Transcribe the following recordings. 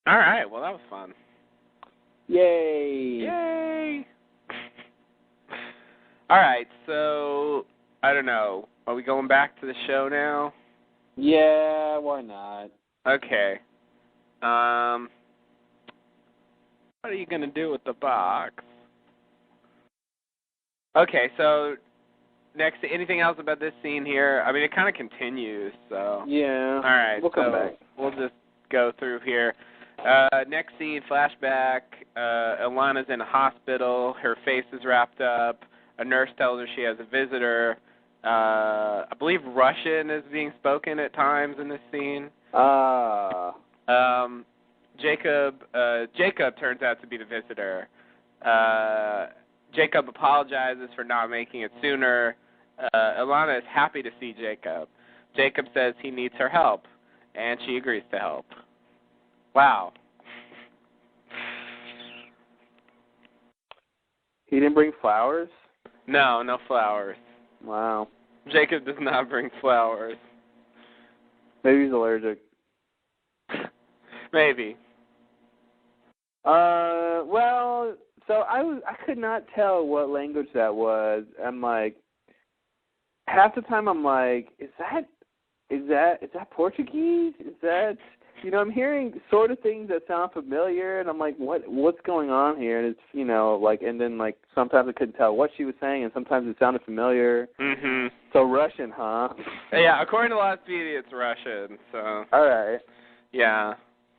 All right. Well, that was fun. Yay! Yay! All right. So I don't know. Are we going back to the show now? Yeah, why not? Okay. What are you gonna do with the box? Okay. So next, anything else about this scene here? I mean, it kind of continues. So. Yeah. All right. We'll come back. We'll just go through here. Next scene, flashback. Ilana's in a hospital. Her face is wrapped up. A nurse tells her she has a visitor. I believe Russian is being spoken at times in this scene. Jacob turns out to be the visitor. Jacob apologizes for not making it sooner. Ilana is happy to see Jacob. Jacob says he needs her help, and she agrees to help. Wow. He didn't bring flowers? No, no flowers. Wow. Jacob does not bring flowers. Maybe he's allergic. Maybe. Well, so I could not tell what language that was. I'm like, half the time I'm like, is that Portuguese? Is that, I'm hearing sort of things that sound familiar, and I'm like, what's going on here? And it's, and then sometimes I couldn't tell what she was saying, and sometimes it sounded familiar. Mm-hmm. So Russian, huh? Yeah, according to Wikipedia, it's Russian. So. All right. Yeah.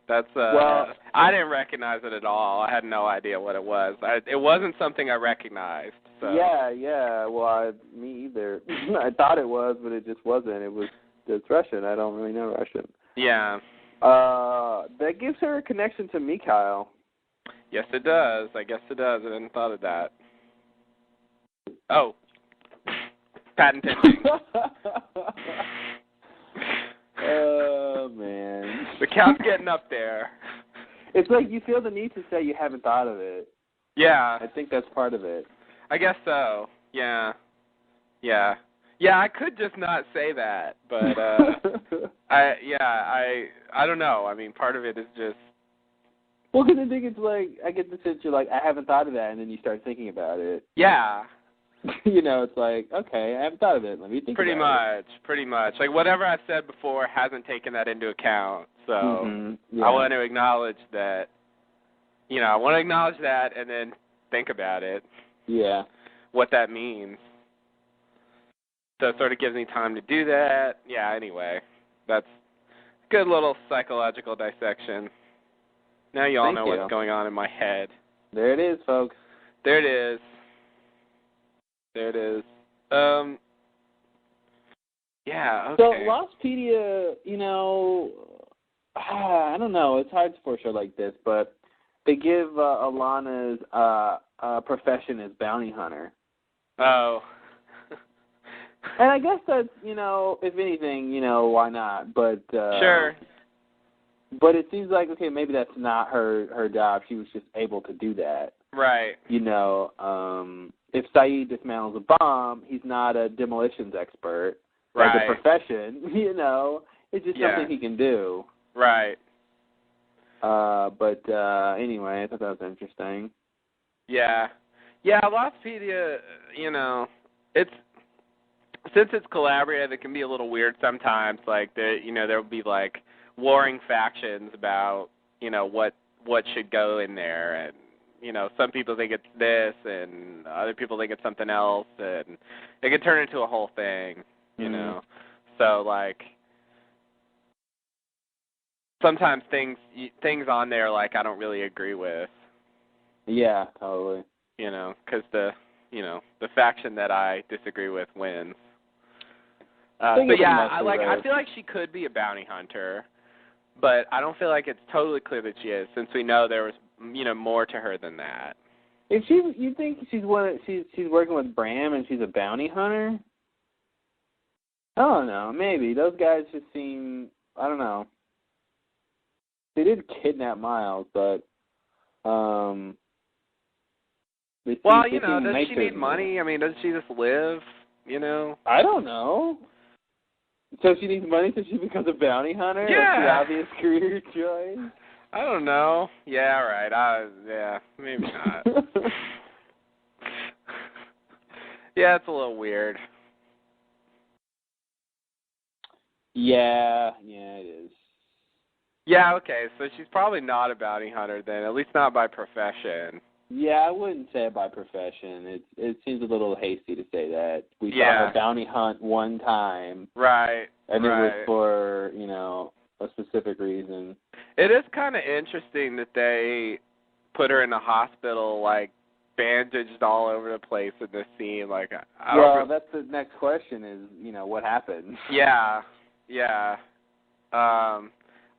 That's well, I didn't recognize it at all. I had no idea what it was. It wasn't something I recognized. So. Yeah. Well, me either. I thought it was, but it just wasn't. It's Russian. I don't really know Russian. Yeah. That gives her a connection to Mikhail. Yes, it does. I guess it does. I hadn't thought of that. Oh. Patent pending. Oh, man. The count's getting up there. It's like you feel the need to say you haven't thought of it. Yeah. I think that's part of it. I guess so. Yeah. Yeah, I could just not say that, but I don't know. I mean, part of it is just. Well, because I think it's like, I get the sense you're like, I haven't thought of that, and then you start thinking about it. Yeah. It's like, okay, I haven't thought of it. Let me think about it. Pretty much. Like, whatever I've said before hasn't taken that into account. So Yeah. I want to acknowledge that, I want to acknowledge that and then think about it. Yeah. What that means. So it sort of gives me time to do that. Yeah, anyway. That's a good little psychological dissection. Now you all know what's going on in my head. There it is, folks. There it is. Yeah, okay. So Lostpedia, I don't know. It's hard for a show like this, but they give Alana's profession as bounty hunter. Oh. And I guess that's, if anything, why not? But sure. But it seems like, okay, maybe that's not her job. She was just able to do that. Right. If Saeed dismantles a bomb, he's not a demolitions expert. Right. Like a profession, it's just something he can do. Right. But anyway, I thought that was interesting. Yeah. Yeah, Lostpedia, it's, since it's collaborative, it can be a little weird sometimes. Like, there'll be, like, warring factions about, what should go in there. And, some people think it's this, and other people think it's something else. And it can turn into a whole thing, you know. So, like, sometimes things on there, like, I don't really agree with. Yeah, totally. Because the faction that I disagree with wins. But yeah, I feel like she could be a bounty hunter, but I don't feel like it's totally clear that she is, since we know there was, more to her than that. If you think she's working with Bram and she's a bounty hunter? I don't know. Maybe those guys just seem, I don't know. They did kidnap Miles, but well, does she need money? I mean, doesn't she just live? I don't know. So she needs money so she becomes a bounty hunter? Yeah. That's the obvious career choice? I don't know. Yeah, right. Yeah, maybe not. Yeah, it's a little weird. Yeah, it is. Yeah, okay, so she's probably not a bounty hunter then, at least not by profession. Yeah, I wouldn't say it by profession. It seems a little hasty to say that. We saw Yeah. her bounty hunt one time. Right. And right. it was for, a specific reason. It is kind of interesting that they put her in the hospital, like, bandaged all over the place in this scene. Like, That's the next question is, what happened? Yeah.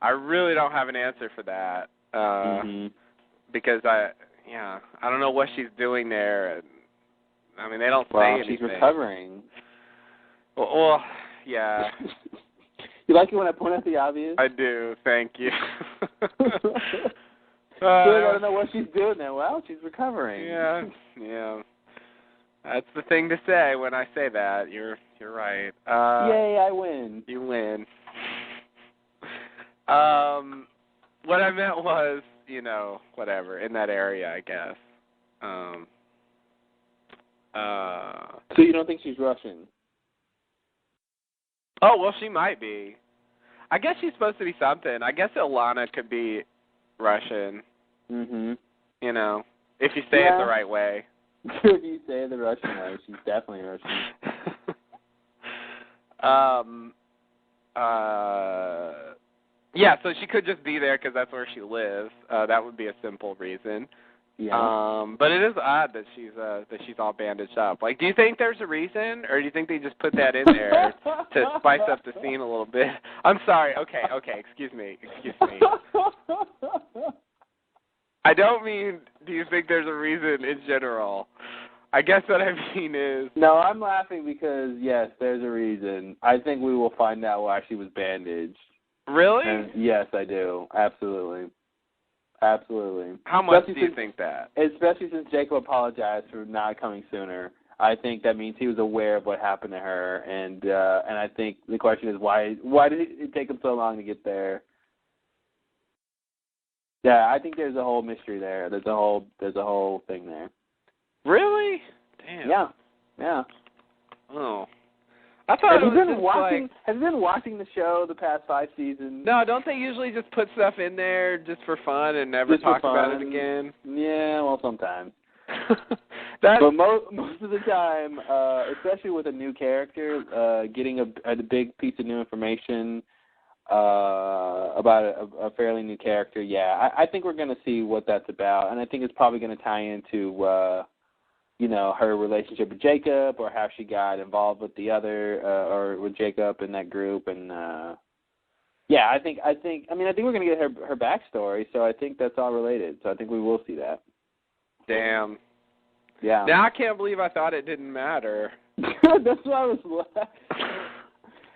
I really don't have an answer for that. Because I don't know what she's doing there. I mean, they don't say anything. She's recovering. Well, yeah. You like it when I point out the obvious? I do. Thank you. I don't know what she's doing there. Well, she's recovering. Yeah. That's the thing to say when I say that. You're right. Yay, I win. You win. What I meant was, whatever, in that area, I guess. So you don't think she's Russian? Oh, well, she might be. I guess she's supposed to be something. I guess Ilana could be Russian. If you say it the right way. If you say it the Russian way, she's definitely Russian. Yeah, so she could just be there because that's where she lives. That would be a simple reason. Yeah. But it is odd that she's all bandaged up. Like, do you think there's a reason, or do you think they just put that in there to spice up the scene a little bit? I'm sorry. Okay. Excuse me. I don't mean, do you think there's a reason in general? I guess what I mean is... No, I'm laughing because, yes, there's a reason. I think we will find out why she was bandaged. Really? And yes, I do. Absolutely. How much do you think that? Especially since Jacob apologized for not coming sooner. I think that means he was aware of what happened to her, and I think the question is why did it take him so long to get there? Yeah, I think there's a whole mystery there. There's a whole thing there. Really? Damn. Yeah. Oh. I thought Have you been watching the show the past 5 seasons? No, don't they usually just put stuff in there just for fun and never talk about it again? Yeah, well, sometimes. But most of the time, especially with a new character, getting a big piece of new information about a fairly new character, I think we're going to see what that's about, and I think it's probably going to tie into her relationship with Jacob, or how she got involved with the other, or with Jacob in that group, and I think we're going to get her backstory, so I think that's all related. So I think we will see that. Damn. Yeah. Now I can't believe I thought it didn't matter. That's why I was laughing.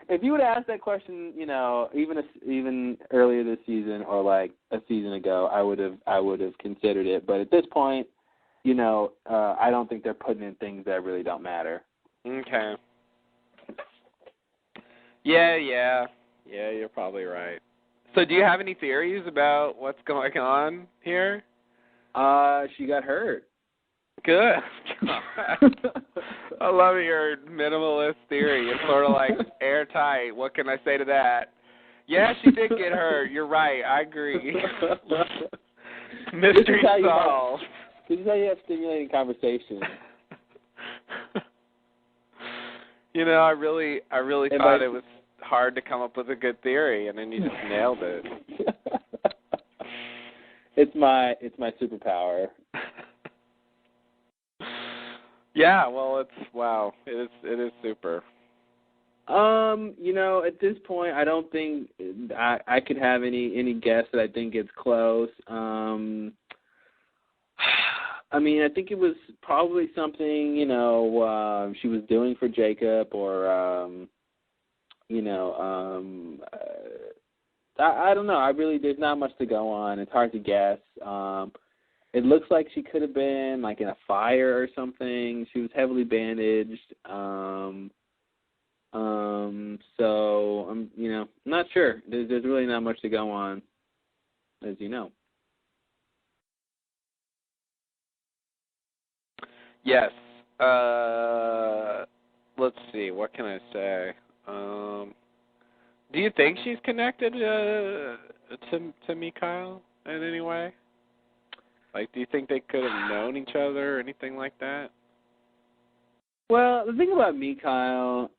If you would have asked that question, even earlier this season or like a season ago, I would have considered it. But at this point, I don't think they're putting in things that really don't matter. Okay. Yeah, you're probably right. So do you have any theories about what's going on here? She got hurt. Good. I love your minimalist theory. It's sort of like airtight. What can I say to that? Yeah, she did get hurt. You're right. I agree. Mystery solved. This is how you have stimulating conversation. I really thought it was hard to come up with a good theory, and then you just nailed it. It's my superpower. Yeah, well, it is super. At this point, I don't think I could have any guess that I think it's close. I think it was probably something, she was doing for Jacob, or, I don't know. There's not much to go on. It's hard to guess. It looks like she could have been, like, in a fire or something. She was heavily bandaged. So, I'm not sure. There's really not much to go on. as you know. Yes. Let's see. What can I say? Do you think she's connected to Mikhail in any way? Like, do you think they could have known each other or anything like that? Well, the thing about Mikhail,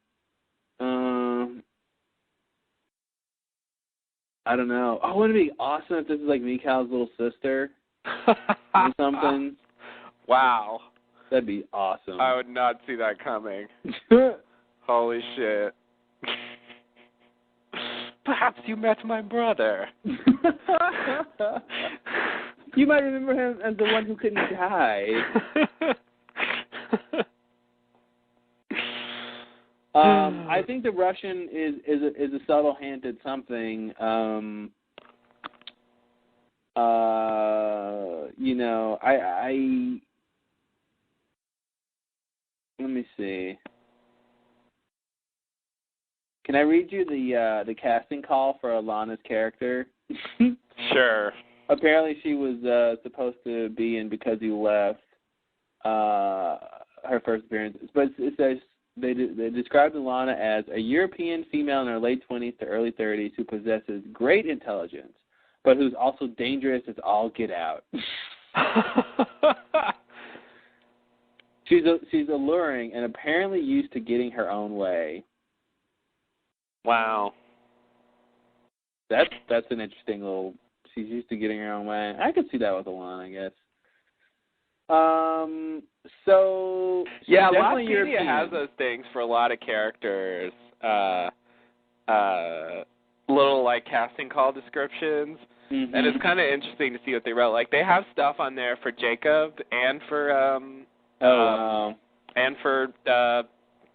I don't know. Oh, wouldn't it be awesome if this is like Mikhail's little sister or something? Wow. That'd be awesome. I would not see that coming. Holy shit. Perhaps you met my brother. You might remember him as the one who couldn't die. I think the Russian is a subtle hint at something. You know, I let me see. Can I read you the casting call for Alana's character? Sure. Apparently, she was supposed to be in Because You Left, her first appearance. But it says they described Alana as a European female in her late 20s to early 30s who possesses great intelligence, but who's also dangerous as all get out. She's alluring and apparently used to getting her own way. Wow. That's an interesting little. She's used to getting her own way. I could see that with Alana, I guess. So yeah, Wikipedia has those things for a lot of characters. Little like casting call descriptions, and it's kind of interesting to see what they wrote. Like they have stuff on there for Jacob and for and for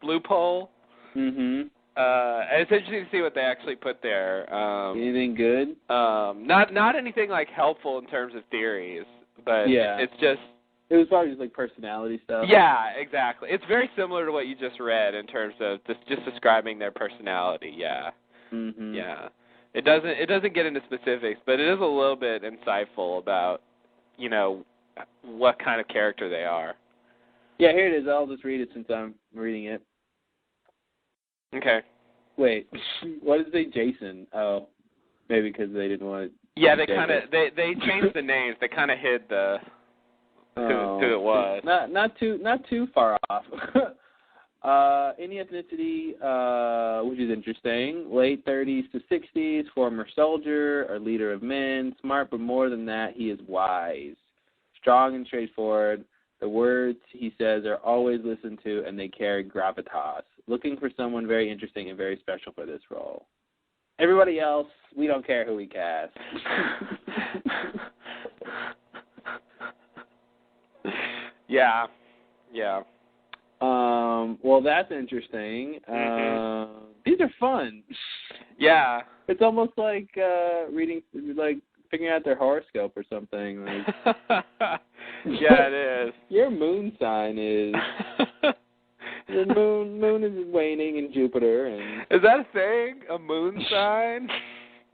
Loophole. And it's interesting to see what they actually put there. Anything good? Not anything like helpful in terms of theories, but it's just. It was probably just like personality stuff. Yeah, exactly. It's very similar to what you just read in terms of just describing their personality. Yeah. Yeah. It doesn't get into specifics, but it is a little bit insightful about, you know, what kind of character they are. Yeah, here it is. I'll just read it since I'm reading it. Okay. Wait, what did they say, Jason? Oh, maybe because they didn't want to. Yeah, they they changed the names. They kind of hid the who it was. Not too far off. Any ethnicity, which is interesting. Late 30s to 60s, former soldier or leader of men. Smart, but more than that, he is wise. Strong and straightforward. The words he says are always listened to, and they carry gravitas. Looking for someone very interesting and very special for this role. Everybody else, we don't care who we cast. Yeah. Well, that's interesting. These are fun. Yeah. It's almost like reading, like figuring out their horoscope or something. Like, yeah, it is. Your moon sign is. The moon is waning in Jupiter, and is that a thing? A moon sign?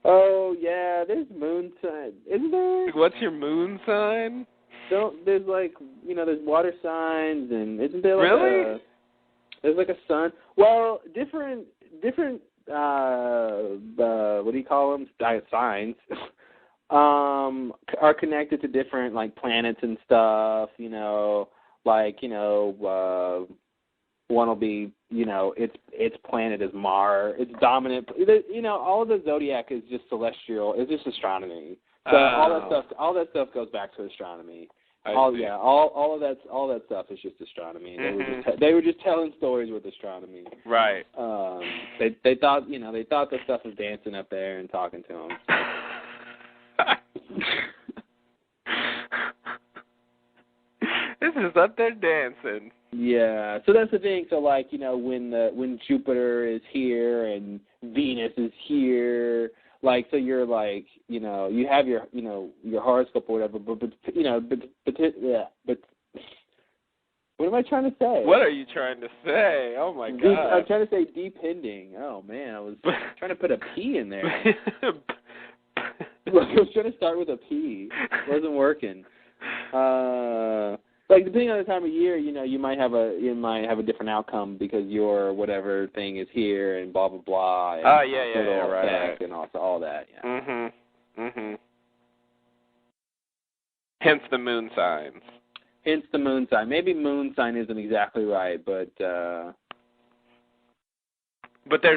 Oh yeah, there's moon sign, isn't there? What's your moon sign? There's like there's water signs, and isn't there like really? There's like a sun. Well, different what do you call them? Signs. Are connected to different like planets and stuff. One will be, its planet is Mars. It's dominant. All of the zodiac is just celestial. It's just astronomy. So all that stuff goes back to astronomy. All of that stuff is just astronomy. They were just telling stories with astronomy. Right. They thought the stuff was dancing up there and talking to them. This is up there dancing. Yeah, so that's the thing. So like, when Jupiter is here and Venus is here, like, so you're like, you have your horoscope or whatever, but what am I trying to say? What are you trying to say? Oh my God! I'm trying to say depending. Oh man, I was trying to put a P in there. I was trying to start with a P. It wasn't working. Like depending on the time of year, you might have a different outcome because your whatever thing is here and blah blah blah. And right. And also all that. Yeah. Hence the moon signs. Hence the moon sign. Maybe moon sign isn't exactly right, but there's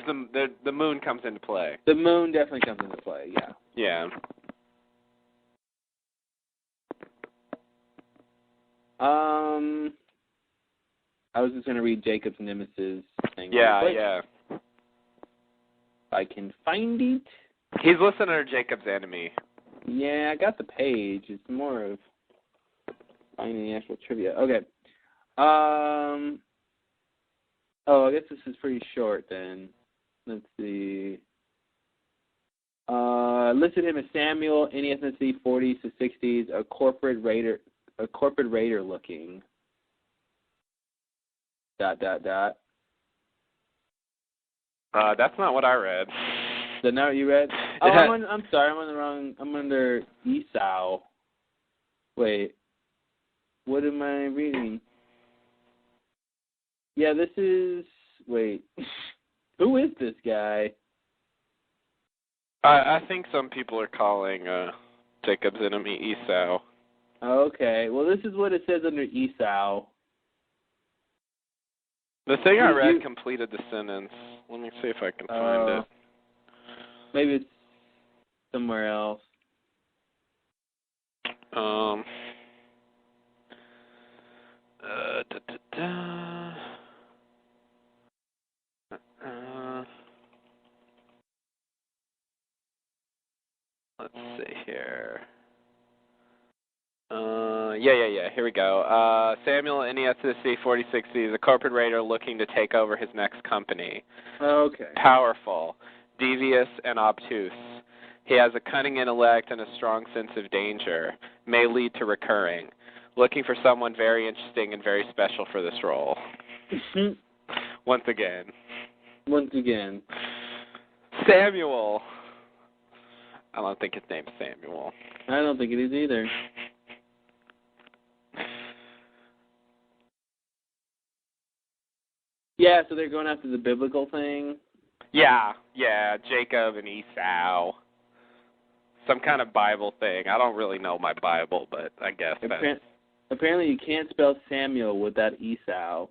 the moon comes into play. The moon definitely comes into play. Yeah. Yeah. I was just going to read Jacob's Nemesis thing. Yeah. If I can find it. He's listener to Jacob's Enemy. Yeah, I got the page. It's more of finding the actual trivia. Okay. I guess this is pretty short then. Let's see. Listed him as Samuel, any ethnicity, 40s to 60s, a corporate raider looking. ... That's not what I read. Is that not what you read? Oh, I'm sorry. I'm under Esau. Wait. What am I reading? Yeah, this is... Wait. Who is this guy? I think some people are calling Jacob's enemy Esau. Okay. Well, this is what it says under Esau. The thing I read completed the sentence. Let me see if I can find it. Maybe it's somewhere else. Let's see here. Yeah. Here we go. Samuel, any ethnicity, 4060, is a corporate raider looking to take over his next company. Okay. Powerful, devious, and obtuse. He has a cunning intellect and a strong sense of danger. May lead to recurring. Looking for someone very interesting and very special for this role. Once again. Samuel. I don't think his name's Samuel. I don't think it is either. Yeah, so they're going after the biblical thing? Yeah, Jacob and Esau. Some kind of Bible thing. I don't really know my Bible, but I guess that's... Apparently you can't spell Samuel without Esau.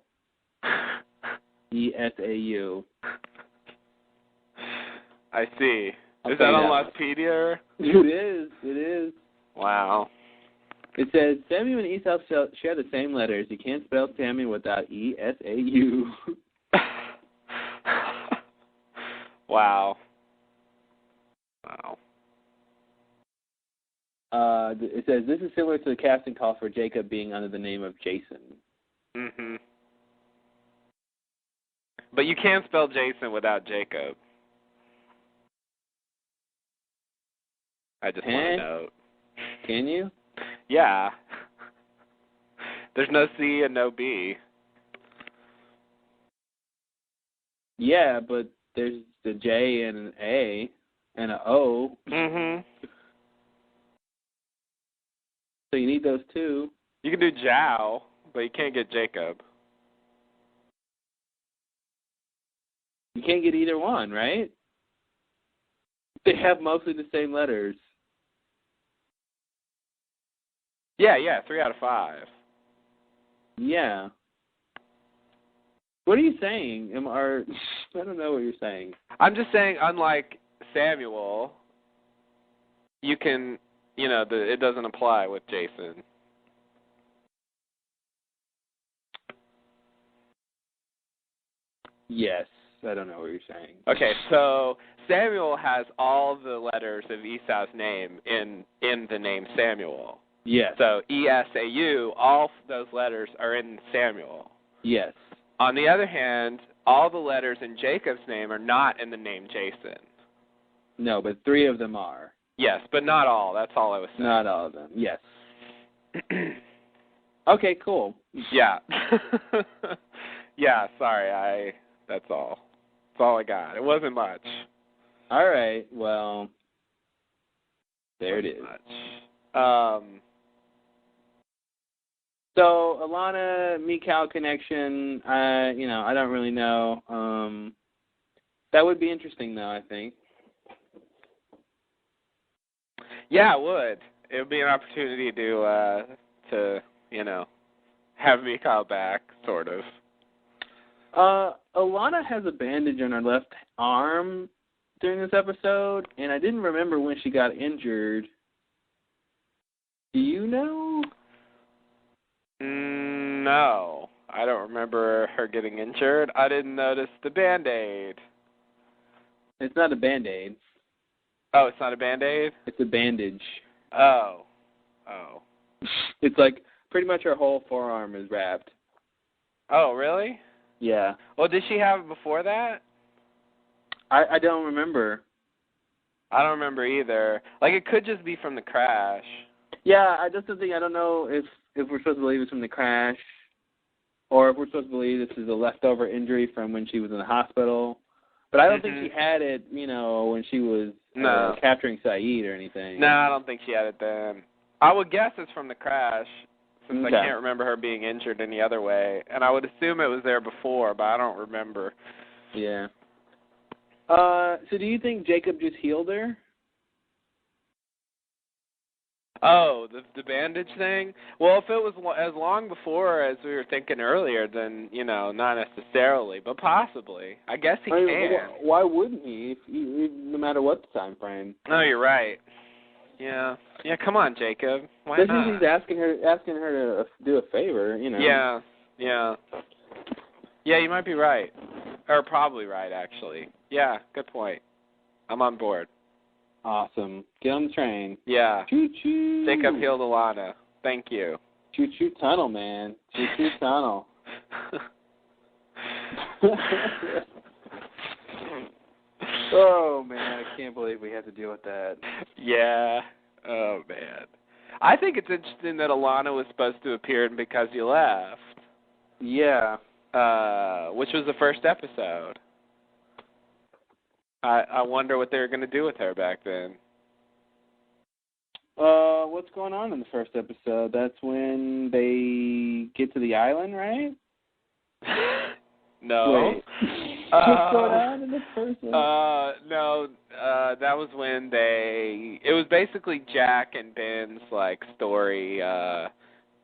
E-S-A-U. I see. Is that on Lostpedia? It is. Wow. It says, Samuel and Esau share the same letters. You can't spell Samuel without E-S-A-U. Wow. It says, this is similar to the casting call for Jacob being under the name of Jason. Mm-hmm. But you can't spell Jason without Jacob. I just want to know. Can you? Yeah. There's no C and no B. Yeah, but there's the J and an A and an O. Mm-hmm. So you need those two. You can do Jow, but you can't get Jacob. You can't get either one, right? They have mostly the same letters. Yeah, 3 out of 5. Yeah. What are you saying? I don't know what you're saying. I'm just saying, unlike Samuel, you can, it doesn't apply with Jason. Yes, I don't know what you're saying. Okay, so Samuel has all the letters of Esau's name in the name Samuel. Yes. So E-S-A-U, all those letters are in Samuel. Yes. On the other hand, all the letters in Jacob's name are not in the name Jason. No, but 3 of them are. Yes, but not all. That's all I was saying. Not all of them. Yes. Okay, cool. Yeah. Yeah, sorry. That's all. That's all I got. It wasn't much. All right. Well, There it is. Much. So Alana Mikau connection, I don't really know. That would be interesting, though, I think. Yeah, it would. It would be an opportunity to have Mikau back, sort of. Alana has a bandage on her left arm during this episode, and I didn't remember when she got injured. Do you know? No, I don't remember her getting injured. I didn't notice the Band-Aid. It's not a Band-Aid. Oh, it's not a Band-Aid? It's a bandage. Oh. It's like pretty much her whole forearm is wrapped. Oh, really? Yeah. Well, did she have it before that? I don't remember. I don't remember either. Like, it could just be from the crash. Yeah, that's the thing. I don't know if we're supposed to believe it's from the crash or if we're supposed to believe this is a leftover injury from when she was in the hospital. But I don't think she had it, when she was capturing Saeed or anything. No, I don't think she had it then. I would guess it's from the crash, since I can't remember her being injured any other way. And I would assume it was there before, but I don't remember. Yeah. So do you think Jacob just healed her? Oh, the bandage thing? Well, if it was as long before as we were thinking earlier, then, not necessarily, but possibly. I guess he can. Why wouldn't he, no matter what the time frame? No, you're right. Yeah. Yeah, come on, Jacob. Why not? This is he's asking her to do a favor, Yeah. Yeah, you might be right. Or probably right, actually. Yeah, good point. I'm on board. Awesome. Get on the train. Yeah. Choo-choo. Jacob healed Alana. Thank you. Choo-choo tunnel, man. Choo-choo tunnel. Oh, man, I can't believe we have to deal with that. Yeah. Oh, man. I think it's interesting that Alana was supposed to appear in Because You Left. Yeah. Which was the first episode. I wonder what they were going to do with her back then. What's going on in the first episode? That's when they get to the island, right? No. Wait. What's going on in the first episode? No, that was when it was basically Jack and Ben's, story,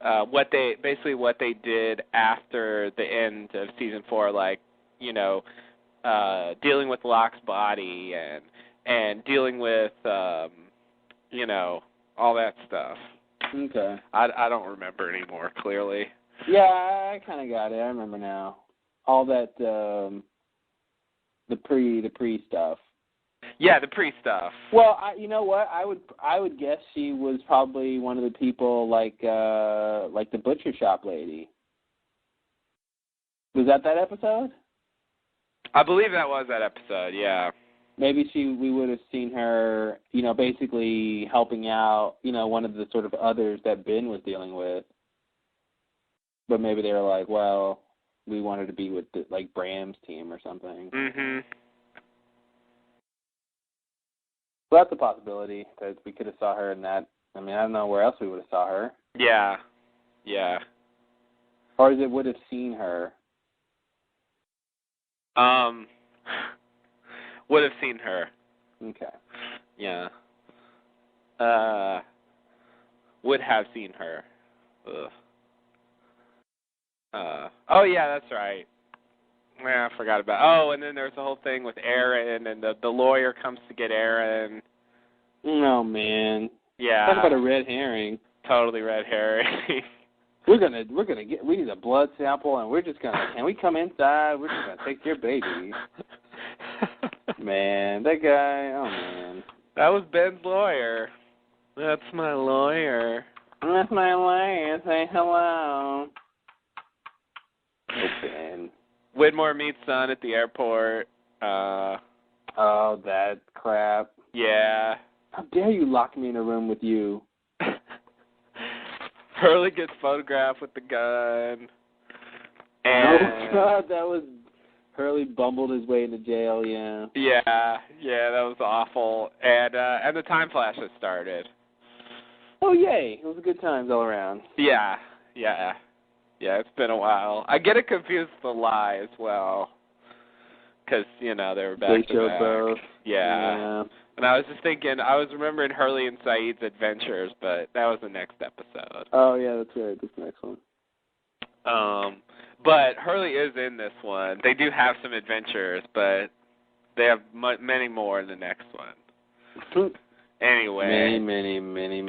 what they did after the end of season 4, dealing with Locke's body and dealing with, all that stuff. Okay. I don't remember anymore, clearly. Yeah, I kind of got it. I remember now. All that, the pre stuff. Yeah, the pre stuff. Well, you know what? I would guess she was probably one of the people like the butcher shop lady. Was that episode? I believe that was that episode, yeah. Maybe we would have seen her, basically helping out, one of the sort of others that Ben was dealing with. But maybe they were like, well, we wanted to be with Bram's team or something. Mhm. Well, that's a possibility because we could have saw her in that. I mean, I don't know where else we would have saw her. Yeah. Yeah. Or is it would have seen her? Would have seen her. Okay. Yeah. Would have seen her. Ugh. Oh yeah, that's right. Yeah, I forgot about. Oh, and then there's the whole thing with Aaron, and the lawyer comes to get Aaron. Oh man. Yeah. Talk about a red herring. Totally red herring. We need a blood sample, and we're just gonna. Can we come inside? We're just gonna take your baby. Man, that guy. Oh man. That was Ben's lawyer. That's my lawyer. That's my lawyer. Say hello. Oh, Ben. Widmore meets son at the airport. Oh, that crap. Yeah. How dare you lock me in a room with you? Hurley gets photographed with the gun. And oh, God, that was Hurley bumbled his way into jail, yeah. Yeah, that was awful. And the time flash has started. Oh, yay. It was a good times all around. Yeah, it's been a while. I get it confused with The Lie as well. Because, they were back to back. Both. Yeah. And I was just thinking, I was remembering Hurley and Saeed's adventures, but that was the next episode. Oh, yeah, that's right. That's the next one. But Hurley is in this one. They do have some adventures, but they have many more in the next one. Anyway. Many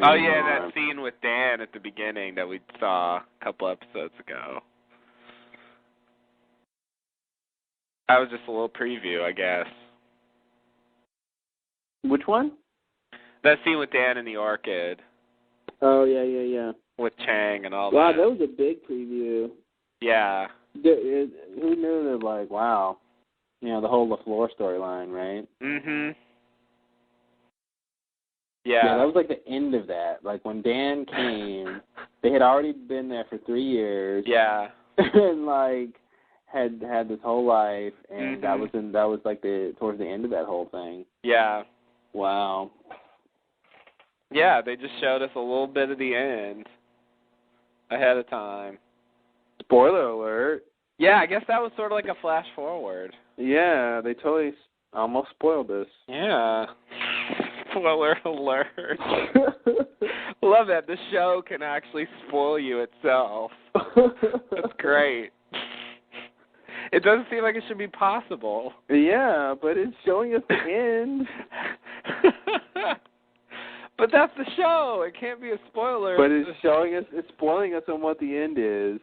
Oh, yeah, more. that scene with Dan at the beginning that we saw a couple episodes ago. That was just a little preview, I guess. Which one? That scene with Dan in the Orchid. Oh, yeah. With Chang and all that. Wow, that was a big preview. Yeah. Who knew that, like, wow, the whole LaFleur storyline, right? Mhm. Yeah, that was like the end of that. Like, when Dan came, they had already been there for 3 years. Yeah. And, like, had this whole life, and Mhm. that was like towards the end of that whole thing. Yeah. Wow. Yeah, they just showed us a little bit of the end ahead of time. Spoiler alert. Yeah, I guess that was sort of like a flash forward. Yeah, they totally almost spoiled this. Yeah. Spoiler alert. Love that. The show can actually spoil you itself. That's great. It doesn't seem like it should be possible. Yeah, but it's showing us the end. But that's the show. It can't be a spoiler. But it's spoiling us on what the end is.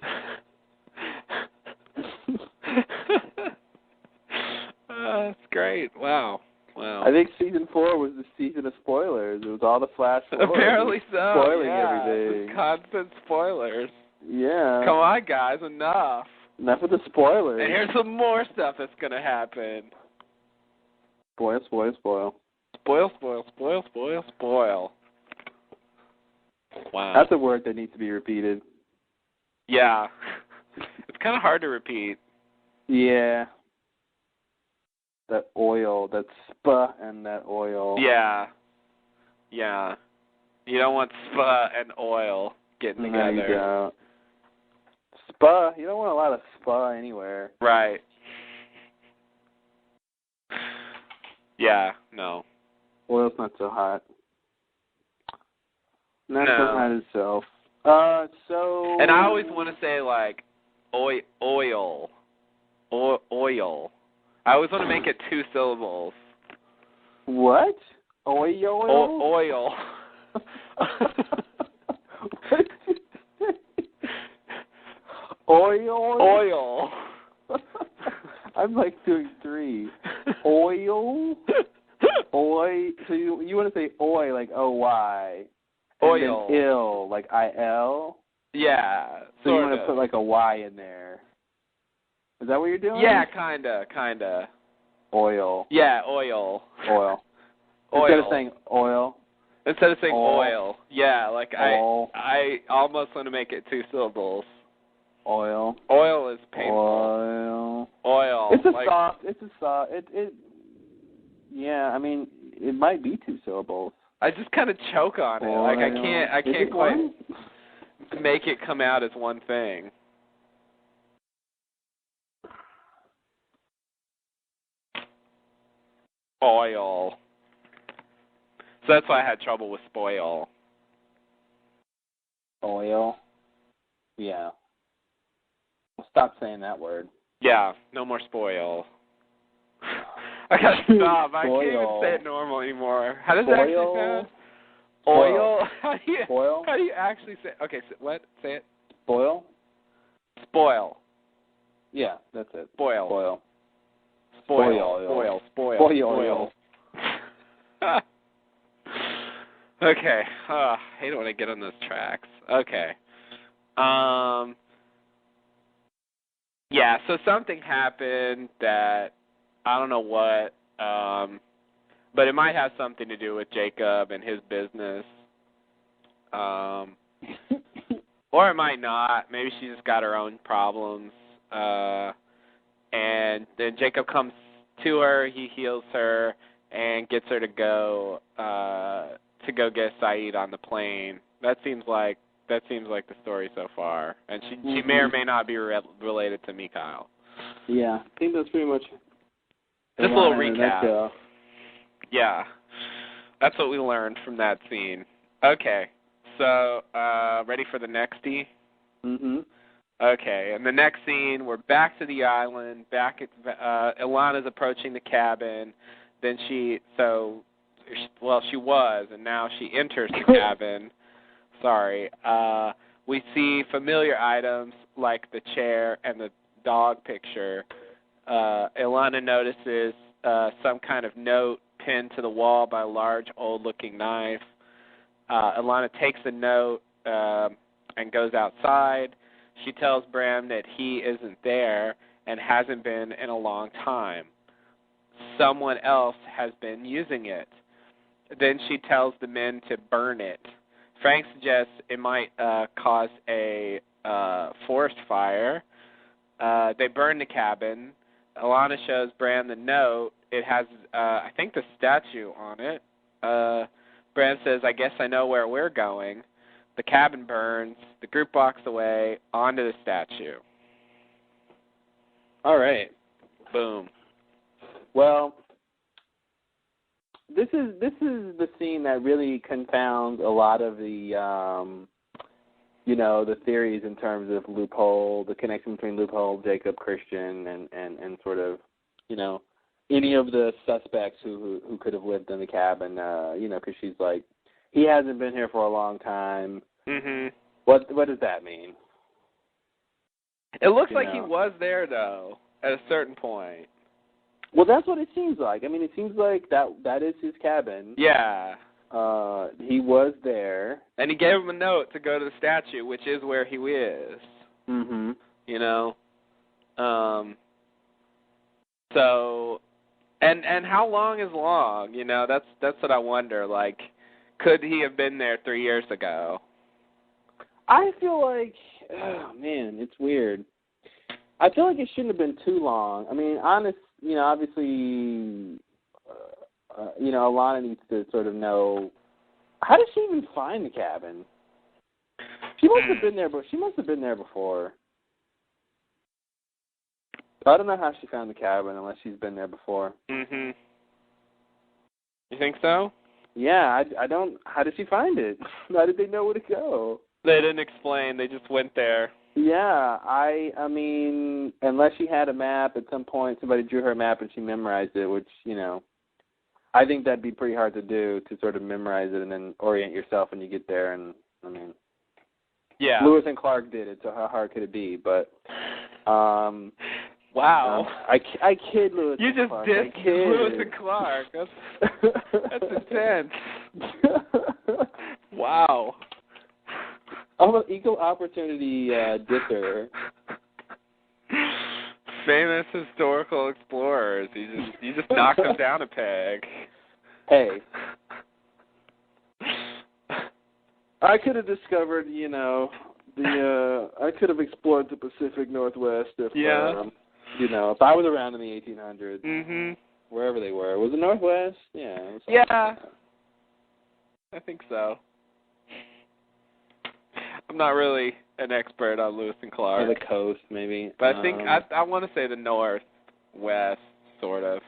That's great. Wow. I think season 4 was the season of spoilers. It was all the flash forwards. Apparently so. Spoiling everything. everything. Constant spoilers. Yeah. Come on, guys. Enough. Enough with the spoilers. And here's some more stuff that's going to happen. Spoil. Spoil. Wow. That's a word that needs to be repeated. Yeah. It's kind of hard to repeat. Yeah. That oil, that spa and that oil. Yeah. You don't want spa and oil getting together. No, you don't. Spa, you don't want a lot of spa anywhere. Right. Yeah, no. Oil's not so hot. Not No. so hot itself. And I always want to say, like, oil. Oil. I always want to make it 2 syllables. What? Oil? Oil. Oil. I'm like doing 3. Oil? Oi. So you want to say oi like O-Y. Oil. And then ill like I-L? Yeah. So you want to put like a Y in there. Is that what you're doing? Yeah, kinda. Oil. Yeah, oil. Oil. Oil. Instead of saying oil. Instead of saying oil. oil. Yeah, like oil. I almost want to make it 2 syllables. Oil. Oil is painful. Oil. It's a soft. Yeah, I mean, it might be 2 syllables. I just kind of choke on it. Like I can't quite make it come out as one thing. Oil. So that's why I had trouble with spoil. Oil. Yeah. Stop saying that word. Yeah, no more spoil. I gotta stop. I can't even say it normal anymore. How does it actually sound? Oil? How do you actually say it? Okay, so what? Say it. Spoil? Spoil. Yeah, that's it. Spoil. Spoil. Okay. I hate it when I get on those tracks. Okay. Yeah, so something happened that I don't know what, but it might have something to do with Jacob and his business. Or it might not. Maybe she just got her own problems. and then Jacob comes to her. He heals her and gets her to go get Saeed on the plane. That seems like the story so far, and she may or may not be related to Mikhail. Yeah, I think that's pretty much. Just a little recap. Yeah, that's what we learned from that scene. Okay, so ready for the next D? Mhm. Okay, in the next scene, we're back to the island. Back at Ilana's approaching the cabin. Then she was, and now she enters the cabin. Sorry. We see familiar items like the chair and the dog picture. Ilana notices some kind of note pinned to the wall by a large, old-looking knife. Ilana takes the note and goes outside. She tells Bram that he isn't there and hasn't been in a long time. Someone else has been using it. Then she tells the men to burn it. Frank suggests it might cause a forest fire. They burn the cabin. Ilana shows Bram the note. It has, I think, the statue on it. Bram says, "I guess I know where we're going." The cabin burns. The group walks away onto the statue. All right. Boom. Well, this is the scene that really confounds a lot of the the theories in terms of loophole, the connection between loophole, Jacob, Christian, and sort of any of the suspects who could have lived in the cabin. Because she's like, he hasn't been here for a long time. Mhm. What does that mean? It looks like he was there though at a certain point. Well, that's what it seems like. I mean, it seems like that is his cabin. Yeah. He was there. And he gave him a note to go to the statue, which is where he is. Mhm. So, and how long is long? That's what I wonder. Like, could he have been there 3 years ago? I feel like, oh man, it's weird. I feel like it shouldn't have been too long. I mean, obviously, Alana needs to sort of know, how did she even find the cabin? She must have been there, but she must have been there before. I don't know how she found the cabin unless she's been there before. Mhm. You think so? Yeah, I don't. How did she find it? How did they know where to go? They didn't explain. They just went there. Yeah, I mean, unless she had a map at some point, somebody drew her a map and she memorized it, which, I think that'd be pretty hard to do, to sort of memorize it and then orient yourself when you get there. And, I mean, yeah, Lewis and Clark did it, so how hard could it be? But, wow. I kid Lewis you and Clark. You just did Lewis and Clark. That's intense. Wow. I'm an equal opportunity disser. Famous historical explorers. You just knocked them down a peg. Hey. I could have discovered, I could have explored the Pacific Northwest if if I was around in the 1800s. Mhm. Wherever they were. Was it Northwest? Yeah. Yeah. I think so. I'm not really an expert on Lewis and Clark. Or the coast, maybe. But I think I want to say the Northwest, sort of.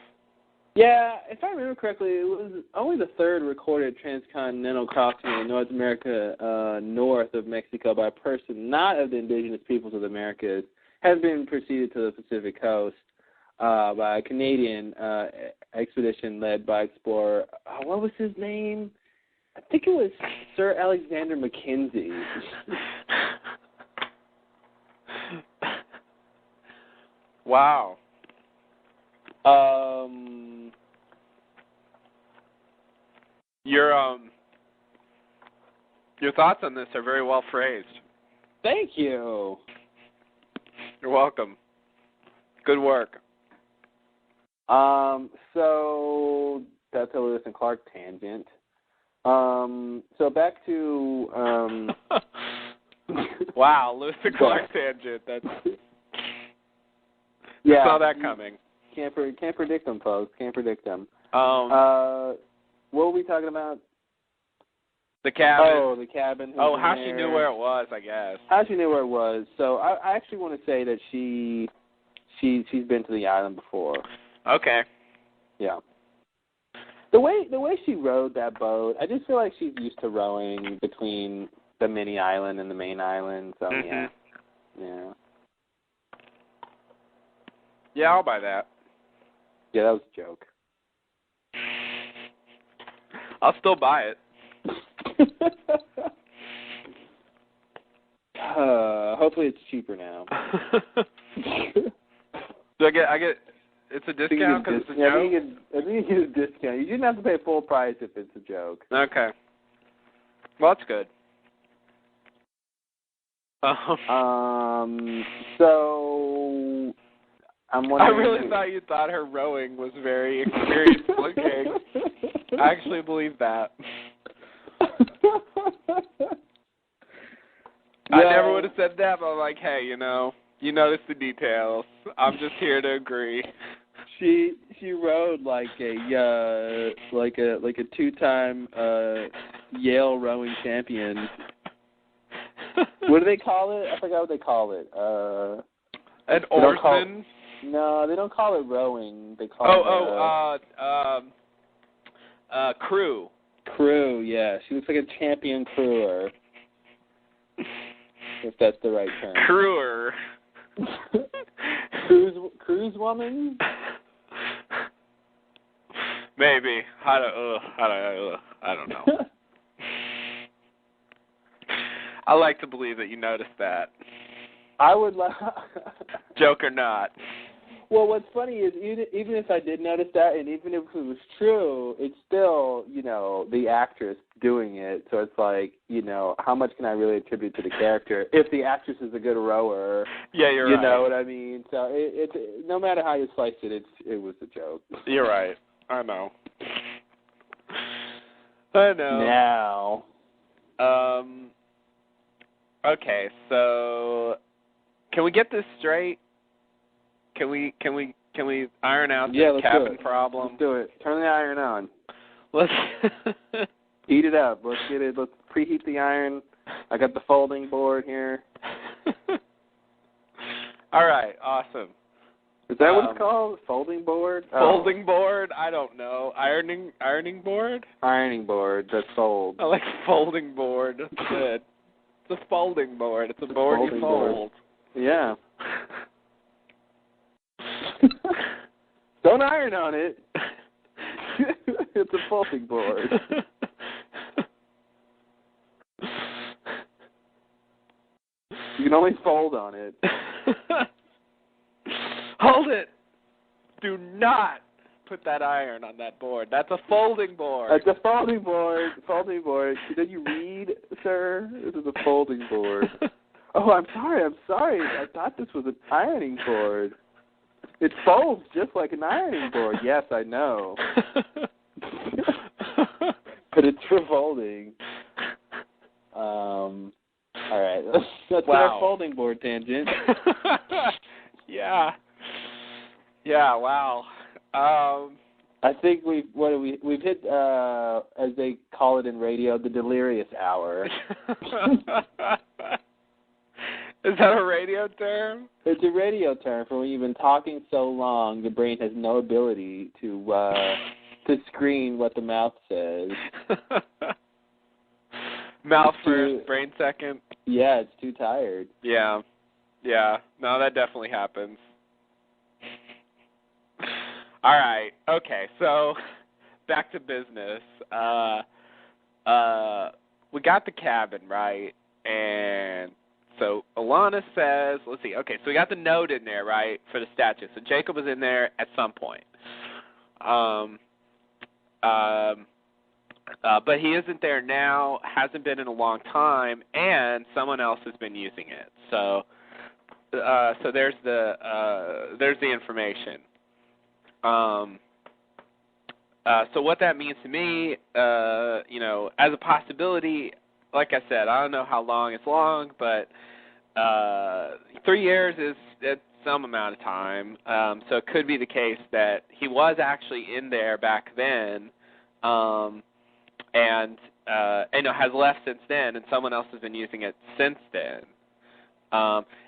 Yeah, if I remember correctly, it was only the third recorded transcontinental crossing in North America north of Mexico by a person not of the indigenous peoples of the Americas has been preceded to the Pacific coast by a Canadian expedition led by explorer, what was his name? I think it was Sir Alexander Mackenzie. Wow. Your thoughts on this are very well phrased. Thank you. You're welcome. Good work. So that's a Lewis and Clark tangent. So back to wow, Lewis and Clark tangent. That's Yeah. Saw that coming. Can't predict them, folks. Can't predict them. Um. What were we talking about? The cabin. Oh, the cabin. Oh, how she knew where it was, I guess. How she knew where it was. So I actually want to say that she's been to the island before. Okay. Yeah. The way she rowed that boat, I just feel like she's used to rowing between the mini island and the main island. So yeah. Yeah, I'll buy that. Yeah, that was a joke. I'll still buy it. Hopefully it's cheaper now. Do I get? It's a discount because it's a joke. I think you get a discount. You didn't have to pay full price if it's a joke. Okay. Well, that's good. So I'm wondering. I really thought you thought her rowing was very experienced looking. I actually believe that. I never would have said that, but I'm like, hey, you notice the details. I'm just here to agree. She rowed like a two-time Yale rowing champion. What do they call it? I forgot what they call it. An oarsman? No, they don't call it rowing. They call it crew. Crew, yeah. She looks like a champion crewer. If that's the right term. Crewer. Cruise woman? Maybe. I don't know. I like to believe that you noticed that. I would Joke or not. Well, what's funny is even if I did notice that, and even if it was true, it's still, the actress doing it. So it's like, how much can I really attribute to the character if the actress is a good rower? Yeah, you're right. You know what I mean? So it no matter how you slice it, it was a joke. You're right. I know. Now. Okay, so can we get this straight? Can we iron out the cabin problem? Let's do it. Turn the iron on. Let's heat it up. Let's get it. Let's preheat the iron. I got the folding board here. All right, awesome. Is that what it's called? Folding board? Folding board? I don't know. Ironing board? Ironing board. That's fold. I like folding board. That's good. It's a folding board. It's a board you fold. Yeah. Don't iron on it. It's a folding board. You can only fold on it. Hold it. Do not put that iron on that board. That's a folding board. That's a folding board. Folding board. Did you read, sir? This is a folding board. Oh, I'm sorry. I thought this was an ironing board. It folds just like an ironing board. Yes, I know. But it's for folding. All right. That's our folding board tangent. Yeah. Yeah, wow. I think we've hit as they call it in radio, the delirious hour. Is that a radio term? It's a radio term for when you've been talking so long, the brain has no ability to screen what the mouth says. Mouth first, brain second. Yeah, it's too tired. Yeah. No, that definitely happens. All right. Okay. So, back to business. We got the cabin, right? And so Alana says, let's see. Okay, so we got the note in there, right, for the statue. So Jacob was in there at some point. But he isn't there now, hasn't been in a long time, and someone else has been using it. So there's the information. So what that means to me, as a possibility, like I said, I don't know how long it's long, but 3 years some amount of time. So it could be the case that he was actually in there back then, and has left since then, and someone else has been using it since then.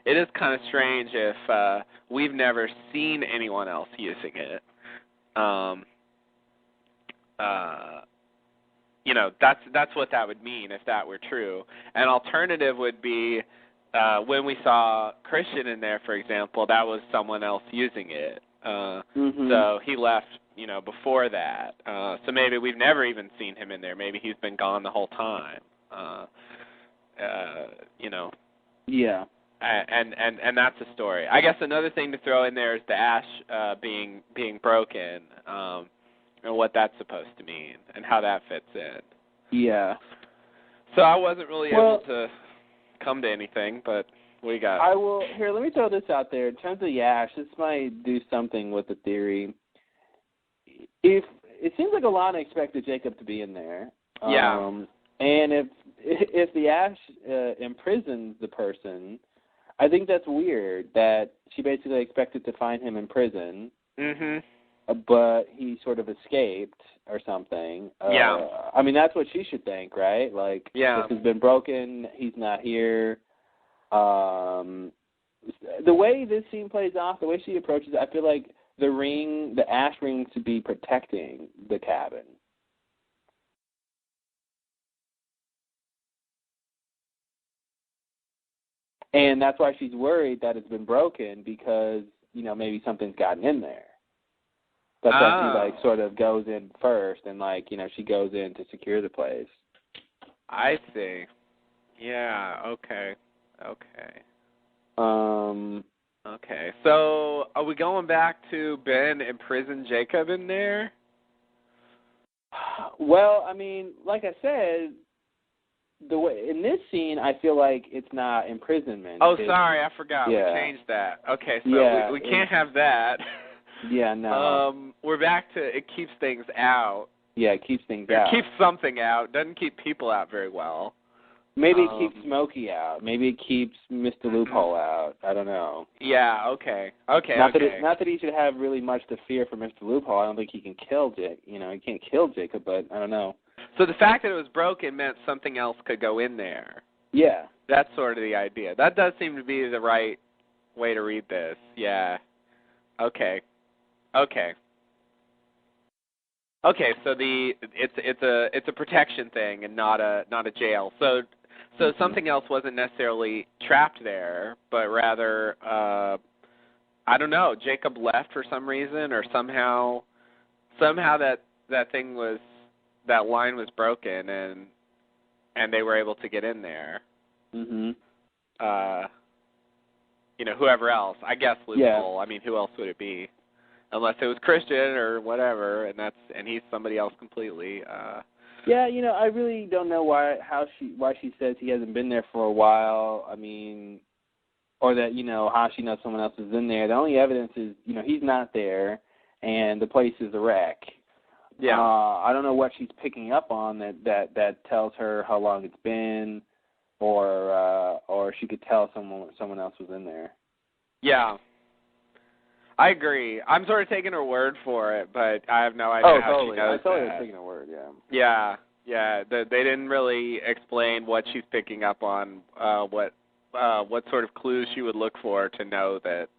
It is kind of strange if we've never seen anyone else using it. That's what that would mean if that were true. An alternative would be when we saw Christian in there, for example, that was someone else using it. So he left, before that. So maybe we've never even seen him in there. Maybe he's been gone the whole time. Yeah. And that's a story. I guess another thing to throw in there is the ash being broken, and what that's supposed to mean, and how that fits in. Yeah. So I wasn't really able to come to anything, but we got. I will. Here, let me throw this out there. In terms of Yash, this might do something with the theory. If it seems like Alana expected Jacob to be in there. Yeah. And if the Ash imprisons the person, I think that's weird that she basically expected to find him in prison. But he sort of escaped or something. Yeah. I mean, that's what she should think, right? Like, yeah. This has been broken. He's not here. The way this scene plays off, the way she approaches it, I feel like the ash ring should be protecting the cabin. And that's why she's worried that it's been broken because, maybe something's gotten in there. That's why she, sort of goes in first and, she goes in to secure the place. I see. Yeah, okay. Okay, so are we going back to Ben imprison Jacob in there? Well, I mean, like I said, the way in this scene, I feel like it's not imprisonment. Oh, sorry, I forgot. Yeah. We changed that. Okay, so we can't have that. Yeah, no. We're back to it keeps things out. Yeah, it keeps things out. It keeps something out. Doesn't keep people out very well. Maybe it keeps Smokey out. Maybe it keeps Mr. Loophole out. I don't know. Yeah, okay. Not that he should have really much to fear from Mr. Loophole. I don't think he can kill Jake. He can't kill Jacob, but I don't know. So the fact that it was broken meant something else could go in there. Yeah. That's sort of the idea. That does seem to be the right way to read this. Yeah. Okay. So it's a protection thing and not a jail. So something else wasn't necessarily trapped there, but rather I don't know, Jacob left for some reason, or somehow that line was broken and they were able to get in there. Whoever else, I guess Loophole. Yeah. I mean, who else would it be? Unless it was Christian or whatever, and he's somebody else completely. Yeah, I really don't know why she says he hasn't been there for a while. I mean, or that how she knows someone else is in there. The only evidence is he's not there, and the place is a wreck. Yeah. I don't know what she's picking up on that tells her how long it's been, or she could tell someone else was in there. Yeah. I agree. I'm sort of taking her word for it, but I have no idea how totally. she knows I totally that. was taking her word, yeah. Yeah. They didn't really explain what she's picking up on, what sort of clues she would look for to know that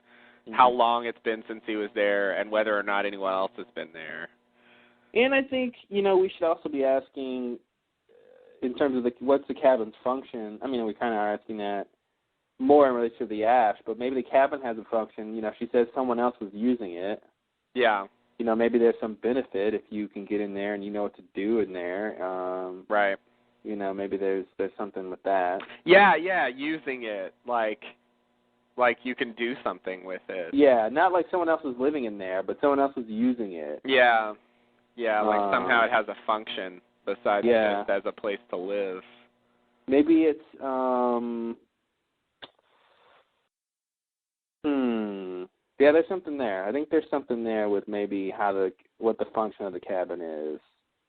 how long it's been since he was there and whether or not anyone else has been there. And I think, we should also be asking, in terms of what's the cabin's function. I mean, we kind of are asking that more in relation to the ash, but maybe the cabin has a function. She says someone else was using it. Yeah. Maybe there's some benefit if you can get in there and you know what to do in there. Right. Maybe there's something with that. Yeah, using it like you can do something with it. Yeah, not like someone else was living in there, but someone else was using it. Yeah, like somehow it has a function besides just as a place to live. Maybe it's yeah, there's something there. I think there's something there with maybe what the function of the cabin is.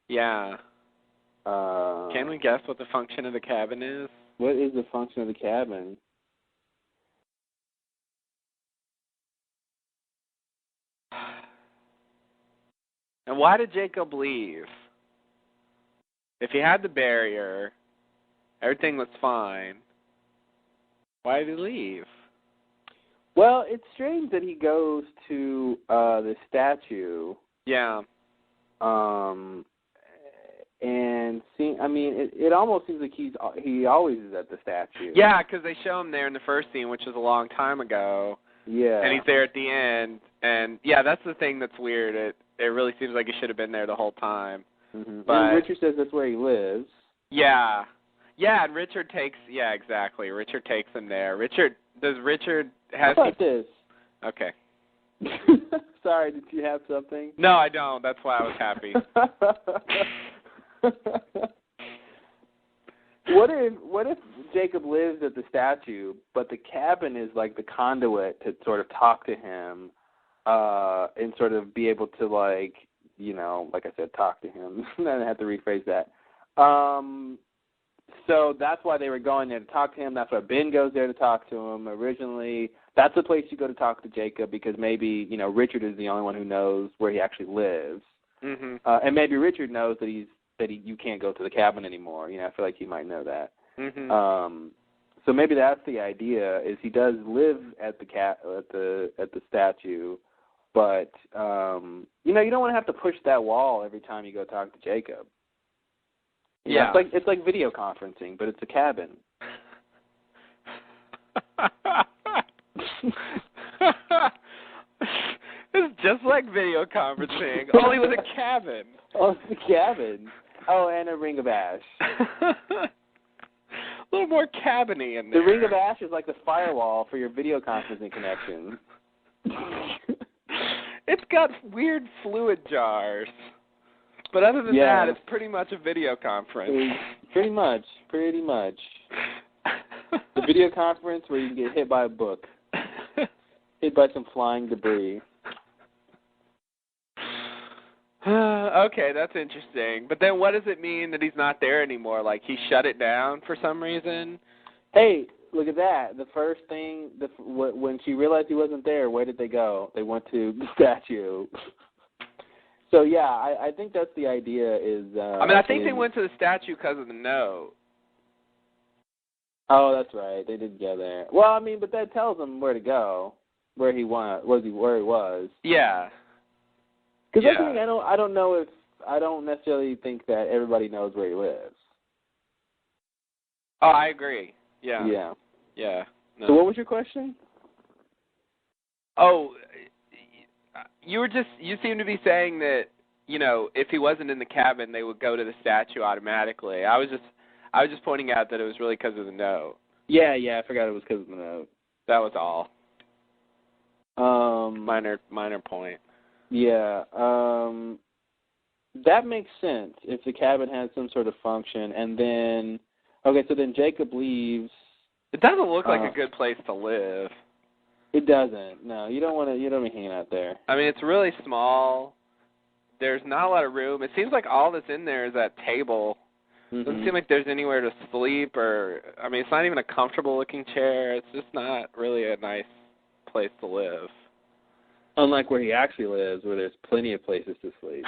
Yeah. Can we guess what the function of the cabin is? What is the function of the cabin? And why did Jacob leave? If he had the barrier, everything was fine. Why did he leave? Well, it's strange that he goes to the statue. Yeah. And it almost seems like he always is at the statue. Yeah, because they show him there in the first scene, which was a long time ago. Yeah. And he's there at the end, and yeah, that's the thing that's weird. It really seems like he should have been there the whole time. Mm-hmm. But and Richard says that's where he lives. Yeah. Yeah, and Richard takes exactly. Richard takes him there. How about this? Okay. Sorry, did you have something? No, I don't. That's why I was happy. What if Jacob lives at the statue, but the cabin is like the conduit to sort of talk to him, and sort of be able to like I said, talk to him. I have to rephrase that. So that's why they were going there to talk to him. That's why Ben goes there to talk to him originally. That's the place you go to talk to Jacob because maybe Richard is the only one who knows where he actually lives, and maybe Richard knows that you can't go to the cabin anymore. I feel like he might know that. So maybe that's the idea: is he does live at the statue, but you don't want to have to push that wall every time you go talk to Jacob. Yeah, it's like video conferencing, but it's a cabin. It's just like video conferencing, only with a cabin. Oh, it's a cabin. Oh, and a ring of ash. A little more cabiny in there. The ring of ash is like the firewall for your video conferencing connection. It's got weird fluid jars. But other than that, it's pretty much a video conference. Pretty much. The video conference where you can get hit by a book. Hit by some flying debris. Okay, that's interesting. But then what does it mean that he's not there anymore? Like he shut it down for some reason? Hey, look at that. The first thing, when she realized he wasn't there, where did they go? They went to the statue. So, yeah, I think that's the idea is... I think they went to the statue because of the note. Oh, that's right. They did go there. Well, but that tells them where to go, where he was. Yeah. Because I don't necessarily think that everybody knows where he lives. Oh, I agree. Yeah. Yeah. Yeah. No. So what was your question? Oh, you seem to be saying that, if he wasn't in the cabin, they would go to the statue automatically. I was just pointing out that it was really because of the note. Yeah, I forgot it was because of the note. That was all. Minor point. Yeah. That makes sense if the cabin has some sort of function, and then so then Jacob leaves. It doesn't look like a good place to live. It doesn't. No, you don't want to be hanging out there. It's really small. There's not a lot of room. It seems like all that's in there is that table. It doesn't seem like there's anywhere to sleep or, it's not even a comfortable looking chair. It's just not really a nice place to live. Unlike where he actually lives, where there's plenty of places to sleep.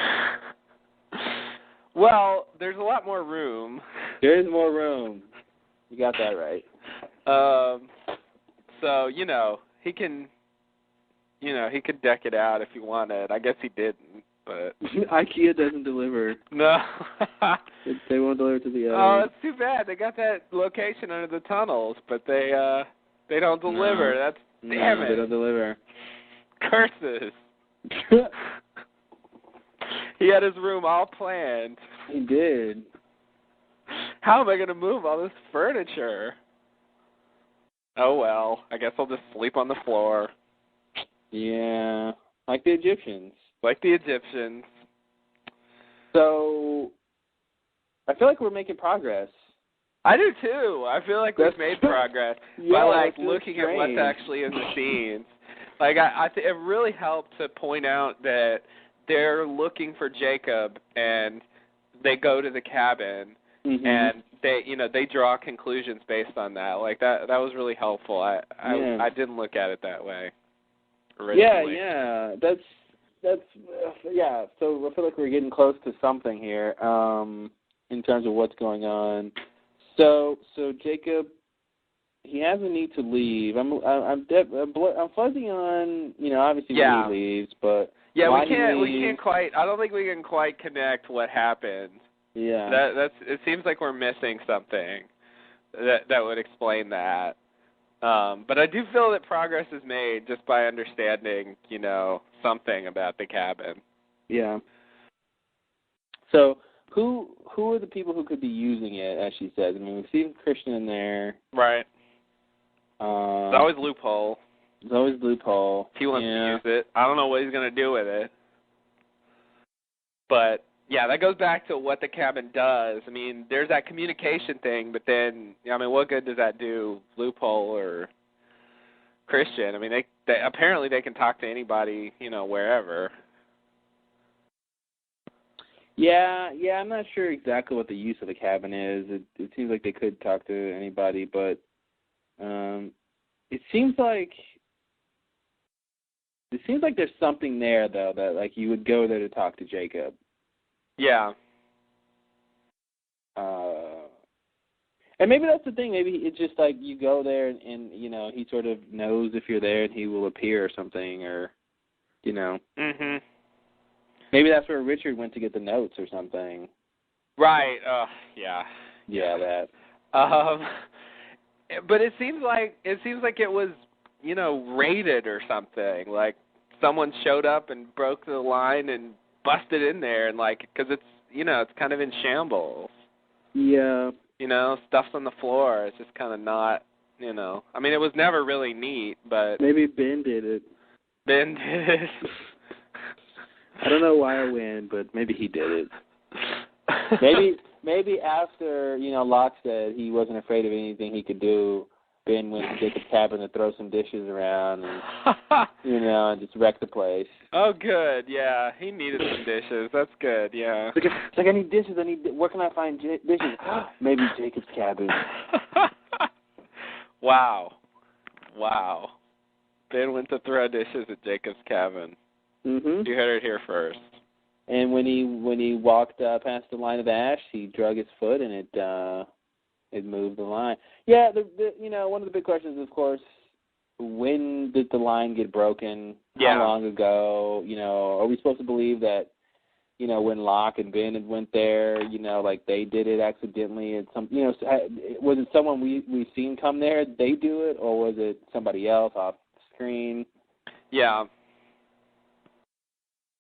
Well, there's a lot more room. There is more room. You got that right. So, he can, he could deck it out if he wanted. I guess he didn't, but... IKEA doesn't deliver. No. They won't deliver to the other. Oh, that's too bad. They got that location under the tunnels, but they don't deliver. No. Damn it. They don't deliver. Curses. He had his room all planned. He did. How am I going to move all this furniture? Oh, well, I guess I'll just sleep on the floor. Yeah, like the Egyptians. So, I feel like we're making progress. I do, too. I feel like we've made progress by, looking at what's actually in the scenes. It really helped to point out that they're looking for Jacob, and they go to the cabin, and they draw conclusions based on that. That was really helpful. I didn't look at it that way originally. Yeah, yeah. So I feel like we're getting close to something here, in terms of what's going on. So Jacob, he has a need to leave. I'm fuzzy on, obviously when he leaves, but yeah, why we can't quite. I don't think we can quite connect what happened. Yeah. It seems like we're missing something that would explain that. But I do feel that progress is made just by understanding, something about the cabin. Yeah. So who are the people who could be using it, as she says? I mean, we've seen Christian in there. Right. There's always loophole. There's always loophole. He wants to use it. I don't know what he's going to do with it. But, yeah, that goes back to what the cabin does. I mean, there's that communication thing, but then, what good does that do, loophole or Christian? I mean, they apparently they can talk to anybody, wherever. Yeah, I'm not sure exactly what the use of the cabin is. It seems like they could talk to anybody, but it seems like there's something there, though, that, like, you would go there to talk to Jacob. Yeah. And maybe that's the thing. Maybe it's just like you go there and he sort of knows if you're there and he will appear or something, or, Mhm. Maybe that's where Richard went to get the notes or something. Right. Yeah. Yeah, that. But it seems like it was, raided or something. Like someone showed up and broke the line and busted in there, and because it's it's kind of in shambles. Yeah. Stuff's on the floor. It's just kind of not. I mean, it was never really neat, but maybe Ben did it. Ben did it. I don't know why or when, but maybe he did it. Maybe after, Locke said he wasn't afraid of anything he could do, Ben went to Jacob's cabin to throw some dishes around and, and just wreck the place. Oh, good, yeah. He needed some dishes. That's good, yeah. It's like I need dishes. Where can I find dishes? Maybe Jacob's cabin. Wow. Ben went to throw dishes at Jacob's cabin. Mm-hmm. You heard it here first. And when he walked past the line of ash, he drug his foot and it moved the line. Yeah, one of the big questions is, of course, when did the line get broken? Yeah. How long ago? Are we supposed to believe that when Locke and Ben had went there, like they did it accidentally? Was it someone we've seen come there? Did they do it, or was it somebody else off screen? Yeah.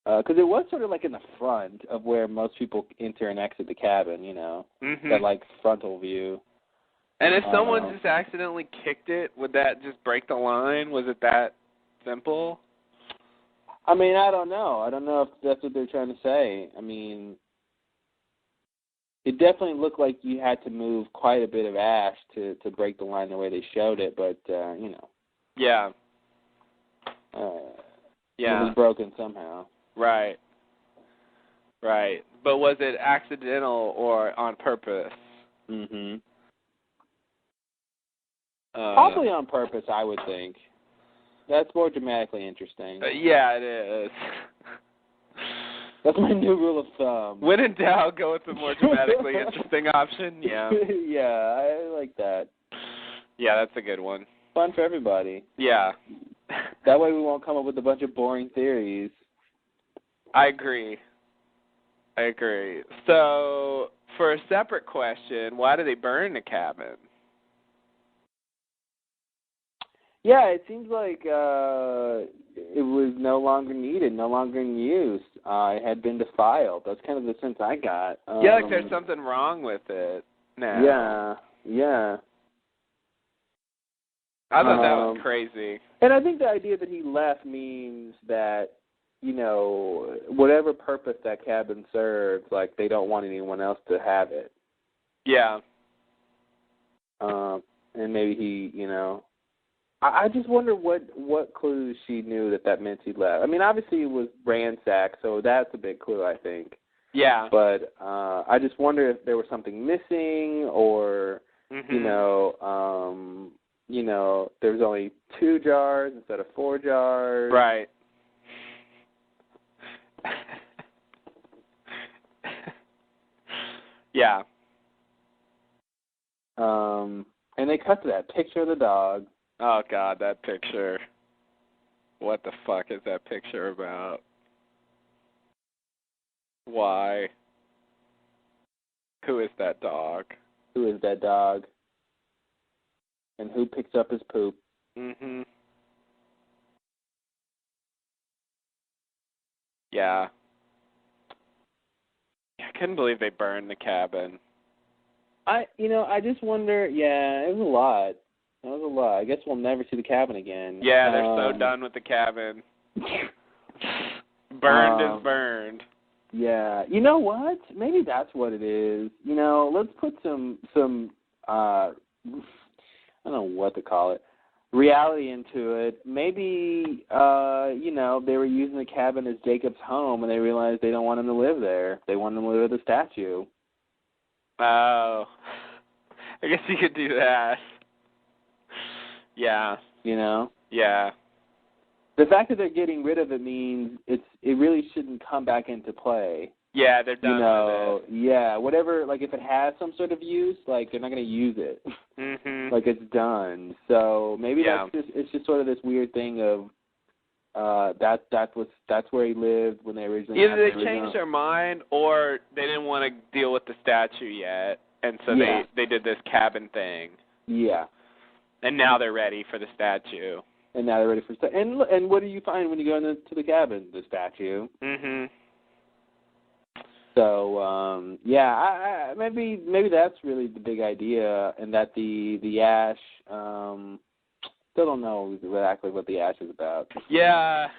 Because it was sort of like in the front of where most people enter and exit the cabin, Mm-hmm. that like frontal view. And if someone just accidentally kicked it, would that just break the line? Was it that simple? I mean, I don't know. I don't know if that's what they're trying to say. I mean, it definitely looked like you had to move quite a bit of ash to break the line the way they showed it, but, Yeah. It was broken somehow. Right. But was it accidental or on purpose? Mm-hmm. Probably on purpose, I would think. That's more dramatically interesting. Yeah, it is. That's my new rule of thumb. When in doubt, go with the more dramatically interesting option. Yeah. Yeah, I like that. Yeah, that's a good one. Fun for everybody. Yeah. That way we won't come up with a bunch of boring theories. I agree. So, for a separate question, why do they burn the cabin? Yeah, it seems like it was no longer needed, no longer in use. It had been defiled. That's kind of the sense I got. Yeah, like there's something wrong with it now. Yeah. I thought that was crazy. And I think the idea that he left means that, whatever purpose that cabin serves, like, they don't want anyone else to have it. Yeah. And maybe he, I just wonder what clues she knew that meant he left. I mean, obviously it was ransacked, so that's a big clue, I think. Yeah. But I just wonder if there was something missing, or, there's only 2 jars instead of 4 jars. Right. Yeah. And they cut to that picture of the dog. Oh, God, that picture. What the fuck is that picture about? Why? Who is that dog? Who is that dog? And who picks up his poop? Mm-hmm. Yeah. I couldn't believe they burned the cabin. I just wonder, yeah, it was a lot. That was a lot. I guess we'll never see the cabin again. Yeah, they're so done with the cabin. Burned is burned. Yeah. You know what? Maybe that's what it is. Let's put some I don't know what to call it, reality into it. Maybe, they were using the cabin as Jacob's home, and they realized they don't want him to live there. They want him to live at the statue. Oh. I guess you could do that. Yeah. Yeah. The fact that they're getting rid of it means it really shouldn't come back into play. Yeah, they're done with it. Yeah, whatever, like if it has some sort of use, like they're not going to use it. Mm-hmm. Like it's done. So maybe it's just sort of this weird thing of that's where he lived when they originally either they changed their mind or they didn't want to deal with the statue yet, and so they did this cabin thing. Yeah. And now they're ready for the statue. And now they're ready for and what do you find when you go into the cabin? The statue. Mhm. So maybe that's really the big idea, and that the ash. Still don't know exactly what the ash is about. Yeah.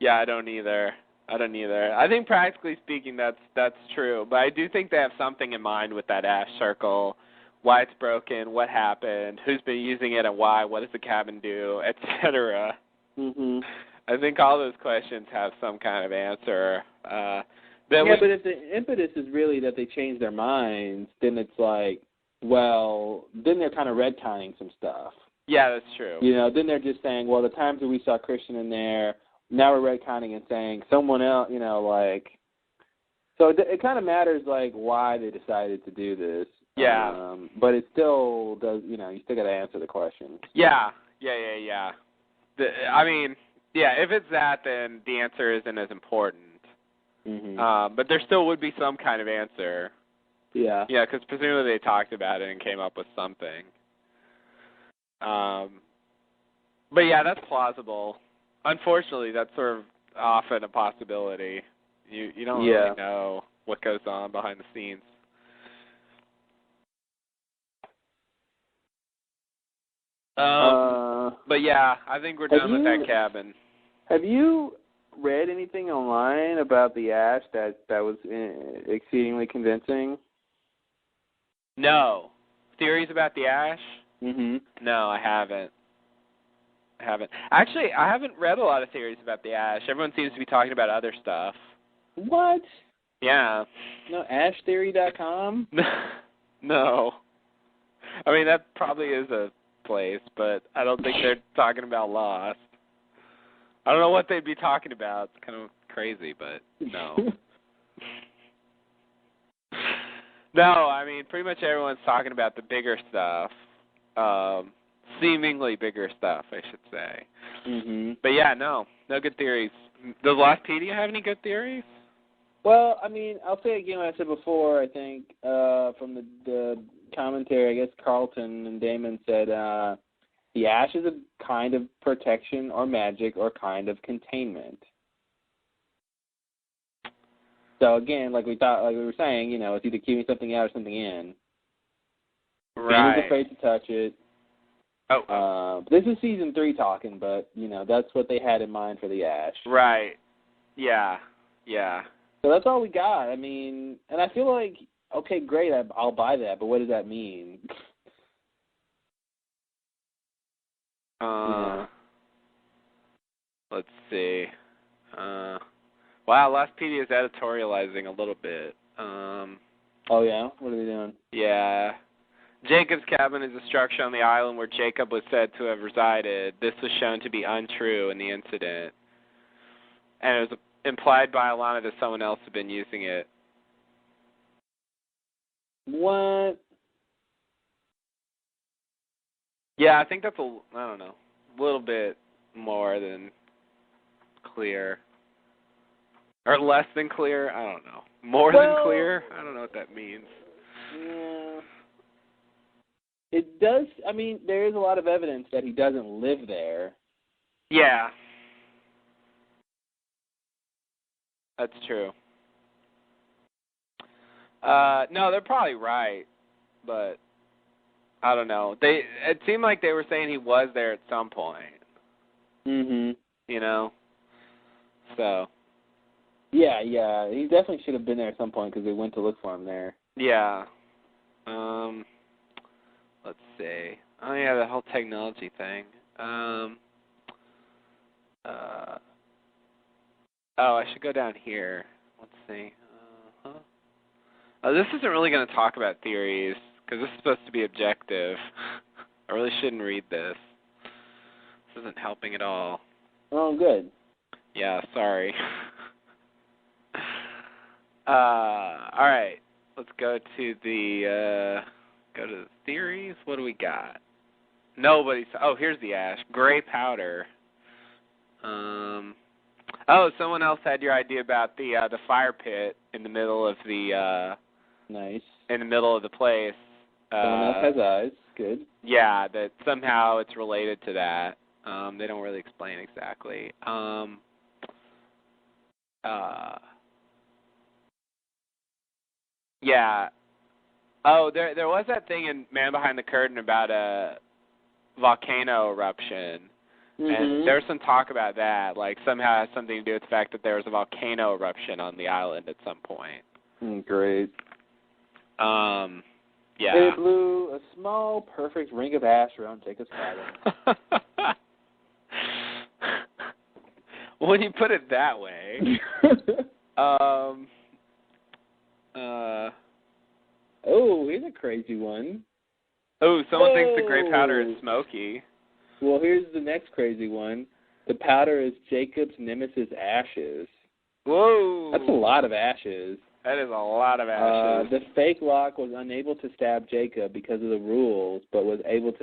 I don't either. I think practically speaking, that's true, but I do think they have something in mind with that ash circle. Why it's broken, what happened, who's been using it and why, what does the cabin do, etc. Mhm. I think all those questions have some kind of answer. But if the impetus is really that they changed their minds, then it's like, well, then they're kind of retconning some stuff. Yeah, that's true. Then they're just saying, well, the times that we saw Christian in there, now we're retconning and saying someone else, So it kind of matters, like, why they decided to do this. Yeah. But it still does, you still got to answer the question. Yeah. If it's that, then the answer isn't as important. Mm-hmm. But there still would be some kind of answer. Yeah. Yeah, because presumably they talked about it and came up with something. But yeah, that's plausible. Unfortunately, that's sort of often a possibility. You don't really know what goes on behind the scenes. But yeah, I think we're done with that cabin. Have you read anything online about the ash that was exceedingly convincing? No. Theories about the ash? Mhm. No, I haven't. Actually, I haven't read a lot of theories about the ash. Everyone seems to be talking about other stuff. What? Yeah. No, ashtheory.com? No. I mean, that probably is a place, but I don't think they're talking about Lost. I don't know what they'd be talking about. It's kind of crazy, but no. No, I mean, pretty much everyone's talking about the bigger stuff. Seemingly bigger stuff, I should say. Mm-hmm. But yeah, no good theories. Does Lostpedia have any good theories? Well, I mean, I'll say again what I said before, I think, from the commentary, I guess Carlton and Damon said the ash is a kind of protection or magic or kind of containment. So again, like we were saying, it's either keeping something out or something in. Right. Being afraid to touch it. Oh. This is season 3 talking, but that's what they had in mind for the ash. Right. Yeah. So that's all we got. I mean, and I feel like, okay, great, I'll buy that, but what does that mean? Let's see. Wow, Lostpedia is editorializing a little bit. Oh, yeah? What are they doing? Yeah. Jacob's cabin is a structure on the island where Jacob was said to have resided. This was shown to be untrue in the incident. And it was implied by Alana that someone else had been using it. What? Yeah, I think that's I don't know, a little bit more than clear. Or less than clear? I don't know. More than clear? I don't know what that means. Yeah. It does, I mean, there is a lot of evidence that he doesn't live there. Yeah. That's true. No, they're probably right, but I don't know. It seemed like they were saying he was there at some point. Mhm. You know? So. Yeah, he definitely should have been there at some point because they went to look for him there. Yeah. Let's see. Oh yeah, the whole technology thing. I should go down here. Let's see. This isn't really going to talk about theories because this is supposed to be objective. I really shouldn't read this. This isn't helping at all. Oh, good. Yeah, sorry. All right. Let's go to the theories. What do we got? Oh, here's the ash. Gray powder. Someone else had your idea about the fire pit in the middle of the nice. In the middle of the place. Someone else has eyes. Good. Yeah, that somehow it's related to that. They don't really explain exactly. Yeah. Oh, there was that thing in Man Behind the Curtain about a volcano eruption. Mm-hmm. And there's some talk about that, like somehow it has something to do with the fact that there was a volcano eruption on the island at some point. Great. Yeah. It blew a small, perfect ring of ash around Jacob's cabin. When you put it that way. Here's a crazy one. Someone thinks the gray powder is smoky. Well, here's the next crazy one. The powder is Jacob's nemesis ashes. Whoa. That's a lot of ashes. That is a lot of ashes. The fake lock was unable to stab Jacob because of the rules, but was able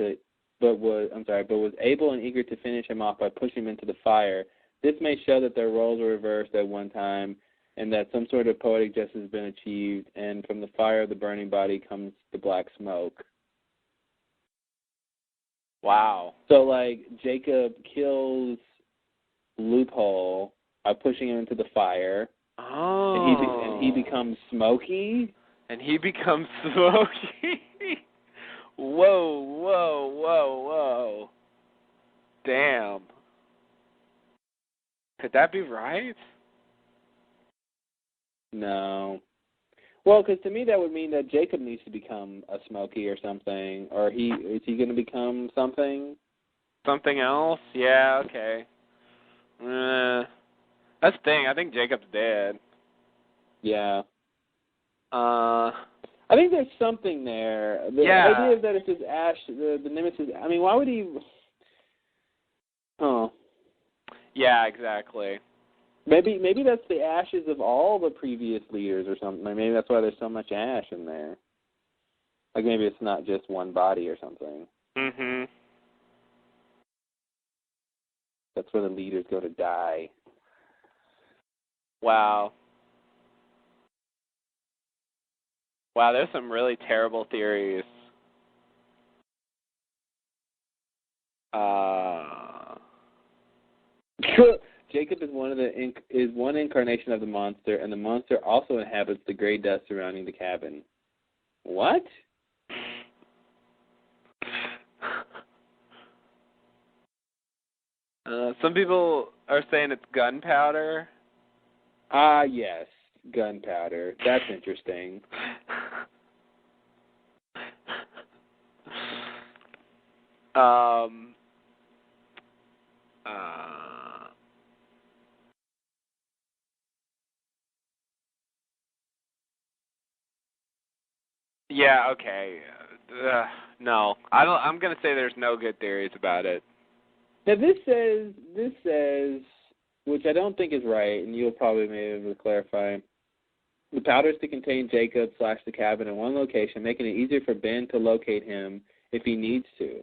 and eager to finish him off by pushing him into the fire. This may show that their roles were reversed at one time, and that some sort of poetic justice has been achieved, and from the fire of the burning body comes the black smoke. Wow. So, like, Jacob kills Loophole by pushing him into the fire. Oh. And he becomes smoky? And he becomes smoky? Whoa. Damn. Could that be right? No. Well, because to me that would mean that Jacob needs to become a Smokey or something. Or is he going to become something? Something else? Yeah, okay. That's the thing. I think Jacob's dead. Yeah. I think there's something there. The idea is that it's just Ash, the nemesis. I mean, why would he... Oh. Yeah, exactly. Maybe that's the ashes of all the previous leaders or something. Maybe that's why there's so much ash in there. Like maybe it's not just one body or something. Mm-hmm. That's where the leaders go to die. Wow. Wow, there's some really terrible theories. Jacob is one incarnation of the monster, and the monster also inhabits the gray dust surrounding the cabin. What? Some people are saying it's gunpowder. Yes, gunpowder. That's interesting. Yeah, okay. No. I'm going to say there's no good theories about it. Now this says, which I don't think is right, and you'll probably be able to clarify. the powders to contain Jacob/the cabin in one location, making it easier for Ben to locate him if he needs to.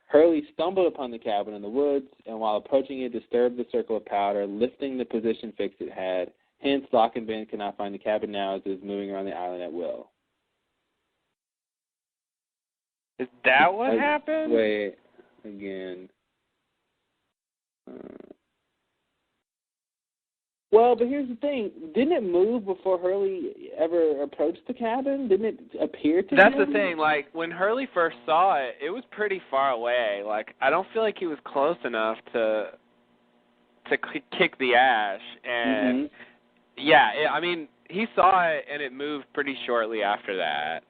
Hurley stumbled upon the cabin in the woods, and while approaching it, disturbed the circle of powder, lifting the position fix it had. Hence, Locke and Ben cannot find the cabin now as it is moving around the island at will. Is that what happened? Wait, again. Well, but here's the thing. Didn't it move before Hurley ever approached the cabin? Didn't it appear to That's him? the thing. Like, when Hurley first saw it, it was pretty far away. Like, I don't feel like he was close enough to kick the ash. And, I mean, he saw it, and it moved pretty shortly after that.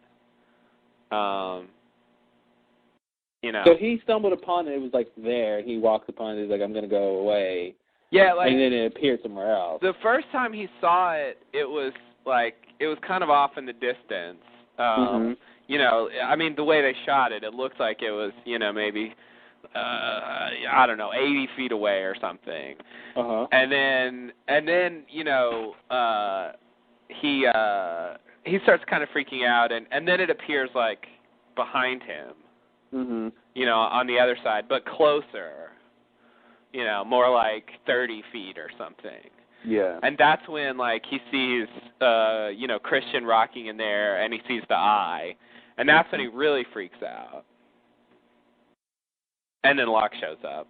You know. So he stumbled upon it. It was, like, there. He walked upon it. He's like, I'm going to go away. Yeah, like, and then it appeared somewhere else. The first time he saw it, it was kind of off in the distance. You know, I mean, the way they shot it, it looked like it was, you know, maybe, I don't know, 80 feet away or something. And then, you know, he starts kind of freaking out, and then it appears like behind him. You know, on the other side, but closer. You know, more like 30 feet or something. Yeah. And that's when, like, he sees, you know, Christian rocking in there, and he sees the eye. And that's when he really freaks out. And then Locke shows up.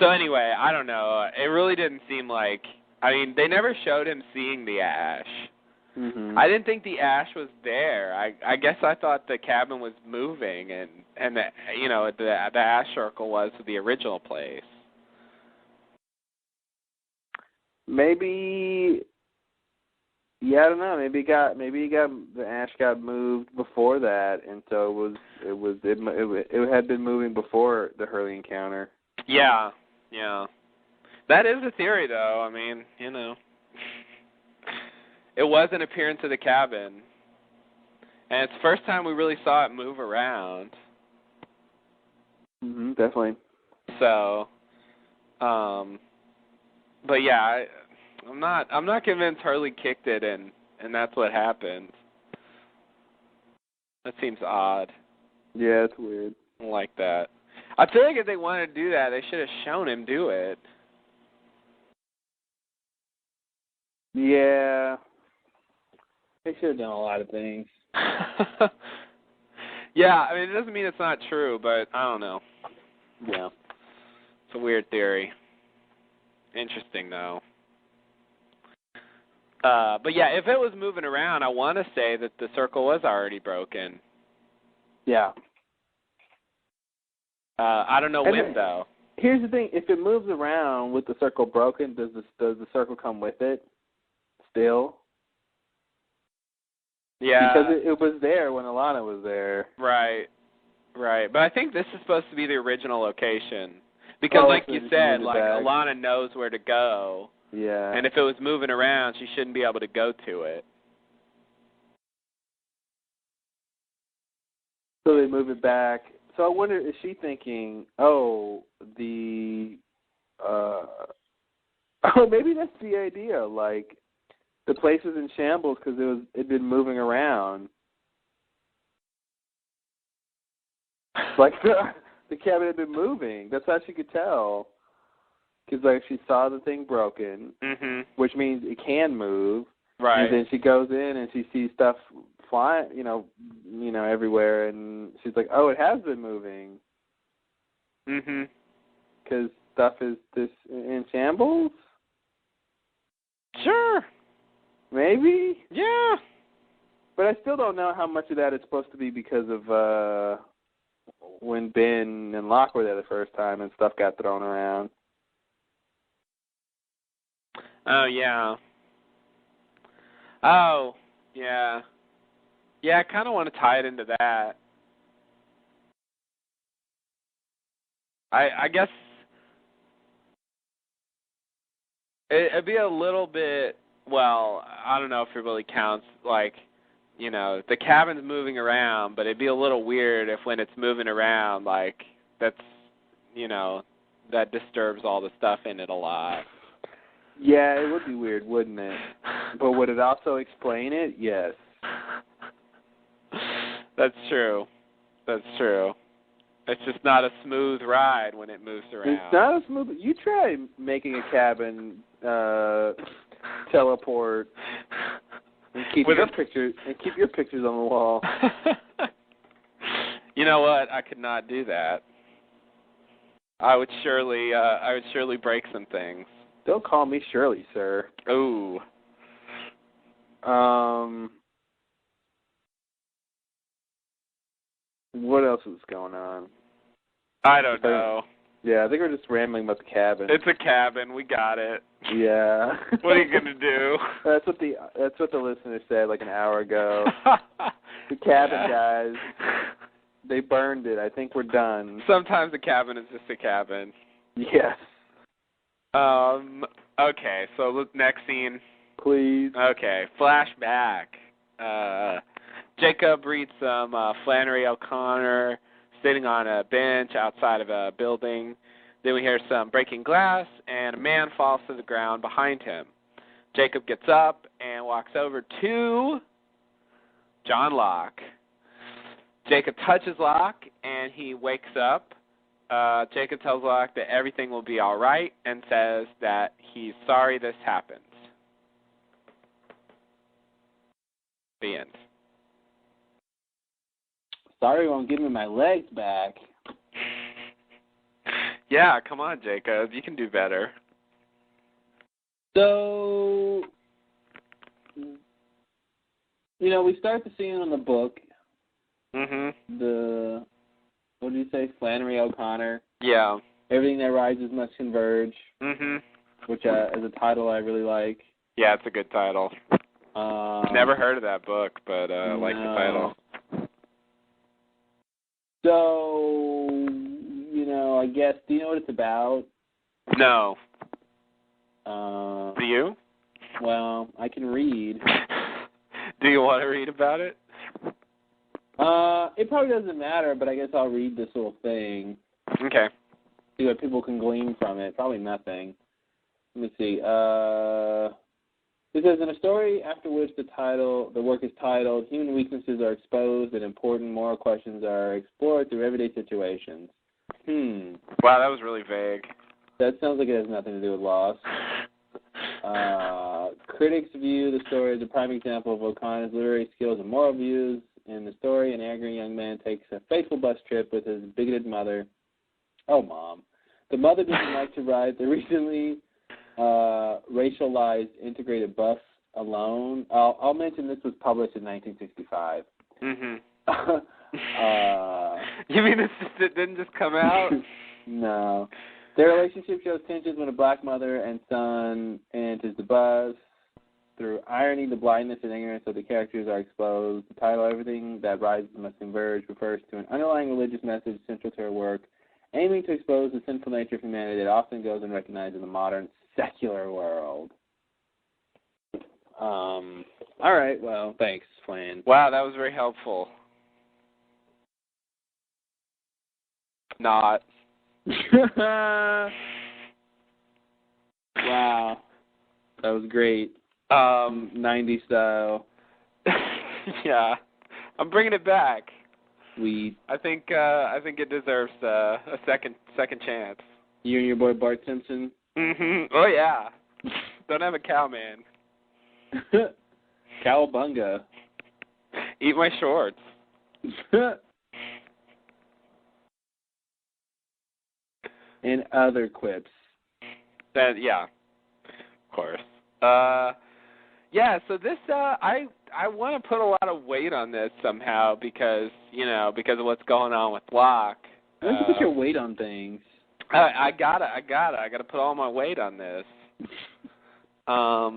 So anyway, I don't know. It really didn't seem like, I mean, they never showed him seeing the ash. I didn't think the ash was there. I guess I thought the cabin was moving, and the, you know, the ash circle was the original place. Maybe, yeah, I don't know. Maybe the ash got moved before that, and so it had been moving before the Hurley encounter. Yeah. That is a theory, though. I mean, you know. It was an appearance of the cabin. And it's the first time we really saw it move around. Definitely. So, but yeah, I'm not convinced Hurley kicked it and that's what happened. That seems odd. Yeah, it's weird. I don't like that. I feel like if they wanted to do that, they should have shown him do it. Yeah. They should have done a lot of things. Yeah, I mean, it doesn't mean it's not true, but I don't know. Yeah. It's a weird theory. Interesting, though. But yeah, if it was moving around, I want to say that the circle was already broken. Yeah. I don't know when, though. Here's the thing. If it moves around with the circle broken, does the circle come with it still? Yeah. Because it was there when Alana was there. Right. But I think this is supposed to be the original location. Because like you said, like Alana knows where to go. Yeah. And if it was moving around, she shouldn't be able to go to it. So they move it back. So I wonder, is she thinking, maybe that's the idea, like, the place was in shambles because it'd been moving around. Like, the cabin had been moving. That's how she could tell. Because, like, she saw the thing broken, which means it can move. Right. And then she goes in and she sees stuff flying, you know, everywhere, and she's like, "Oh, it has been moving." Because stuff is this in shambles. Sure. Maybe. Yeah. But I still don't know how much of that is supposed to be because of when Ben and Locke were there the first time and stuff got thrown around. Oh, yeah. Oh, yeah. Yeah, I kind of want to tie it into that. I guess it'd be a little bit, well, I don't know if it really counts, like, you know, the cabin's moving around, but it'd be a little weird if when it's moving around, like, that's, you know, that disturbs all the stuff in it a lot. Yeah, it would be weird, wouldn't it? But would it also explain it? Yes. That's true. That's true. It's just not a smooth ride when it moves around. It's not a smooth. You try making a cabin teleport and keep your pictures on the wall. You know what? I could not do that. I would surely break some things. Don't call me Shirley, sir. Ooh. What else is going on? I don't know. Yeah, I think we're just rambling about the cabin. It's a cabin. We got it. Yeah. What are you gonna do? That's what the listener said like an hour ago. The cabin guys. They burned it. I think we're done. Sometimes a cabin is just a cabin. Yes. Okay, so next scene. Please. Okay, flashback. Jacob reads some Flannery O'Connor sitting on a bench outside of a building. Then we hear some breaking glass, and a man falls to the ground behind him. Jacob gets up and walks over to John Locke. Jacob touches Locke, and he wakes up. Jacob tells Locke that everything will be all right and says that he's sorry this happened. The end. Sorry, won't give me my legs back. Yeah, come on, Jacob. You can do better. So, we start the scene on the book. Mm-hmm. What did you say? Flannery O'Connor. Yeah. Everything that rises must converge. Mm-hmm. Which, as a title, I really like. Yeah, it's a good title. Never heard of that book, but I like the title. So, I guess, do you know what it's about? No. Do you? Well, I can read. Do you want to read about it? It probably doesn't matter, but I guess I'll read this little thing. Okay. See what people can glean from it. Probably nothing. Let me see. It says, in a story after which the work is titled, human weaknesses are exposed and important moral questions are explored through everyday situations. Wow, that was really vague. That sounds like it has nothing to do with loss. Critics view the story as a prime example of O'Connor's literary skills and moral views. In the story, an angry young man takes a fateful bus trip with his bigoted mother. Oh, Mom. The mother doesn't like to ride the recently racialized integrated bus alone. I'll mention this was published in 1965. Mm-hmm. You mean it didn't just come out? No. Their relationship shows tensions when a black mother and son enters the bus. Through irony, the blindness and ignorance of the characters are exposed. The title, Everything That Rises Must Converge, refers to an underlying religious message central to her work, aiming to expose the sinful nature of humanity that often goes unrecognized in the modern secular world. All right, well, thanks, Flan. Wow, that was very helpful. Not. Wow. That was great. 90s style. Yeah. I'm bringing it back. Sweet. I think it deserves a second chance. You and your boy Bart Simpson? Mm-hmm. Oh, yeah. Don't have a cow, man. Cowabunga. Eat my shorts. And other quips. Yeah, of course. Yeah, so this, I want to put a lot of weight on this somehow because of what's going on with Locke. Why don't you put your weight on things? I gotta put all my weight on this. I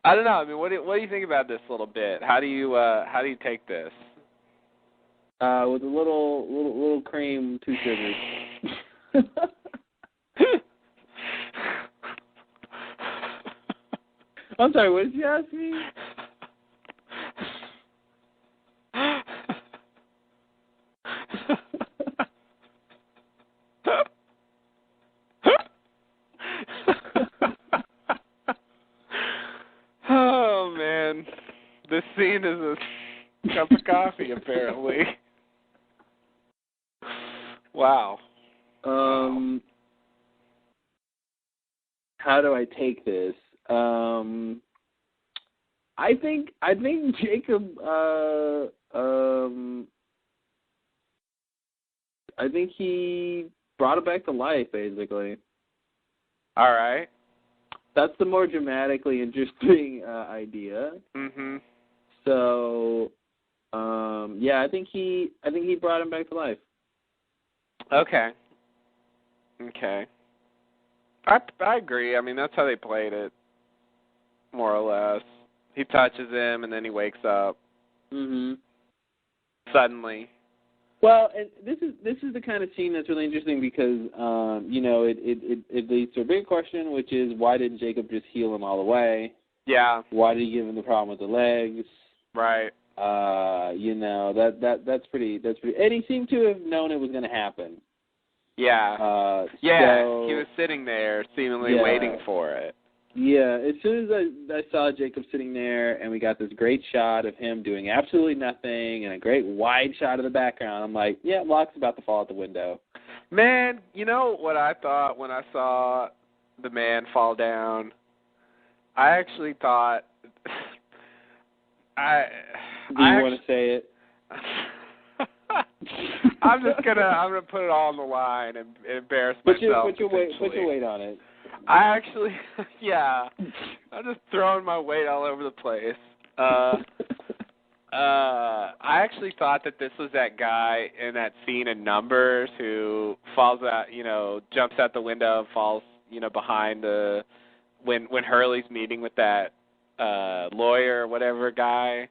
don't know. I mean, what do you think about this little bit? How do you take this? With a little cream, 2 sugars. I'm sorry, what did you ask me? This scene is a cup of coffee, apparently. Wow. How do I take this? I think Jacob. I think he brought it back to life, basically. All right. That's the more dramatically interesting idea. Mhm. So, yeah, I think he brought him back to life. Okay. Okay. I agree. I mean, that's how they played it, more or less. He touches him, and then he wakes up. Mhm. Suddenly. Well, and this is the kind of scene that's really interesting because it leads to a big question, which is why didn't Jacob just heal him all the way? Yeah. Why did he give him the problem with the legs? Right. That's pretty. And he seemed to have known it was going to happen. Yeah. So, he was sitting there, seemingly waiting for it. Yeah, as soon as I saw Jacob sitting there and we got this great shot of him doing absolutely nothing and a great wide shot of the background, I'm like, yeah, Locke's about to fall out the window. Man, you know what I thought when I saw the man fall down? I actually thought... Do you want to say it? I'm gonna put it all on the line and embarrass myself. Put your weight on it. I actually, yeah, I'm just throwing my weight all over the place. I actually thought that this was that guy in that scene in Numbers who falls out, jumps out the window and falls, behind when Hurley's meeting with that lawyer or whatever guy.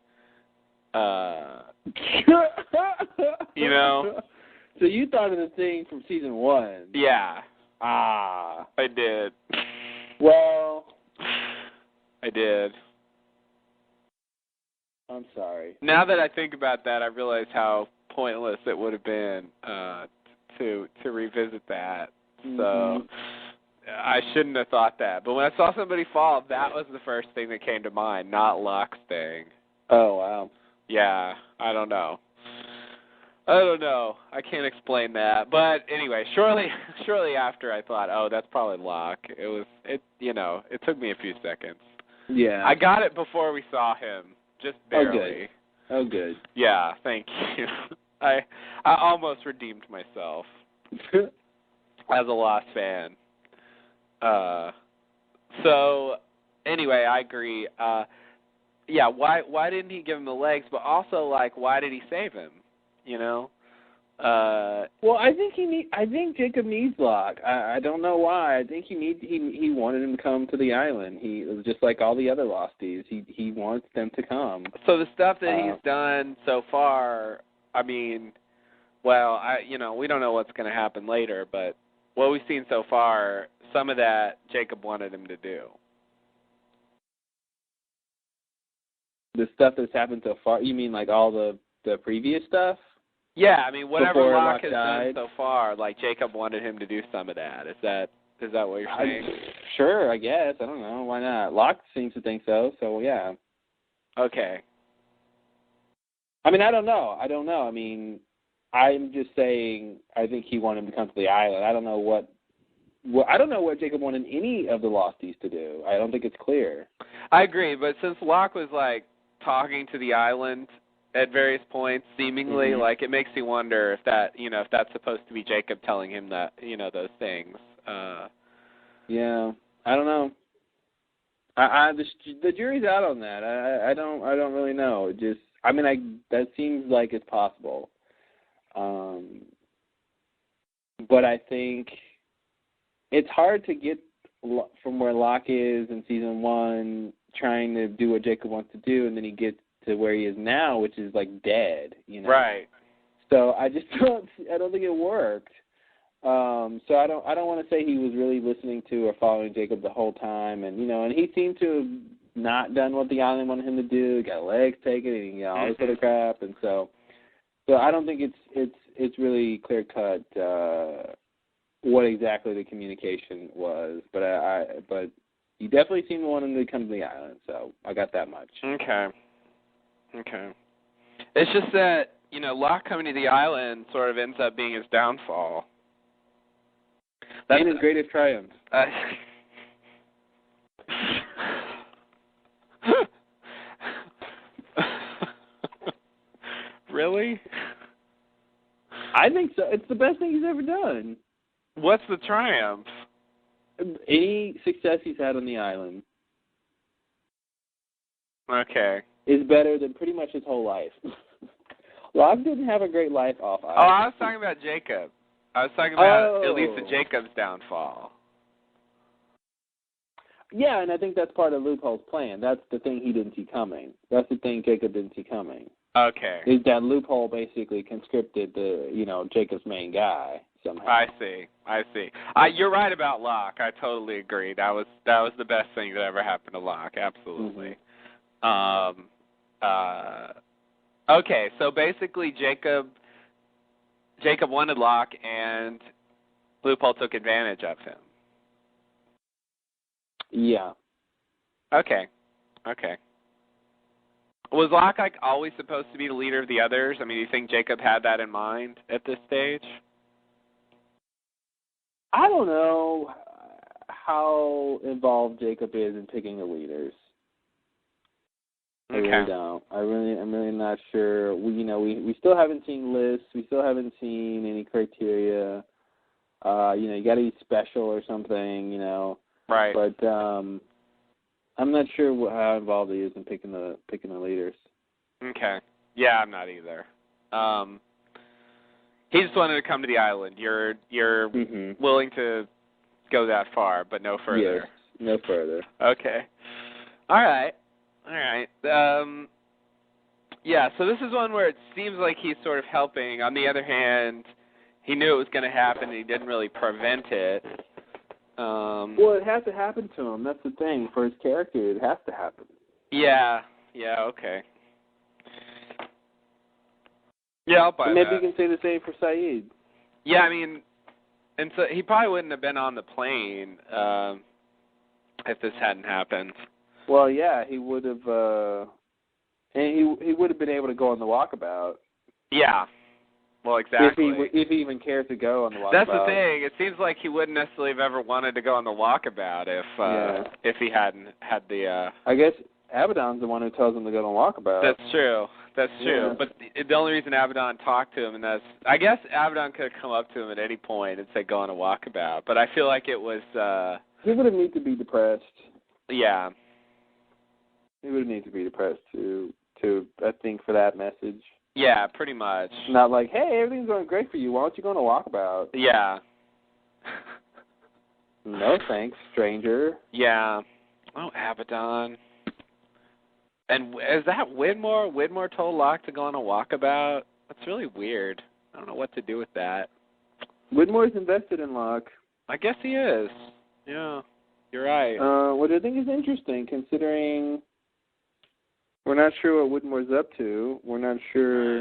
So you thought of the thing from season 1? Yeah. I did. Well, I did. I'm sorry. Now that I think about that, I realize how pointless it would have been to revisit that. So I shouldn't have thought that. But when I saw somebody fall, that was the first thing that came to mind, not Locke's thing. Oh, wow. Yeah, I don't know. I can't explain that. But anyway, shortly after I thought, oh, that's probably Locke. It took me a few seconds. Yeah. I got it before we saw him, just barely. Oh, good. Yeah, thank you. I almost redeemed myself as a Lost fan. So anyway, I agree. Yeah, why didn't he give him the legs? But also, why did he save him? Well, I think Jacob needs Locke. I don't know why. I think he wanted him to come to the island. He was just like all the other Losties. He wants them to come. So the stuff that he's done so far, I mean, well, we don't know what's going to happen later, but what we've seen so far, some of that Jacob wanted him to do. The stuff that's happened so far, you mean like all the previous stuff? Yeah, I mean, whatever Locke has died. done so far, Jacob wanted him to do some of that. Is that what you're saying? Sure, I guess. I don't know. Why not? Locke seems to think so, yeah. Okay. I mean, I don't know. I mean, I'm just saying I think he wanted him to come to the island. I don't know what Jacob wanted any of the Losties to do. I don't think it's clear. I agree, but since Locke was, talking to the island at various points, seemingly, it makes you wonder if that, if that's supposed to be Jacob telling him that, those things. Yeah, I don't know. The jury's out on that. I don't really know. That seems like it's possible. But I think it's hard to get from where Locke is in season 1, trying to do what Jacob wants to do, and then he gets to where he is now, which is dead. Right. So I don't think it worked. So I don't want to say he was really listening to or following Jacob the whole time, and and he seemed to have not done what the island wanted him to do. He got legs taken and all this other crap, and so I don't think it's really clear cut what exactly the communication was, but he definitely seemed to want him to come to the island. So I got that much. Okay. Okay. It's just that, Locke coming to the island sort of ends up being his downfall. And his greatest triumph. Really? I think so. It's the best thing he's ever done. What's the triumph? Any success he's had on the island. Okay. Is better than pretty much his whole life. Locke didn't have a great life off island. Oh, I was talking about Jacob. I was talking about at least the Jacob's downfall. Yeah, and I think that's part of Loophole's plan. That's the thing he didn't see coming. That's the thing Jacob didn't see coming. Okay. Is that Loophole basically conscripted Jacob's main guy somehow. I see. You're right about Locke. I totally agree. That was the best thing that ever happened to Locke. Absolutely. Mm-hmm. Okay, so basically Jacob wanted Locke, and Loophole took advantage of him. Yeah. Okay. Was Locke always supposed to be the leader of the others? I mean, do you think Jacob had that in mind at this stage? I don't know how involved Jacob is in picking the leaders. I really don't. I'm really not sure. We still haven't seen lists. We still haven't seen any criteria. You got to be special or something. Right. But I'm not sure how involved he is in picking the leaders. Okay. Yeah, I'm not either. He just wanted to come to the island. You're willing to go that far, but no further. Yes, no further. Okay. All right. Yeah, so this is one where it seems like he's sort of helping. On the other hand, he knew it was going to happen, and he didn't really prevent it. Well, it has to happen to him. That's the thing. For his character, it has to happen. Yeah, okay. Yeah, I'll buy Maybe that. you can say the same for Saeed. Yeah, I mean, and so he probably wouldn't have been on the plane if this hadn't happened. Well, yeah, he would have, and he would have been able to go on the walkabout. Yeah. Well, exactly. If he even cared to go on the walkabout. That's the thing. It seems like he wouldn't necessarily have ever wanted to go on the walkabout if he hadn't had the. I guess Abaddon's the one who tells him to go on the walkabout. That's true. Yeah. But the only reason Abaddon talked to him, and I guess Abaddon could have come up to him at any point and said, "Go on a walkabout." But I feel like it was. He would have needed to be depressed. Yeah. He would need to be depressed to I think, for that message. Yeah, pretty much. Not like, hey, everything's going great for you. Why don't you go on a walkabout? Yeah. No thanks, stranger. Yeah. Oh, Abaddon. And is that Widmore? Widmore told Locke to go on a walkabout? That's really weird. I don't know what to do with that. Widmore's invested in Locke. I guess he is. Yeah, you're right. What I think is interesting, considering we're not sure what Widmore's up to. We're not sure.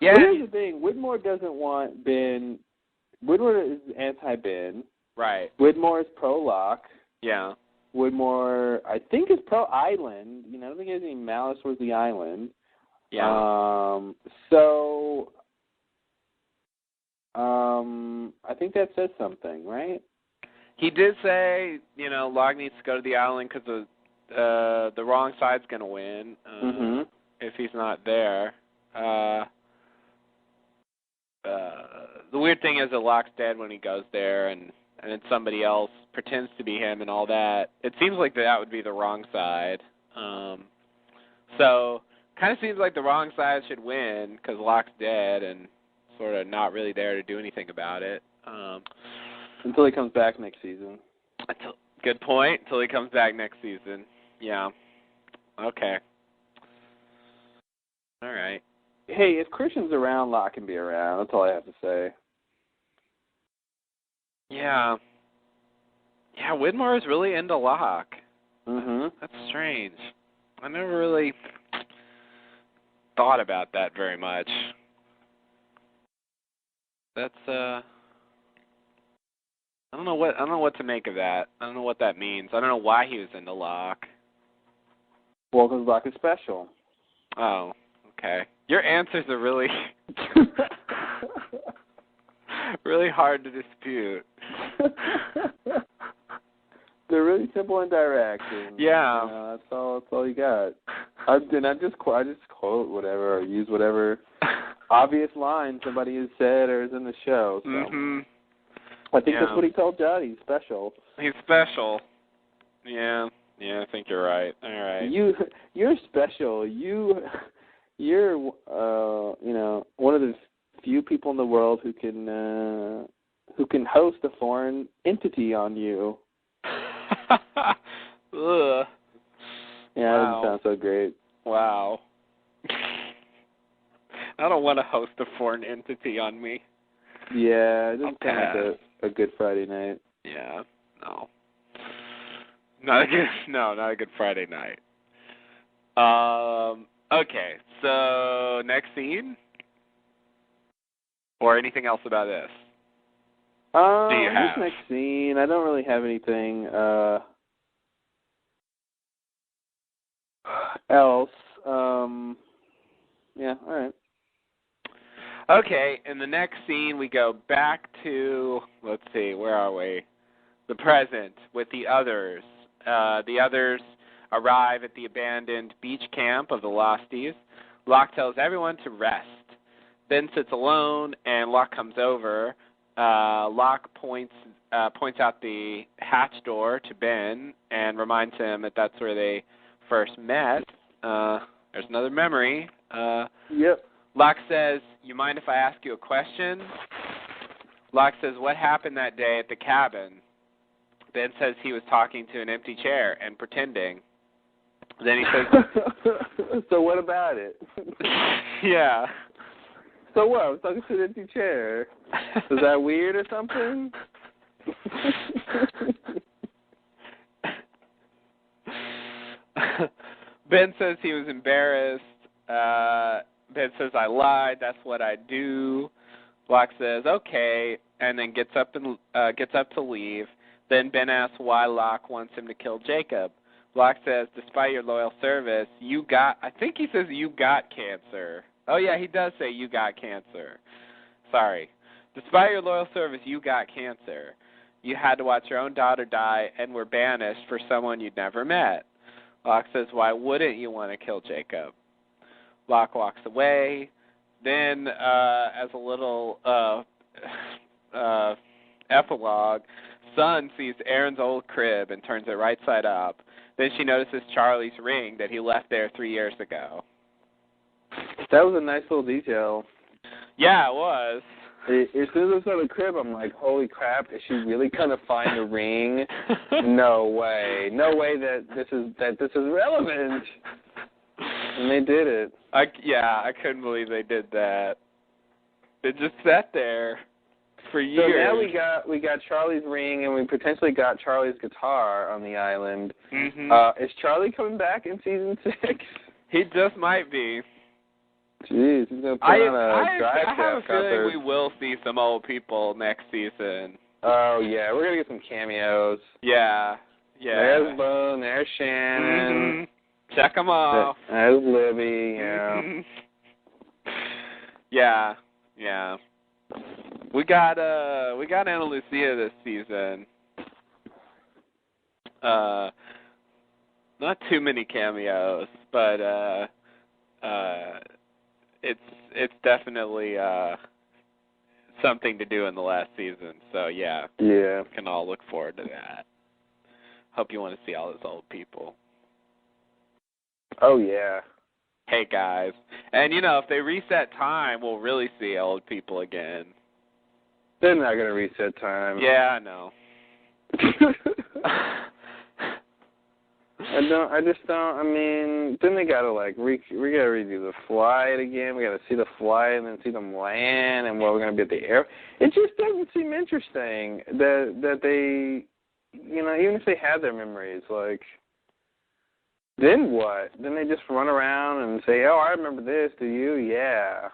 Yeah. But here's the thing. Widmore doesn't want Ben. Widmore is anti-Ben. Right. Widmore is pro-Locke. Yeah. Widmore, I think, is pro-island. I don't think he has any malice towards the island. Yeah. I think that says something, right? He did say, Locke needs to go to the island because the wrong side's going to win if he's not there. The weird thing is that Locke's dead when he goes there, and then somebody else pretends to be him and all that. It seems like that would be the wrong side. So kind of seems like the wrong side should win because Locke's dead and sort of not really there to do anything about it. Until he comes back next season. Good point. Until he comes back next season. Yeah. Okay. All right. Hey, if Christian's around, Locke can be around. That's all I have to say. Yeah. Yeah, Widmore is really into Locke. That's strange. I never really thought about that very much. That's I don't know what to make of that. I don't know what that means. I don't know why he was into Locke. Well, because Locke is special. Oh, okay. Your answers are really, really hard to dispute. They're really simple and direct. And, Yeah. that's all you got. I just quote whatever or use whatever obvious line somebody has said or is in the show. So I think that's what he told Judd. He's special. He's special. Yeah, I think you're right. All right. You're special. You're one of the few people in the world who can host a foreign entity on you. Ugh. Yeah, wow. That doesn't sound so great. Wow. I don't want to host a foreign entity on me. Yeah, it doesn't sound like a good Friday night. Yeah, no. Not a good Friday night. Okay, so next scene? Or anything else about this? Do you have? This next scene, I don't really have anything else. Yeah, all right. Okay, in the next scene, we go back to, let's see, where are we? The present with the others. The others arrive at the abandoned beach camp of the Losties. Locke tells everyone to rest. Ben sits alone, and Locke comes over. Locke points out the hatch door to Ben and reminds him that that's where they first met. There's another memory. Yep. Locke says, "You mind if I ask you a question?" Locke says, "What happened that day at the cabin?" Ben says he was talking to an empty chair and pretending. Then he says, "So what about it?" Yeah. So what? I was talking to an empty chair. Is that weird or something? Ben says he was embarrassed. Ben says, "I lied. That's what I do." Locke says, "Okay," and then gets up to leave. Then Ben asks why Locke wants him to kill Jacob. Locke says, "Despite your loyal service, I think he says you got cancer." Oh, yeah, he does say you got cancer. Sorry. "Despite your loyal service, you got cancer. You had to watch your own daughter die and were banished for someone you'd never met." Locke says, "Why wouldn't you want to kill Jacob?" Locke walks away. Then, as a little epilogue, Sun sees Aaron's old crib and turns it right side up. Then she notices Charlie's ring that he left there 3 years ago. That was a nice little detail. Yeah, it was. As soon as I saw the crib, I'm like, holy crap, is she really going to find the ring? No way. No way that this is relevant. And they did it. I couldn't believe they did that. It just sat there for years. So now we got Charlie's ring, and we potentially got Charlie's guitar on the island. Mm-hmm. Is Charlie coming back in season 6? He just might be. Jeez, he's going to put on a drive I have a feeling concert. we will see some old people next season. Oh, yeah, we're going to get some cameos. Yeah. There's Boone, there's Shannon. Mm-hmm. Check them off. There's Libby, yeah. Yeah. We got Ana Lucia this season. Not too many cameos, but it's definitely something to do in the last season. So yeah, can all look forward to that. Hope you want to see all those old people. Oh yeah. Hey guys, and if they reset time, we'll really see old people again. They're not gonna reset time. Yeah, I know. I just don't. I mean, then they gotta we gotta redo the flight again. We gotta see the flight and then see them land, and we're gonna be at the air. It just doesn't seem interesting that they, even if they have their memories, then what? Then they just run around and say, "Oh, I remember this. Do you?" Yeah.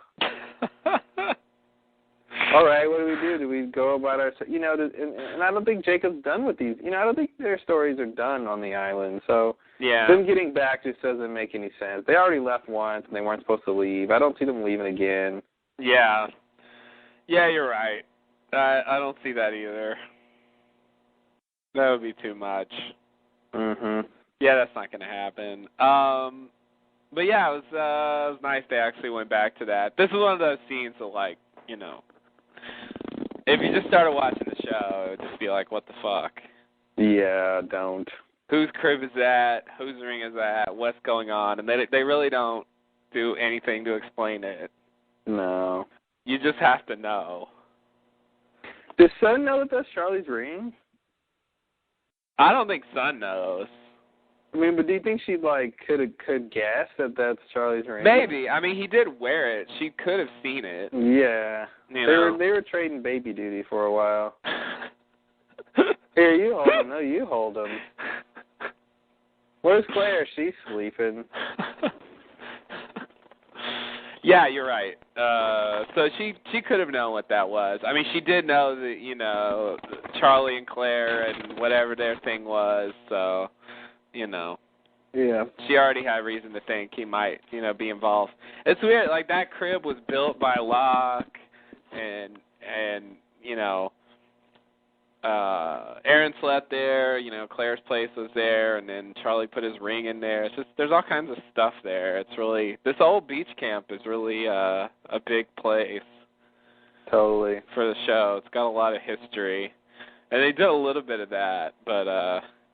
All right, what do we do? Do we go about our, and I don't think Jacob's done with these. I don't think their stories are done on the island. So them getting back just doesn't make any sense. They already left once, and they weren't supposed to leave. I don't see them leaving again. Yeah. Yeah, you're right. I don't see that either. That would be too much. Mhm. Yeah, that's not going to happen. But yeah, it was nice they actually went back to that. This is one of those scenes that, like, if you just started watching the show, it would just be like, what the fuck? Yeah, don't. Whose crib is that? Whose ring is that? What's going on? And they really don't do anything to explain it. No. You just have to know. Does Sun know that that's Charlie's ring? I don't think Sun knows. I mean, but do you think she could guess that that's Charlie's ring? Maybe. I mean, he did wear it. She could have seen it. Yeah. They were trading baby duty for a while. Here, you hold him. No, you hold him. Where's Claire? She's sleeping. Yeah, you're right. So she could have known what that was. I mean, she did know that, Charlie and Claire and whatever their thing was, so, Yeah. She already had reason to think he might, be involved. It's weird, like that crib was built by Locke and Aaron slept there, Claire's place was there, and then Charlie put his ring in there. It's just, there's all kinds of stuff there. It's really, this old beach camp is really a big place. Totally. For the show. It's got a lot of history. And they did a little bit of that, but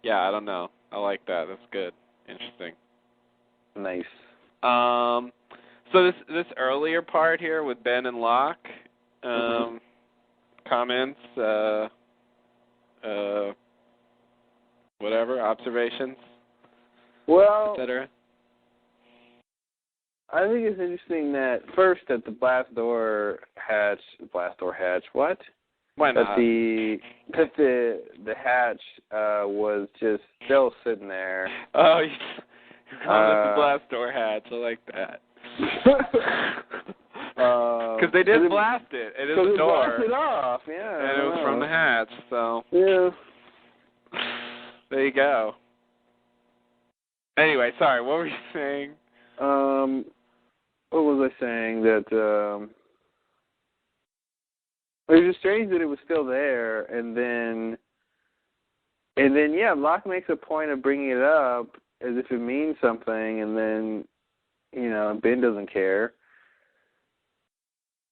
yeah, I don't know. I like that. That's good. Interesting. Nice. So this earlier part here with Ben and Locke, comments, whatever, observations, etc. I think it's interesting that first that the blast door hatch, what? Why not? That the hatch was just still sitting there. Oh, you call it the blast door hatch. I like that. Because they did blast it. It is a door. It blasted off, yeah. And it was from the hatch, so. Yeah. There you go. Anyway, sorry, what were you saying? What was I saying? That it was just strange that it was still there, and then yeah, Locke makes a point of bringing it up as if it means something, and then Ben doesn't care.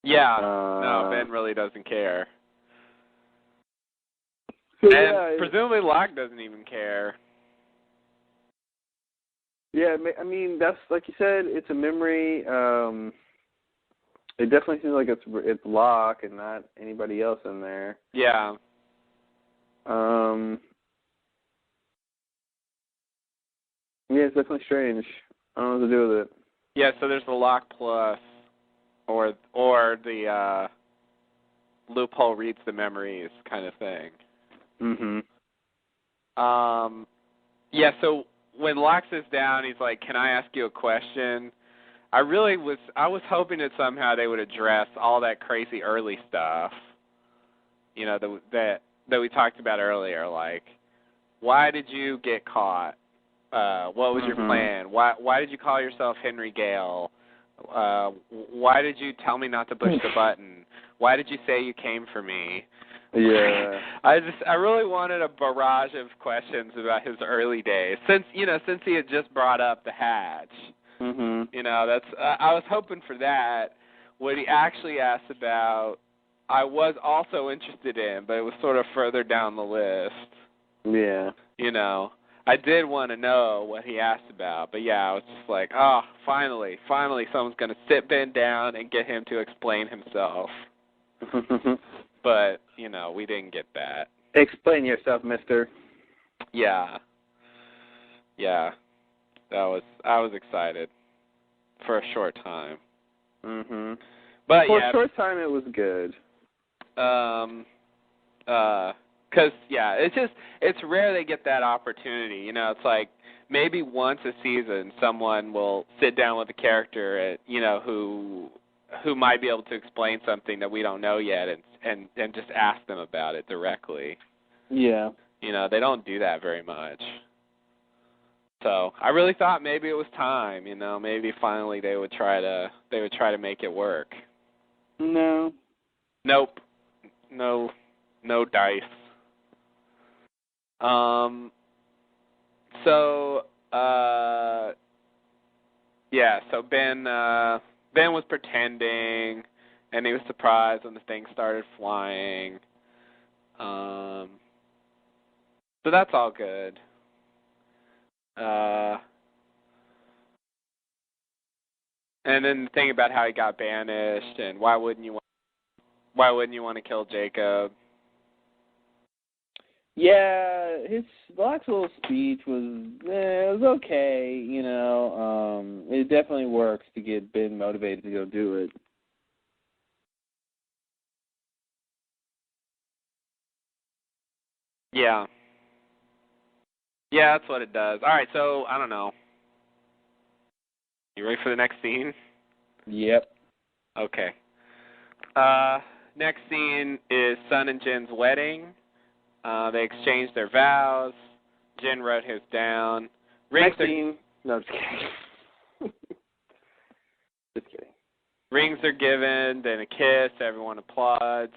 Yeah, no, Ben really doesn't care. So, and presumably Locke doesn't even care. Yeah, I mean, that's, like you said, it's a memory. It definitely seems like it's Locke and not anybody else in there. Yeah. Yeah, it's definitely strange. I don't know what to do with it. Yeah, so there's the Locke Plus, or the loophole reads the memories kind of thing. Yeah, so when Locke sits down, he's like, "Can I ask you a question?" I was hoping that somehow they would address all that crazy early stuff, that we talked about earlier, like, why did you get caught? What was your plan? Why did you call yourself Henry Gale? Why did you tell me not to push the button? Why did you say you came for me? Yeah. I really wanted a barrage of questions about his early days, since he had just brought up the hatch. I was hoping for that. What he actually asked about, I was also interested in, but it was sort of further down the list. Yeah. I did want to know what he asked about, but yeah, I was just like, oh, finally someone's going to sit Ben down and get him to explain himself. But, we didn't get that. Explain yourself, mister. Yeah. Yeah. I was excited for a short time. But for a short time it was good. Because it's rare they get that opportunity. It's like maybe once a season someone will sit down with a character, who who might be able to explain something that we don't know yet, and just ask them about it directly. Yeah. You know, they don't do that very much. So I really thought maybe it was time. You know, maybe finally they would try to make it work. No. Nope. No dice. So Ben was pretending, and he was surprised when the thing started flying. So that's all good. And then the thing about how he got banished, and why wouldn't you want to kill Jacob? Yeah, Locke's little speech was it was okay, you know. It definitely works to get Ben motivated to go do it. Yeah. Yeah, that's what it does. All right, so I don't know. You ready for the next scene? Yep. Okay. Next scene is Sun and Jin's wedding. They exchanged their vows. Jin wrote his down. Next scene. No, just kidding. Just kidding. Rings are given, then a kiss. Everyone applauds.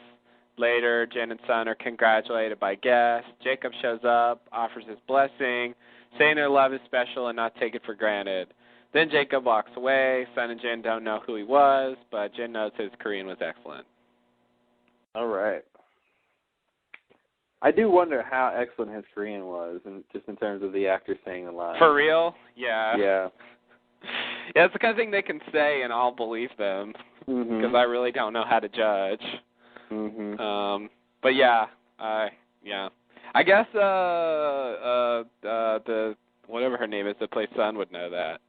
Later, Jin and Sun are congratulated by guests. Jacob shows up, offers his blessing, saying their love is special and not take it for granted. Then Jacob walks away. Sun and Jin don't know who he was, but Jin knows his Korean was excellent. All right. I do wonder how excellent his Korean was, and just in terms of the actor saying the line. For real? Yeah. Yeah. Yeah, it's the kind of thing they can say and I'll believe them, because I really don't know how to judge. But yeah, I guess the whatever her name is that plays Sun would know that.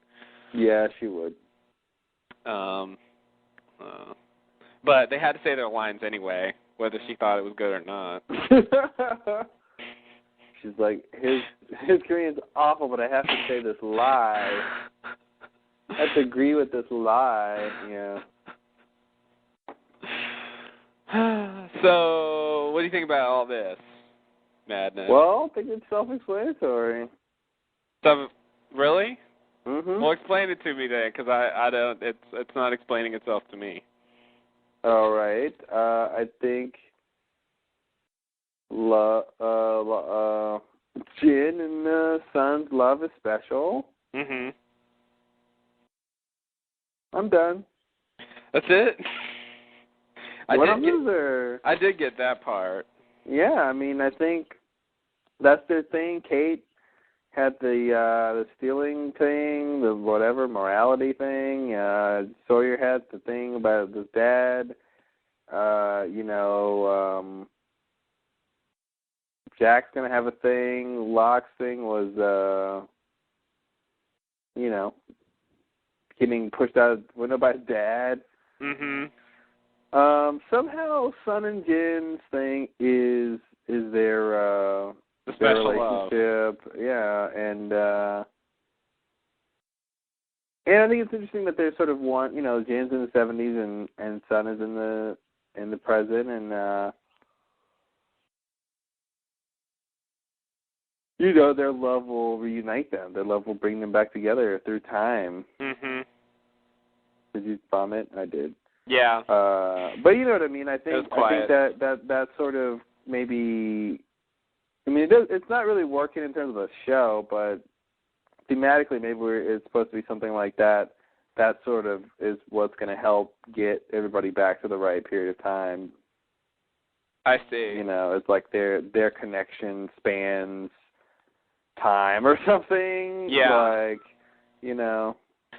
Yeah, she would. But they had to say their lines anyway, whether she thought it was good or not. She's like, his Korean's awful, but I have to say this lie. I have to agree with this lie. Yeah. So, what do you think about all this madness? Well, I think it's self-explanatory. Really? Mm-hmm. Well, explain it to me then, because I don't. It's not explaining itself to me. All right. I think Jin and Sun's love is special. Mhm. I'm done. That's it. I did get that part. Yeah, I mean, I think that's their thing. Kate had the stealing thing, the whatever morality thing. Sawyer had the thing about his dad. Jack's gonna have a thing. Locke's thing was, getting pushed out of the window by his dad. Mhm. Somehow Sun and Jin's thing is their special relationship. Love. Yeah, and I think it's interesting that they're sort of one. Jin's in the 70s and Sun is in the present, and their love will reunite them. Their love will bring them back together through time. Mhm. Did you vomit? I did. Yeah. But you know what I mean. I think that sort of maybe. I mean, it's not really working in terms of the show, but thematically, maybe it's supposed to be something like that. That sort of is what's going to help get everybody back to the right period of time. I see. It's like their connection spans time or something. Yeah.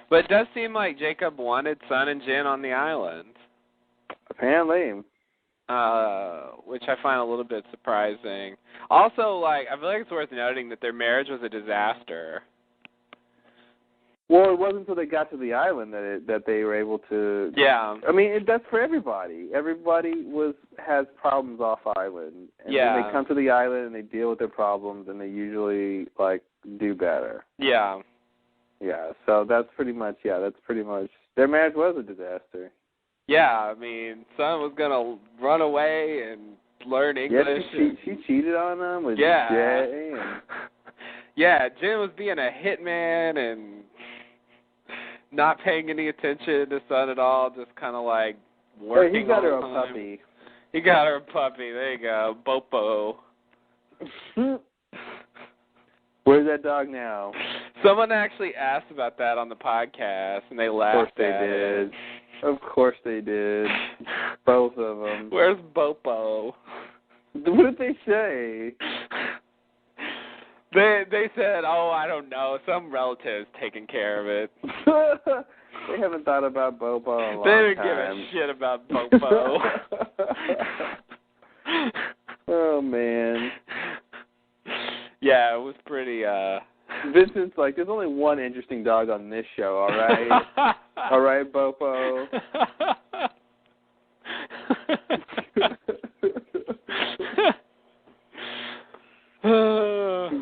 But it does seem like Jacob wanted Sun and Jin on the island. Apparently. Which I find a little bit surprising. Also, I feel like it's worth noting that their marriage was a disaster. Well, it wasn't until they got to the island that they were able to. Yeah. I mean, that's for everybody. Everybody has problems off island, and then they come to the island and they deal with their problems, and they usually do better. Yeah. Yeah. So that's pretty much. Yeah, that's pretty much. Their marriage was a disaster. Yeah, I mean, son was gonna run away and learn English. Yeah, she cheated on him with Jay. And... Yeah, Jim was being a hitman and not paying any attention to son at all, just kind of like working. Hey, he got her a time. puppy. He got her a puppy. There you go, Bopo. Where's that dog now? Someone actually asked about that on the podcast, and they laughed at it. Of course they did. Both of them. Where's Bopo? What did they say? They said, oh, I don't know, some relative's taking care of it. They haven't thought about Bopo in a long time. They didn't give a shit about Bopo. Oh, man. Yeah, it was pretty, Vincent's like, there's only one interesting dog on this show, all right? All right, Bopo?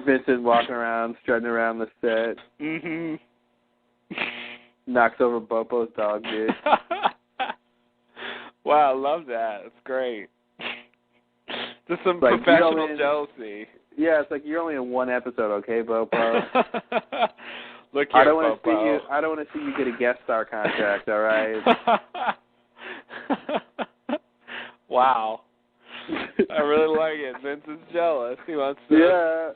Vincent walking around, strutting around the set. Mm-hmm. Knocks over Bopo's dog, dude. Wow, I love that. It's great. Just some like, professional jealousy. Yeah, it's like you're only in one episode, okay, Bopo? Look here, Bopo. I don't want to see you get a guest star contract, all right? Wow. I really like it. Vincent's jealous. He wants to. Yeah.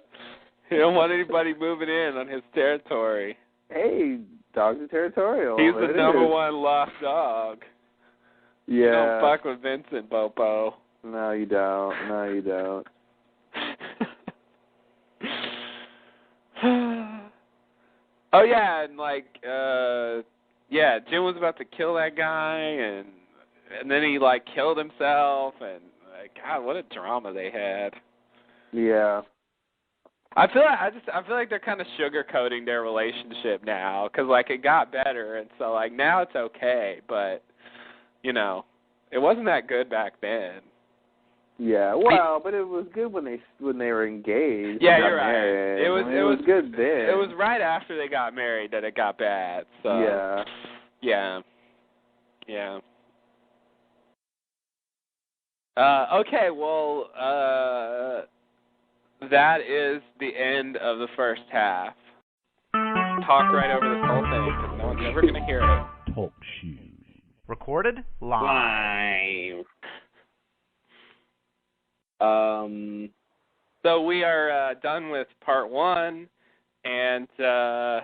He don't want anybody moving in on his territory. Hey, dogs are territorial. He's the number one lost dog. Yeah. You don't fuck with Vincent, Bopo. No, you don't. No, you don't. Oh yeah, and like, yeah, Jim was about to kill that guy, and then he like killed himself, and like, God, what a drama they had. Yeah. I feel like they're kind of sugarcoating their relationship now, because like it got better, and so like now it's okay, but you know, it wasn't that good back then. Yeah, well, but it was good when they were engaged. Yeah, you're right. Married. It was good then. It was right after they got married that it got bad. So yeah. Okay, well, that is the end of the first half. Talk right over this whole thing because no one's ever gonna hear it. Talk shoes. Recorded live. So we are done with part one, and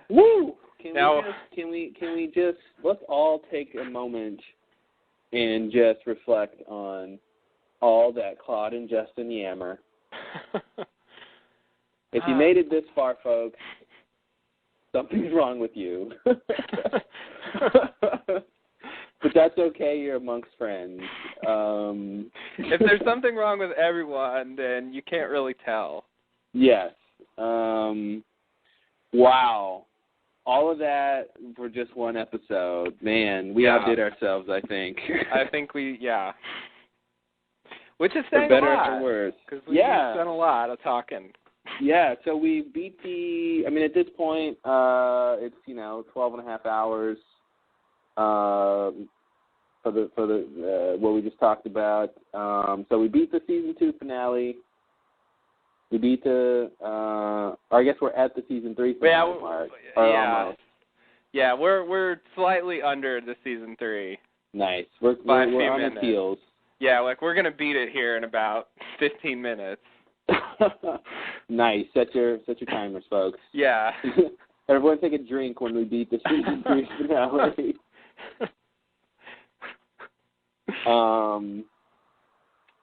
woo! Can we just let's all take a moment and just reflect on all that Claude and Justin yammer. If you made it this far, folks, something's wrong with you. But that's okay, you're amongst friends. If there's something wrong with everyone, then you can't really tell. Yes. Wow. All of that for just one episode. Man, we outdid ourselves, I think. I think which is saying for better a lot. or worse. Because we've done a lot of talking. Yeah, so we beat at this point, it's, 12 and a half hours. For the what we just talked about. So we beat the season 2 finale. We beat I guess we're at the season 3 finale mark. Almost. Yeah, we're slightly under the season 3. Nice. We're on the heels. Yeah, like we're gonna beat it here in about 15 minutes. Nice. Set your timers, folks. Yeah. Everyone take a drink when we beat the season 3 finale.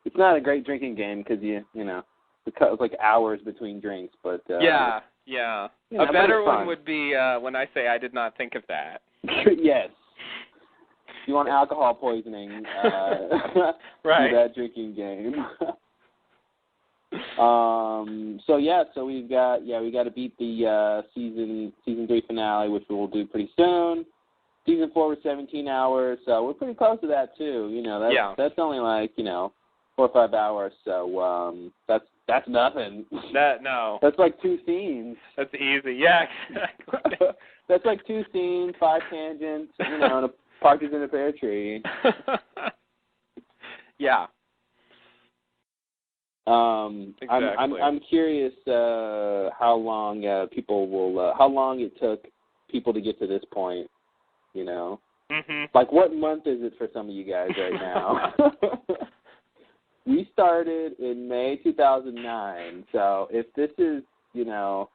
It's not a great drinking game because it's like hours between drinks, but yeah. A better one would be when I say I did not think of that. Yes. If you want alcohol poisoning, right? Do that drinking game. So we got to beat the season 3 finale, which we will do pretty soon. Season 4 was 17 hours, so we're pretty close to that too. That's only like 4 or 5 hours, so that's nothing. No. That's like 2 scenes. That's easy. Yeah, exactly. That's like 2 scenes, 5 tangents, and a Partridge in a Pear Tree. Yeah. Exactly. I'm curious how long how long it took people to get to this point. You know, like what month is it for some of you guys right now? We started in May 2009, so if this is, you know,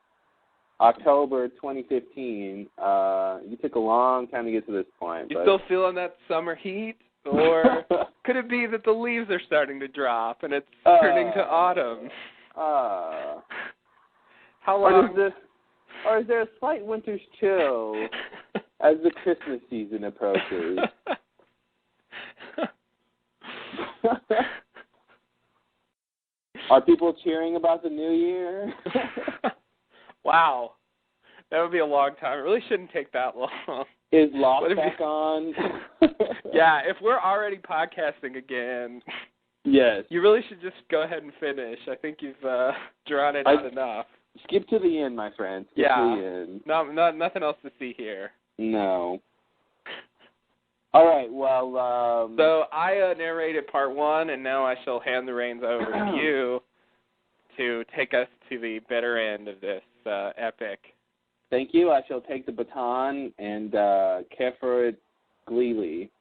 October 2015, you took a long time to get to this point. You still feeling that summer heat? Or could it be that the leaves are starting to drop and it's turning to autumn? How long? Or is there a slight winter's chill as the Christmas season approaches? Are people cheering about the new year? Wow. That would be a long time. It really shouldn't take that long. Is Lock back on? Yeah, if we're already podcasting again, yes, you really should just go ahead and finish. I think you've drawn it out enough. Skip to the end, my friend. Skip to the end. No, nothing else to see here. No. All right, well... So I narrated part one, and now I shall hand the reins over to you to take us to the better end of this epic. Thank you. I shall take the baton and care for it gleefully.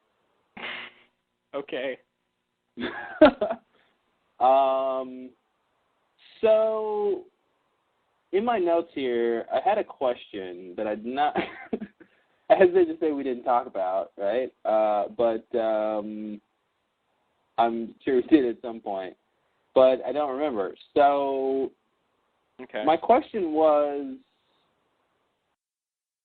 Okay. So, in my notes here, I had a question that I did not... I hesitate to say we didn't talk about, right? But I'm sure we did at some point. But I don't remember. So, okay. My question was...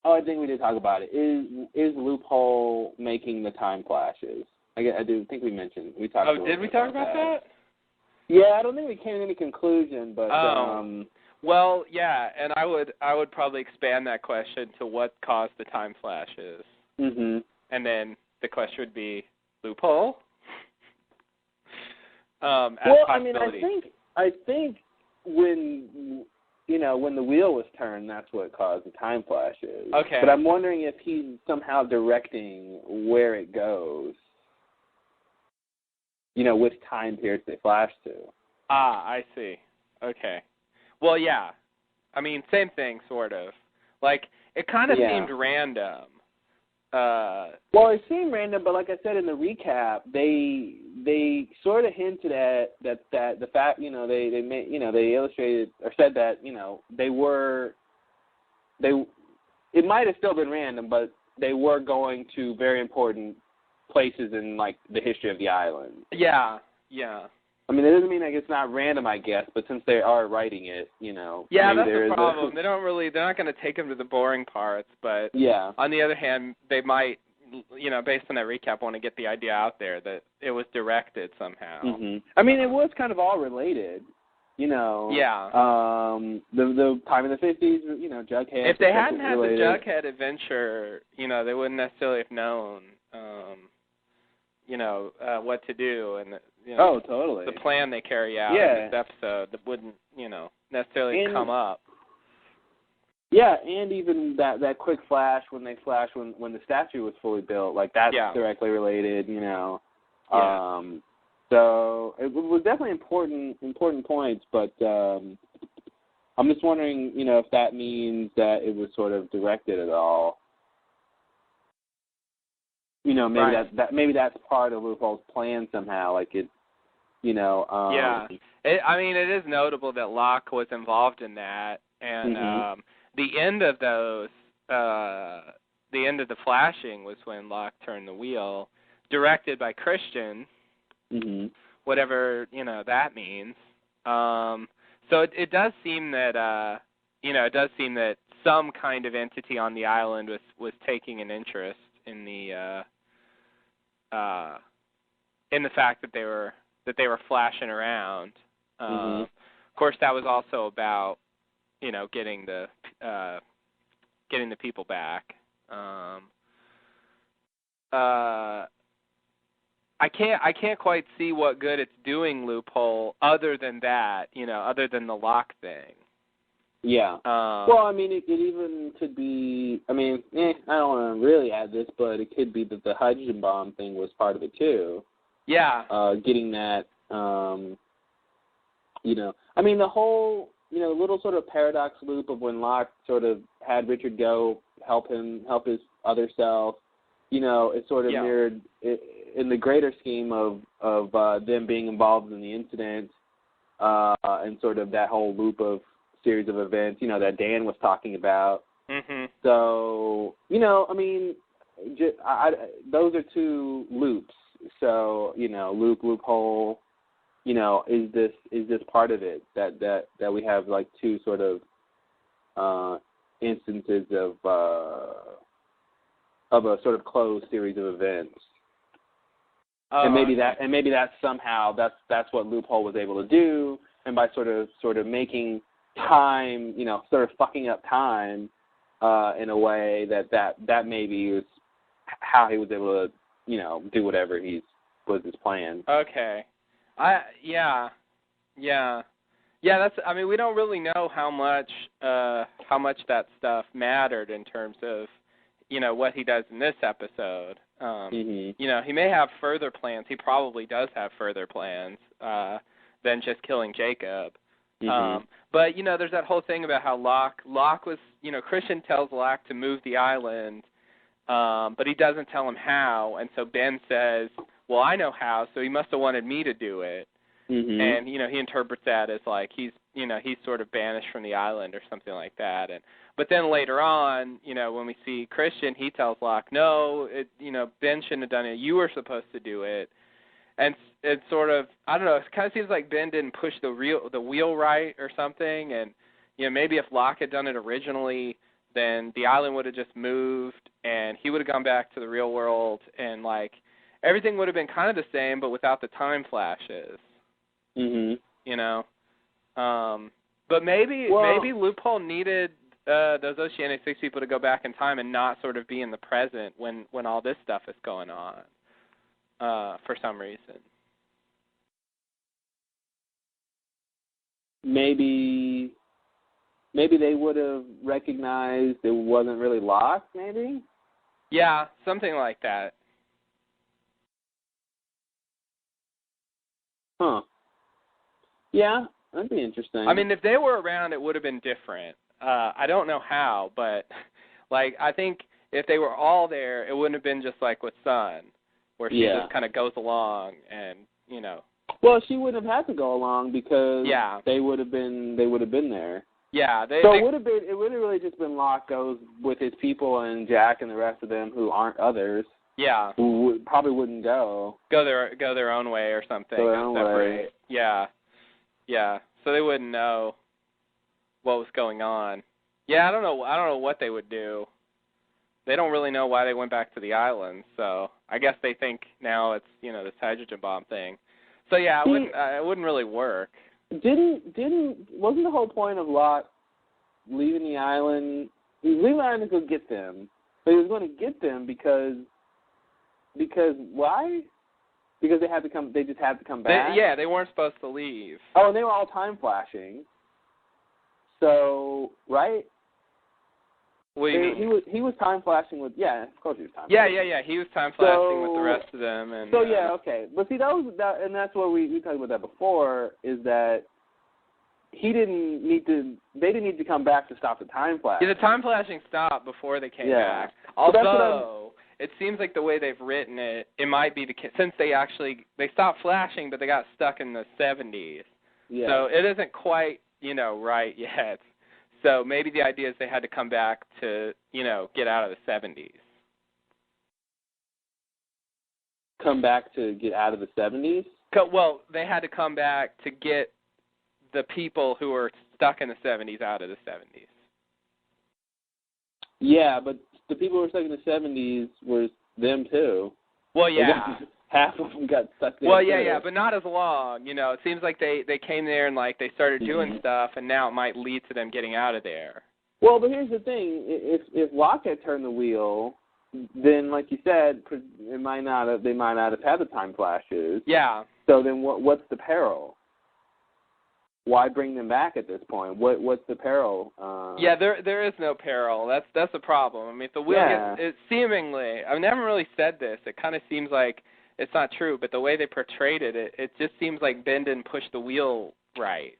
Oh, I think we did talk about it. Is Loophole making the time flashes? I do think we mentioned. We talked. Oh, did we talk about that? Yeah, I don't think we came to any conclusion, but. Well, yeah, and I would probably expand that question to what caused the time flashes. Mm-hmm. And then the question would be loophole. Well, I mean, I think when. You know, when the wheel was turned, that's what caused the time flashes. Okay. But I'm wondering if he's somehow directing where it goes. You know, which time periods they flash to. Ah, I see. Okay. Well, yeah. I mean, same thing, sort of. Like, it kind of seemed random. Well, it seemed random, but like I said in the recap, they sort of hinted at that the fact, you know, they made, you know, they illustrated or said that, you know, it might have still been random, but they were going to very important places in like the history of the island. Yeah, yeah. I mean, it doesn't mean like it's not random, I guess, but since they are writing it, you know. Yeah, that's the problem. They're not going to take them to the boring parts, but yeah. On the other hand, they might, you know, based on that recap, want to get the idea out there that it was directed somehow. Mm-hmm. I mean, it was kind of all related, you know. Yeah. The time in the 50s, you know, Jughead. If they hadn't had the Jughead adventure, you know, they wouldn't necessarily have known, you know, what to do and. You know, totally. The plan they carry out in this episode that wouldn't, you know, necessarily come up. Yeah, and even that quick flash when the statue was fully built, like that's directly related, you know. Yeah. So it was definitely important points, but I'm just wondering, you know, if that means that it was sort of directed at all. You know, maybe maybe that's part of Loophole's plan somehow. Like it, you know. I mean, it is notable that Locke was involved in that, and the end of those, the end of the flashing was when Locke turned the wheel, directed by Christian, whatever you know that means. So it does seem that you know, it does seem that some kind of entity on the island was taking an interest in the fact that they were flashing around. Of course, that was also about, you know, getting the people back. I can't quite see what good it's doing Loophole other than that, you know, other than the Locke thing. Yeah. Well, I mean, it even could be. I mean, I don't want to really add this, but it could be that the hydrogen bomb thing was part of it too. Yeah. Getting that. I mean, the whole little sort of paradox loop of when Locke sort of had Richard go help his other self. It sort of mirrored in the greater scheme of them being involved in the incident, and sort of that whole loop of series of events, that Dan was talking about. Mm-hmm. So, I mean, those are two loops. So, loophole. Is this part of it that we have like two sort of instances of a sort of closed series of events. And maybe that somehow that's what Loophole was able to do, and by sort of making time, sort of fucking up time in a way that maybe was how he was able to, do whatever was his plan. Okay. Yeah. That's. I mean, we don't really know how much that stuff mattered in terms of, what he does in this episode. He may have further plans. He probably does have further plans than just killing Jacob. Mm-hmm. But there's that whole thing about how Locke was. Christian tells Locke to move the island, but he doesn't tell him how. And so Ben says, "Well, I know how, so he must have wanted me to do it." Mm-hmm. And he interprets that as like he's sort of banished from the island or something like that. But then later on, when we see Christian, he tells Locke, "No, Ben shouldn't have done it. You were supposed to do it." And it's sort of, I don't know, it kind of seems like Ben didn't push the wheel right or something. And maybe if Locke had done it originally, then the island would have just moved, and he would have gone back to the real world, and like everything would have been kind of the same, but without the time flashes. Mm-hmm. But maybe Loophole needed those Oceanic 6 people to go back in time and not sort of be in the present when all this stuff is going on, for some reason. Maybe they would have recognized it wasn't really Locke, maybe? Yeah, something like that. Huh. Yeah, that'd be interesting. I mean, if they were around, it would have been different. I don't know how, but like I think if they were all there, it wouldn't have been just like with Sun, where she just kind of goes along and Well, she wouldn't have had to go along because they would have been there. Yeah, it would have really just been Locke goes with his people and Jack and the rest of them who aren't others. Yeah. Who probably wouldn't go their own way or something. Go their own way. Yeah. Yeah. So they wouldn't know what was going on. Yeah, I don't know what they would do. They don't really know why they went back to the island, so I guess they think now it's, this hydrogen bomb thing. So yeah, it wouldn't really work. Wasn't the whole point of Locke leaving the island? He was leaving the island to go get them, but he was going to get them because why? Because they had to come. They just had to come back. They weren't supposed to leave. Oh, and they were all time flashing. So right. What do you mean? He was time flashing with of course he was time. Yeah. He was time flashing with the rest of them, and okay. But see, and that's what we talked about that before, is that they didn't need to come back to stop the time flash. Yeah, the time flashing stopped before they came back. Although it seems like the way they've written it, it might be since they stopped flashing, but they got stuck in the 70s. Yeah. So it isn't quite right yet. So maybe the idea is they had to come back to, get out of the 70s. Come back to get out of the 70s? Well, they had to come back to get the people who were stuck in the 70s out of the 70s. Yeah, but the people who were stuck in the 70s were them too. Well, yeah. Half of them got stuck there. Well, yeah, but not as long. It seems like they came there and they started doing stuff, and now it might lead to them getting out of there. Well, but here's the thing: if Locke had turned the wheel, then, like you said, they might not have had the time flashes. Yeah. So then, what's the peril? why bring them back at this point? What's the peril? Yeah, there is no peril. That's the problem. I mean, if the wheel gets, it seemingly, I never really said this. It kind of seems like it's not true, but the way they portrayed it just seems like Ben didn't push the wheel right,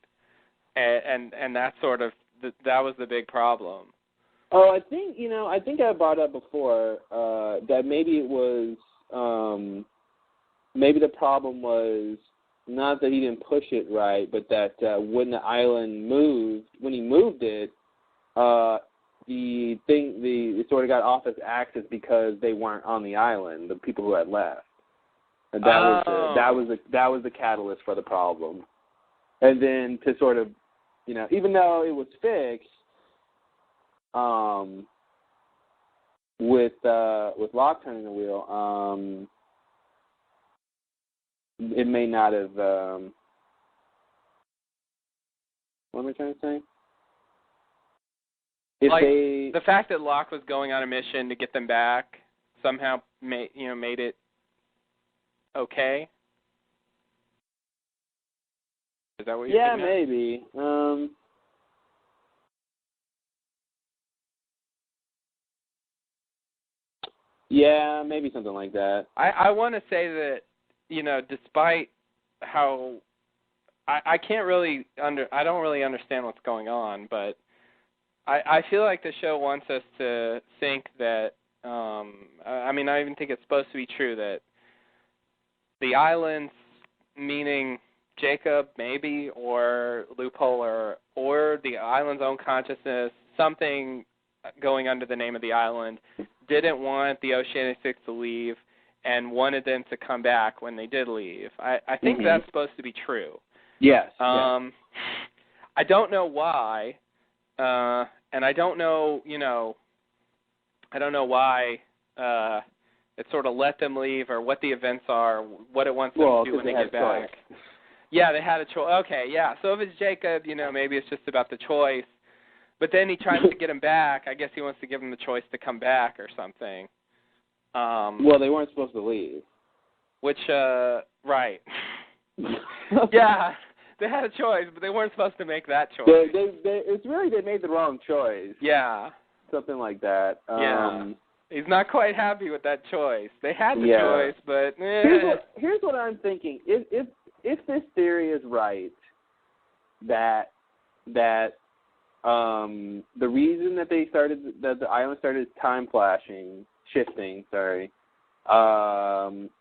and that's sort of that was the big problem. Oh, I think I brought up before that maybe it was maybe the problem was not that he didn't push it right, but that when the island moved, when he moved it, it sort of got off its axis because they weren't on the island, the people who had left. And that was the catalyst for the problem. And then to sort of, even though it was fixed, with Locke turning the wheel, it may not have. What am I trying to say? The fact that Locke was going on a mission to get them back somehow made it okay. Is that what you're saying? Yeah, maybe. Yeah, maybe something like that. I want to say that, despite how I can't really I don't really understand what's going on, but I feel like the show wants us to think that I even think it's supposed to be true that the islands, meaning Jacob maybe, or Loophole, or the island's own consciousness, something going under the name of the island, didn't want the Oceanic Six to leave and wanted them to come back when they did leave. I think that's supposed to be true. Yes. I don't know why, and I don't know, I don't know why it sort of let them leave or what the events are, what it wants them to do when they get back. Choice. Yeah, they had a choice. Okay, yeah. So if it's Jacob, maybe it's just about the choice. But then he tries to get him back. I guess he wants to give him the choice to come back or something. Well, they weren't supposed to leave. Which, right. Yeah, they had a choice, but they weren't supposed to make that choice. It's really they made the wrong choice. Yeah. Something like that. Yeah. He's not quite happy with that choice. They had the choice, but... Here's what I'm thinking. If this theory is right, that the reason that the island started shifting,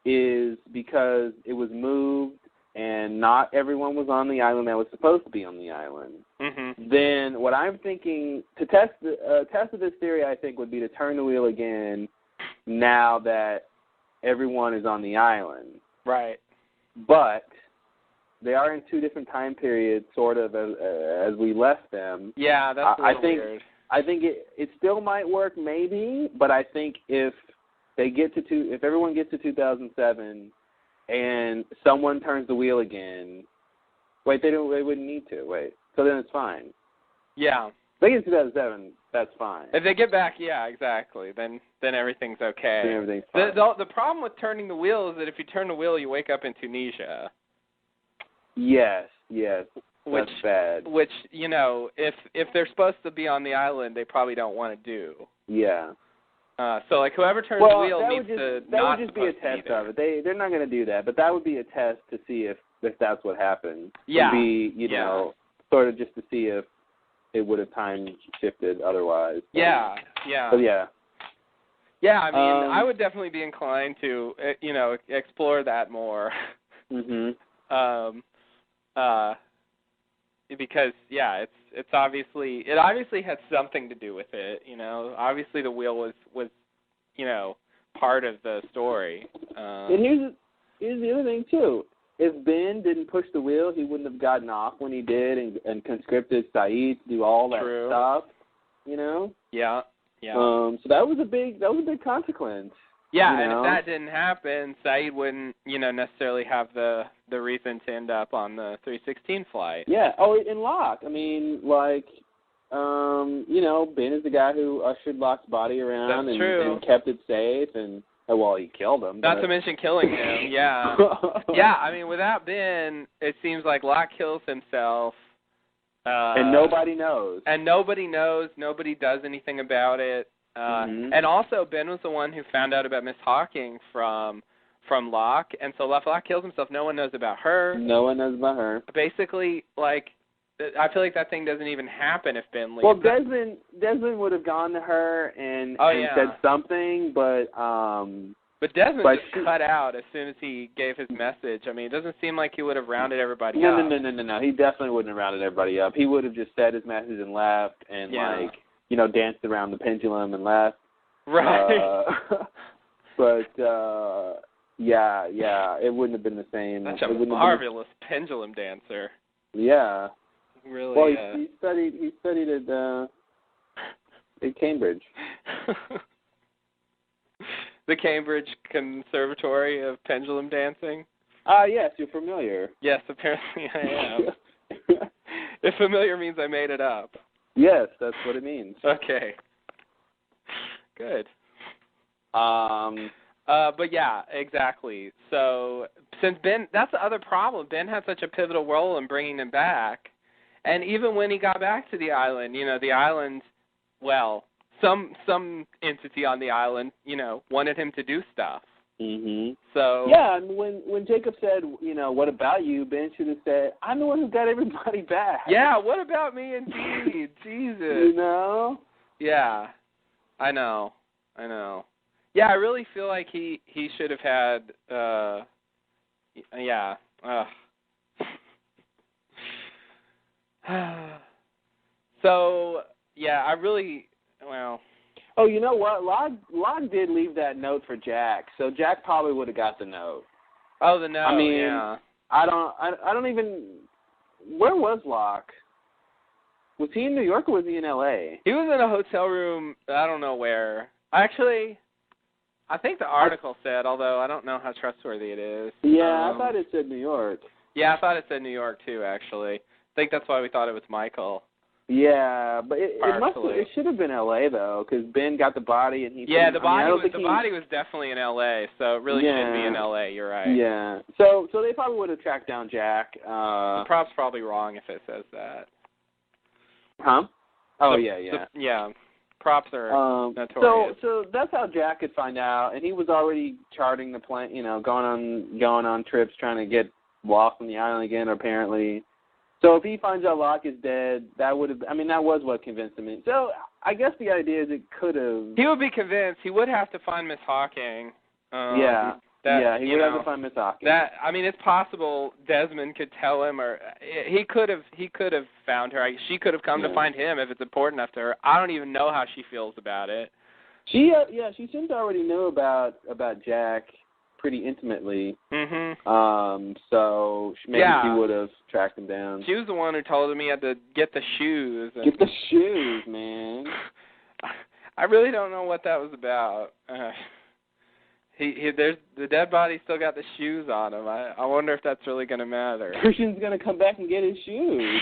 is because it was moved and not everyone was on the island that was supposed to be on the island. Mm-hmm. Then what I'm thinking to test of this theory, I think, would be to turn the wheel again now that everyone is on the island. Right. But they are in two different time periods, sort of, as we left them. Yeah, that's a little weird. I think it still might work, maybe, but I think if everyone gets to 2007 and someone turns the wheel again, they wouldn't need to. So then it's fine. Yeah. If they get to 2007, that's fine. If they get back, yeah, exactly. Then everything's okay. Then everything's fine. The problem with turning the wheel is that if you turn the wheel, you wake up in Tunisia. Yes, that's bad. Which, if they're supposed to be on the island, they probably don't want to do. Yeah. So, whoever turns the wheel needs to not. That would just be a test of it. They're not going to do that, but that would be a test to see if that's what happened. Yeah. It would be, sort of just to see if it would have time shifted otherwise. Yeah. But yeah. Yeah, I would definitely be inclined to, explore that more. Mhm. Because it obviously had something to do with it. Obviously the wheel was part of the story. And here's the other thing too. If Ben didn't push the wheel, he wouldn't have gotten off when he did and conscripted Saeed to do all that stuff. Yeah. So that was a big consequence. Yeah, and if that didn't happen, Saeed wouldn't, necessarily have the reason to end up on the 316 flight. Yeah. Oh, and Locke. Ben is the guy who ushered Locke's body around and kept it safe, and he killed him. Not to mention killing him. Yeah. Yeah. Without Ben, it seems like Locke kills himself. And nobody knows. And nobody knows. Nobody does anything about it. And also, Ben was the one who found out about Miss Hawking from Locke, and so Locke kills himself. No one knows about her. No one knows about her. Basically, like, I feel like that thing doesn't even happen if Ben leaves. Well, Desmond would have gone to her and said something, but Desmond just cut out as soon as he gave his message. I mean, it doesn't seem like he would have rounded everybody up. No. He definitely wouldn't have rounded everybody up. He would have just said his message and left and, danced around the pendulum and left. Right. It wouldn't have been the same. Such a marvelous pendulum dancer. Yeah. Really. Well, he studied at Cambridge. The Cambridge Conservatory of Pendulum Dancing? Yes, you're familiar. Yes, apparently I am. If familiar means I made it up. Yes, that's what it means. Okay. Good. But yeah, exactly. So since Ben, that's the other problem. Ben had such a pivotal role in bringing him back. And even when he got back to the island, the island, well, some entity on the island, wanted him to do stuff. Mhm. So yeah, and when Jacob said, what about you, Ben should have said, I'm the one who got everybody back. Yeah, what about me indeed? Jesus. Yeah, I know. Yeah, I really feel like he should have had. Yeah. So yeah, I really. Well. Oh, you know what? Locke did leave that note for Jack, so Jack probably would have got the note. Oh, the note. I mean, yeah. I don't even. Where was Locke? Was he in New York or was he in L.A.? He was in a hotel room. I don't know where. Actually, I think the article said, although I don't know how trustworthy it is. Yeah, I thought it said New York. Yeah, I thought it said New York too. Actually, I think that's why we thought it was Michael. Yeah, but it should have been L.A. though, because Ben got the body and he. Yeah, the body was definitely in L.A., so it really should be in L.A. You're right. Yeah, so they probably would have tracked down Jack. The prop's probably wrong if it says that. Huh? Oh yeah. Yeah, props are notorious. So that's how Jack could find out, and he was already charting the plan. Going on trips trying to get lost on the island again, apparently. So if he finds out Locke is dead, that was what convinced him. So I guess the idea is it could have. He would be convinced. He would have to find Miss Hawking. He would have to find Miss Hawking. It's possible Desmond could tell him, or he could have found her. She could have come to find him if it's important enough to her. I don't even know how she feels about it. She seems to already know about Jack pretty intimately. Mm-hmm. So maybe she would have tracked him down. She was the one who told him he had to get the shoes. Get the shoes, man. I really don't know what that was about. There's the dead body still got the shoes on him. I wonder if that's really going to matter. Christian's going to come back and get his shoes.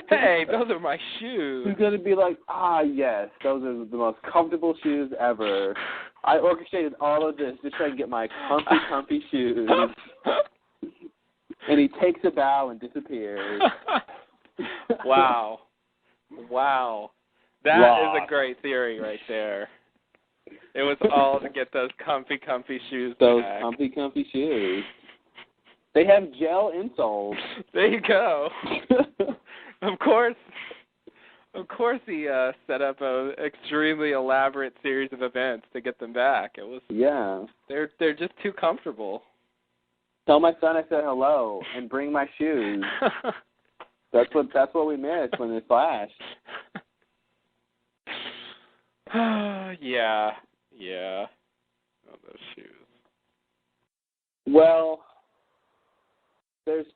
Hey, those are my shoes. He's going to be like, yes, those are the most comfortable shoes ever. I orchestrated all of this just so I can get my comfy shoes. And he takes a bow and disappears. Wow. That is a great theory right there. It was all to get those comfy shoes back. Those comfy shoes. They have gel insoles. There you go. Of course he set up an extremely elaborate series of events to get them back. It was They're just too comfortable. Tell my son I said hello and bring my shoes. That's what we missed when it flashed. Yeah. Oh, those shoes. Well, there's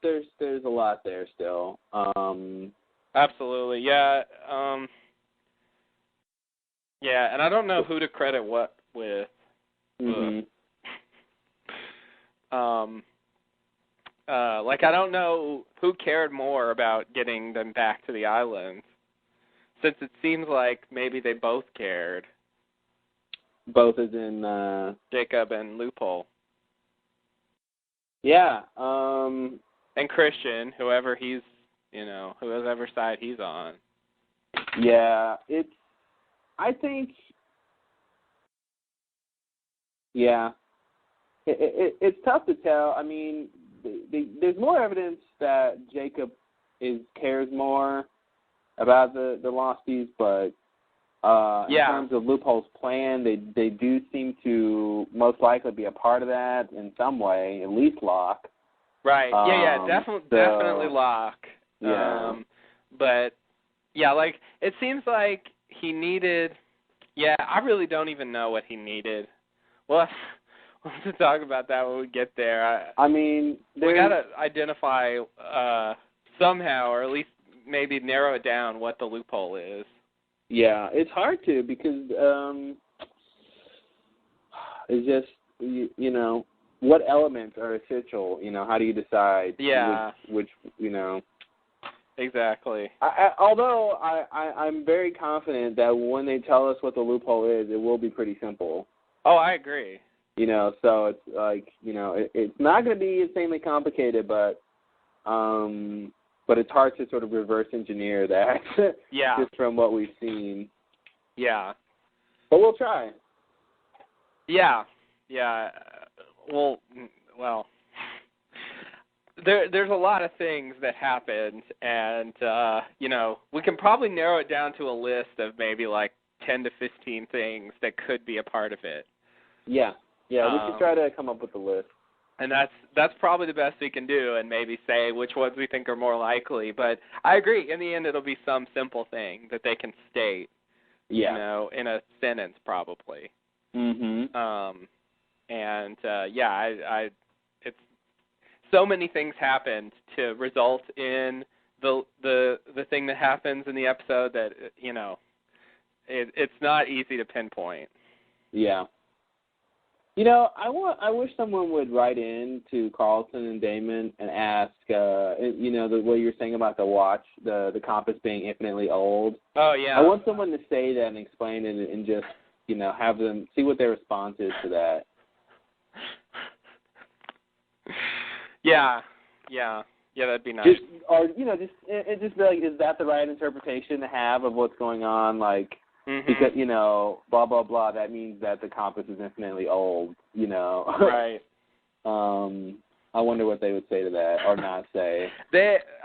a lot there still. Absolutely, yeah. Yeah, and I don't know who to credit what with. Mm-hmm. I don't know who cared more about getting them back to the island, since it seems like maybe they both cared. Both as in Jacob and Loophole. Yeah. And Christian, whoever he's whoever side he's on. Yeah, I think, it's tough to tell. I mean, there's more evidence that Jacob cares more about the Losties, but in terms of Loophole's plan, they do seem to most likely be a part of that in some way, at least Locke. Right. Definitely Locke. Yeah. But like it seems like he needed. Yeah, I really don't even know what he needed. Well, we'll have to talk about that when we get there. I mean, we gotta identify somehow, or at least maybe narrow it down what the loophole is. Yeah, it's hard to because it's just what elements are essential. How do you decide? Yeah. Which Exactly. Although I'm very confident that when they tell us what the loophole is, it will be pretty simple. Oh, I agree. So it's like it's not going to be insanely complicated, but it's hard to sort of reverse engineer that. Yeah. Just from what we've seen. Yeah. But we'll try. Yeah. Yeah. Well. There's a lot of things that happened, and we can probably narrow it down to a list of maybe like 10 to 15 things that could be a part of it. Yeah. We should try to come up with a list. And that's probably the best we can do, and maybe say which ones we think are more likely. But I agree. In the end, it'll be some simple thing that they can state. Yeah. In a sentence, probably. Mm-hmm. It's so many things happened to result in the thing that happens in the episode that it's not easy to pinpoint. Yeah. I wish someone would write in to Carlton and Damon and ask, the way you're saying about the watch, the compass being infinitely old. Oh, yeah. I want someone to say that and explain it and just, have them see what their response is to that. Yeah, that'd be nice. Just be like, is that the right interpretation to have of what's going on? Like, because, blah, blah, blah, that means that the compass is infinitely old, Right. I wonder what they would say to that or not say.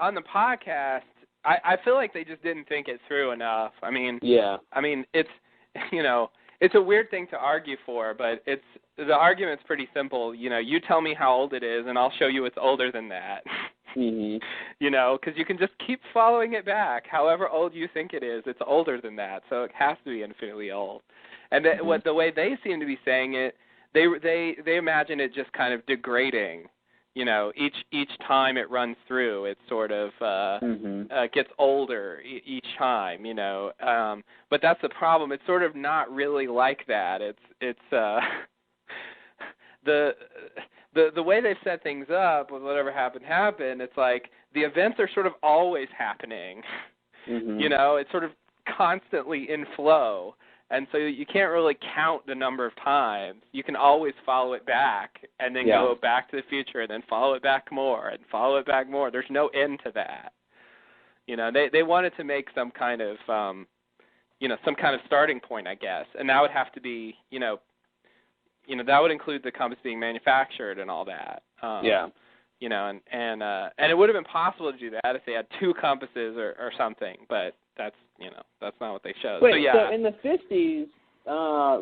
On the podcast, I feel like they just didn't think it through enough. I mean, it's, it's a weird thing to argue for, but the argument's pretty simple. You tell me how old it is, and I'll show you it's older than that. Mm-hmm. Because you can just keep following it back. However old you think it is, it's older than that, so it has to be infinitely old. And the way they seem to be saying it, they imagine it just kind of degrading. Each time it runs through, it sort of gets older each time. But that's the problem. It's sort of not really like that. It's the way they've set things up with whatever happened. It's like the events are sort of always happening. Mm-hmm. It's sort of constantly in flow. And so you can't really count the number of times. You can always follow it back and then go back to the future and then follow it back more and follow it back more. There's no end to that. They wanted to make some kind of some kind of starting point, I guess. And that would have to be, that would include the compass being manufactured and all that. And it would have been possible to do that if they had two compasses or something, but that's not what they showed. Wait, so in the 50s,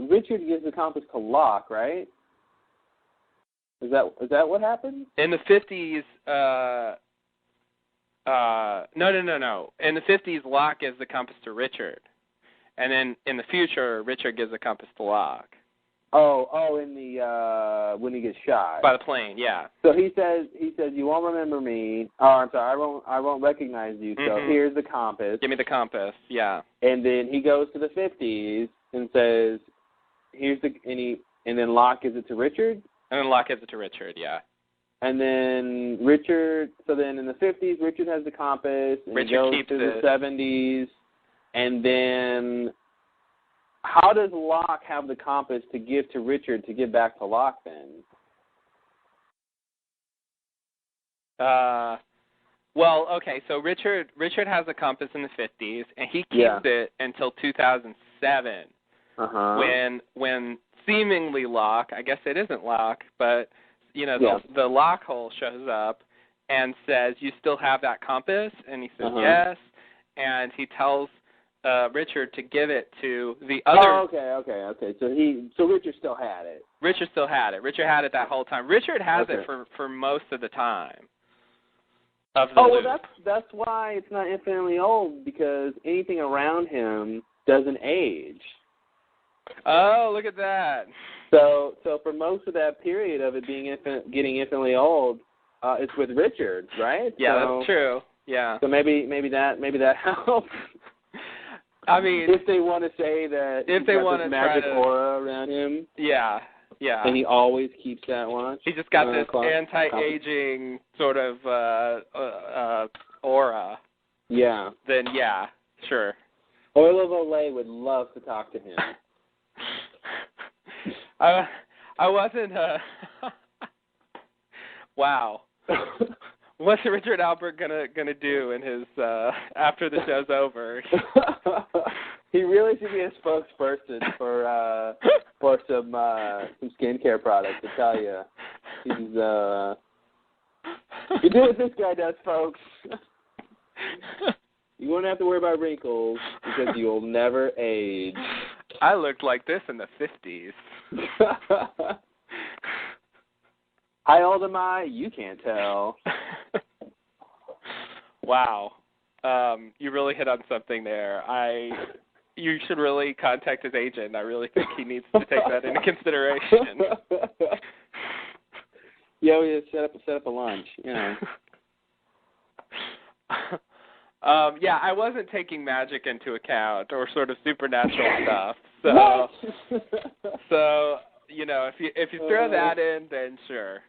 Richard gives the compass to Locke, right? Is that what happened? In the 50s, no. In the 50s, Locke gives the compass to Richard, and then in the future, Richard gives the compass to Locke. Oh, in the when he gets shot by the plane, yeah. So he says, you won't remember me. Oh, I'm sorry, I won't recognize you. So here's the compass. Give me the compass, yeah. And then he goes to the 50s and says, and then Locke gives it to Richard. And then Locke gives it to Richard, yeah. And then Richard. So then in the 50s, Richard has the compass. And Richard he goes keeps to it. The 70s, and then. How does Locke have the compass to give to Richard to give back to Locke then? Well, okay, so Richard has a compass in the 50s, and he keeps it until 2007, when seemingly Locke, I guess it isn't Locke, but the Locke hole shows up and says, "You still have that compass?" And he says, "Yes," and he tells Richard to give it to the other. Oh, okay. So Richard still had it. Richard still had it. Richard had it that whole time. Richard has it for most of the time. Well, that's why it's not infinitely old, because anything around him doesn't age. Oh, look at that. So for most of that period of it being getting infinitely old, it's with Richard, right? Yeah, that's true. Yeah. So maybe that helps. I mean, if they want to say that if they want this magic aura around him. Yeah. And he always keeps that watch. He just got this anti-aging sort of aura. Yeah. Then yeah, sure. Oil of Olay would love to talk to him. I wasn't. Wow. What's Richard Albert gonna do in his after the show's over? He really should be a spokesperson for some skincare products. I tell you, you do what this guy does, folks. You won't have to worry about wrinkles because you'll never age. I looked like this in the 50s. How old am I? You can't tell. Wow. You really hit on something there. You should really contact his agent. I really think he needs to take that into consideration. Yeah, set up a lunch. Yeah. Yeah, I wasn't taking magic into account or sort of supernatural stuff. So if you throw that in, then sure.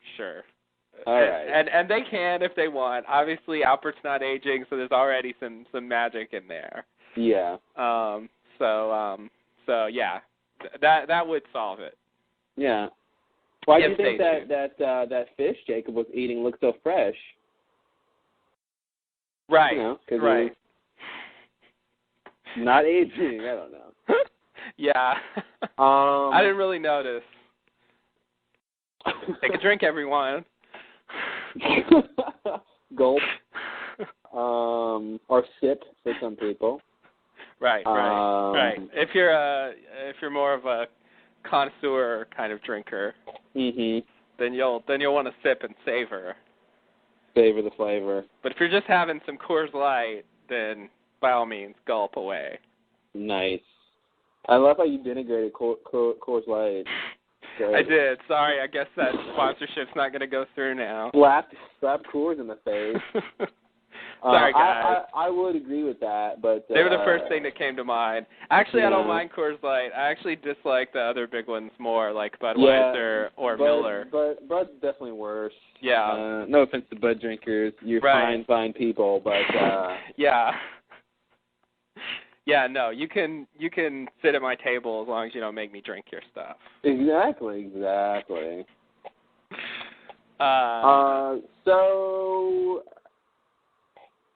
All right. And they can if they want. Obviously, Albert's not aging, so there's already some magic in there. Yeah. So yeah, that would solve it. Yeah. Why do you think that fish Jacob was eating looked so fresh? Right. Right. Not aging. I don't know. Yeah. I didn't really notice. Take a drink, everyone. Gulp. Or sip for some people. Right. If you're more of a connoisseur kind of drinker, then you'll want to sip and savor the flavor. But if you're just having some Coors Light, then by all means, gulp away. Nice. I love how you denigrated Coors Light. Great. I did. Sorry, I guess that sponsorship's not going to go through now. Slap Coors in the face. Sorry, guys. I would agree with that, but they were the first thing that came to mind. Actually, I don't mind Coors Light. I actually dislike the other big ones more, like Budweiser or Miller. But Bud's definitely worse. Yeah. No offense to Bud drinkers. You're fine people, but yeah. Yeah, no, you can sit at my table as long as you don't make me drink your stuff. Exactly. So,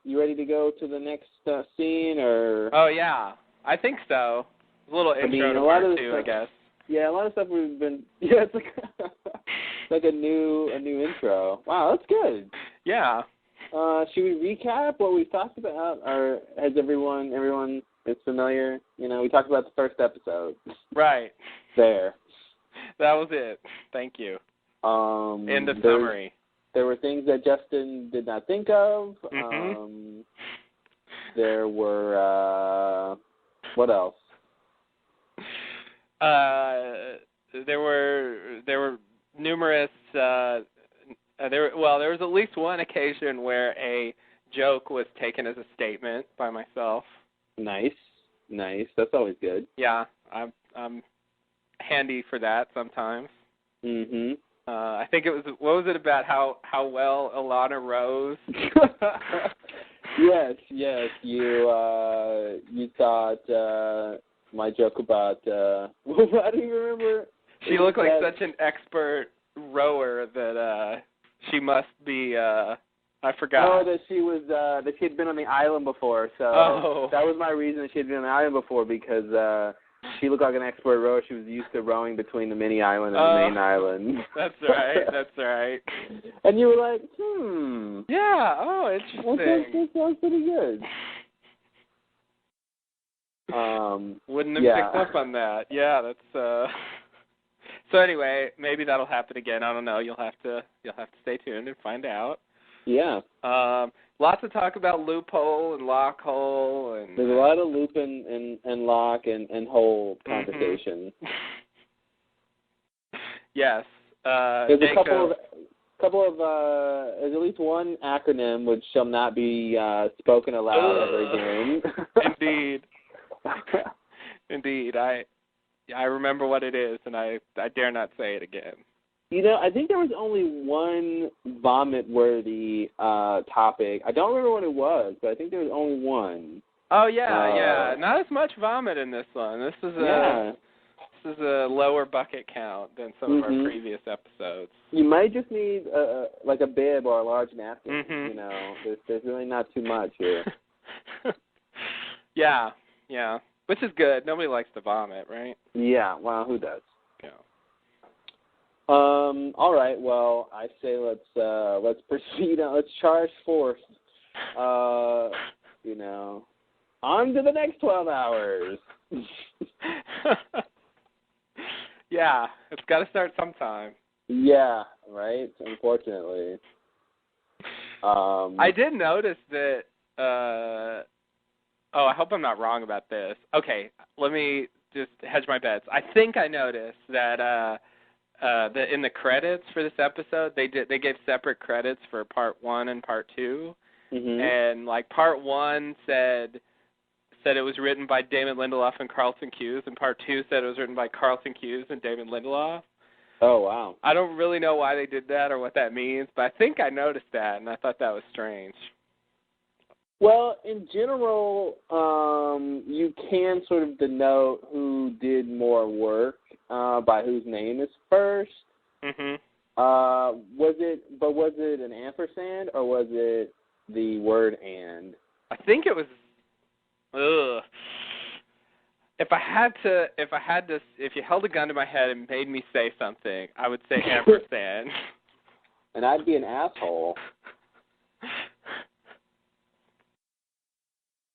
you ready to go to the next scene, or? Oh yeah, I think so. A little intro to part two, I guess. Yeah, a lot of stuff we've been. Yeah, it's like a new intro. Wow, that's good. Yeah. Should we recap what we talked about, or has everyone is familiar? We talked about the first episode. Right. There. That was it. Thank you. End of summary. There were things that Justin did not think of. There were what else? There were numerous. There was at least one occasion where a joke was taken as a statement by myself. Nice. That's always good. Yeah, I'm handy for that sometimes. I think it was. What was it about how well Alana rose? Yes. You thought my joke about. I don't even remember. She looked like such an expert rower that she must be I forgot. Oh, that she had been on the island before. So that was my reason that she had been on the island before, because she looked like an expert rower. She was used to rowing between the mini island and the main island. That's right. That's right. And you were like, Yeah. Oh, interesting. That sounds pretty good. Wouldn't have picked up on that. Yeah, that's. So anyway, maybe that'll happen again. I don't know. You'll have to stay tuned and find out. Yeah. Lots of talk about loophole and lock hole, and there's a lot of loop and lock and hole conversation. Yes. There's a couple of there's at least one acronym which shall not be spoken aloud ever again. Indeed. Indeed. I remember what it is, and I dare not say it again. You know, I think there was only one vomit-worthy topic. I don't remember what it was, but I think there was only one. Oh yeah. Not as much vomit in this one. This is a lower bucket count than some of our previous episodes. You might just need like a bib or a large napkin. You know, there's really not too much here. Yeah. Which is good. Nobody likes to vomit, right? Yeah. Well, who does? Yeah. All right. Well, I say let's proceed. Let's charge forth. You know, on to the next 12 hours. Yeah, it's got to start sometime. Yeah. Right. Unfortunately. I did notice that. I hope I'm not wrong about this. Okay, let me just hedge my bets. I think I noticed that in the credits for this episode, they gave separate credits for part 1 and part 2, and like part 1 said it was written by Damon Lindelof and Carlton Cuse, and part 2 said it was written by Carlton Cuse and Damon Lindelof. Oh wow! I don't really know why they did that or what that means, but I think I noticed that, and I thought that was strange. Well, in general, you can sort of denote who did more work by whose name is first. Was it an ampersand or was it the word and? I think it was. If you held a gun to my head and made me say something, I would say ampersand. And I'd be an asshole.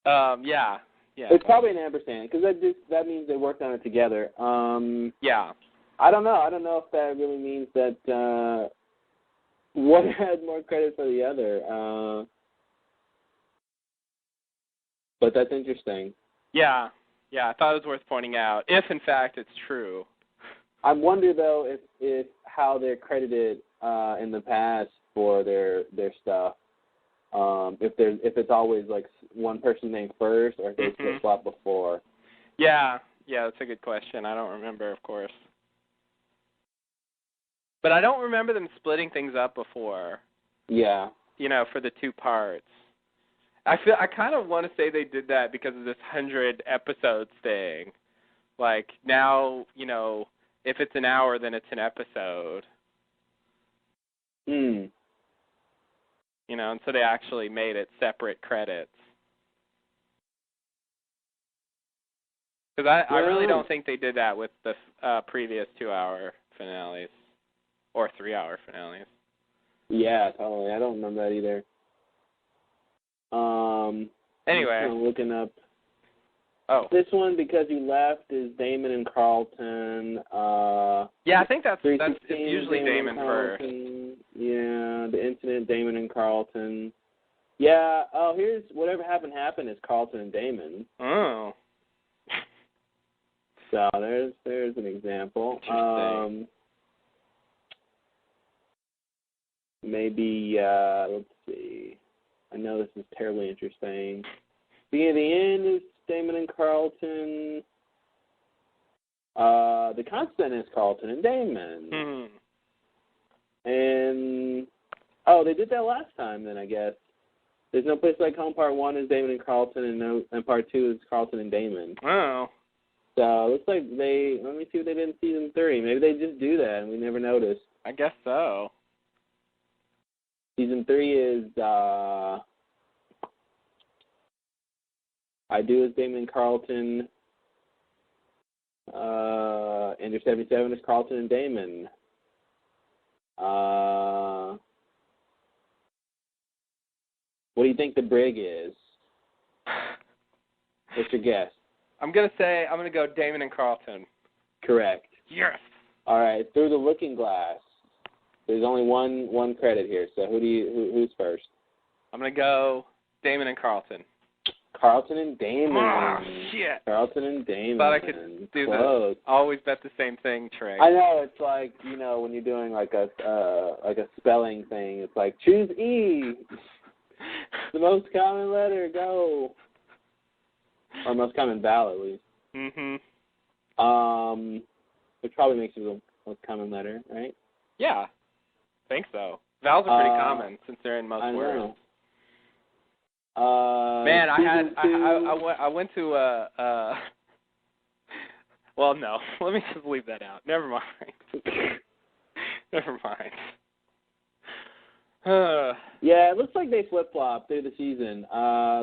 Yeah. It's probably an ampersand because that means they worked on it together. Yeah. I don't know. I don't know if that really means that one had more credit for the other. But that's interesting. Yeah. I thought it was worth pointing out, if in fact it's true. I wonder though if how they're credited in the past for their stuff. If it's always like one person named first, or if they flip-flop before. Yeah, that's a good question. I don't remember, of course. But I don't remember them splitting things up before. Yeah. You know, for the 2 parts. I kind of want to say they did that because of this 100 episodes thing. Like now, you know, if it's an hour, then it's an episode. You know, and so they actually made it separate credits. Because I really don't think they did that with the previous 2-hour finales or 3-hour finales. Yeah, totally. I don't remember that either. Anyway. I'm looking up. Oh. This one, Because You Left, is Damon and Carlton. Yeah, I think that's usually Damon first. Yeah, The Incident, Damon and Carlton. Yeah, here's Whatever Happened is Carlton and Damon. Oh. So there's an example. Maybe, let's see. I know this is terribly interesting. Beginning of the End is Damon and Carlton. The Constant is Carlton and Damon. And, they did that last time then, I guess. There's No Place Like Home, part 1 is Damon and Carlton, and part 2 is Carlton and Damon. Oh. So, it looks like let me see what they did in season 3. Maybe they just do that and we never noticed. I guess so. Season 3 is I Do As Damon Carlton. Enter 77 is Carlton and Damon. What do you think the brig is? What's your guess? I'm going to go Damon and Carlton. Correct. Yes. All right, Through the Looking Glass. There's only one credit here, so who's first? I'm going to go Damon and Carlton. Carlton and Damon. Oh, shit. Carlton and Damon. Thought I could do Close. the always bet the same thing trick. I know, it's like, when you're doing like a spelling thing, it's like, choose E. The most common letter, go. Or most common vowel, at least. Mm-hmm. Which probably makes it the most common letter, right? Yeah, I think so. Vowels are pretty common since they're in most words. Know. Man, I went to well, no. Let me just leave that out. Never mind. Never mind. Yeah, it looks like they flip-flop through the season.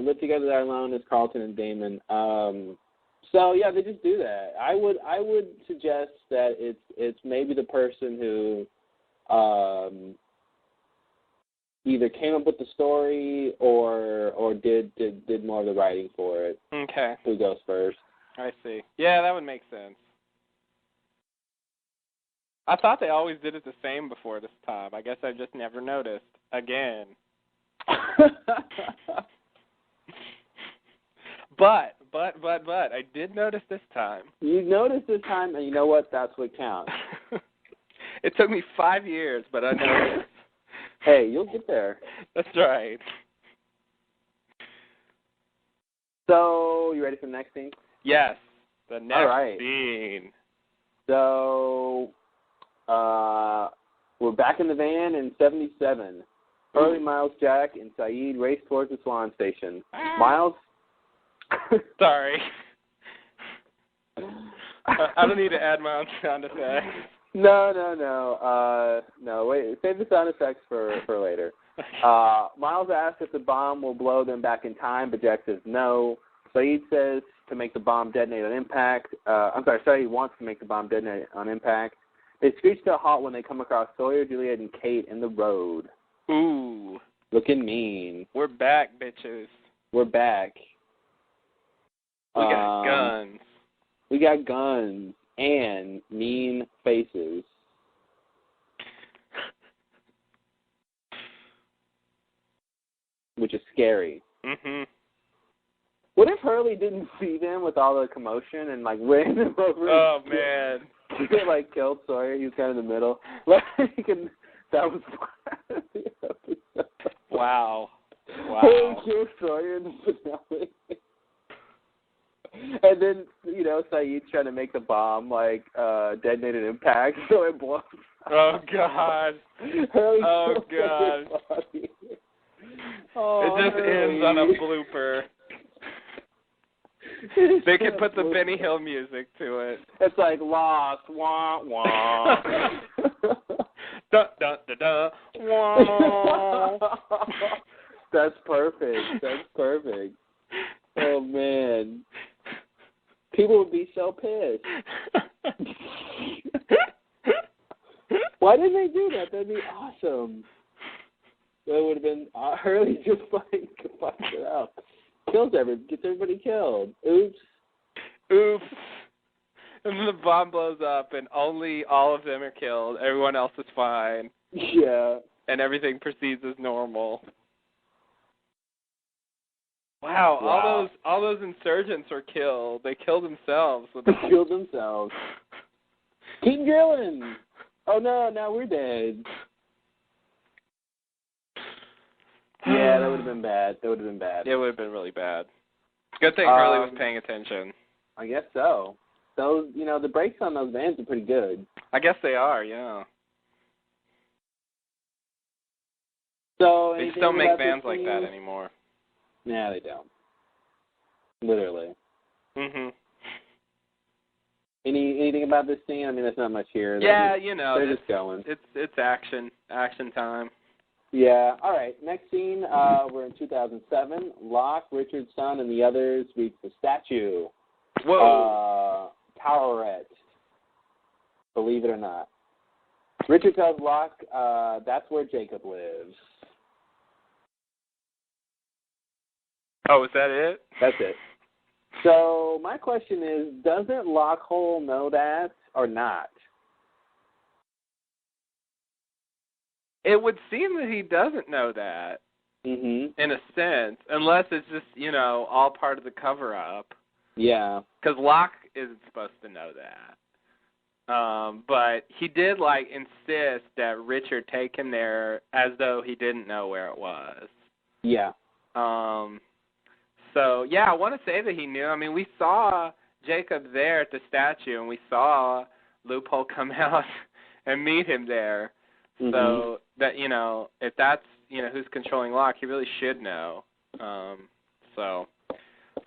Live Together Die Alone is Carlton and Damon. So yeah, they just do that. I would suggest that it's maybe the person who either came up with the story or did more of the writing for it. Okay. Who goes first? I see. Yeah, that would make sense. I thought they always did it the same before this time. I guess I just never noticed. Again. But I did notice this time. You noticed this time, and you know what? That's what counts. It took me 5 years, but I noticed. Hey, you'll get there. That's right. So, you ready for the next scene? Yes, the next All right. scene. So, we're back in the van in 77. Hurley, Miles, Jack, and Saeed race towards the Swan Station. Miles? Sorry. I don't need to add my own sound effects. No. No, wait. Save the sound effects for later. Miles asks if the bomb will blow them back in time, but Jack says no. Saeed says to make the bomb detonate on impact. Saeed wants to make the bomb detonate on impact. They screech to a halt when they come across Sawyer, Juliet, and Kate in the road. Ooh. Looking mean. We're back, bitches. We're back. We got guns. We got guns and mean faces. Which is scary. Mm-hmm. What if Hurley didn't see them with all the commotion and, ran them over? Oh, man. He, killed Sawyer. He was kind of in the middle. And that was the episode. Wow. He killed Sawyer in the finale. And then, Saeed's trying to make the bomb, detonate an impact, so it blows. Oh, God. Oh, God. Oh, it just ends on a blooper. They could put the Benny Hill music to it. It's like lost, wah, wah. Da, da, da, da, wah. That's perfect. Oh, man. People would be so pissed. Why didn't they do that? That'd be awesome. That would have been Hurley just fucks it out. Gets everybody killed. Oops. And then the bomb blows up, and only all of them are killed. Everyone else is fine. Yeah. And everything proceeds as normal. Wow. All those insurgents were killed. They killed themselves. Keep drilling. Oh no, now we're dead. Yeah, that would have been bad. It would have been really bad. Good thing Hurley was paying attention. I guess so. Those, the brakes on those vans are pretty good. I guess they are, yeah. So they still make vans like that anymore. Nah, they don't. Literally. Mhm. Anything about this scene? I mean, there's not much here. Yeah, they're just going. It's action time. Yeah. All right. Next scene. We're in 2007. Locke, Richard's son, and the others reach the statue. Whoa. Towerette. Believe it or not. Richard tells Locke that's where Jacob lives. Oh, is that it? That's it. So my question is, doesn't Lockhole know that or not? It would seem that he doesn't know that, Mm-hmm. in a sense, unless it's just, all part of the cover-up. Yeah. Because Locke isn't supposed to know that. But he did, insist that Richard take him there as though he didn't know where it was. Yeah. So, yeah, I want to say that he knew. I mean, we saw Jacob there at the statue, and we saw Loophole come out and meet him there. Mm-hmm. So, that, if that's, who's controlling Locke, he really should know.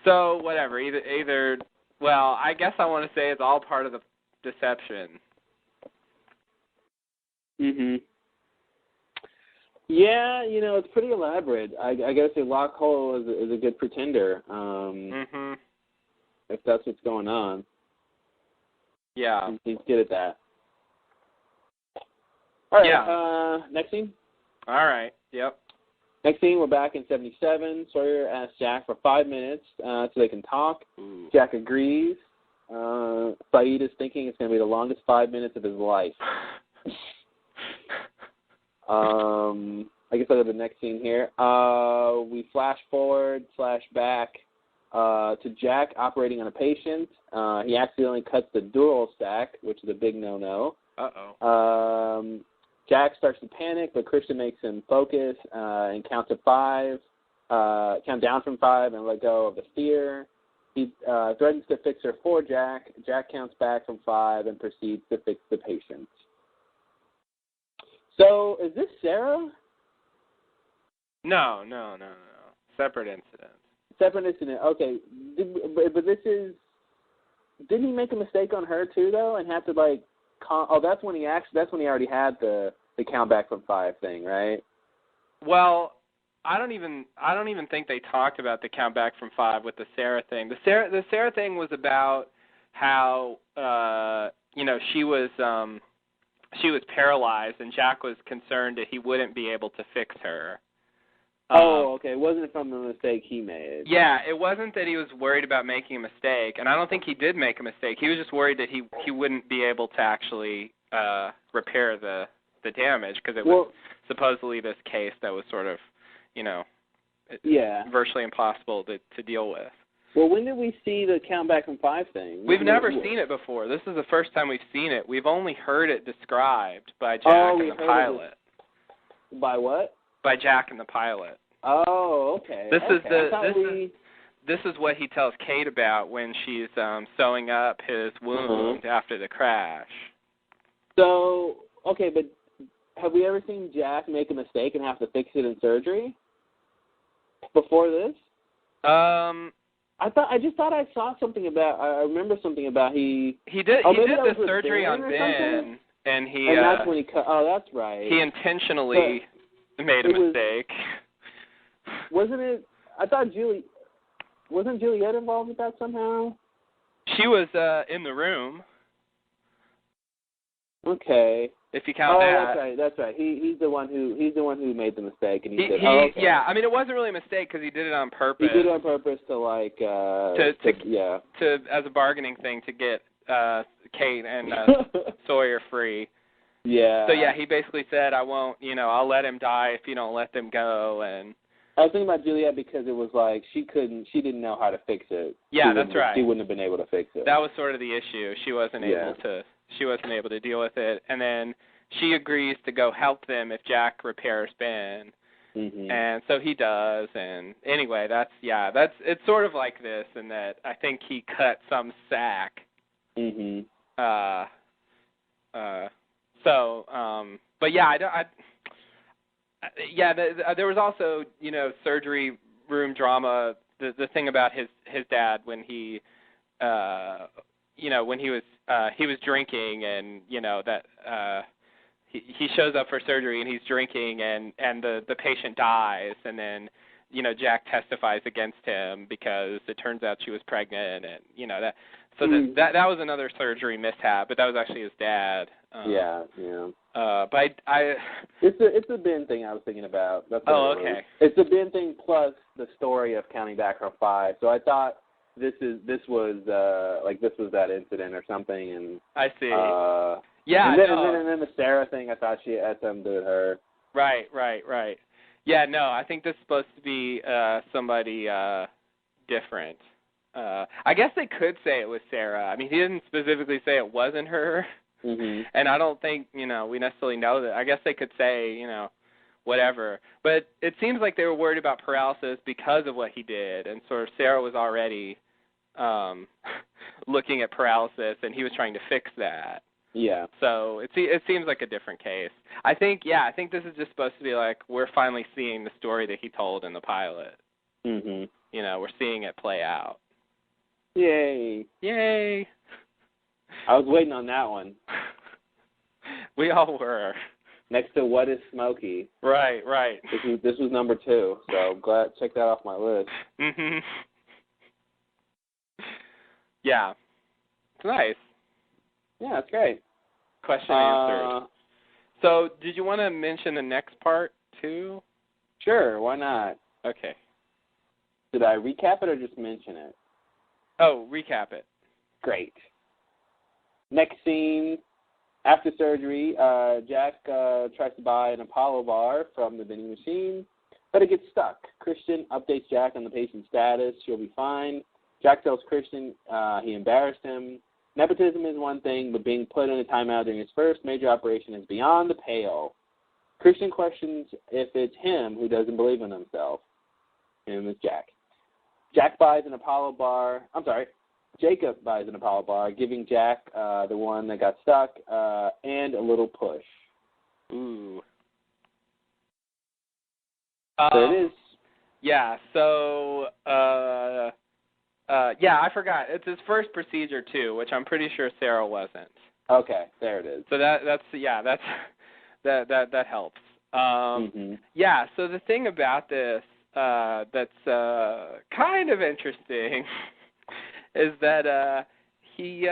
So whatever. Either, well, I guess I want to say it's all part of the deception. Mm-hmm. Yeah, it's pretty elaborate. I gotta say Lockhole is a good pretender. Mm-hmm. If that's what's going on. Yeah. He's good at that. All right, Yeah. Next scene? All right, yep. Next scene, we're back in 77. Sawyer asks Jack for 5 minutes so they can talk. Ooh. Jack agrees. Saeed is thinking it's going to be the longest 5 minutes of his life. I guess I'll go to the next scene here. We flash forward, /back to Jack operating on a patient. He accidentally cuts the dural stack, which is a big no-no. Uh-oh. Jack starts to panic, but Christian makes him focus and count to 5, count down from 5 and let go of the fear. He threatens to fix her for Jack. Jack counts back from 5 and proceeds to fix the patient. So, is this Sarah? No. Separate incident. Separate incident. Okay, but this is. Didn't he make a mistake on her too, though, and have to that's when he already had the count back from 5 thing, right? Well, I don't even think they talked about the count back from 5 with the Sarah thing. The Sarah thing was about how she was paralyzed, and Jack was concerned that he wouldn't be able to fix her. Okay. It wasn't from the mistake he made. Yeah, it wasn't that he was worried about making a mistake, and I don't think he did make a mistake. He was just worried that he wouldn't be able to actually repair the damage, because it was supposedly this case that was sort of, virtually impossible to deal with. Well, when did we see the count back from 5 thing? We've never seen it before. This is the first time we've seen it. We've only heard it described by Jack and the pilot. By what? By Jack and the pilot. Oh, okay. This is what he tells Kate about when she's sewing up his wound after the crash. So, okay, but have we ever seen Jack make a mistake and have to fix it in surgery before this? I just thought I saw something about. I remember something about he did. He did the surgery on Ben, and that's when he cut. Oh, that's right. He intentionally made a mistake. Wasn't it? I thought wasn't Juliet involved with that somehow? She was in the room. Okay. If you count that. That's right. He's the one who made the mistake, and he said, okay. Yeah, I mean, it wasn't really a mistake because he did it on purpose. He did it on purpose to as a bargaining thing to get Kate and Sawyer free. Yeah. So yeah, he basically said, I won't, I'll let him die if you don't let them go. And I was thinking about Juliet because it was like she didn't know how to fix it. Yeah, that's right. She wouldn't have been able to fix it. That was sort of the issue. She wasn't able to deal with it. And then she agrees to go help them if Jack repairs Ben. Mm-hmm. And so he does. And anyway, it's sort of like this in that I think he cut some sack. Mm-hmm. But yeah, there was also, surgery room drama. The thing about his dad when he, when he was drinking and that he shows up for surgery and he's drinking and the patient dies, and then Jack testifies against him because it turns out she was pregnant, and that. So that was another surgery mishap, but that was actually his dad. Yeah. But it's a Ben thing I was thinking about. That's okay. It's a Ben thing plus the story of counting back from 5. So I thought this was that incident or something, and I see. Yeah. And then the Sarah thing, I thought she had something to do with her. Right. Yeah, no, I think this is supposed to be somebody different. I guess they could say it was Sarah. I mean, he didn't specifically say it wasn't her. Mm-hmm. And I don't think, we necessarily know that. I guess they could say, whatever. But it seems like they were worried about paralysis because of what he did. And sort of Sarah was already looking at paralysis, and he was trying to fix that. Yeah. So it seems like a different case. I think this is just supposed to be like we're finally seeing the story that he told in the pilot. Mm-hmm. We're seeing it play out. Yay. I was waiting on that one. We all were. Next to What is Smokey? Right. This was number 2, so glad check that off my list. Mhm. Yeah. It's nice. Yeah, that's great. Question answered. So, did you want to mention the next part too? Sure, why not? Okay. Did I recap it or just mention it? Oh, recap it. Great. Next scene, after surgery, Jack tries to buy an Apollo bar from the vending machine, but it gets stuck. Christian updates Jack on the patient's status. She'll be fine. Jack tells Christian he embarrassed him. Nepotism is one thing, but being put in a timeout during his first major operation is beyond the pale. Christian questions if it's him who doesn't believe in himself. And it's Jack. Jacob buys an Apollo bar, giving Jack the one that got stuck, and a little push. Ooh. There it is. Yeah, so, I forgot. It's his first procedure, too, which I'm pretty sure Sarah wasn't. Okay, there it is. So that helps. Yeah, so the thing about this that's kind of interesting is that he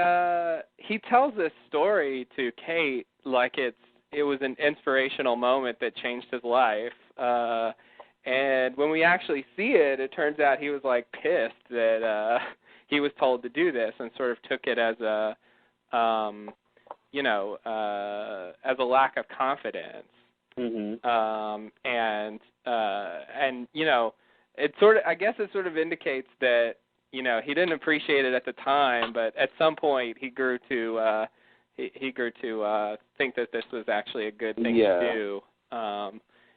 tells this story to Kate like it was an inspirational moment that changed his life. And when we actually see it, it turns out he was like pissed that he was told to do this and sort of took it as a as a lack of confidence. Mm-hmm. And it sort of indicates that he didn't appreciate it at the time, but at some point he grew to think that this was actually a good thing to do,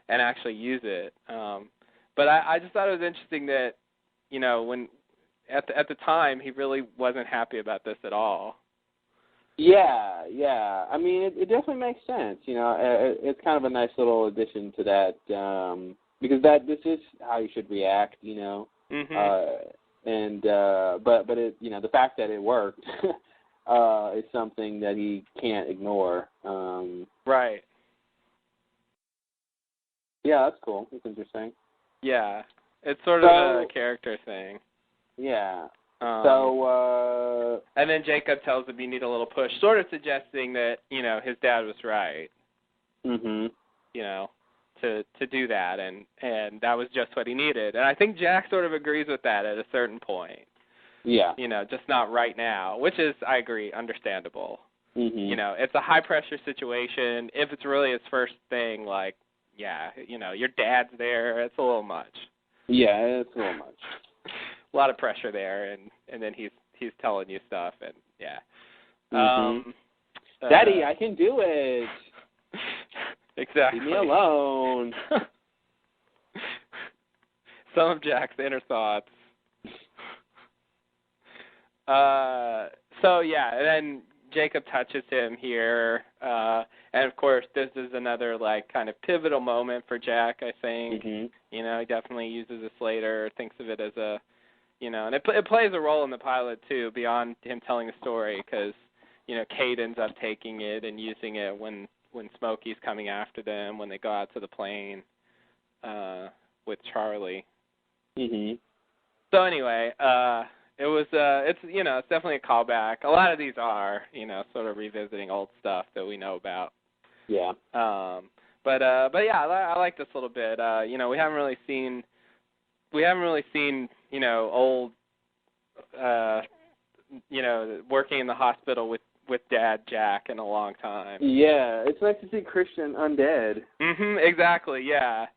and actually use it. But I just thought it was interesting that when at the time he really wasn't happy about this at all. Yeah. I mean, it definitely makes sense. It's kind of a nice little addition to that, because this is how you should react. Mm-hmm. But it, the fact that it worked is something that he can't ignore. Right. Yeah, that's cool. That's interesting. Yeah, it's sort of a character thing. Yeah. And then Jacob tells him you need a little push, sort of suggesting that his dad was right. Mhm. To do that, and that was just what he needed. And I think Jack sort of agrees with that at a certain point. Yeah. Just not right now, which is, I agree, understandable. Mhm. It's a high pressure situation. If it's really his first thing, like, your dad's there, it's a little much. Yeah, it's a little much. A lot of pressure there, and then he's telling you stuff, and yeah. Mm-hmm. Daddy, I can do it. Exactly. Leave me alone. Some of Jack's inner thoughts. So yeah, and then Jacob touches him here, and of course this is another like kind of pivotal moment for Jack. I think Mhm. he definitely uses this later, thinks of it as a, and it plays a role in the pilot too, beyond him telling the story, because Kate ends up taking it and using it when when Smokey's coming after them when they go out to the plane with Charlie. Mhm. So anyway, it's it's definitely a callback. A lot of these are sort of revisiting old stuff that we know about. Yeah. But yeah, I like this a little bit. We haven't really seen old working in the hospital with Dad Jack in a long time. Yeah, it's nice to see Christian undead. Exactly, yeah.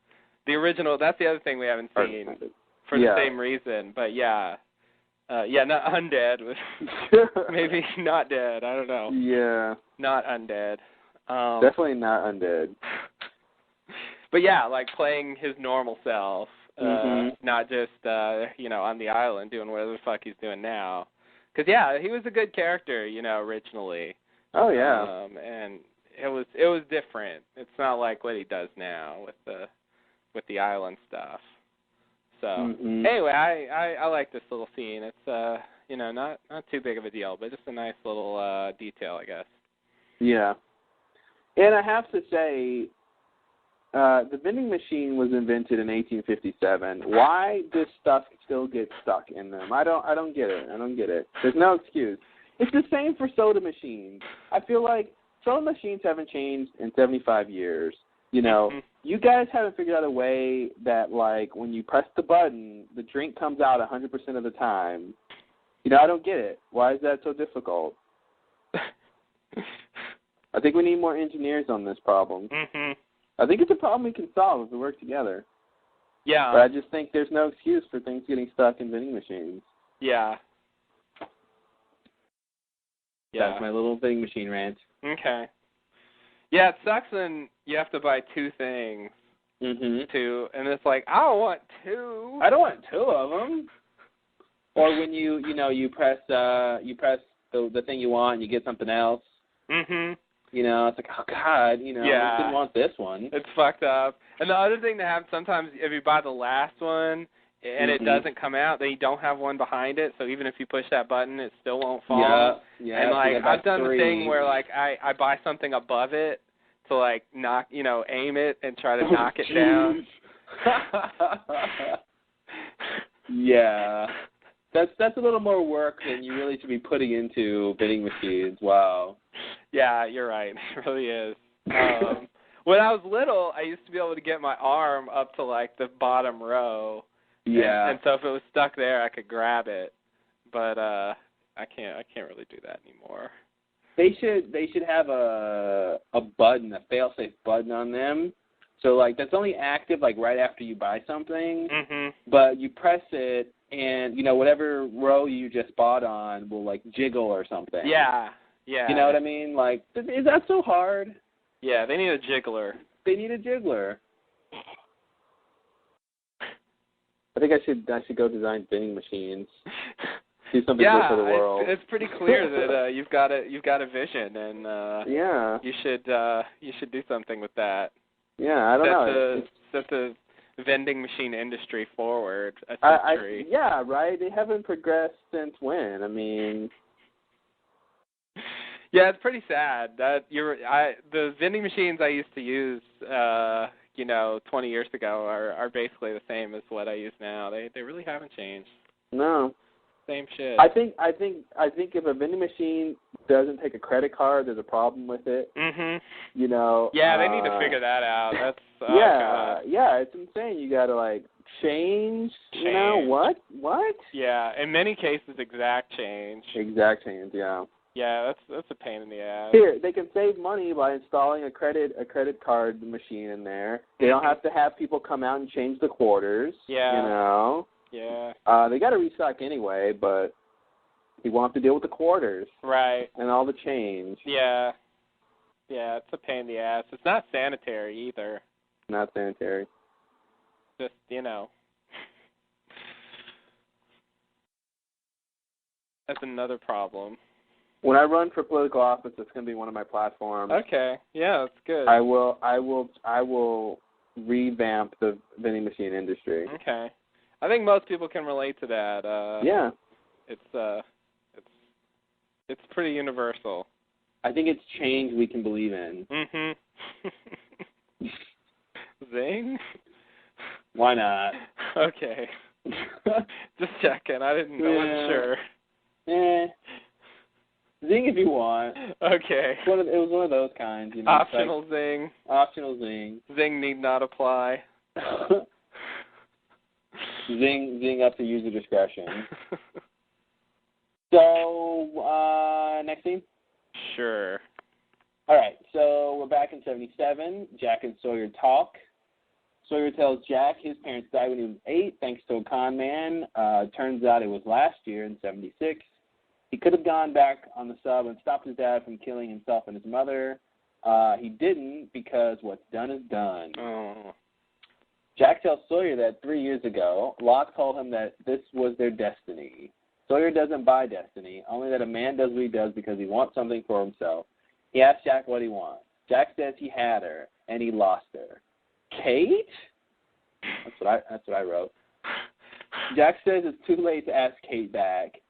The original, that's the other thing we haven't seen for the same reason. But yeah, not undead. Maybe not dead, I don't know. Yeah. Not undead. Definitely not undead. But yeah, like playing his normal self, not just, on the island doing whatever the fuck he's doing now. Because, yeah, he was a good character, originally. Oh, yeah. And it was different. It's not like what he does now with the island stuff. So, anyway, I like this little scene. It's, not too big of a deal, but just a nice little detail, I guess. Yeah. And I have to say, the vending machine was invented in 1857. Why does stuff still get stuck in them? I don't get it. There's no excuse. It's the same for soda machines. I feel like soda machines haven't changed in 75 years. You guys haven't figured out a way that, like, when you press the button, the drink comes out 100% of the time. I don't get it. Why is that so difficult? I think we need more engineers on this problem. I think it's a problem we can solve if we work together. Yeah. But I just think there's no excuse for things getting stuck in vending machines. Yeah. That's my little vending machine rant. Okay. Yeah, it sucks when you have to buy two things. Two, and it's like, I don't want two. I don't want two of them. Or when you press the thing you want and you get something else. It's like, oh, God, I didn't want this one. It's fucked up. And the other thing to have, sometimes if you buy the last one and it doesn't come out, then you don't have one behind it, so even if you push that button, it still won't fall. Yeah. And, like, I've done the thing where, like, I buy something above it to, like, knock, aim it and try to knock it down. Yeah. That's a little more work than you really should be putting into vending machines. Wow. Yeah, you're right. It really is. When I was little, I used to be able to get my arm up to, like, the bottom row. Yeah. And so if it was stuck there, I could grab it. But I can't really do that anymore. They should have a button, a fail-safe button on them. So, like, that's only active, like, right after you buy something. But you press it, and, whatever row you just bought on will, like, jiggle or something. Yeah. You know what I mean? Like, is that so hard? Yeah, they need a jiggler. They need a jiggler. I think I should go design vending machines. Do something good for the world. It's pretty clear that you've got a vision, and you should do something with that. Yeah, I don't know. Set the vending machine industry forward a century. Yeah, right. They haven't progressed since when? I mean. Yeah, it's pretty sad that the vending machines I used to use, 20 years ago are basically the same as what I use now. They really haven't changed. No. Same shit. I think if a vending machine doesn't take a credit card, there's a problem with it. Yeah, they need to figure that out. That's yeah, it's insane. You got to like change. What? Yeah, in many cases, exact change. Exact change. Yeah. Yeah, that's a pain in the ass. Here, they can save money by installing a credit card machine in there. They don't have to have people come out and change the quarters. Yeah. Yeah. They got to restock anyway, but you won't have to deal with the quarters. Right. And all the change. Yeah. Yeah, it's a pain in the ass. It's not sanitary either. Not sanitary. Just, That's another problem. When I run for political office, it's going to be one of my platforms. Okay. Yeah, that's good. I will revamp the vending machine industry. Okay. I think most people can relate to that. Yeah. It's pretty universal. I think it's change we can believe in. Mm-hmm. Zing? Why not? Okay. Just checking. I wasn't sure. Zing if you want. Okay. It was one of those kinds, you know. Optional zing. Optional zing. Zing need not apply. Zing up to user discretion. So, next scene? Sure. All right, so we're back in 77. Jack and Sawyer talk. Sawyer tells Jack his parents died when he was 8 thanks to a con man. Turns out it was last year in 76. He could have gone back on the sub and stopped his dad from killing himself and his mother. He didn't because what's done is done. Oh. Jack tells Sawyer that 3 years ago, Locke told him that this was their destiny. Sawyer doesn't buy destiny, only that a man does what he does because he wants something for himself. He asks Jack what he wants. Jack says he had her, and he lost her. Kate? That's what I wrote. Jack says it's too late to ask Kate back.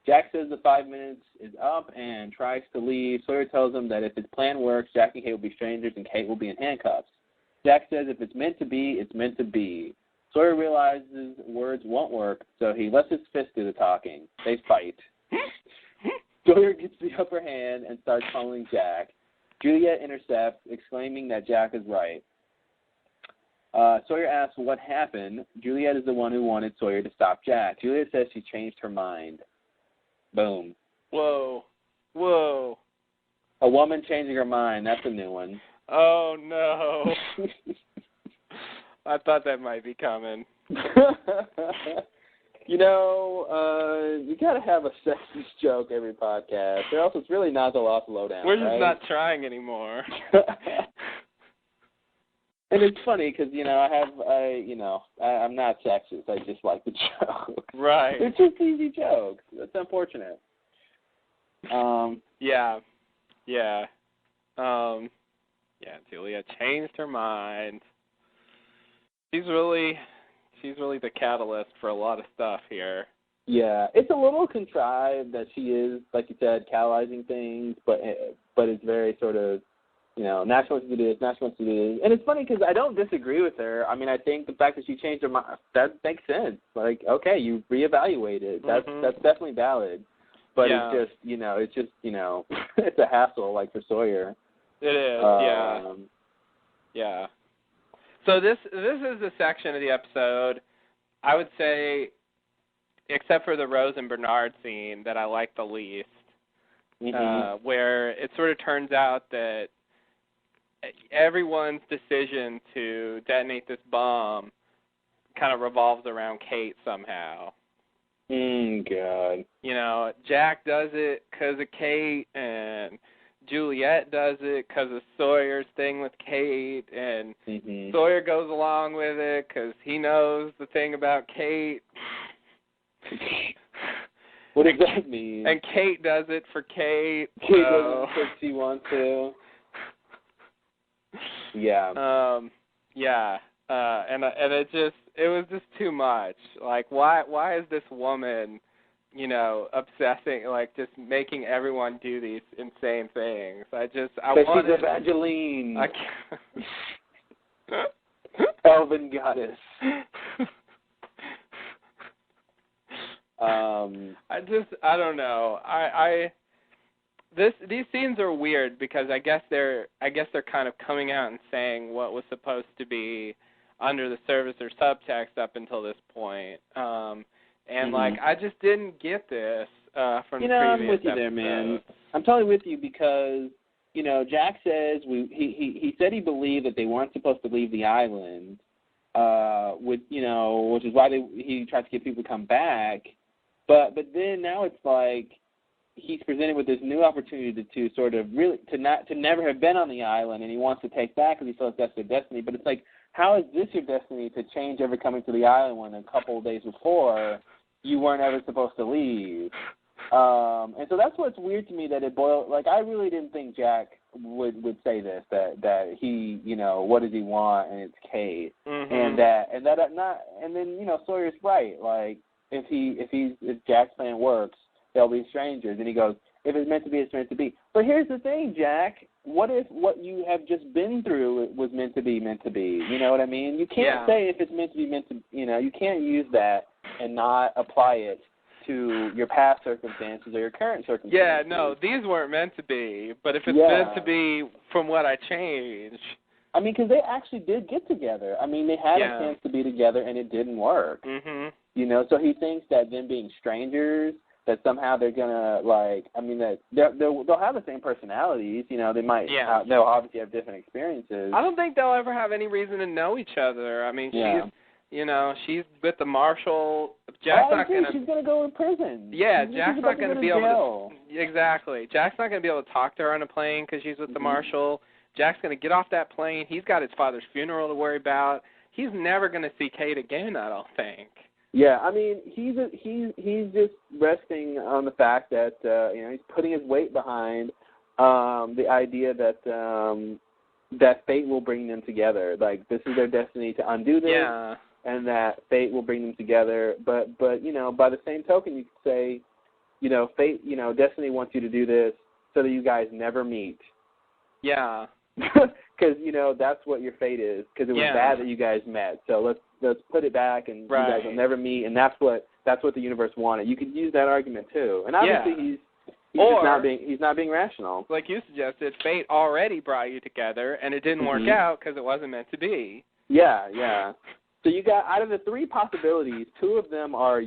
Jack says the 5 minutes is up and tries to leave. Sawyer tells him that if his plan works, Jack and Kate will be strangers and Kate will be in handcuffs. Jack says if it's meant to be, it's meant to be. Sawyer realizes words won't work, so he lets his fist do the talking. They fight. Sawyer gets the upper hand and starts pummeling Jack. Juliet intercepts, exclaiming that Jack is right. Sawyer asks what happened. Juliet is the one who wanted Sawyer to stop Jack. Juliet says she changed her mind. Boom. Whoa. Whoa. A woman changing her mind. That's a new one. Oh, no. I thought that might be coming. You know, you got to have a sexist joke every podcast, or else it's really not the Lost Lowdown. We're just right? not trying anymore. And it's funny because, you know, I'm not sexist. I just like the joke. Right. It's just easy jokes. That's unfortunate. Yeah. Julia changed her mind. She's really the catalyst for a lot of stuff here. Yeah, it's a little contrived that she is, like you said, catalyzing things, but it's very sort of, you know, Nash wants to do this, Nash wants to do this. And it's funny because I don't disagree with her. I mean, I think the fact that she changed her mind, that makes sense. Like, okay, you reevaluated. That's definitely valid. But it's just, it's a hassle, like, for Sawyer. It is, yeah. So this is the section of the episode, I would say, except for the Rose and Bernard scene, that I like the least, where it sort of turns out that everyone's decision to detonate this bomb kind of revolves around Kate somehow. God. You know, Jack does it because of Kate, and Juliet does it because of Sawyer's thing with Kate, and Sawyer goes along with it because he knows the thing about Kate. What does that mean? And Kate does it for Kate. Kate does it because she wants to. Yeah. And it was just too much. Like, why is this woman, obsessing, like, just making everyone do these insane things? She's Evangeline. I can't. Elven goddess. I don't know. These scenes are weird because I guess they're kind of coming out and saying what was supposed to be under the surface or subtext up until this point. Like, I just didn't get this from the previous I'm with you episodes. there, man. I'm totally with you because, Jack says he said he believed that they weren't supposed to leave the island, which is why he tried to get people to come back. But then now it's like he's presented with this new opportunity to sort of really to never have been on the island, and he wants to take that because he feels that's their destiny. But it's like, how is this your destiny to change ever coming to the island when a couple of days before you weren't ever supposed to leave? And so that's what's weird to me, that it boiled. Like, I really didn't think Jack would say this, that he, what does he want, and it's Kate, and then Sawyer's right. Like, if Jack's plan works, they'll be strangers. And he goes, if it's meant to be, it's meant to be. But here's the thing, Jack. What if what you have just been through was meant to be? You know what I mean? You can't say if it's meant to be, you can't use that and not apply it to your past circumstances or your current circumstances. Yeah, no, these weren't meant to be. But if it's meant to be from what I changed. I mean, because they actually did get together. I mean, they had a chance to be together, and it didn't work. Mm-hmm. You know, so he thinks that them being strangers, that somehow they're gonna that they'll have the same personalities. You know, they might. Yeah. They'll obviously have different experiences. I don't think they'll ever have any reason to know each other. I mean, she's with the marshal. Jack's not gonna. She's gonna go to prison. Yeah, Jack's not gonna be able to. Exactly. Jack's not gonna be able to talk to her on a plane because she's with the marshal. Jack's gonna get off that plane. He's got his father's funeral to worry about. He's never gonna see Kate again, I don't think. Yeah, I mean, he's just resting on the fact that he's putting his weight behind the idea that that fate will bring them together. Like, this is their destiny to undo this, and that fate will bring them together. But by the same token, you could say, fate, destiny wants you to do this so that you guys never meet. Yeah. Because that's what your fate is. Because it was bad that you guys met. So let's put it back, and you guys will never meet. And that's what the universe wanted. You could use that argument too. And obviously he's not being rational. Like you suggested, fate already brought you together, and it didn't work out because it wasn't meant to be. Yeah, yeah. So you got, out of the three possibilities, two of them are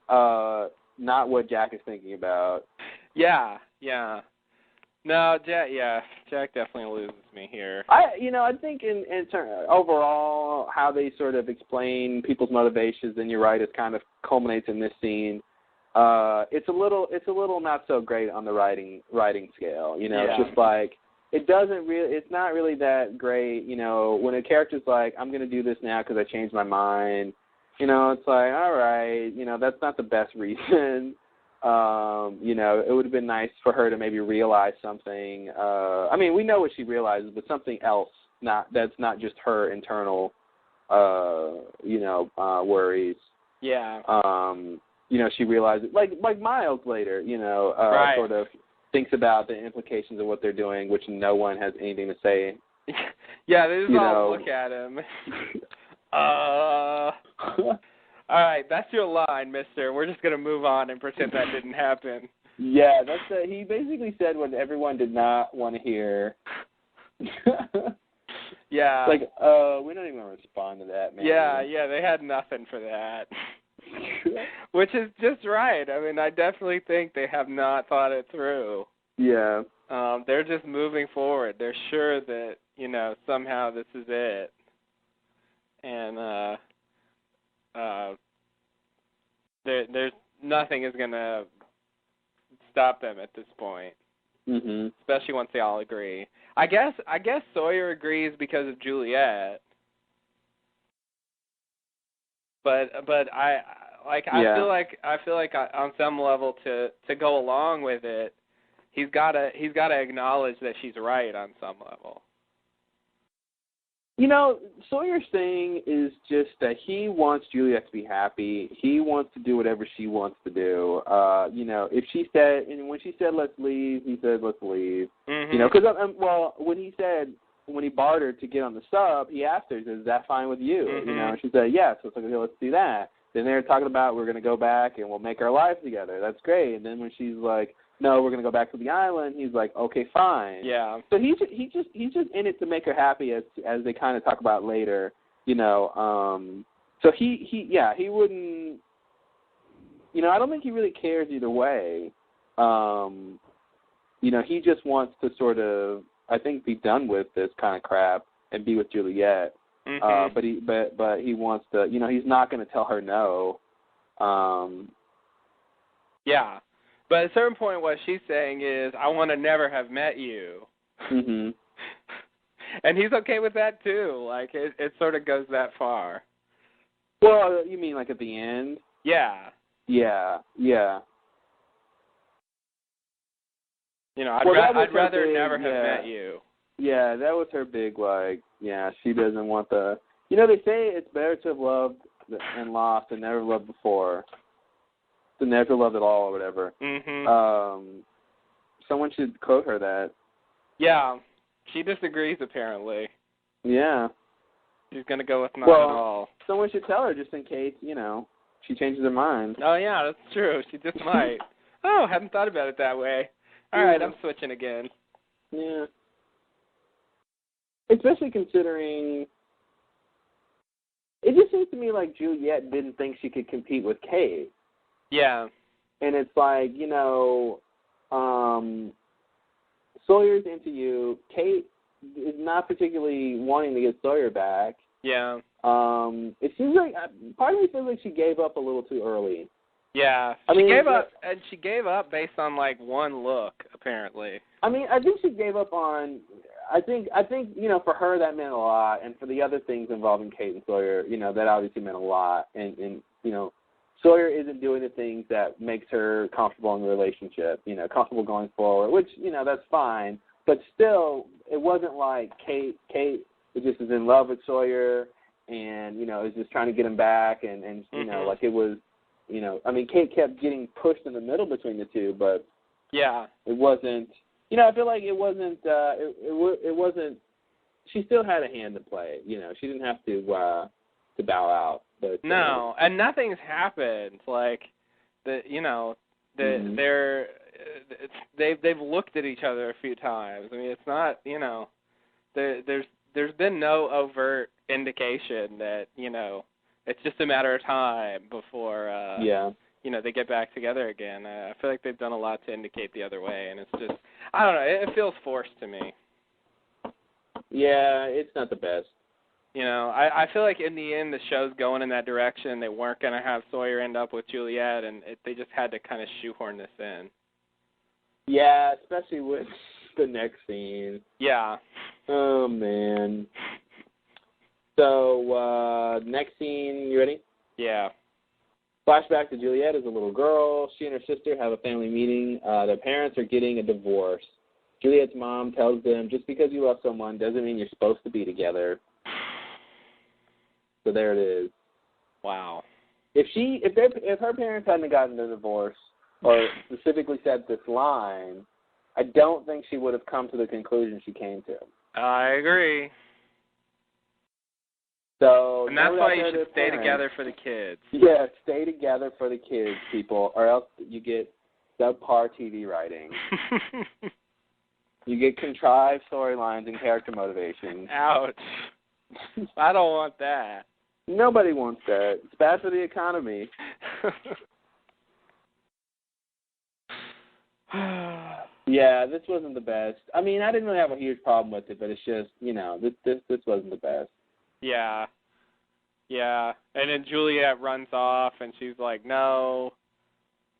not what Jack is thinking about. Yeah, yeah. No, Jack definitely loses me here. I think in overall how they sort of explain people's motivations, and you're right, it kind of culminates in this scene. It's a little not so great on the writing scale. It's just like it's not really that great. When a character's like, I'm going to do this now because I changed my mind. It's like, all right, that's not the best reason. It would have been nice for her to maybe realize something. I mean, we know what she realizes, but something else, that's not just her internal, worries. Yeah. She realizes, like Miles later, sort of thinks about the implications of what they're doing, which no one has anything to say. Yeah, they just all look at him. All right, that's your line, mister. We're just going to move on and pretend that didn't happen. Yeah, he basically said what everyone did not want to hear. Yeah. Like, we don't even respond to that, man. Yeah, they had nothing for that. Which is just right. I mean, I definitely think they have not thought it through. Yeah. They're just moving forward. They're sure that, somehow this is it. And, there's nothing is going to stop them at this point. Mm-hmm. Especially once they all agree. I guess Sawyer agrees because of Juliet. But I feel like on some level to go along with it, he's got to acknowledge that she's right on some level. Sawyer's thing is just that he wants Juliet to be happy. He wants to do whatever she wants to do. If she said, and when she said let's leave, he said let's leave. Mm-hmm. Because when he bartered to get on the sub, he asked her, is that fine with you? Mm-hmm. And she said yes. So it's like, okay, let's do that. Then they're talking about we're going to go back and we'll make our lives together. That's great. And then when she's like, no, we're going to go back to the island, he's like, okay, fine. Yeah. So he's just in it to make her happy, as they kind of talk about later, So he wouldn't, I don't think he really cares either way. He just wants to sort of, I think, be done with this kind of crap and be with Juliet. Mm-hmm. But he wants to, he's not going to tell her no. Yeah. But at a certain point, what she's saying is, I want to never have met you. Mm-hmm. And he's okay with that, too. Like, it sort of goes that far. Well, you mean like at the end? Yeah. Yeah. I'd rather never have met you. Yeah, that was her big, she doesn't want the... they say it's better to have loved and lost than never loved before. the natural love at all or whatever. Mhm. Someone should quote her that. Yeah, she disagrees apparently. Yeah. She's gonna go with not at all. Someone should tell her just in case, she changes her mind. Oh yeah, that's true. She just might. Oh, hadn't thought about it that way. All right, I'm switching again. Yeah. Especially considering, it just seems to me like Juliet didn't think she could compete with Kate. Yeah. And it's like, Sawyer's into you. Kate is not particularly wanting to get Sawyer back. Yeah. It seems like, part of me feels like she gave up a little too early. Yeah. She gave up, and she gave up based on, like, one look, apparently. I mean, I think she gave up on, I think, for her that meant a lot, and for the other things involving Kate and Sawyer, that obviously meant a lot. And Sawyer isn't doing the things that makes her comfortable in the relationship, comfortable going forward, which, that's fine. But still, it wasn't like Kate just is in love with Sawyer and, is just trying to get him back and like it was, Kate kept getting pushed in the middle between the two, but yeah, it wasn't, I feel like it wasn't, it wasn't, she still had a hand to play, she didn't have to bow out. But, no, and nothing's happened. Like, they've looked at each other a few times. I mean, it's not, there's been no overt indication that, it's just a matter of time before, they get back together again. I feel like they've done a lot to indicate the other way, and it's just, I don't know, it feels forced to me. Yeah, it's not the best. I feel like in the end the show's going in that direction. They weren't going to have Sawyer end up with Juliet, and they just had to kind of shoehorn this in. Yeah, especially with the next scene. Yeah. Oh, man. So, next scene, you ready? Yeah. Flashback to Juliet as a little girl. She and her sister have a family meeting. Their parents are getting a divorce. Juliet's mom tells them, just because you love someone doesn't mean you're supposed to be together. So there it is. Wow. If her parents hadn't gotten a divorce or specifically said this line, I don't think she would have come to the conclusion she came to. I agree. So and that's why you should stay together for the kids. Yeah, stay together for the kids, people, or else you get subpar TV writing. You get contrived storylines and character motivation. Ouch. I don't want that. Nobody wants that. It's bad for the economy. Yeah, this wasn't the best. I mean, I didn't really have a huge problem with it, but it's just, this wasn't the best. Yeah. Yeah. And then Juliet runs off, and she's like, no,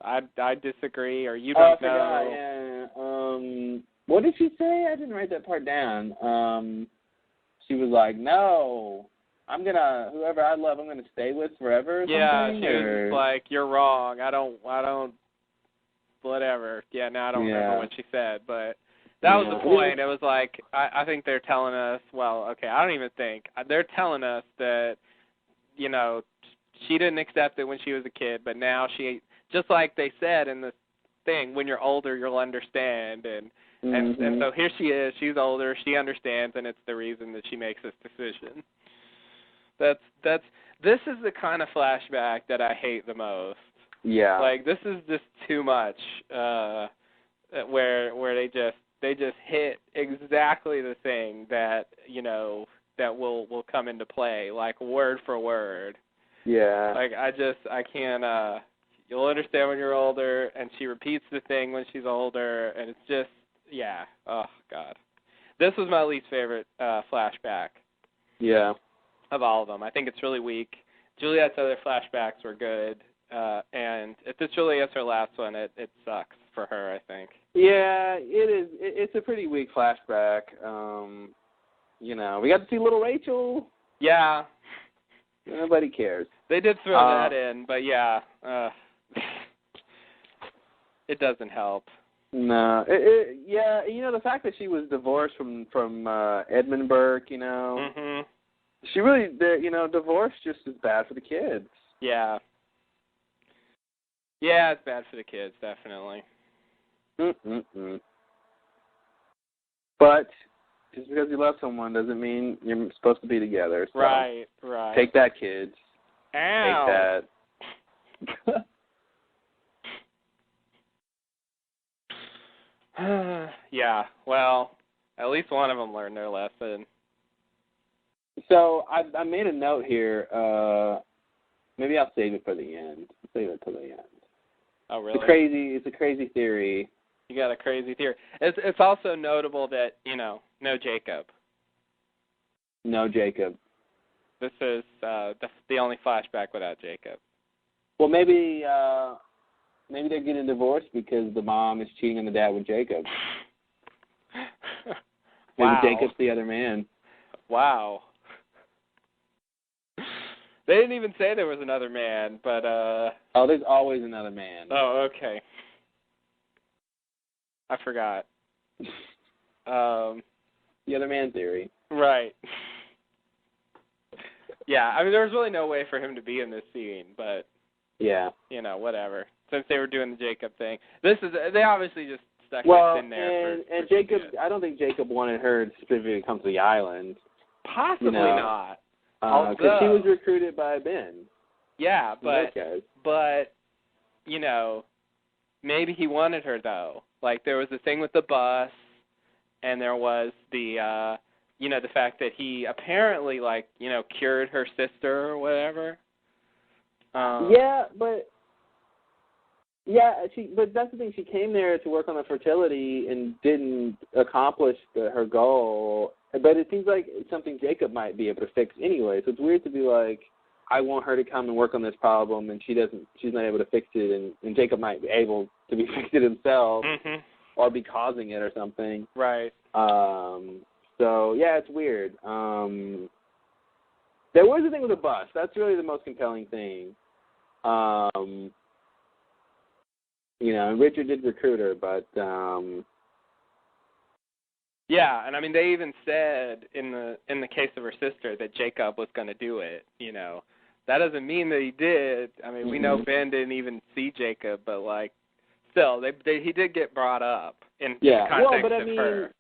I disagree, or you don't know. Yeah. What did she say? I didn't write that part down. She was like, no, whoever I love, I'm going to stay with forever or something? She was like, you're wrong. I don't, whatever. Yeah, no, I don't remember what she said, but that was the point. It was like, I think they're telling us, well, okay, I don't even think. They're telling us that, she didn't accept it when she was a kid, but now she, just like they said in the thing, when you're older, you'll understand, and so here she is, she's older, she understands, and it's the reason that she makes this decision. This is the kind of flashback that I hate the most. Yeah. Like, this is just too much, where they just hit exactly the thing that, that will come into play, like word for word. Yeah. Like, I can't, you'll understand when you're older, and she repeats the thing when she's older, and it's just, yeah. Oh, God. This was my least favorite flashback. Yeah. Of all of them. I think it's really weak. Juliet's other flashbacks were good, and if this really is her last one, it sucks for her, I think. Yeah, it is. It's a pretty weak flashback. We got to see little Rachel. Yeah. Nobody cares. They did throw that in, but yeah, it doesn't help. No. The fact that she was divorced from Edmund Burke, Mm-hmm. She really, divorce just is bad for the kids. Yeah. Yeah, it's bad for the kids, definitely. Mm-mm-mm. But just because you love someone doesn't mean you're supposed to be together. So Right. take that, kids. Ow. Take that. Yeah, well, at least one of them learned their lesson. So I made a note here. Maybe I'll save it for the end. Save it till the end. Oh, really? It's a crazy theory. You got a crazy theory. It's also notable that, no Jacob. No Jacob. This is the only flashback without Jacob. Well, maybe they're getting divorced because the mom is cheating on the dad with Jacob. Wow. Maybe Jacob's the other man. Wow. They didn't even say there was another man, but Oh, there's always another man. Oh, okay. I forgot. The other man theory. Right. Yeah, I mean, there was really no way for him to be in this scene, but yeah, whatever. Since they were doing the Jacob thing, they obviously just stuck this in there. And Jacob, I don't think Jacob wanted her specifically to come to the island. Possibly not. Because she was recruited by Ben. Yeah, but maybe he wanted her though. Like there was the thing with the bus, and there was the the fact that he apparently cured her sister or whatever. But that's the thing. She came there to work on the fertility and didn't accomplish her goal. But it seems like it's something Jacob might be able to fix anyway. So it's weird to be like, I want her to come and work on this problem, and she's not able to fix it, and Jacob might be able to be fix it himself, or be causing it or something. Right. So yeah, it's weird. There was a thing with the bus. That's really the most compelling thing. Richard did recruit her, but yeah, and I mean they even said in the case of her sister that Jacob was going to do it. That doesn't mean that he did. I mean, we know Ben didn't even see Jacob, but still, he did get brought up in the context of her.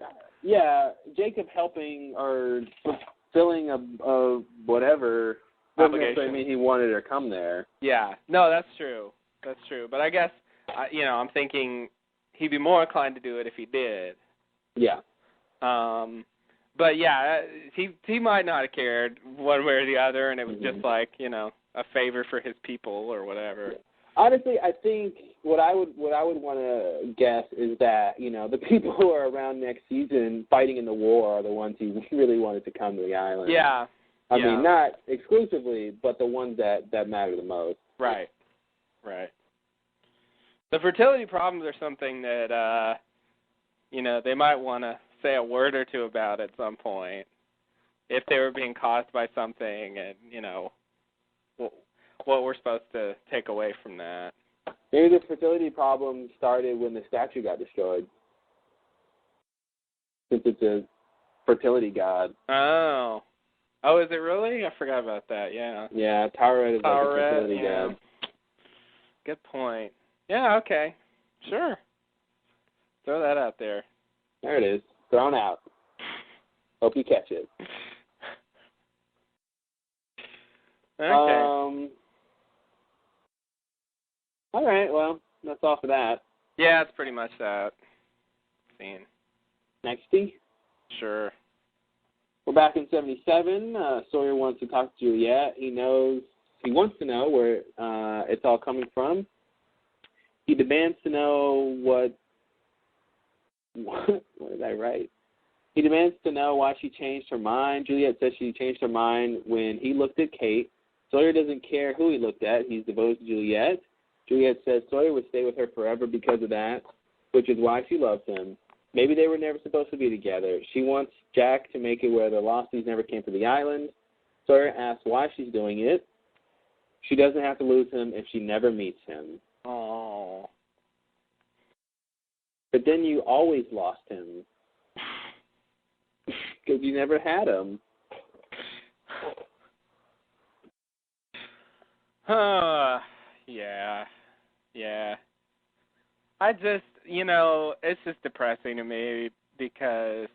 Yeah, Jacob helping or fulfilling a whatever doesn't necessarily mean he wanted her to come there. Yeah, no, that's true. That's true. But I guess I'm thinking he'd be more inclined to do it if he did. Yeah. But yeah, he might not have cared one way or the other, and it was just a favor for his people or whatever. Honestly, I think what I would want to guess is that the people who are around next season fighting in the war are the ones who really wanted to come to the island. Yeah. I mean, not exclusively, but the ones that matter the most. Right. Right. The fertility problems are something that they might want to say a word or two about at some point if they were being caused by something, and what we're supposed to take away from that. Maybe the fertility problem started when the statue got destroyed, since it's a fertility god. Oh, is it really? I forgot about that. Yeah. Yeah, Tauret is like a fertility god. Good point. Yeah. Okay. Sure. Throw that out there. There it is. Thrown out. Hope you catch it. Okay. All right, well, that's all for that. Yeah, it's pretty much that scene. Nexty? Sure. We're back in 77. Sawyer wants to talk to Juliet. He wants to know where it's all coming from. He demands to know what did I write? He demands to know why she changed her mind. Juliet says she changed her mind when he looked at Kate. Sawyer doesn't care who he looked at. He's devoted to Juliet. Juliet says Sawyer would stay with her forever because of that, which is why she loves him. Maybe they were never supposed to be together. She wants Jack to make it where the Losties never came to the island. Sawyer asks why she's doing it. She doesn't have to lose him if she never meets him. Oh. But then you always lost him. Because you never had him. Yeah. just, it's just depressing to me because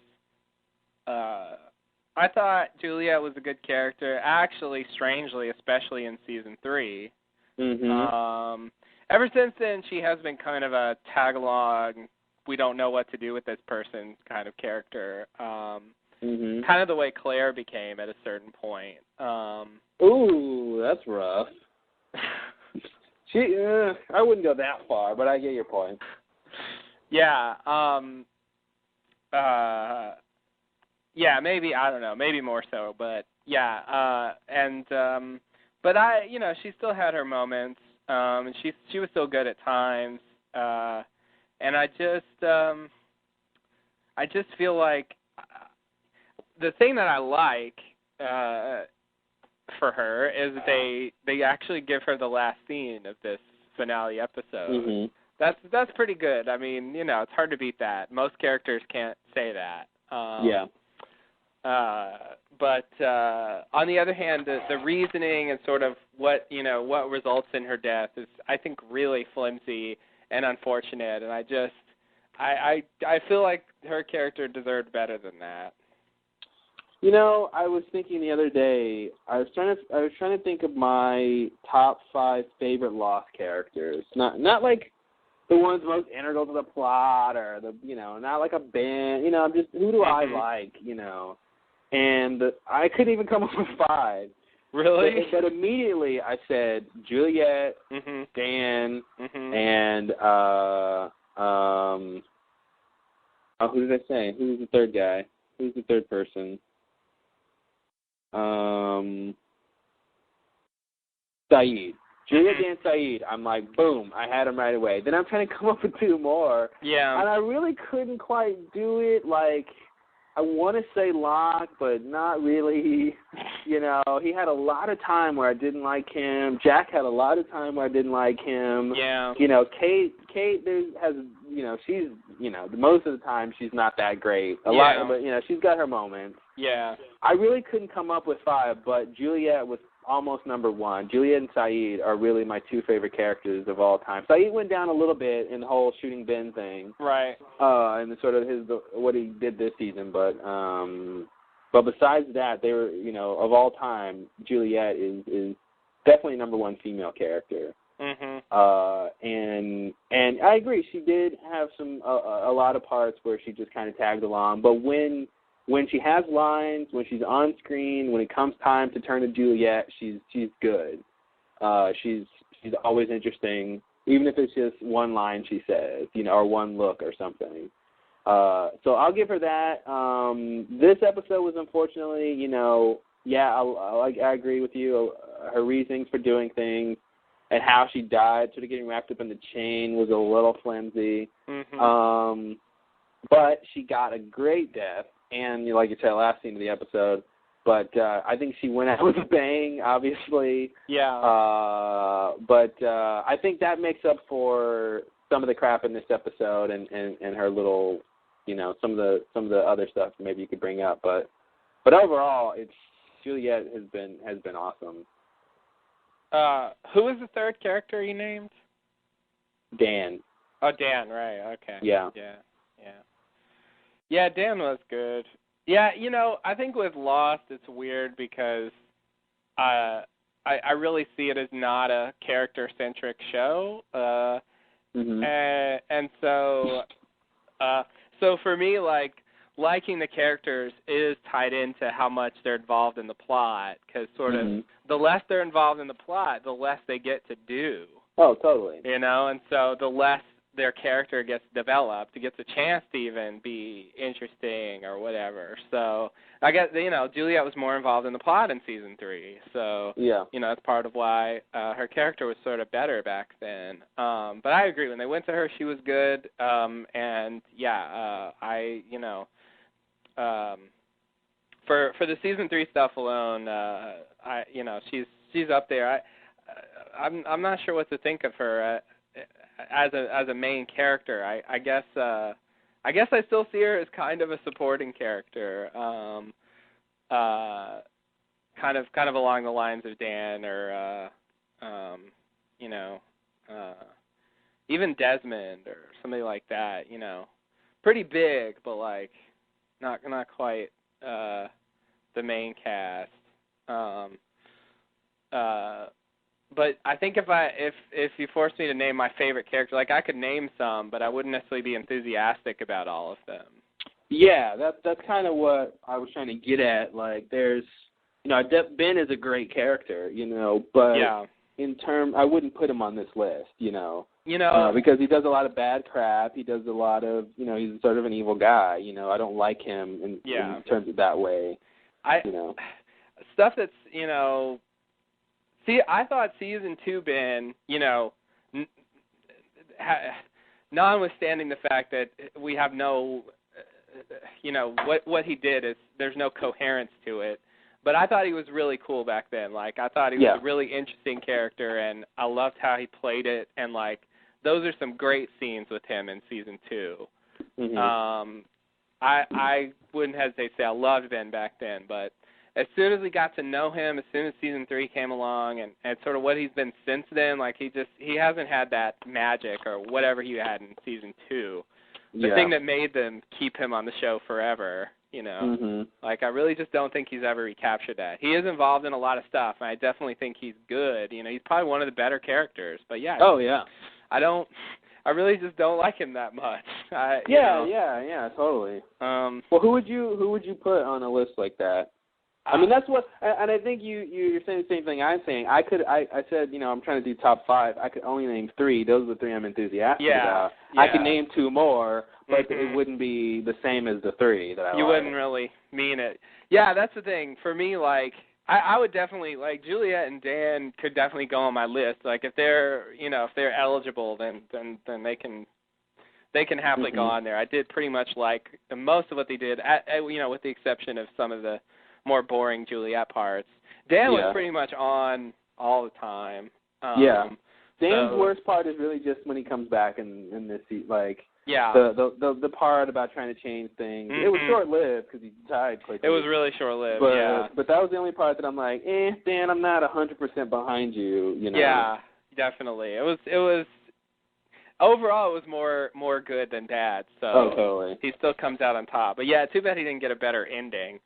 I thought Juliet was a good character. Actually, strangely, especially in season 3. Mm-hmm. Ever since then, she has been kind of a tag-along, we don't know what to do with this person kind of character. Mm-hmm. Kind of the way Claire became at a certain point. Ooh, that's rough. I wouldn't go that far, but I get your point. Yeah. Yeah, maybe, I don't know, maybe more so, but yeah. But she still had her moments. And she was still good at times. And I just feel like the thing that I like for her is they actually give her the last scene of this finale episode. Mm-hmm. That's pretty good. I mean, it's hard to beat that. Most characters can't say that. Yeah. But on the other hand, the reasoning and sort of what results in her death is, I think, really flimsy and unfortunate. And I feel like her character deserved better than that. I was thinking the other day. I was trying to think of my top 5 favorite Lost characters. Not like the ones most integral to the plot, or not like a band. Just who do I like? And I couldn't even come up with 5. Really? But immediately I said Juliet, Dan, and who did I say? Who's the third guy? Who's the third person? Saeed. Juliet, Dan, Saeed. I'm like, boom, I had him right away. Then I'm trying to come up with 2 more. Yeah. And I really couldn't quite do it. Like, I want to say Locke, but not really. He had a lot of time where I didn't like him. Jack had a lot of time where I didn't like him. Yeah. Kate has, she's, most of the time she's not that great. A lot, but she's got her moments. Yeah. I really couldn't come up with 5, but Juliet was almost number 1. Juliet and Saeed are really my 2 favorite characters of all time. Saeed went down a little bit in the whole shooting Ben thing, right? And sort of what he did this season, but besides that, they were, of all time, Juliet is definitely number 1 female character. Mm-hmm. And I agree, she did have a lot of parts where she just kind of tagged along, but when she has lines, when she's on screen, when it comes time to turn to Juliet, she's good. She's always interesting, even if it's just one line she says, or one look or something. So I'll give her that. This episode was unfortunately, I agree with you. Her reasonings for doing things and how she died, sort of getting wrapped up in the chain, was a little flimsy. Mm-hmm. But she got a great death. And like you said, last scene of the episode, but I think she went out with a bang, obviously. Yeah. But I think that makes up for some of the crap in this episode and her little, some of the other stuff maybe you could bring up. But overall, Juliet has been awesome. Who was the third character you named? Dan. Oh, Dan. Right. Okay. Yeah. Yeah. Yeah, Dan was good. Yeah, I think with Lost it's weird because I really see it as not a character-centric show. And so for me, liking the characters is tied into how much they're involved in the plot, because sort of the less they're involved in the plot, the less they get to do. Oh, totally. And so the less their character gets developed, it gets a chance to even be interesting or whatever. So I guess, Juliet was more involved in the plot in season 3. So, that's part of why her character was sort of better back then. But I agree. When they went to her, she was good. For the season 3 stuff alone, she's up there. I'm not sure what to think of her as a main character. I guess I still see her as kind of a supporting character, kind of along the lines of Dan, or even Desmond or somebody like that, pretty big, but like not quite the main cast. But I think if you forced me to name my favorite character, like I could name some, but I wouldn't necessarily be enthusiastic about all of them. Yeah, that's kind of what I was trying to get at. Like, there's, Ben is a great character, but yeah. I wouldn't put him on this list, because he does a lot of bad crap. He does a lot of, he's sort of an evil guy. I don't like him in terms of that way. Stuff that's, see, I thought season 2 Ben, notwithstanding the fact that we have no, what he did is there's no coherence to it. But I thought he was really cool back then. Like, I thought he was a really interesting character, and I loved how he played it. And, like, those are some great scenes with him in season 2. Mm-hmm. I wouldn't hesitate to say I loved Ben back then, but as soon as we got to know him, as soon as season 3 came along, and sort of what he's been since then, like he hasn't had that magic or whatever he had in season 2. The thing that made them keep him on the show forever, Mm-hmm. Like I really just don't think he's ever recaptured that. He is involved in a lot of stuff, and I definitely think he's good. He's probably one of the better characters. But yeah. Oh yeah. I really just don't like him that much. Yeah, totally. Well, who would you put on a list like that? I mean, that's what, and I think you're saying the same thing I'm saying. I said, I'm trying to do top 5. I could only name 3. Those are the 3 I'm enthusiastic about. Yeah. I could name 2 more, but it wouldn't be the same as the 3 that I You like. wouldn't really mean it. Yeah, that's the thing. For me, like, I would definitely, like, Juliet and Dan could definitely go on my list. Like, if they're, if they're eligible, then they can happily go on there. I did pretty much like most of what they did, with the exception of some of the more boring Juliet parts. Dan was pretty much on all the time. Dan's worst part is really just when he comes back in this like Yeah. The part about trying to change things. Mm-hmm. It was short-lived because he died quickly. It was really short-lived, But that was the only part that I'm like, Dan, I'm not 100% behind you, you know. Yeah, definitely. It was overall it was more good than bad. So totally. He still comes out on top. But yeah, too bad he didn't get a better ending.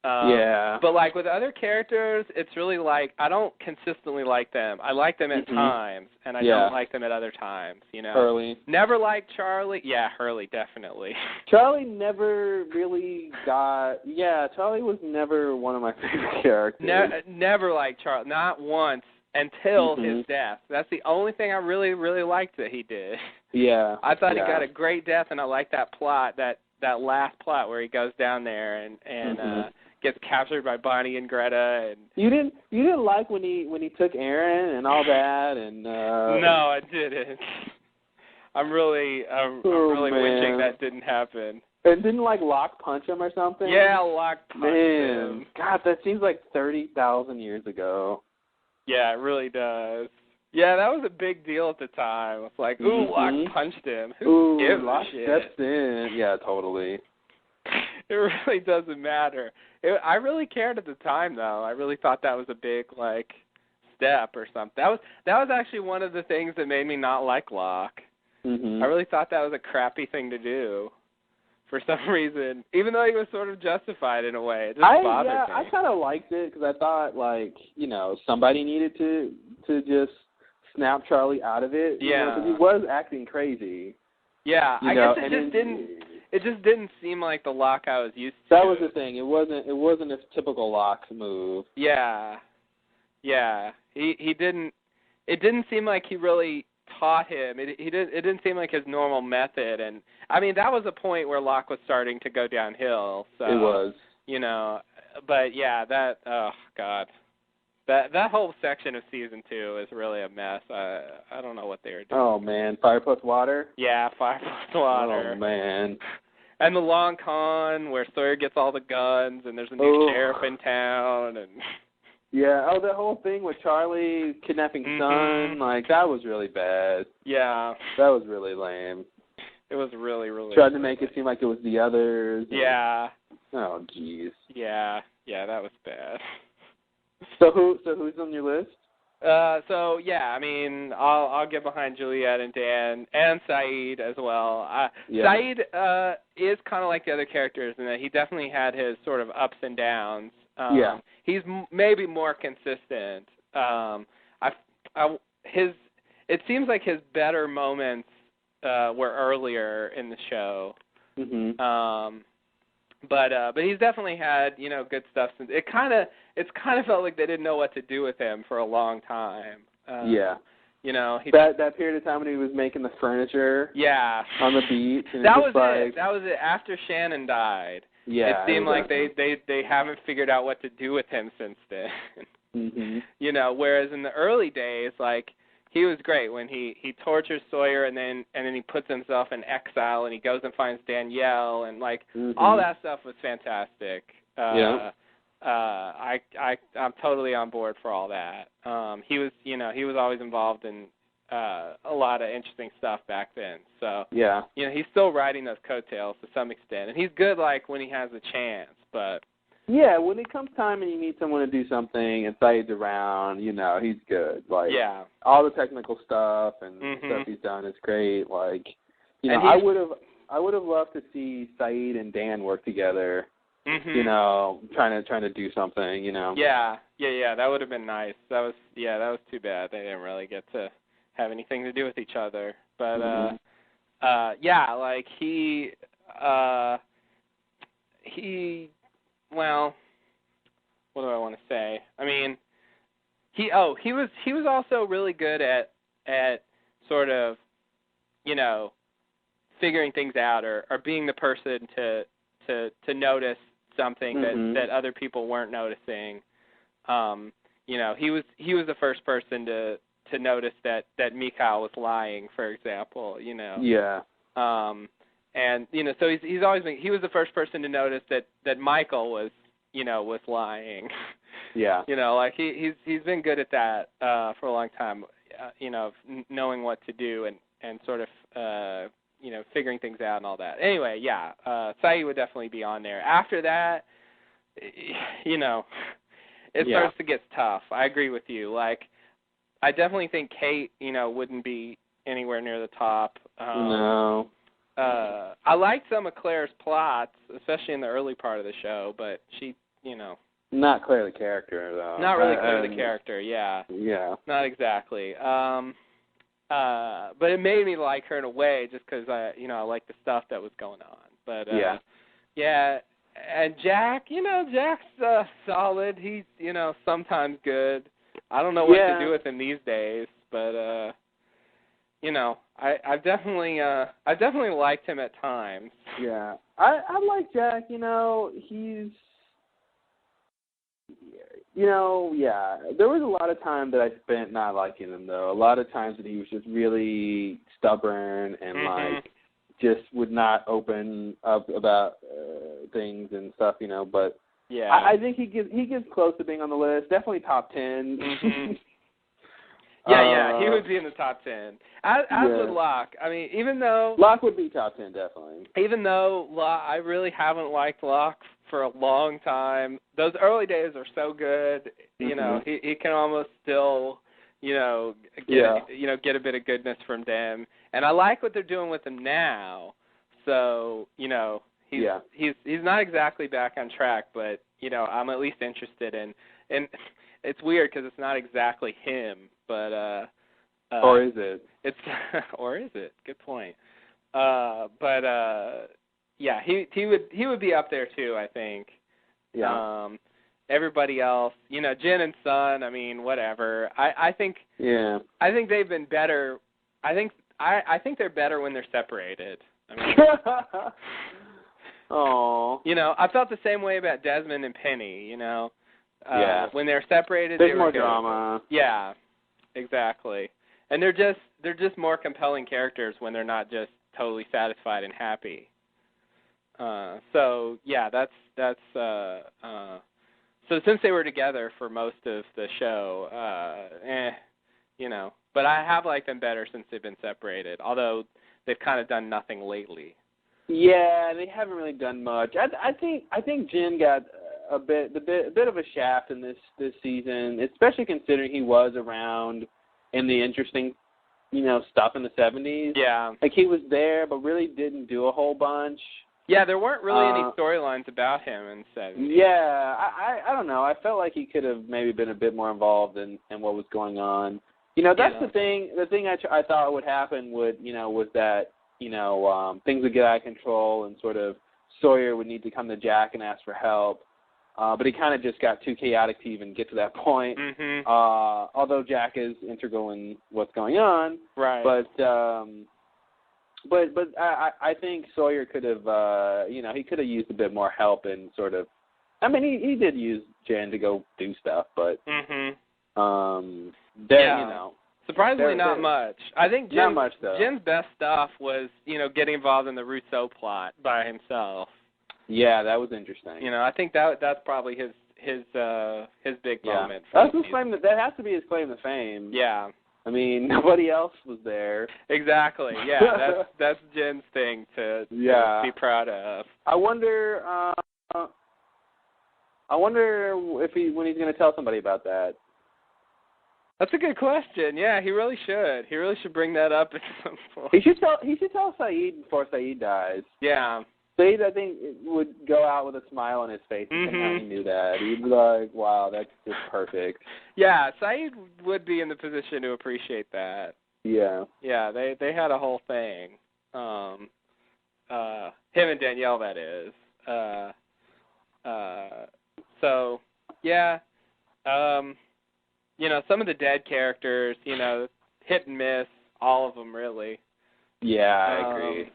But like with other characters, it's really like I don't consistently like them. I like them at times, and I don't like them at other times. You know, Hurley. Never liked Charlie. Yeah, Hurley definitely. Charlie never really got. Yeah, Charlie was never one of my favorite characters. Never liked Charlie, not once until his death. That's the only thing I really, really liked that he did. Yeah, I thought he got a great death, and I liked that plot, that last plot where he goes down there and gets captured by Bonnie and Greta. And you didn't like when he took Aaron and all that and No, I didn't. I'm really wishing that didn't happen. And didn't like Locke punch him or something? Yeah, Locke punched him. God, that seems like 30,000 years ago. Yeah, it really does. Yeah, that was a big deal at the time. It's like, Locke punched him. Who gives Locke a shit? steps in. Yeah, totally. It really doesn't matter. I really cared at the time, though. I really thought that was a big, step or something. That was actually one of the things that made me not like Locke. I really thought that was a crappy thing to do for some reason, even though he was sort of justified in a way. It just bothered me. I kind of liked it because I thought, somebody needed to just snap Charlie out of it. Yeah. Because he was acting crazy. Yeah, I guess it just didn't seem like the Locke I was used to. That was the thing. It wasn't a typical Locke move. Yeah. Yeah. He didn't. It didn't seem like he really taught him. It didn't seem like his normal method. And I mean, that was a point where Locke was starting to go downhill. So it was. But yeah, oh God. That whole section of season 2 is really a mess. I don't know what they were doing. Oh man, Fire Plus Water? Yeah, Fire Plus Water. Oh man. And the long con where Sawyer gets all the guns and there's a new sheriff in town and yeah, that whole thing with Charlie kidnapping son, that was really bad. Yeah. That was really lame. It was really, really tried to make it seem like it was the others. Yeah. Oh jeez. Yeah, that was bad. So who's on your list? So yeah, I mean, I'll get behind Juliet and Dan and Saeed as well. Saeed is kind of like the other characters in that he definitely had his sort of ups and downs. He's maybe more consistent. It seems like his better moments were earlier in the show. Mm-hmm. But he's definitely had, good stuff since it's kind of felt like they didn't know what to do with him for a long time. That period of time when he was making the furniture. Yeah. On the beach. And that was it. That was it. After Shannon died. Yeah. It seemed like they haven't figured out what to do with him since then. Mm-hmm. Whereas in the early days, like, he was great when he tortures Sawyer and then he puts himself in exile and he goes and finds Danielle and like all that stuff was fantastic. I'm totally on board for all that. He was always involved in a lot of interesting stuff back then. So he's still riding those coattails to some extent, and he's good like when he has a chance, but. Yeah, when it comes time and you need someone to do something and Saeed's around, he's good. Like, all the technical stuff and stuff he's done is great. Like, I would have loved to see Saeed and Dan work together. Trying to do something. Yeah, that would have been nice. That was too bad. They didn't really get to have anything to do with each other. But like he. Well, what do I want to say? I mean, he was also really good at sort of, figuring things out or being the person to notice something that other people weren't noticing. He was the first person to notice that Mikhail was lying, for example. Yeah. And so he's always been. He was the first person to notice that Michael was lying. Yeah. Like he's been good at that for a long time. Knowing what to do and sort of figuring things out and all that. Anyway, Saeed would definitely be on there. After that, it starts to get tough. I agree with you. Like, I definitely think Kate, wouldn't be anywhere near the top. No. I liked some of Claire's plots, especially in the early part of the show, but she, Not Claire the character, though. Not really Claire the character, yeah. Yeah. Not exactly. But it made me like her in a way just because, I like the stuff that was going on. But, and Jack, Jack's solid. He's, sometimes good. I don't know what to do with him these days, but, I've definitely liked him at times. Yeah, I like Jack. He's, there was a lot of time that I spent not liking him though. A lot of times that he was just really stubborn and like just would not open up about things and stuff. But I think he gets close to being on the list. Definitely top 10. He would be in the top 10. As would Locke. I mean, even though... Locke would be top 10, definitely. Even though I really haven't liked Locke for a long time. Those early days are so good. He can almost still, get a bit of goodness from them. And I like what they're doing with him now. So, he's not exactly back on track, but, I'm at least interested in... And it's weird because it's not exactly him, but or is it? It's or is it? Good point. He would be up there too, I think. Yeah. Everybody else, Jin and Sun, I mean, whatever. I think they've been better. I think they're better when they're separated. I mean, oh. I felt the same way about Desmond and Penny, when they're separated, there's they more were good. drama. Yeah, exactly. And they're just more compelling characters when they're not just totally satisfied and happy. That's so since they were together for most of the show, but I have liked them better since they've been separated. Although they've kind of done nothing lately. Yeah, they haven't really done much. I think Jin got a bit of a shaft in this season, especially considering he was around in the interesting, stuff in the 70s. Yeah. Like, he was there, but really didn't do a whole bunch. Yeah, there weren't really any storylines about him in the 70s. Yeah, I don't know. I felt like he could have maybe been a bit more involved in what was going on. That's the thing. The thing I thought would happen was that, things would get out of control and sort of Sawyer would need to come to Jack and ask for help. But he kind of just got too chaotic to even get to that point. Mm-hmm. Although Jack is integral in what's going on. Right. But I think Sawyer could have, he could have used a bit more help in sort of, I mean, he did use Jen to go do stuff, but, surprisingly not much. I think not much, though. Jen's best stuff was, getting involved in the Rousseau plot by himself. Yeah, that was interesting. I think that's probably his big moment. That's his claim that has to be his claim to fame. Yeah. I mean, nobody else was there. Exactly. Yeah, that's Jen's thing to be proud of. I wonder if when he's going to tell somebody about that. That's a good question. Yeah, he really should. He really should bring that up at some point. He should tell Saeed before Saeed dies. Yeah. Saeed, I think, would go out with a smile on his face and how he knew that. He'd be like, wow, that's just perfect. Yeah, Saeed would be in the position to appreciate that. Yeah. Yeah, they had a whole thing. Him and Danielle, that is. So, yeah. Some of the dead characters, hit and miss, all of them, really. Yeah, I agree.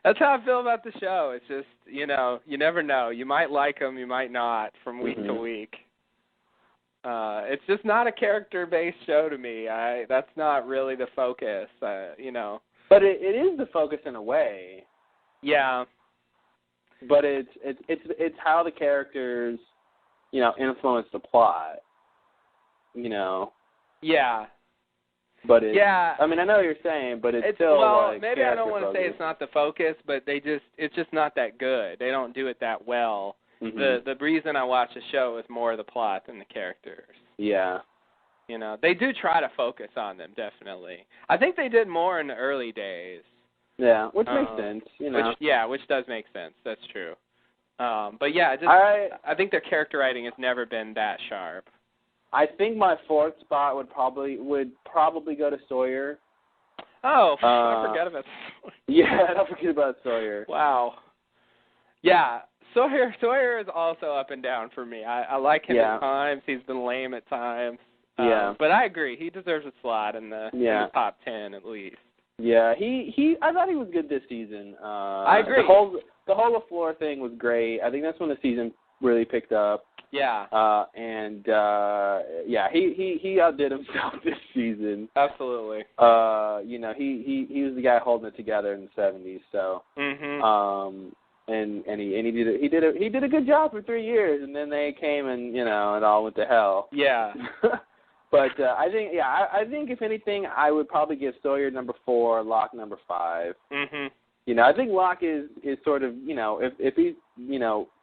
That's how I feel about the show. It's just, you never know. You might like them, you might not, from week to week. It's just not a character-based show to me. That's not really the focus, But it is the focus in a way. Yeah. But it's how the characters, influence the plot. Yeah. But I mean, I know what you're saying, but it's still like maybe I don't want to say it's not the focus, but it's just not that good. They don't do it that well. Mm-hmm. The reason I watch the show is more the plot than the characters. Yeah. They do try to focus on them, definitely. I think they did more in the early days. Yeah, which makes sense, Which does make sense. That's true. But yeah, I think their character writing has never been that sharp. I think my fourth spot would probably go to Sawyer. Oh, I forgot about Sawyer. Yeah, don't forget about Sawyer. Wow. Yeah, Sawyer is also up and down for me. I like him at times. He's been lame at times. But I agree. He deserves a slot in the top 10 at least. Yeah, I thought he was good this season. I agree. The whole LaFleur thing was great. I think that's when the season really picked up. Yeah. He outdid himself this season. Absolutely. He was the guy holding it together in the 70s. So. Mhm. And he did a good job for 3 years, and then they came and it all went to hell. Yeah. But I think if anything, I would probably give Sawyer number 4, Locke number 5. Mhm. I think Locke is sort of if he's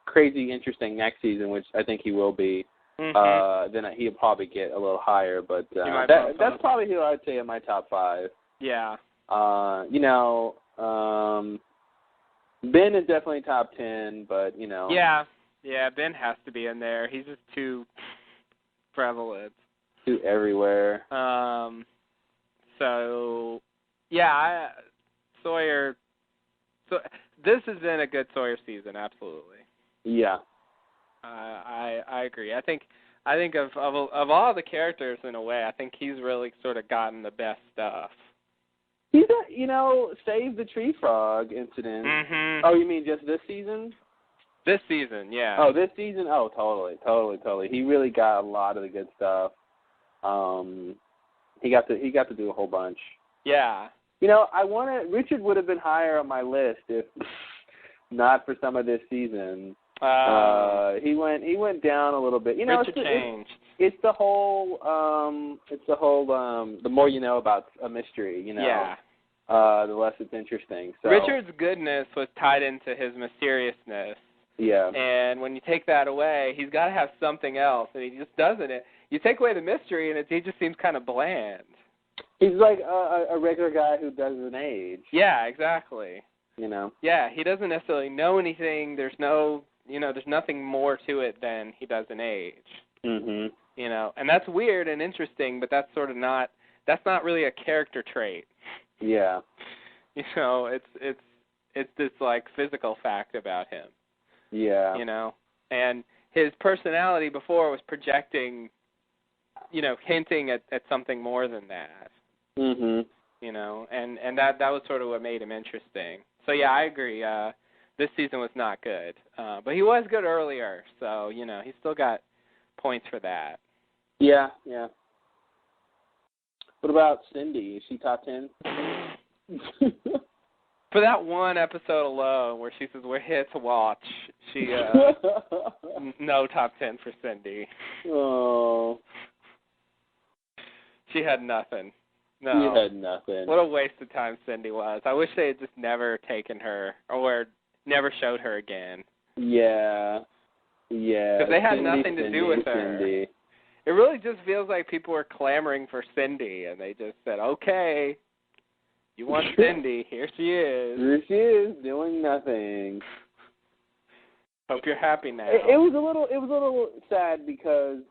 crazy interesting next season, which I think he will be, then he'll probably get a little higher. But that's probably who I'd say in my top 5. Yeah. Ben is definitely top 10, but Yeah, Ben has to be in there. He's just too prevalent. Too everywhere. Sawyer. So this has been a good Sawyer season, absolutely. Yeah. I agree. I think of all the characters in a way, I think he's really sort of gotten the best stuff. He's Save the Tree Frog incident. Mm-hmm. Oh, you mean just this season? This season, yeah. Oh, this season? Oh, totally. He really got a lot of the good stuff. He got to do a whole bunch. Yeah. Richard would have been higher on my list if not for some of this season. He went down a little bit. Richard changed. It's the whole the more you know about a mystery, Yeah. The less it's interesting. So Richard's goodness was tied into his mysteriousness. Yeah. And when you take that away, he's got to have something else, and he just doesn't. You take away the mystery, and he just seems kind of bland. He's like a regular guy who doesn't age. Yeah, exactly. You know. Yeah, he doesn't necessarily know anything. There's there's nothing more to it than he doesn't age. Mhm. You know, and that's weird and interesting, but that's not really a character trait. Yeah. You know, it's this like physical fact about him. Yeah. You know, and his personality before was projecting, hinting at something more than that. Mhm. You know, and that was sort of what made him interesting. So yeah, I agree. This season was not good, but he was good earlier. So he's still got points for that. Yeah. Yeah. What about Cindy? Is she top 10? For that one episode alone where she says we're here to watch, she no top 10 for Cindy. Oh. She had nothing. No. She had nothing. What a waste of time Cindy was. I wish they had just never taken her or never showed her again. Yeah. Yeah. Because they had Cindy, nothing to do with her. Cindy. It really just feels like people were clamoring for Cindy, and they just said, okay, you want Cindy, here she is. Here she is, doing nothing. Hope you're happy now. It was a little sad because,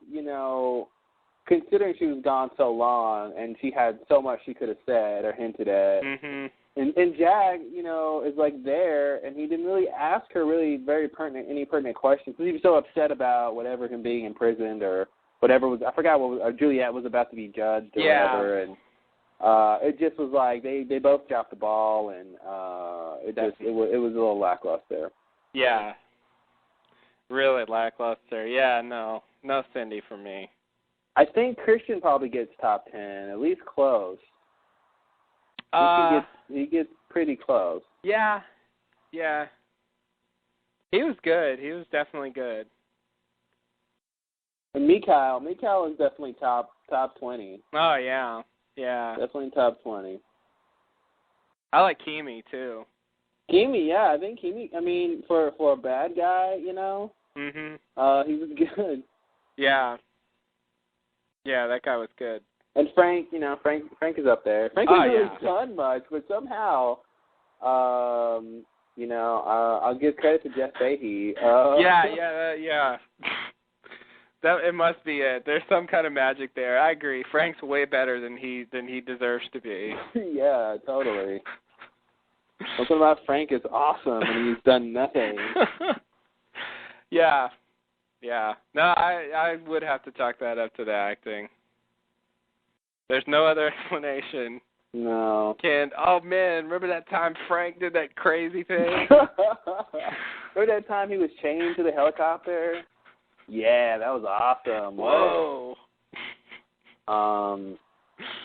considering she was gone so long and she had so much she could have said or hinted at. Mm-hmm. And Jag, is like there, and he didn't really ask her really any pertinent questions because he was so upset about whatever, him being imprisoned or whatever was. I forgot what was, Juliet was about to be judged or whatever, and it just was like they both dropped the ball, and it was a little lackluster. Yeah, really lackluster. Yeah, no Cindy for me. I think Christian probably gets top 10, at least close. He gets pretty close. Yeah. He was good. He was definitely good. And Mikhail is definitely top 20. Oh, yeah. Definitely top 20. I like Kimi, too. Kimi, yeah. I think Kimi, for a bad guy, Mm-hmm. He was good. Yeah. Yeah, that guy was good. And Frank, Frank is up there. Frank hasn't really done much, but somehow, I'll give credit to Jeff Fahey. Yeah. That it must be it. There's some kind of magic there. I agree. Frank's way better than he deserves to be. Yeah, totally. Something about Frank is awesome, and he's done nothing. Yeah. No, I would have to chalk that up to the acting. There's no other explanation. No. Oh, man, remember that time Frank did that crazy thing? Remember that time he was chained to the helicopter? Yeah, that was awesome. Whoa.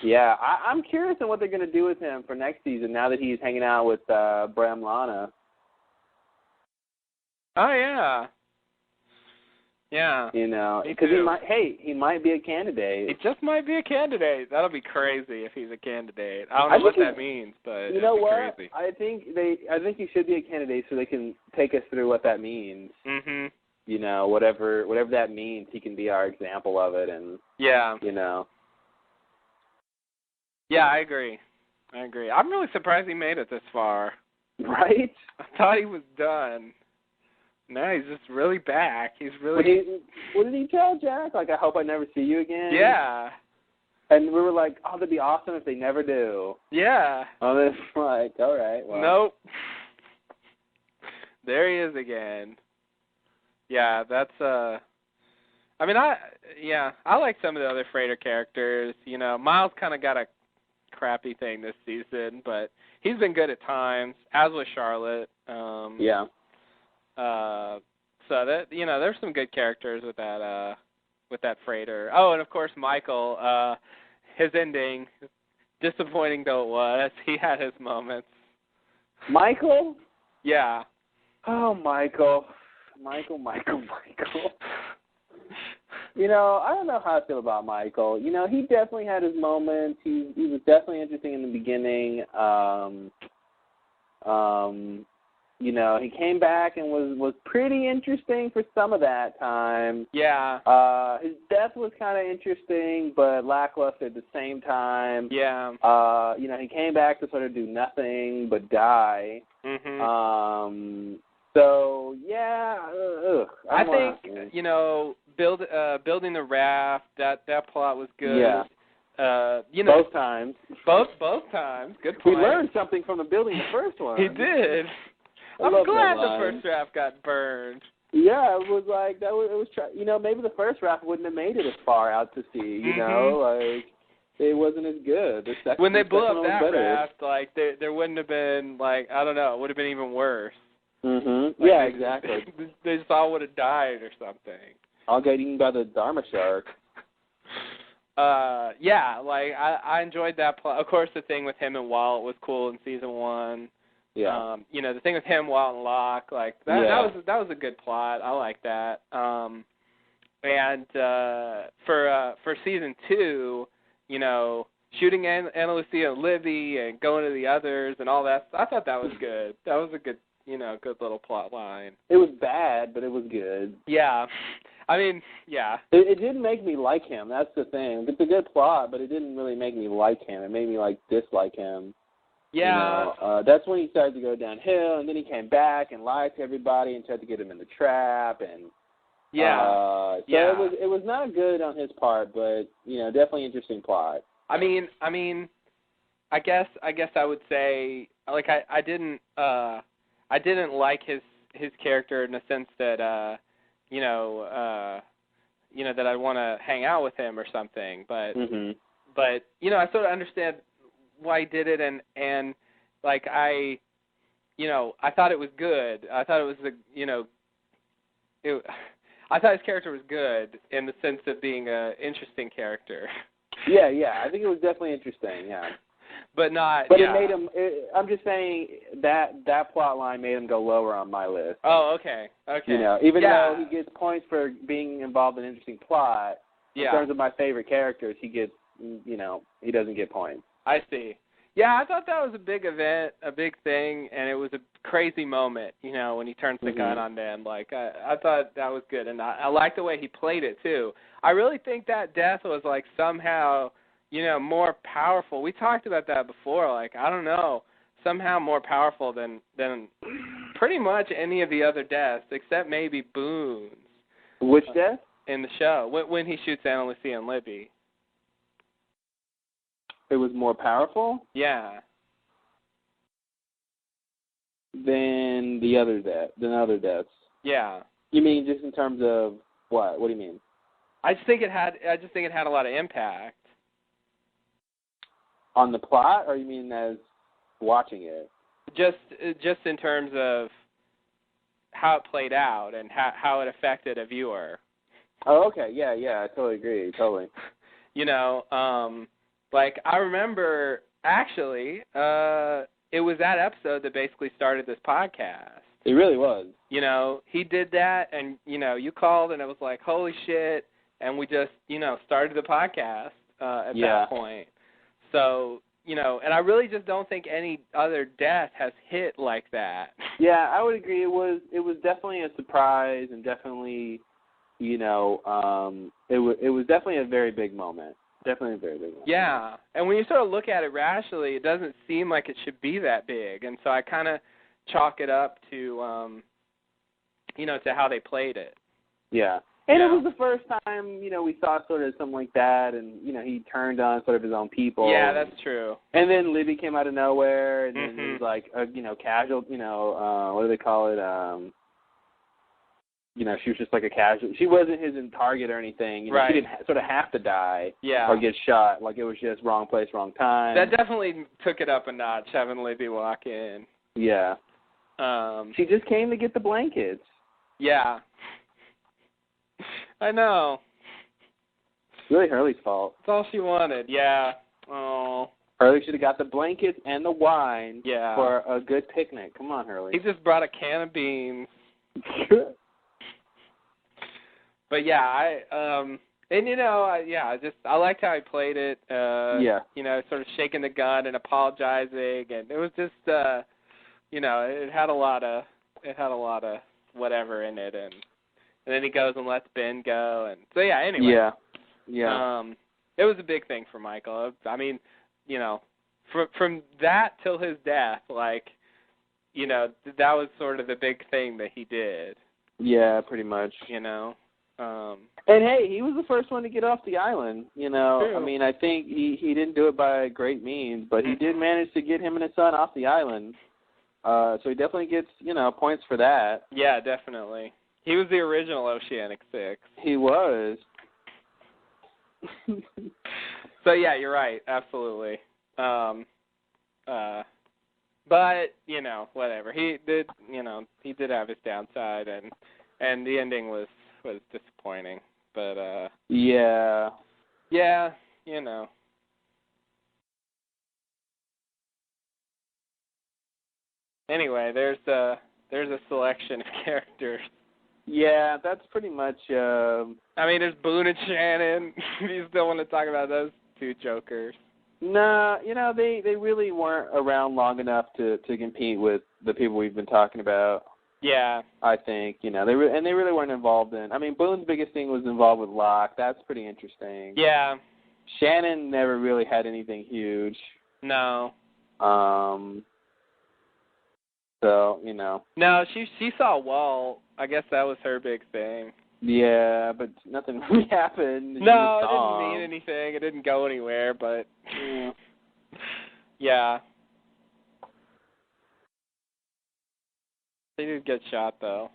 Yeah, I'm curious on what they're going to do with him for next season now that he's hanging out with Bram Lana. Oh, yeah. Yeah. Because he might be a candidate. He just might be a candidate. That'll be crazy if he's a candidate. I don't know what that means, but you know what? Crazy. I think he should be a candidate so they can take us through what that means. Mhm. Whatever that means, he can be our example of it, and Yeah, I agree. I'm really surprised he made it this far. Right? I thought he was done. No, he's just really back. He's really. What did he tell Jack? Like, I hope I never see you again. Yeah. And we were like, oh, that'd be awesome if they never do. Yeah. Oh, that's like, all right. Well. Nope. There he is again. Yeah, that's I like some of the other freighter characters. Miles kind of got a crappy thing this season, but he's been good at times, as was Charlotte. Yeah. So that there's some good characters with that freighter. Oh, and of course Michael, his ending, disappointing though it was, he had his moments. Michael? Yeah. Oh, Michael. I don't know how I feel about Michael. He definitely had his moments. He was definitely interesting in the beginning. he came back and was pretty interesting for some of that time. Yeah. His death was kind of interesting, but lackluster at the same time. Yeah. He came back to sort of do nothing but die. Mhm. So yeah, I think building the raft, that plot was good. Yeah. Both times. Both times. Good point. We learned something from the building the first one. He did. I'm glad the first raft got burned. Yeah, it was like that. It was maybe the first raft wouldn't have made it as far out to sea. Like it wasn't as good. When they blew up that raft, like there wouldn't have been like I don't know, it would have been even worse. Mhm. Like, yeah, exactly. They just all would have died or something. I'll get eaten by the Dharma shark. Yeah, like I enjoyed that plot. Of course, the thing with him and Walt was cool in season 1. Yeah. The thing with him, Walt and Locke, like that was a good plot. I like that. And for season 2, shooting Anna Lucia and Libby and going to the others and all that, I thought that was good. That was a good, good little plot line. It was bad, but it was good. Yeah. I mean, yeah. It didn't make me like him. That's the thing. It's a good plot, but it didn't really make me like him. It made me dislike him. Yeah. That's when he started to go downhill, and then he came back and lied to everybody and tried to get him in the trap, and yeah. It was not good on his part, but definitely interesting plot. I mean, I guess I would say like I didn't like his character in the sense that that I'd want to hang out with him or something, but but I sort of understand why he did it, and like I thought it was good. I thought it was I thought his character was good in the sense of being a interesting character. Yeah, I think it was definitely interesting. Yeah, but not. But yeah. It made him. I'm just saying that plot line made him go lower on my list. Oh, okay. Even though he gets points for being involved in an interesting plot, in terms of my favorite characters, he gets. He doesn't get points. I see. Yeah, I thought that was a big event, a big thing, and it was a crazy moment, when he turns the gun on them. Like, I thought that was good, and I liked the way he played it, too. I really think that death was, like, somehow, more powerful. We talked about that before. Like, I don't know, somehow more powerful than pretty much any of the other deaths, except maybe Boone's. Which death? In the show, when he shoots Anna Lucia and Libby. It was more powerful? Yeah. Than the other deaths. Yeah. You mean just in terms of what? What do you mean? I just think it had a lot of impact. On the plot, or you mean as watching it? Just in terms of how it played out and how it affected a viewer. Oh, okay. Yeah, I totally agree. Totally. Like, I remember, actually, it was that episode that basically started this podcast. It really was. He did that, and, you called, and it was like, holy shit, and we just, started the podcast at that point. So, and I really just don't think any other death has hit like that. Yeah, I would agree. It was definitely a surprise, and definitely, it was definitely a very big moment. Definitely a very big moment. Yeah, and when you sort of look at it rationally, it doesn't seem like it should be that big, and so I kind of chalk it up to, to how they played it. Yeah, and it was the first time, we saw sort of something like that, and, he turned on sort of his own people. Yeah, that's true. And then Libby came out of nowhere, and then it was like, casual, what do they call it? She was just like a casual. She wasn't his target or anything. Right. She didn't sort of have to die or get shot. Like, it was just wrong place, wrong time. That definitely took it up a notch, having Libby walk in. Yeah. She just came to get the blankets. Yeah. I know. It's really Hurley's fault. That's all she wanted. Yeah. Oh. Hurley should have got the blankets and the wine for a good picnic. Come on, Hurley. He just brought a can of beans. But yeah, I liked how he played it. Sort of shaking the gun and apologizing, and it was just it had a lot of whatever in it, and then he goes and lets Ben go, and so yeah. Anyway, yeah. It was a big thing for Michael. I mean, from that till his death, like, that was sort of the big thing that he did. Yeah, pretty much. And hey, he was the first one to get off the island. True. I mean, I think he didn't do it by great means, but he did manage to get him and his son off the island. So he definitely gets, points for that. Yeah, definitely. He was the original Oceanic Six. He was. So yeah, you're right, absolutely. But whatever. He did have his downside, and the ending was disappointing. But yeah. Anyway, there's a selection of characters. Yeah, that's pretty much. I mean, there's Boone and Shannon. You still want to talk about those two jokers? No, they really weren't around long enough to compete with the people we've been talking about. Yeah. I think, they really weren't involved in. I mean, Boone's biggest thing was involved with Locke. That's pretty interesting. Yeah. Shannon never really had anything huge. No. So, No, she saw Walt. I guess that was her big thing. Yeah, but nothing really happened. No, it didn't mean anything. It didn't go anywhere, but yeah. They did get shot, though.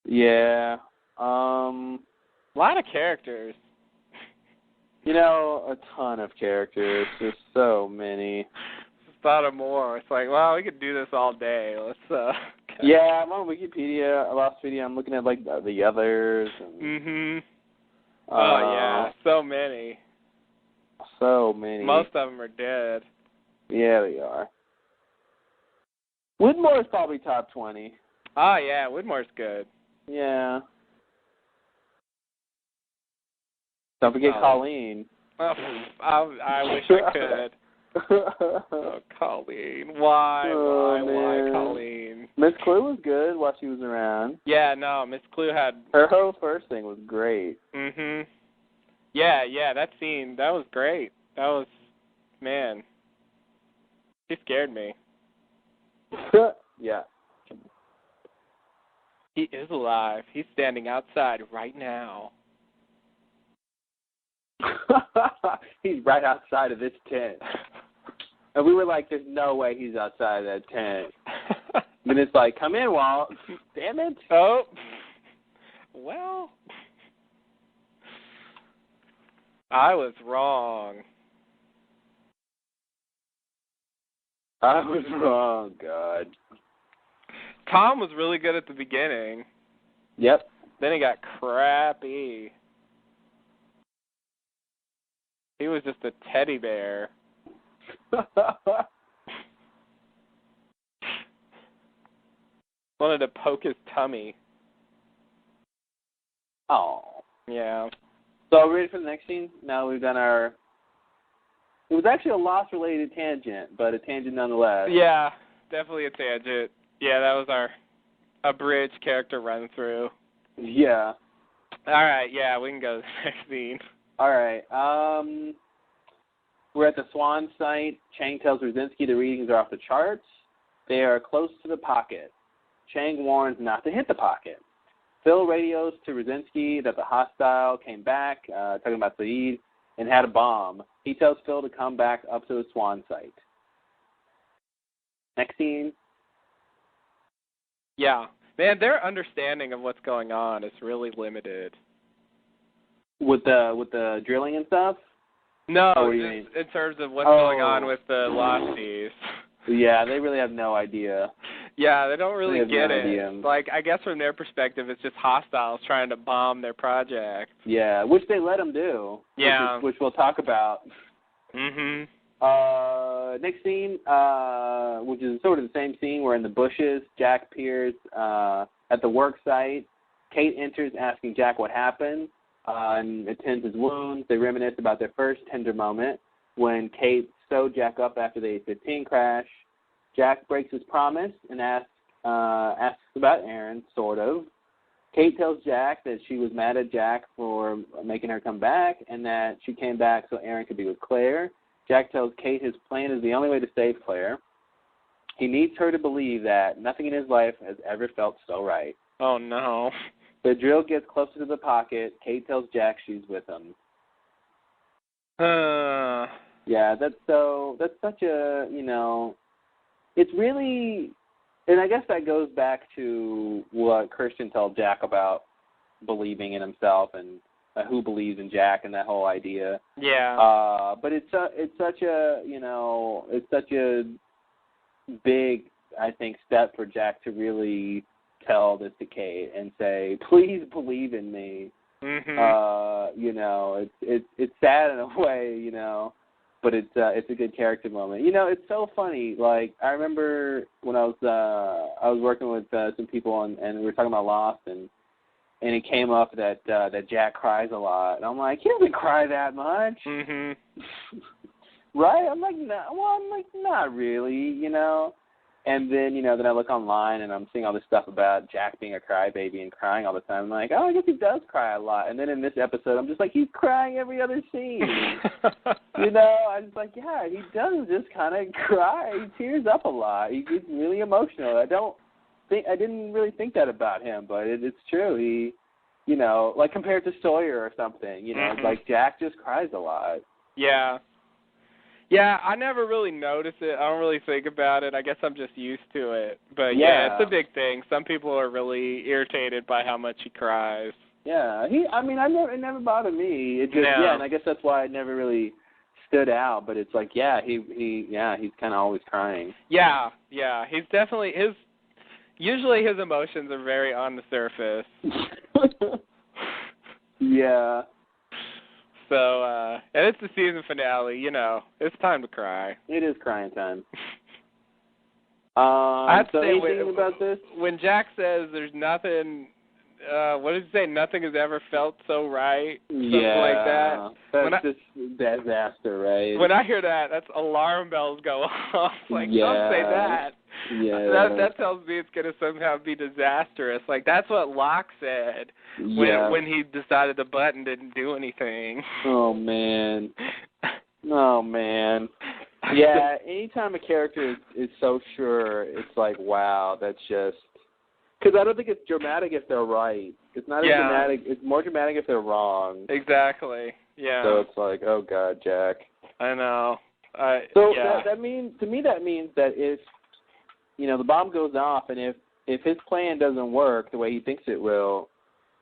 Yeah. A lot of characters. A ton of characters. There's so many. Just thought of more. It's like, well, we could do this all day. Let's. Yeah, I'm on Wikipedia, Lostopedia. I'm looking at like the others. And, Oh yeah, so many. So many. Most of them are dead. Yeah, they are. Widmore's probably top 20. Oh yeah, Widmore's good. Yeah. Don't forget Colleen. Oh, I wish I could. Oh, Colleen. Why, Colleen? Miss Clue was good while she was around. Yeah, no, Miss Clue had... Her whole first thing was great. Yeah, that scene, that was great. That was... Man. She scared me. Yeah. He is alive. He's standing outside right now. He's right outside of this tent. And we were like, there's no way he's outside of that tent. And it's like, come in, Walt. Damn it. Oh. Well. I was wrong. God. Tom was really good at the beginning. Yep. Then he got crappy. He was just a teddy bear. Wanted to poke his tummy. Oh. Yeah. So are we ready for the next scene? Now we've done our... It was actually a Lost-related tangent, but a tangent nonetheless. Yeah, definitely a tangent. Yeah, that was our abridged character run-through. Yeah. All right, yeah, we can go to the next scene. All right. We're at the Swan site. Chang tells Rosinski the readings are off the charts. They are close to the pocket. Chang warns not to hit the pocket. Phil radios to Rosinski that the hostile came back, talking about Saeed, and had a bomb. He tells Phil to come back up to the Swan site. Next scene. Yeah. Man, their understanding of what's going on is really limited. With the drilling and stuff? No, just in terms of what's going on with the Losties. Yeah, they really have no idea. Yeah, they don't really get it. Idea. Like, I guess from their perspective, it's just hostiles trying to bomb their project. Yeah, which they let them do. Yeah. Which we'll talk about. Next scene, which is sort of the same scene. We're in the bushes. Jack appears at the work site. Kate enters asking Jack what happened and attends his wounds. They reminisce about their first tender moment when Kate sewed Jack up after the A-15 crash. Jack breaks his promise and asks about Aaron, sort of. Kate tells Jack that she was mad at Jack for making her come back and that she came back so Aaron could be with Claire. Jack tells Kate his plan is the only way to save Claire. He needs her to believe that nothing in his life has ever felt so right. Oh, no. The drill gets closer to the pocket. Kate tells Jack she's with him. Yeah, that's such a, it's really, and I guess that goes back to what Christian told Jack about believing in himself and who believes in Jack and that whole idea. Yeah. But it's such a, it's such a big, I think, step for Jack to really tell this to Kate and say, please believe in me. Mm-hmm. It's sad in a way, but it's a good character moment. It's so funny. Like, I remember when I was working with some people and we were talking about Lost and it came up that Jack cries a lot, and I'm like, he doesn't cry that much. Mhm. Right? I'm like, not really, And then, then I look online and I'm seeing all this stuff about Jack being a crybaby and crying all the time. I'm like, oh, I guess he does cry a lot. And then in this episode, I'm just like, he's crying every other scene. I was like, yeah, he does just kind of cry. He tears up a lot. He gets really emotional. I didn't really think that about him, but it's true. He, like compared to Sawyer or something, like Jack just cries a lot. Yeah. Yeah, I never really notice it. I don't really think about it. I guess I'm just used to it. But yeah, it's a big thing. Some people are really irritated by how much he cries. Yeah, it never bothered me. It just and I guess that's why it never really stood out. But it's like, he's kind of always crying. Yeah, he's definitely usually his emotions are very on the surface. Yeah. So, and it's the season finale, it's time to cry. It is crying time. I have to say, anything about this? When Jack says there's nothing, what did he say? Nothing has ever felt so right. Something like that. That's just disaster, right? When I hear that, that's alarm bells go off. Like, don't say that. Yeah. That tells me it's going to somehow be disastrous. Like, that's what Locke said when he decided the button didn't do anything. Oh, man. Yeah, anytime a character is so sure, it's like, wow, that's just... Because I don't think it's dramatic if they're right. It's not as dramatic. It's more dramatic if they're wrong. Exactly, yeah. So it's like, oh, God, Jack. I know. That means that if, the bomb goes off and if his plan doesn't work the way he thinks it will,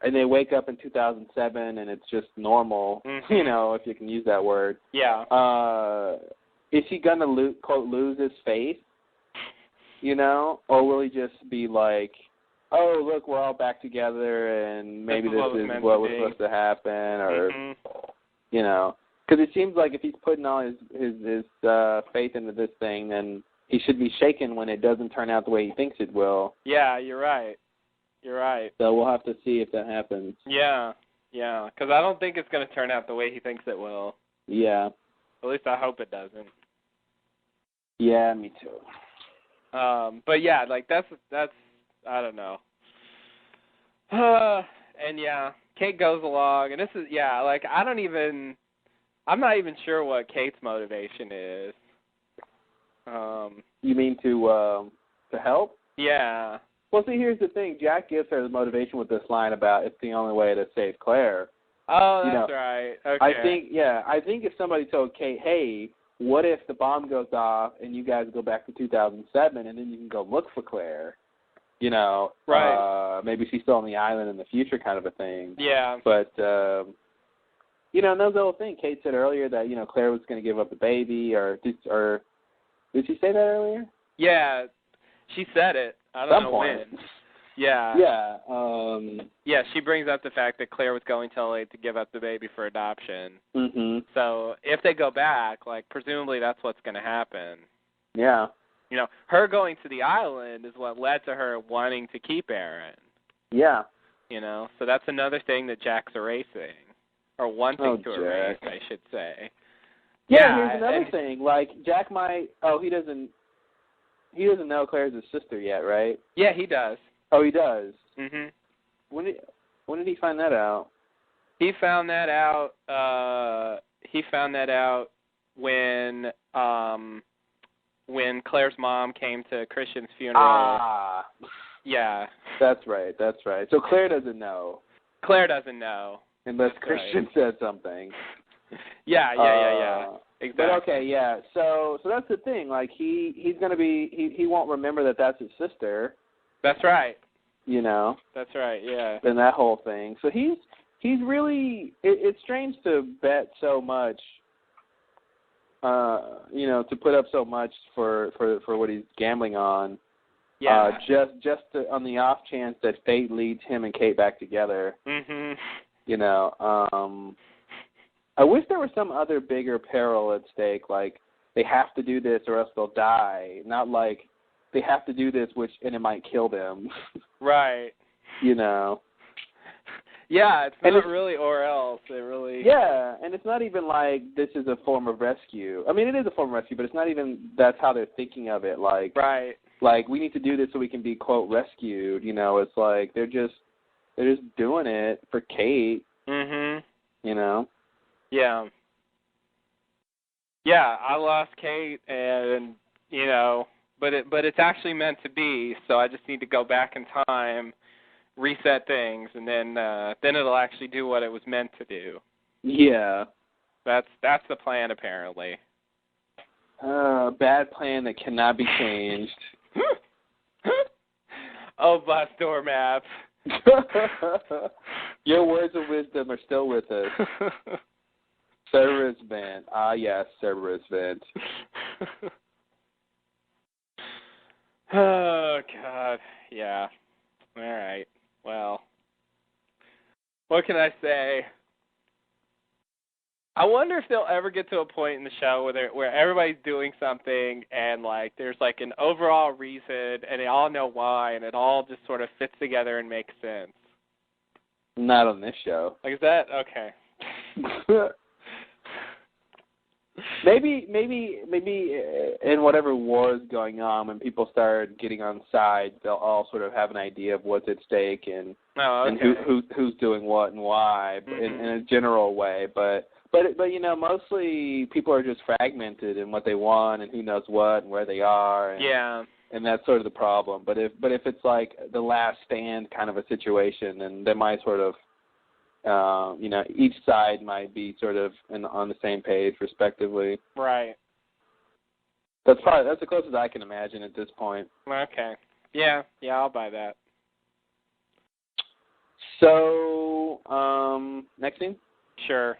and they wake up in 2007 and it's just normal, if you can use that word. Yeah. Is he going to, quote, lose his faith? Or will he just be like, oh, look, we're all back together and maybe this is what was supposed to happen, or, because it seems like if he's putting all his faith into this thing, then he should be shaken when it doesn't turn out the way he thinks it will. Yeah, you're right. So we'll have to see if that happens. Yeah, because I don't think it's going to turn out the way he thinks it will. Yeah. At least I hope it doesn't. Yeah, me too. But yeah, like that's I don't know. And yeah, Kate goes along, and this is like I'm not even sure what Kate's motivation is. You mean to help? Yeah. Well, see, here's the thing. Jack gives her the motivation with this line about it's the only way to save Claire. Oh, that's right. Okay. I think if somebody told Kate, hey, what if the bomb goes off and you guys go back to 2007 and then you can go look for Claire? Right. Maybe she's still on the island in the future kind of a thing. Yeah. But, and that was the whole thing. Kate said earlier that, Claire was going to give up the baby, or did she say that earlier? Yeah, she said it. I don't know when. Yeah. Yeah. Yeah, she brings up the fact that Claire was going to LA to give up the baby for adoption. Mm-hmm. So if they go back, like, presumably that's what's going to happen. Yeah. Her going to the island is what led to her wanting to keep Aaron. Yeah. So that's another thing that Jack's erasing. Or wanting to erase, I should say. Yeah, here's another thing. Like, Jack might... Oh, he doesn't... he doesn't know Claire's his sister yet, right? Yeah, he does. Oh, he does. Mhm. When did he find that out? He found that out. When Claire's mom came to Christian's funeral. Ah. Yeah. That's right. So Claire doesn't know. Claire doesn't know. Unless That's Christian says something. Yeah. Exactly. But okay, yeah. So that's the thing. Like he's gonna be he won't remember that that's his sister. That's right. You know. That's right. Yeah. And that whole thing. So he's really. It's strange to bet so much. To put up so much for what he's gambling on. Yeah. Just on the off chance that fate leads him and Kate back together. Mhm. I wish there was some other bigger peril at stake, like they have to do this or else they'll die. Not like they have to do this and it might kill them. Right. Yeah, it's not really or else. It really. Yeah, and it's not even like this is a form of rescue. I mean, it is a form of rescue, but it's not even that's how they're thinking of it. Like, right. Like we need to do this so we can be quote rescued. It's like they're just doing it for Kate. Mhm. Yeah. Yeah, I lost Kate, and but it's actually meant to be. So I just need to go back in time, reset things, and then it'll actually do what it was meant to do. Yeah. That's the plan, apparently. Bad plan that cannot be changed. Oh, bus doormat. Your words of wisdom are still with us. Cerberus Vent. Ah, yes, Cerberus Vent. Oh, God. Yeah. All right. Well, what can I say? I wonder if they'll ever get to a point in the show where everybody's doing something and there's an overall reason and they all know why and it all just sort of fits together and makes sense. Not on this show. Is that okay? Maybe in whatever war is going on, when people start getting on sides, they'll all sort of have an idea of what's at stake and who's doing what and why, in a general way. But mostly people are just fragmented in what they want and who knows what and where they are. And, and that's sort of the problem. But if it's like the last stand kind of a situation, then they might sort of. Each side might be sort of on the same page, respectively. Right. That's the closest I can imagine at this point. Okay. Yeah, I'll buy that. So, next scene? Sure.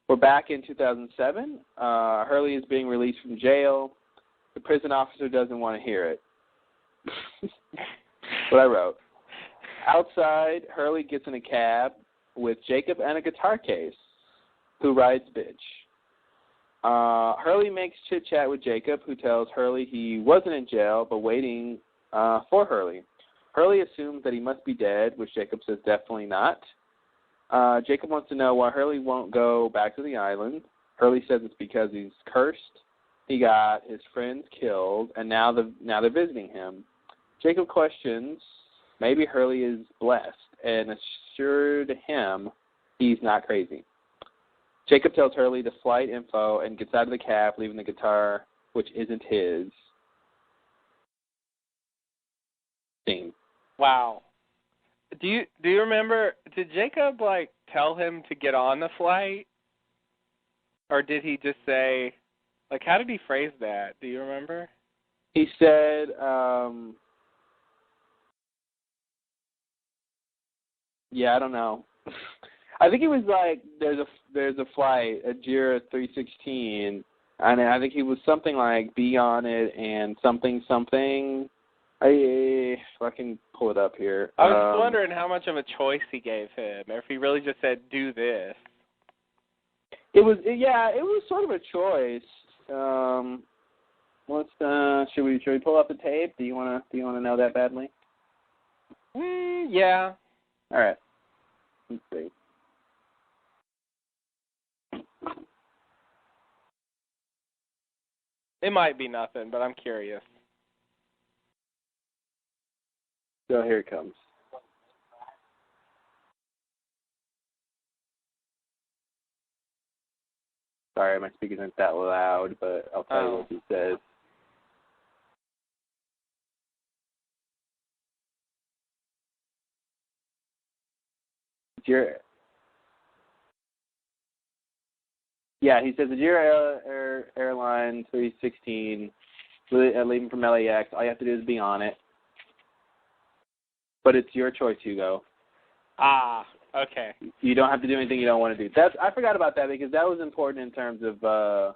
We're back in 2007. Hurley is being released from jail. The prison officer doesn't want to hear it. What I wrote. Outside, Hurley gets in a cab with Jacob and a guitar case, who rides bitch. Hurley makes chit-chat with Jacob, who tells Hurley he wasn't in jail, but waiting for Hurley. Hurley assumes that he must be dead, which Jacob says definitely not. Jacob wants to know why Hurley won't go back to the island. Hurley says it's because he's cursed. He got his friends killed, and now they're visiting him. Jacob questions. Maybe Hurley is blessed and assured him he's not crazy. Jacob tells Hurley the flight info and gets out of the cab, leaving the guitar, which isn't his. Scene. Wow. Do you remember? Did Jacob tell him to get on the flight, or did he just say, how did he phrase that? Do you remember? He said. Yeah, I don't know. I think it was there's a flight, a Jira 316, and I think he was something like be on it and something. If I can pull it up here. I was wondering how much of a choice he gave him, or if he really just said do this. It was sort of a choice. Should we pull up the tape? Do you wanna know that badly? Yeah. All right. Let's see. It might be nothing, but I'm curious. So here it comes. Sorry, my speakers aren't that loud, but I'll tell you what he says. He says, it's your airline 316, leaving from LAX. All you have to do is be on it. But it's your choice, Hugo. Ah, okay. You don't have to do anything you don't want to do. I forgot about that because that was important in terms of, I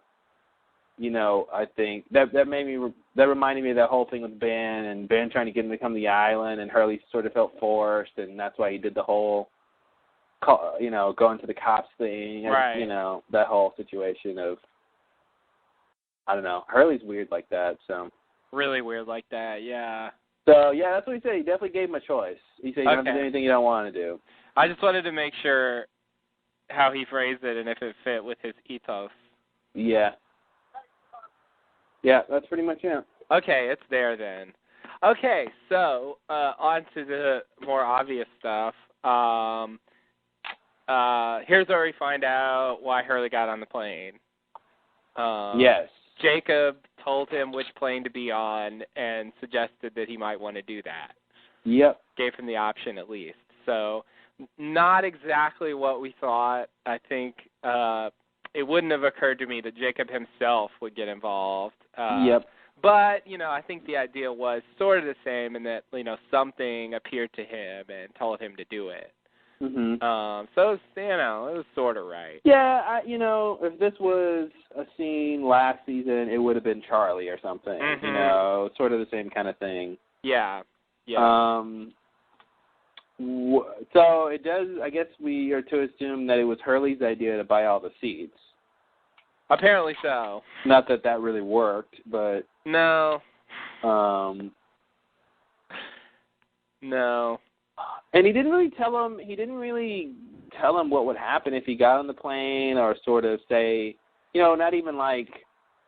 think that reminded me of that whole thing with Ben and Ben trying to get him to come to the island, and Hurley sort of felt forced, and that's why he did the whole, going to the cops thing. Right. That whole situation of, I don't know. Hurley's weird like that, so. Really weird like that, yeah. So, yeah, that's what he said. He definitely gave him a choice. He said you don't have to do anything you don't want to do. I just wanted to make sure how he phrased it and if it fit with his ethos. Yeah. Yeah, that's pretty much it. Okay, it's there then. Okay, so on to the more obvious stuff. Here's where we find out why Hurley got on the plane. Yes. Jacob told him which plane to be on and suggested that he might want to do that. Yep. Gave him the option at least. So not exactly what we thought. I think it wouldn't have occurred to me that Jacob himself would get involved. Yep. But, I think the idea was sort of the same in that, something appeared to him and told him to do it. Mm-hmm. So, it was sort of right. Yeah, if this was a scene last season, it would have been Charlie or something. Mm-hmm. Sort of the same kind of thing. Yeah. So it does, I guess we are to assume that it was Hurley's idea to buy all the seats. Apparently so. Not that that really worked, but... No. No. And he didn't really tell him what would happen if he got on the plane, or sort of say, not even like,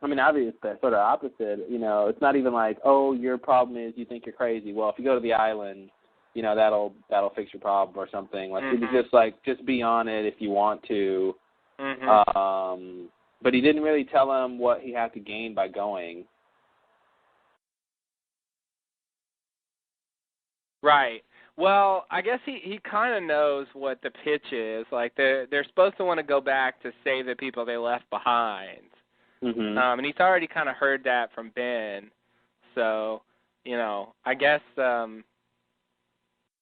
obviously that's sort of opposite, it's not even like, oh, your problem is you think you're crazy. Well, if you go to the island, that'll fix your problem or something. Like, mm-hmm. It was just like, just be on it if you want to. Mm-hmm. But he didn't really tell him what he had to gain by going. Right. Well, I guess he kind of knows what the pitch is. Like, they're supposed to want to go back to save the people they left behind. Mm-hmm. And he's already kind of heard that from Ben. So, I guess,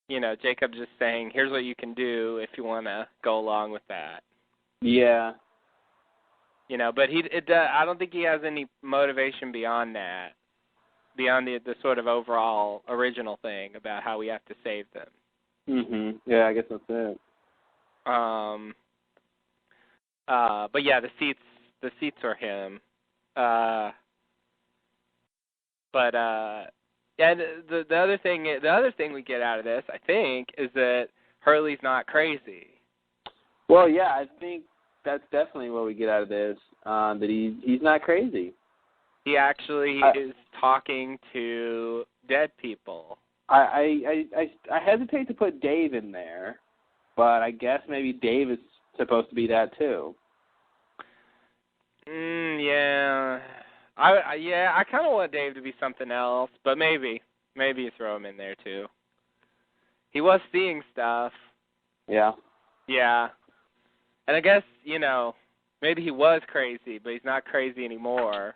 Jacob's just saying, here's what you can do if you want to go along with that. Yeah. But I don't think he has any motivation beyond that. Beyond the sort of overall original thing about how we have to save them. Mhm. Yeah, I guess that's it. But yeah, the seats are him. Yeah, the other thing we get out of this, I think, is that Hurley's not crazy. Well, yeah, I think that's definitely what we get out of this. That he's not crazy. He actually is talking to dead people. I hesitate to put Dave in there, but I guess maybe Dave is supposed to be that too. Yeah. I kind of want Dave to be something else, but maybe you throw him in there too. He was seeing stuff. Yeah. Yeah. And I guess, maybe he was crazy, but he's not crazy anymore.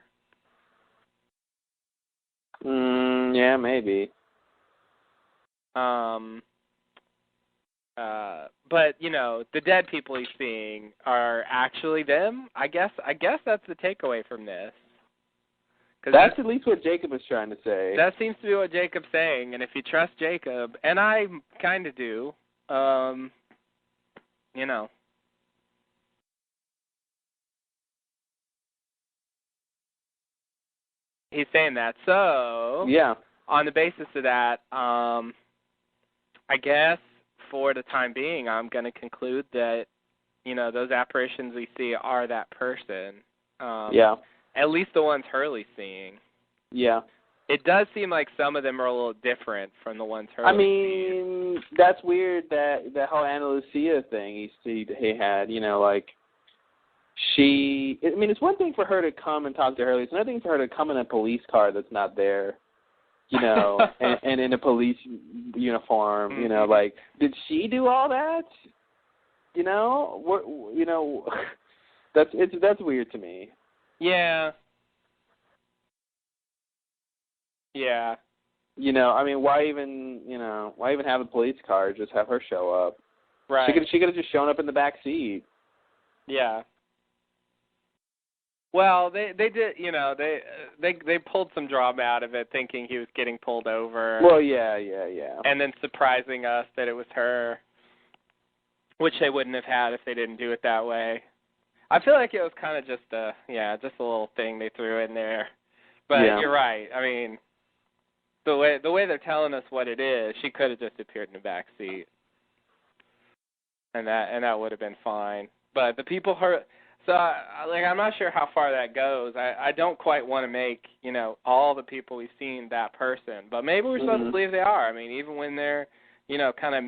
Yeah, maybe. But the dead people he's seeing are actually them. I guess that's the takeaway from this. That's at least what Jacob is trying to say. That seems to be what Jacob's saying, and if you trust Jacob, and I kind of do, he's saying that. So, yeah. On the basis of that, I guess for the time being, I'm going to conclude that, those apparitions we see are that person. Yeah. At least the ones Hurley's seeing. Yeah. It does seem like some of them are a little different from the ones Hurley I mean, that's weird that whole Ana Lucia thing he had, you know, like, I mean, it's one thing for her to come and talk to Hurley. It's another thing for her to come in a police car that's not there, you know, and in a police uniform, you know, like, did she do all that? You know, that's weird to me. Yeah. Yeah. You know, I mean, why even have a police car? Just have her show up. Right. She could have just shown up in the back seat. Yeah. Well, they did, you know, they pulled some drama out of it, thinking he was getting pulled over. Well, yeah. And then surprising us that it was her, which they wouldn't have had if they didn't do it that way. I feel like it was kind of just a little thing they threw in there. But You're right. I mean, the way they're telling us what it is, she could have just appeared in the back seat, and that would have been fine. But the people heard. So, I'm not sure how far that goes. I don't quite want to make, you know, all the people we've seen that person. But maybe we're supposed to believe they are. I mean, even when they're, you know, kind of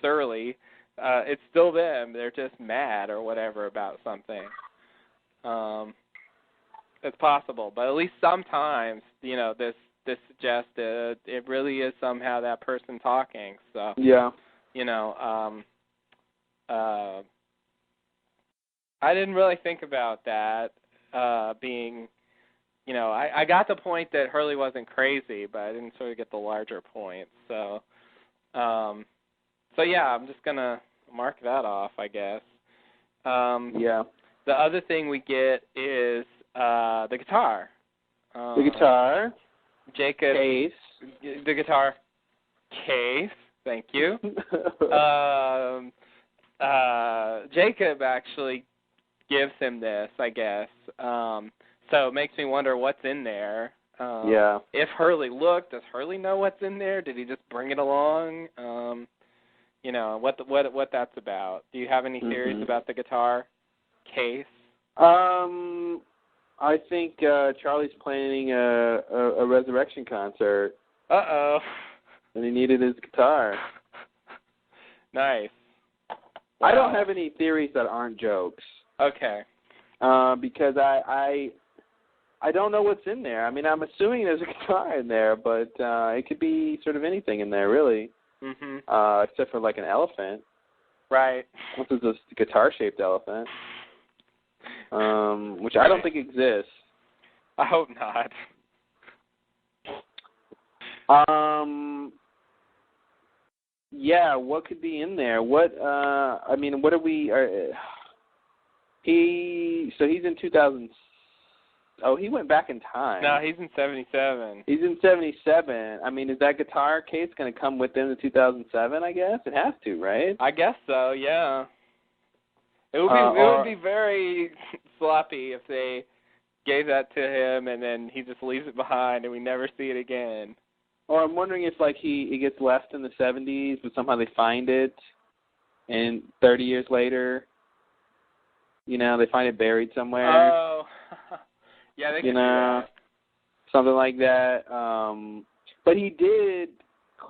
surly, it's still them. They're just mad or whatever about something. It's possible. But at least sometimes, you know, this suggests that it really is somehow that person talking. So, yeah. You know, I didn't really think about that being, you know, I got the point that Hurley wasn't crazy, but I didn't sort of get the larger point. So yeah, I'm just going to mark that off, I guess. Yeah. The other thing we get is the guitar. The guitar. Jacob. Case. The guitar case. Thank you. Jacob actually gives him this, I guess. So it makes me wonder what's in there. Yeah. If Hurley looked, does Hurley know what's in there? Did he just bring it along? You know, what that's about. Do you have any theories about the guitar case? I think Charlie's planning a resurrection concert. Uh-oh. And he needed his guitar. Nice. Wow. I don't have any theories that aren't jokes. Okay. Because I don't know what's in there. I mean, I'm assuming there's a guitar in there, but it could be sort of anything in there, really. Except for like an elephant. Right. This is a guitar-shaped elephant, which I don't think exists. I hope not. Yeah, what could be in there? What are we? He's in 2000. Oh, he went back in time. No, he's in 77. He's in 77. I mean, is that guitar case going to come with him to 2007? I guess it has to, right? I guess so. Yeah. It would be very sloppy if they gave that to him and then he just leaves it behind and we never see it again. Or I'm wondering if like he gets left in the 70s, but somehow they find it, and 30 years later, you know, they find it buried somewhere. Oh, yeah, they can do that. Something like that. But he did,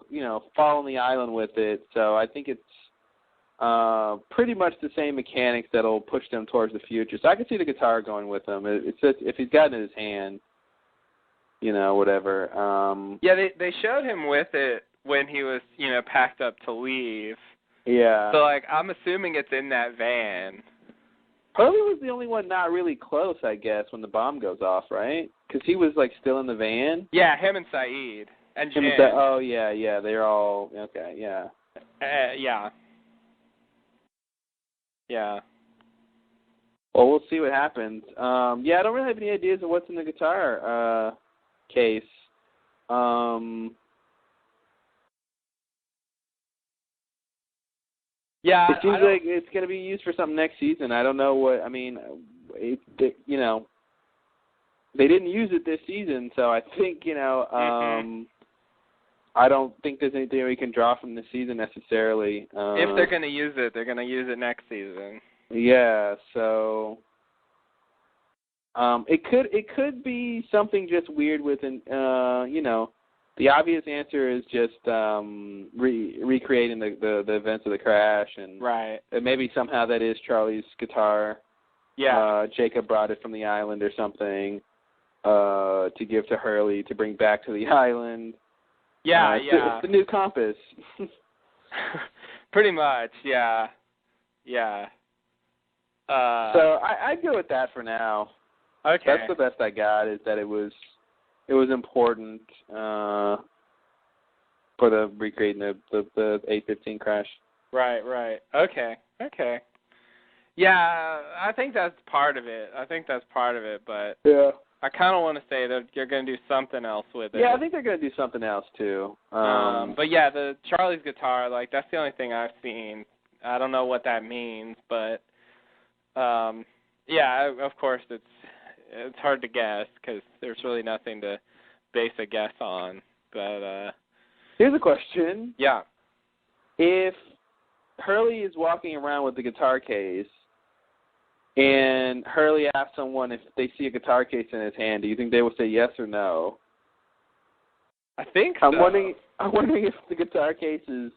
you know, fall on the island with it, so I think it's pretty much the same mechanics that'll push them towards the future. So I can see the guitar going with him. It's just, if he's got it in his hand, you know, whatever. Yeah, they showed him with it when he was, you know, packed up to leave. Yeah. So, like, I'm assuming it's in that van. Hurley was the only one not really close, I guess, when the bomb goes off, right? Because he was, like, still in the van. Yeah, him and Saeed. And Jen. Oh, yeah, they're all, okay, yeah. Yeah. Yeah. Well, we'll see what happens. Yeah, I don't really have any ideas of what's in the guitar case. Yeah, it seems like it's going to be used for something next season. I don't know what. I mean, you know, they didn't use it this season, so I think, you know, I don't think there's anything we can draw from this season necessarily. If they're going to use it, they're going to use it next season. Yeah, so It could be something just weird with the obvious answer is just recreating the events of the crash, and right. Maybe somehow that is Charlie's guitar. Yeah. Jacob brought it from the island or something to give to Hurley to bring back to the island. Yeah, It's the new compass. Pretty much, yeah. Yeah. So I'd go with that for now. Okay. That's the best I got, is that it was important for the recreating the 815 crash. Right. Okay. Yeah, I think that's part of it. But yeah. I kind of want to say that you're going to do something else with it. Yeah, I think they're going to do something else too. But yeah, the Charlie's guitar, like, that's the only thing I've seen. I don't know what that means, but yeah, of course it's hard to guess because there's really nothing to base a guess on. But here's a question. Yeah. If Hurley is walking around with the guitar case, and Hurley asks someone if they see a guitar case in his hand, do you think they will say yes or no? I think so. I'm wondering if the guitar case is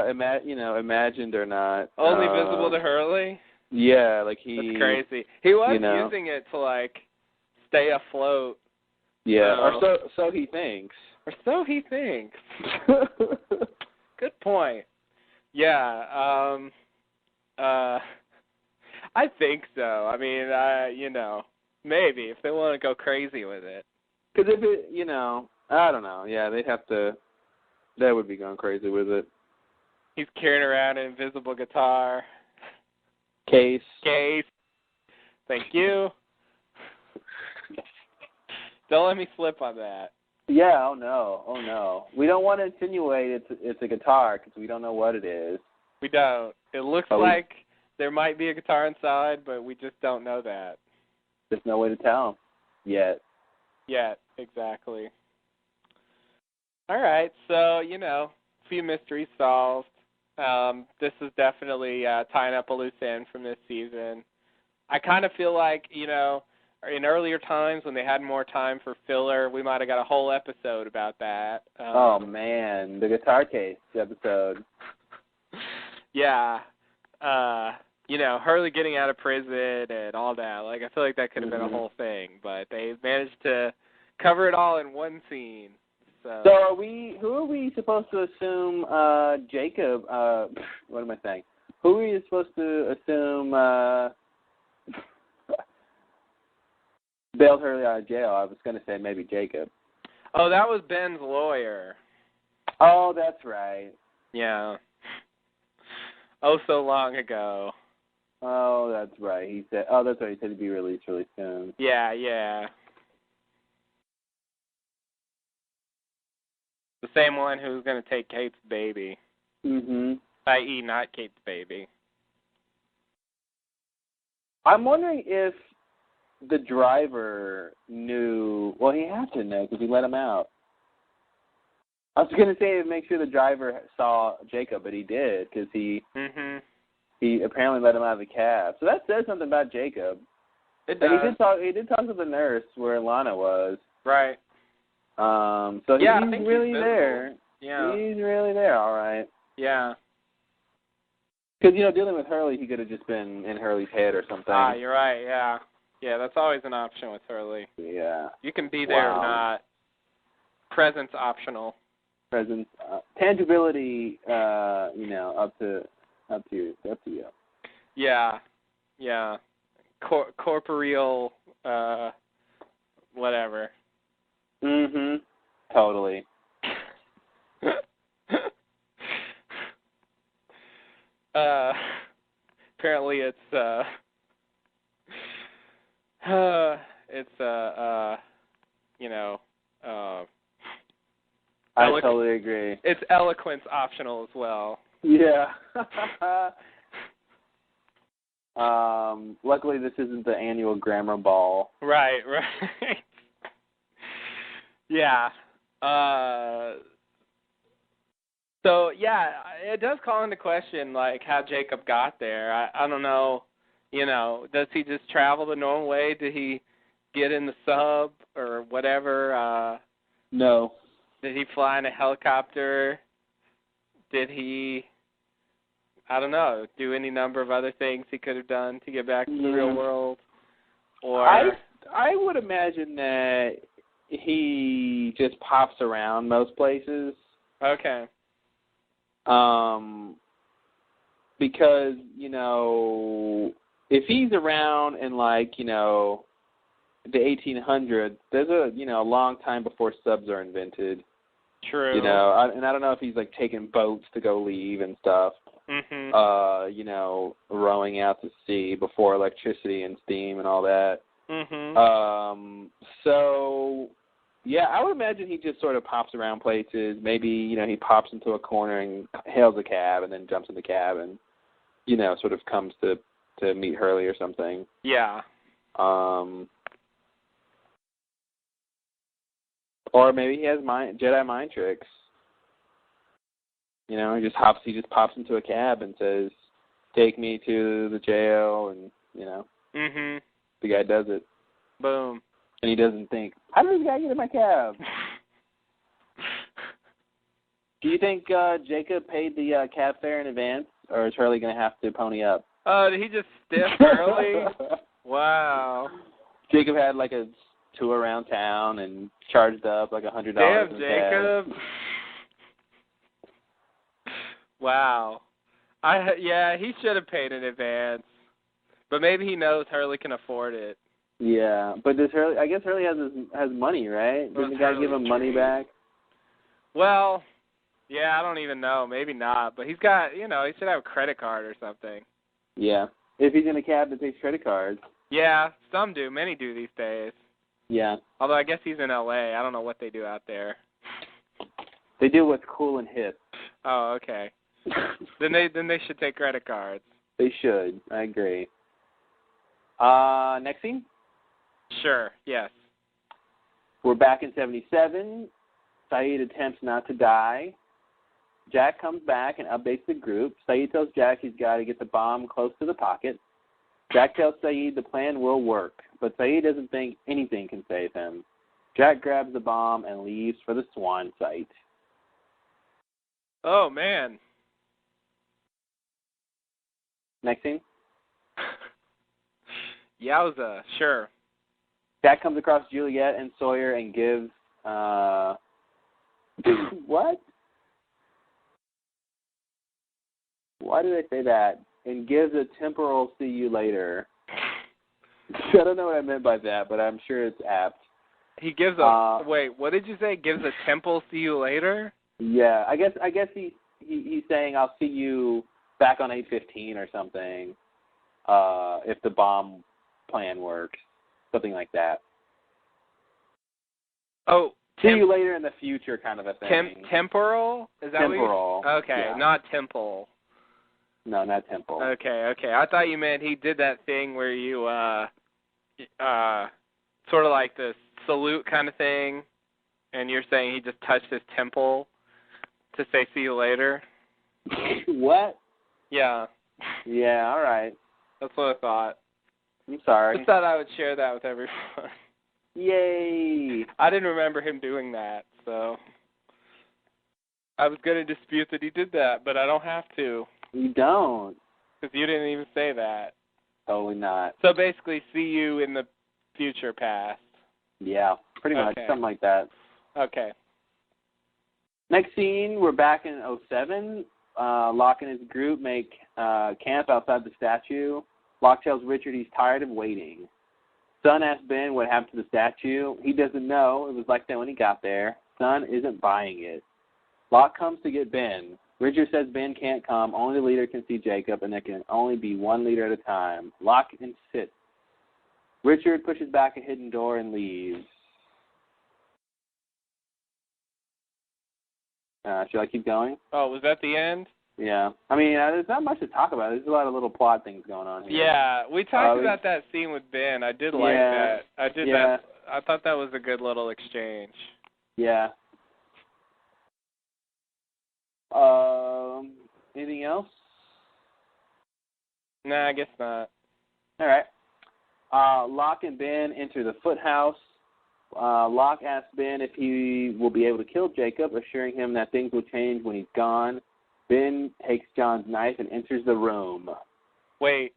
imagined or not. Only visible to Hurley? Yeah, like That's crazy. He was using it to, like, stay afloat. Yeah, or so he thinks. Good point. Yeah, I think so. I mean, maybe if they want to go crazy with it. Because if it, I don't know. Yeah, they'd have to. That would be going crazy with it. He's carrying around an invisible guitar. Case. Thank you. Don't let me slip on that. Yeah. Oh no. We don't want to insinuate it's a guitar because we don't know what it is. We don't. It looks like there might be a guitar inside, but we just don't know that. There's no way to tell yet. Exactly. All right, so, a few mysteries solved. This is definitely tying up a loose end from this season. I kind of feel like, in earlier times when they had more time for filler, we might have got a whole episode about that. Oh, man, the guitar case episode. Yeah. Hurley getting out of prison and all that. Like, I feel like that could have been a whole thing, but they managed to cover it all in one scene. So who are we supposed to assume Jacob, what am I saying? Who are you supposed to assume bailed Hurley out of jail? I was going to say maybe Jacob. Oh, that was Ben's lawyer. Oh, that's right. Yeah. Oh, so long ago. Oh, that's right. He said he'd be released really soon. Yeah. The same one who's going to take Kate's baby. Mm-hmm. I.e., not Kate's baby. I'm wondering if the driver knew. Well, he had to know because he let him out. I was going to say to make sure the driver saw Jacob, but he did because he apparently let him out of the cab. So that says something about Jacob. It does. And he did talk to the nurse where Lana was. Right. So yeah, he's really there. Yeah. He's really there, all right. Yeah. Because, dealing with Hurley, he could have just been in Hurley's head or something. Ah, you're right, yeah. Yeah, that's always an option with Hurley. Yeah. You can be there or not. Presence optional. Presence. Tangibility, up to you. Yeah. Corporeal, whatever. Mm-hmm. Totally. Apparently it's I totally agree. It's eloquence optional as well. Yeah. Luckily this isn't the annual grammar ball. Right. Yeah. So, yeah, it does call into question, like, how Jacob got there. I don't know, does he just travel the normal way? Did he get in the sub or whatever? No. Did he fly in a helicopter? Did he, I don't know, do any number of other things he could have done to get back to the real world? Or I would imagine that he just pops around most places. Okay. Because, if he's around in, the 1800s, there's a long time before subs are invented. True. And I don't know if he's, taking boats to go leave and stuff. Mm-hmm. Rowing out to sea before electricity and steam and all that. Mm-hmm. So, yeah, I would imagine he just sort of pops around places. Maybe, he pops into a corner and hails a cab and then jumps in the cab and, sort of comes to meet Hurley or something. Yeah. Or maybe he has Jedi mind tricks. He just pops into a cab and says, "Take me to the jail," and Mm-hmm. the guy does it. Boom. And he doesn't think, how did this guy get in my cab? Do you think Jacob paid the cab fare in advance, or is Hurley going to have to pony up? Did he just stiff Hurley? Wow. Jacob had a tour around town and charged up $100. Damn, Jacob. Wow. He should have paid in advance. But maybe he knows Hurley can afford it. Yeah, but does Hurley? I guess Hurley has money, right? Didn't the guy give him money back? Well, yeah, I don't even know. Maybe not. But he's got, he should have a credit card or something. Yeah, if he's in a cab that takes credit cards. Yeah, some do. Many do these days. Yeah. Although I guess he's in L.A. I don't know what they do out there. They do what's cool and hip. Oh, okay. Then they should take credit cards. They should. I agree. Next scene? Sure, yes. We're back in 77. Saeed attempts not to die. Jack comes back and updates the group. Saeed tells Jack he's got to get the bomb close to the pocket. Jack tells Saeed the plan will work, but Saeed doesn't think anything can save him. Jack grabs the bomb and leaves for the Swan site. Oh, man. Next scene? Yowza, sure. Jack comes across Juliet and Sawyer and gives, what? Why did I say that? And gives a temporal see you later. I don't know what I meant by that, but I'm sure it's apt. He gives a, wait, what did you say? Gives a temple see you later? Yeah, I guess he's saying I'll see you back on 8/15 or something, if the bomb plan works. Something like that. Oh, see you later in the future kind of a thing. Temporal? Is that temporal. Okay, yeah. Not temple. No, not temple. Okay. I thought you meant he did that thing where you, sort of like the salute kind of thing, and you're saying he just touched his temple to say see you later. What? Yeah. Yeah, all right. That's what I thought. I'm sorry. I thought I would share that with everyone. Yay! I didn't remember him doing that, so I was going to dispute that he did that, but I don't have to. You don't. Because you didn't even say that. Totally not. So basically, see you in the future past. Yeah, pretty much. Something like that. Okay. Next scene, we're back in 07. Locke and his group make camp outside the statue. Locke tells Richard he's tired of waiting. Sun asks Ben what happened to the statue. He doesn't know. It was like that when he got there. Sun isn't buying it. Locke comes to get Ben. Richard says Ben can't come. Only the leader can see Jacob, and there can only be one leader at a time. Locke insists. Richard pushes back a hidden door and leaves. Should I keep going? Oh, was that the end? Yeah. I mean, there's not much to talk about. There's a lot of little plot things going on here. Yeah, we talked about that scene with Ben. I did like that. I did that. I thought that was a good little exchange. Yeah. Anything else? Nah, I guess not. All right. Locke and Ben enter the foothouse. Locke asks Ben if he will be able to kill Jacob, assuring him that things will change when he's gone. Ben takes John's knife and enters the room. Wait,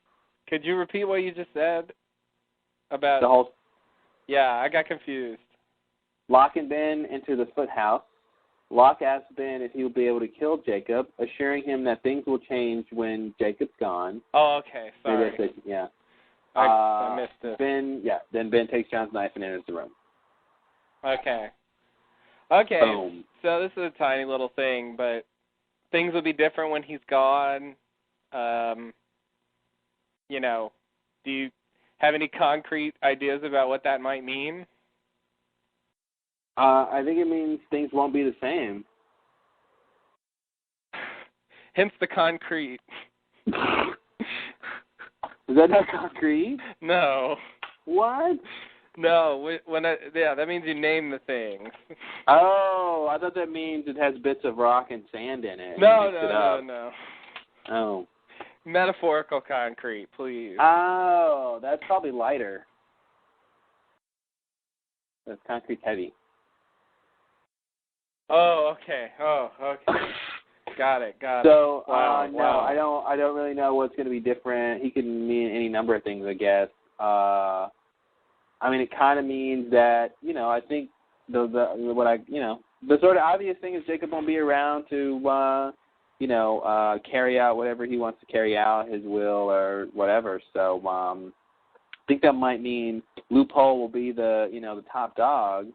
could you repeat what you just said? About the whole. Yeah, I got confused. Locke and Ben enter the foothouse. Locke asks Ben if he will be able to kill Jacob, assuring him that things will change when Jacob's gone. Oh, okay. Sorry. Yeah. I missed it. Then Ben takes John's knife and enters the room. Okay. Boom. So this is a tiny little thing, but things will be different when he's gone. Do you have any concrete ideas about what that might mean? I think it means things won't be the same. Hence the concrete. Is that not concrete? No. What? No. That means you name the things. Oh, I thought that means it has bits of rock and sand in it. No. Oh. Metaphorical concrete, please. Oh, that's probably lighter. That's concrete heavy. Oh, okay. Got it. So, wow. I don't really know what's going to be different. He can mean any number of things, I guess. It kind of means that, I think the sort of obvious thing is Jacob won't be around to, carry out whatever he wants to carry out, his will or whatever. So, I think that might mean Loophole will be the top dog.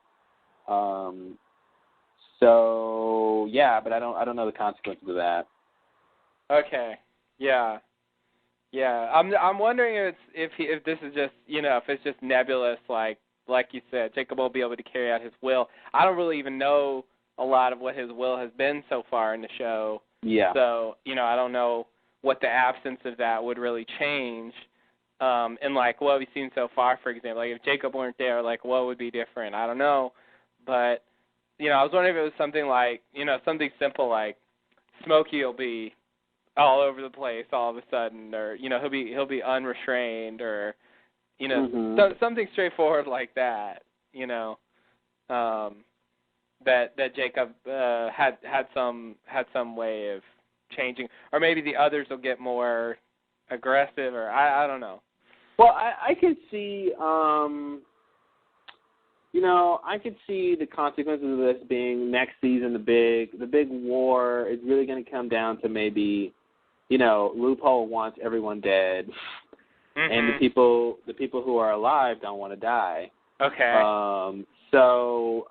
So yeah, but I don't know the consequences of that. Okay. Yeah. I'm wondering if this is just if it's just nebulous, like you said, Jacob will be able to carry out his will. I don't really even know a lot of what his will has been so far in the show. Yeah. So I don't know what the absence of that would really change. And like what we've seen so far, for example, like if Jacob weren't there, like what would be different? I don't know, but. I was wondering if it was something like, something simple like Smokey will be all over the place all of a sudden, or he'll be unrestrained, or something straightforward like that. That Jacob had some way of changing, or maybe the others will get more aggressive, or I don't know. Well, I could see. I could see the consequences of this being next season. The big war is really going to come down to maybe, Loophole wants everyone dead, and the people who are alive don't want to die. Okay. I don't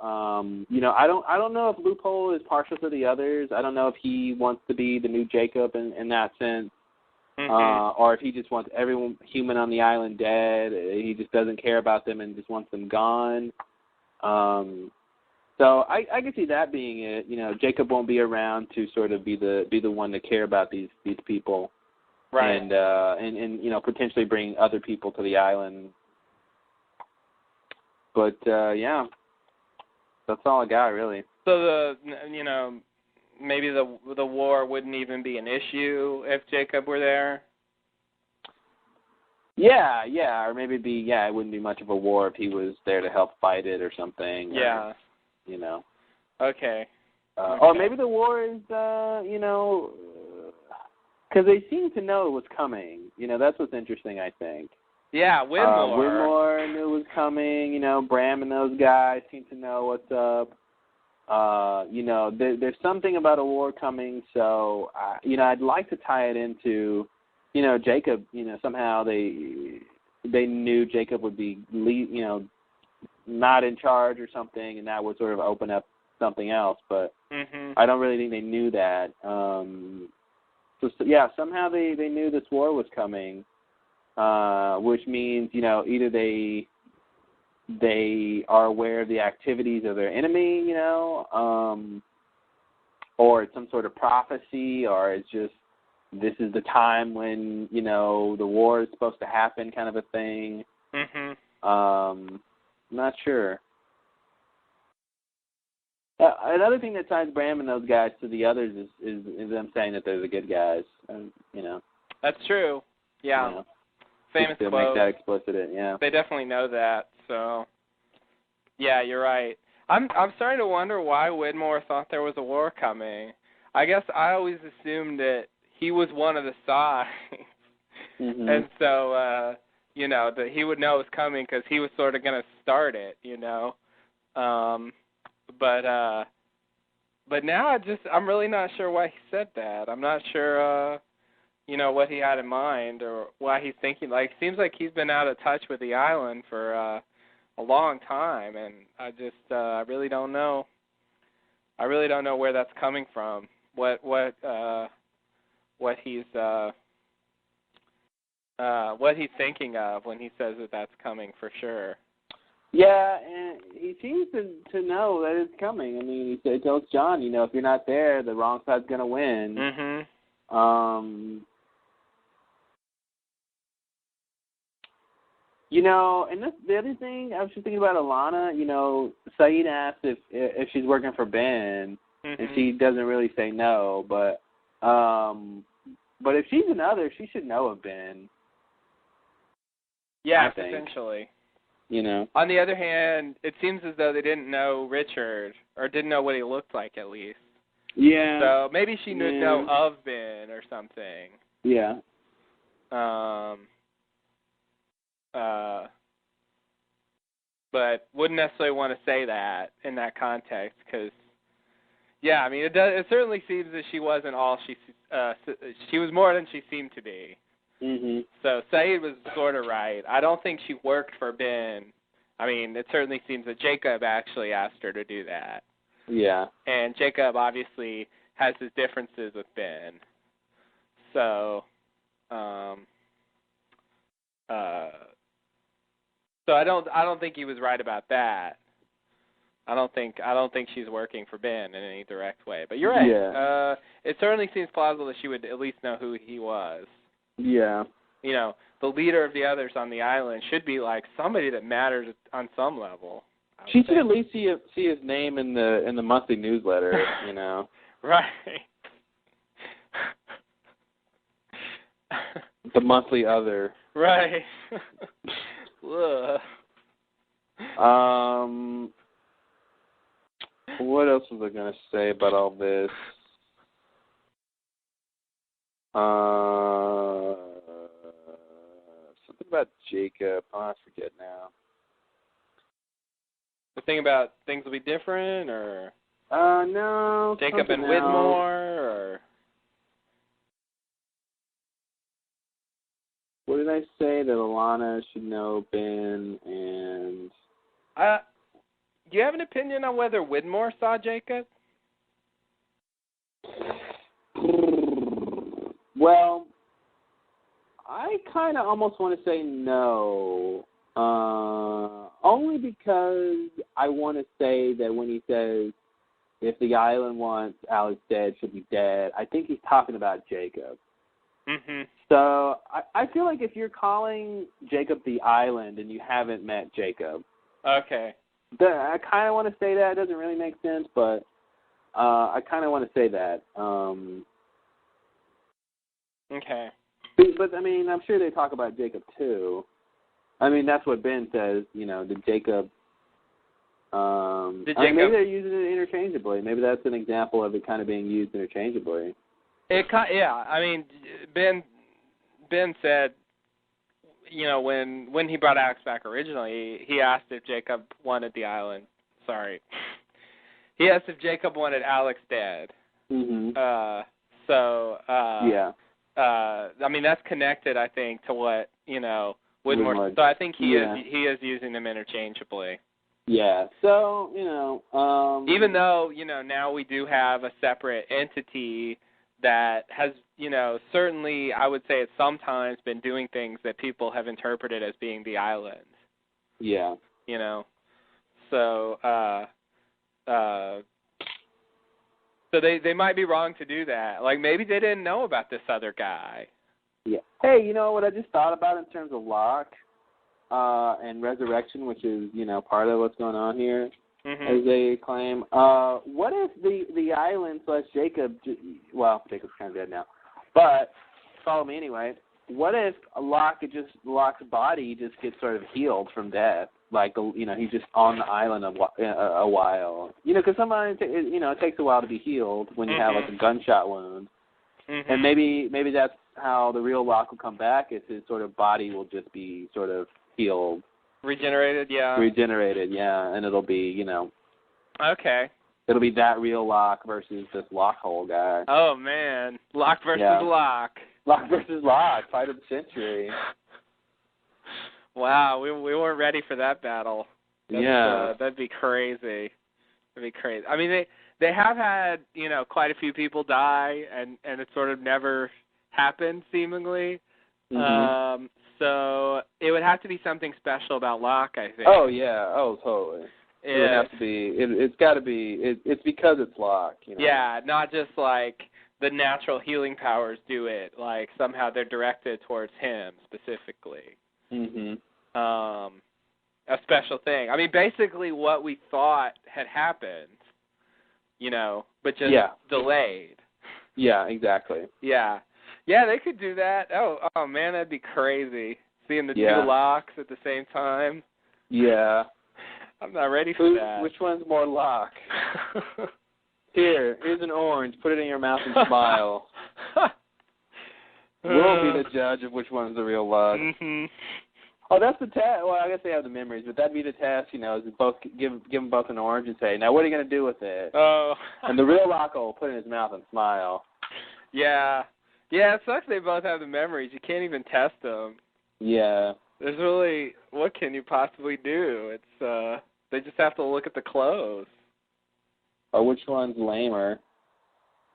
know if Loophole is partial to the others. I don't know if he wants to be the new Jacob in that sense. Or if he just wants everyone human on the island dead. He just doesn't care about them and just wants them gone. So I could see that being it. Jacob won't be around to sort of be the one to care about these people, right? And potentially bring other people to the island. But yeah, that's all I got really. So maybe the war wouldn't even be an issue if Jacob were there. Yeah, or maybe it wouldn't be much of a war if he was there to help fight it or something. Yeah. Or, Okay. Or maybe the war is, because they seem to know it was coming. That's what's interesting, I think. Yeah, Widmore. Widmore knew it was coming. Bram and those guys seem to know what's up. There's something about a war coming, so, I'd like to tie it into... Jacob, somehow they knew Jacob would be, not in charge or something, and that would sort of open up something else. But I don't really think they knew that. Somehow they knew this war was coming, which means, either they are aware of the activities of their enemy, or it's some sort of prophecy, or it's just, this is the time when, the war is supposed to happen kind of a thing. I'm not sure. Another thing that ties Bram and those guys to the others is them saying that they're the good guys. That's true. Yeah. famous to quote. make that explicit. Yeah. They definitely know that. So, yeah, you're right. I'm starting to wonder why Widmore thought there was a war coming. I guess I always assumed that he was one of the sides, and so that he would know it was coming because he was sort of going to start it, But now I'm really not sure why he said that. I'm not sure, what he had in mind or why he's thinking. Like, seems like he's been out of touch with the island for a long time, and I really don't know. I really don't know where that's coming from. What he's thinking of when he says that that's coming for sure. Yeah, and he seems to know that it's coming. I mean, he tells John, if you're not there, the wrong side's going to win. Mm-hmm. And the other thing, I was just thinking about Alana. Saeed asked if she's working for Ben, and she doesn't really say no. But if she's another, she should know of Ben. Yeah, potentially. On the other hand, it seems as though they didn't know Richard, or didn't know what he looked like, at least. Yeah. So maybe she knew know of Ben or something. Yeah. But wouldn't necessarily want to say that in that context, because, yeah, I mean, it certainly seems that she wasn't all she was more than she seemed to be. So Saeed was sort of right. I don't think she worked for Ben. I mean, it certainly seems that Jacob actually asked her to do that. Yeah. And Jacob obviously has his differences with Ben. So, so I don't think he was right about that. I don't think she's working for Ben in any direct way. But you're right. Yeah. It certainly seems plausible that she would at least know who he was. Yeah. The leader of the others on the island should be like somebody that matters on some level. She should at least see his name in the monthly newsletter. Right. The monthly other. Right. What else was I gonna say about all this? Something about Jacob. Oh, I forget now. The thing about things will be different, or no. Jacob and Widmore, or what did I say that Alana should know Ben and? Do you have an opinion on whether Widmore saw Jacob? Well, I kind of almost want to say no, only because I want to say that when he says, if the island wants Alex dead, she'll be dead, I think he's talking about Jacob. So I feel like if you're calling Jacob the island and you haven't met Jacob, okay. I kind of want to say that. It doesn't really make sense, but I kind of want to say that. Okay. But, I mean, I'm sure they talk about Jacob, too. I mean, that's what Ben says, did Jacob... maybe they're using it interchangeably. Maybe that's an example of it kind of being used interchangeably. Yeah, I mean, Ben said, when he brought Alex back originally, he asked if Jacob wanted the island. Sorry. He asked if Jacob wanted Alex dead. Yeah. I mean, that's connected, I think, to what, Widmore. So I think he is using them interchangeably. Yeah. So, even though, now we do have a separate entity that has, certainly, I would say it's sometimes been doing things that people have interpreted as being the island. Yeah. So, so they might be wrong to do that. Like, maybe they didn't know about this other guy. Yeah. Hey, what I just thought about in terms of Locke and resurrection, which is, part of what's going on here, as they claim. What if the island / Jacob, well, Jacob's kind of dead now, but follow me anyway. Locke's body just gets sort of healed from death? Like, he's just on the island a while. Because sometimes, it takes a while to be healed when you have, like, a gunshot wound. Mm-hmm. And maybe that's how the real Locke will come back, is his sort of body will just be sort of healed. Regenerated, yeah. And it'll be, Okay. It'll be that real Locke versus this Locke hole guy. Oh, man. Locke versus Locke. Locke versus Locke, fight of the century. Wow, we weren't ready for that battle. That'd be crazy. That'd be crazy. I mean, they have had, quite a few people die, and it sort of never happened, seemingly. Mm-hmm. So it would have to be something special about Locke, I think. Oh, yeah. Oh, totally. It would have to be. It's got to be. It's because it's Locke. Yeah, not just like the natural healing powers do it. Like somehow they're directed towards him specifically. Mhm. A special thing. I mean, basically what we thought had happened, but just delayed. Yeah, exactly. Yeah, they could do that. Oh man, that'd be crazy. Seeing the two Locks at the same time. Yeah. I'm not ready for that. Which one's more Locke? Here's an orange. Put it in your mouth and smile. We'll be the judge of which one's the real Locke. Mm-hmm. Oh, that's the test. Well, I guess they have the memories, but that'd be the test. Is both give them both an orange and say, "Now, what are you gonna do with it?" Oh. And the real Locke will put it in his mouth and smile. Yeah. It sucks they both have the memories. You can't even test them. Yeah. There's really, what can you possibly do? It's they just have to look at the clothes. Or which one's lamer?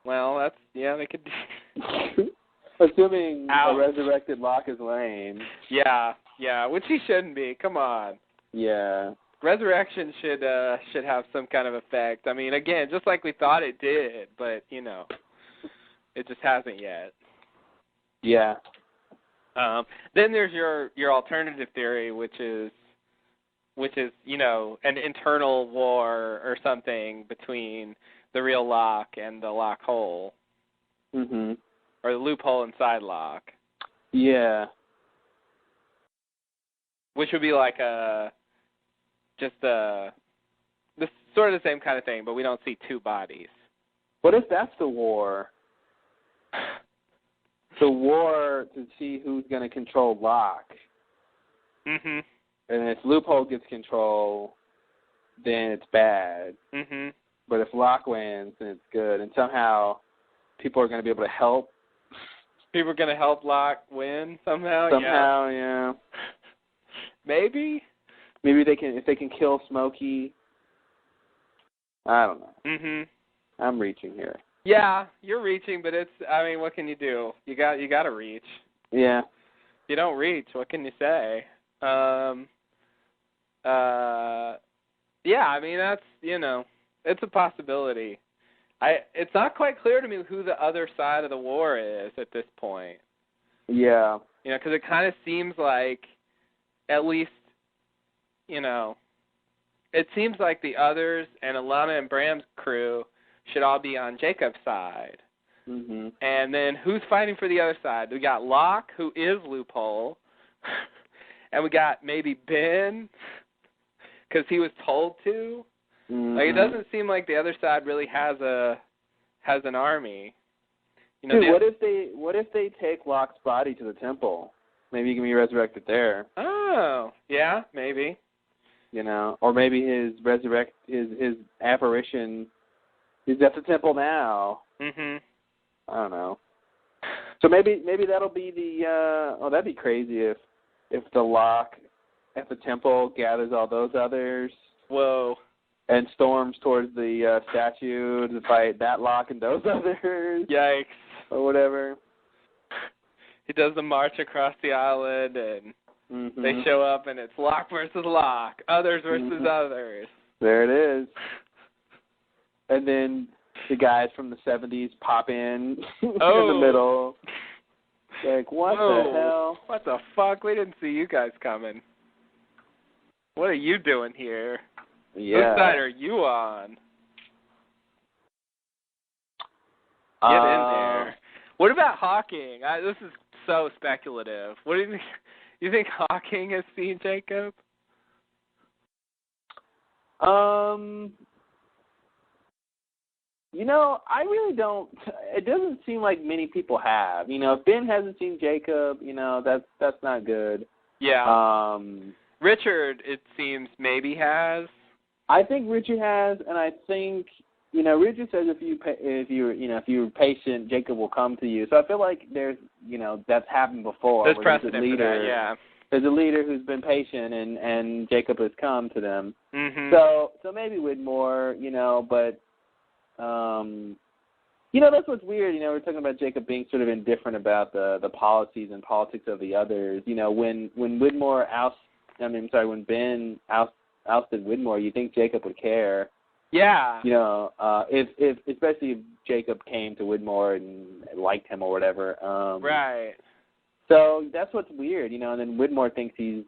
Well, they could do. Assuming a resurrected Locke is lame. Yeah, which he shouldn't be. Come on. Yeah. Resurrection should have some kind of effect. I mean, again, just like we thought it did, but it just hasn't yet. Yeah. Then there's your alternative theory, which is an internal war or something between the real Locke and the Locke hole. Mhm. Or the loophole inside Locke. Yeah. Which would be like this sort of the same kind of thing, but we don't see two bodies. What if that's the war? The war to see who's going to control Locke. Mhm. And if Loophole gets control, then it's bad. Mhm. But if Locke wins, then it's good. And somehow people are going to be able to help. People are going to help Locke win somehow? Somehow, yeah. Maybe? Maybe if they can kill Smokey. I don't know. Mhm. I'm reaching here. Yeah, you're reaching, but what can you do? You got to reach. Yeah. If you don't reach, what can you say? Yeah, I mean, that's, it's a possibility. It's not quite clear to me who the other side of the war is at this point. Yeah. Because it kind of seems like, at least, it seems like the others and Alana and Bram's crew should all be on Jacob's side. Mm-hmm. And then who's fighting for the other side? We got Locke, who is Loophole, and we got maybe Ben, because he was told to. Mm-hmm. Like, it doesn't seem like the other side really has an army. Dude, what if they take Locke's body to the temple? Maybe he can be resurrected there. Oh, yeah, maybe. Or maybe his apparition is at the temple now. Mhm. I don't know. So maybe that'll be the that'd be crazy if the Locke at the temple gathers all those others. Whoa. And storms towards the statue to fight that Locke and those others. Yikes. Or whatever. He does the march across the island, and they show up, and it's Locke versus Locke, others versus others. There it is. And then the guys from the 70s pop in in the middle. Like, what the hell? What the fuck? We didn't see you guys coming. What are you doing here? Yeah. Whose side are you on? Get in there. What about Hawking? This is so speculative. What do you think? You think Hawking has seen Jacob? I really don't. It doesn't seem like many people have. If Ben hasn't seen Jacob, that's not good. Yeah. Richard, it seems, maybe has. I think Richard has, and I think Richard says if you're patient, Jacob will come to you. So I feel like there's that's happened before. There's precedent for that, yeah. There's a leader who's been patient, and Jacob has come to them. Mm-hmm. So maybe Widmore, but that's what's weird. We're talking about Jacob being sort of indifferent about the policies and politics of the others. When when Ben ousted Widmore, you think Jacob would care. Yeah. If especially if Jacob came to Widmore and liked him or whatever. Right. So that's what's weird, and then Widmore thinks he's,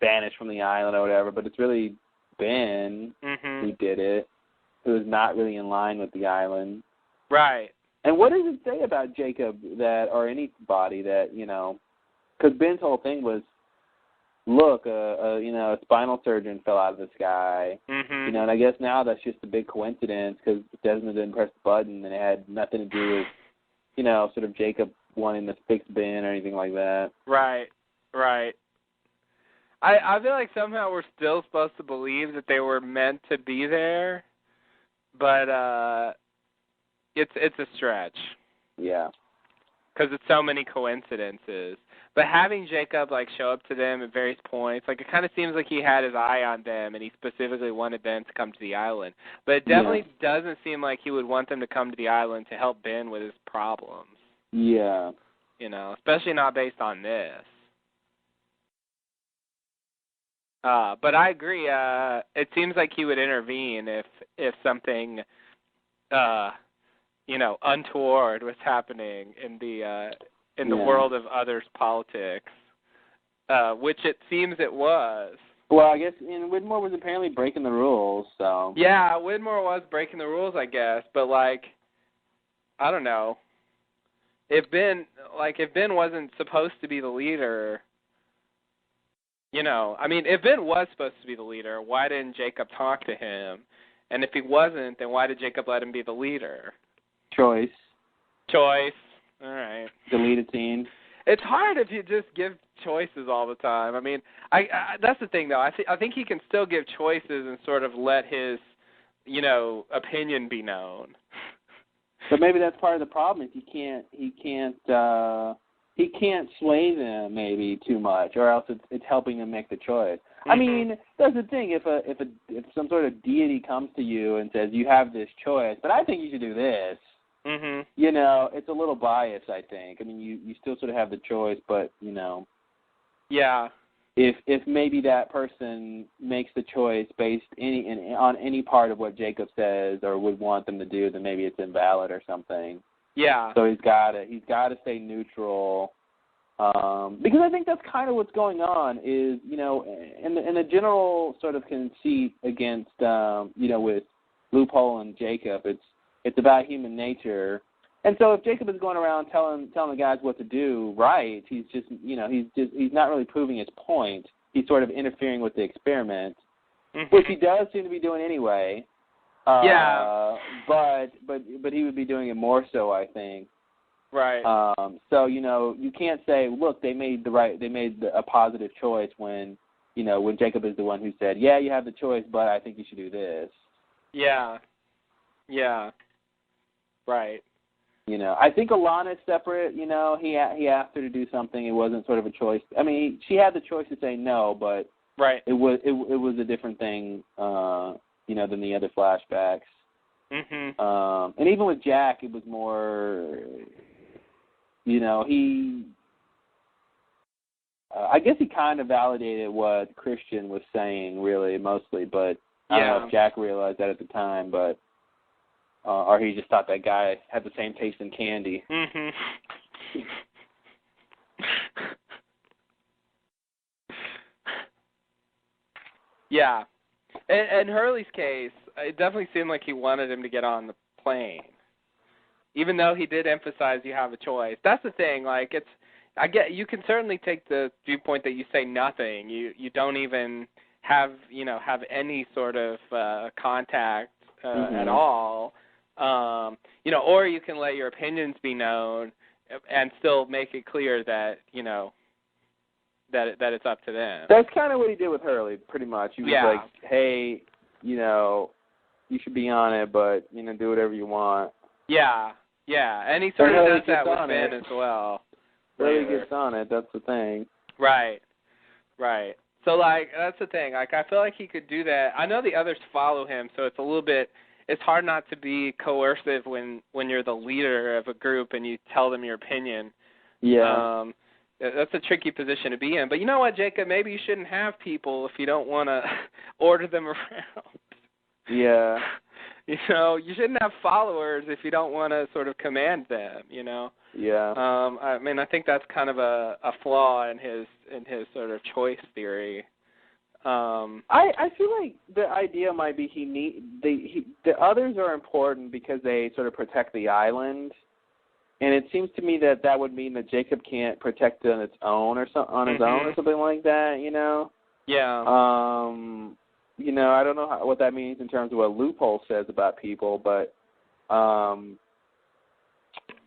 banished from the island or whatever, but it's really Ben who did it, who is not really in line with the island. Right. And what does it say about Jacob or anybody that, because Ben's whole thing was, look, a spinal surgeon fell out of the sky, and I guess now that's just a big coincidence because Desmond didn't press the button and it had nothing to do with, sort of Jacob wanting to fix Ben or anything like that. Right. I feel like somehow we're still supposed to believe that they were meant to be there, but it's a stretch. Yeah. Because it's so many coincidences. But having Jacob show up to them at various points, it kind of seems like he had his eye on them and he specifically wanted them to come to the island. But it definitely doesn't seem like he would want them to come to the island to help Ben with his problems. Yeah. Especially not based on this. But I agree. It seems like he would intervene if something, untoward was happening in the world of others' politics, which it seems it was. Well, I guess Widmore was apparently breaking the rules, so. Yeah, Widmore was breaking the rules, I guess, but I don't know. If Ben wasn't supposed to be the leader, if Ben was supposed to be the leader, why didn't Jacob talk to him? And if he wasn't, then why did Jacob let him be the leader? Choice. All right. Deleted scene. It's hard if you just give choices all the time. I that's the thing, though. I think he can still give choices and sort of let his, opinion be known. But maybe that's part of the problem. Is he can't sway them maybe too much, or else it's helping them make the choice. That's the thing. If some sort of deity comes to you and says you have this choice, but I think you should do this. It's a little biased, I think. You still sort of have the choice, but Yeah. If maybe that person makes the choice based on any part of what Jacob says or would want them to do, then maybe it's invalid or something. Yeah. So he's got to stay neutral, because I think that's kind of what's going on. Is in the general sort of conceit against with Loophole and Jacob, it's about human nature. And so if Jacob is going around telling the guys what to do, right, he's not really proving his point. He's sort of interfering with the experiment, which he does seem to be doing anyway. Yeah. But he would be doing it more so, I think. Right. So you can't say, look, they made a positive choice when Jacob is the one who said, yeah, you have the choice, but I think you should do this. Yeah. Yeah. Right. I think Alana's separate. He asked her to do something. It wasn't sort of a choice. She had the choice to say no, but right. It was a different thing, than the other flashbacks. And even with Jack, it was more, I guess he kind of validated what Christian was saying, really, mostly, but I don't know if Jack realized that at the time, but. Or he just thought that guy had the same taste in candy. Yeah. In Hurley's case, it definitely seemed like he wanted him to get on the plane. even though he did emphasize you have a choice. That's the thing. Like, you can certainly take the viewpoint that you say nothing. You don't even have any sort of contact at all. Or you can let your opinions be known and still make it clear that that it's up to them. That's kind of what he did with Hurley, pretty much. He was like, hey, you should be on it, but do whatever you want. Yeah, and he sort of does that with Finn as well. Hurley gets on it. That's the thing. Right. So like that's the thing. Like I feel like he could do that. I know the others follow him, so it's a little bit. It's hard not to be coercive when you're the leader of a group and you tell them your opinion. Yeah. That's a tricky position to be in. But you know what, Jacob? Maybe you shouldn't have people if you don't want to order them around. Yeah. You shouldn't have followers if you don't want to sort of command them. Yeah. I think that's kind of a flaw in his sort of choice theory. I feel like the idea might be the others are important because they sort of protect the island, and it seems to me that would mean that Jacob can't protect it on its own or something like that. Yeah. I don't know what that means in terms of what Loophole says about people, but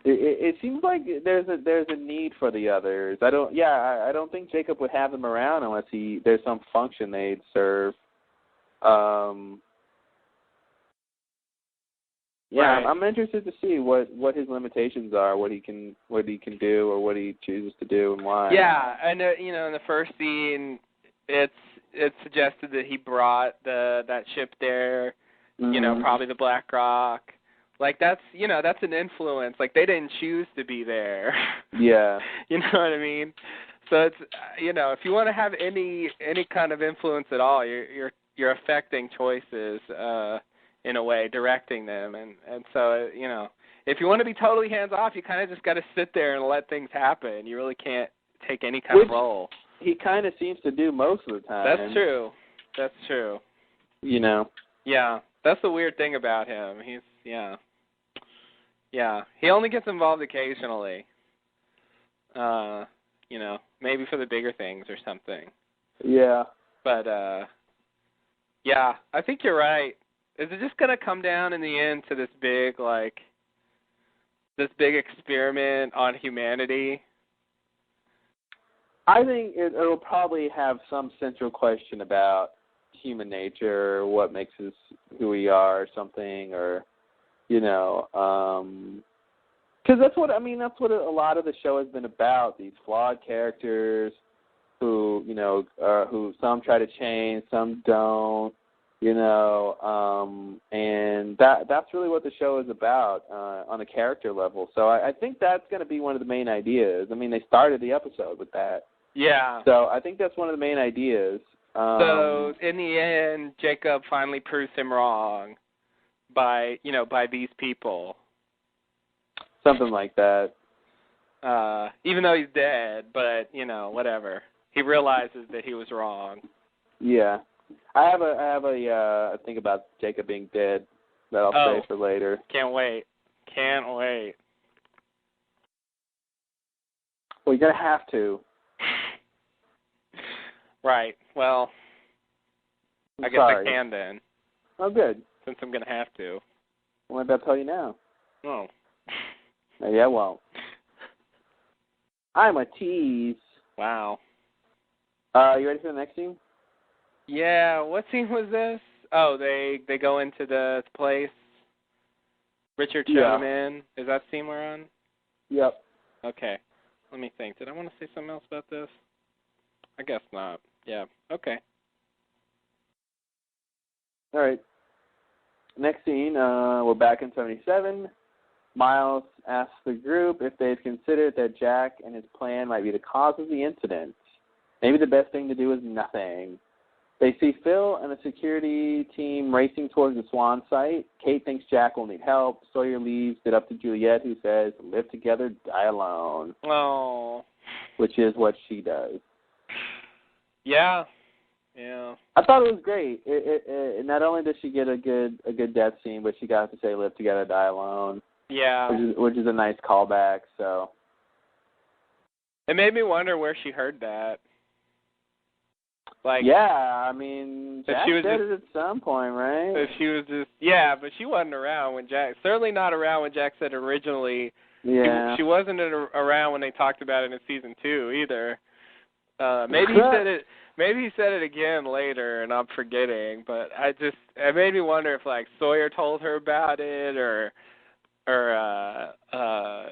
it seems like there's a need for the others. I don't think Jacob would have them around unless there's some function they'd serve. Right. I'm interested to see what his limitations are, what he can do, or what he chooses to do, and why. Yeah, and in the first scene, it's suggested that he brought that ship there. Probably the Black Rock. Like that's an influence. Like they didn't choose to be there. Yeah. You know what I mean? So it's if you want to have any kind of influence at all, you're affecting choices in a way, directing them, and so if you want to be totally hands off, you kind of just got to sit there and let things happen. You really can't take any kind of role. He kind of seems to do most of the time. That's true. Yeah, that's the weird thing about him. Yeah, he only gets involved occasionally. Maybe for the bigger things or something. Yeah. But yeah, I think you're right. Is it just gonna come down in the end to this big experiment on humanity? I think it'll probably have some central question about human nature, what makes us who we are, or something, or because that's what a lot of the show has been about. These flawed characters who who some try to change, some don't. And that's really what the show is about on a character level. So I think that's going to be one of the main ideas. I mean, they started the episode with that. Yeah. So I think that's one of the main ideas. So in the end, Jacob finally proves him wrong by these people. Something like that. Even though he's dead, but whatever. He realizes that he was wrong. Yeah. I have a thing about Jacob being dead that I'll save for later. Can't wait. Well, you're going to have to. Right. Well, I guess I can then. Oh, good. Since I'm going to have to. Well, maybe I'll tell you now. Oh. Maybe I won't. I'm a tease. Wow. You ready for the next scene? Yeah. What scene was this? Oh, they go into the place. Richard showed him in. Is that the scene we're on? Yep. Okay. Let me think. Did I want to say something else about this? I guess not. Yeah. Okay. All right. Next scene, we're back in 77. Miles asks the group if they've considered that Jack and his plan might be the cause of the incident. Maybe the best thing to do is nothing. They see Phil and the security team racing towards the Swan site. Kate thinks Jack will need help. Sawyer leaves it up to Juliet, who says, live together, die alone. Oh. Which is what she does. Yeah. Yeah. I thought it was great. Not only does she get a good death scene, but she got to say live together, die alone. Yeah. Which is a nice callback. So it made me wonder where she heard that. Like, yeah, I mean, Jack she was said it at some point, right? If she was just, yeah, but she wasn't around when Jack, certainly not around when Jack said originally. Yeah. She wasn't around when they talked about it in season 2 either. Maybe he said it. Maybe he said it again later, and I'm forgetting. But it made me wonder if like Sawyer told her about it, or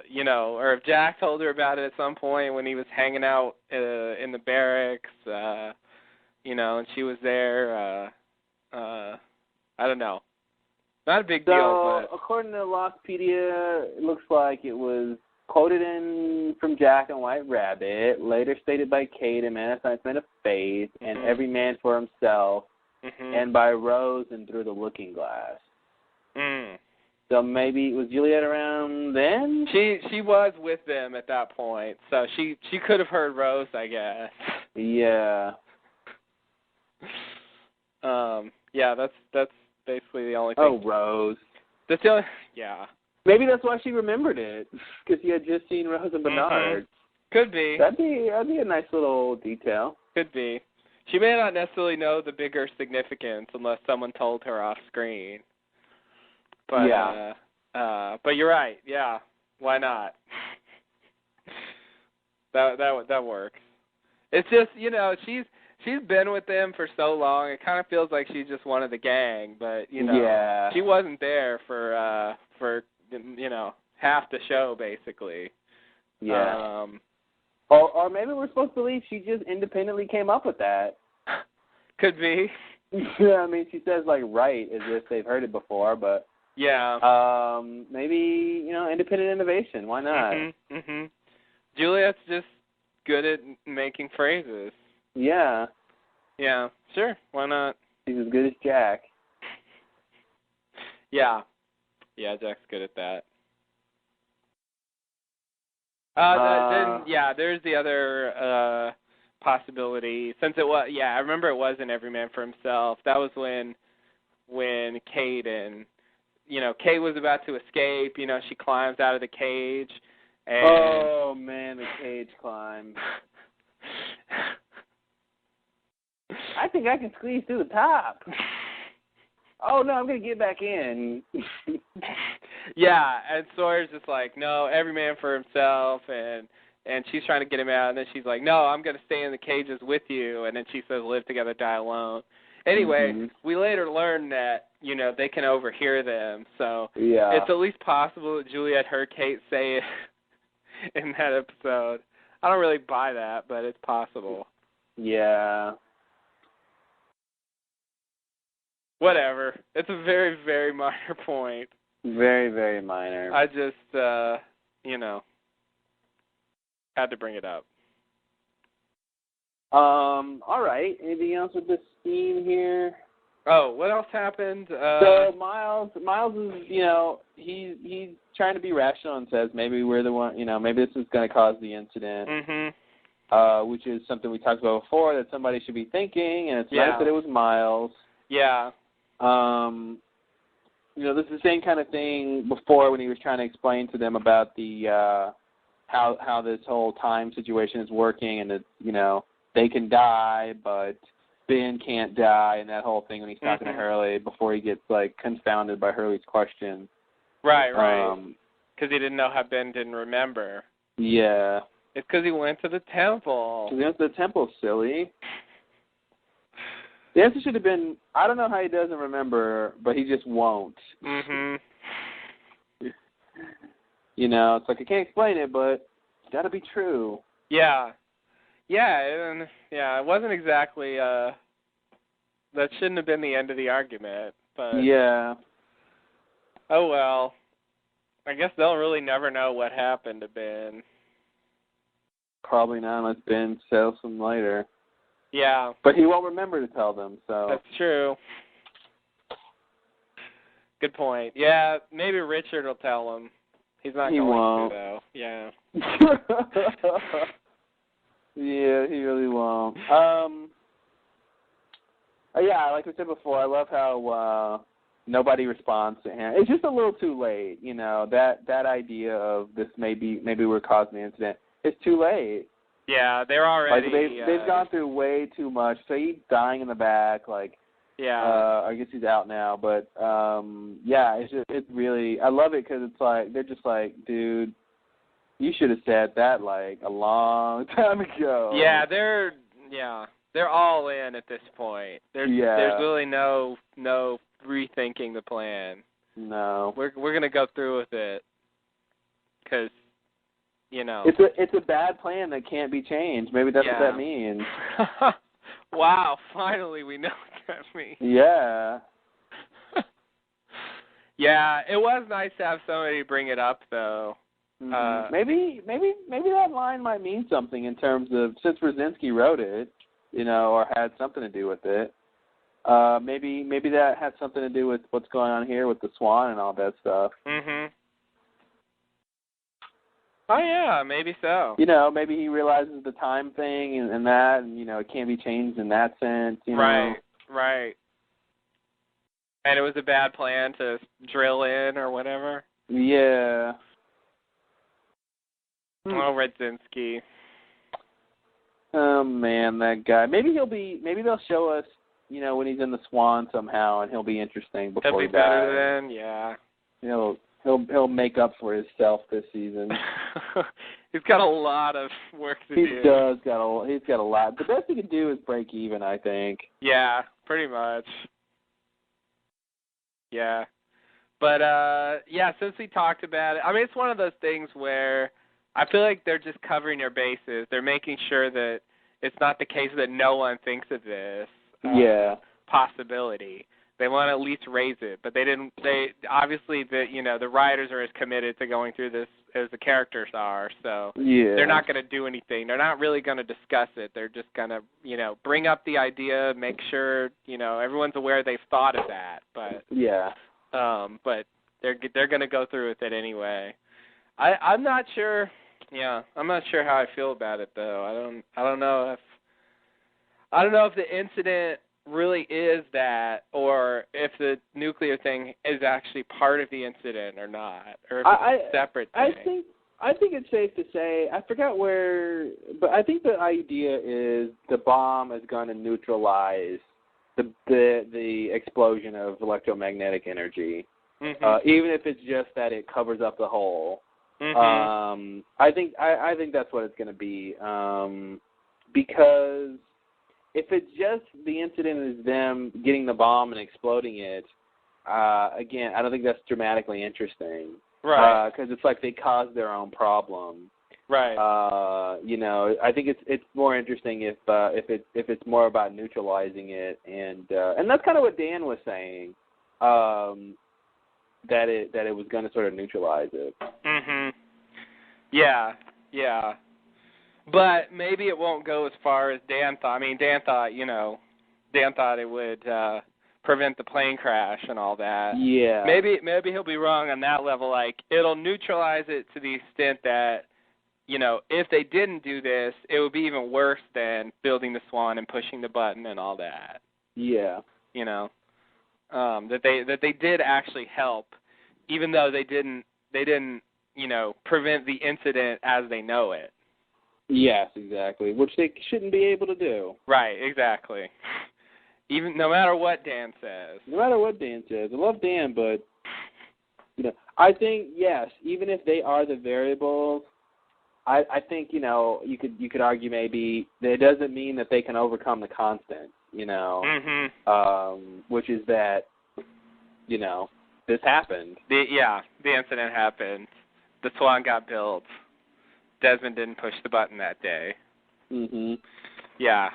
if Jack told her about it at some point when he was hanging out in the barracks, and she was there. I don't know. Not a big deal, but according to Lostpedia, it looks like it was quoted from Jack and White Rabbit, later stated by Kate in Man of Science, Man of Faith, and Every Man for Himself, and by Rose and Through the Looking Glass. So maybe, was Juliet around then? She was with them at that point, so she could have heard Rose, I guess. Yeah. Yeah, that's basically the only thing. Oh, Rose. That's the only, yeah. Maybe that's why she remembered it, because she had just seen Rose and Bernard. Could be. That'd be a nice little detail. Could be. She may not necessarily know the bigger significance unless someone told her off screen. But yeah. But you're right. Yeah. Why not? that works. It's just, she's been with them for so long. It kind of feels like she's just one of the gang, but yeah. she wasn't there for half the show basically. Yeah. Or maybe we're supposed to believe she just independently came up with that. Could be. Yeah, I mean, she says like right as if they've heard it before, but yeah. Maybe independent innovation. Why not? Juliet's just good at making phrases. Yeah. Yeah, sure. Why not? She's as good as Jack. Yeah. Yeah, Jack's good at that. There's the other possibility. Since it was, I remember it wasn't Every Man for Himself. That was when Kate and, Kate was about to escape. She climbs out of the cage. And oh, man, the cage climb. I think I can squeeze through the top. Oh, no, I'm going to get back in. Yeah, and Sawyer's just like, no, every man for himself, and she's trying to get him out, and then she's like, no, I'm going to stay in the cages with you, and then she says, live together, die alone. Anyway, we later learn that, they can overhear them, so it's at least possible that Juliet heard Kate say it in that episode. I don't really buy that, but it's possible. Yeah. Whatever. It's a very, very minor point. Very, very minor. I just, had to bring it up. All right. Anything else with this scene here? Oh, what else happened? So Miles is, he's trying to be rational and says maybe we're the one, maybe this is going to cause the incident. Which is something we talked about before, that somebody should be thinking, and it's nice that it was Miles. Yeah. This is the same kind of thing before when he was trying to explain to them about the how this whole time situation is working, and that they can die, but Ben can't die, and that whole thing when he's talking to Hurley before he gets confounded by Hurley's question. Right. Because he didn't know how Ben didn't remember. Yeah. It's because he went to the temple. He went to the temple, silly. The answer should have been, I don't know how he doesn't remember, but he just won't. It's like, I can't explain it, but it's got to be true. Yeah. Yeah, it wasn't exactly, that shouldn't have been the end of the argument, but... Yeah. Oh, well. I guess they'll really never know what happened to Ben. Probably not unless Ben tells them later. Yeah. But he won't remember to tell them, so... That's true. Good point. Yeah, maybe Richard will tell him. He's not going to, though. Yeah. Yeah, he really won't. Like we said before, I love how nobody responds to him. It's just a little too late, you know. That idea of this maybe we're causing the incident. It's too late. Yeah, they're already. Like they've gone through way too much. So he's dying in the back. Like, yeah. I guess he's out now, but yeah, it's really. I love it because it's like they're just like, dude, you should have said that like a long time ago. Yeah, they're all in at this point. There's really no rethinking the plan. No, we're gonna go through with it because, you know, it's a bad plan that can't be changed. Maybe that's what that means. Wow, finally we know what that means. Yeah. Yeah, it was nice to have somebody bring it up though. Mm-hmm. Maybe that line might mean something in terms of, since Brzezinski wrote it, you know, or had something to do with it. Maybe that had something to do with what's going on here with the Swan and all that stuff. Mhm. Oh yeah, maybe so. You know, maybe he realizes the time thing and that, and you know, it can't be changed in that sense. You know? Right. And it was a bad plan to drill in or whatever. Yeah. Oh, Brzezinski. Oh man, that guy. Maybe they'll show us, you know, when he's in the Swan somehow, and he'll be interesting before he'll be he dies. better then, yeah. He'll make up for himself this season. He's got a lot of work to do. He's got a lot. The best he can do is break even, I think. Yeah, pretty much. Yeah. But since we talked about it, I mean, it's one of those things where I feel like they're just covering their bases. They're making sure that it's not the case that no one thinks of this possibility. They want to at least raise it, but they obviously, the writers are as committed to going through this as the characters are, so they're not going to do anything. They're not really going to discuss it. They're just going to, bring up the idea, make sure, everyone's aware they've thought of that, but they're going to go through with it anyway. I'm not sure. Yeah, I'm not sure how I feel about it though. I don't know if the incident really is that, or if the nuclear thing is actually part of the incident or not, or if it's a separate thing. I think it's safe to say, I forgot where, but I think the idea is the bomb is going to neutralize the explosion of electromagnetic energy, even if it's just that it covers up the hole. Mm-hmm. I think that's what it's going to be, because if it's just the incident is them getting the bomb and exploding it, again, I don't think that's dramatically interesting. Right. Because it's like they caused their own problem. Right. I think it's more interesting if it's more about neutralizing it, and that's kind of what Dan was saying. That it was going to sort of neutralize it. Mhm. Yeah. But maybe it won't go as far as Dan thought. I mean, Dan thought it would prevent the plane crash and all that. Yeah. Maybe he'll be wrong on that level. Like, it'll neutralize it to the extent that, if they didn't do this, it would be even worse than building the Swan and pushing the button and all that. Yeah. That they did actually help, even though they didn't prevent the incident as they know it. Yes, exactly. Which they shouldn't be able to do. Right, exactly. Even no matter what Dan says. No matter what Dan says. I love Dan, but I think yes, even if they are the variables, I think you could argue maybe that it doesn't mean that they can overcome the constant. Which is that this happened. The incident happened. The Swan got built. Desmond didn't push the button that day. Mhm. Yeah,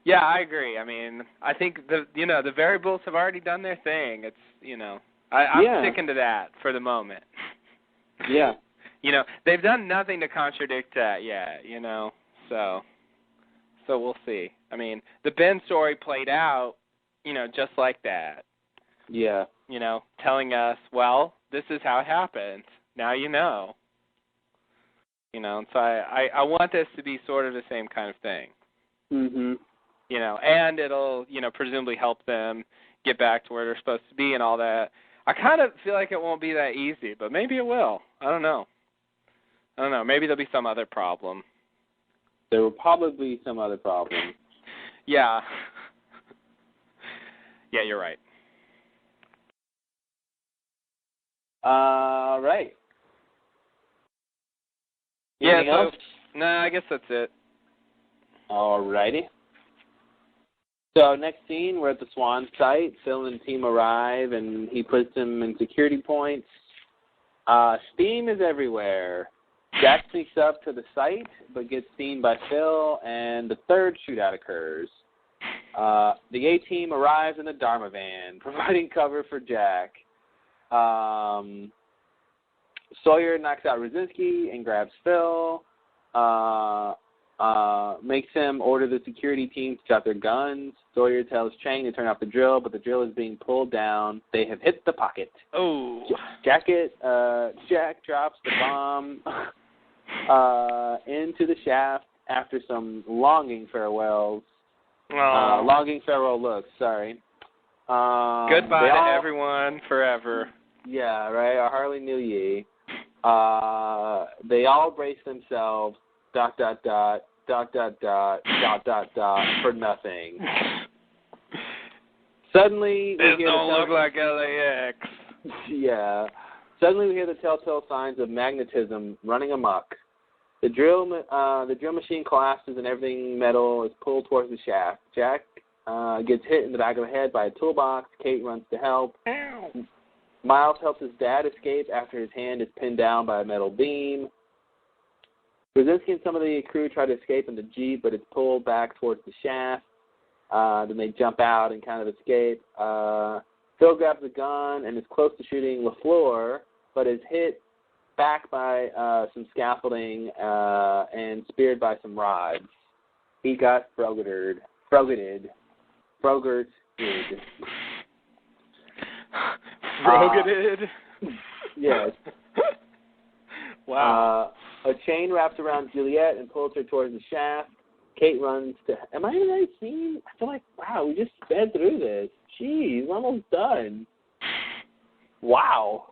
I agree. I mean, I think the variables have already done their thing. It's I'm sticking to that for the moment. Yeah. They've done nothing to contradict that yet. So we'll see. I mean, the Ben story played out, just like that. Yeah. Telling us, well, this is how it happened. Now you know. And so I want this to be sort of the same kind of thing. Mhm. And it'll, presumably help them get back to where they're supposed to be and all that. I kind of feel like it won't be that easy, but maybe it will. I don't know. Maybe there'll be some other problem. There will probably be some other problem. Yeah. Yeah, you're right. Right. Anything else? No, I guess that's it. Alrighty. So next scene, we're at the Swan site. Phil and the team arrive, and he puts them in security points. Steam is everywhere. Jack sneaks up to the site, but gets seen by Phil, and the third shootout occurs. The A-team arrives in the Dharma van, providing cover for Jack. Sawyer knocks out Rosinski and grabs Phil. Makes him order the security team to drop their guns. Sawyer tells Chang to turn off the drill, but the drill is being pulled down. They have hit the pocket. Oh. Jack drops the bomb into the shaft after some longing farewell looks. Sorry. Goodbye to everyone forever. Yeah, right. I hardly knew ye. They all brace themselves. ... for nothing. Suddenly, this don't look like LAX. Yeah. Suddenly, we hear the telltale signs of magnetism running amok. The drill machine collapses and everything metal is pulled towards the shaft. Jack gets hit in the back of the head by a toolbox. Kate runs to help. Ow. Miles helps his dad escape after his hand is pinned down by a metal beam. Rosinski and some of the crew try to escape in the Jeep, but it's pulled back towards the shaft. Then they jump out and kind of escape. Phil grabs a gun and is close to shooting LaFleur, but is hit back by some scaffolding and speared by some rods. He got frogeted. Frogeted? Yes. Wow. A chain wraps around Juliet and pulls her towards the shaft. Kate runs to... Am I in the right scene? I feel like, wow, we just sped through this. Jeez, we're almost done. Wow.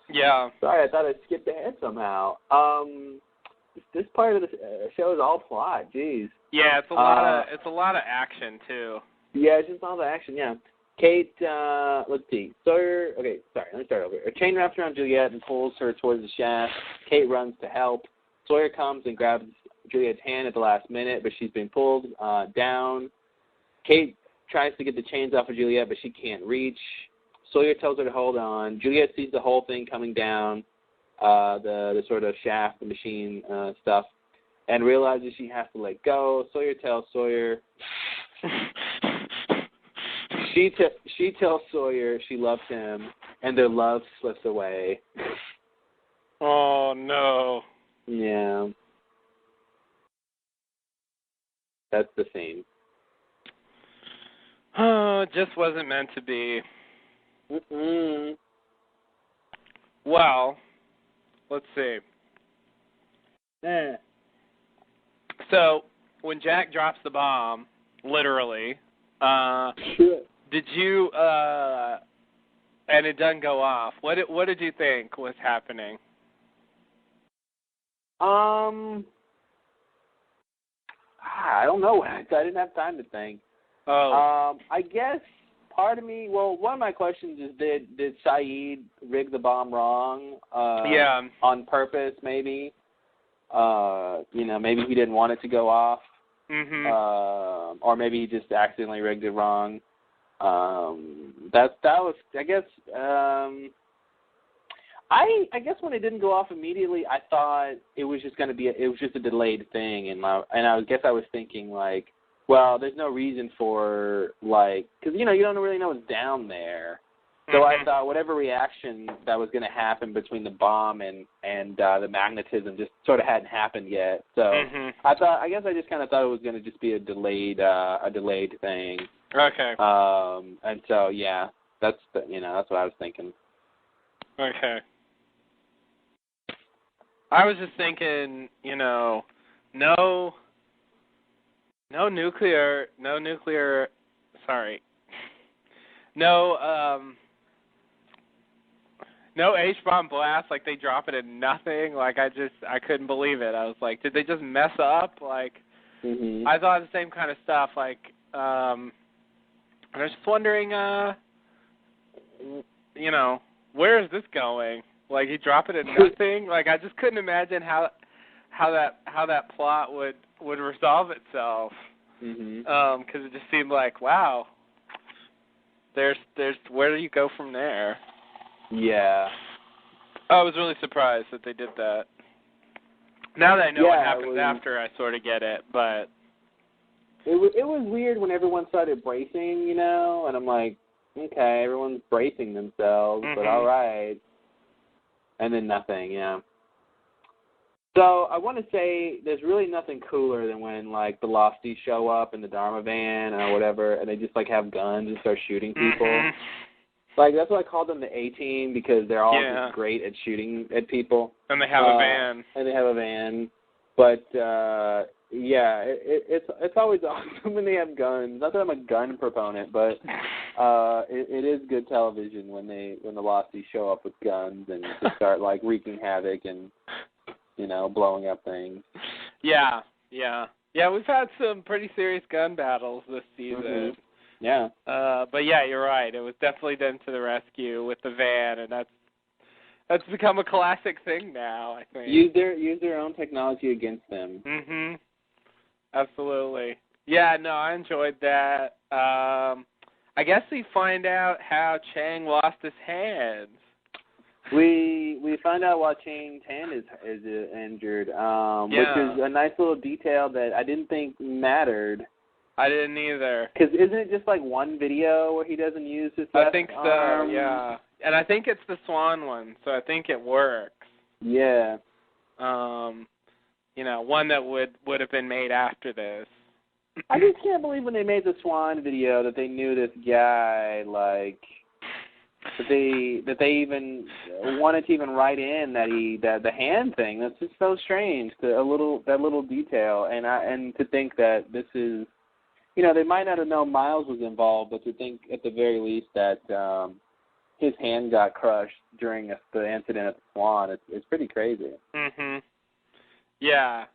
Yeah. Sorry, I thought I skipped ahead somehow. This part of the show is all plot. Jeez. Yeah, it's a lot of action too. Yeah, it's just all the action. Yeah. Kate, let's see. Sawyer. Okay, sorry. Let me start over. A chain wraps around Juliet and pulls her towards the shaft. Kate runs to help. Sawyer comes and grabs Juliet's hand at the last minute, but she's been pulled down. Kate tries to get the chains off of Juliet, but she can't reach. Sawyer tells her to hold on. Juliet sees the whole thing coming down, the sort of shaft, the machine stuff, and realizes she has to let go. Sawyer tells Sawyer... She tells Sawyer she loves him, and their love slips away. Oh, no. Yeah. That's the scene. Oh, it just wasn't meant to be. Mm-mm. Well, let's see. So, when Jack drops the bomb, literally, did you, and it doesn't go off, what did you think was happening? I don't know. I didn't have time to think. Oh. I guess part of me, well, one of my questions is did Saeed rig the bomb wrong? Yeah. On purpose, maybe? Maybe he didn't want it to go off. Mm-hmm. Or maybe he just accidentally rigged it wrong. That was, I guess, I guess when it didn't go off immediately, I thought it was just a delayed thing, and I guess I was thinking like, well, there's no reason for because you don't really know what's down there. So I thought whatever reaction that was going to happen between the bomb and the magnetism just sort of hadn't happened yet. So I guess I just kind of thought it was going to just be a delayed thing. Okay. And so yeah, that's what I was thinking. Okay. I was just thinking, no No nuclear, sorry. No H-bomb blast, like they drop it in nothing. Like I couldn't believe it. I was like, did they just mess up? Like I thought the same kind of stuff. Like and I was just wondering, where is this going? Like he drop it in nothing. Like I just couldn't imagine how that plot would resolve itself. Because it just seemed like, wow, there's where do you go from there? Yeah. I was really surprised that they did that. Now that I know what happens after, I sort of get it, but it was weird when everyone started bracing, and I'm like, okay, everyone's bracing themselves, but all right. And then nothing, yeah. So I want to say there's really nothing cooler than when, like, the Losties show up in the Dharma van or whatever, and they just, like, have guns and start shooting people. Like, that's why I called them the A-Team, because they're all just great at shooting at people. And they have a van. And they have a van. But, it's always awesome when they have guns. Not that I'm a gun proponent, but it is good television when the Losties show up with guns and just start, like, wreaking havoc and, blowing up things. Yeah. Yeah, we've had some pretty serious gun battles this season. Yeah. But yeah, you're right. It was definitely them to the rescue with the van, and that's become a classic thing now, I think. Use their own technology against them. Absolutely. Yeah, no, I enjoyed that. I guess we find out how Chang lost his hands. We find out why Chang's hand is injured, which is a nice little detail that I didn't think mattered. I didn't either. Because isn't it just like one video where he doesn't use his left I think so, arm? yeah. And I think it's the Swan one, so I think it works. Yeah. One that would have been made after this. I just can't believe when they made the Swan video that they knew this guy, like, that they even wanted to even write in that the hand thing. That's just so strange. That little detail, and to think that this is, they might not have known Miles was involved, but to think at the very least that his hand got crushed during the incident at the Swan, it's pretty crazy. Yeah.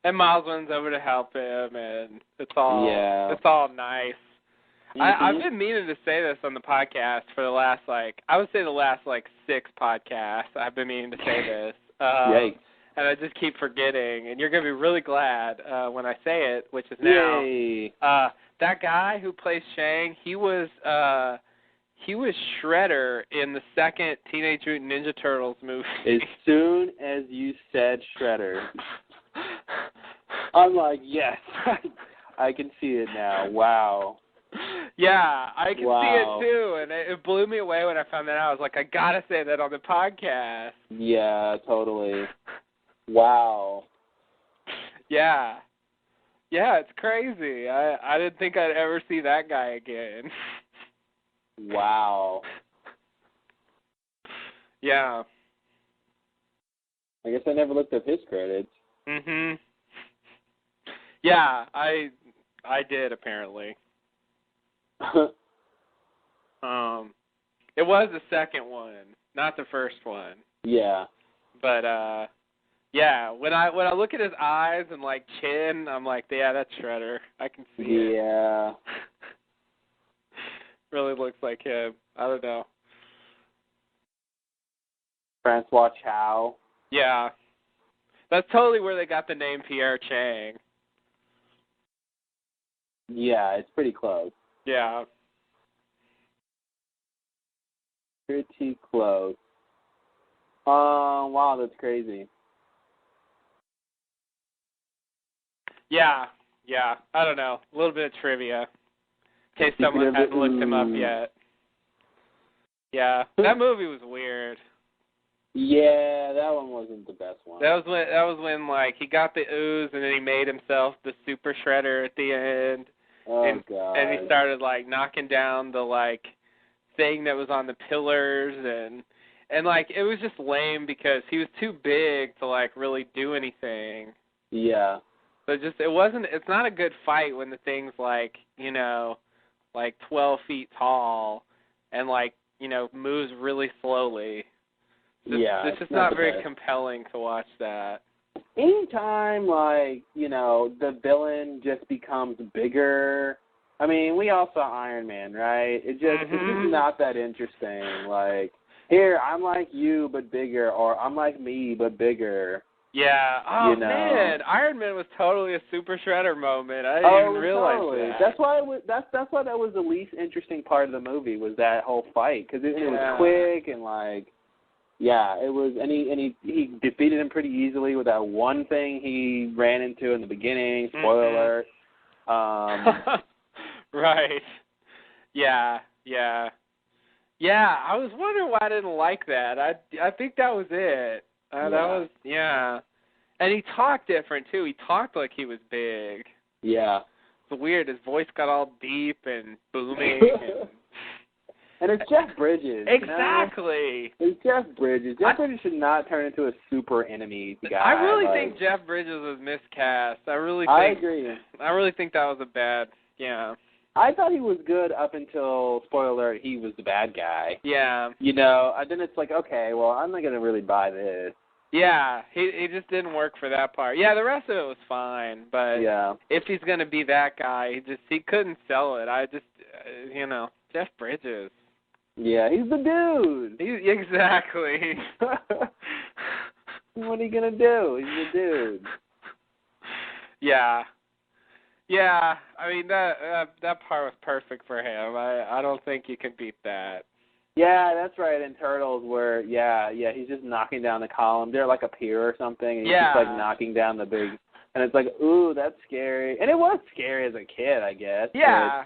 And Miles runs over to help him, and it's all nice. I've been meaning to say this on the podcast for the last, I would say the last 6 podcasts. I've been meaning to say this. Yikes. And I just keep forgetting. And you're going to be really glad when I say it, which is now. Yay. That guy who plays Shang, he was Shredder in the second Teenage Mutant Ninja Turtles movie. As soon as you said Shredder, I'm like, yes, I can see it now. Wow. Yeah, I can see it too, and it blew me away when I found that out. I was like, I gotta say that on the podcast. Yeah, totally. Wow. Yeah, it's crazy. I didn't think I'd ever see that guy again. Wow. Yeah. I guess I never looked up his credits. Yeah, I did apparently. It was the second one, not the first one. Yeah. But yeah, when I look at his eyes and chin, I'm like, yeah, that's Shredder. I can see it. Yeah. Really looks like him. I don't know. Francois Chow. Yeah. That's totally where they got the name Pierre Chang. Yeah, it's pretty close. Yeah. Pretty close. Wow, that's crazy. Yeah. I don't know. A little bit of trivia. In case someone hasn't looked him up yet. Yeah. That movie was weird. Yeah, that one wasn't the best one. That was when he got the ooze and then he made himself the Super Shredder at the end. Oh, God. And he started knocking down the thing that was on the pillars and it was just lame because he was too big to really do anything. Yeah. So it's not a good fight when the thing's like, like 12 feet tall and like, moves really slowly. It's just not very compelling to watch that. Anytime, like, the villain just becomes bigger. I mean, we all saw Iron Man, right? It's just not that interesting. Like, here, I'm like you, but bigger, or I'm like me, but bigger. Yeah. Oh, man. Iron Man was totally a Super Shredder moment. I didn't even realize that. That's why that was the least interesting part of the movie, was that whole fight, because it was quick and like, yeah, it was, and he defeated him pretty easily with that one thing he ran into in the beginning. Spoiler alert. Right. Yeah. I was wondering why I didn't like that. I think that was it. That was, and he talked different too. He talked like he was big. Yeah. It's weird. His voice got all deep and booming. And it's Jeff Bridges. Exactly. It's Jeff Bridges. Jeff Bridges should not turn into a super enemy guy. I really think Jeff Bridges was miscast. I agree. I really think that was a bad. Yeah. I thought he was good up until, spoiler alert, he was the bad guy. Yeah. And then it's like, okay, well, I'm not going to really buy this. Yeah, he just didn't work for that part. Yeah, the rest of it was fine, but if he's going to be that guy, he couldn't sell it. I just, Jeff Bridges. Yeah, he's the dude. Exactly. What are you going to do? He's the dude. Yeah. Yeah, I mean, that part was perfect for him. I don't think you can beat that. Yeah, that's right. In Turtles, where he's just knocking down the column. They're like a pier or something, and he's just like knocking down the big. And it's like, ooh, that's scary. And it was scary as a kid, I guess. Yeah.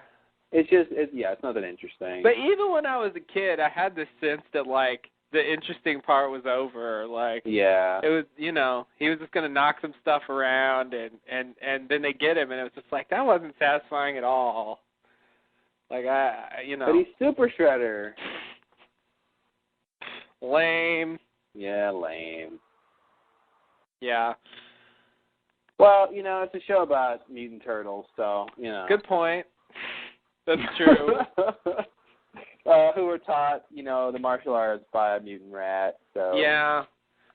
It's not that interesting. But even when I was a kid, I had this sense that like the interesting part was over. Like, it was, he was just gonna knock some stuff around, and then they get him, and it was just like that wasn't satisfying at all. Like But he's Super Shredder. Lame. Yeah, lame. Yeah. Well, it's a show about mutant turtles, so, Good point. That's true. Who were taught, the martial arts by a mutant rat, so. Yeah.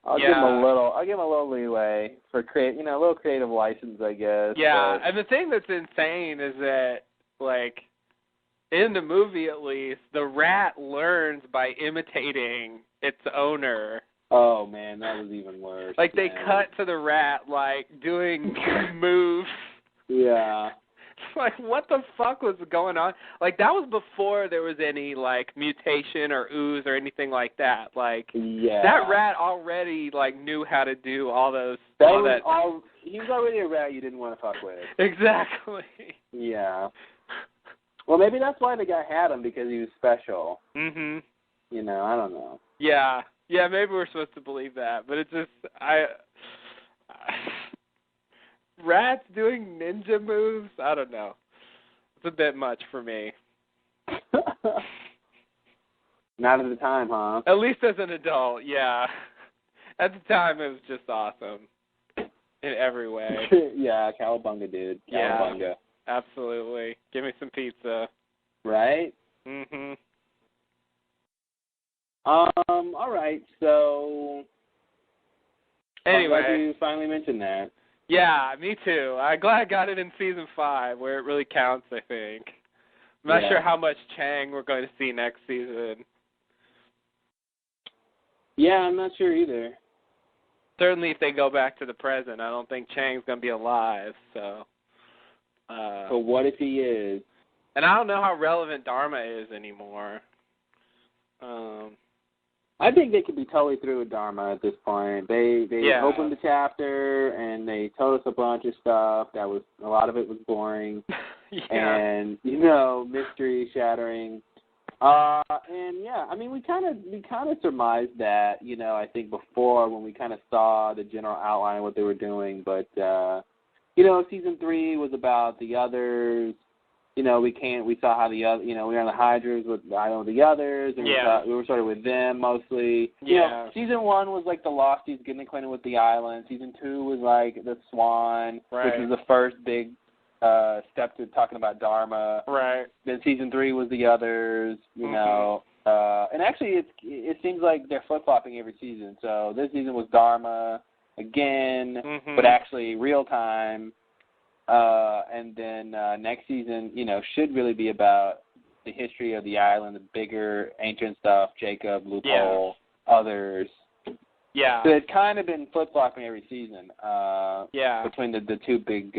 I'll give him a little leeway for a little creative license, I guess. Yeah, and the thing that's insane is that, like, in the movie at least, the rat learns by imitating its owner. Oh, man, that was even worse. Like, they cut to the rat, like, doing moves. Yeah. Like, what the fuck was going on? Like, that was before there was any, like, mutation or ooze or anything like that. Like, that rat already, like, knew how to do all those... He was already a rat you didn't want to fuck with. Exactly. Yeah. Well, maybe that's why the guy had him, because he was special. Mm-hmm. I don't know. Yeah. Yeah, maybe we're supposed to believe that, but it's just... Rats doing ninja moves? I don't know. It's a bit much for me. Not at the time, huh? At least as an adult, yeah. At the time, it was just awesome in every way. Yeah, cowabunga, dude. Cowabunga. Yeah, absolutely. Give me some pizza. Right? Mm-hmm. All right, so... Anyway. I'm glad you finally mentioned that. Yeah, me too. I'm glad I got it in Season 5, where it really counts, I think. I'm not sure how much Chang we're going to see next season. Yeah, I'm not sure either. Certainly if they go back to the present, I don't think Chang's going to be alive, so... But what if he is? And I don't know how relevant Dharma is anymore. I think they could be totally through with Dharma at this point. They opened the chapter and they told us a bunch of stuff. A lot of it was boring. And mystery shattering. And yeah, I mean we kind of surmised that, I think before when we kind of saw the general outline of what they were doing, but season 3 was about the others. we saw how the other, we were on the Hydras with the Island with the others, and we were sort of with them mostly. Season 1 was like the Losties getting acquainted with the island. Season 2 was like the Swan, which was the first big step to talking about Dharma. Right. Then Season 3 was the others, and actually it seems like they're flip-flopping every season. So this season was Dharma again, but actually real time. And then next season, should really be about the history of the island, the bigger ancient stuff, Jacob, Loophole, others. Yeah. So it's kind of been flip-flopping every season between the two big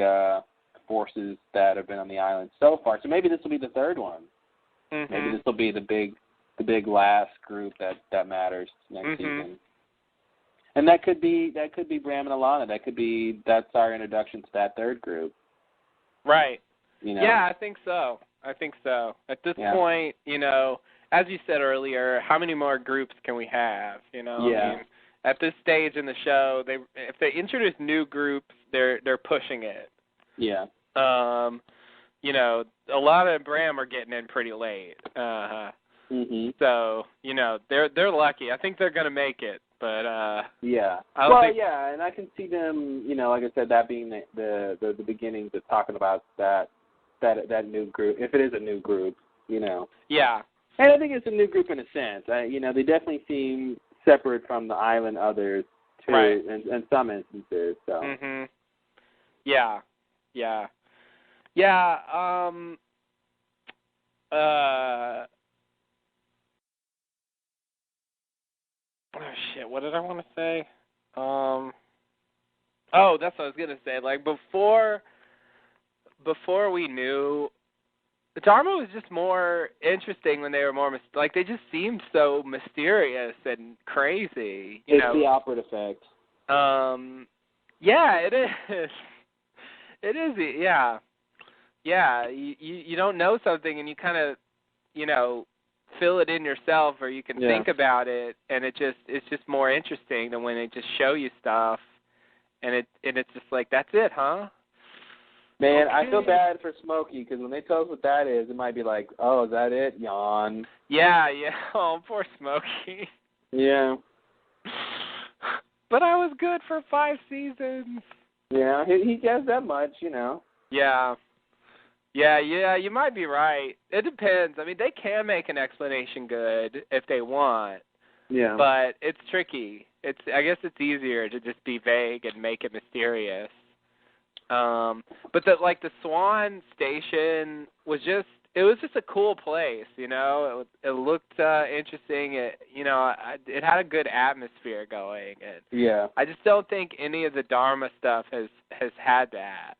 forces that have been on the island so far. So maybe this will be the third one. Maybe this will be the big last group that matters next season. And that could be Bram and Alana. That's our introduction to that third group. Right. Yeah, I think so. At this point, as you said earlier, how many more groups can we have? I mean, at this stage in the show, if they introduce new groups, they're pushing it. Yeah. Alana and Bram are getting in pretty late. So, they're lucky. I think they're going to make it. But and I can see them, like I said, that being the beginnings of talking about that new group, if it is a new group, Yeah. And I think it's a new group in a sense. They definitely seem separate from the island others too, in some instances. So. Yeah. Oh shit! What did I want to say? That's what I was gonna say. Like before we knew, Dharma was just more interesting when they were more they just seemed so mysterious and crazy. It's the opera effect. Yeah, it is. It is. Yeah. Yeah. You don't know something and you kind of, fill it in yourself, or you can think about it, and it's just more interesting than when they just show you stuff, and it's just like, that's it, huh? Man, okay. I feel bad for Smokey, because when they tell us what that is, it might be like, oh, is that it? Yawn. Yeah. Oh, poor Smokey. Yeah. But I was good for 5 seasons. Yeah, he does that much, Yeah. Yeah, you might be right. It depends. I mean, they can make an explanation good if they want. Yeah. But it's tricky. I guess it's easier to just be vague and make it mysterious. But the Swan Station was just a cool place, It looked interesting. It had a good atmosphere going. And I just don't think any of the Dharma stuff has had that.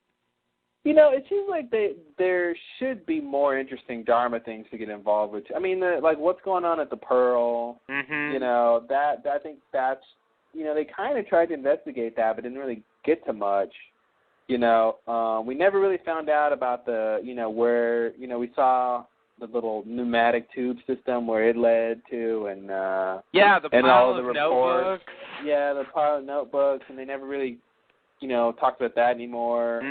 It seems like there should be more interesting Dharma things to get involved with. I mean, what's going on at the Pearl. I think that's, they kind of tried to investigate that, but didn't really get to much. We never really found out about where, we saw the little pneumatic tube system where it led to, and the and pile all the of reports. notebooks. Yeah, the pile of notebooks, and they never really, talked about that anymore.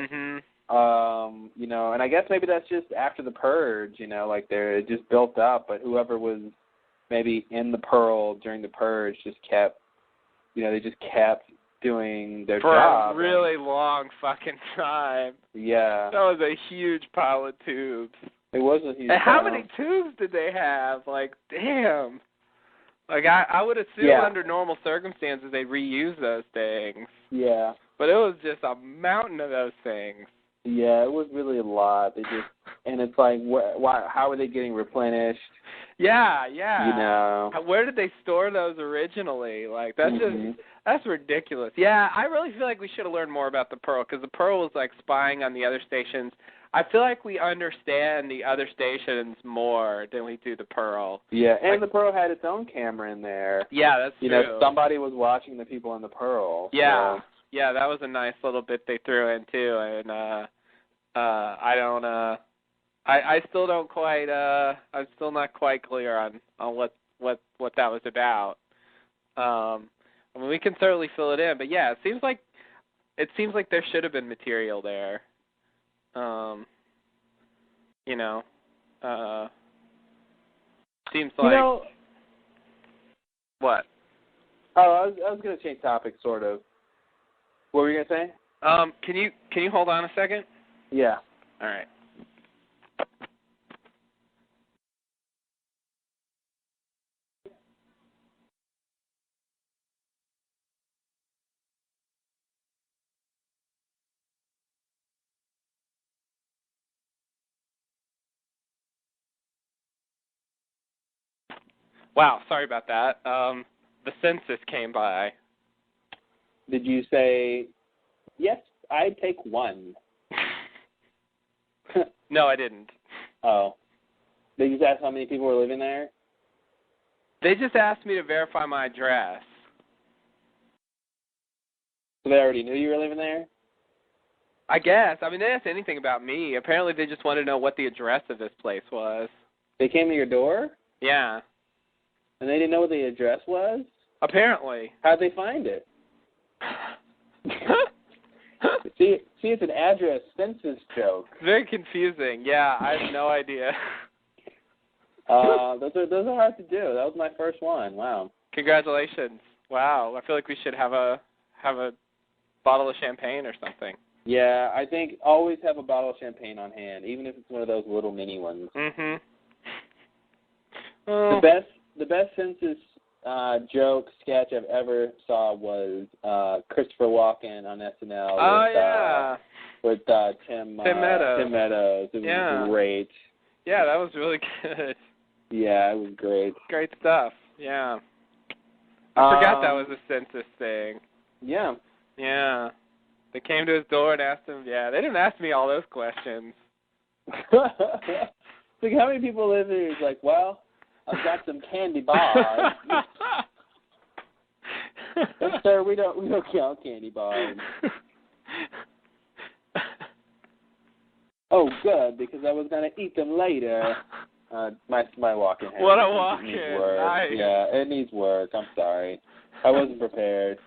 And I guess maybe that's just after the purge, it just built up, but whoever was maybe in the Pearl during the purge just kept, they just kept doing their job. For a really long fucking time. Yeah. That was a huge pile of tubes. It was a huge And how pile. many tubes did they have? Like, damn. Like, I would assume under normal circumstances they'd reuse those things. Yeah. But it was just a mountain of those things. Yeah, it was really a lot. They just, and it's like, why? How are they getting replenished? Yeah. Where did they store those originally? Like, that's that's ridiculous. Yeah, I really feel like we should have learned more about the Pearl, because the Pearl was like spying on the other stations. I feel like we understand the other stations more than we do the Pearl. Yeah, and the Pearl had its own camera in there. Yeah, that's true. Somebody was watching the people in the Pearl. Yeah. So. Yeah, that was a nice little bit they threw in too, and I still don't quite I'm still not quite clear on what that was about. I mean, we can certainly fill it in, but yeah, it seems like there should have been material there. you know, seems like... What? Oh, I was going to change topics, sort of. What were you going to say? Can you hold on a second? Yeah. All right. Wow, sorry about that. The census came by. Did you say, yes, I'd take one? No, I didn't. Oh. They just asked how many people were living there? They just asked me to verify my address. So they already knew you were living there? I guess. I mean, they didn't say anything about me. Apparently, they just wanted to know what the address of this place was. They came to your door? Yeah. And they didn't know what the address was? Apparently. How'd they find it? See, it's an address census joke. Very confusing. Yeah, I have no idea. Those are hard to do. That was my first one. Wow. Congratulations. Wow. I feel like we should have a bottle of champagne or something. Yeah, I think always have a bottle of champagne on hand, even if it's one of those little mini ones. Mhm. The best census joke sketch I've ever saw was Christopher Walken on SNL with Tim Meadows. Tim Meadows. It was great. Yeah, that was really good. Yeah, it was great. Great stuff. Yeah. I forgot that was a census thing. Yeah. Yeah. They came to his door and asked him. Yeah, they didn't ask me all those questions. Like, how many people live here? He's like, well, I've got some candy bars. Yes, sir, we don't count candy bars. Oh, good, because I was gonna eat them later. My walking head. What a walk-in. Needs work. Nice. Yeah, it needs work. I'm sorry. I wasn't prepared.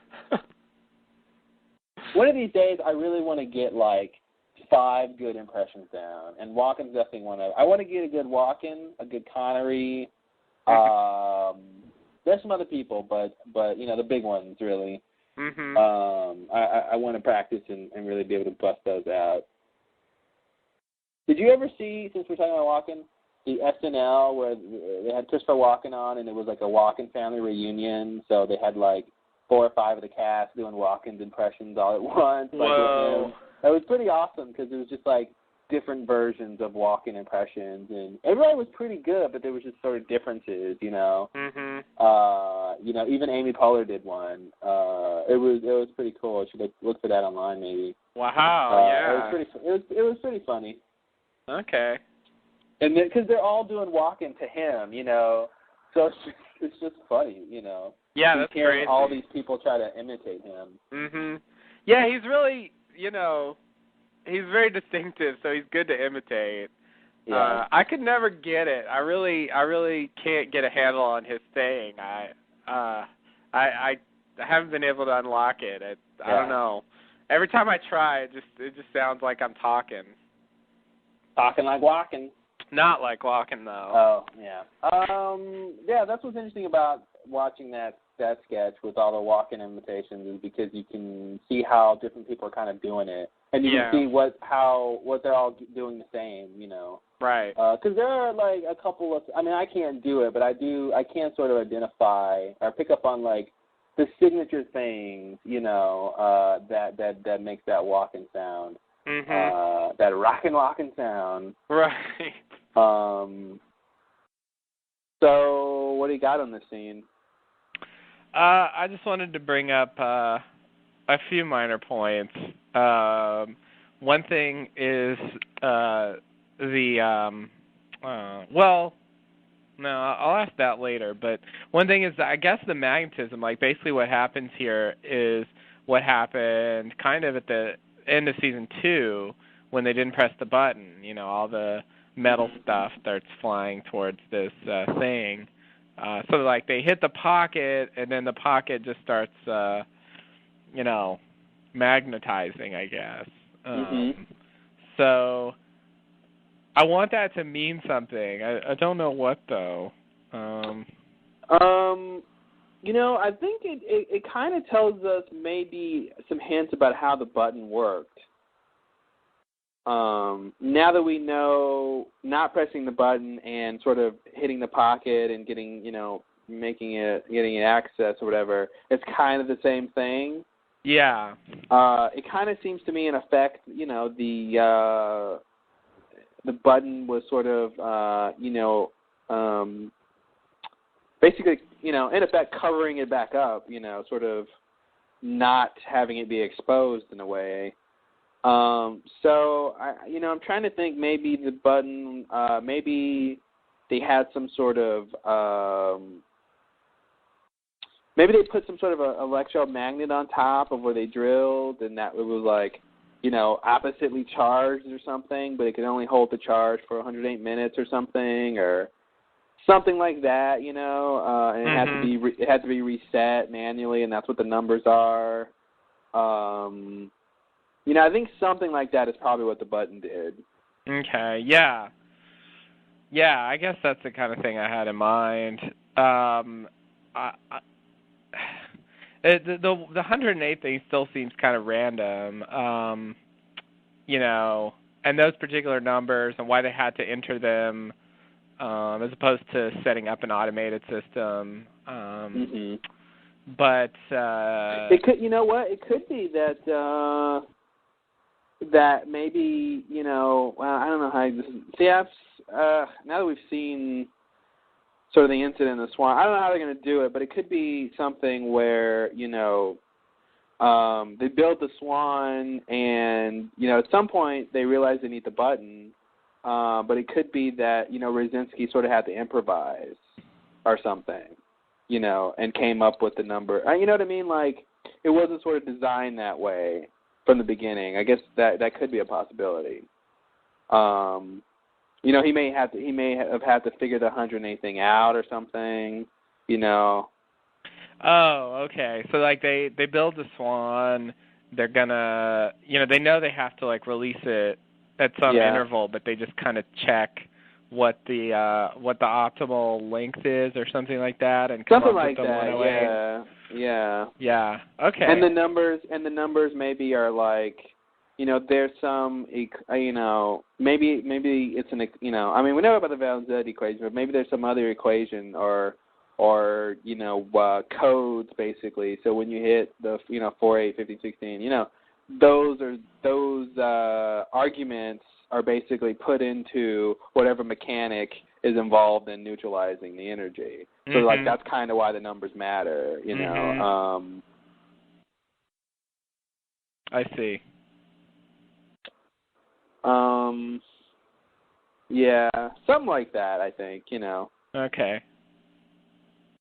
One of these days, I really want to get, like, 5 good impressions down, and Walken's definitely one of them. I want to get a good Walken, a good Connery. There's some other people, but you know, the big ones, really. Mm-hmm. I want to practice and really be able to bust those out. Did you ever see, since we're talking about Walken, the SNL where they had Christopher Walken on, and it was like a Walken family reunion, so they had, like, 4 or 5 of the cast doing Walken's impressions all at once. Whoa. Like, it was pretty awesome because it was just like different versions of Walken impressions, and everybody was pretty good, but there was just sort of differences, you know. Mm-hmm. You know, even Amy Poehler did one. It was pretty cool. You should look for that online, maybe. Wow. Yeah. It was pretty funny. Okay. And because they're all doing Walken to him, you know, so it's just funny, you know. Yeah, that's crazy. All these people try to imitate him. Mhm. Yeah, he's really, you know, he's very distinctive, so he's good to imitate. Yeah. I could never get it. I really can't get a handle on his saying. I haven't been able to unlock it. I don't know. Every time I try, it just sounds like I'm talking. Talking like Walken. Not like walking though. Oh, yeah. Yeah, that's what's interesting about watching that sketch with all the Walken imitations is because you can see how different people are kind of doing it, and you can see what they're all doing the same, you know. Right. Because there are like a couple of, I mean, I can't do it, but I can sort of identify or pick up on like the signature things, you know, that makes that Walken sound. Mm-hmm. That rockin' walking sound. Right. So what do you got on this scene? I just wanted to bring up a few minor points. One thing is no, I'll ask that later. But one thing is, I guess the magnetism, like basically what happens here is what happened kind of at the end of season 2 when they didn't press the button. You know, all the metal stuff starts flying towards this thing. So like they hit the pocket, and then the pocket just starts, you know, magnetizing, I guess. So I want that to mean something. I don't know what though. I think it kind of tells us maybe some hints about how the button worked. Now that we know not pressing the button and sort of hitting the pocket and getting, getting it access or whatever, it's kind of the same thing. Yeah. It kind of seems to me, in effect, the button was sort of, basically, in effect, covering it back up, sort of not having it be exposed in a way. So, I'm trying to think maybe the button, maybe they had some sort of, maybe they put some sort of an electromagnet on top of where they drilled, and that it was like, oppositely charged or something, but it could only hold the charge for 108 minutes or something, or something like that, and it had to be reset manually, and that's what the numbers are. I think something like that is probably what the button did. Okay, yeah. Yeah, I guess that's the kind of thing I had in mind. The 108 thing still seems kind of random, and those particular numbers and why they had to enter them as opposed to setting up an automated system. But it could, it could be that that maybe, well, I don't know how this is. See, now that we've seen sort of the incident in the Swan, I don't know how they're going to do it, but it could be something where, they build the Swan and, at some point they realize they need the button, but it could be that, Rosinski sort of had to improvise or something, and came up with the number. You know what I mean? Like, it wasn't sort of designed that way from the beginning. I guess that could be a possibility. He may have had to figure the 108 thing out or something. Oh, okay. So like they build the Swan, they're gonna, they know they have to like release it at some interval, but they just kind of check what the optimal length is or something like that, and come something up like with the that. 108. Yeah. Okay. And the numbers maybe are like, there's some, maybe it's an, we know about the Van-Zed equation, but maybe there's some other equation or codes basically. So when you hit the 4, 8, 15, 16, those arguments are basically put into whatever mechanic is involved in neutralizing the energy. So like that's kind of why the numbers matter, I see. Yeah, something like that, I think, Okay.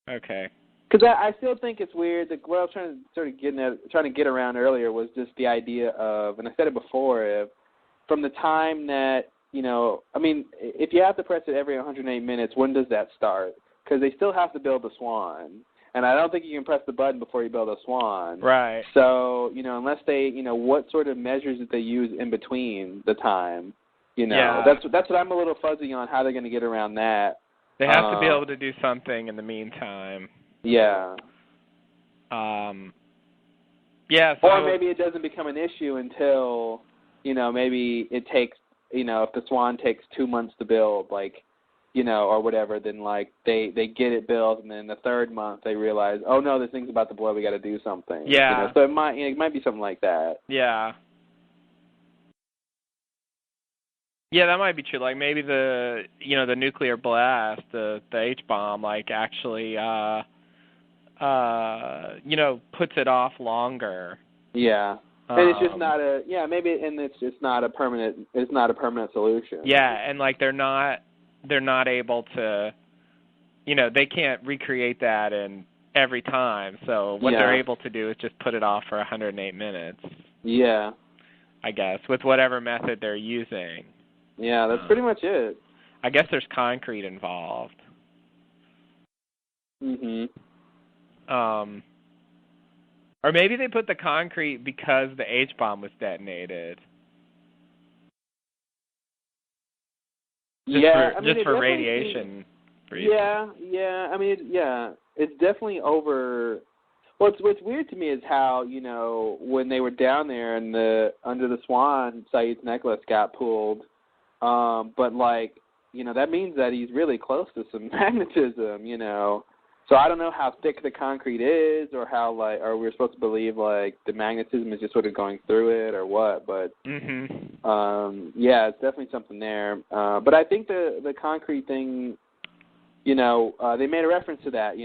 Because I still think it's weird that what I was trying to get around earlier was just the idea of, and I said it before, from the time that, if you have to press it every 108 minutes, when does that start? Because they still have to build the Swan. And I don't think you can press the button before you build a Swan. Right. So, unless they, what sort of measures did they use in between the time? Yeah. That's what I'm a little fuzzy on, how they're going to get around that. They have to be able to do something in the meantime. Yeah. Yeah. So or maybe it doesn't become an issue until, maybe it takes, if the Swan takes 2 months to build, like, or whatever, then like they get it built, and then the third month they realize, oh no, this thing's about to blow, we got to do something. Yeah. So it might be something like that. Yeah. Yeah, that might be true. Like maybe the the nuclear blast, the H-bomb, like actually puts it off longer. Yeah. And it's just not it's not a permanent solution. Yeah, and like they're not able to, they can't recreate that in every time. So what they're able to do is just put it off for 108 minutes. Yeah. I guess with whatever method they're using. Yeah, that's pretty much it. I guess there's concrete involved. Or maybe they put the concrete because the H-bomb was detonated. Just for radiation reasons. Yeah. I mean, it's definitely over. What's weird to me is how, when they were down there and under the swan, Saeed's necklace got pulled. But that means that he's really close to some magnetism, So I don't know how thick the concrete is, or how are we supposed to believe the magnetism is just sort of going through it or what? But it's definitely something there. But I think the concrete thing, they made a reference to that,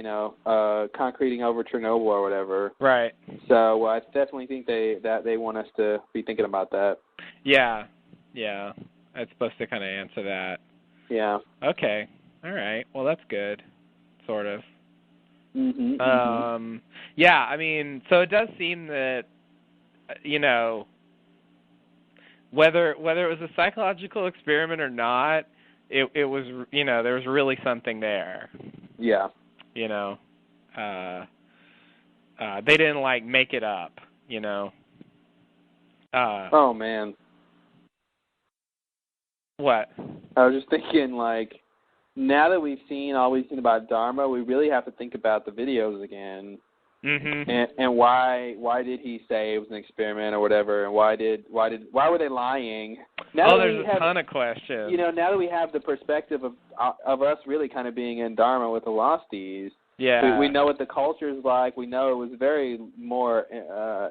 concreting over Chernobyl or whatever. Right. So I definitely think they want us to be thinking about that. Yeah. It's supposed to kind of answer that. Yeah. Okay. All right. Well, that's good. Sort of. Yeah, I mean, so it does seem that, whether it was a psychological experiment or not, it was, there was really something there. Yeah. They didn't make it up, oh man. What? I was just thinking, now that we've seen all we've seen about Dharma, we really have to think about the videos again. And why did he say it was an experiment or whatever, and why were they lying? Now there's a ton of questions. Now that we have the perspective of us really kind of being in Dharma with the Losties. Yeah. We know what the culture is like. We know it was very more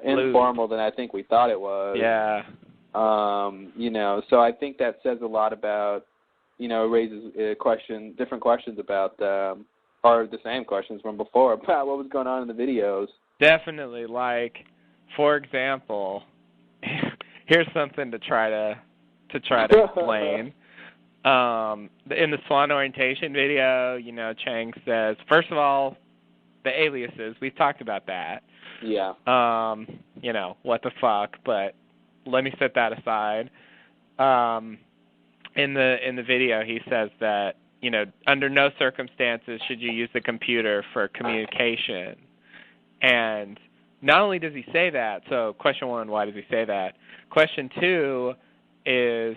informal than I think we thought it was. Yeah. So I think that says a lot about, raises different questions about, or the same questions from before about what was going on in the videos. Definitely. For example, here's something to try to explain. In the Swan orientation video, Chang says, first of all, the aliases, we've talked about that. Yeah. What the fuck, but let me set that aside. In the video, he says that, under no circumstances should you use the computer for communication. And not only does he say that, so question one, why does he say that? Question two is,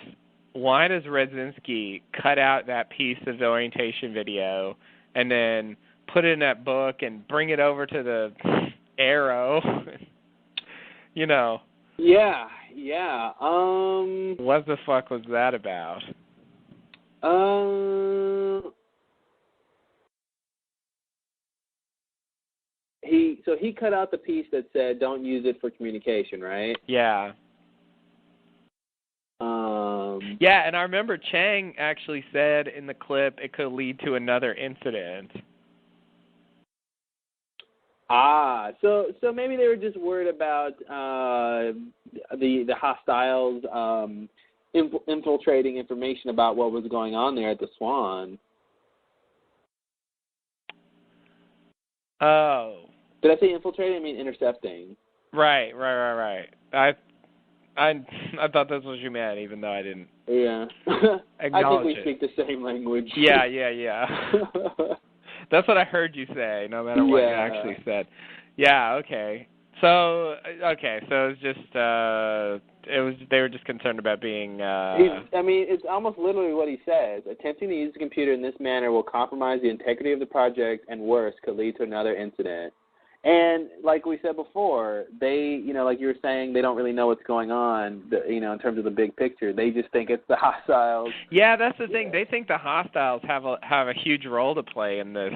why does Redzinski cut out that piece of the orientation video and then put it in that book and bring it over to the Arrow? Yeah. What the fuck was that about? He cut out the piece that said don't use it for communication, right? Yeah. Yeah, and I remember Chang actually said in the clip it could lead to another incident. So maybe they were just worried about the hostiles infiltrating information about what was going on there at the Swan. Oh. Did I say infiltrating? I mean intercepting. Right. I thought that's what you meant, even though I didn't. Yeah. I think we speak the same language. Yeah. That's what I heard you say, no matter what you actually said. Yeah, okay. So it's just they were just concerned about being it's almost literally what he says. Attempting to use the computer in this manner will compromise the integrity of the project and worse, could lead to another incident. And like we said before, they, like you were saying, they don't really know what's going on, in terms of the big picture. They just think it's the hostiles. Yeah, that's the thing. They think the hostiles have a huge role to play in this.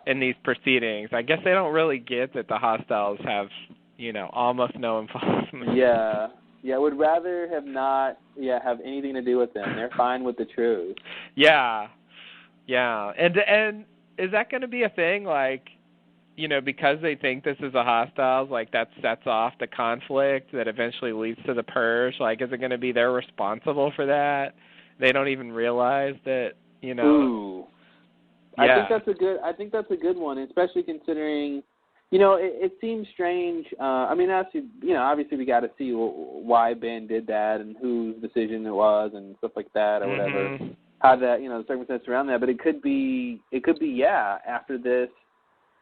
In these proceedings. I guess they don't really get that the hostiles have, almost no involvement. Yeah. Would rather have not, have anything to do with them. They're fine with the truth. Yeah. And is that going to be a thing, because they think this is a hostiles, that sets off the conflict that eventually leads to the purge? Is it going to be they're responsible for that? They don't even realize that, Ooh. Yeah. I think that's a good one, especially considering, it seems strange. Obviously we got to see why Ben did that and whose decision it was and stuff like that or whatever. How that, the circumstances around that. But it could be, after this,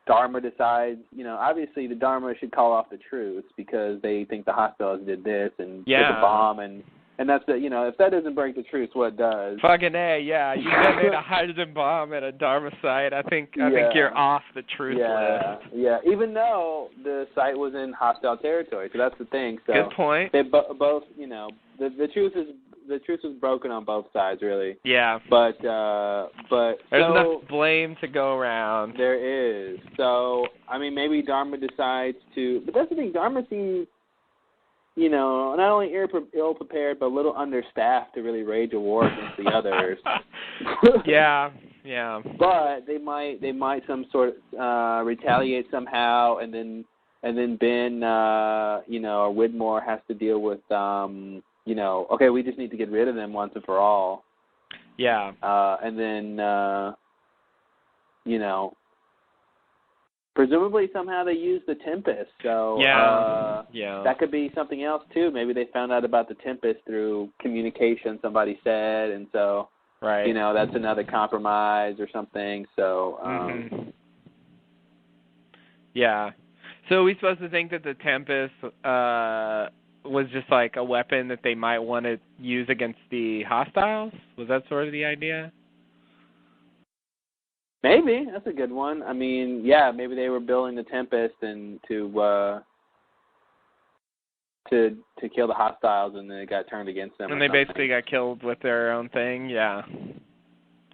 Dharma decides, obviously the Dharma should call off the troops because they think the hostiles did this and took a bomb and And that's if that doesn't break the truce, what does? Fucking A, yeah. You detonate a hydrogen bomb at a Dharma site. I think you're off the truce list. Yeah. Even though the site was in hostile territory, so that's the thing. So good point. They both, the truce was broken on both sides, really. Yeah. But there's enough blame to go around. There is. So I mean, maybe Dharma decides to. But that's the thing. Dharma seems, not only ill-prepared, but a little understaffed to really wage a war against the others. Yeah. But they might some sort of retaliate somehow, and then Ben, or Widmore has to deal with, okay, we just need to get rid of them once and for all. Yeah. And then, presumably somehow they use the Tempest, so that could be something else too. Maybe they found out about the Tempest through communication somebody said, and so that's another compromise or something. So yeah. So are we supposed to think that the Tempest was just like a weapon that they might want to use against the hostiles? Was that sort of the idea? Maybe. That's a good one. I mean, maybe they were building the Tempest and to kill the hostiles, and then it got turned against them. And they basically got killed with their own thing, yeah.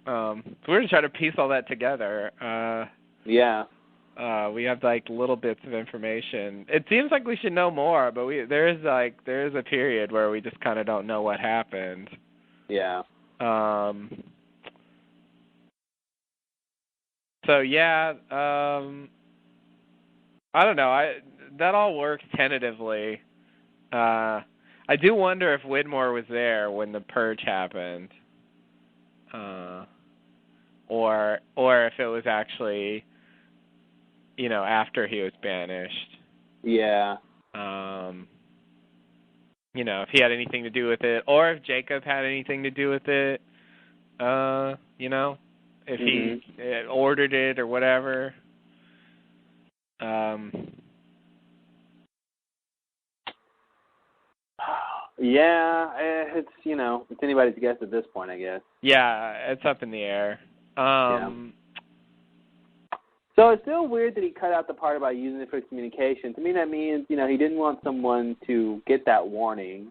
So we're going to try to piece all that together. We have like little bits of information. It seems like we should know more, but there is a period where we just kind of don't know what happened. Yeah. So I don't know. That all works tentatively. I do wonder if Widmore was there when the purge happened, or if it was actually, after he was banished. Yeah. If he had anything to do with it, or if Jacob had anything to do with it. If he ordered it or whatever. It's it's anybody's guess at this point, I guess. Yeah, it's up in the air. So it's still weird that he cut out the part about using it for communication. To me, that means he didn't want someone to get that warning.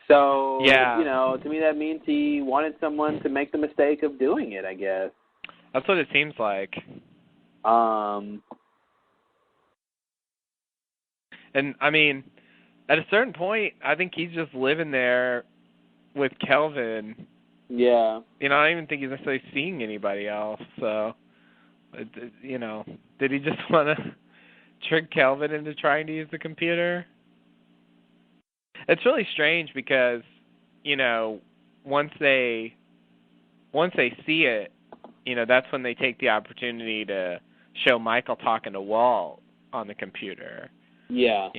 So to me that means he wanted someone to make the mistake of doing it, I guess. That's what it seems like. And I mean, at a certain point, I think he's just living there with Kelvin. Yeah. I don't even think he's necessarily seeing anybody else. So, did he just want to trick Kelvin into trying to use the computer? It's really strange because, once they see it, that's when they take the opportunity to show Michael talking to Walt on the computer. Yeah.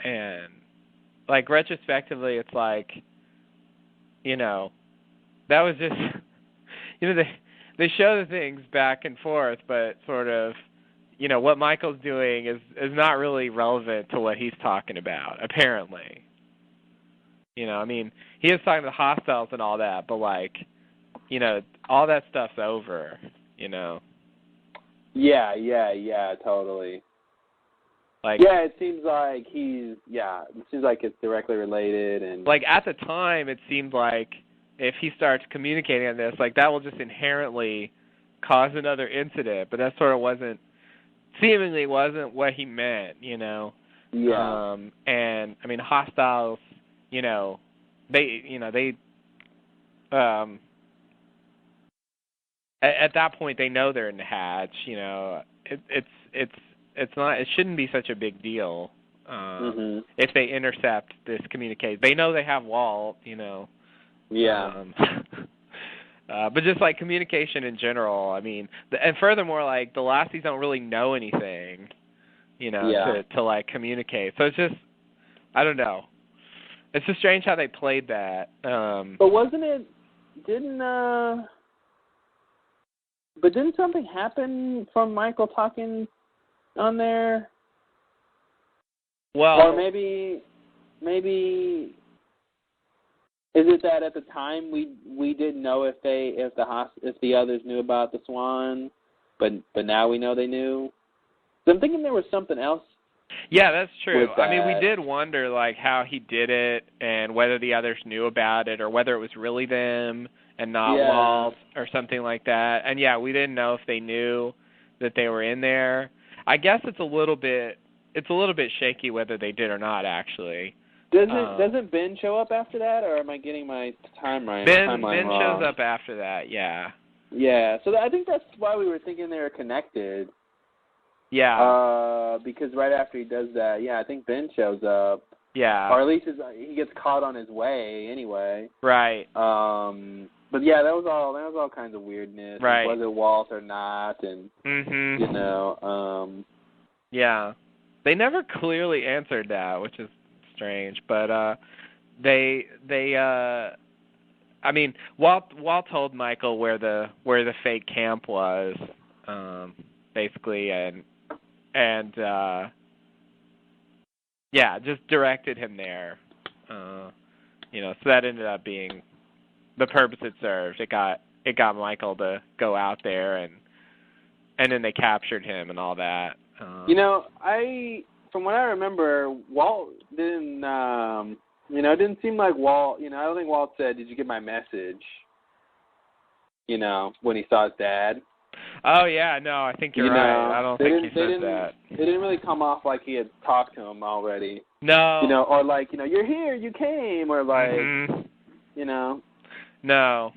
And like retrospectively, it's like, that was just, they show the things back and forth, but sort of, what Michael's doing is not really relevant to what he's talking about, apparently. I mean, he is talking to the hostiles and all that, but like, all that stuff's over, Yeah, totally. Like, it seems like it's directly related, and like at the time it seemed like if he starts communicating on this, like that will just inherently cause another incident, but that sort of seemingly wasn't what he meant, Yeah. And I mean hostiles, they at that point they know they're in the hatch, it shouldn't be such a big deal if they intercept this communication. They know they have Walt, Yeah. But just like communication in general, I mean, and furthermore, like the Lassies don't really know anything, to like communicate. So it's just, I don't know. It's just strange how they played that. But didn't something happen from Michael talking on there? Well, or maybe it that at the time we didn't know if the others knew about the Swan, but now we know they knew? So I'm thinking there was something else. Yeah, that's true. I mean, we did wonder like how he did it and whether the others knew about it or whether it was really them and not Walt or something like that. And yeah, we didn't know if they knew that they were in there. I guess it's a little bit shaky whether they did or not actually. Doesn't Ben show up after that, or am I getting my timeline Ben wrong? shows up after that, yeah. Yeah, so I think that's why we were thinking they were connected. Yeah. Because right after he does that, I think Ben shows up. Yeah. Or at least he gets caught on his way anyway. Right. But yeah, that was all kinds of weirdness. Right. Was it Walt or not? And yeah. They never clearly answered that, which is strange. But I mean, Walt told Michael where the fake camp was, basically, and just directed him there. So that ended up being the purpose it served. It got Michael to go out there, and then they captured him and all that. From what I remember, Walt didn't. It didn't seem like Walt. I don't think Walt said, "Did you get my message?" When he saw his dad. Oh yeah, no, I think you're right. I don't think he said that. It didn't really come off like he had talked to him already. No. Or like, you're here, you came, or like, No,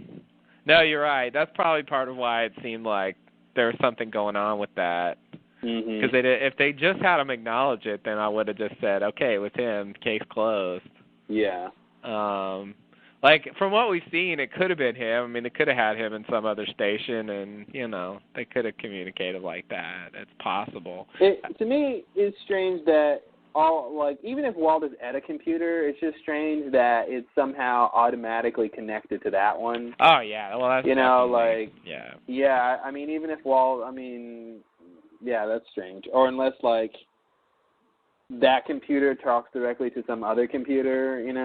you're right. That's probably part of why it seemed like there was something going on with that. Because if they just had him acknowledge it, then I would have just said, okay, with him, case closed. Yeah. Like, from what we've seen, it could have been him. I mean, they could have had him in some other station, and, they could have communicated like that. It's possible. To me, it's strange that even if Walt is at a computer, it's just strange that it's somehow automatically connected to that one. Oh, yeah. Well, that's Yeah. Yeah, I mean, even if Walt, yeah, that's strange. Or unless, that computer talks directly to some other computer, and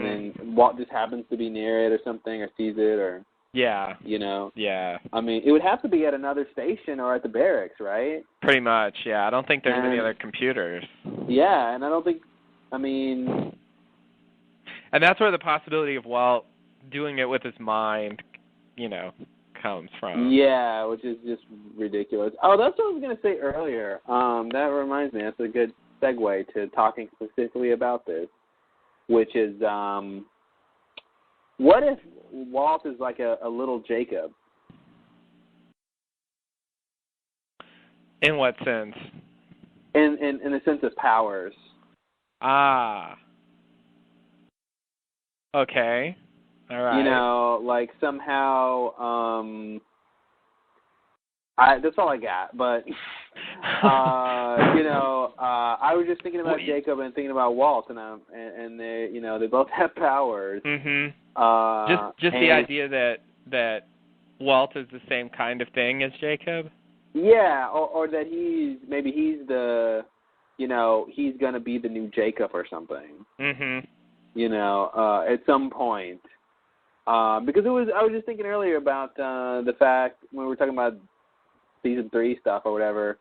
then Walt just happens to be near it or something, or sees it, or... Yeah. Yeah. I mean, it would have to be at another station or at the barracks, right? Pretty much, yeah. I don't think there's any other computers. Yeah, and I don't think... And that's where the possibility of Walt doing it with his mind, comes from. Yeah, which is just ridiculous. Oh, that's what I was going to say earlier. That reminds me, that's a good segue to talking specifically about this, which is, what if Walt is like a little Jacob? In what sense? In the sense of powers. Ah. Okay. All right. Like somehow, that's all I got. But, I was just thinking about Jacob and thinking about Walt, and they, they both have powers. Mm-hmm. Just the idea that Walt is the same kind of thing as Jacob. Yeah, or that he's the, he's gonna be the new Jacob or something. Mhm. At some point. Because I was just thinking earlier about the fact when we were talking about season 3 stuff or whatever.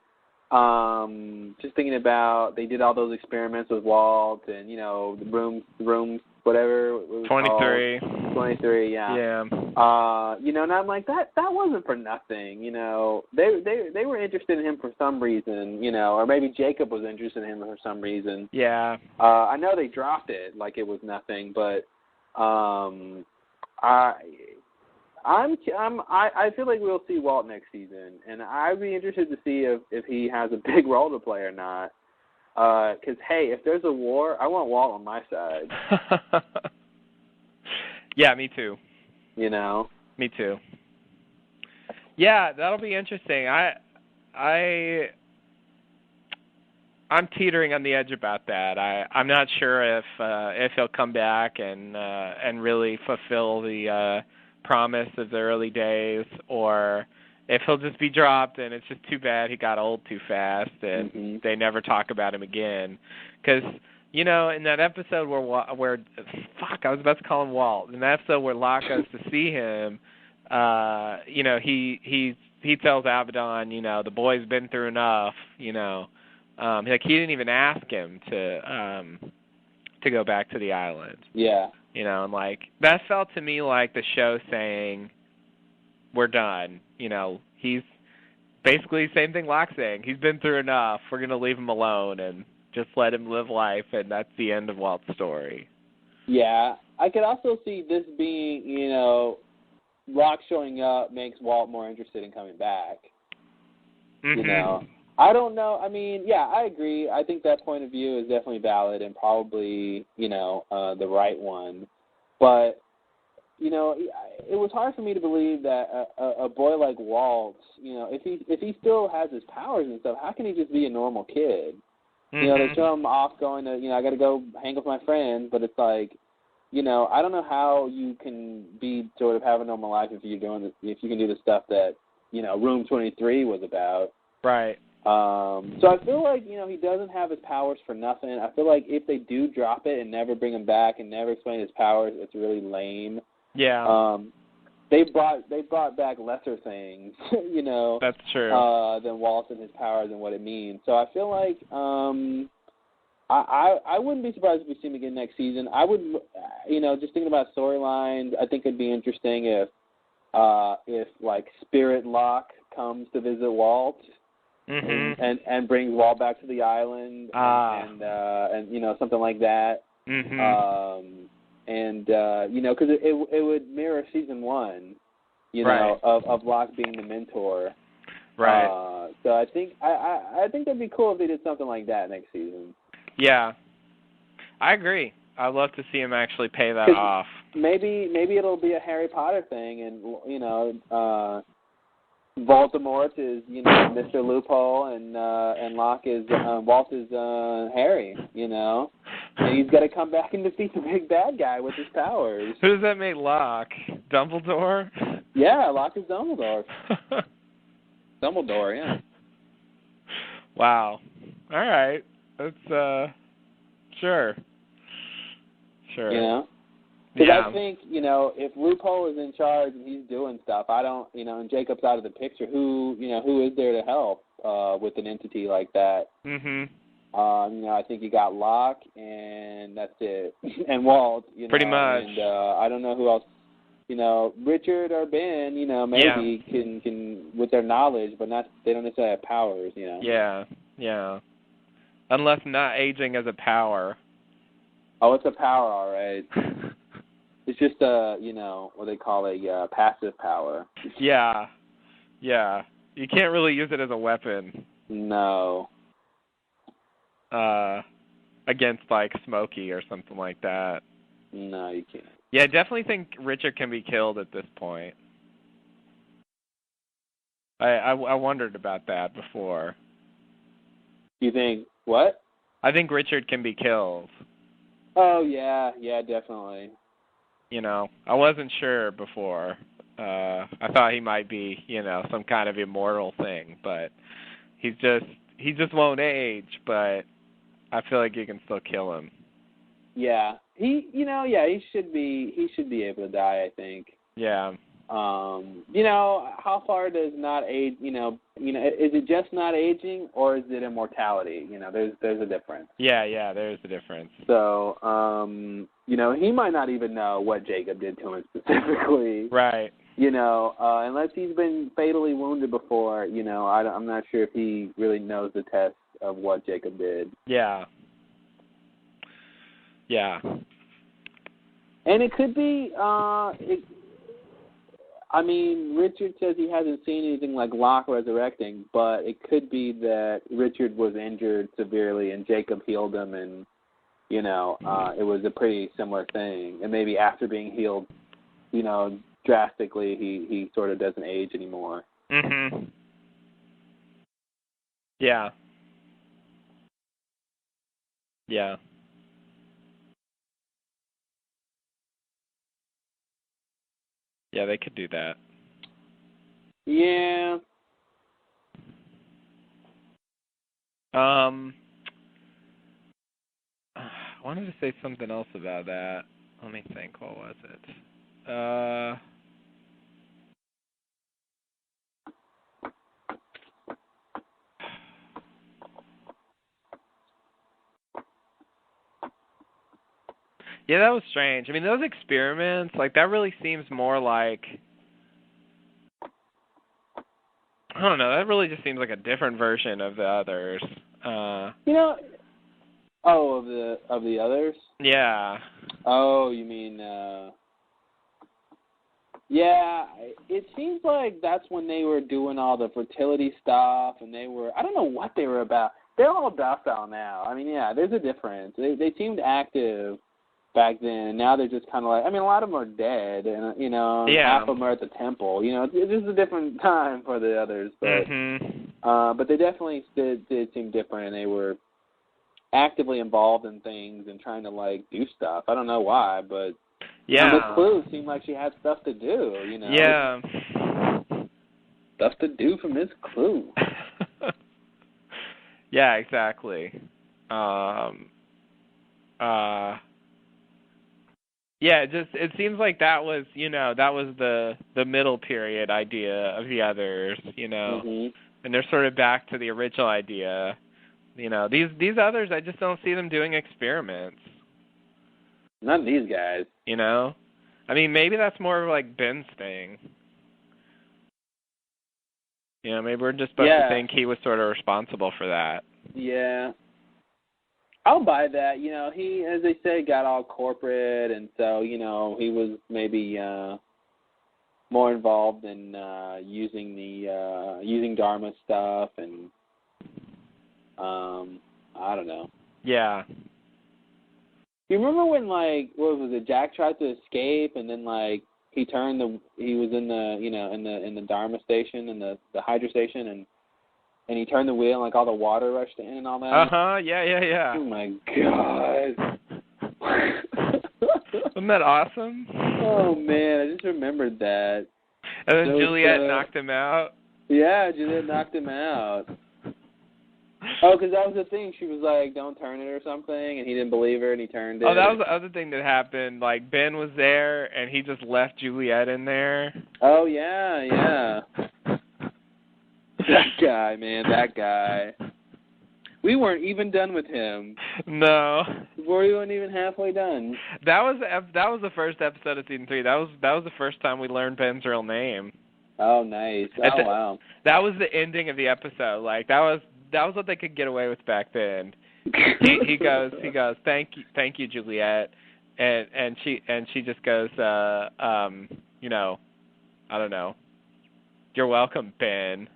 Just thinking about they did all those experiments with Walt and the rooms, whatever. It was 23. Called. 23, yeah. Yeah. And I'm like that wasn't for nothing. They were interested in him for some reason. Or maybe Jacob was interested in him for some reason. Yeah. I know they dropped it like it was nothing, but I feel like we'll see Walt next season, and I'd be interested to see if he has a big role to play or not. Because hey, if there's a war, I want Walt on my side. Yeah, me too. Me too. Yeah, that'll be interesting. I'm teetering on the edge about that. I'm not sure if he'll come back and really fulfill the promise of the early days, or if he'll just be dropped and it's just too bad he got old too fast and they never talk about him again. Because You know, in that episode where fuck, I was about to call him Walt. In that episode where Locke goes to see him, you know, he tells Abaddon, you know, the boy's been through enough. You know, like he didn't even ask him to go back to the island. Yeah. You know, and like that felt to me like the show saying, "We're done." You know, he's basically the same thing Locke's saying. He's been through enough. We're gonna leave him alone and just let him live life, and that's the end of Walt's story. Yeah, I could also see this being, you know, Locke showing up makes Walt more interested in coming back. Mm-hmm. You know, I don't know. I mean, yeah, I agree. I think that point of view is definitely valid and probably, you know, the right one. But, you know, it was hard for me to believe that a boy like Walt, you know, if he still has his powers and stuff, how can he just be a normal kid? Mm-hmm. You know, they show him off going to, you know, I got to go hang with my friends, but it's like, you know, I don't know how you can be sort of have a normal life if you can do the stuff that, you know, Room 23 was about. Right. So I feel like, you know, he doesn't have his powers for nothing. I feel like if they do drop it and never bring him back and never explain his powers, it's really lame. Yeah. They brought back lesser things, you know. That's true. Than Walt and his powers and what it means. So I feel like I wouldn't be surprised if we see him again next season. I would, you know, just thinking about storylines, I think it'd be interesting if like Spirit Locke comes to visit Walt. Mm-hmm. and brings Walt back to the island and you know, something like that. Mm-hmm. You know, because it would mirror season 1, you know, of Locke being the mentor. Right. So I think that'd be cool if they did something like that next season. Yeah, I agree. I'd love to see him actually pay that off. Maybe it'll be a Harry Potter thing, and you know, Voldemort is, you know, Mr. Loophole, and Locke is Walt is Harry, you know, and he's got to come back and defeat the big bad guy with his powers. Who does that make Locke? Dumbledore? Yeah, Locke is Dumbledore. Dumbledore, yeah. Wow. All right. That's sure. You know. Because Yeah. I think, you know, if Loophole is in charge and he's doing stuff, I don't, you know, and Jacob's out of the picture, who is there to help with an entity like that? Mm-hmm. You know, I think you got Locke, and that's it, and Walt. You know, pretty much. And I don't know who else. You know, Richard or Ben. You know, maybe can with their knowledge, but they don't necessarily have powers. You know. Yeah. Yeah. Unless not aging as a power. Oh, it's a power, all right. It's just you know, what they call a passive power. Yeah. Yeah. You can't really use it as a weapon. No. Against, like, Smokey or something like that. No, you can't. Yeah, I definitely think Richard can be killed at this point. I wondered about that before. You think what? I think Richard can be killed. Oh, yeah, definitely. You know, I wasn't sure before. I thought he might be, you know, some kind of immortal thing, but he just won't age, but I feel like you can still kill him. Yeah. He should be able to die, I think. Yeah. You know, how far does not age, you know, is it just not aging or is it immortality? You know, there's a difference. Yeah, there's a difference. So, you know, he might not even know what Jacob did to him specifically. Right. You know, unless he's been fatally wounded before, you know, I'm not sure if he really knows the test of what Jacob did. Yeah. Yeah. And it could be, I mean, Richard says he hasn't seen anything like Locke resurrecting, but it could be that Richard was injured severely and Jacob healed him, and, you know, it was a pretty similar thing. And maybe after being healed, you know, drastically, he sort of doesn't age anymore. Mm-hmm. Yeah. Yeah. Yeah, they could do that. Yeah. I wanted to say something else about that. Let me think. What was it? Yeah, that was strange. I mean, those experiments, like, that really seems more like, I don't know, that really just seems like a different version of the others. You know, of the others? Yeah. Oh, you mean, yeah, it seems like that's when they were doing all the fertility stuff, and I don't know what they were about. They're all docile now. I mean, yeah, there's a difference. They seemed active back then. Now they're just kind of like, I mean, a lot of them are dead, and, you know, half of them are at the temple. You know, it's just a different time for the others, but but they definitely did seem different, and they were actively involved in things and trying to, like, do stuff. I don't know why, but Miss Clue seemed like she had stuff to do, you know. Yeah. Stuff to do for Miss Clue. Yeah, exactly. Yeah, it seems like that was, you know, that was the middle period idea of the others, you know. And they're sort of back to the original idea. You know, these others, I just don't see them doing experiments. Not these guys. You know? I mean, maybe that's more of like Ben's thing. You know, maybe we're just supposed to think he was sort of responsible for that. Yeah. I'll buy that. You know, he, as they say, got all corporate, and so, you know, he was maybe more involved in using Dharma stuff, and I don't know. Yeah. You remember when, like, what was it? Jack tried to escape, and then, like, he was in the, you know, in the Dharma station, in the Hydra station, and he turned the wheel, and, like, all the water rushed in and all that. Yeah. Oh my God. Wasn't that awesome? Oh man, I just remembered that. And then Juliet knocked him out. Yeah, Juliet knocked him out. Oh, because that was the thing. She was like, "Don't turn it" or something, and he didn't believe her, and he turned it. Oh, that was the other thing that happened. Like, Ben was there, and he just left Juliet in there. Oh, yeah. That guy, man, that guy. We weren't even done with him. No. We weren't even halfway done. That was the first episode of season 3. That was the first time we learned Ben's real name. Oh, nice. Oh, wow. That was the ending of the episode. Like, that was what they could get away with back then. he goes, thank you, Juliet, and she just goes, you know, I don't know, you're welcome, Ben.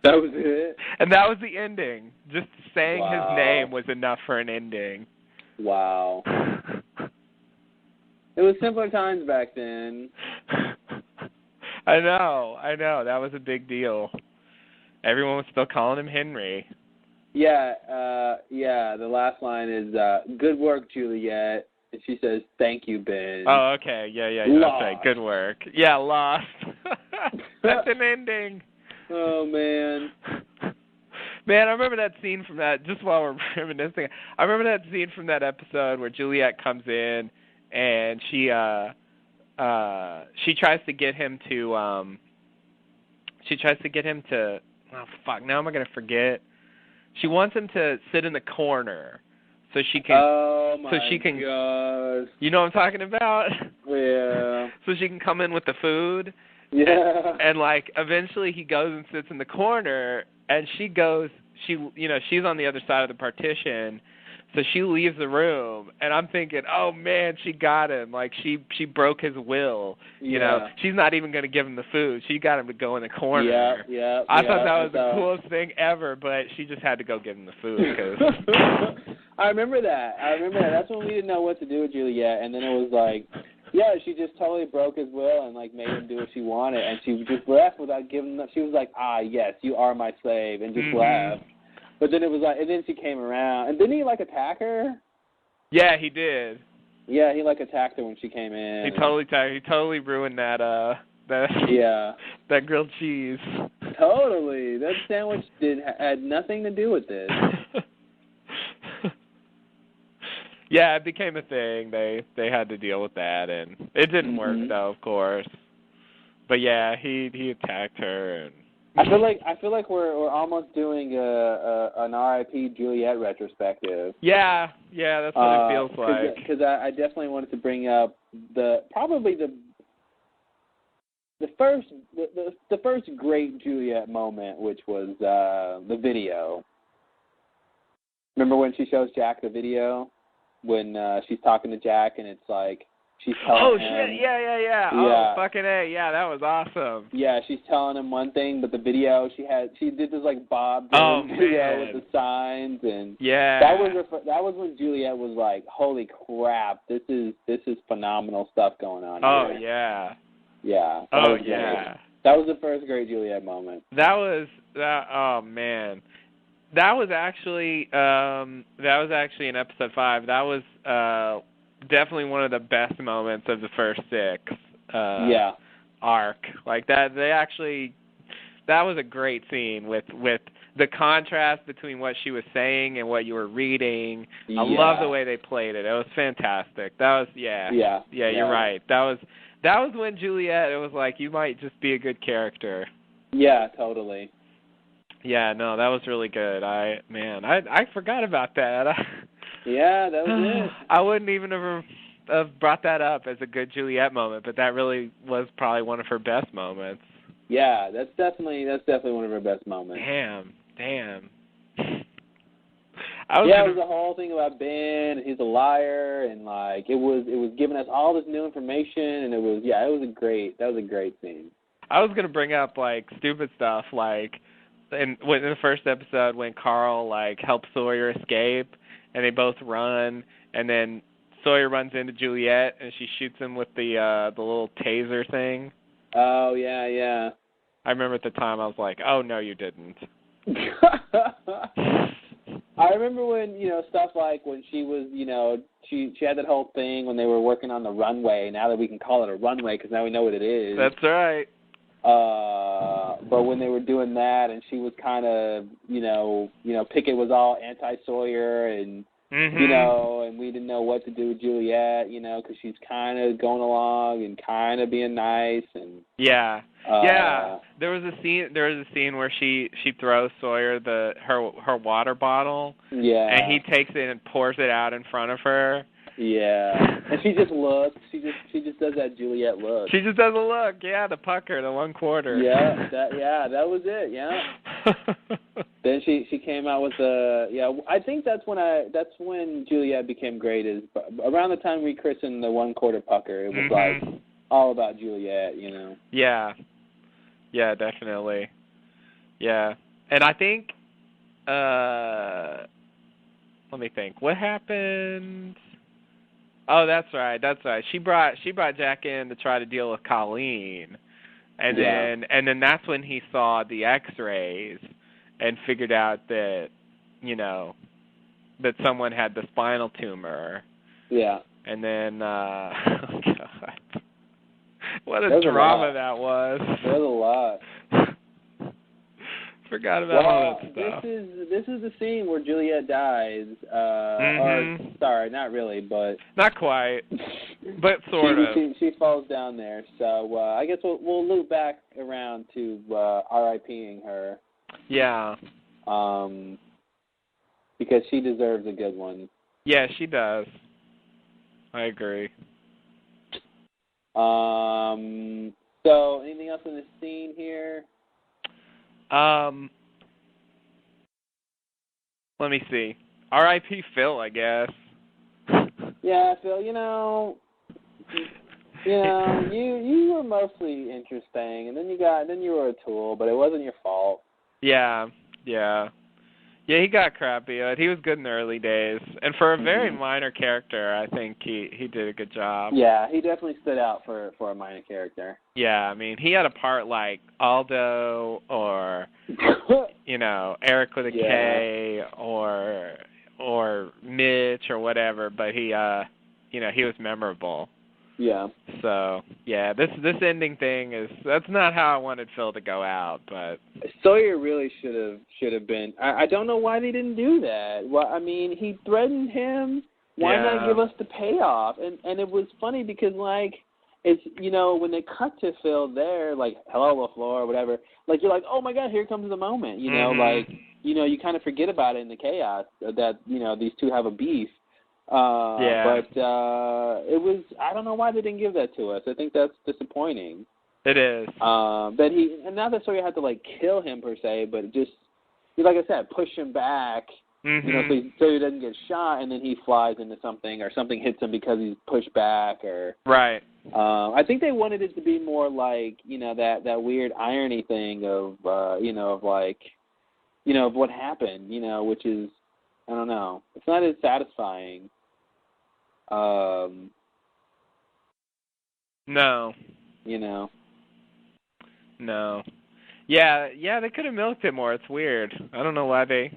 That was it. And that was the ending. Just saying his name was enough for an ending. Wow. It was simpler times back then. I know. That was a big deal. Everyone was still calling him Henry. Yeah, the last line is, good work, Juliet. And she says, thank you, Ben. Oh, okay. Yeah. Lost. Okay. Good work. Yeah, lost. That's an ending. Oh, man. Man, I remember that scene from that, just while we're reminiscing, I remember that scene from that episode where Juliet comes in and she tries to get him to, oh, fuck, now am I going to forget? She wants him to sit in the corner so she can, gosh. You know what I'm talking about? Yeah. So she can come in with the food. Yeah. And like, eventually he goes and sits in the corner, and she's on the other side of the partition, so she leaves the room, and I'm thinking, oh man, she got him. Like, she broke his will. You know, she's not even going to give him the food. She got him to go in the corner. Yeah. I thought that was the coolest thing ever, but she just had to go give him the food. Cause I remember that. That's when we didn't know what to do with Juliet, and then it was like, yeah, she just totally broke his will and, like, made him do what she wanted, and she just left without giving them. She was like, yes, you are my slave, and just left. But then it was like, and then she came around, and didn't he, like, attack her? Yeah, he did. Yeah, he, like, attacked her when she came in. He totally ruined that that grilled cheese. Totally. That sandwich had nothing to do with this. Yeah, it became a thing. They had to deal with that, and it didn't work though, of course. But yeah, he attacked her, and I feel like we're almost doing an R.I.P. Juliet retrospective. yeah, that's what it feels like. Because I definitely wanted to bring up the first great Juliet moment, which was the video. Remember when she shows Jack the video when she's talking to Jack and it's like she's telling him. Shit! Yeah. Oh, fucking A! Yeah, that was awesome. Yeah, she's telling him one thing, but the video she did this like Bob Dylan video with the signs, and that was when Juliet was like, "Holy crap! This is phenomenal stuff going on." Oh here. yeah. Yeah. That was the first great Juliet moment. That was oh man. That was actually in episode 5. That was definitely one of the best moments of the first 6 arc. Like that that was a great scene with the contrast between what she was saying and what you were reading. I love the way they played it. It was fantastic. That was you're right. That was when Juliet, it was like, you might just be a good character. Yeah, totally. Yeah, no, that was really good. I forgot about that. Yeah, that was it. I wouldn't even have brought that up as a good Juliet moment, but that really was probably one of her best moments. Yeah, that's definitely one of her best moments. Damn. It was the whole thing about Ben, and he's a liar, and like it was giving us all this new information, and it was a great scene. I was gonna bring up like stupid stuff like in the first episode when Carl like helps Sawyer escape, and they both run, and then Sawyer runs into Juliet, and she shoots him with the little taser thing. Oh yeah. I remember at the time I was like, oh no, you didn't. I remember when, stuff like when she was, she had that whole thing when they were working on the runway. Now that we can call it a runway because now we know what it is. That's right. But when they were doing that and she was kind of, Pickett was all anti-Sawyer and, and we didn't know what to do with Juliet, because she's kind of going along and kind of being nice and. Yeah. There was a scene where she throws Sawyer her water bottle. Yeah. And he takes it and pours it out in front of her. Yeah. And she just looks. She just does that Juliet look. She just does a look. Yeah, the pucker, the 1/4. Yeah. That was it. Yeah. Then she came out with I think that's when Juliet became great. Is around the time we christened the 1/4 pucker. It was like all about Juliet. Yeah. Yeah, definitely. Yeah. And I think let me think. What happened? Oh, that's right. She brought Jack in to try to deal with Colleen. And then that's when he saw the X-rays and figured out that, that someone had the spinal tumor. Yeah. And then oh God. What a drama that was. There's a lot. Forgot about all that stuff. This is the scene where Juliet dies. Or sorry, not really, but not quite, but sort of. She falls down there. So I guess we'll loop back around to R.I.P.ing her. Yeah. Because she deserves a good one. Yeah, she does. I agree. So anything else in this scene here? Let me see. R.I.P. Phil, I guess. Yeah, Phil. You were mostly interesting, and then you were a tool, but it wasn't your fault. Yeah. Yeah, he got crappy. He was good in the early days, and for a very minor character, I think he did a good job. Yeah, he definitely stood out for a minor character. Yeah, I mean, he had a part like Aldo or Eric with a K or Mitch or whatever, but he he was memorable. Yeah. So, yeah, this ending thing that's not how I wanted Phil to go out, but Sawyer really should have been. I don't know why they didn't do that. Well, I mean, he threatened him Why not give us the payoff? And it was funny because, like, it's, you know, when they cut to Phil there, like, hello, LaFleur, or whatever, like, you're like, oh, my God, here comes the moment, you know, like, you know, you kind of forget about it in the chaos that, you know, these two have a beef. But it was, I don't know why they didn't give that to us. I think that's disappointing. It is. That he, and not that Sawyer had to, like, kill him per se, but just, like I said, push him back. You know, so he doesn't get shot, and then he flies into something, or something hits him because he's pushed back, or right. I think they wanted it to be more like, you know, that weird irony thing of, you know, of like, you know, of what happened, you know, which is, I don't know, it's not as satisfying. No. You know. No. Yeah, they could have milked it more. It's weird. I don't know why they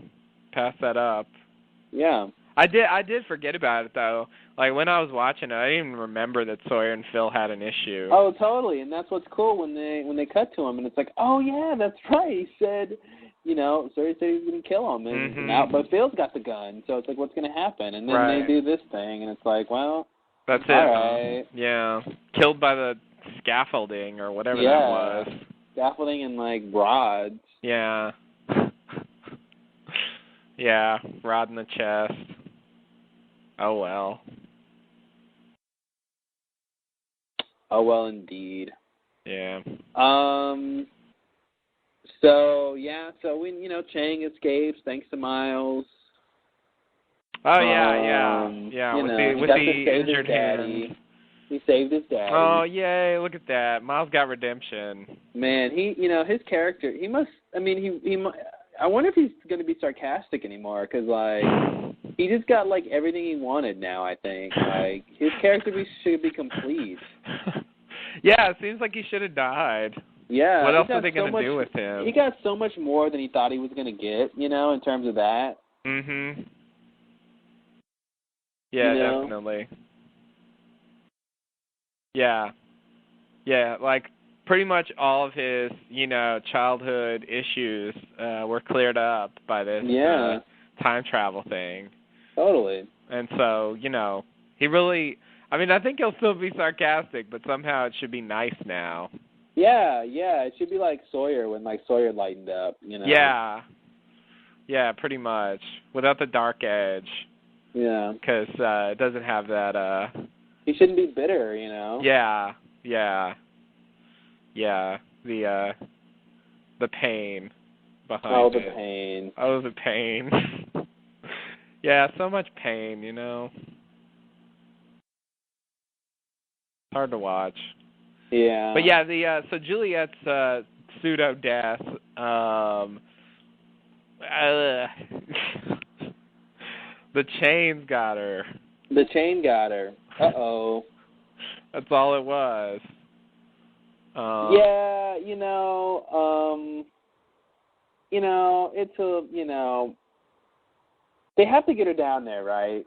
pass that up. Yeah. I did forget about it though. Like when I was watching it, I didn't even remember that Sawyer and Phil had an issue. Oh, totally. And that's what's cool when they cut to him and it's like, oh yeah, that's right. He said, you know, Sawyer said he was going to kill him, and now, but Phil's got the gun, so it's like, what's going to happen? And then they do this thing, and it's like, well, that's it. Right. Yeah, killed by the scaffolding or whatever that was. Scaffolding and like rods. Yeah. Yeah, rod in the chest. Oh, well. Oh, well, indeed. Yeah. So we, you know, Chang escapes thanks to Miles. Oh, yeah. With the injured hand. He saved his daddy. Oh, yay, look at that. Miles got redemption. Man, he, you know, his character, he must, I mean, he I wonder if he's going to be sarcastic anymore, because, like, he just got, like, everything he wanted now, I think. Like, his character should be complete. Yeah, it seems like he should have died. Yeah. What else are they going to do with him? He got so much more than he thought he was going to get, you know, in terms of that. Mm-hmm. Yeah, you know? Definitely. Yeah. Yeah, like, pretty much all of his, you know, childhood issues were cleared up by this time travel thing. Totally. And so, you know, he really, I mean, I think he'll still be sarcastic, but somehow it should be nice now. Yeah, it should be like Sawyer when, like, Sawyer lightened up, you know? Yeah, pretty much. Without the dark edge. Yeah. Because it doesn't have that, He shouldn't be bitter, you know? Yeah, the pain behind it. The pain. Yeah, so much pain, you know. It's hard to watch. Yeah. But yeah, so Juliet's pseudo death, the chains got her. The chain got her. Uh-oh. That's all it was. Yeah, you know, it's a, you know, they have to get her down there, right?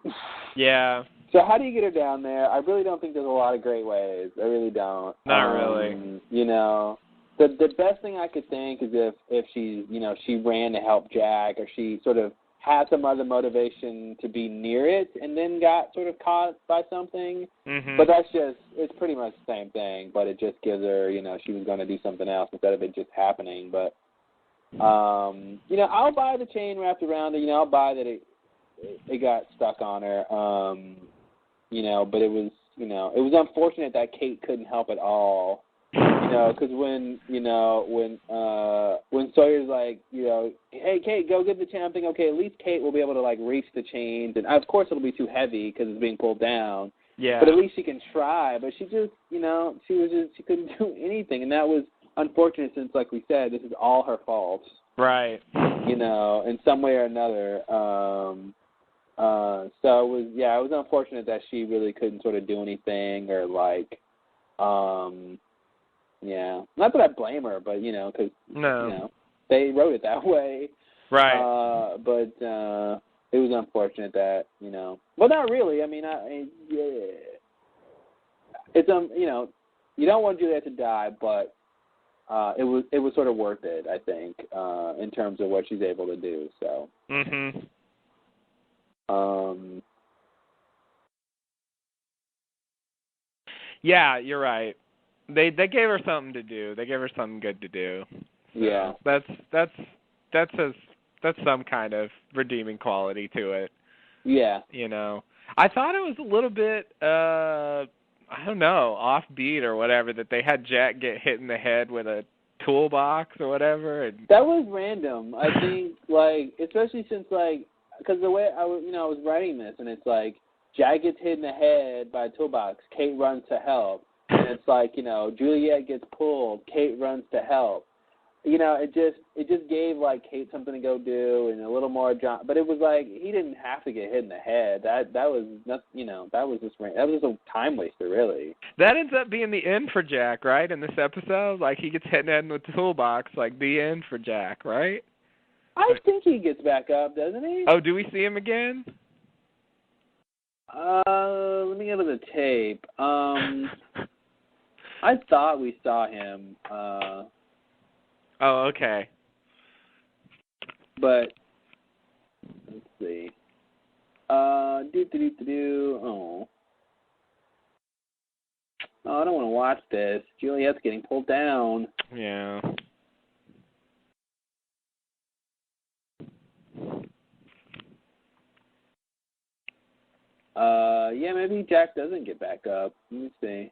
Yeah. So how do you get her down there? I really don't think there's a lot of great ways. I really don't. Not really. You know, the best thing I could think is if she, you know, she ran to help Jack, or she sort of had some other motivation to be near it and then got sort of caught by something. Mm-hmm. But that's just, it's pretty much the same thing, but it just gives her, you know, she was going to do something else instead of it just happening. But, you know, I'll buy the chain wrapped around her. You know, I'll buy that it got stuck on her. You know, but it was unfortunate that Kate couldn't help at all. You know, because when Sawyer's like, you know, hey, Kate, go get the chain, I'm thinking, okay, at least Kate will be able to, like, reach the chains. And, of course, it'll be too heavy because it's being pulled down. Yeah. But at least she can try. But she just, you know, she couldn't do anything. And that was unfortunate since, like we said, this is all her fault. Right. You know, in some way or another. So it was unfortunate that she really couldn't sort of do anything or, like, yeah. Not that I blame her, but, you know, because, you know, they wrote it that way. Right. But it was unfortunate that, you know. Well, not really. I mean, it's, you know, you don't want Juliet to die, but it was sort of worth it, I think, in terms of what she's able to do, so. Mm-hmm. Yeah, you're right. They gave her something to do. They gave her something good to do. So Yeah. That's some kind of redeeming quality to it. Yeah. You know, I thought it was a little bit, I don't know, offbeat or whatever, that they had Jack get hit in the head with a toolbox or whatever. And that was random. I think, like, especially since, like, because the way I was writing this, and it's like Jack gets hit in the head by a toolbox, Kate runs to help, and it's like, Juliet gets pulled, Kate runs to help. It just gave, like, Kate something to go do and a little more John. But it was like he didn't have to get hit in the head. That was not, that was just a time waster, really. That ends up being the end for Jack, right? In this episode, like he gets hit in the head with the toolbox, like the end for Jack, right? I think he gets back up, doesn't he? Oh, do we see him again? Let me go to the tape. I thought we saw him. Oh, okay. But let's see. Oh, I don't want to watch this. Juliet's getting pulled down. Yeah. Yeah, maybe Jack doesn't get back up. Let me see.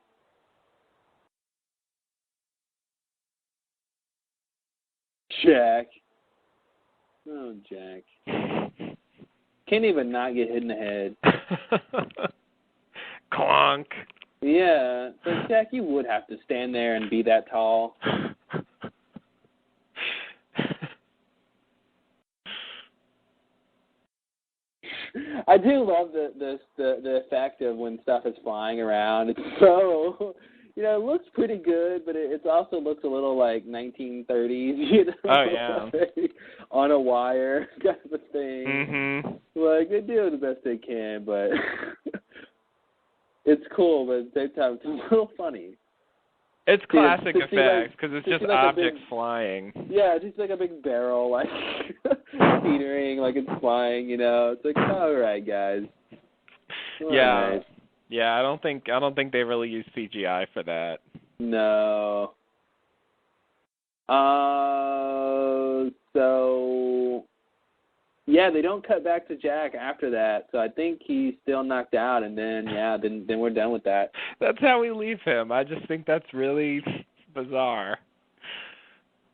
Jack. Oh, Jack. Can't even not get hit in the head. Clonk. Yeah. So, Jack, you would have to stand there and be that tall. I do love the effect of when stuff is flying around. It's so, it looks pretty good, but it also looks a little like 1930s, Oh, yeah. On a wire kind of a thing. Mm-hmm. Like, they do the best they can, but it's cool, but at the same time, it's a little funny. It's classic effects, because it's just like objects flying. Yeah, it's just like a big barrel, like, teetering, like it's flying, It's like, all right, guys. All right. Yeah, I don't think they really use CGI for that. No. So, yeah, they don't cut back to Jack after that, so I think he's still knocked out, and then we're done with that. That's how we leave him. I just think that's really bizarre,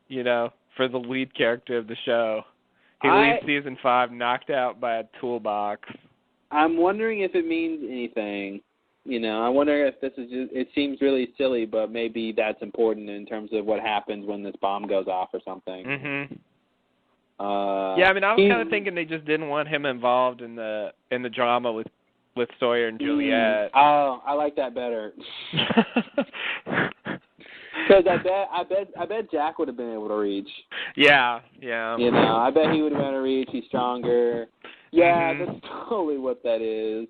for the lead character of the show. He leaves season 5 knocked out by a toolbox. I'm wondering if it means anything. I wonder if this is just, it seems really silly, but maybe that's important in terms of what happens when this bomb goes off or something. Mm-hmm. Yeah, I mean, I was kind of thinking they just didn't want him involved in the drama with Sawyer and Juliet. Oh, I like that better. Because I bet Jack would have been able to reach. Yeah. I bet he would have been able to reach. He's stronger. Yeah, That's totally what that is.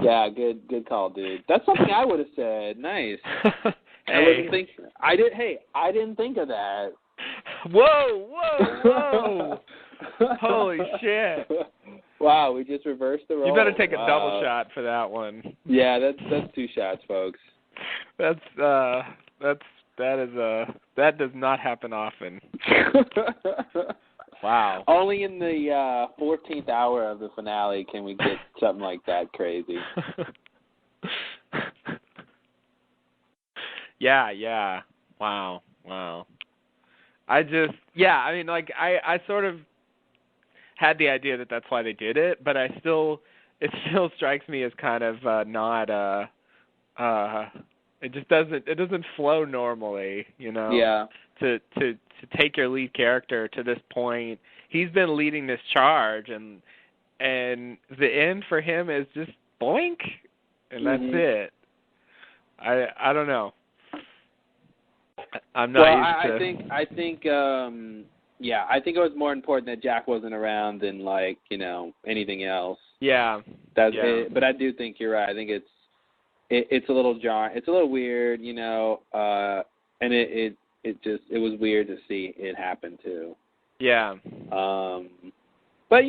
Yeah, good call, dude. That's something I would have said. Nice. Hey. I didn't think of that. Whoa! Holy shit! Wow, we just reversed the role. You better take a double shot for that one. Yeah, that's 2 shots, folks. That does not happen often. Wow. Only in the 14th hour of the finale can we get something like that crazy. Yeah. Wow. I sort of had the idea that that's why they did it, but it still strikes me as kind of not it doesn't flow normally, Yeah. To take your lead character to this point. He's been leading this charge, and the end for him is just boink, and that's it. I don't know. I'm not used to... I think I think it was more important that Jack wasn't around than anything else. Yeah. But I do think you're right. I think it's a little jarring. It's a little weird, and it was weird to see it happen too. Yeah. But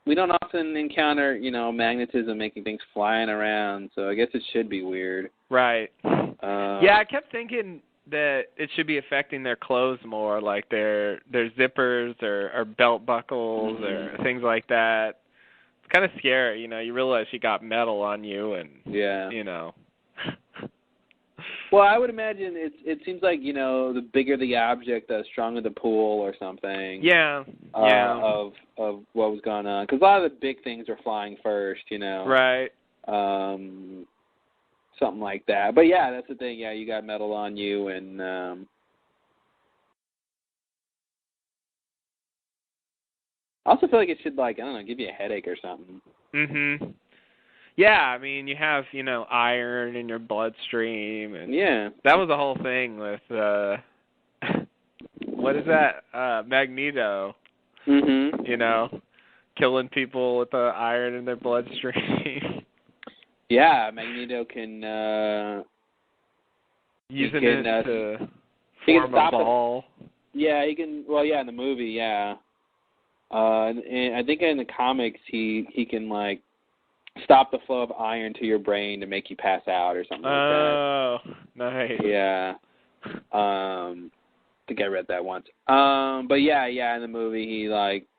we don't often encounter, magnetism making things flying around, so I guess it should be weird. Right. Yeah, I kept thinking that it should be affecting their clothes more, like their zippers or belt buckles or things like that. It's kind of scary, you realize you got metal on you and, Well, I would imagine it seems like, the bigger the object, the stronger the pull or something. Yeah. Of what was going on. Because a lot of the big things are flying first, Right. Something like that. But, yeah, that's the thing. Yeah, you got metal on you and... I also feel like it should, give you a headache or something. Mm-hmm. Yeah, I mean, you have, iron in your bloodstream. And yeah. That was the whole thing with, what is that? Magneto. Mm-hmm. Killing people with the iron in their bloodstream. Yeah, Magneto can, using it to form a ball. Yeah, he can, in the movie, yeah. And I think in the comics he can, stop the flow of iron to your brain to make you pass out or something like that. Oh, nice. Yeah. I think I read that once. But yeah, in the movie he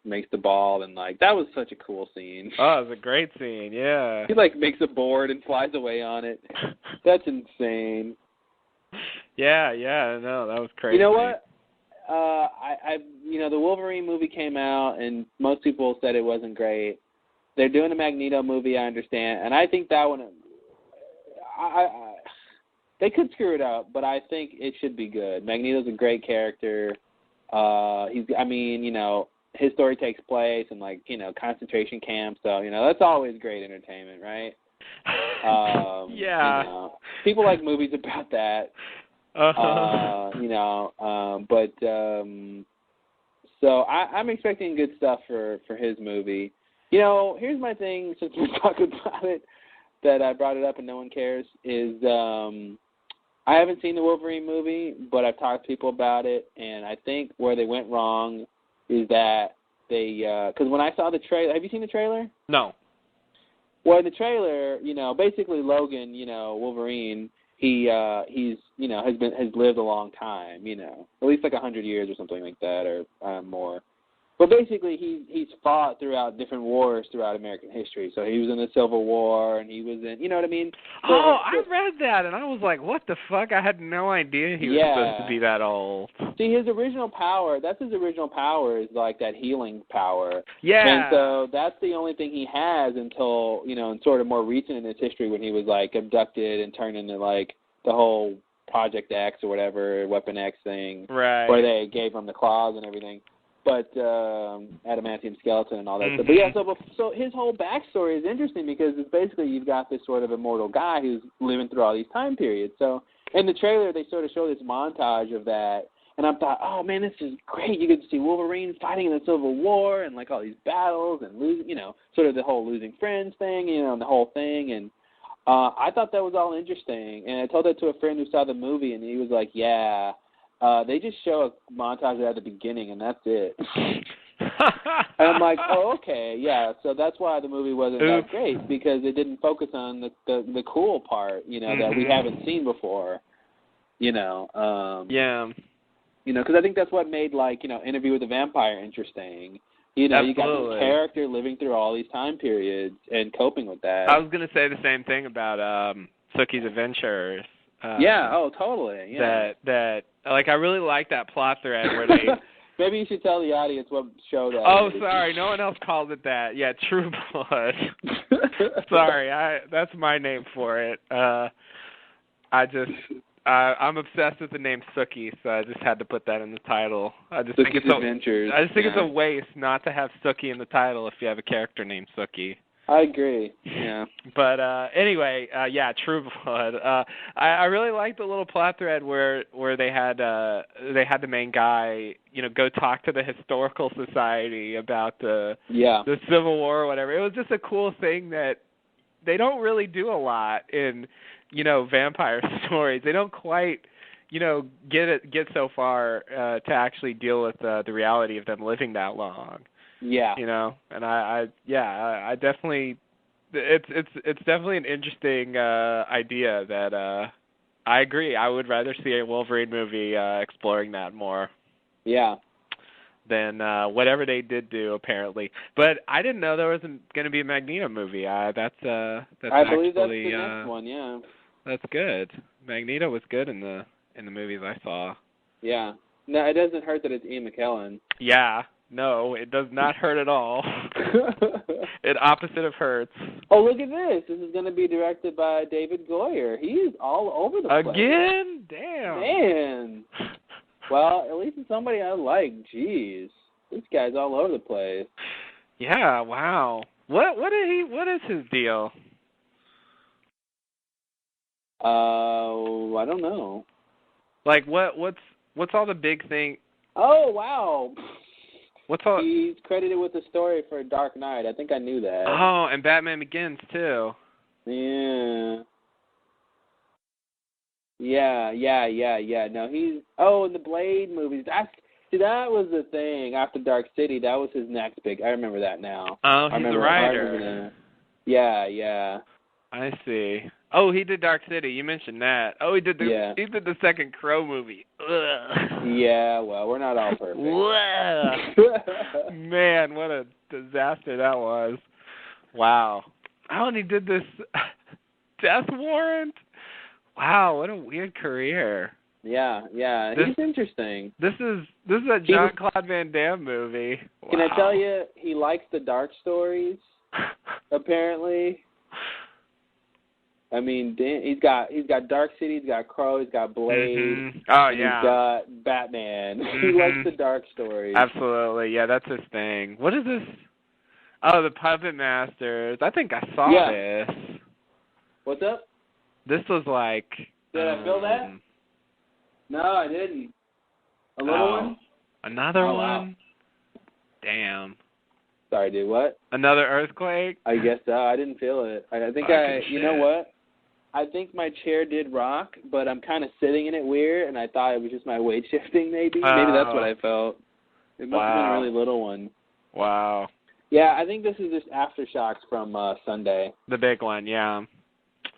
makes the ball and that was such a cool scene. Oh, it was a great scene, yeah. He makes a board and flies away on it. That's insane. Yeah, no, that was crazy. You know what? The Wolverine movie came out and most people said it wasn't great. They're doing a Magneto movie, I understand, and I think that one, they could screw it up, but I think it should be good. Magneto's a great character. His story takes place in concentration camps, so that's always great entertainment, right? Yeah. People like movies about that. So I'm expecting good stuff for his movie. Here's my thing, since we're talking about it, that I brought it up and no one cares, is I haven't seen the Wolverine movie, but I've talked to people about it, and I think where they went wrong is that they, because when I saw the trailer, have you seen the trailer? No. Well, in the trailer, basically Logan, Wolverine, he's has lived a long time, at least 100 years or something like that, or more. But basically, he's fought throughout different wars throughout American history. So he was in the Civil War, and he was in, you know what I mean? So, I read that, and I was like, what the fuck? I had no idea he was supposed to be that old. See, his original power, is that healing power. Yeah. And so that's the only thing he has until, in sort of more recent in his history when he was, abducted and turned into, the whole Project X or whatever, Weapon X thing. Right. Where they gave him the claws and everything. But adamantium skeleton and all that stuff. Mm-hmm. But yeah, so his whole backstory is interesting because it's basically you've got this sort of immortal guy who's living through all these time periods. So in the trailer, they sort of show this montage of that, and I thought, oh man, this is great. You get to see Wolverine fighting in the Civil War and all these battles and losing, sort of the whole losing friends thing, and the whole thing. And I thought that was all interesting. And I told that to a friend who saw the movie, and he was like, yeah. They just show a montage at the beginning, and that's it. And I'm like, oh, okay, yeah. So that's why the movie wasn't that great, because it didn't focus on the cool part, that we haven't seen before. Yeah. Because I think that's what made Interview with the Vampire interesting. You got this character living through all these time periods and coping with that. I was gonna say the same thing about Sookie's Adventures. Totally. Yeah. That I really like that plot thread where they. Maybe you should tell the audience what show that. Oh, sorry, no one else called it that. Yeah, True Blood. Sorry, that's my name for it. I'm obsessed with the name Sookie, so I just had to put that in the title. I just think it's a waste not to have Sookie in the title if you have a character named Sookie. I agree. Yeah. But anyway, True Blood. I really liked the little plot thread where they had the main guy, go talk to the historical society about the Civil War or whatever. It was just a cool thing that they don't really do a lot in, vampire stories. They don't quite, get so far to actually deal with the reality of them living that long. Yeah. You know, and I definitely, it's definitely an interesting idea that I agree. I would rather see a Wolverine movie exploring that more. Yeah. Than whatever they did do, apparently. But I didn't know there was going to be a Magneto movie. That's I actually, believe that's the next one. Yeah. That's good. Magneto was good in the movies I saw. Yeah. No, it doesn't hurt that it's Ian McKellen. Yeah. No, it does not hurt at all. It opposite of hurts. Oh, look at this. This is going to be directed by David Goyer. He's all over the place. Again? Damn. Man. Well, at least it's somebody I like. Jeez. This guy's all over the place. Yeah, wow. What is his deal? I don't know. Like what's all the big thing? Oh, wow. What's all? He's credited with the story for Dark Knight. I think I knew that. Oh, and Batman Begins too. Yeah. Yeah. No, he's... Oh, and the Blade movies. That was the thing. After Dark City, that was his next big... I remember that now. Oh, he's the writer. Yeah. I see. Oh, he did Dark City. You mentioned that. Oh, he did the second Crow movie. Ugh. Yeah, well, we're not all perfect. Man, what a disaster that was. Wow. Oh, and he did this Death Warrant. Wow, what a weird career. Yeah. He's interesting. This is a Jean-Claude Van Damme movie. Wow. Can I tell you, he likes the dark stories, apparently. I mean, he's got Dark City, he's got Crow, he's got Blade. Mm-hmm. Oh, yeah. He's got Batman. Mm-hmm. He likes the dark stories. Absolutely. Yeah, that's his thing. What is this? Oh, the Puppet Masters. I think I saw this. What's up? This was like... Did I feel that? No, I didn't. A little one? Another one? Wow. Damn. Sorry, dude, what? Another earthquake? I guess so. I didn't feel it. I think you know what? I think my chair did rock, but I'm kind of sitting in it weird, and I thought it was just my weight shifting, maybe. Maybe that's what I felt. It must have been a really little one. Wow. Yeah, I think this is just aftershocks from Sunday. The big one, yeah.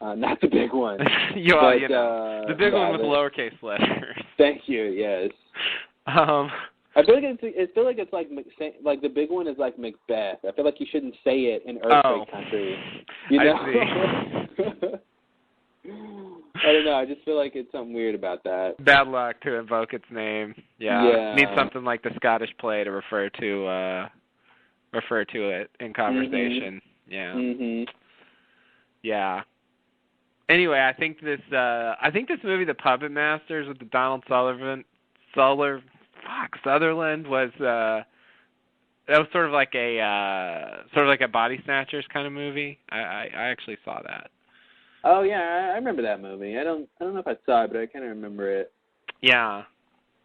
Not the big one. The big one with lowercase letters. Thank you, yes. I feel like it's like the big one is like Macbeth. I feel like you shouldn't say it in earthquake country. You know? I see. I don't know. I just feel like it's something weird about that. Bad luck to invoke its name. Yeah. Need something like the Scottish play to refer to it in conversation. Mm-hmm. Yeah. Mm-hmm. Yeah. Anyway, I think this movie, The Puppet Masters, with the Donald Sutherland was that was sort of like a Body Snatchers kind of movie. I actually saw that. Oh yeah, I remember that movie. I don't know if I saw it, but I kind of remember it. Yeah.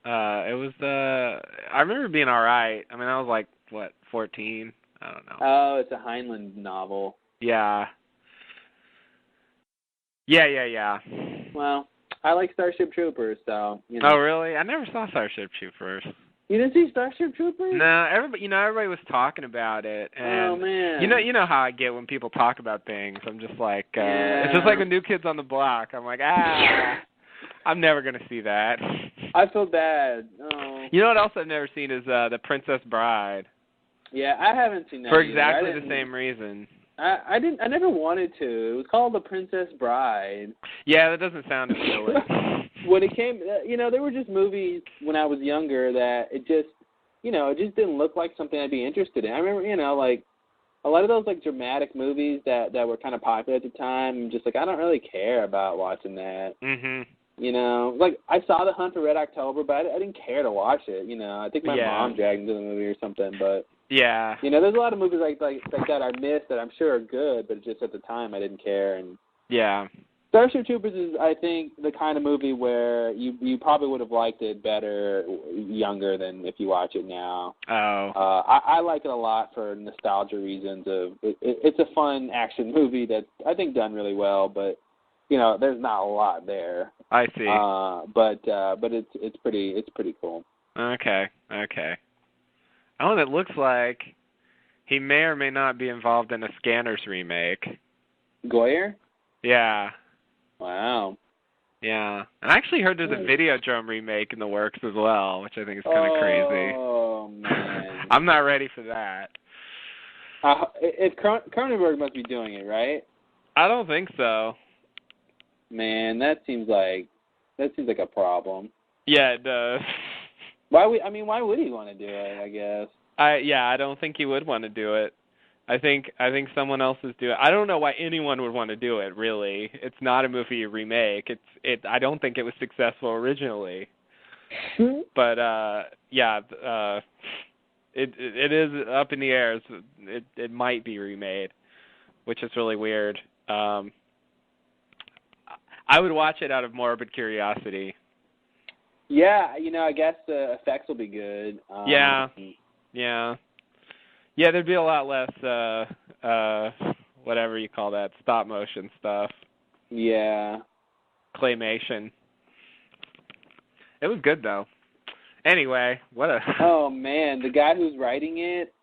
It was I remember it being all right. I mean, I was like 14. I don't know. Oh, it's a Heinlein novel. Yeah. Yeah. Well, I like Starship Troopers, so you know. Oh, really? I never saw Starship Troopers. You didn't see Starship Troopers? No, everybody was talking about it, and oh man, you know how I get when people talk about things. I'm just like, it's just like when New Kids on the Block. I'm like, I'm never gonna see that. I feel bad. Oh. You know what else I've never seen is The Princess Bride. Yeah, I haven't seen that. For exactly the same reason. I never wanted to. It was called The Princess Bride. Yeah, that doesn't sound appealing. When it came, there were just movies when I was younger that it just didn't look like something I'd be interested in. I remember, like a lot of those like dramatic movies that were kind of popular at the time. I'm just like, I don't really care about watching that. Mhm. Like I saw The Hunt for Red October, but I didn't care to watch it. I think my mom dragged me to the movie or something, but. Yeah. There's a lot of movies like that I missed that I'm sure are good, but just at the time I didn't care. And yeah. Starship Troopers is, I think, the kind of movie where you probably would have liked it better younger than if you watch it now. Oh. I like it a lot for nostalgia reasons. It's a fun action movie that's, I think, done really well, but there's not a lot there. I see. But it's pretty cool. Okay. Oh, and it looks like He may or may not be involved in a Scanners remake. Goyer? Yeah. Wow. Yeah. And I actually heard there's a Videodrome remake in the works as well, which I think is kind of crazy. Oh, man. I'm not ready for that. Cronenberg must be doing it, right? I don't think so. Man, that seems like a problem. Yeah, it does. Why would he want to do it, I guess? I don't think he would want to do it. I think someone else is doing it. I don't know why anyone would want to do it, really. It's not a movie remake. I don't think it was successful originally. But it is up in the air. It might be remade, which is really weird. I would watch it out of morbid curiosity. Yeah, I guess the effects will be good. Yeah, there'd be a lot less, whatever you call that, stop motion stuff. Yeah. Claymation. It was good, though. Anyway, Oh, man, the guy who's writing it,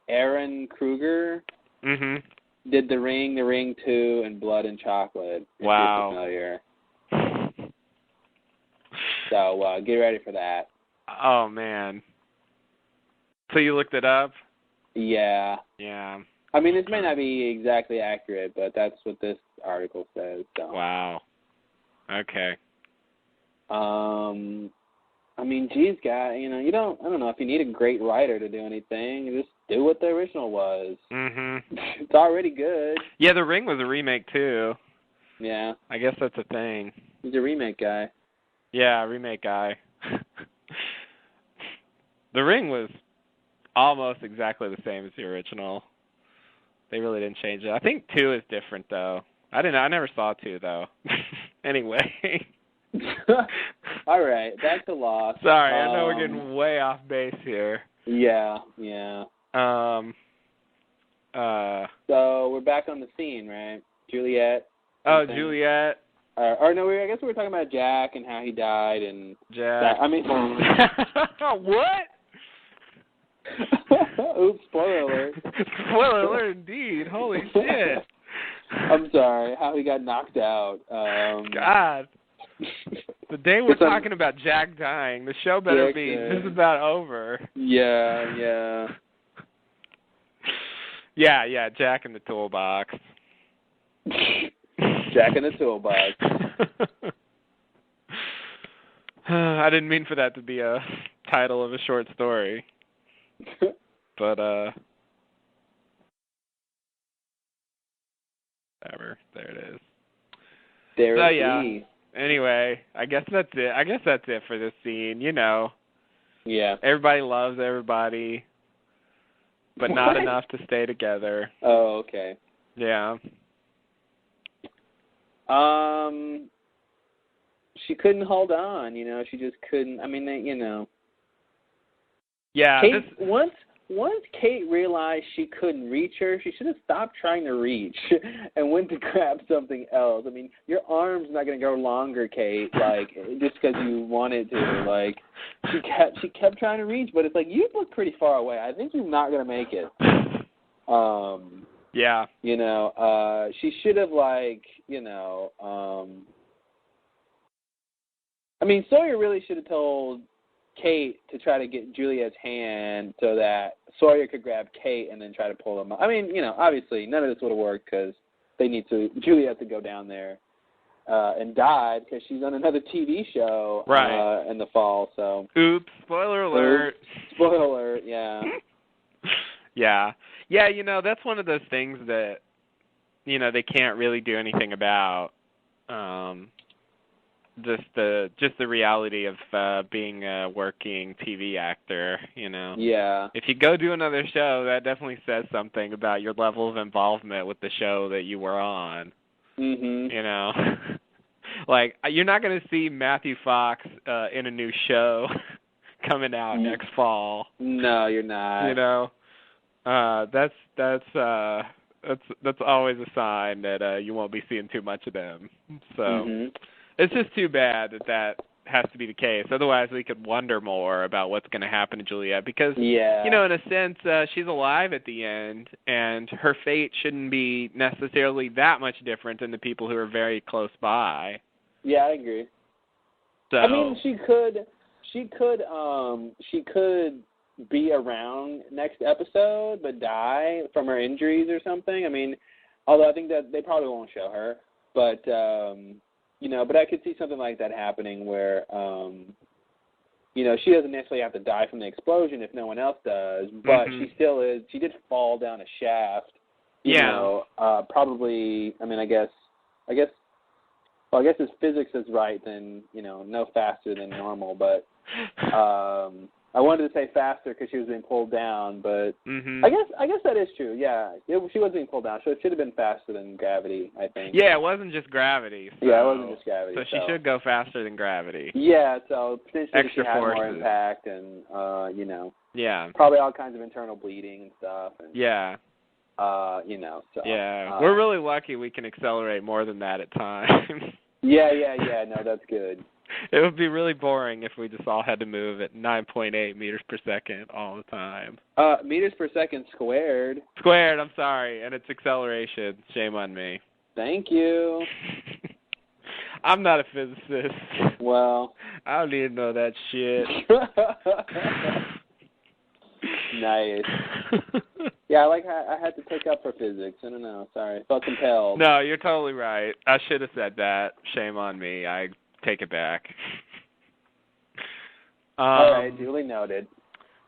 Aaron Kruger, did The Ring 2, and Blood and Chocolate. Wow. If you're familiar. So, get ready for that. Oh, man. So you looked it up? Yeah. Yeah. I mean, this may not be exactly accurate, but that's what this article says. So. Wow. Okay. I mean, geez, guy, I don't know if you need a great writer to do anything. You just do what the original was. It's already good. Yeah, The Ring was a remake, too. Yeah. I guess that's a thing. He's a remake guy. Yeah, remake guy. The Ring was almost exactly the same as the original. They really didn't change it. I think 2 is different, though. I never saw 2, though. Anyway. All right, back to Lost. Sorry, I know we're getting way off base here. Yeah. So we're back on the scene, right? Juliet. Juliet. I guess we were talking about Jack and how he died and Jack. What? Oops, spoiler alert. Spoiler alert indeed. Holy shit. I'm sorry, how he got knocked out. God. The day we're talking about Jack dying, the show better be just about over. Yeah. Yeah, Jack in the toolbox. Jack in the toolbox. I didn't mean for that to be a title of a short story. But, whatever. There it is. There it is. Anyway, I guess that's it for this scene, Yeah. Everybody loves everybody, but not enough to stay together. Oh, okay. Yeah. She couldn't hold on, she just couldn't. I mean, Yeah. Kate, once Kate realized she couldn't reach her, she should have stopped trying to reach and went to grab something else. I mean, your arm's not going to go longer, Kate, just because you wanted to. Like, she kept trying to reach, but it's like, you look pretty far away. I think you're not going to make it. Yeah. She should have, I mean, Sawyer really should have told Kate to try to get Juliet's hand so that Sawyer could grab Kate and then try to pull them up. I mean, obviously none of this would have worked because they need Juliet to go down there and die because she's on another TV show in the fall. So, oops, spoiler alert. Spoiler alert, yeah. Yeah, that's one of those things that they can't really do anything about. Just the reality of being a working TV actor, Yeah. If you go do another show, that definitely says something about your level of involvement with the show that you were on. Like, you're not going to see Matthew Fox in a new show coming out next fall. No, you're not. That's always a sign that you won't be seeing too much of them. So. It's just too bad that has to be the case. Otherwise, we could wonder more about what's going to happen to Juliet because, Yeah. you know, in a sense, she's alive at the end, and her fate shouldn't be necessarily that much different than the people who are very close by. Yeah, I agree. So I mean, she could be around next episode but die from her injuries or something. I mean, although I think that they probably won't show her, but you know, but I could see something like that happening where you know, she doesn't necessarily have to die from the explosion if no one else does, but she still is. She did fall down a shaft. You know, probably. I mean, I guess. Well, I guess if physics is right, then, you know, no faster than normal. But I wanted to say faster because she was being pulled down, but I guess that is true. Yeah, she was being pulled down, so it should have been faster than gravity, I think. Yeah, it wasn't just gravity. So, yeah, it wasn't just gravity. So she should go faster than gravity. Yeah, so potentially Extra she had forces. more impact, and you know, probably all kinds of internal bleeding and stuff. And, you know, so we're really lucky we can accelerate more than that at times. Yeah. No, that's good. It would be really boring if we just all had to move at 9.8 meters per second all the time. Meters per second squared. Squared, I'm sorry, and it's acceleration. Shame on me. Thank you. I'm not a physicist. Well, I don't need to know that shit. Nice. Yeah, I like how I had to take up for physics. I don't know. Sorry. I felt compelled. No, you're totally right. I should have said that. Shame on me. I take it back. All right, duly noted.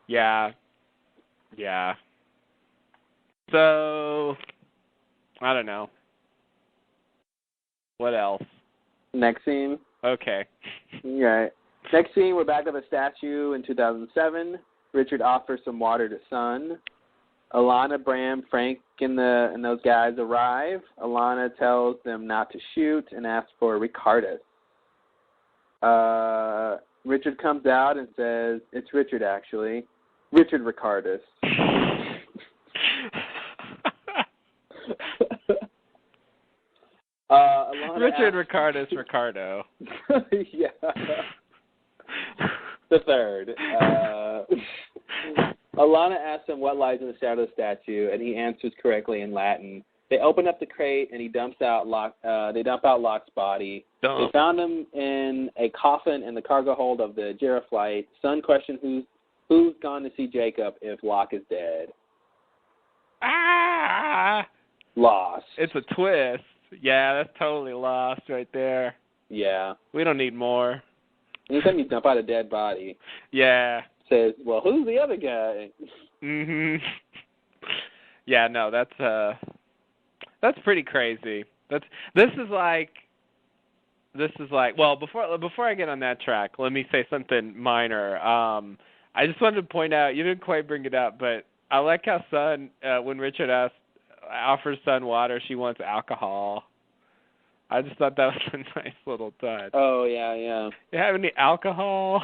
Yeah. So, I don't know. What else? Next scene. Okay. All right. Next scene, we're back at the statue in 2007. Richard offers some water to Sun. Alana, Bram, Frank, and those guys arrive. Alana tells them not to shoot and asks for Ricardus. Richard comes out and says, it's Richard, actually. Richard Ricardus. Richard Ricardus Ricardo. Yeah. The third. Alana asks him what lies in the shadow of the statue, and he answers correctly in Latin. They open up the crate, and he dump out Locke's body. They found him in a coffin in the cargo hold of the Giraflight. Sun questions who's gone to see Jacob if Locke is dead. Lost. It's a twist. Yeah, that's totally lost right there. Yeah. We don't need more. Anytime you dump out a dead body. Yeah. Says, well, who's the other guy? Yeah, no, that's pretty crazy. This is like well, before I get on that track, let me say something minor. I just wanted to point out, you didn't quite bring it up, but I like how Sun, when Richard offers Sun water, she wants alcohol. I just thought that was a nice little touch. Oh, yeah. You have any alcohol?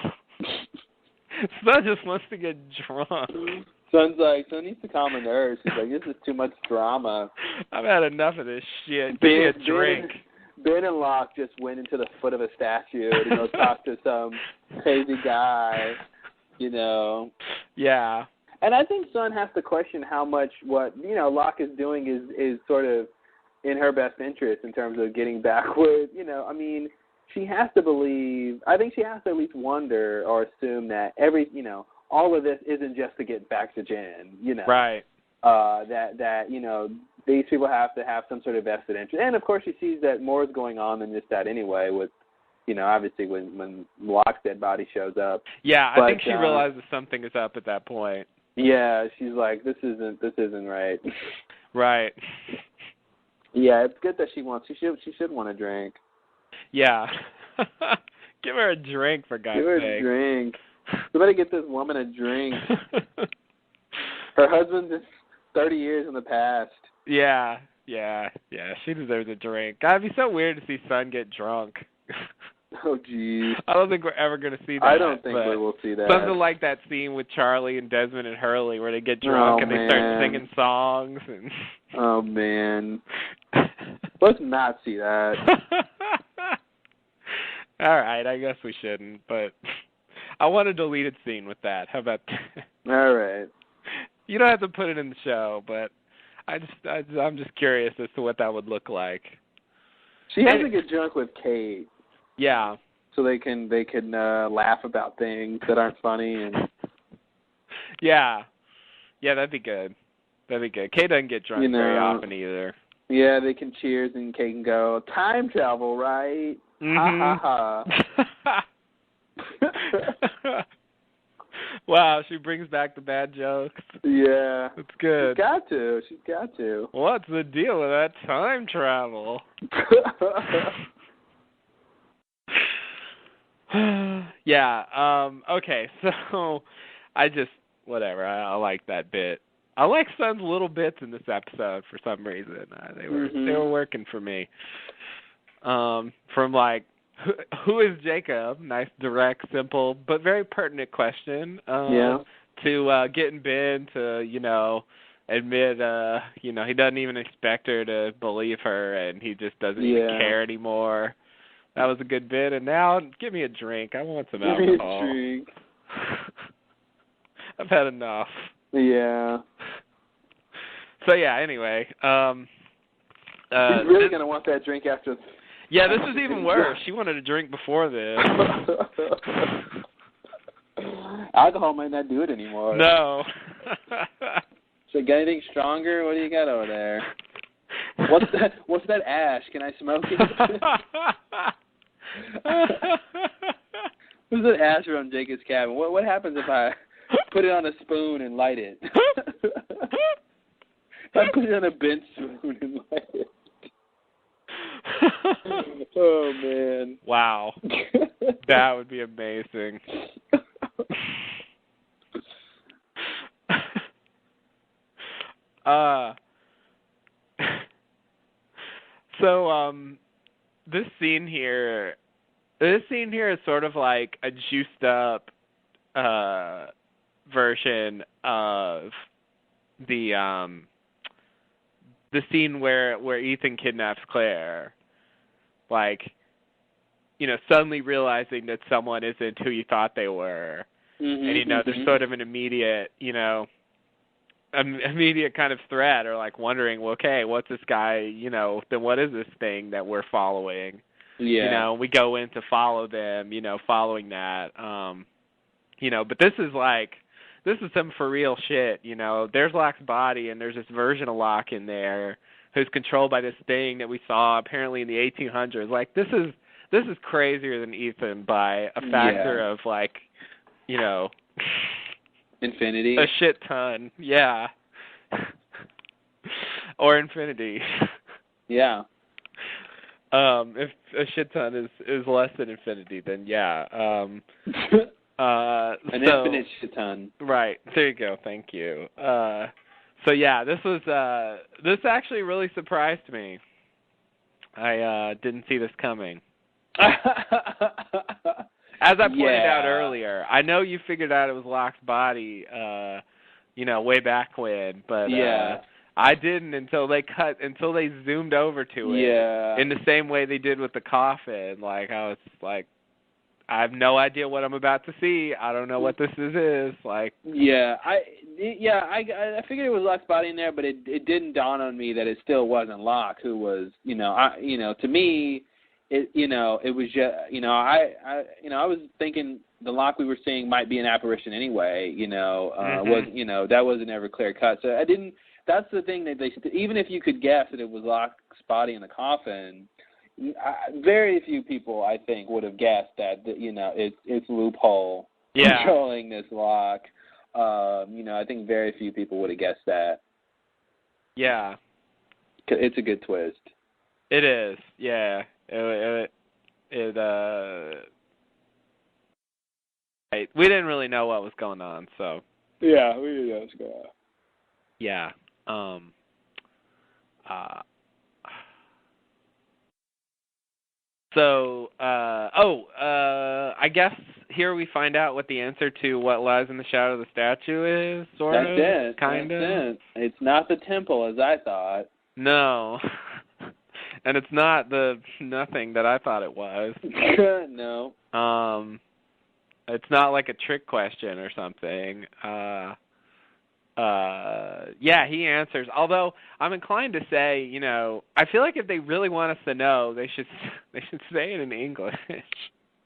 Sun just wants to get drunk. Sun's like, Sun needs to calm her nerves. She's like, this is too much drama. I've had enough of this shit. Give me a drink. Ben and Locke just went into the foot of a statue to go talk to some crazy guy, you know. Yeah. And I think Sun has to question how much what, you know, Locke is doing is sort of in her best interest in terms of getting back with, you know, I mean, she has to believe, I think she has to at least wonder or assume that all of this isn't just to get back to Jen, you know. Right. That you know, these people have to have some sort of vested interest. And, of course, she sees that more is going on than just that anyway with, you know, obviously when Locke's dead body shows up. Yeah, I think she realizes something is up at that point. Yeah, she's like, this isn't right. Right. Yeah, it's good that she should want a drink. Yeah. Give her a drink, for God's sake. Give her a drink. Somebody get this woman a drink. Her husband's is 30 years in the past. Yeah. She deserves a drink. God, it'd be so weird to see Sun get drunk. Oh, geez. I don't think we're ever going to see that. I don't think we will see that. Something like that scene with Charlie and Desmond and Hurley where they get drunk and they start singing songs. And oh, man. Let's not see that. All right, I guess we shouldn't, but I want a deleted scene with that. How about that? All right. You don't have to put it in the show, but I'm just curious as to what that would look like. She has to get drunk with Kate. Yeah. So they can laugh about things that aren't funny and. Yeah, that'd be good. Kate doesn't get drunk very often either. Yeah, they can cheers and Kate can go, time travel, right? Mm-hmm. Ha ha ha. Wow, she brings back the bad jokes. Yeah. That's good. She's got to. What's the deal with that time travel? Yeah, okay, so whatever, I like that bit. I like Sun's little bits in this episode for some reason. They were working for me. From like, who is Jacob? Nice, direct, simple, but very pertinent question. To getting Ben to, admit, he doesn't even expect her to believe her, and he just doesn't even care anymore. That was a good bit. And now, give me a drink. I want some alcohol. Give me a drink. I've had enough. Yeah. So yeah. Anyway, she's really gonna want that drink after. Yeah, this is even worse. She wanted a drink before this. Alcohol might not do it anymore. No. So, got anything stronger? What do you got over there? What's that ash? Can I smoke it? What's that ash from Jacob's cabin? What happens if I put it on a spoon and light it? If I put it on a bent spoon and light it. Oh, man. Wow. That would be amazing. So, this scene here is sort of like a juiced up version of the scene where Ethan kidnaps Claire. Like, suddenly realizing that someone isn't who you thought they were. Mm-hmm, and, there's sort of an immediate, immediate kind of threat, or like wondering, well, okay, what's this guy, then what is this thing that we're following? Yeah. We go in to follow them, following that. But this is some for real shit, There's Locke's body, and there's this version of Locke in there who's controlled by this thing that we saw apparently in the 1800s. Like, this is crazier than Ethan by a factor of, like, infinity. A shit ton, yeah. Or infinity. Yeah. If a shit ton is less than infinity, then yeah. An infinite shit ton. Right. There you go. Thank you. So yeah, this actually really surprised me. I didn't see this coming. As I pointed out earlier, I know you figured out it was Locke's body, way back when, but I didn't until they zoomed over to it in the same way they did with the coffin. Like, I was like, I have no idea what I'm about to see. I don't know what this is. Like, I figured it was Locke's body in there, but it didn't dawn on me that it still wasn't Locke who was, to me, it was just, I was thinking the Locke we were seeing might be an apparition anyway, that wasn't ever clear cut. So I didn't. That's the thing that even if you could guess that it was Locke's body in the coffin, very few people, I think, would have guessed that it's Loophole controlling this Locke. I think very few people would have guessed that. Yeah, it's a good twist. It is. Yeah. We didn't really know what was going on, so. Yeah, we didn't know what was going on. Yeah. I guess here we find out what the answer to what lies in the shadow of the statue is, sort of. That's it. Kind of. It's not the temple, as I thought. No. And it's not the nothing that I thought it was. No. It's not like a trick question or something. Yeah, he answers. Although I'm inclined to say, you know, I feel like if they really want us to know, they should say it in English.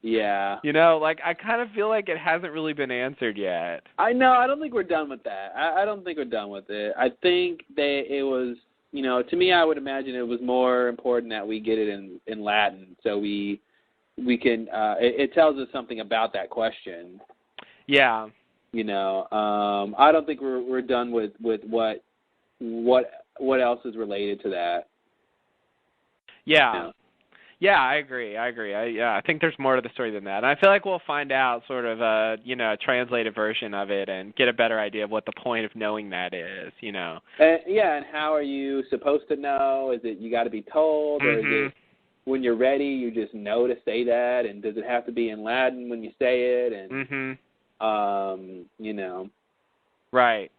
Yeah. You know, like I kind of feel like it hasn't really been answered yet. I don't think we're done with that. I don't think we're done with it. I think it was, you know, to me, I would imagine it was more important that we get it in Latin, so we can. It tells us something about that question. Yeah. You know, I don't think we're done with what else is related to that. Yeah. You know? Yeah, I agree. I think there's more to the story than that. And I feel like we'll find out sort of a, you know, a translated version of it and get a better idea of what the point of knowing that is, you know. And how are you supposed to know? Is it you got to be told, or is it when you're ready you just know to say that? And does it have to be in Latin when you say it? And you know. Right.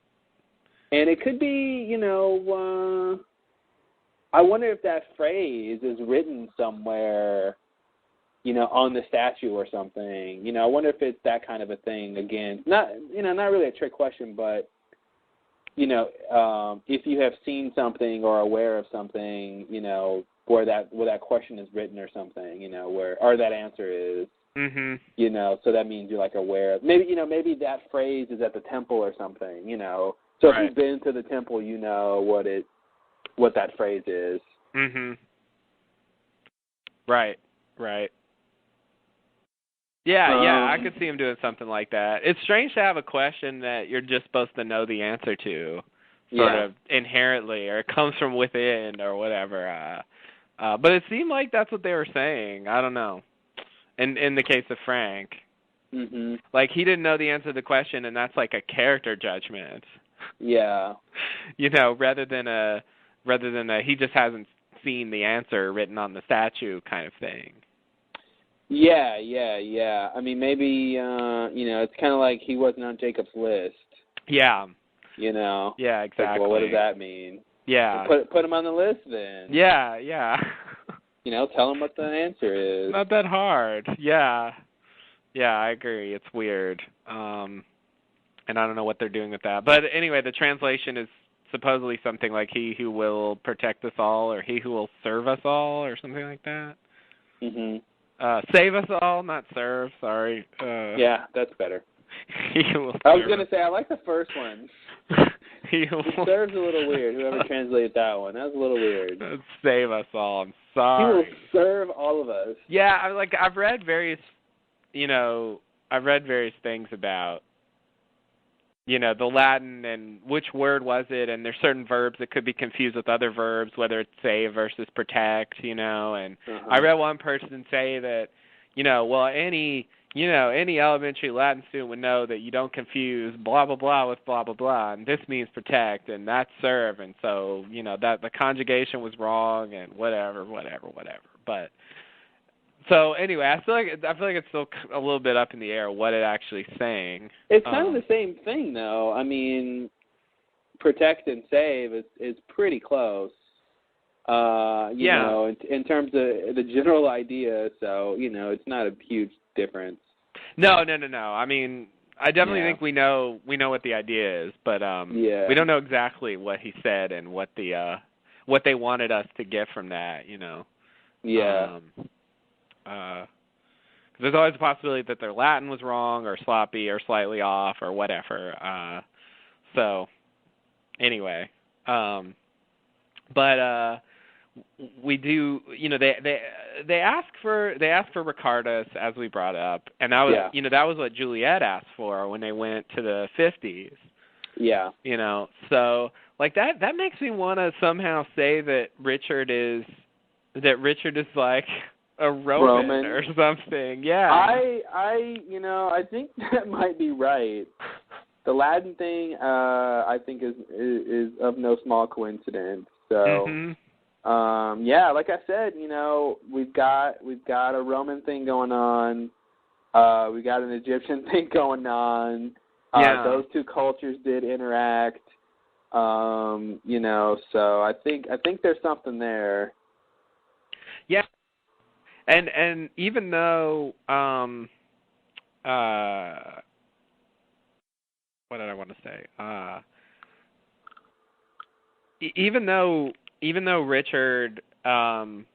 And it could be, you know, I wonder if that phrase is written somewhere, you know, on the statue or something. You know, I wonder if it's that kind of a thing. Again, not really a trick question, but, you know, if you have seen something or aware of something, you know, where that question is written or something, you know, or that answer is. You know, so that means you're like aware of maybe that phrase is at the temple or something, you know. So if you've been to the temple, you know what that phrase is. Right. Yeah, I could see him doing something like that. It's strange to have a question that you're just supposed to know the answer to, sort of inherently, or it comes from within or whatever. But it seemed like that's what they were saying. I don't know. In the case of Frank, like he didn't know the answer to the question, and that's like a character judgment. Yeah. You know, rather than a he just hasn't seen the answer written on the statue kind of thing. Yeah. I mean, maybe you know, it's kind of like he wasn't on Jacob's list. Yeah. You know. Yeah, exactly. Like, well, what does that mean? Yeah. Put him on the list then. Yeah. You know, tell him what the answer is. Not that hard. Yeah, I agree. It's weird. And I don't know what they're doing with that. But anyway, the translation is supposedly something like he who will protect us all, or he who will serve us all, or something like that. Save us all, not serve, sorry. Yeah, that's better. He who will I was going to say, I like the first one. He who will serve's a little weird, whoever translated that one. That was a little weird. Save us all, I'm sorry. He will serve all of us. Yeah, I've read various things about, you know, the Latin and which word was it, and there's certain verbs that could be confused with other verbs, whether it's save versus protect, you know, and I read one person say that, you know, well, any elementary Latin student would know that you don't confuse blah, blah, blah with blah, blah, blah, and this means protect, and that's serve, and so, you know, that the conjugation was wrong, and whatever. But, so, anyway, I feel like it's still a little bit up in the air what it actually is saying. It's kind of the same thing, though. I mean, protect and save is pretty close. You know, in terms of the general idea, so, you know, it's not a huge difference. No. I mean, I definitely think we know what the idea is, but we don't know exactly what he said and what they wanted us to get from that, you know. Yeah. There's always a possibility that their Latin was wrong or sloppy or slightly off or whatever. So, anyway, but we do, you know, they ask for Ricardus, as we brought up, and that was you know, that was what Juliet asked for when they went to the 50s. Yeah. You know, so like that makes me want to somehow say that Richard is like a Roman or something. Yeah. I think that might be right. The Latin thing, I think is of no small coincidence. So, like I said, you know, we've got a Roman thing going on. We got an Egyptian thing going on. Those two cultures did interact. You know, so I think there's something there. Yeah. And even though what did I want to say? Even though Richard corrects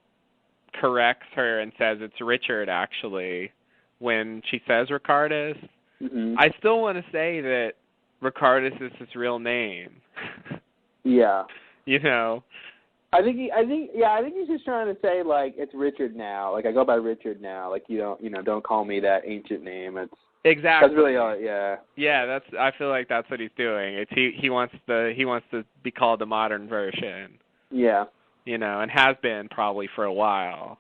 her and says it's Richard actually when she says Ricardus, I still want to say that Ricardus is his real name. Yeah. You know. I think he's just trying to say like it's Richard now. Like I go by Richard now. Like don't call me that ancient name. It's exactly. That's really all. Yeah. Yeah, I feel like that's what he's doing. It's he wants to be called the modern version. Yeah. You know, and has been probably for a while.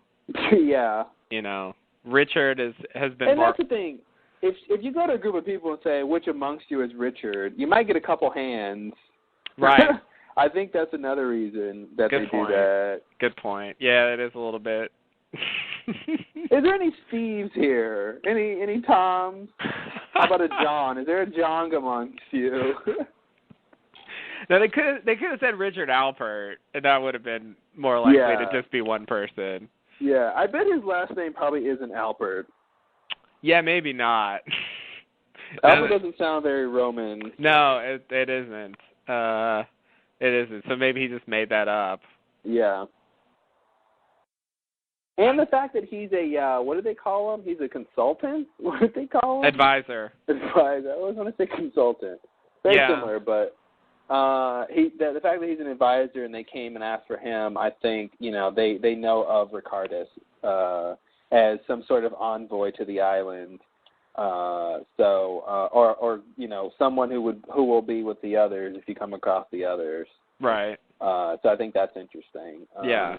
Yeah. You know, Richard has been. And that's the thing. If you go to a group of people and say which amongst you is Richard, you might get a couple hands. Right. I think that's another reason that Good they point. do that. Good point. Yeah, it is a little bit. Is there any Steves here? Any Toms? How about a John? Is there a John amongst you? No, they could have said Richard Alpert, and that would have been more likely to just be one person. Yeah, I bet his last name probably isn't Alpert. Yeah, maybe not. Alpert doesn't sound very Roman. No, it isn't. It isn't. So maybe he just made that up. Yeah. And the fact that he's a, what do they call him? He's a consultant? What did they call him? Advisor. Advisor. I always want to say consultant. Very similar, but the fact that he's an advisor and they came and asked for him, I think, they know of Ricardus as some sort of envoy to the island. Or someone who will be with the others if you come across the others. Right. So I think that's interesting. Yeah.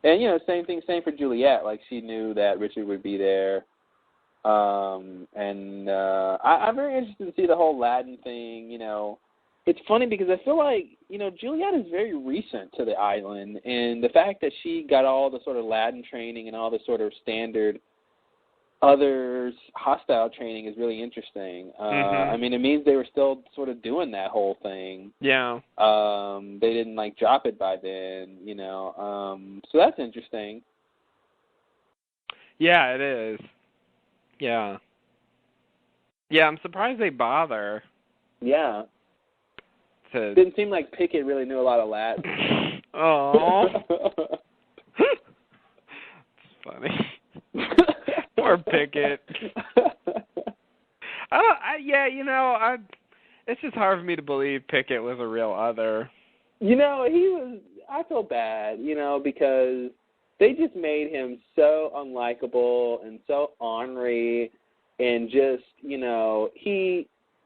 And same for Juliet. Like she knew that Richard would be there. I'm very interested to see the whole Latin thing. It's funny because I feel like Juliet is very recent to the island, and the fact that she got all the sort of Latin training and all the sort of standard others hostile training is really interesting. I mean, it means they were still sort of doing that whole thing. Yeah. They didn't drop it by then, so that's interesting. Yeah, it is. Yeah. Yeah, I'm surprised they bother. Yeah. Didn't seem like Pickett really knew a lot of Latin. Oh. It's funny. Poor Pickett. It's just hard for me to believe Pickett was a real other. He was. I feel bad, because they just made him so unlikable and so ornery, and just,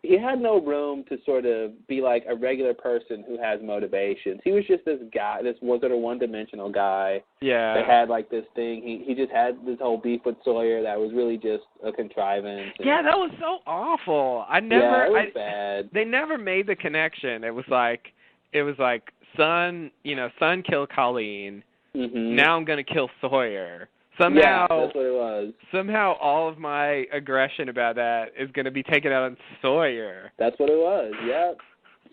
he had no room to sort of be like a regular person who has motivations. He was just this guy, this sort of one-dimensional guy. Yeah. That had this thing. He just had this whole beef with Sawyer that was really just a contrivance. Yeah, that was so awful. It was bad. They never made the connection. It was like son killed Colleen. Mm-hmm. Now I'm gonna kill Sawyer. Somehow, that's what it was. Somehow, all of my aggression about that is going to be taken out on Sawyer. That's what it was. Yeah,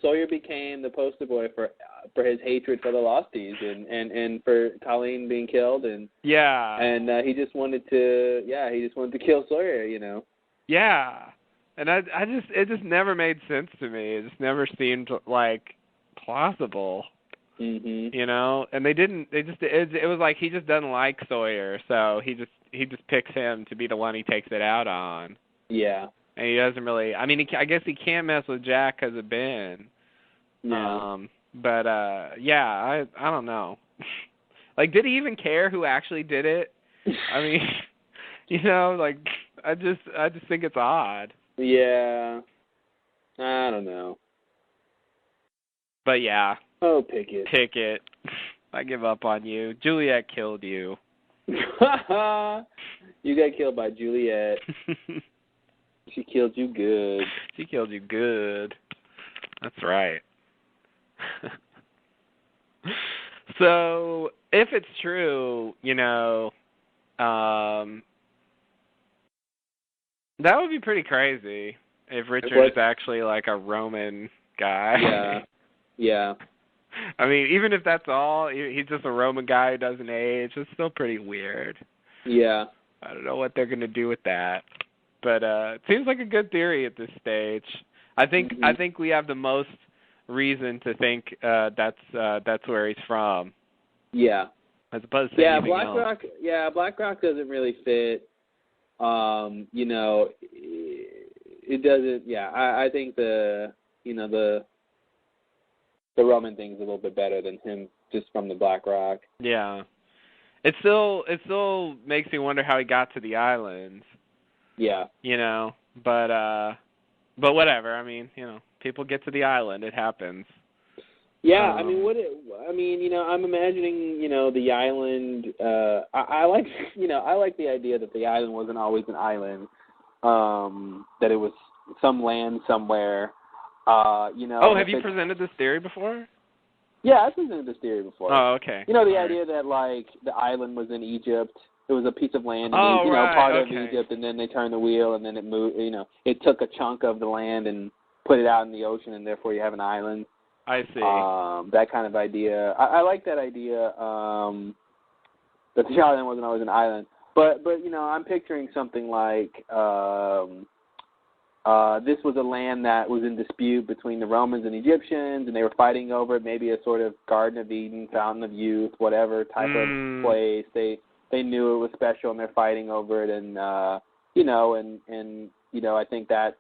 Sawyer became the poster boy for his hatred for the Losties and for Colleen being killed, and he just wanted to kill Sawyer. Yeah, and it just never made sense to me. It just never seemed plausible. Mm-hmm. And it was like he just doesn't like Sawyer, so he just picks him to be the one he takes it out on. Yeah. And he doesn't really, I guess he can't mess with Jack because of Ben. Yeah. I don't know. Did he even care who actually did it? I just think it's odd. Yeah. I don't know. But yeah. Oh, Pickett. Pickett. I give up on you. Juliet killed you. You got killed by Juliet. She killed you good. She killed you good. That's right. So, if it's true, that would be pretty crazy if Richard is actually a Roman guy. Yeah. Yeah. I mean, even if that's all, he's just a Roman guy who doesn't age. It's still pretty weird. Yeah. I don't know what they're going to do with that. But it seems like a good theory at this stage. I think we have the most reason to think that's where he's from. Yeah. As opposed to anything else. Rock. Yeah, Black Rock doesn't really fit. You know, it doesn't. Yeah, I think the Roman thing's a little bit better than him just from the Black Rock. Yeah. It still makes me wonder how he got to the islands. Yeah. You know, but whatever. I mean, you know, people get to the island. It happens. Yeah, I mean, you know, I'm imagining, you know, the island. I like, you know, I like the idea that the island wasn't always an island. That it was some land somewhere. You know. Oh, have you presented this theory before? Yeah, I've presented this theory before. Oh, okay. You know, the idea that like the island was in Egypt. It was a piece of land, right, part of Egypt, and then they turned the wheel, and then it moved. You know, it took a chunk of the land and put it out in the ocean, and therefore you have an island. I see. That kind of idea. I like that idea. That the island wasn't always an island, but you know, I'm picturing something like this was a land that was in dispute between the Romans and Egyptians, and they were fighting over it. Maybe a sort of Garden of Eden, Fountain of Youth, whatever type of place. They knew it was special, and they're fighting over it. And you know, and you know, I think that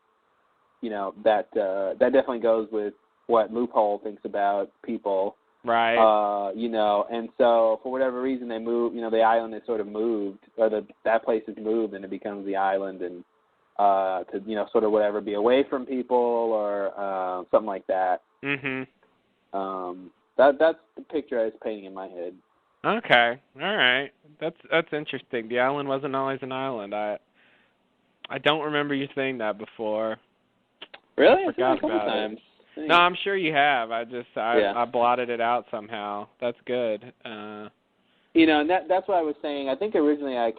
you know that definitely goes with what Loophole thinks about people. Right. You know, and so for whatever reason they moved, you know, the island is sort of moved, or that place is moved, and it becomes the island, and to, you know, sort of whatever, be away from people or something like that. Mhm. That's the picture I was painting in my head. Okay. All right. That's interesting. The island wasn't always an island. I don't remember you saying that before. Really? I forgot a couple about times. it. No, I'm sure you have. I blotted it out somehow. That's good. You know, and that's what I was saying. I think originally I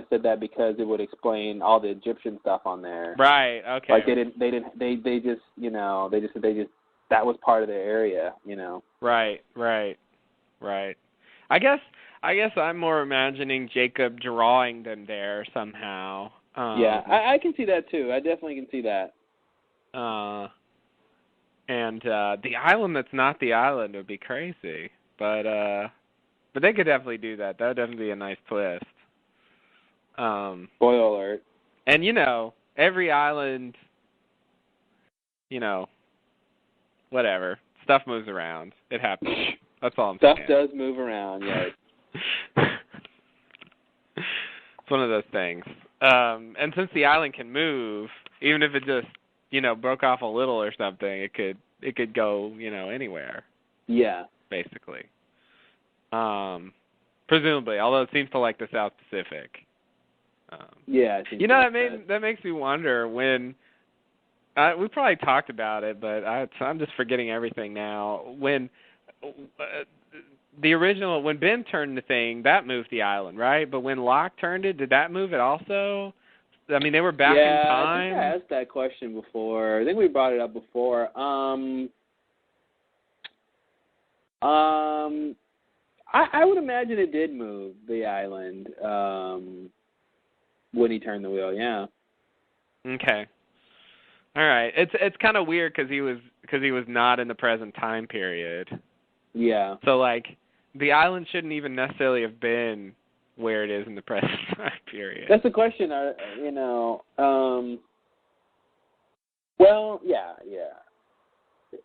said that because it would explain all the Egyptian stuff on there. Right. Okay. Like they just you know they just that was part of their area. You know. Right. I guess I'm more imagining Jacob drawing them there somehow. Yeah, I can see that too. I definitely can see that. And the island that's not the island would be crazy, but they could definitely do that. That would definitely be a nice twist. Spoiler alert. And you know, every island, you know, whatever, stuff moves around. It happens. That's all I'm saying. Stuff does move around, yes. It's one of those things. And since the island can move, even if it just, you know, broke off a little or something, it could go, you know, anywhere. Yeah. Basically. Presumably, although it seems to like the South Pacific. Yeah. You know, that makes me wonder when we probably talked about it, but I'm just forgetting everything now. When the original, when Ben turned the thing, that moved the island, right? But when Locke turned it, did that move it also? I mean, they were back in time. Yeah, I think I asked that question before. I think we brought it up before. I would imagine it did move the island when he turned the wheel. Yeah. Okay. All right. It's kind of weird because he was not in the present time period. Yeah. So like the island shouldn't even necessarily have been where it is in the present time period. That's the question. You know. Well, yeah.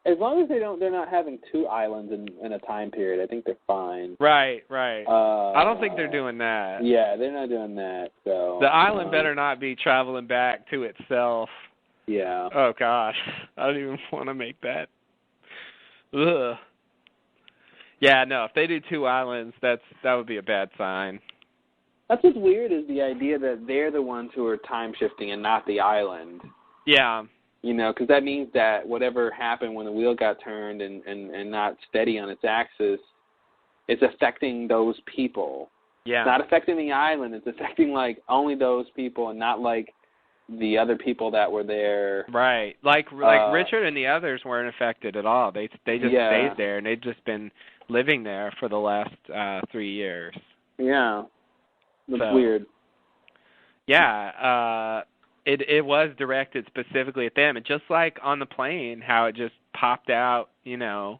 As long as they're not having two islands in a time period, I think they're fine. Right. I don't think they're doing that. Yeah, they're not doing that. So the island better not be traveling back to itself. Yeah. Oh gosh, I don't even want to make that. Ugh. Yeah, no. If they do two islands, that would be a bad sign. That's what's weird is the idea that they're the ones who are time shifting and not the island. Yeah. You know, because that means that whatever happened when the wheel got turned and not steady on its axis, it's affecting those people. Yeah. It's not affecting the island. It's affecting, like, only those people and not, like, the other people that were there. Right. Like Richard and the others weren't affected at all. They just stayed there, and they'd just been living there for the last 3 years. Yeah. That's weird. Yeah. It was directed specifically at them, and just like on the plane, how it just popped out, Yeah.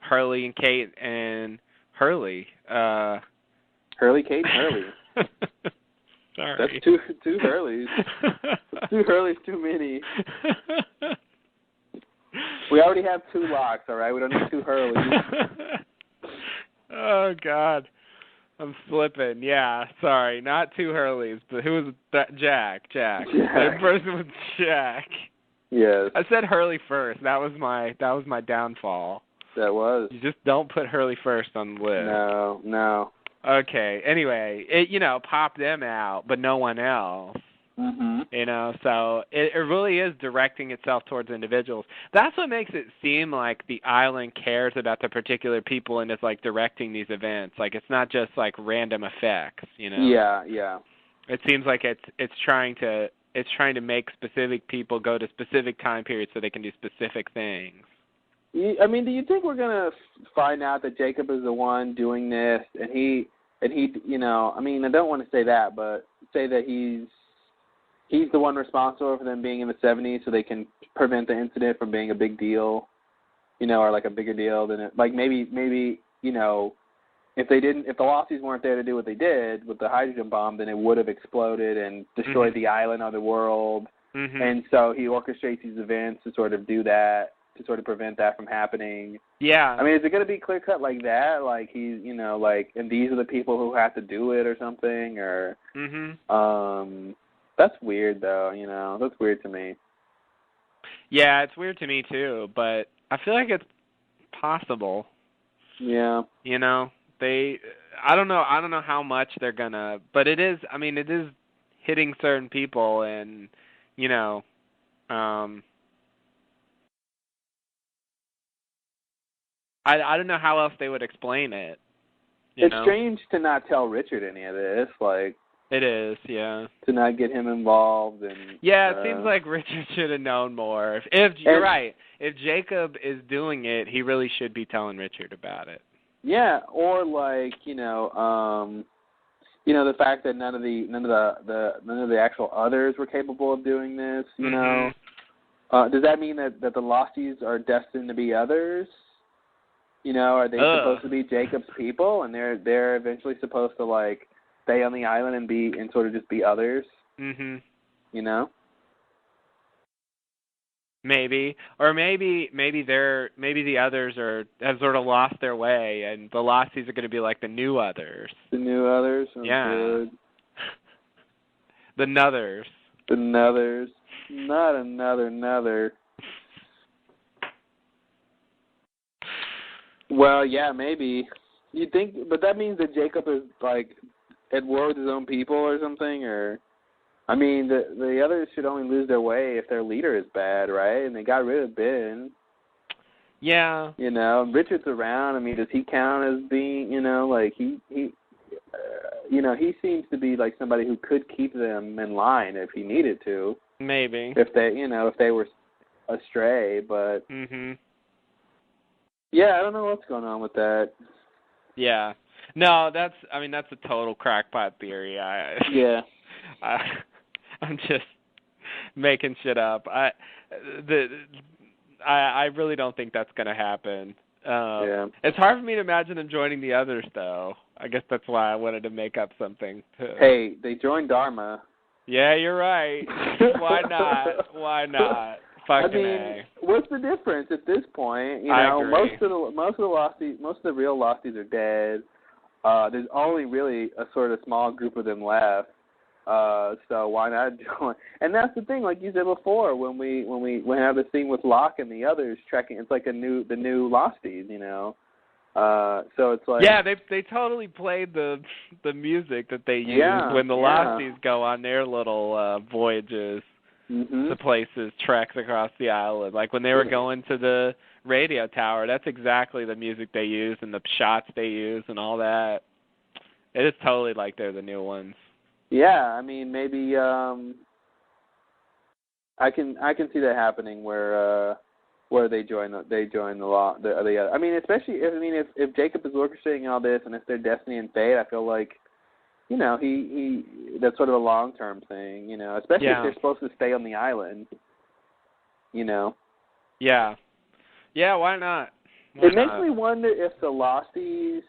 Hurley and Kate and Hurley. Hurley, Kate, and Hurley. Sorry. That's two Hurleys. 2 Hurleys too many. We already have 2 Locks, all right? We don't need 2 Hurleys. Oh, God. I'm slipping. Yeah, sorry. Not 2 Hurleys, but who was that? Jack. The person was Jack. Yes. I said Hurley first. That was my downfall. That was. You just don't put Hurley first on the list. No. Okay. Anyway, it popped them out, but no one else. Mm-hmm. So it really is directing itself towards individuals. That's what makes it seem like the island cares about the particular people and is like directing these events. Like it's not just like random effects, Yeah. It seems like it's trying to make specific people go to specific time periods so they can do specific things. I mean, do you think we're gonna find out that Jacob is the one doing this, and he, I mean, I don't want to say that, but say that he's the one responsible for them being in the 70s, so they can prevent the incident from being a big deal, or like a bigger deal than it. Like maybe, if the Losties weren't there to do what they did with the hydrogen bomb, then it would have exploded and destroyed the island or the world. Mm-hmm. And so he orchestrates these events to sort of do that, to sort of prevent that from happening. Yeah. I mean, is it going to be clear cut like that? Like he's, and these are the people who have to do it or something? Or, that's weird though, That's weird to me. Yeah, it's weird to me too, but I feel like it's possible. Yeah. I don't know how much they're gonna, but it is hitting certain people, and I don't know how else they would explain it. It's strange to not tell Richard any of this, like. It is, yeah. To not get him involved, and yeah, it seems like Richard should have known more. If you're right, if Jacob is doing it, he really should be telling Richard about it. Yeah, or like the fact that none of the actual others were capable of doing this. Does that mean that the Losties are destined to be others? Are they supposed to be Jacob's people, and they're eventually supposed to like stay on the island and sort of just be others? Mhm. Maybe, or maybe the others have sort of lost their way, and the Losties are going to be like the new others. The new others. Yeah. Good. The Nothers. The Nothers. Not another Nother. Well, yeah, maybe. You think, but that means that Jacob is like at war with his own people or something, or I mean, the others should only lose their way if their leader is bad, right? And they got rid of Ben. Yeah. Richard's around. I mean, does he count as being, like he seems to be like somebody who could keep them in line if he needed to. Maybe. If they were astray, but. Mhm. Yeah, I don't know what's going on with that. Yeah. No, that's a total crackpot theory. Yeah. I'm just making shit up. I really don't think that's going to happen. Yeah. It's hard for me to imagine them joining the others, though. I guess that's why I wanted to make up something. Hey, they joined Dharma. Yeah, you're right. Why not? Why not? Fucking A. What's the difference at this point? I agree. Most of the real Losties are dead. There's only really a sort of small group of them left. So why not join? And that's the thing, like you said before, when we have the scene with Locke and the others trekking, it's like the new Losties, So it's like they totally played the music that they use when the Losties go on their little voyages to places, treks across the island. Like when they were going to the radio tower, that's exactly the music they use and the shots they use and all that. It is totally like they're the new ones. Yeah, I mean, maybe I can see that happening where they join the law the other. I mean, especially if Jacob is orchestrating all this and it's their destiny and fate, I feel like, you know, he that's sort of a long-term thing, you know, especially if they're supposed to stay on the island, you know. Yeah. Yeah, why not? It makes me wonder if the Losties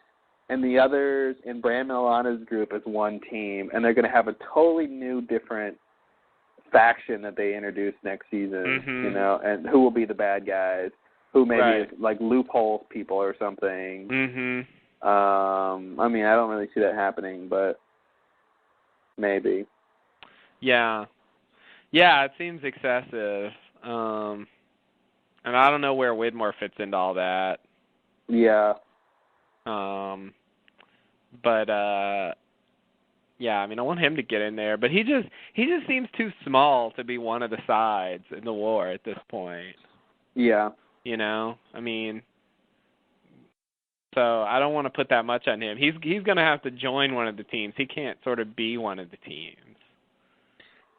and the others in Bram Milana's group is one team, and they're going to have a totally new, different faction that they introduce next season, you know, and who will be the bad guys, who maybe is like Loopholes people or something. I mean, I don't really see that happening, but maybe. Yeah, it seems excessive. And I don't know where Widmore fits into all that. Yeah. But yeah, I mean, I want him to get in there, but he just seems too small to be one of the sides in the war at this point. Yeah. You know, I mean, so I don't want to put that much on him. He's going to have to join one of the teams. He can't sort of be one of the teams.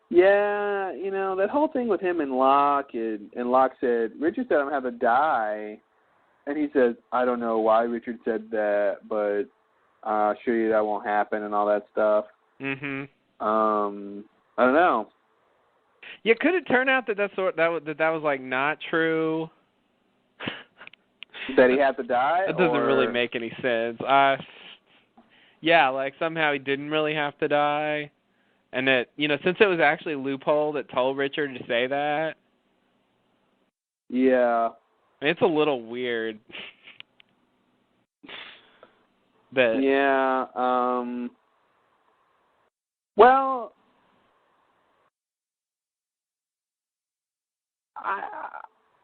Yeah, you know, that whole thing with him and Locke, and Locke said, Richard said I'm going to have to die. And he says, I don't know why Richard said that, but I'll assure you that won't happen and all that stuff. I don't know. Yeah, could it turn out that that was like not true? That he had to die? That doesn't really make any sense. Yeah, like somehow he didn't really have to die. And that, you know, since it was actually Loophole that told Richard to say that. Yeah. I mean, it's a little weird. But yeah. Well,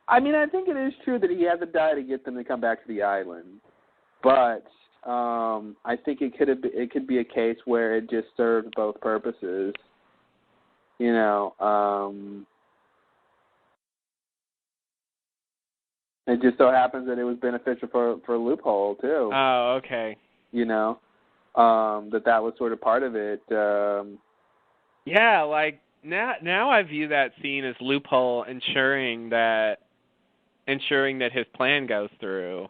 I mean, I think it is true that he had to die to get them to come back to the island. But I think it could be a case where it just served both purposes. You know, it just so happens that it was beneficial for Loophole too. Oh, okay. You know, that was sort of part of it. Yeah, like now I view that scene as Loophole ensuring that his plan goes through.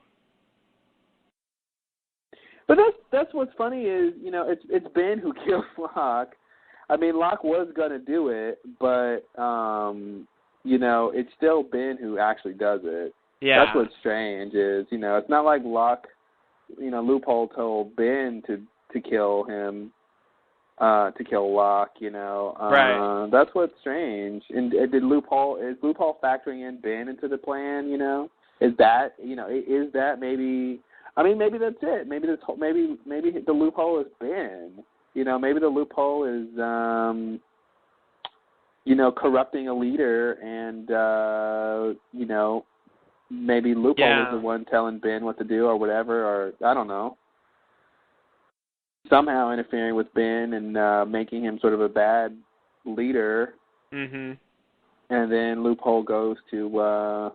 But that's what's funny is, you know, it's Ben who killed Locke. I mean, Locke was going to do it, but, you know, it's still Ben who actually does it. Yeah. That's what's strange is, you know, it's not like Locke, you know, Loophole told Ben to kill him, to kill Locke, you know. Right. That's what's strange. And is Loophole factoring in Ben into the plan, you know? Is that maybe... I mean, maybe that's it. Maybe the loophole is Ben. You know, maybe the loophole is, you know, corrupting a leader, and you know, maybe loophole is the one telling Ben what to do or whatever, or I don't know. Somehow interfering with Ben and making him sort of a bad leader. And then Loophole goes to.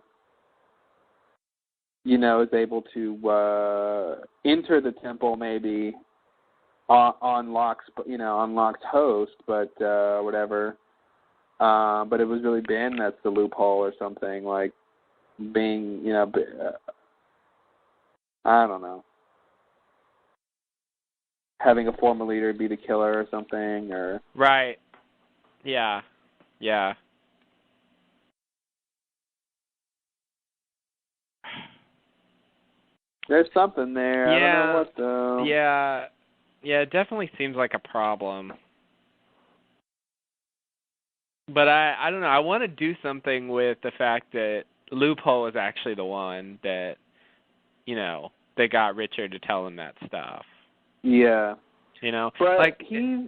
You know, is able to enter the temple maybe on Locke's host, but whatever. But it was really Ben that's the loophole or something, like being, you know, I don't know, having a former leader be the killer or something, or right. Yeah. There's something there. Yeah. I don't know what though. Yeah, it definitely seems like a problem. But I don't know. I want to do something with the fact that Loophole is actually the one that, you know, they got Richard to tell him that stuff. Yeah. You know, but like he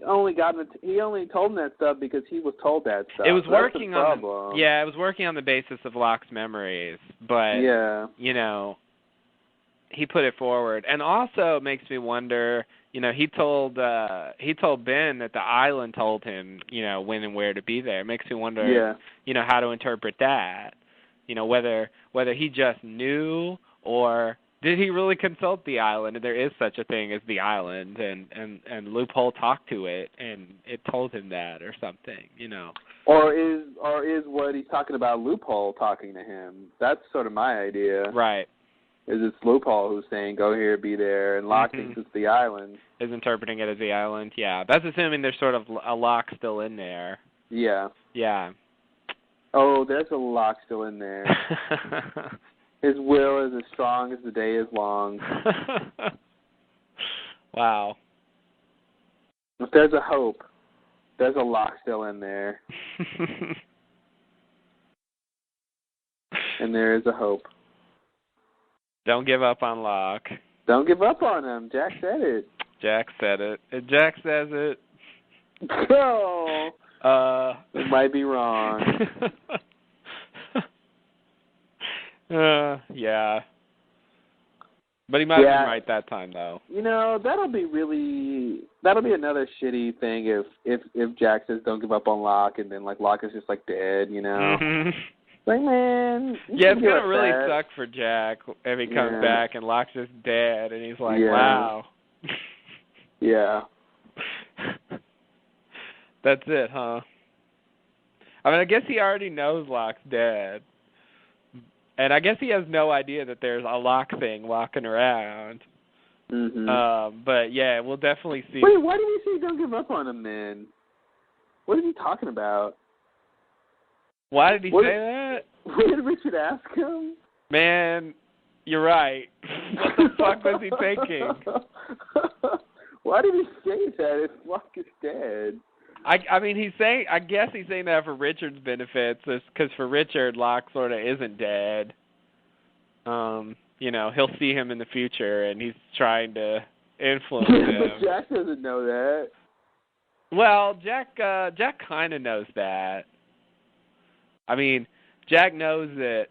only told him that stuff because he was told that stuff. It was working on it was working on the basis of Locke's memories, but you know, he put it forward. And also it makes me wonder, you know, he told Ben that the island told him, you know, when and where to be there. It makes me wonder, you know, how to interpret that. You know, whether he just knew, or did he really consult the island? There is such a thing as the island, and Loophole talked to it, and it told him that or something, you know. Or is what he's talking about Loophole talking to him? That's sort of my idea. Right. Is it's Loophole who's saying, go here, be there, and Locke thinks it's the island. Is interpreting it as the island, yeah. That's assuming there's sort of a Locke still in there. Yeah. Yeah. Oh, there's a Locke still in there. His will is as strong as the day is long. Wow. If there's a hope, there's a Locke still in there. And there is a hope. Don't give up on Locke. Don't give up on him. Jack said it. Jack said it. If Jack says it. Oh. It might be wrong. Yeah. But he might have been right that time, though. You know, that'll be another shitty thing if Jack says don't give up on Locke, and then like Locke is just like dead, you know. Mm-hmm. Like, man. Yeah, it's gonna really suck for Jack if he comes back and Locke's just dead, and he's like, wow. Yeah. That's it, huh? I mean, I guess he already knows Locke's dead. And I guess he has no idea that there's a Locke thing walking around. Mm-hmm. But, yeah, we'll definitely see. Wait, why did he say don't give up on him, then? What is he talking about? Why did he say that? What did Richard ask him? Man, you're right. What the fuck was he thinking? Why did he say that if Locke is dead? I mean, I guess he's saying that for Richard's benefits, because for Richard, Locke sort of isn't dead. You know, he'll see him in the future, and he's trying to influence him. But Jack doesn't know that. Well, Jack kind of knows that. I mean, Jack knows that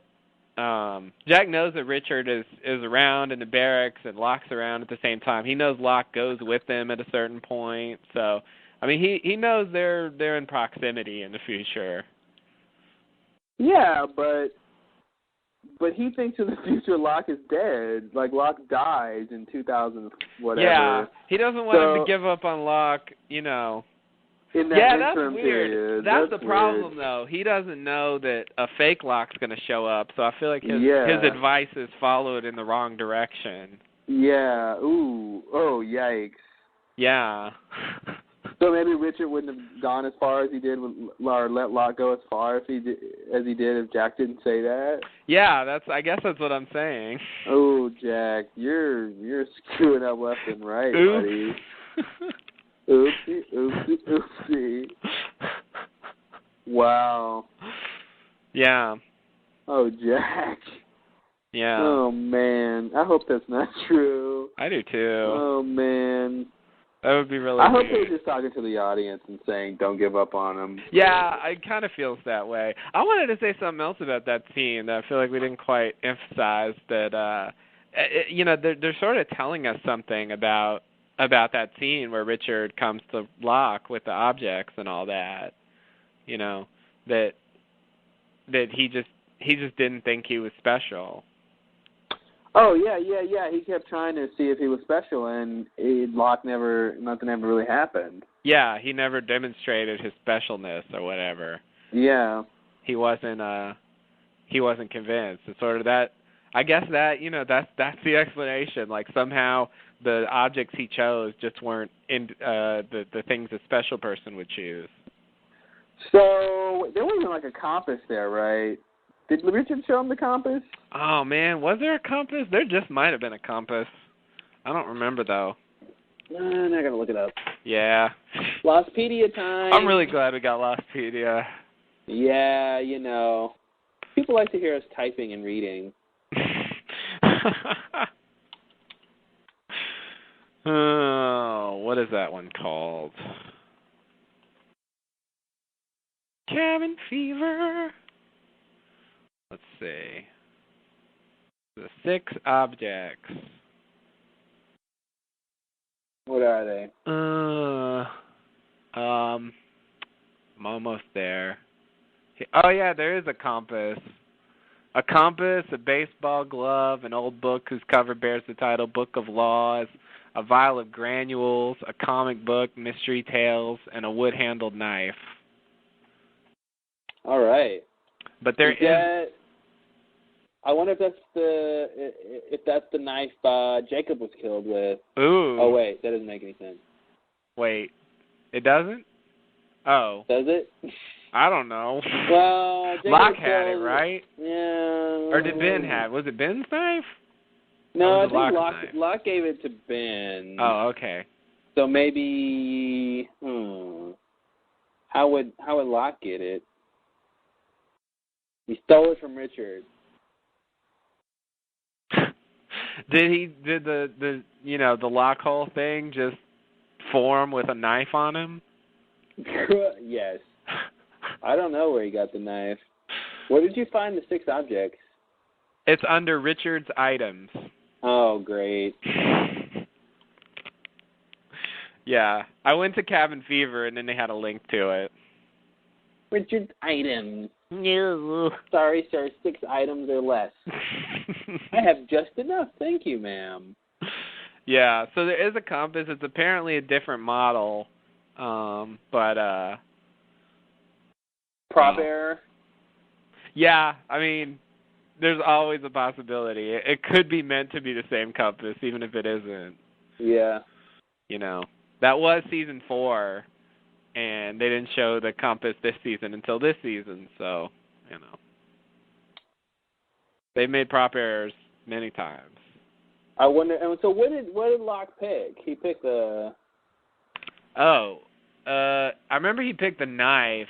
Richard is around in the barracks and Locke's around at the same time. He knows Locke goes with them at a certain point, so. I mean, he knows they're in proximity in the future. Yeah, but he thinks in the future Locke is dead. Like Locke dies in 2000 whatever. Yeah, he doesn't want him to give up on Locke, you know. In that interim that's weird. period. That's the weird. problem, though. He doesn't know that a fake Locke's going to show up, so I feel like his advice is followed in the wrong direction. Yeah. Ooh. Oh, yikes. Yeah. So maybe Richard wouldn't have gone as far as he did, or let Locke go as far as he did if Jack didn't say that. Yeah, I guess that's what I'm saying. Oh, Jack, you're screwing up left and right, buddy. Oopsie. Wow. Yeah. Oh, Jack. Yeah. Oh man, I hope that's not true. I do too. Oh man. That would be really I hope weird. they're just talking to the audience and saying, don't give up on them. Yeah, it kind of feels that way. I wanted to say something else about that scene that I feel like we didn't quite emphasize, that, you know, they're sort of telling us something about that scene where Richard comes to Locke with the objects and all that. You know, that he just didn't think he was special. Oh, yeah. He kept trying to see if he was special, and nothing ever really happened. Yeah, he never demonstrated his specialness or whatever. Yeah. He wasn't convinced. It's sort of that, I guess that, you know, that's the explanation. Like somehow the objects he chose just weren't in the things a special person would choose. So there wasn't like a compass there, right? Did Richard show him the compass? Oh, man, was there a compass? There just might have been a compass. I don't remember, though. I gotta look it up. Yeah. Lostpedia time. I'm really glad we got Lostpedia. Yeah, you know. People like to hear us typing and reading. Oh, what is that one called? Cabin Fever. Let's see. The 6 objects. What are they? I'm almost there. Oh yeah, there is a compass. A compass, a baseball glove, an old book whose cover bears the title Book of Laws, a vial of granules, a comic book, mystery tales, and a wood-handled knife. All right. But there is. I wonder if that's the knife Jacob was killed with. Ooh. Oh wait, that doesn't make any sense. Wait, it doesn't? Oh. Does it? I don't know. Well, Jacob Locke had it, right? Yeah. Or did Ben have? Was it Ben's knife? No, I Locke's think Locke gave it to Ben. Oh, okay. So maybe, how would Locke get it? He stole it from Richard. Did the lock hole thing just form with a knife on him? Yes. I don't know where he got the knife. Where did you find the 6 objects? It's under Richard's items. Oh, great. Yeah. I went to Cabin Fever, and then they had a link to it. Richard's items. No. Sorry, sir. 6 items or less. I have just enough. Thank you, ma'am. Yeah. So there is a compass. It's apparently a different model. But Prop error? Yeah, I mean, there's always a possibility. It could be meant to be the same compass, even if it isn't. Yeah. You know, that was season 4, and they didn't show the compass this season until this season, so, you know. They've made prop errors many times. I wonder, and so what did Locke pick? He picked the... I remember he picked the knife.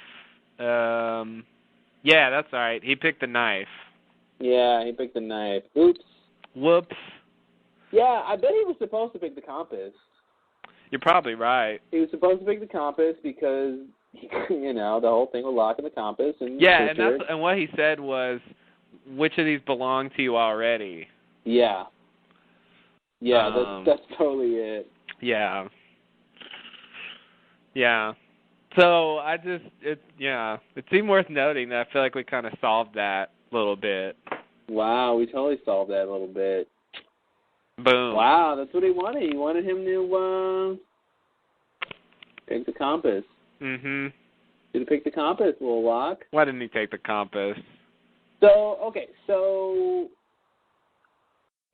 Yeah, that's right. He picked the knife. Yeah, he picked the knife. Oops. Whoops. Yeah, I bet he was supposed to pick the compass. You're probably right. He was supposed to pick the compass because, the whole thing with Locke and the compass. And yeah, and what he said was, which of these belong to you already? Yeah. Yeah, that's totally it. Yeah. Yeah. So it seemed worth noting that I feel like we kind of solved that a little bit. Wow, we totally solved that a little bit. Boom. Wow, that's what he wanted. He wanted him to pick the compass. Mm-hmm. Did he pick the compass, little Locke? Why didn't he take the compass? So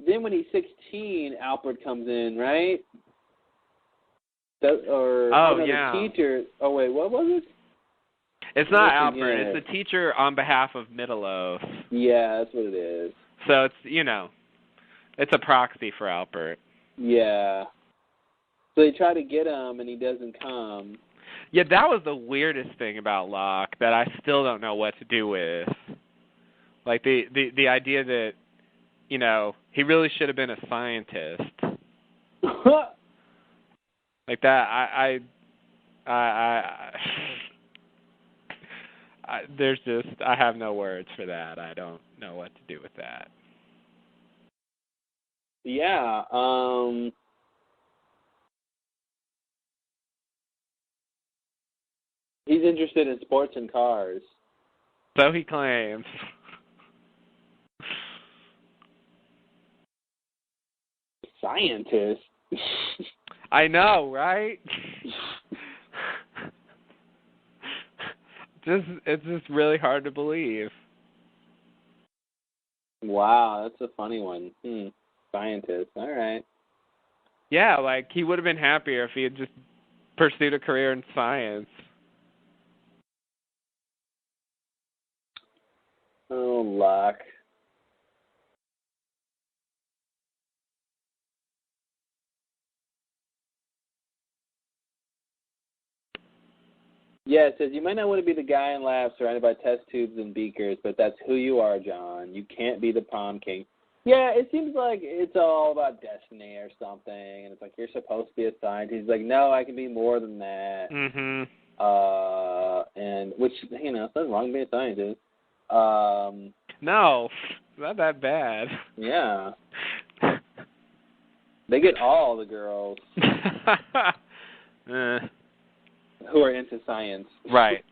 then when he's 16, Alfred comes in, right? Yeah. The teacher. Oh, wait, what was it? It's not Alfred. It's the teacher on behalf of Middle-earth. Yeah, that's what it is. So it's, it's a proxy for Alfred. Yeah. So they try to get him, and he doesn't come. Yeah, that was the weirdest thing about Locke that I still don't know what to do with. Like, the idea that, he really should have been a scientist. Like that, I have no words for that. I don't know what to do with that. Yeah, he's interested in sports and cars. So he claims. Scientist? I know, right? It's just really hard to believe. Wow, that's a funny one. Scientist, all right. Yeah, like he would have been happier if he had just pursued a career in science. Oh, Locke. Yeah, it says, you might not want to be the guy in labs surrounded by test tubes and beakers, but that's who you are, John. You can't be the prom king. Yeah, it seems like it's all about destiny or something, and it's like you're supposed to be a scientist. He's like, no, I can be more than that. Mm-hmm. And which, it's nothing wrong being a scientist. No, not that bad. Yeah. They get all the girls who are into science. Right.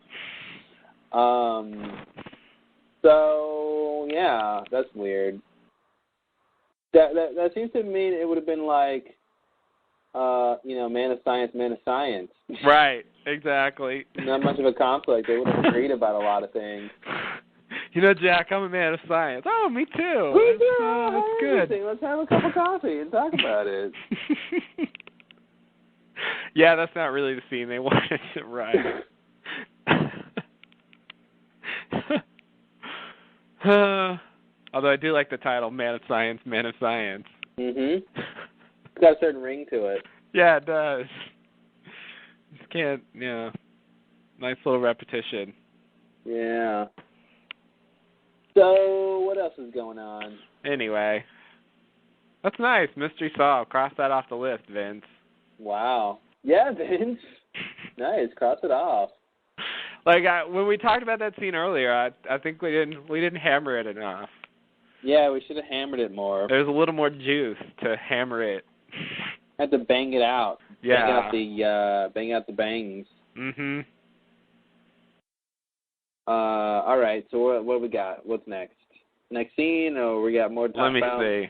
So, yeah, that's weird. That seems to mean it would have been like, man of science. Right, exactly. Not much of a conflict. They would have agreed about a lot of things. Jack, I'm a man of science. Oh, me too. Me too. That's good. Let's have a cup of coffee and talk about it. Yeah, that's not really the scene they wanted to write. Although I do like the title, Man of Science, Man of Science. Mm-hmm. It's got a certain ring to it. Yeah, it does. Just can't, nice little repetition. Yeah. So, what else is going on? Anyway. That's nice. Mystery solved. Cross that off the list, Vince. Wow. Yeah, Vince. Nice. Cross it off. Like, when we talked about that scene earlier, I think we didn't hammer it enough. Yeah, we should have hammered it more. There's a little more juice to hammer it. Had to bang it out. Yeah. Bang out the bangs. Mm-hmm. All right. So what we got? What's next? Next scene, or we got more to talk about? Let me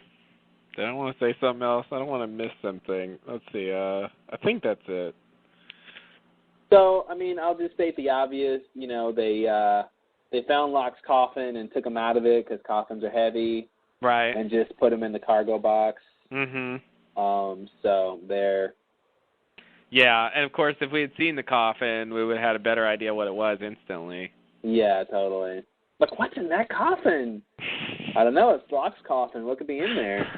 see. I don't want to say something else. I don't want to miss something. Let's see. I think that's it. So, I mean, I'll just state the obvious. They found Locke's coffin and took him out of it because coffins are heavy. Right. And just put him in the cargo box. Mm-hmm. So there. Yeah, and of course, if we had seen the coffin, we would have had a better idea what it was instantly. Yeah, totally. Like, what's in that coffin? I don't know. It's Locke's coffin. What could be in there?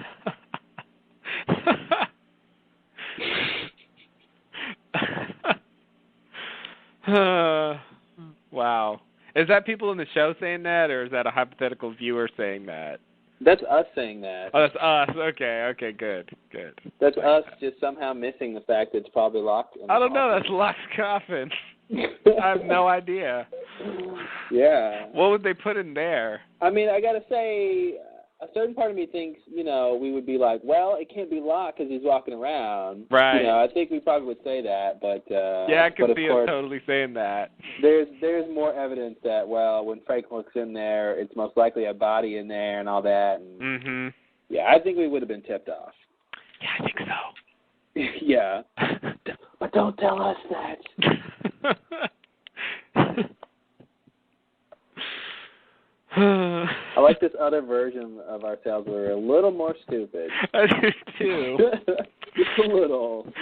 Wow. Is that people in the show saying that, or is that a hypothetical viewer saying that? That's us saying that. Oh, that's us. Okay, good. That's us just somehow missing the fact that it's probably Locke. I don't know. That's Locke's coffin. I have no idea. Yeah. What would they put in there? I mean, I got to say, a certain part of me thinks, we would be like, well, it can't be Locke because he's walking around. Right. I think we probably would say that, but yeah, I could see us totally saying that. There's more evidence that, well, when Frank looks in there, it's most likely a body in there and all that. And, mm-hmm. Yeah, I think we would have been tipped off. Yeah, I think so. Yeah. But don't tell us that. I like this other version of ourselves where we're a little more stupid. I do too. Just a little.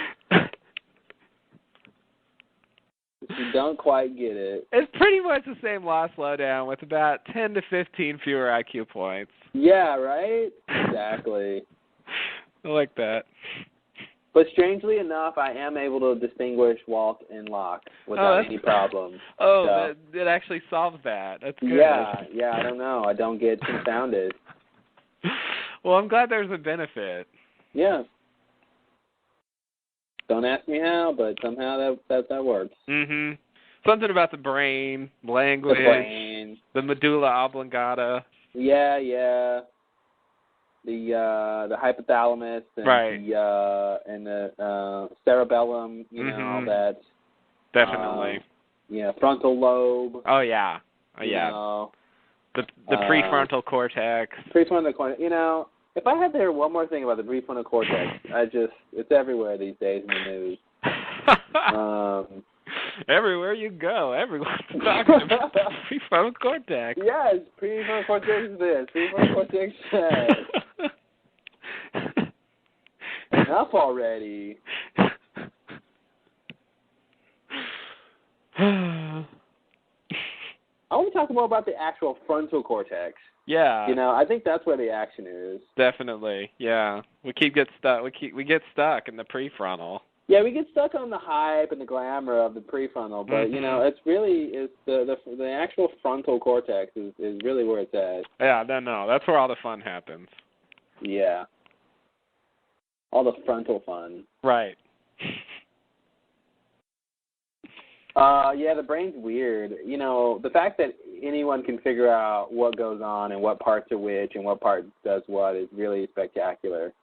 You don't quite get it. It's pretty much the same Lost Lowdown with about 10 to 15 fewer IQ points. Yeah, right? Exactly. I like that. But strangely enough, I am able to distinguish Walt and Locke without any problem. Oh, so, that actually solves that. That's good. Yeah, I don't know. I don't get confounded. Well, I'm glad there's a benefit. Yeah. Don't ask me how, but somehow that works. Mm-hmm. Something about the brain, language, the medulla oblongata. Yeah. The hypothalamus and right. the cerebellum, mm-hmm. all that. Definitely. Frontal lobe. Oh yeah. The prefrontal cortex. Prefrontal cortex. If I had to hear one more thing about the prefrontal cortex, it's everywhere these days in the news. Everywhere you go, everyone's talking about the prefrontal cortex. Yes, prefrontal cortex is this. Prefrontal cortex that. Enough already. I want to talk more about the actual frontal cortex. Yeah. I think that's where the action is. Definitely. Yeah. We get stuck. We get stuck in the prefrontal. Yeah, we get stuck on the hype and the glamour of the prefrontal, but mm-hmm. It's really the actual frontal cortex is really where it's at. Yeah, no, that's where all the fun happens. Yeah. All the frontal fun. Right. Yeah, the brain's weird. The fact that anyone can figure out what goes on and what parts are which and what part does what is really spectacular.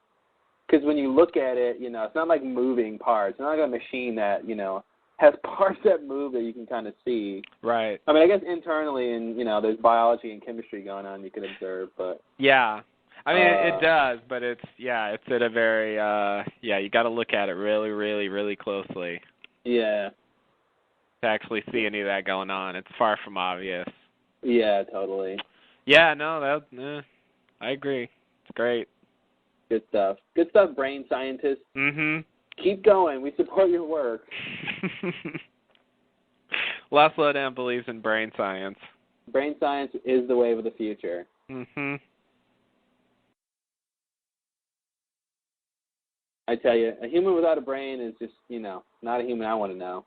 Because when you look at it, it's not like moving parts. It's not like a machine that, has parts that move that you can kind of see. Right. I mean, I guess internally, and there's biology and chemistry going on you can observe, but yeah. I mean, it does, but it's at a very you got to look at it really, really, really closely. Yeah. To actually see any of that going on, it's far from obvious. Yeah, totally. Yeah, no, I agree. It's great. Good stuff. Good stuff, brain scientists. Mhm. Keep going. We support your work. Last Lowdown believes in brain science. Brain science is the wave of the future. Mhm. I tell you, a human without a brain is just, not a human I want to know.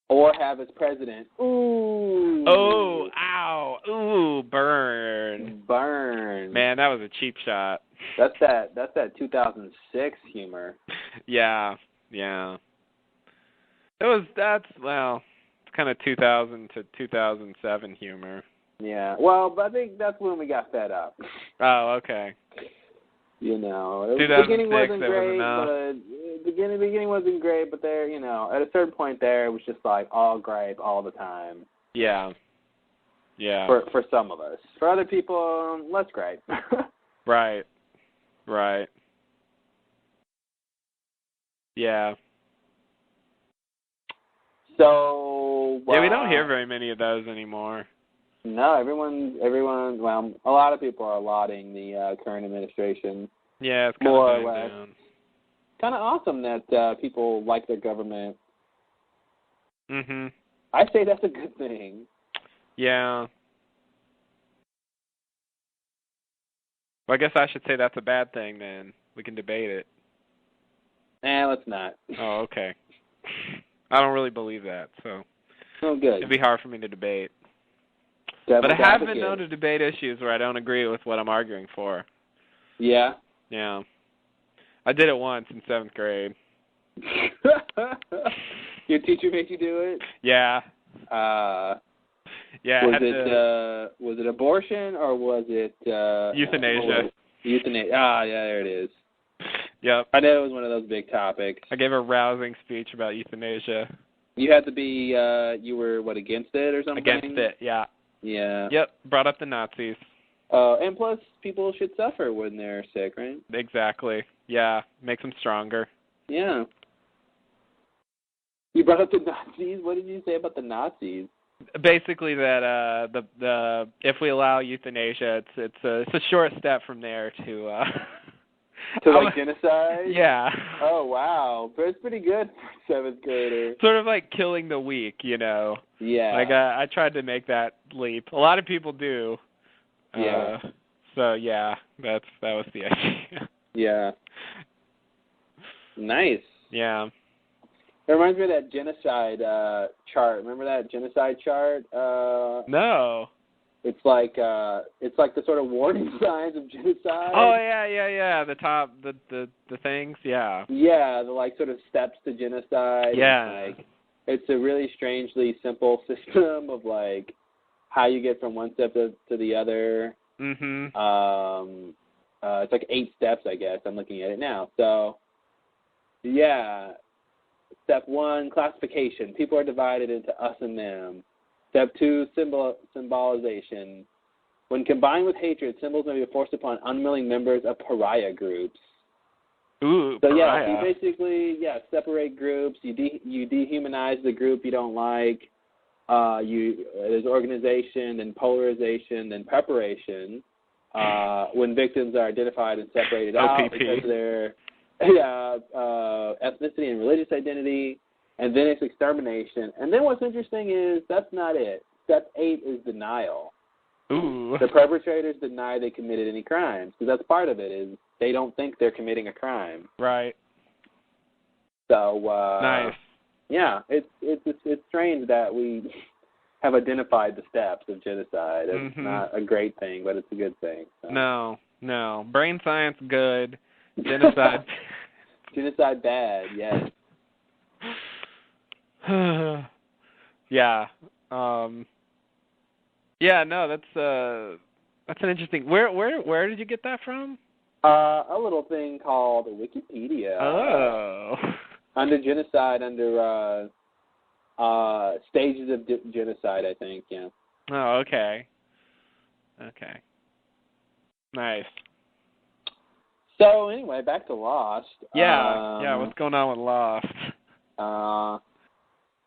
Or have as president. Ooh. Oh, ow. Ooh, burn. Burn. Man, that was a cheap shot. That's that 2006 humor. Yeah. It's kind of 2000 to 2007 humor. Yeah. Well, but I think that's when we got fed up. Oh, okay. The beginning wasn't great, the beginning wasn't great, but there, at a certain point there, it was just like all gripe all the time. Yeah. For some of us. For other people, less gripe. Right. Yeah. So. Yeah, we don't hear very many of those anymore. No, everyone. Well, a lot of people are lauding the current administration. Yeah, it's more kind of or less. down. Kind of awesome that people like their government. Mhm. I say that's a good thing. Yeah. Well, I guess I should say that's a bad thing then. We can debate it. Let's not. Oh, okay. I don't really believe that, so. Oh, good. It'd be hard for me to debate. Devil's But I have advocate. been known to debate issues where I don't agree with what I'm arguing for. Yeah? Yeah. I did it once in 7th grade. Your teacher made you do it? Yeah. Yeah. Was it abortion or was it euthanasia? Euthanasia. Yeah, there it is. Yep. I know it was one of those big topics. I gave a rousing speech about euthanasia. You had to be, you were, against it or something? Against it, yeah. Yeah. Yep, brought up the Nazis. And plus, people should suffer when they're sick, right? Exactly. Yeah, makes them stronger. Yeah. You brought up the Nazis? What did you say about the Nazis? Basically that the if we allow euthanasia, it's a short step from there to genocide? Yeah. Oh, wow. But it's pretty good for a 7th grader. Sort of like killing the weak, Yeah. Like I tried to make that leap. A lot of people do. Yeah. So yeah, that was the idea. Yeah. Nice. Yeah. It reminds me of that genocide chart. Remember that genocide chart? No. It's like the sort of warning signs of genocide. Oh yeah. The top the things, yeah. Yeah, the sort of steps to genocide. Yeah. It's a really strangely simple system of how you get from one step to the other. Mhm. It's 8 steps, I guess. I'm looking at it now. So, yeah. Step 1, classification. People are divided into us and them. Step 2, symbolization. When combined with hatred, symbols may be forced upon unwilling members of pariah groups. Ooh, so pariah. Yeah, you basically separate groups. You dehumanize the group you don't like. There's organization, then polarization, then preparation. When victims are identified and separated out because of their ethnicity and religious identity, and then it's extermination. And then what's interesting is that's not it. Step 8 is denial. Ooh. The perpetrators deny they committed any crimes, because that's part of it, is they don't think they're committing a crime. Right. So, nice. Yeah, it's strange that we have identified the steps of genocide. It's not a great thing, but it's a good thing. So. No. Brain science, good. Genocide. Genocide, bad, yes. Yeah. Yeah, no, that's an interesting. Where did you get that from? A little thing called Wikipedia. Oh. Under genocide, under stages of genocide, I think, yeah. Oh, okay. Okay. Nice. So, anyway, back to Lost. Yeah, what's going on with Lost?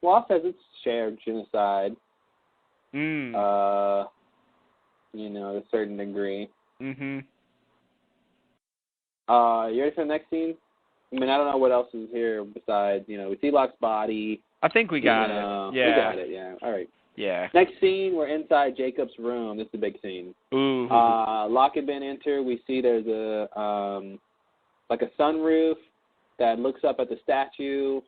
Lost has its share of genocide. To a certain degree. Mm-hmm. You ready for the next scene? I mean, I don't know what else is here besides, we see Locke's body. I think we got it. Yeah. We got it, yeah. All right. Yeah. Next scene, we're inside Jacob's room. This is a big scene. Ooh. Locke and Ben enter. We see there's a sunroof that looks up at the statue.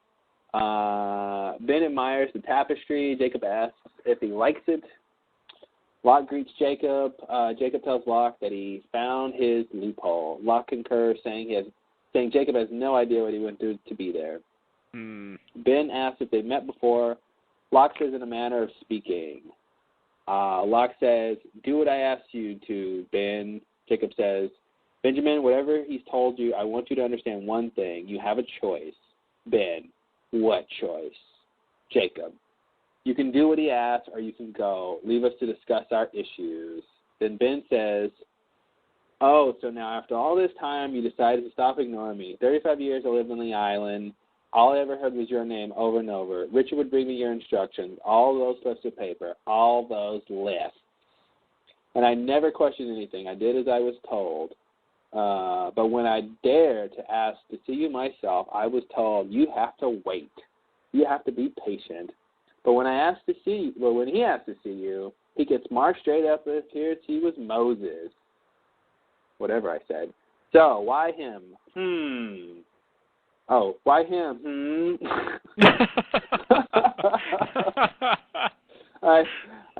Ben admires the tapestry. Jacob asks if he likes it. Locke greets Jacob. Jacob tells Locke that he found his loophole. Locke concurs, saying Jacob has no idea what he went through to be there. Ben asks if they've met before. Locke says in a manner of speaking. Locke says, "Do what I asked you to, Ben." Jacob says, "Benjamin, whatever he's told you, I want you to understand one thing. You have a choice." Ben, "What choice?" Jacob, "You can do what he asks, or you can go. Leave us to discuss our issues." Then Ben says, "Oh, so now after all this time, you decided to stop ignoring me. 35 years I lived on the island. All I ever heard was your name over and over. Richard would bring me your instructions, all those slips of paper, all those lists. And I never questioned anything. I did as I was told. But when I dared to ask to see you myself, I was told, you have to wait. You have to be patient. But when he asked to see you, he gets marched straight up as here he was Moses." Whatever I said. "So, why him? Oh, why him? I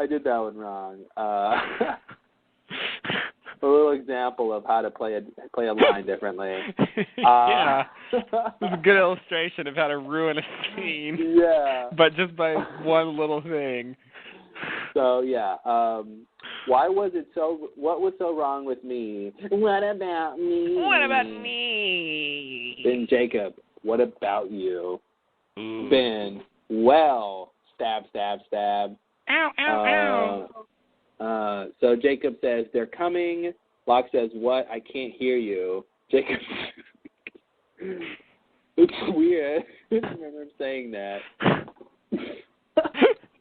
did that one wrong. A little example of how to play a line differently. Yeah. This is a good illustration of how to ruin a scene. Yeah. But just by one little thing. So, yeah. What was so wrong with me? What about me? What about me? Then Jacob, what about you? Ooh. Ben, well, stab, stab, stab. Ow, ow, ow. So Jacob says, they're coming. Locke says, what? I can't hear you. Jacob, it's weird. I remember him saying that.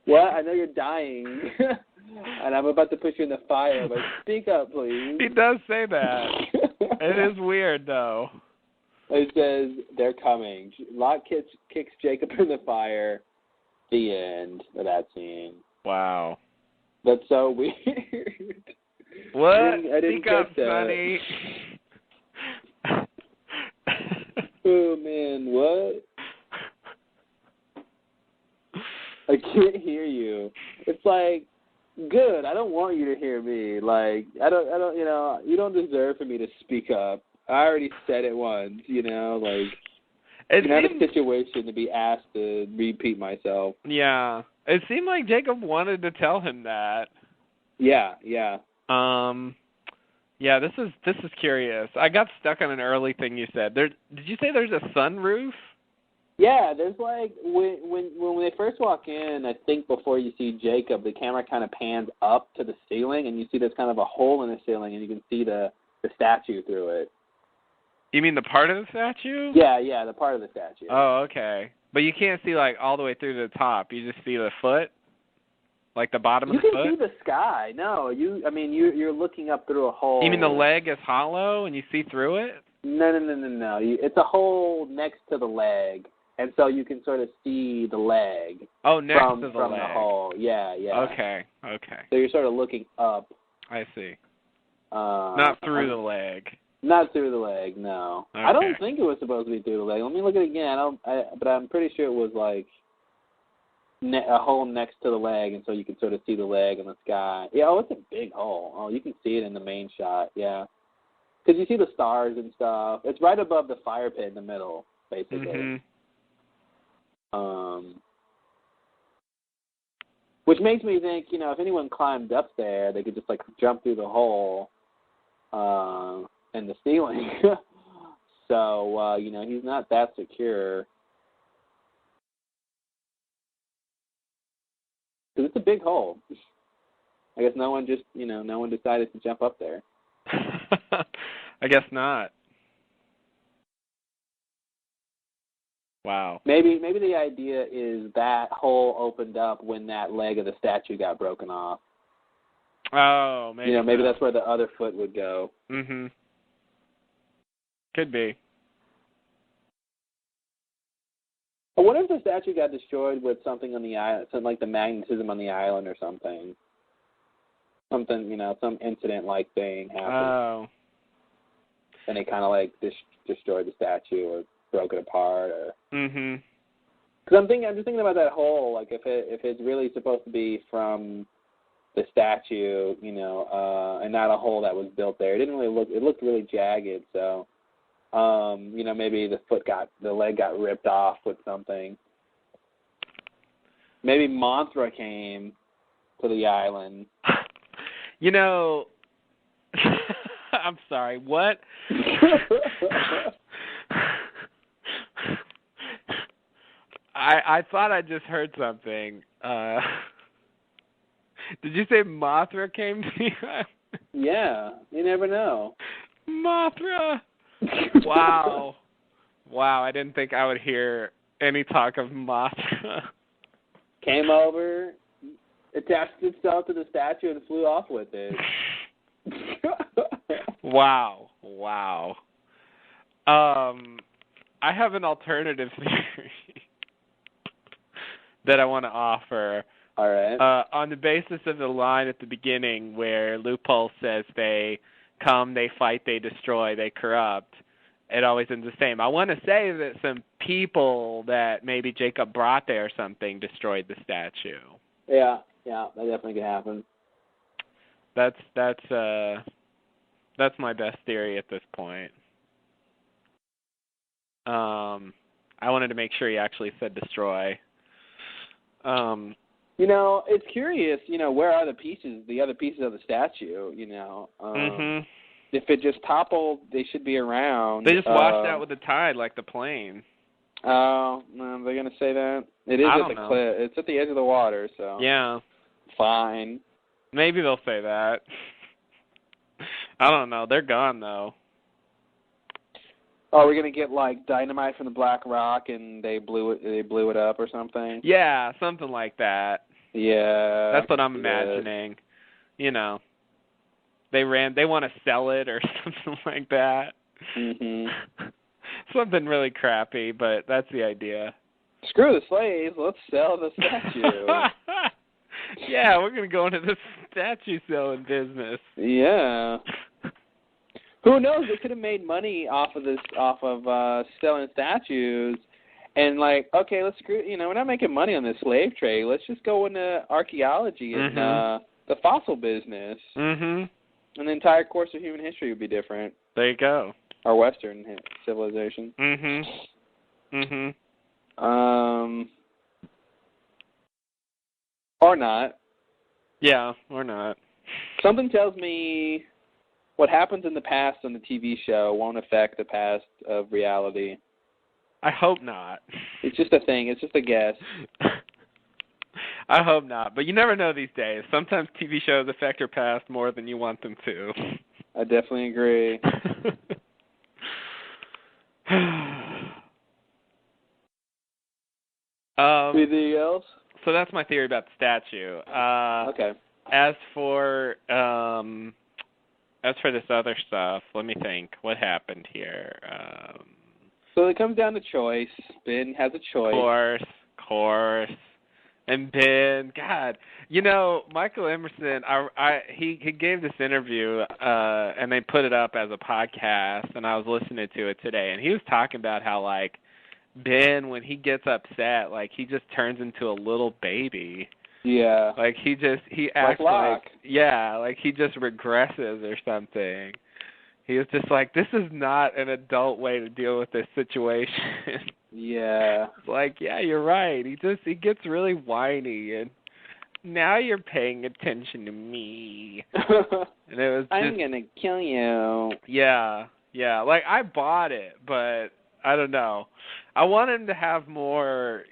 What? I know you're dying. And I'm about to put you in the fire, but speak up, please. He does say that. It is weird, though. It says, they're coming. Locke kicks Jacob in the fire. The end of that scene. Wow. That's so weird. What? I didn't Speak up, get that. Sonny. Oh, man, what? I can't hear you. It's like, good, I don't want you to hear me. Like, I don't, you don't deserve for me to speak up. I already said it once, like, it's not a situation to be asked to repeat myself. Yeah. It seemed like Jacob wanted to tell him that. Yeah. Yeah, this is curious. I got stuck on an early thing you said. Did you say there's a sunroof? Yeah, there's like when they first walk in, I think before you see Jacob, the camera kind of pans up to the ceiling, and you see there's kind of a hole in the ceiling, and you can see the statue through it. You mean the part of the statue? Yeah, the part of the statue. Oh, okay. But you can't see like all the way through to the top. You just see the foot, like the bottom of the foot. You can see the sky. No, you're looking up through a hole. You mean the leg is hollow and you see through it? No. It's a hole next to the leg. And so you can sort of see the leg. Oh, next from to the from leg. the hole. Yeah. Okay. So you're sort of looking up. I see. Not through the leg. Not through the leg, no. Okay. I don't think it was supposed to be through the leg. Let me look at it again. But I'm pretty sure it was like a hole next to the leg, and so you can sort of see the leg in the sky. Yeah, it's a big hole. Oh, you can see it in the main shot, yeah. Because you see the stars and stuff. It's right above the fire pit in the middle, basically. Mm-hmm. Which makes me think, if anyone climbed up there, they could just like jump through the hole in the ceiling. So, he's not that secure. Because it's a big hole. I guess no one decided to jump up there. I guess not. Wow. Maybe the idea is that hole opened up when that leg of the statue got broken off. Oh, maybe. Maybe that's where the other foot would go. Mhm. Could be. I wonder if the statue got destroyed with something on the island, something like the magnetism on the island or something. Something, some incident-like thing happened. Oh. And they kind of like destroyed the statue or broke it apart. Mhm. Because I'm just thinking about that hole. Like if it's really supposed to be from the statue, and not a hole that was built there. It didn't really look. It looked really jagged. So, maybe the leg got ripped off with something. Maybe Mothra came to the island. I'm sorry. What? I thought I just heard something. Did you say Mothra came to the island? Yeah, you never know. Mothra. Wow. Wow, I didn't think I would hear any talk of Mothra. Came over, attached itself to the statue, and flew off with it. Wow. I have an alternative theory that I want to offer. All right. On the basis of the line at the beginning where Loophole says they come, they fight, they destroy, they corrupt, it always ends the same. I want to say that some people that maybe Jacob brought there or something destroyed the statue. Yeah, that definitely could happen. That's my best theory at this point. I wanted to make sure he actually said destroy. It's curious, where are the other pieces of the statue, If it just toppled, they should be around. They just washed out with the tide like the plane. Oh, no, they're going to say that? It is at the cliff. It's at the edge of the water, so. Yeah. Fine. Maybe they'll say that. I don't know. They're gone, though. Oh, we're going to get, dynamite from the Black Rock and they blew it up or something? Yeah, something like that. Yeah. That's what I'm imagining. They want to sell it or something like that. Mhm. Something really crappy, but that's the idea. Screw the slaves. Let's sell the statue. Yeah, we're going to go into the statue selling business. Yeah. Who knows? They could have made money off of selling statues. And okay, let's screw. We're not making money on this slave trade. Let's just go into archaeology and the fossil business. Mhm. And the entire course of human history would be different. There you go. Our Western civilization. Mhm. Mhm. Or not. Yeah, or not. Something tells me what happens in the past on the TV show won't affect the past of reality. I hope not. It's just a thing. It's just a guess. I hope not. But you never know these days. Sometimes TV shows affect your past more than you want them to. I definitely agree. Anything else? So that's my theory about the statue. Okay. As for this other stuff, let me think. What happened here? So it comes down to choice. Ben has a choice. Course. And Ben, God, Michael Emerson, he gave this interview, and they put it up as a podcast, and I was listening to it today, and he was talking about how, Ben, when he gets upset, he just turns into a little baby. Yeah. He acts Locke. he just regresses or something. He was just this is not an adult way to deal with this situation. Yeah. It's yeah, you're right. He gets really whiny, and now you're paying attention to me. And it was I'm gonna kill you. Yeah. I bought it, but I don't know. I want him to have more,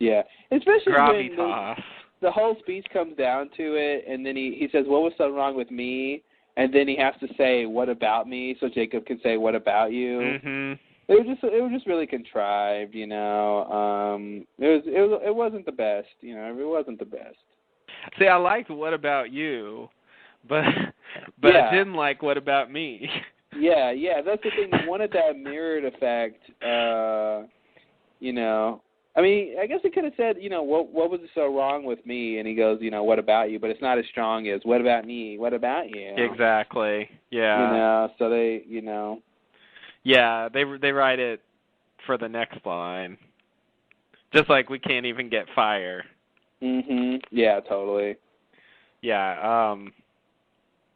Yeah, especially when gravitas. the whole speech comes down to it, and then he says, "What was so wrong with me?" And then he has to say, "What about me?" So Jacob can say, "What about you?" Mhm. It was just really contrived, you know. It wasn't the best, you know. It wasn't the best. See, I liked What About You, but Yeah. I didn't like What About Me. Yeah, that's the thing. They wanted that mirrored effect, you know. I mean, I guess he could have said, you know, what was so wrong with me? And he goes, you know, what about you? But it's not as strong as what about me? What about you? Exactly. Yeah. You know, so they, you know. Yeah, they write it for the next line. Just like we can't even get fire. Mhm. Yeah, totally. Yeah,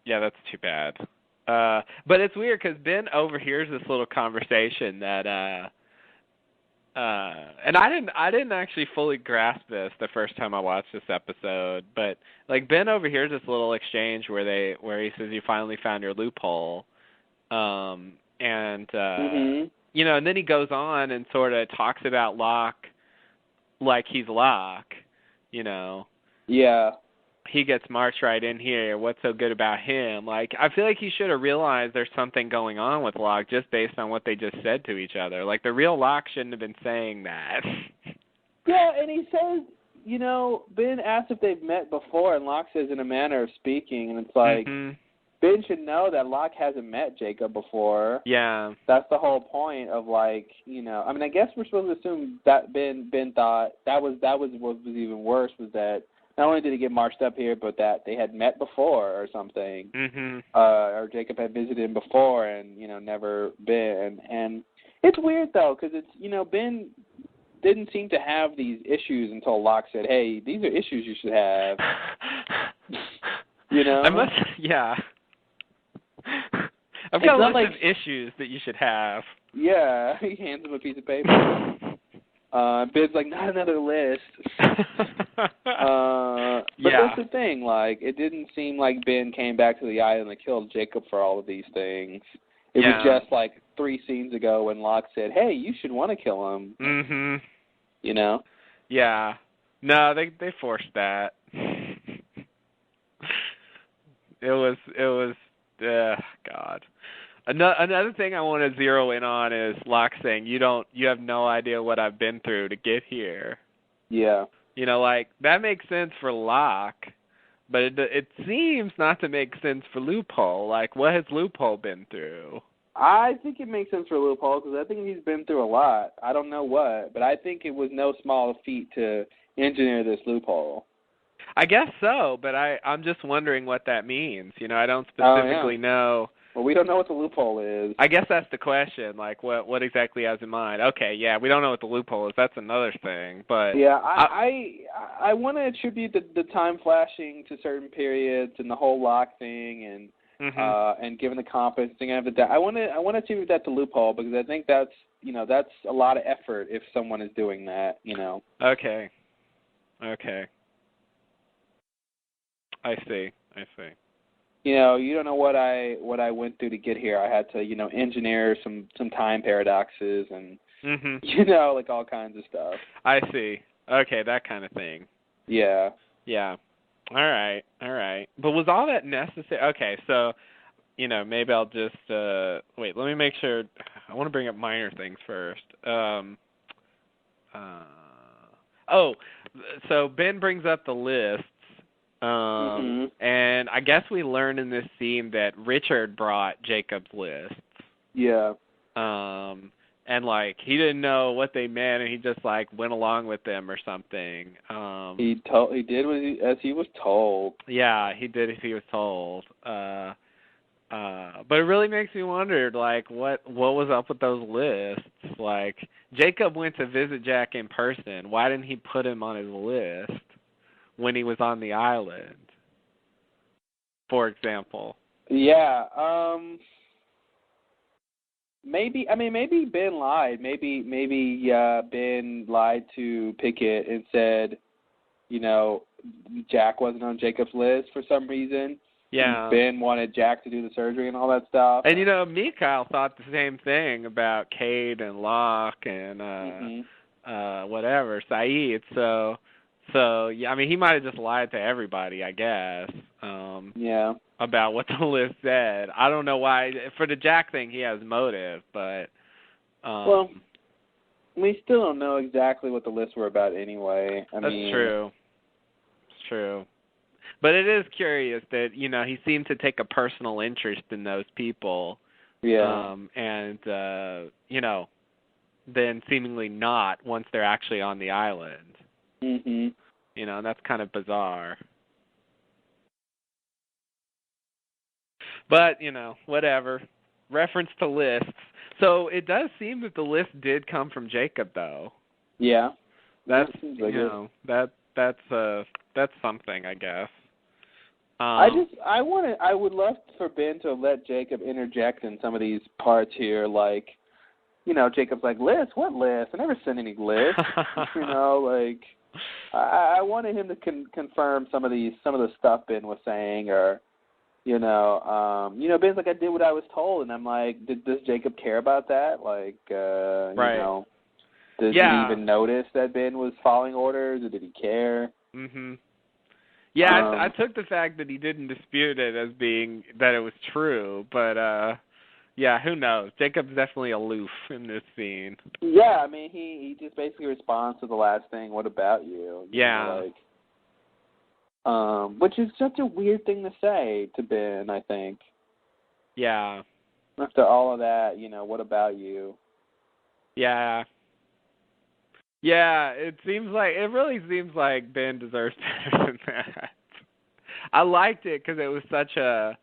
yeah, that's too bad. But it's weird because Ben overhears this little conversation that and I didn't actually fully grasp this the first time I watched this episode, but like Ben overhears this little exchange where he says, "You finally found your loophole," and you know, and then he goes on and sort of talks about Locke like he's Locke, you know. Yeah. He gets marched right in here. What's so good about him? Like, I feel like he should have realized there's something going on with Locke just based on what they just said to each other. Like, the real Locke shouldn't have been saying that. Yeah, and he says, you know, Ben asks if they've met before, and Locke says in a manner of speaking, and it's like, Ben should know that Locke hasn't met Jacob before. Yeah. That's the whole point of, like, you know, I mean, I guess we're supposed to assume that Ben thought that was what was even worse, was that not only did he get marched up here, but that they had met before or something. Or Jacob had visited him before and, you know, never been. And it's weird, though, because it's, you know, Ben didn't seem to have these issues until Locke said, hey, these are issues you should have. You know? Yeah. I've got a list of issues that you should have. Yeah, he hands him a piece of paper. Ben's like, not another list. But that's the thing, like, it didn't seem like Ben came back to the island and killed Jacob for all of these things. It was just like 3 scenes ago when Locke said, hey, you should want to kill him. You know? Yeah. No, they forced that. It was God. Another thing I want to zero in on is Locke saying you have no idea what I've been through to get here. Yeah. You know, like, that makes sense for Locke, but it seems not to make sense for Loophole. Like, what has Loophole been through? I think it makes sense for Loophole because I think he's been through a lot. I don't know what, but I think it was no small feat to engineer this loophole. I guess so, but I'm just wondering what that means. You know, I don't specifically know. Well, we don't know what the loophole is. I guess that's the question. Like, what exactly has in mind? Okay, yeah, we don't know what the loophole is. That's another thing. But yeah, I want to attribute the time flashing to certain periods and the whole Locke thing and given the compass thing of that. I want to attribute that to Loophole because I think that's a lot of effort if someone is doing that. You know. Okay. I see. You know, you don't know what I went through to get here. I had to, you know, engineer some time paradoxes and you know, like all kinds of stuff. I see. Okay, that kind of thing. Yeah. All right. But was all that necessary? Okay, so, you know, maybe I'll just wait. Let me make sure. I want to bring up minor things first. So Ben brings up the lists. And I guess we learned in this scene that Richard brought Jacob's lists. Yeah. And like he didn't know what they meant, and he just like went along with them or something. He did as he was told. Yeah, he did as he was told. But it really makes me wonder, like, what was up with those lists? Like, Jacob went to visit Jack in person. Why didn't he put him on his list when he was on the island, for example? Yeah. Maybe Ben lied. Maybe Ben lied to Pickett and said, you know, Jack wasn't on Jacob's list for some reason. Yeah. Ben wanted Jack to do the surgery and all that stuff. And, you know, Mikhail thought the same thing about Cade and Locke and whatever, Saeed. So yeah, I mean, he might have just lied to everybody, I guess. Yeah. About what the list said. I don't know why. For the Jack thing, he has motive, but well, we still don't know exactly what the lists were about anyway. That's true. It's true. But it is curious that, he seemed to take a personal interest in those people. Yeah. And then seemingly not once they're actually on the island. Mhm. That's kind of bizarre. But, whatever. Reference to lists. So it does seem that the list did come from Jacob, though. Yeah. That's like that's something, I guess. I would love for Ben to let Jacob interject in some of these parts here, like, Jacob's like, list? What list? I never sent any lists. Like, I wanted him to confirm some of the stuff Ben was saying, or, Ben's like, I did what I was told, and I'm like, does Jacob care about that? Like, right. Did he even notice that Ben was following orders, or did he care? Mhm. Yeah, I took the fact that he didn't dispute it as being that it was true, but yeah, who knows? Jacob's definitely aloof in this scene. Yeah, I mean, he just basically responds to the last thing, what about you? Yeah. Which is such a weird thing to say to Ben, I think. Yeah. After all of that, what about you? Yeah. Yeah, it really seems like Ben deserves better than that. I liked it because it was such a,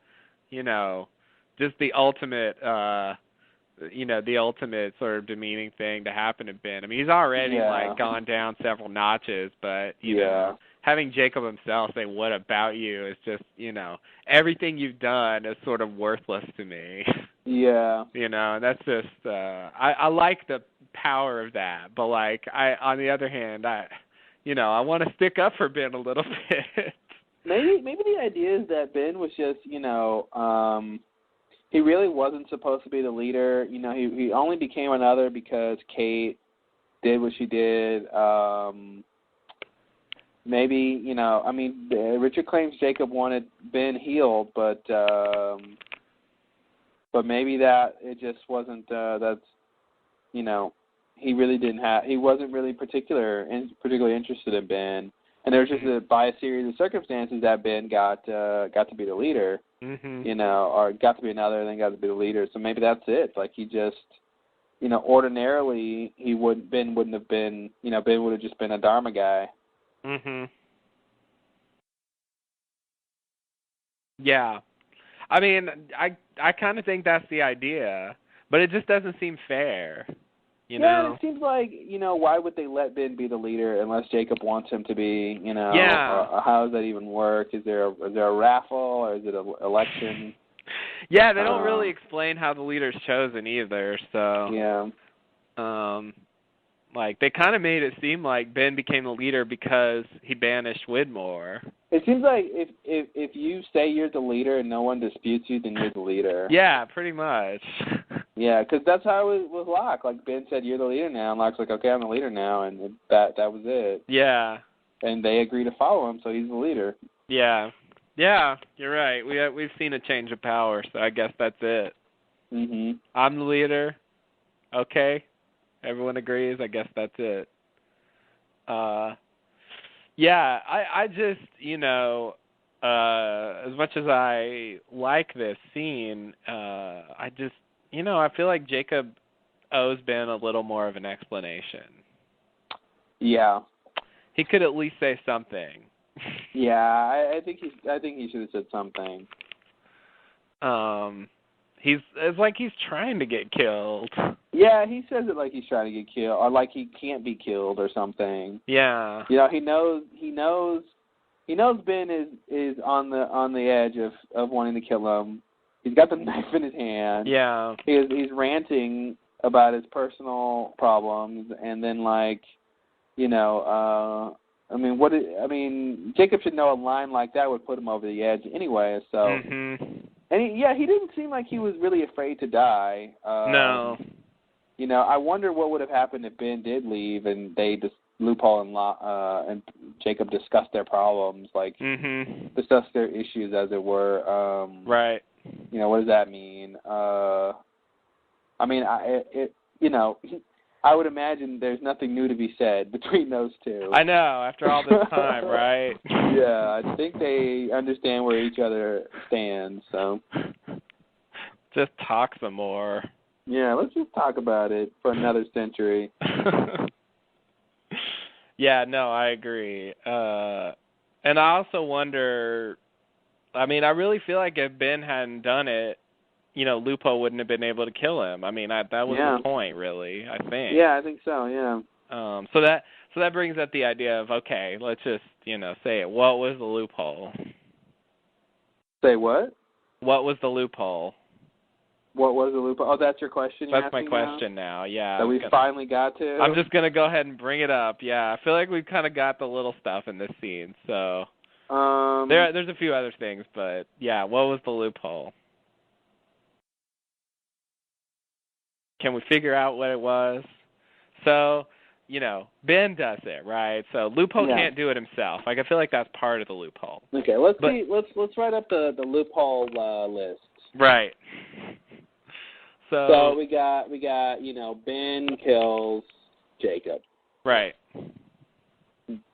just the ultimate, the ultimate sort of demeaning thing to happen to Ben. I mean, he's already gone down several notches, but having Jacob himself say "What about you?" is just, everything you've done is sort of worthless to me. Yeah. That's just I like the power of that, but on the other hand, I want to stick up for Ben a little bit. Maybe the idea is that Ben was just, he really wasn't supposed to be the leader. He only became another because Kate did what she did. Maybe, Richard claims Jacob wanted Ben healed, but maybe that it just wasn't. He wasn't really particularly interested in Ben, and there was just by a series of circumstances that Ben got to be the leader. Mm-hmm. Or got to be another, and then got to be the leader. So maybe that's it. Like he just, ordinarily Ben wouldn't have been, Ben would have just been a Dharma guy. Mhm. Yeah. I mean, I kind of think that's the idea, but it just doesn't seem fair. Yeah, it seems like, why would they let Ben be the leader unless Jacob wants him to be, Yeah. Or how does that even work? Is there a raffle, or is it an election? Yeah, they don't really explain how the leader's chosen either, so. Yeah. They kind of made it seem like Ben became the leader because he banished Widmore. It seems like if you say you're the leader and no one disputes you, then you're the leader. Yeah, pretty much. Yeah, because that's how it was Locke. Like, Ben said, you're the leader now, and Locke's like, okay, I'm the leader now, and that was it. Yeah. And they agree to follow him, so he's the leader. Yeah. Yeah, you're right. We've seen a change of power, so I guess that's it. Mhm. I'm the leader. Okay. Everyone agrees. I guess that's it. Yeah, I just, as much as I like this scene, I just, I feel like Jacob owes Ben a little more of an explanation. Yeah. He could at least say something. Yeah, I think he should have said something. It's like he's trying to get killed. Yeah, he says it like he's trying to get killed, or like he can't be killed or something. Yeah. He knows Ben is on the edge of wanting to kill him. He's got the knife in his hand. Yeah. He's ranting about his personal problems, and then Jacob should know a line like that would put him over the edge anyway. So. Mhm. And he didn't seem like he was really afraid to die. No. I wonder what would have happened if Ben did leave and they just Loophole and Jacob discussed their problems, like discussed their issues, as it were. Right. What does that mean? I would imagine there's nothing new to be said between those two. I know, after all this time, right? Yeah, I think they understand where each other stands, so. Just talk some more. Yeah, let's just talk about it for another century. Yeah, no, I agree. And I also wonder, I really feel like if Ben hadn't done it, Lupo wouldn't have been able to kill him. That was the point, really, I think. Yeah, I think so, yeah. So that brings up the idea of, okay, let's just, say it. What was the loophole? Say what? What was the loophole? What was the loophole? Oh, that's your question? That's my question now, yeah. That we finally got to? I'm just going to go ahead and bring it up, yeah. I feel like we've kind of got the little stuff in this scene, so. There's a few other things, but, yeah, what was the loophole? Can we figure out what it was? So, Ben does it, right? So Loophole can't do it himself. I feel like that's part of the loophole. Okay, let's write up the loophole list. Right. So we got Ben kills Jacob. Right.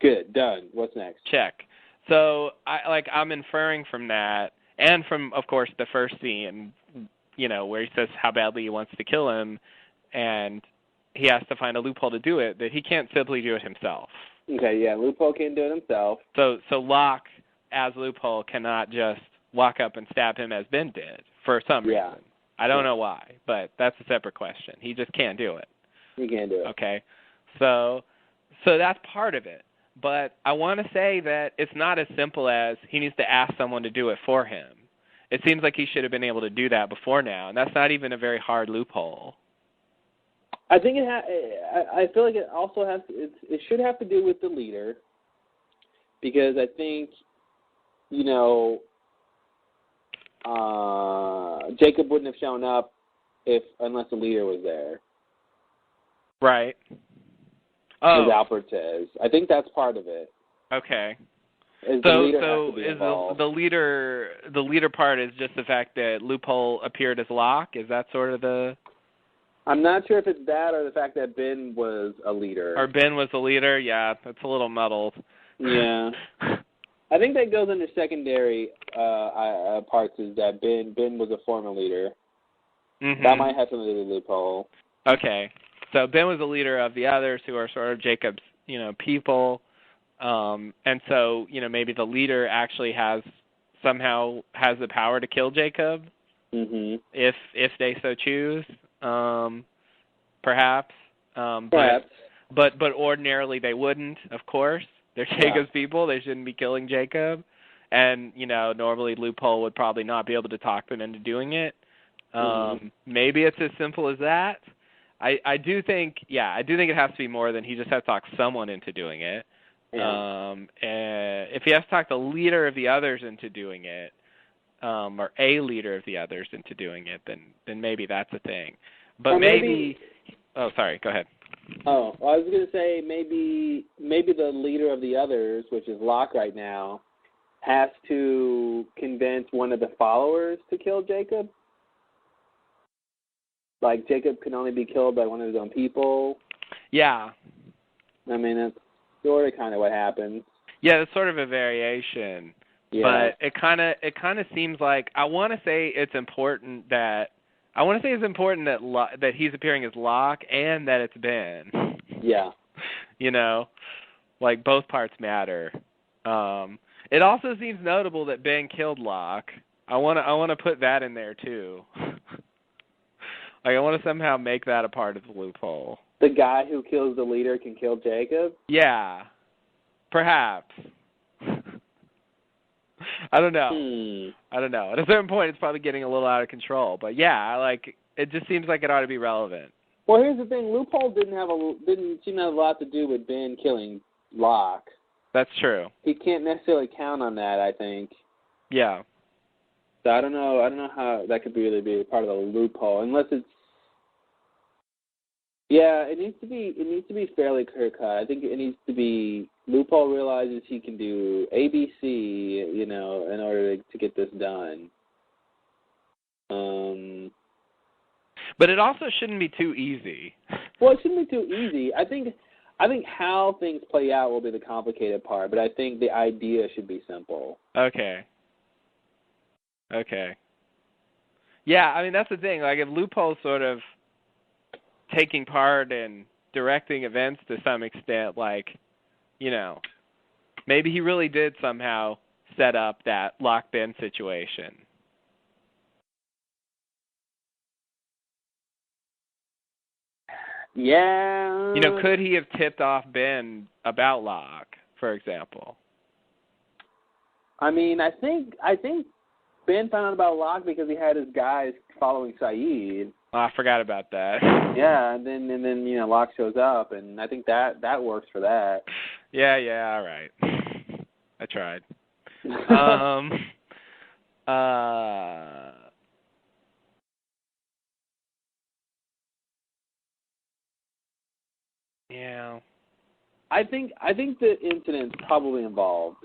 Good, done. What's next? Check. So I'm inferring from that, and from, of course, the first scene, where he says how badly he wants to kill him, and he has to find a loophole to do it, that he can't simply do it himself. Okay, yeah, Loophole can't do it himself. So Locke, as Loophole, cannot just walk up and stab him as Ben did, for some reason. I don't know why, but that's a separate question. He just can't do it. He can't do it. Okay. So that's part of it. But I want to say that it's not as simple as he needs to ask someone to do it for him. It seems like he should have been able to do that before now, and that's not even a very hard loophole. I think I feel like it also has to, it should have to do with the leader, because I think Jacob wouldn't have shown up unless the leader was there. Right. As Alfred says. I think that's part of it. Okay. The leader part is just the fact that Loophole appeared as Locke? Is that sort of the... I'm not sure if it's that or the fact that Ben was a leader. Or Ben was the leader? Yeah, that's a little muddled. Yeah. I think that goes under secondary parts, is that Ben was a former leader. Mm-hmm. That might have something to do with Loophole. Okay. So Ben was the leader of the others, who are sort of Jacob's, people. And so, maybe the leader actually somehow has the power to kill Jacob, if they so choose, perhaps. Perhaps. But ordinarily they wouldn't, of course. They're Jacob's people. They shouldn't be killing Jacob. And, normally Loophole would probably not be able to talk them into doing it. Maybe it's as simple as that. I do think it has to be more than he just has to talk someone into doing it. Yeah. If he has to talk the leader of the others into doing it, or a leader of the others into doing it, then maybe that's a thing. But maybe oh, sorry, go ahead. Oh, well, I was going to say maybe the leader of the others, which is Locke right now, has to convince one of the followers to kill Jacob. Like, Jacob can only be killed by one of his own people. Yeah. That's sort of kind of what happens. Yeah, it's sort of a variation. Yeah. But it kind of seems like I want to say it's important that that he's appearing as Locke and that it's Ben. Yeah. Like both parts matter. It also seems notable that Ben killed Locke. I want to put that in there too. Like, I want to somehow make that a part of the loophole. The guy who kills the leader can kill Jacob? Yeah. Perhaps. I don't know. At a certain point, it's probably getting a little out of control. But, yeah, it just seems like it ought to be relevant. Well, here's the thing. Loophole didn't seem to have a lot to do with Ben killing Locke. That's true. He can't necessarily count on that, I think. Yeah. So I don't know how that could really be part of the loophole, unless it's Yeah, it needs to be fairly clear cut. I think it needs to be Loophole realizes he can do ABC, you know, in order to get this done. But it also shouldn't be too easy. Well, it shouldn't be too easy. I think how things play out will be the complicated part, but I think the idea should be simple. Okay. Yeah, I mean, that's the thing. Like, if Loophole's sort of taking part in directing events to some extent, like, you know, maybe he really did somehow set up that Lock Ben situation. Yeah. You know, could he have tipped off Ben about Locke, for example? I mean, I think Ben found out about Locke because he had his guys following Saeed. Oh, I forgot about that. Yeah, and then you know, Locke shows up, and I think that works for that. Yeah, all right. I tried. Yeah. I think the incident's probably involved.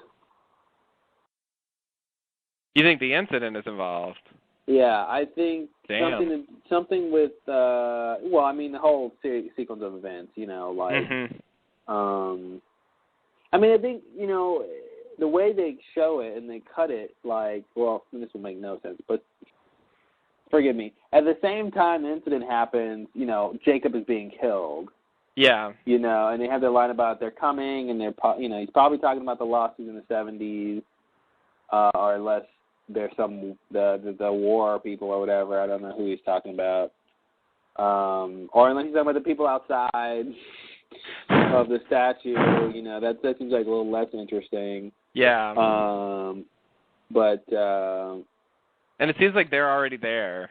You think the incident is involved? Yeah, I think Damn. something with well, I mean the whole sequence of events, you know, like I mean, I think, you know, the way they show it and they cut it, like, well, this will make no sense, but forgive me. At the same time the incident happens, you know, Jacob is being killed. Yeah. You know, and they have their line about they're coming, and they're, you know, he's probably talking about the losses in the 70s, or unless there's some the war people or whatever. I don't know who he's talking about, or unless he's talking about the people outside of the statue. You know, that seems like a little less interesting. Yeah. But and it seems like they're already there.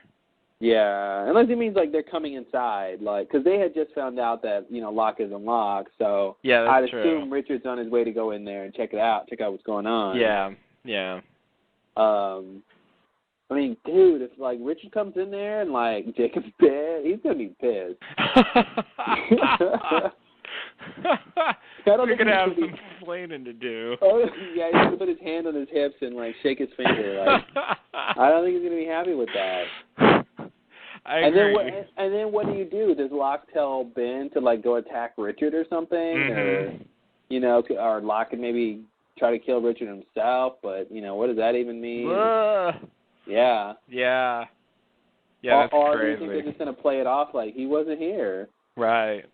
Yeah, unless it means like they're coming inside, like, because they had just found out that, you know, Locke is unlocked, so yeah, that's I'd true. assume Richard's on his way to go in there and check out what's going on. Yeah. I mean, dude, if like Richard comes in there and like Jacob's dead, he's gonna be pissed. You're gonna have some explaining to do. Oh yeah, he's gonna put his hand on his hips and like shake his finger. Like, I don't think he's gonna be happy with that. I agree. And then what do? Does Locke tell Ben to like go attack Richard or something, or you know, or Locke can maybe try to kill Richard himself? But you know, what does that even mean? Yeah. That's or crazy. Or do you think they're just gonna play it off like he wasn't here? Right.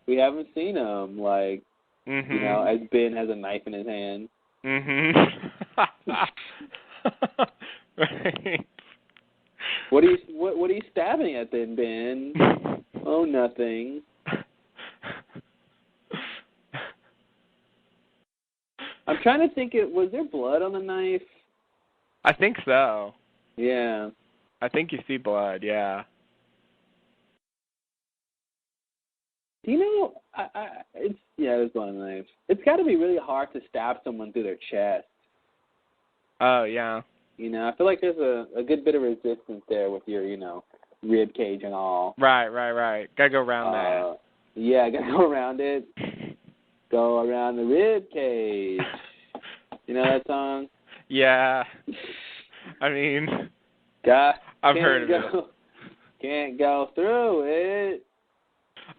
We haven't seen him, like, you know, as Ben has a knife in his hand. Right. What are you stabbing at then, Ben? Oh, nothing. I'm trying to think. Was there blood on the knife? I think so. Yeah. I think you see blood. Yeah. Do you know? There's blood on the knife. It's got to be really hard to stab someone through their chest. Oh yeah. You know, I feel like there's a good bit of resistance there with your, you know, rib cage and all. Right. Gotta go around that. Yeah, gotta go around it. Go around the rib cage. You know that song? Yeah. I mean, I've heard of it. Can't go through it.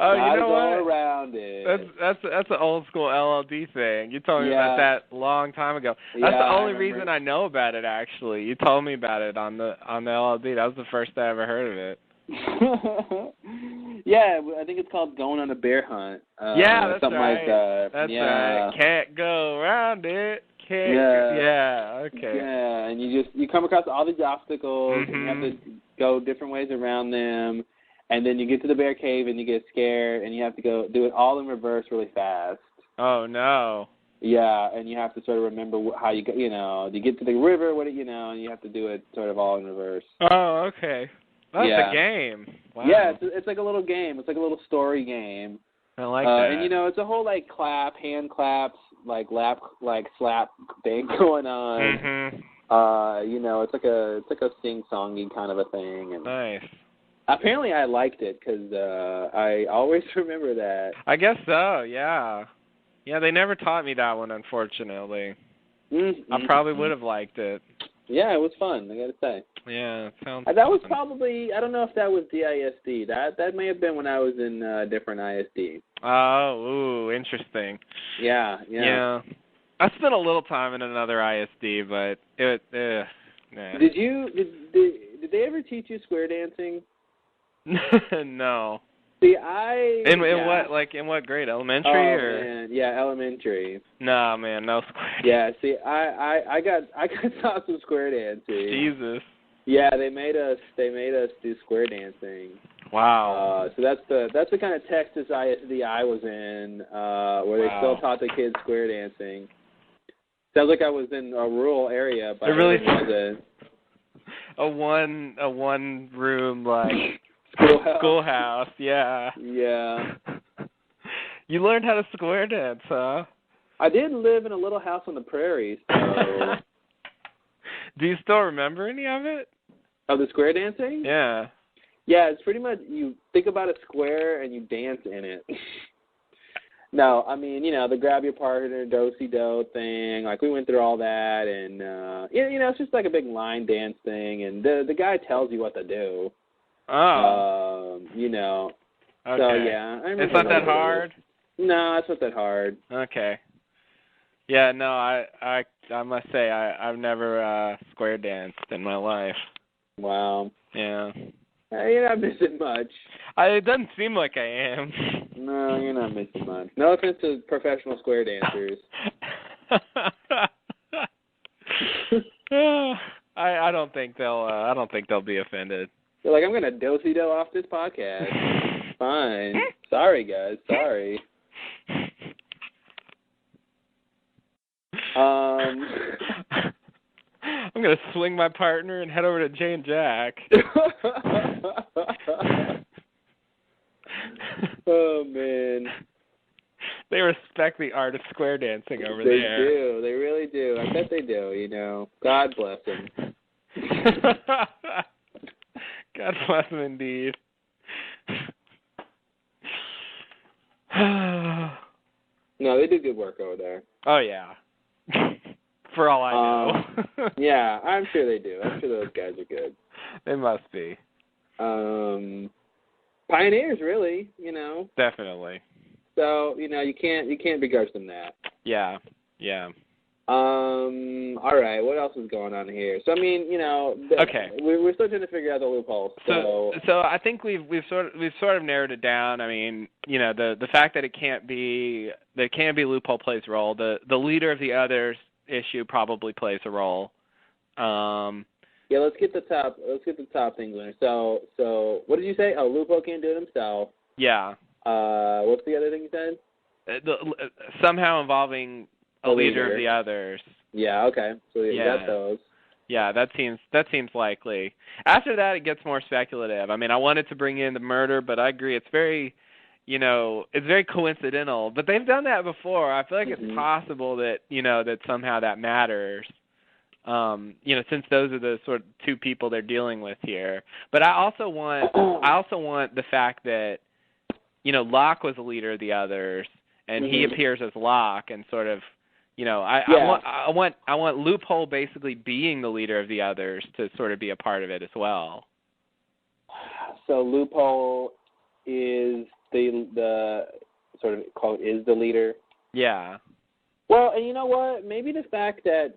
Oh, Gotta you know go what? around it. That's an old school LLD thing. You told me about that a long time ago. That's the only reason I know about it. Actually, you told me about it on the LLD. That was the first I ever heard of it. Yeah, I think it's called Going on a Bear Hunt. That's something right. like that. That's right. Can't go around it. Can't. Yeah. Okay. Yeah, and you come across all these obstacles, and you have to go different ways around them. And then you get to the bear cave and you get scared and you have to go do it all in reverse really fast. Oh, no. Yeah, and you have to sort of remember how you go, you know, you get to the river, and you have to do it sort of all in reverse. Oh, okay. That's a game. Wow. Yeah, it's like a little game. It's like a little story game. I like that. And, you know, it's a whole, like, hand claps, like, slap thing going on. You know, it's like a sing-songy kind of a thing. And, nice. Apparently I liked it because I always remember that. I guess so, yeah. Yeah, they never taught me that one, unfortunately. Mm-hmm. I probably would have liked it. Yeah, it was fun, I gotta say. Yeah, it sounds That was fun. probably, I don't know if that was DISD. That may have been when I was in a different ISD. Oh, ooh, interesting. Yeah. I spent a little time in another ISD, but nah. Did they ever teach you square dancing? No. See, In what grade? Elementary or? Man, yeah, elementary. Nah, man, no square. Yeah, see, I got taught some square dancing. Jesus. Yeah, they made us do square dancing. Wow. So that's the kind of Texas ISD I was in, where they still taught the kids square dancing. Sounds like I was in a rural area, but it really wasn't. A one room like Schoolhouse, yeah. Yeah. You learned how to square dance, huh? I did live in a little house on the prairie, so. Do you still remember any of it? Of the square dancing? Yeah. Yeah, it's pretty much you think about a square and you dance in it. No, I mean, the grab your partner, do-si-do thing. Like, we went through all that, and, it's just like a big line dance thing, and the guy tells you what to do. Oh. Okay. So, yeah. It's not that hard? No, it's not that hard. Okay. Yeah, no, I must say, I've never square danced in my life. Wow. Yeah. You're not missing much. It doesn't seem like I am. No, you're not missing much. No offense to professional square dancers. I don't think they'll be offended. They're like, I'm gonna do-si-do off this podcast. Fine. Sorry, guys. Sorry. I'm gonna swing my partner and head over to Jay and Jack. Oh man. They respect the art of square dancing over there. there. They do. They really do. I bet they do, God bless them. God bless them indeed. No, they do good work over there. Oh, yeah. For all I know. Yeah, I'm sure they do. I'm sure those guys are good. They must be. Pioneers, really, Definitely. So, you can't begrudge them that. Yeah. All right, what else is going on here? So, I mean, okay. We're still trying to figure out the loopholes. So I think we've sort of narrowed it down. I mean, the fact that it can't be loophole plays a role. The leader of the others issue probably plays a role. Yeah, let's get the top things in. So what did you say? Oh, loophole can't do it himself. Yeah. What's the other thing you said? Somehow involving a leader of the others. Yeah. Okay. So you got those. Yeah, that seems likely. After that, it gets more speculative. I mean, I wanted to bring in the murder, but I agree it's very, it's very coincidental. But they've done that before. I feel like it's possible that that somehow that matters. Since those are the sort of two people they're dealing with here. But I also want the fact that Locke was the leader of the others, and he appears as Locke, and sort of. I want Loophole basically being the leader of the others to sort of be a part of it as well. So Loophole is the sort of quote is the leader. Yeah. Well, and you know what? Maybe the fact that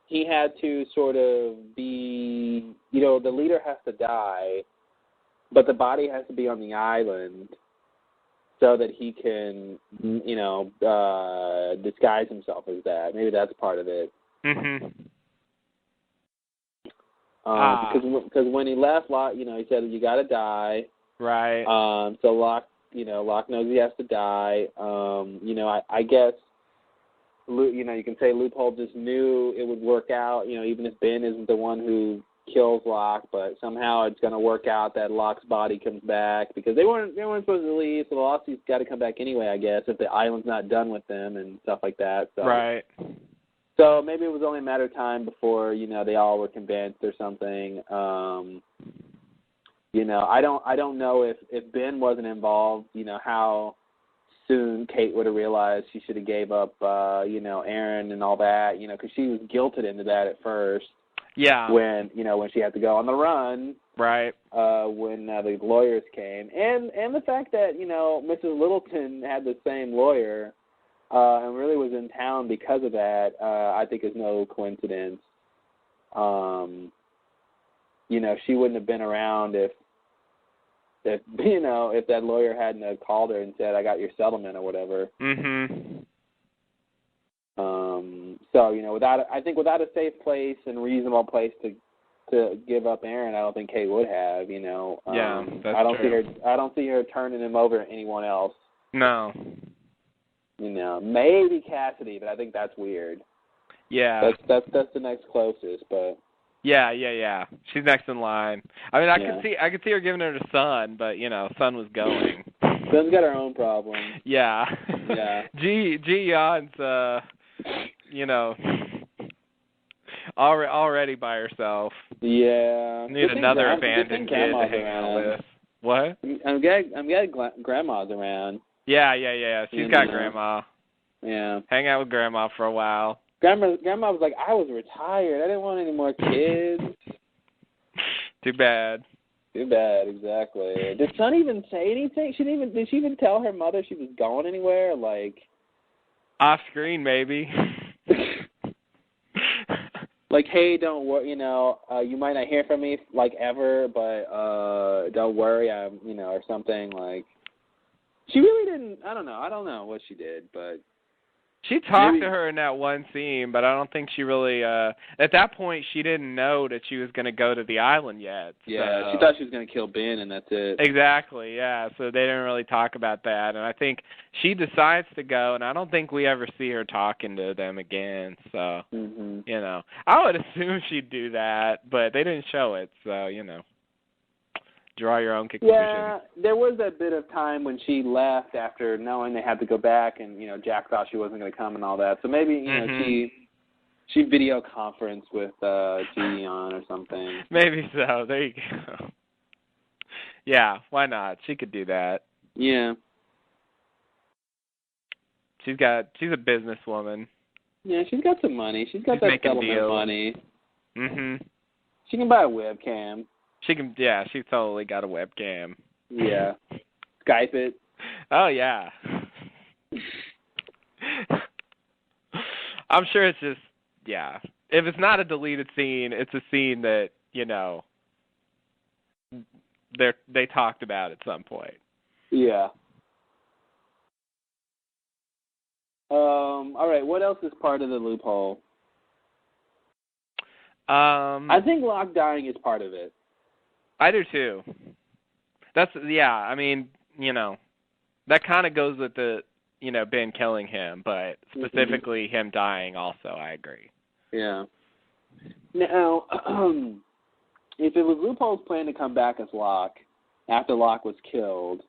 he had to sort of be the leader has to die, but the body has to be on the island. So that he can, disguise himself as that. Maybe that's part of it. Mm-hmm. Because when he left, Locke, he said you got to die. Right. So Locke, Locke knows he has to die. I guess, you can say Loophole just knew it would work out. Even if Ben isn't the one who kills Locke, but somehow it's going to work out that Locke's body comes back because they weren't supposed to leave, so the lawsuit's got to come back anyway, I guess, if the island's not done with them and stuff like that. So. Right. So maybe it was only a matter of time before, they all were convinced or something. I don't know if Ben wasn't involved, how soon Kate would have realized she should have gave up, Aaron and all that, because she was guilted into that at first. Yeah. When she had to go on the run. Right. When the lawyers came. And the fact that, Mrs. Littleton had the same lawyer and really was in town because of that, I think is no coincidence. She wouldn't have been around if that lawyer hadn't have called her and said, I got your settlement or whatever. Mm-hmm. So, without a safe place and reasonable place to give up Aaron, I don't think Kate would have, Yeah, that's true. I don't see her turning him over to anyone else. No. Maybe Cassidy, but I think that's weird. Yeah. That's the next closest, but Yeah. She's next in line. I mean, I could see her giving her to Sun, but Sun was going. Sun's got her own problems. Yeah. Yeah. Ji Yeon's already by herself. Yeah. Need another abandoned kid to hang out with. What? I'm glad Grandma's around. Yeah. She's got Grandma. Yeah. Hang out with Grandma for a while. Grandma was like, I was retired. I didn't want any more kids. Too bad. Too bad, exactly. Did Sun even say anything? Did she even tell her mother she was going anywhere? Like, off screen, maybe. Like, hey, don't worry. You might not hear from me like ever, but don't worry. I'm, or something like. She really didn't. I don't know what she did, but. She talked to her in that one scene, but I don't think she really, at that point, she didn't know that she was going to go to the island yet. Yeah, so. She thought she was going to kill Ben, and that's it. Exactly, yeah, so they didn't really talk about that, and I think she decides to go, and I don't think we ever see her talking to them again, so, I would assume she'd do that, but they didn't show it, so, draw your own conclusion. Yeah, there was a bit of time when she left after knowing they had to go back, and Jack thought she wasn't going to come and all that. So maybe she video conference with Ji-yeon or something. Maybe so. There you go. Yeah, why not? She could do that. Yeah. She's a businesswoman. Yeah, she's got some money. She's got that settlement money. Mhm. She can buy a webcam. She totally got a webcam. Yeah. Skype it. Oh, yeah. I'm sure it's just, yeah. If it's not a deleted scene, it's a scene that, they talked about at some point. Yeah. All right, what else is part of the loophole? I think Locke dying is part of it. I do too. I mean, that kind of goes with the, Ben killing him, but specifically him dying also, I agree. Yeah. Now, if it was Loophole's plan to come back as Locke after Locke was killed,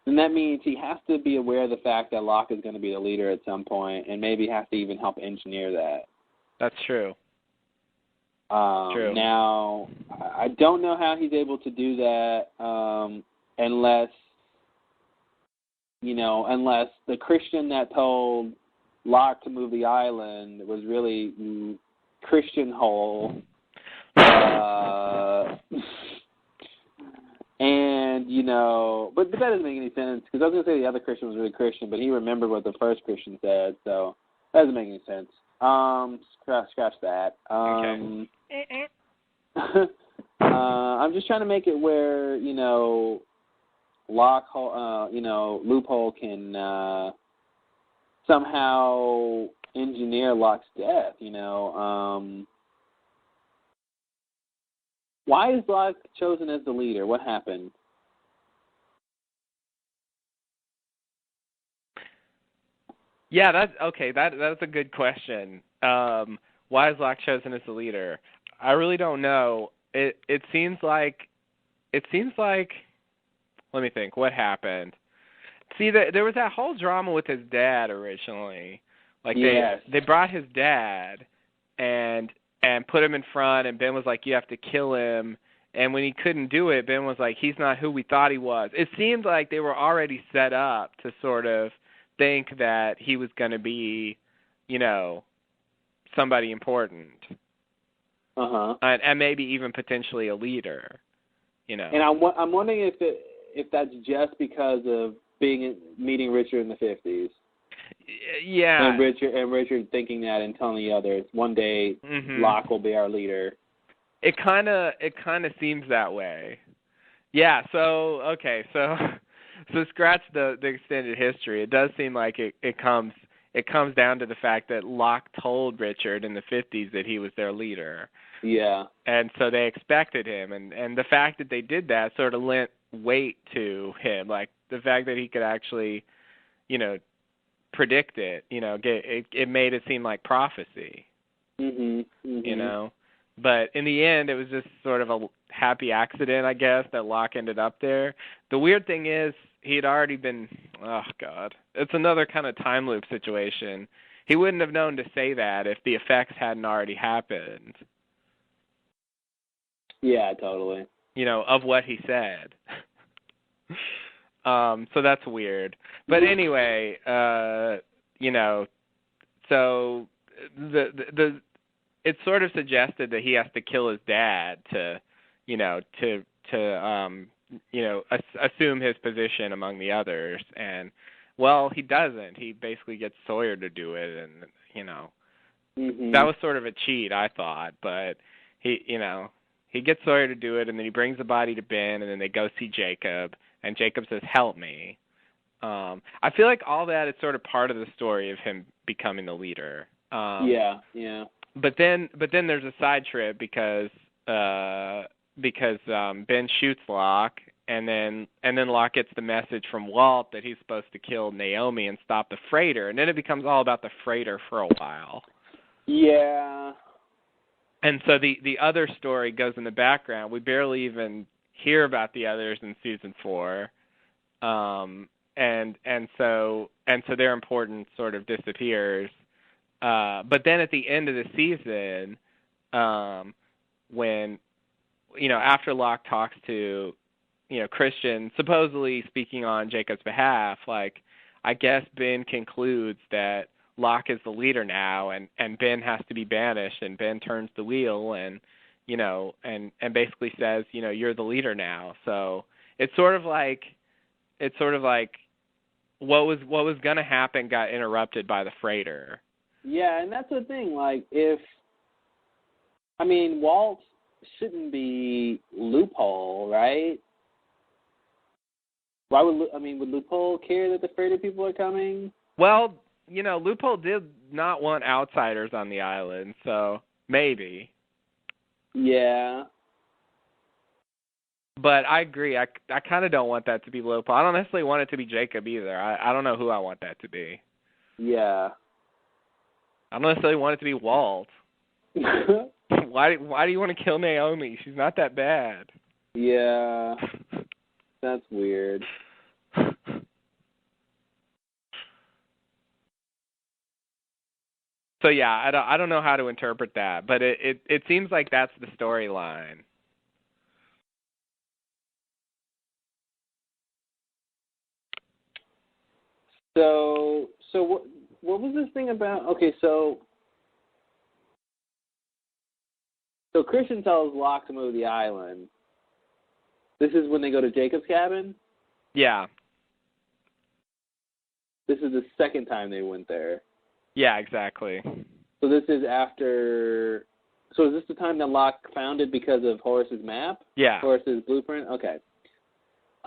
then that means he has to be aware of the fact that Locke is going to be the leader at some point, and maybe has to even help engineer that. That's true. True. Now, I don't know how he's able to do that unless the Christian that told Locke to move the island was really Christian Hole. But that doesn't make any sense, because I was going to say the other Christian was really Christian, but he remembered what the first Christian said, so that doesn't make any sense. Scratch that. Okay. I'm just trying to make it where, Loophole can somehow engineer Locke's death, Why is Locke chosen as the leader? What happened? Yeah, that's okay. That's a good question. Why is Locke chosen as the leader? I really don't know. It seems like. Let me think. What happened? See, there was that whole drama with his dad originally, Like yes. they brought his dad and put him in front, and Ben was like, you have to kill him. And when he couldn't do it, Ben was like, he's not who we thought he was. It seemed like they were already set up to sort of think that he was going to be, somebody important. Uh-huh. And maybe even potentially a leader, And I'm wondering if that's just because of meeting Richard in the 50s. Yeah. And Richard thinking that and telling the others, one day Locke will be our leader. It kind of seems that way. Yeah, so scratch the extended history. It does seem like it comes down to the fact that Locke told Richard in the 50s that he was their leader. Yeah. And so they expected him, and the fact that they did that sort of lent weight to him, like the fact that he could actually, predict it, it made it seem like prophecy. But in the end, it was just sort of a happy accident, I guess, that Locke ended up there. The weird thing is, he had already been, oh, God, it's another kind of time loop situation. He wouldn't have known to say that if the effects hadn't already happened. Yeah, totally. Of what he said. So that's weird. But anyway, so it's sort of suggested that he has to kill his dad to assume his position among the others. And, well, he doesn't. He basically gets Sawyer to do it, and, that was sort of a cheat, I thought. But he gets Sawyer to do it, and then he brings the body to Ben, and then they go see Jacob, and Jacob says, help me. I feel like all that is sort of part of the story of him becoming the leader. Yeah. But then there's a side trip because Ben shoots Locke, and then Locke gets the message from Walt that he's supposed to kill Naomi and stop the freighter, and then it becomes all about the freighter for a while. Yeah. And so the other story goes in the background. We barely even hear about the others in season 4, and so their importance sort of disappears. But then at the end of the season, when after Locke talks to Christian, supposedly speaking on Jacob's behalf, like, I guess Ben concludes that Locke is the leader now, and Ben has to be banished, and Ben turns the wheel and basically says, you're the leader now. So it's sort of like what was going to happen got interrupted by the freighter. Yeah, and that's the thing. Like, Walt shouldn't be Loophole, right? Why would Loophole care that the freighter people are coming? Well, Loophole did not want outsiders on the island, so maybe. Yeah. But I agree. I kind of don't want that to be Loophole. I don't necessarily want it to be Jacob either. I don't know who I want that to be. Yeah. I don't necessarily want it to be Walt. Why do you want to kill Naomi? She's not that bad. Yeah. That's weird. So yeah, I don't know how to interpret that, but it seems like that's the storyline. So what was this thing about? Okay, so Christian tells Locke to move the island. This is when they go to Jacob's cabin? Yeah. This is the second time they went there. Yeah, exactly. So this is after... So is this the time that Locke found it because of Horace's map? Yeah. Horace's blueprint? Okay.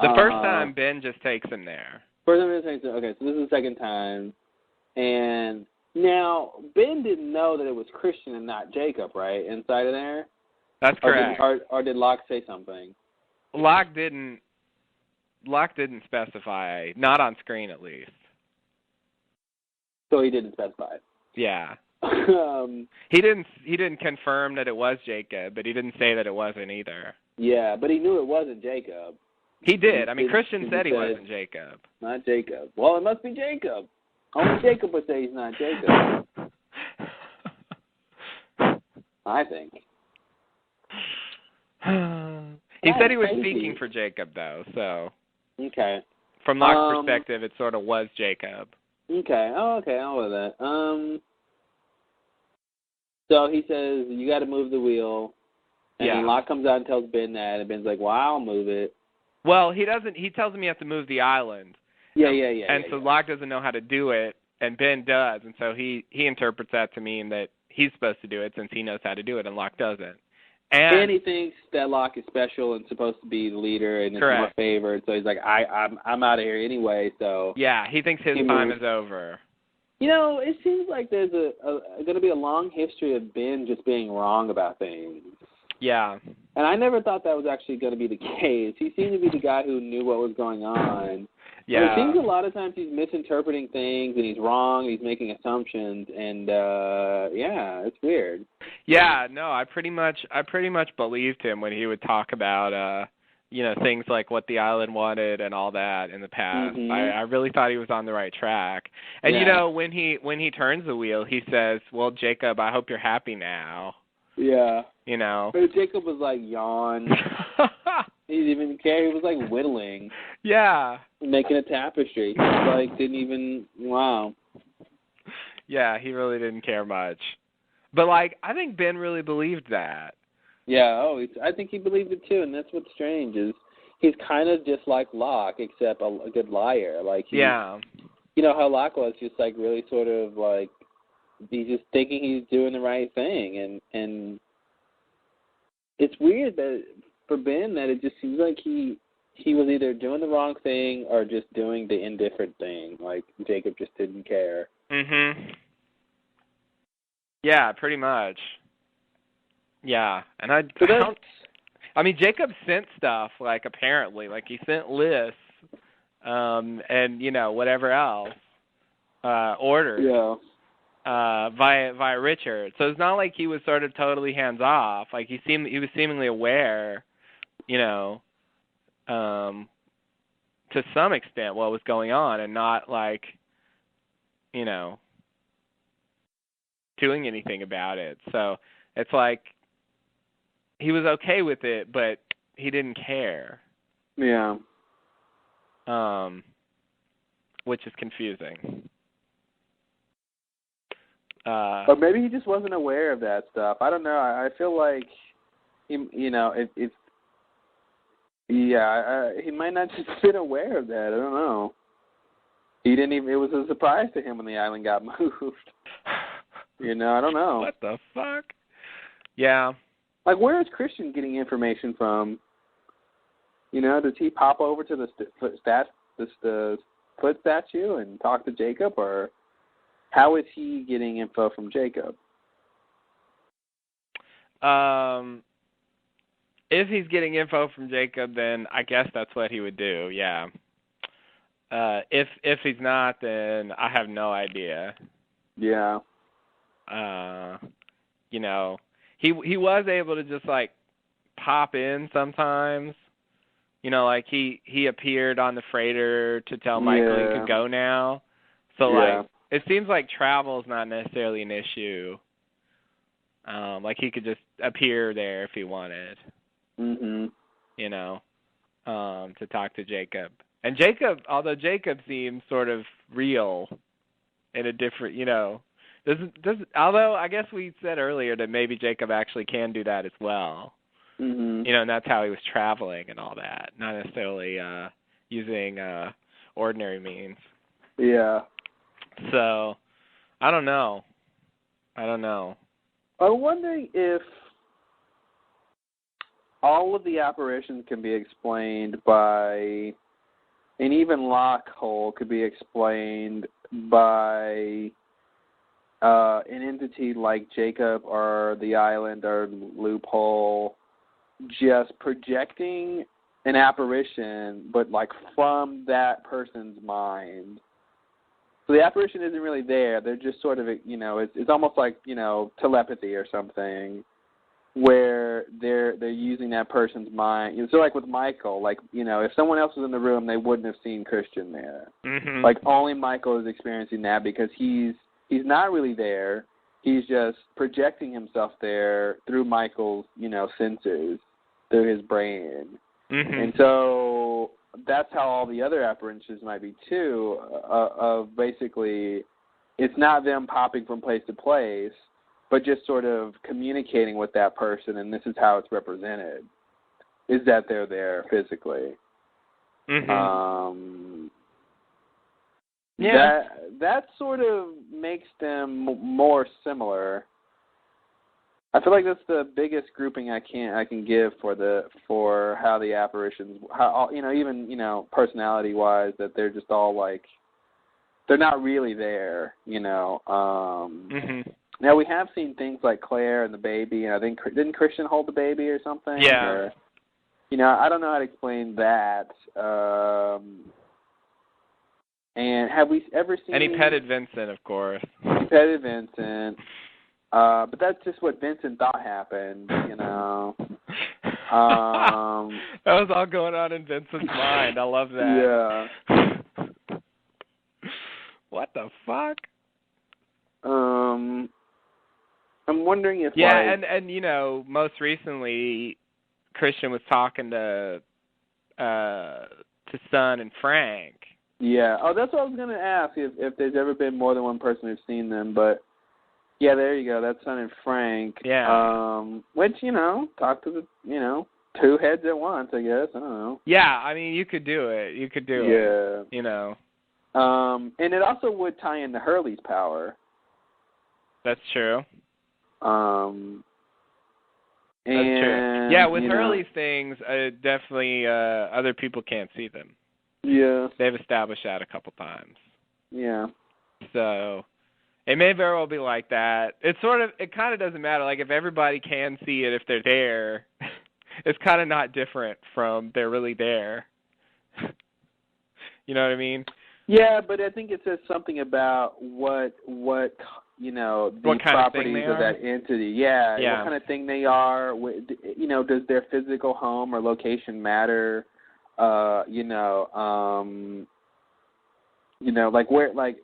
The first time, Ben just takes him there. First time Ben takes him... Okay, so this is the second time. And now, Ben didn't know that it was Christian and not Jacob, right, inside of there? That's correct. Or did Locke say something? Locke didn't specify, not on screen at least. So he didn't specify. Yeah. He didn't confirm that it was Jacob, but he didn't say that it wasn't either. Yeah, but he knew it wasn't Jacob. He did. Christian said he wasn't Jacob. Not Jacob. Well, it must be Jacob. Only Jacob would say he's not Jacob. I think. He said he was speaking for Jacob, though, so. Okay. From Locke's perspective, it sort of was Jacob. Okay. Oh, okay. I'll go with that. So he says, you got to move the wheel. And then Locke comes out and tells Ben that, and Ben's like, well, I'll move it. Well, he doesn't. He tells him he has to move the island. Yeah. And so Locke doesn't know how to do it, and Ben does, and so he interprets that to mean that he's supposed to do it since he knows how to do it, and Locke doesn't. And he thinks that Locke is special and supposed to be the leader and is more favored, so he's like, I'm out of here anyway. So yeah, he thinks his time is over. You know, it seems like there's going to be a long history of Ben just being wrong about things. Yeah. And I never thought that was actually going to be the case. He seemed to be the guy who knew what was going on. Yeah. But it seems a lot of times he's misinterpreting things and he's wrong, he's making assumptions, and it's weird. Yeah, no, I pretty much believed him when he would talk about things like what the island wanted and all that in the past. Mm-hmm. I really thought he was on the right track. And when he turns the wheel, he says, "Well, Jacob, I hope you're happy now." Yeah. You know. But Jacob was like yawn. He didn't even care. He was like whittling. Yeah. Making a tapestry. He like didn't even wow. Yeah, he really didn't care much. But like I think Ben really believed that. Yeah, I think he believed it too, and that's what's strange is he's kind of just like Locke, except a good liar. Like you know how Locke was just like really sort of like he's just thinking he's doing the right thing, and it's weird that for Ben that it just seems like he was either doing the wrong thing or just doing the indifferent thing. Like Jacob just didn't care. Mhm. Yeah, pretty much. Yeah, and I mean, Jacob sent stuff, like, apparently. Like, he sent lists and, whatever else, orders via Richard. So it's not like he was sort of totally hands-off. Like, he was seemingly aware, to some extent what was going on and not, like, doing anything about it. So it's like, he was okay with it, but he didn't care. Yeah. Which is confusing. Or maybe he just wasn't aware of that stuff. I don't know. I feel like he might not just been aware of that. I don't know. He didn't even. It was a surprise to him when the island got moved. I don't know. What the fuck? Yeah. Like, where is Christian getting information from? Does he pop over to the foot statue and talk to Jacob, or how is he getting info from Jacob? If he's getting info from Jacob, then I guess that's what he would do. Yeah. If he's not, then I have no idea. Yeah. He was able to just like pop in sometimes. Like he appeared on the freighter to tell Michael he could go now. So like it seems like travel is not necessarily an issue. Like he could just appear there if he wanted. Mhm. To talk to Jacob. And Jacob, although Jacob seems sort of real in a different, although I guess we said earlier that maybe Jacob actually can do that as well. Mm-hmm. And that's how he was traveling and all that, not necessarily using ordinary means. Yeah. So, I don't know. I'm wondering if all of the apparitions can be explained by, and even Lockhole could be explained by an entity like Jacob or the island or loophole just projecting an apparition, but like from that person's mind. So the apparition isn't really there. They're just sort of, it's almost like, telepathy or something. where they're using that person's mind. So like with Michael, like, you know, if someone else was in the room, they wouldn't have seen Christian there. Mm-hmm. Like only Michael is experiencing that because he's not really there. He's just projecting himself there through Michael's, you know, senses, through his brain. Mm-hmm. And so that's how all the other apparitions might be too, of basically it's not them popping from place to place, but just sort of communicating with that person, and this is how it's represented, is that they're there physically. Mm-hmm. That sort of makes them more similar. I feel like that's the biggest grouping I can give for how the apparitions, how, you know, even, you know, personality wise, that they're just all like, they're not really there, you know. Mm-hmm. Now we have seen things like Claire and the baby, and I think didn't Christian hold the baby or something? Yeah. Or, you know, I don't know how to explain that. And have we ever seen? And he petted Vincent, of course. He petted Vincent. But that's just what Vincent thought happened, you know. That was all going on in Vincent's mind. I love that. Yeah. What the fuck? I'm wondering if and you know, most recently Christian was talking to Son and Frank. Yeah. Oh, that's what I was gonna ask, if there's ever been more than one person who's seen them, but yeah, there you go. That's Son and Frank. Yeah. Which, you know, talk to the, you know, two heads at once, I guess. I don't know. Yeah, I mean, you could do it. You could do it. You know. And it also would tie into Hurley's power. That's true. And, that's true. Yeah, with Hurley's things, definitely other people can't see them. Yeah. They've established that a couple times. Yeah. So it may very well be like that. It kind of doesn't matter. Like, if everybody can see it, if they're there, it's kind of not different from they're really there. You know what I mean? Yeah, but I think it says something about what you know, the properties of that entity. Yeah, what kind of thing they are. You know, does their physical home or location matter? You know, like where, like,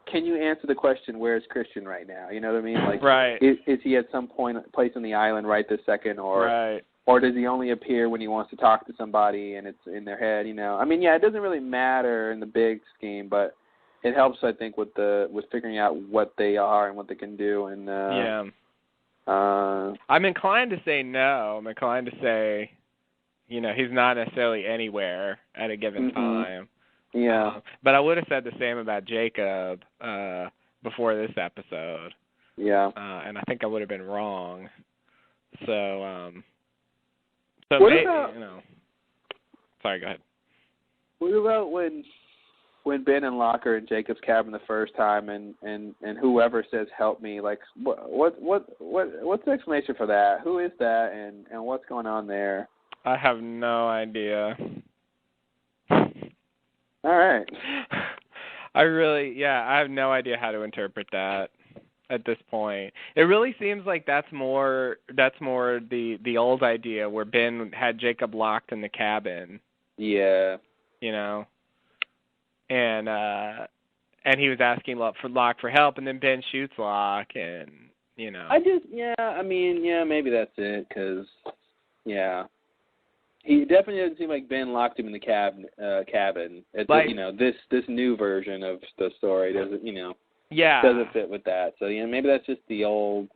can you answer the question, where is Christian right now? You know what I mean? Like, right. Is he at some place on the island right this second, or or does he only appear when he wants to talk to somebody and it's in their head? You know, I mean, yeah, it doesn't really matter in the big scheme, but it helps, I think, with figuring out what they are and what they can do. And I'm inclined to say no. I'm inclined to say, you know, he's not necessarily anywhere at a given time. Yeah. But I would have said the same about Jacob before this episode. Yeah. And I think I would have been wrong. So what about, you know. Sorry, go ahead. What about when Ben and Locke are in Jacob's cabin the first time, and whoever says "help me"? Like, what's the explanation for that? Who is that, and what's going on there? I have no idea. All right. I have no idea how to interpret that at this point. It really seems like that's more the old idea where Ben had Jacob locked in the cabin. Yeah. You know. And he was asking Locke for help, and then Ben shoots Locke, and, you know. Maybe that's it, because, he definitely doesn't seem like Ben locked him in the cabin. Like, you know, this new version of the story doesn't, you know, doesn't fit with that. So, you know, maybe that's just the old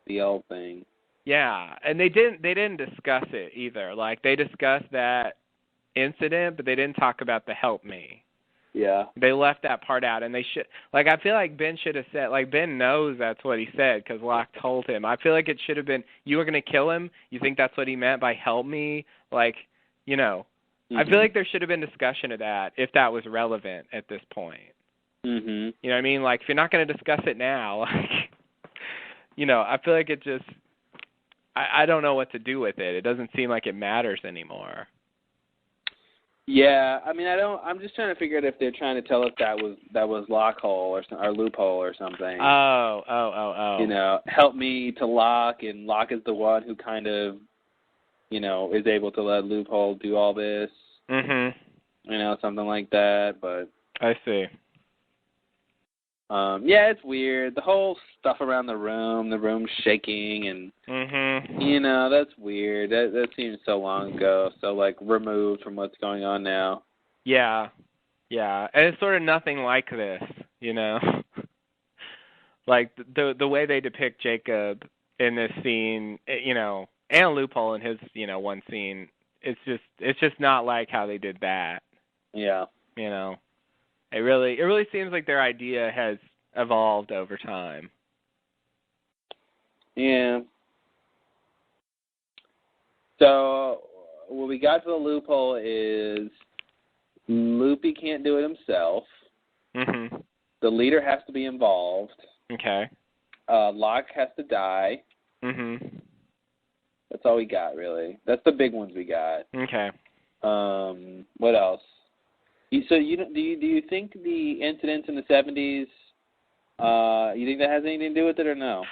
thing. Yeah, and they didn't discuss it either. Like, they discussed that incident, but they didn't talk about the help me. Yeah. They left that part out, and they should. Like, I feel like Ben should have said. Like, Ben knows that's what he said because Locke told him. I feel like it should have been, you were going to kill him. You think that's what he meant by help me? Like, you know. I feel like there should have been discussion of that if that was relevant at this point. Mm-hmm. You know what I mean? Like, if you're not going to discuss it now, like, you know, I feel like it just. I don't know what to do with it. It doesn't seem like it matters anymore. Yeah, I mean, I'm just trying to figure out if they're trying to tell us that was lock hole or loophole or something. Oh. You know, help me to lock, and lock is the one who kind of, you know, is able to let loophole do all this. Mhm. You know, something like that. But I see. yeah, it's weird. The whole stuff around the room shaking, and you know, that's weird. That seems so long ago, so like removed from what's going on now. Yeah, and it's sort of nothing like this, you know. Like the way they depict Jacob in this scene, you know, and Loophole in his, you know, one scene. It's just not like how they did that. Yeah. You know, it really seems like their idea has evolved over time. Yeah. So what we got for the loophole is Loopy can't do it himself. Mhm. The leader has to be involved. Okay. Locke has to die. Mhm. That's all we got, really. That's the big ones we got. Okay. What else? Do you think the incidents in the 70s? You think that has anything to do with it or no?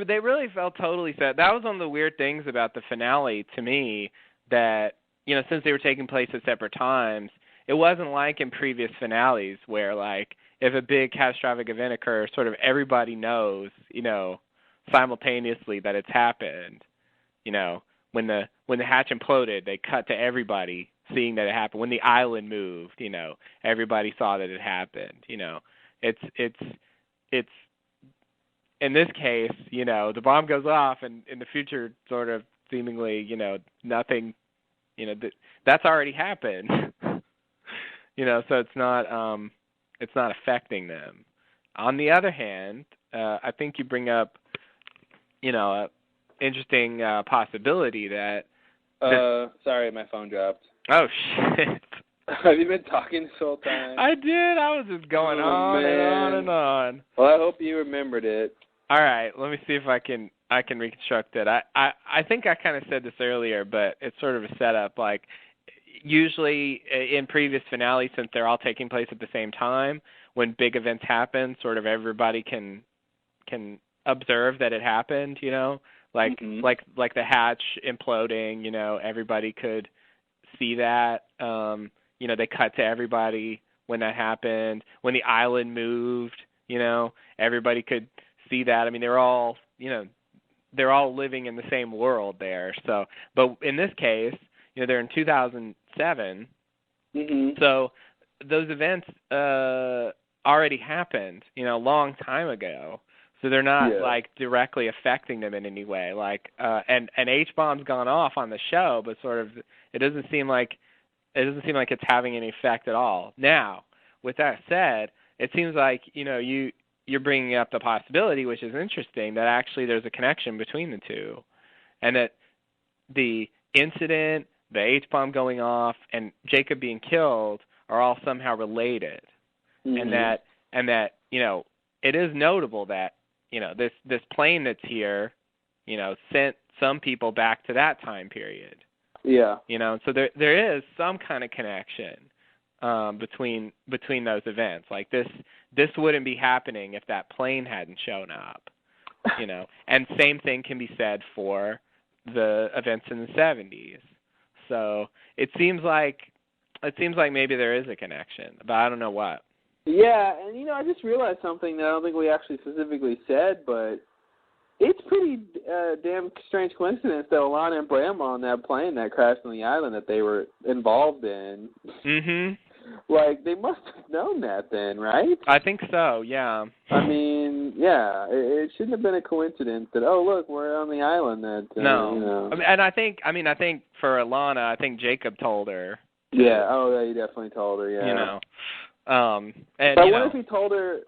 They really felt totally set. That was one of the weird things about the finale to me, that, you know, since they were taking place at separate times, it wasn't like in previous finales where, like, if a big catastrophic event occurs, sort of everybody knows, you know, simultaneously that it's happened. You know, when the hatch imploded, they cut to everybody seeing that it happened. When the island moved, you know, everybody saw that it happened. You know, it's in this case, you know, the bomb goes off, and in the future, sort of seemingly, you know, nothing, you know, that's already happened. You know, so it's not affecting them. On the other hand, I think you bring up, you know, a interesting possibility that. Sorry, my phone dropped. Oh shit! Have you been talking this whole time? I did. I was just going on and on and on. Well, I hope you remembered it. All right, let me see if I can reconstruct it. I think I kind of said this earlier, but it's sort of a setup. Like, usually in previous finales, since they're all taking place at the same time, when big events happen, sort of everybody can observe that it happened. You know, like the hatch imploding. You know, everybody could see that. You know, they cut to everybody when that happened. When the island moved, you know, everybody could see that. I mean, they're all living in the same world there. So, but in this case, you know, they're in 2007. So those events already happened, you know, a long time ago. So they're not like directly affecting them in any way. Like, and H-bomb's gone off on the show, but sort of it doesn't seem like it's having any effect at all. Now, with that said, it seems like, you know, you're bringing up the possibility, which is interesting, that actually there's a connection between the two, and that the incident, the H-bomb going off, and Jacob being killed are all somehow related, and that you know, it is notable that, you know, this plane that's here, you know, sent some people back to that time period. Yeah. You know, so there is some kind of connection between those events. Like this wouldn't be happening if that plane hadn't shown up. You know, and same thing can be said for the events in the 70s. So it seems like maybe there is a connection, but I don't know what. Yeah, and you know, I just realized something that I don't think we actually specifically said, but it's pretty damn strange coincidence that Alana and Bram were on that plane that crashed on the island that they were involved in. Like, they must have known that then, right? I think so, yeah. I mean, yeah, it shouldn't have been a coincidence that, oh, look, we're on the island that, no. You know. And I think for Alana, I think Jacob told her. Yeah, oh, yeah, he definitely told her, yeah. You know. And, but I wonder if he told her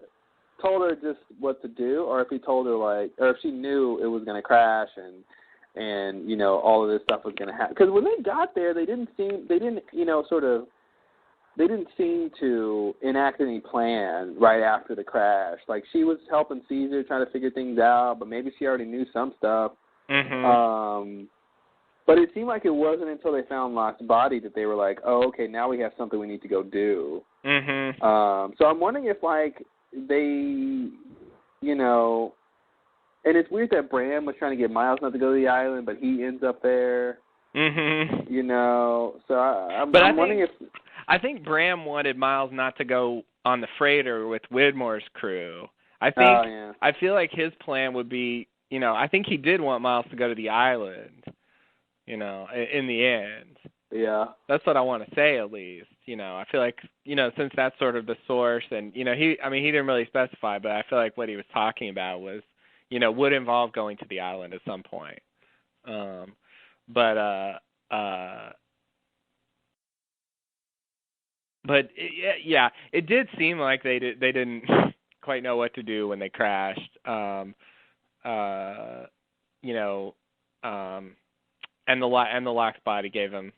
just what to do, or if he told her, like, or if she knew it was going to crash and you know, all of this stuff was going to happen. Because when they got there, they didn't seem to enact any plan right after the crash. Like, she was helping Caesar trying to figure things out, but maybe she already knew some stuff. But it seemed like it wasn't until they found Locke's body that they were like, oh, okay, now we have something we need to go do. Mm-hmm. So I'm wondering if, like, they, you know, and it's weird that Bram was trying to get Miles not to go to the island, but he ends up there. Mm-hmm. You know, so I'm wondering if... I think Bram wanted Miles not to go on the freighter with Widmore's crew. I feel like his plan would be, you know, I think he did want Miles to go to the island, you know, in the end. Yeah. That's what I want to say, at least. You know, I feel like, you know, since that's sort of the source, and, you know, he didn't really specify, but I feel like what he was talking about was, you know, would involve going to the island at some point. But yeah, it did seem like they didn't quite know what to do when they crashed. You know, and the Locke's body gave them.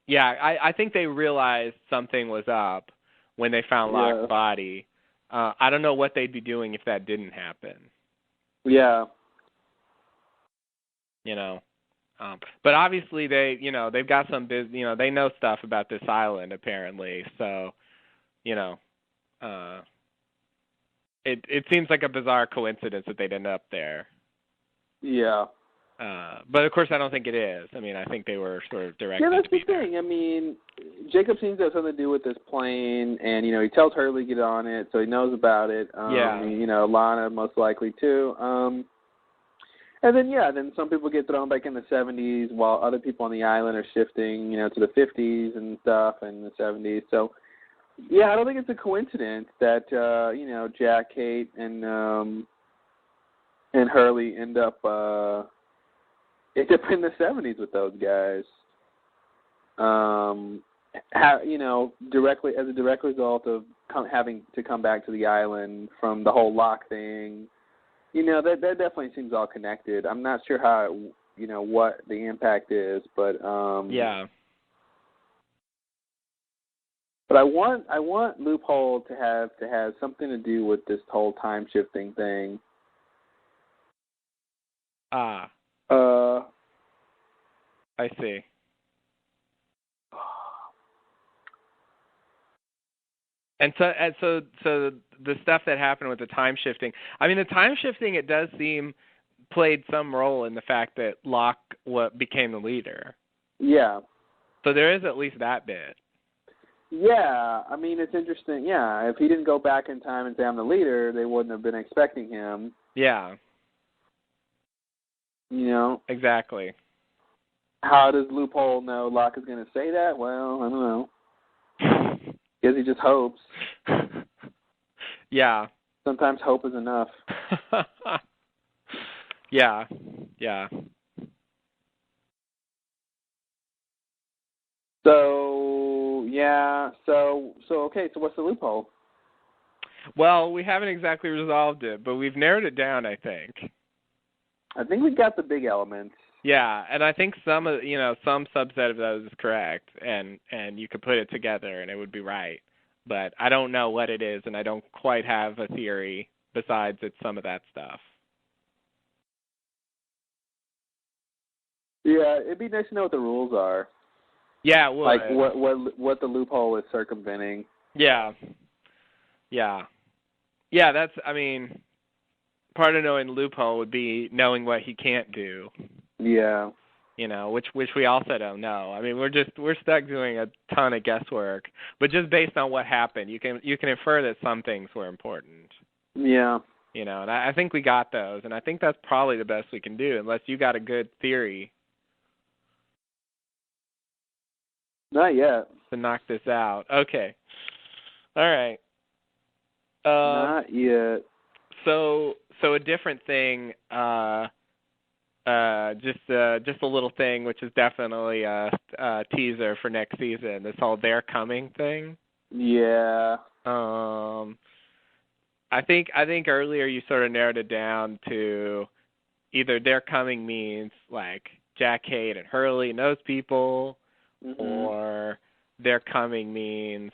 Yeah, I think they realized something was up when they found Locke's body. I don't know what they'd be doing if that didn't happen. Yeah. You know. But obviously they've got some they know stuff about this island apparently. So, you know, it seems like a bizarre coincidence that they'd end up there. Yeah. But of course I don't think it is. I mean, I think they were sort of directed. Yeah, that's to the thing. There. I mean, Jacob seems to have something to do with this plane, and, you know, he tells Hurley to get on it, so he knows about it. You know, Lana most likely too. And then some people get thrown back in the 70s while other people on the island are shifting, you know, to the 50s and stuff and the 70s. So, yeah, I don't think it's a coincidence that, you know, Jack, Kate, and Hurley end up in the 70s with those guys. You know, directly as a direct result of having to come back to the island from the whole Locke thing. You know, that definitely seems all connected. I'm not sure how, you know, what the impact is, but yeah. But I want Loophole to have something to do with this whole time shifting thing. I see. And so the stuff that happened with the time shifting. I mean, the time shifting, it does seem played some role in the fact that Locke became the leader. Yeah. So there is at least that bit. Yeah, I mean, it's interesting. Yeah, if he didn't go back in time and say I'm the leader, they wouldn't have been expecting him. Yeah. You know? Exactly. How does Loophole know Locke is going to say that? Well, I don't know. Guess he just hopes. Yeah. Sometimes hope is enough. Yeah. So, yeah. So okay, so what's the loophole? Well, we haven't exactly resolved it, but we've narrowed it down, I think. I think we've got the big elements. Yeah, and I think some subset of those is correct, and you could put it together and it would be right. But I don't know what it is, and I don't quite have a theory besides it's some of that stuff. Yeah, it'd be nice to know what the rules are. Yeah, it would. Like what the loophole is circumventing. Yeah. That's, I mean, part of knowing the loophole would be knowing what he can't do. Yeah. You know, which we also don't know. I mean, we're stuck doing a ton of guesswork, but just based on what happened, you can infer that some things were important. Yeah. You know, and I think we got those, and I think that's probably the best we can do, unless you got a good theory. Not yet. To knock this out. Okay. All right. Not yet. So a different thing. Just a little thing, which is definitely a teaser for next season. This whole "They're Coming" thing. Yeah. I think earlier you sort of narrowed it down to either "They're Coming" means like Jack, Kate, and Hurley and those people, or "They're Coming" means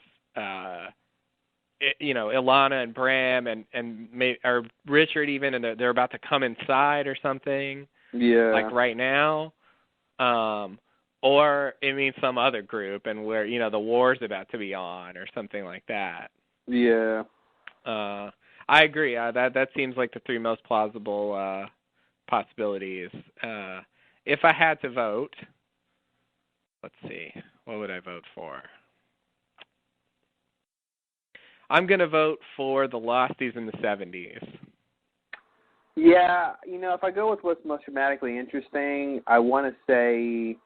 Ilana and Bram and or Richard even, and they're about to come inside or something. Yeah. Like right now. or it means some other group, and where the war's about to be on or something like that. Yeah. I agree. That seems like the three most plausible possibilities. If I had to vote, let's see, what would I vote for? I'm going to vote for the Losties in the 70s. Yeah, if I go with what's most dramatically interesting, I want to say,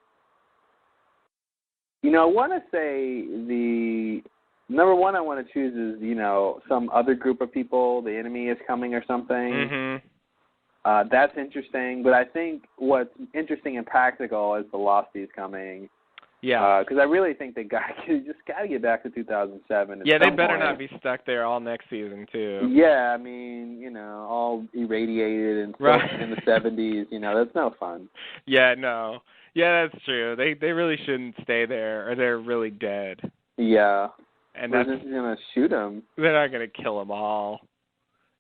the number one I want to choose is, some other group of people, the enemy is coming or something. Mm-hmm. That's interesting, but I think what's interesting and practical is the Losties coming. Yeah. Because I really think they just got to get back to 2007. Yeah, they better not be stuck there all next season, too. Yeah, I mean, all irradiated and stuff in the 70s, that's no fun. Yeah, no. Yeah, that's true. They really shouldn't stay there, or they're really dead. Yeah. And they're just going to shoot them. They're not going to kill them all,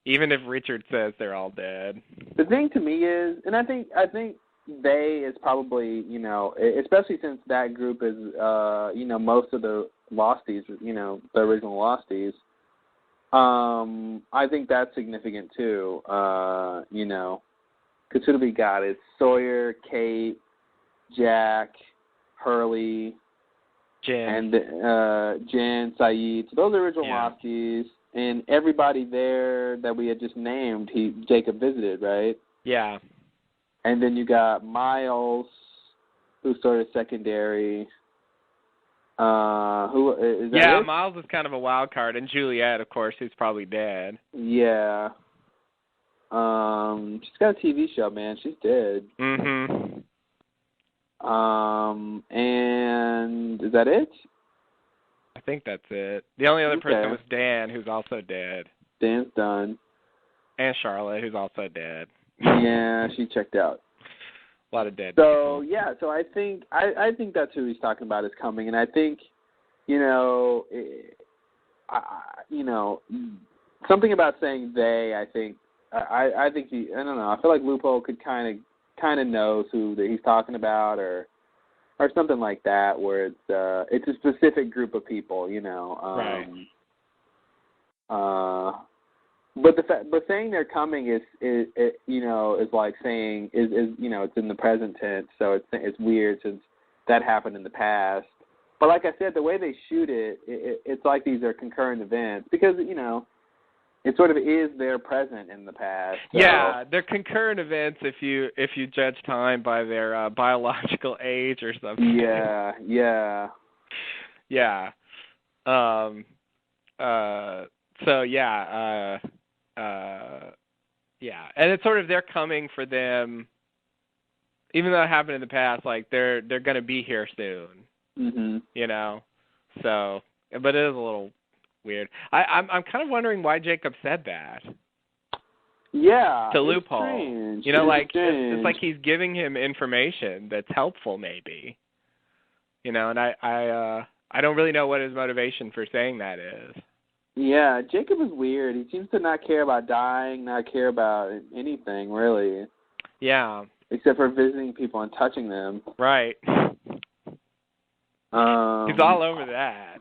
even if Richard says they're all dead. The thing to me is, and I think they is probably, especially since that group is, most of the Losties, the original Losties, I think that's significant too, because who do we got? It's Sawyer, Kate, Jack, Hurley, Jen. And Jen, Saeed. So those are original Losties, and everybody there that we had just named, Jacob visited, right? Yeah. And then you got Miles, who's sort of secondary. Who is that? Yeah, it? Miles is kind of a wild card, and Juliet, of course, who's probably dead. Yeah. She's got a TV show, man. She's dead. Mm-hmm. And is that it? I think that's it. The only other person was Dan, who's also dead. Dan's done. And Charlotte, who's also dead. Yeah, she checked out. A lot of dead people. people. Yeah, so I think that's who he's talking about is coming, and I think, something about saying they. I think I think he. I don't know. I feel like Loophole could kind of knows who that he's talking about, or something like that, where it's a specific group of people, Right. But saying they're coming is like saying is it's in the present tense, so it's weird since that happened in the past. But like I said, the way they shoot it's like these are concurrent events because it sort of is their present in the past. So. Yeah, they're concurrent events if you judge time by their biological age or something. Yeah. Yeah. So yeah. Yeah, and it's sort of they're coming for them, even though it happened in the past. Like they're going to be here soon. Mm-hmm. So, but it is a little weird. I'm kind of wondering why Jacob said that. Yeah, to Loophole. Strange. It's like he's giving him information that's helpful, maybe. And I don't really know what his motivation for saying that is. Yeah, Jacob is weird. He seems to not care about dying, not care about anything, really. Yeah. Except for visiting people and touching them. Right. He's all over that.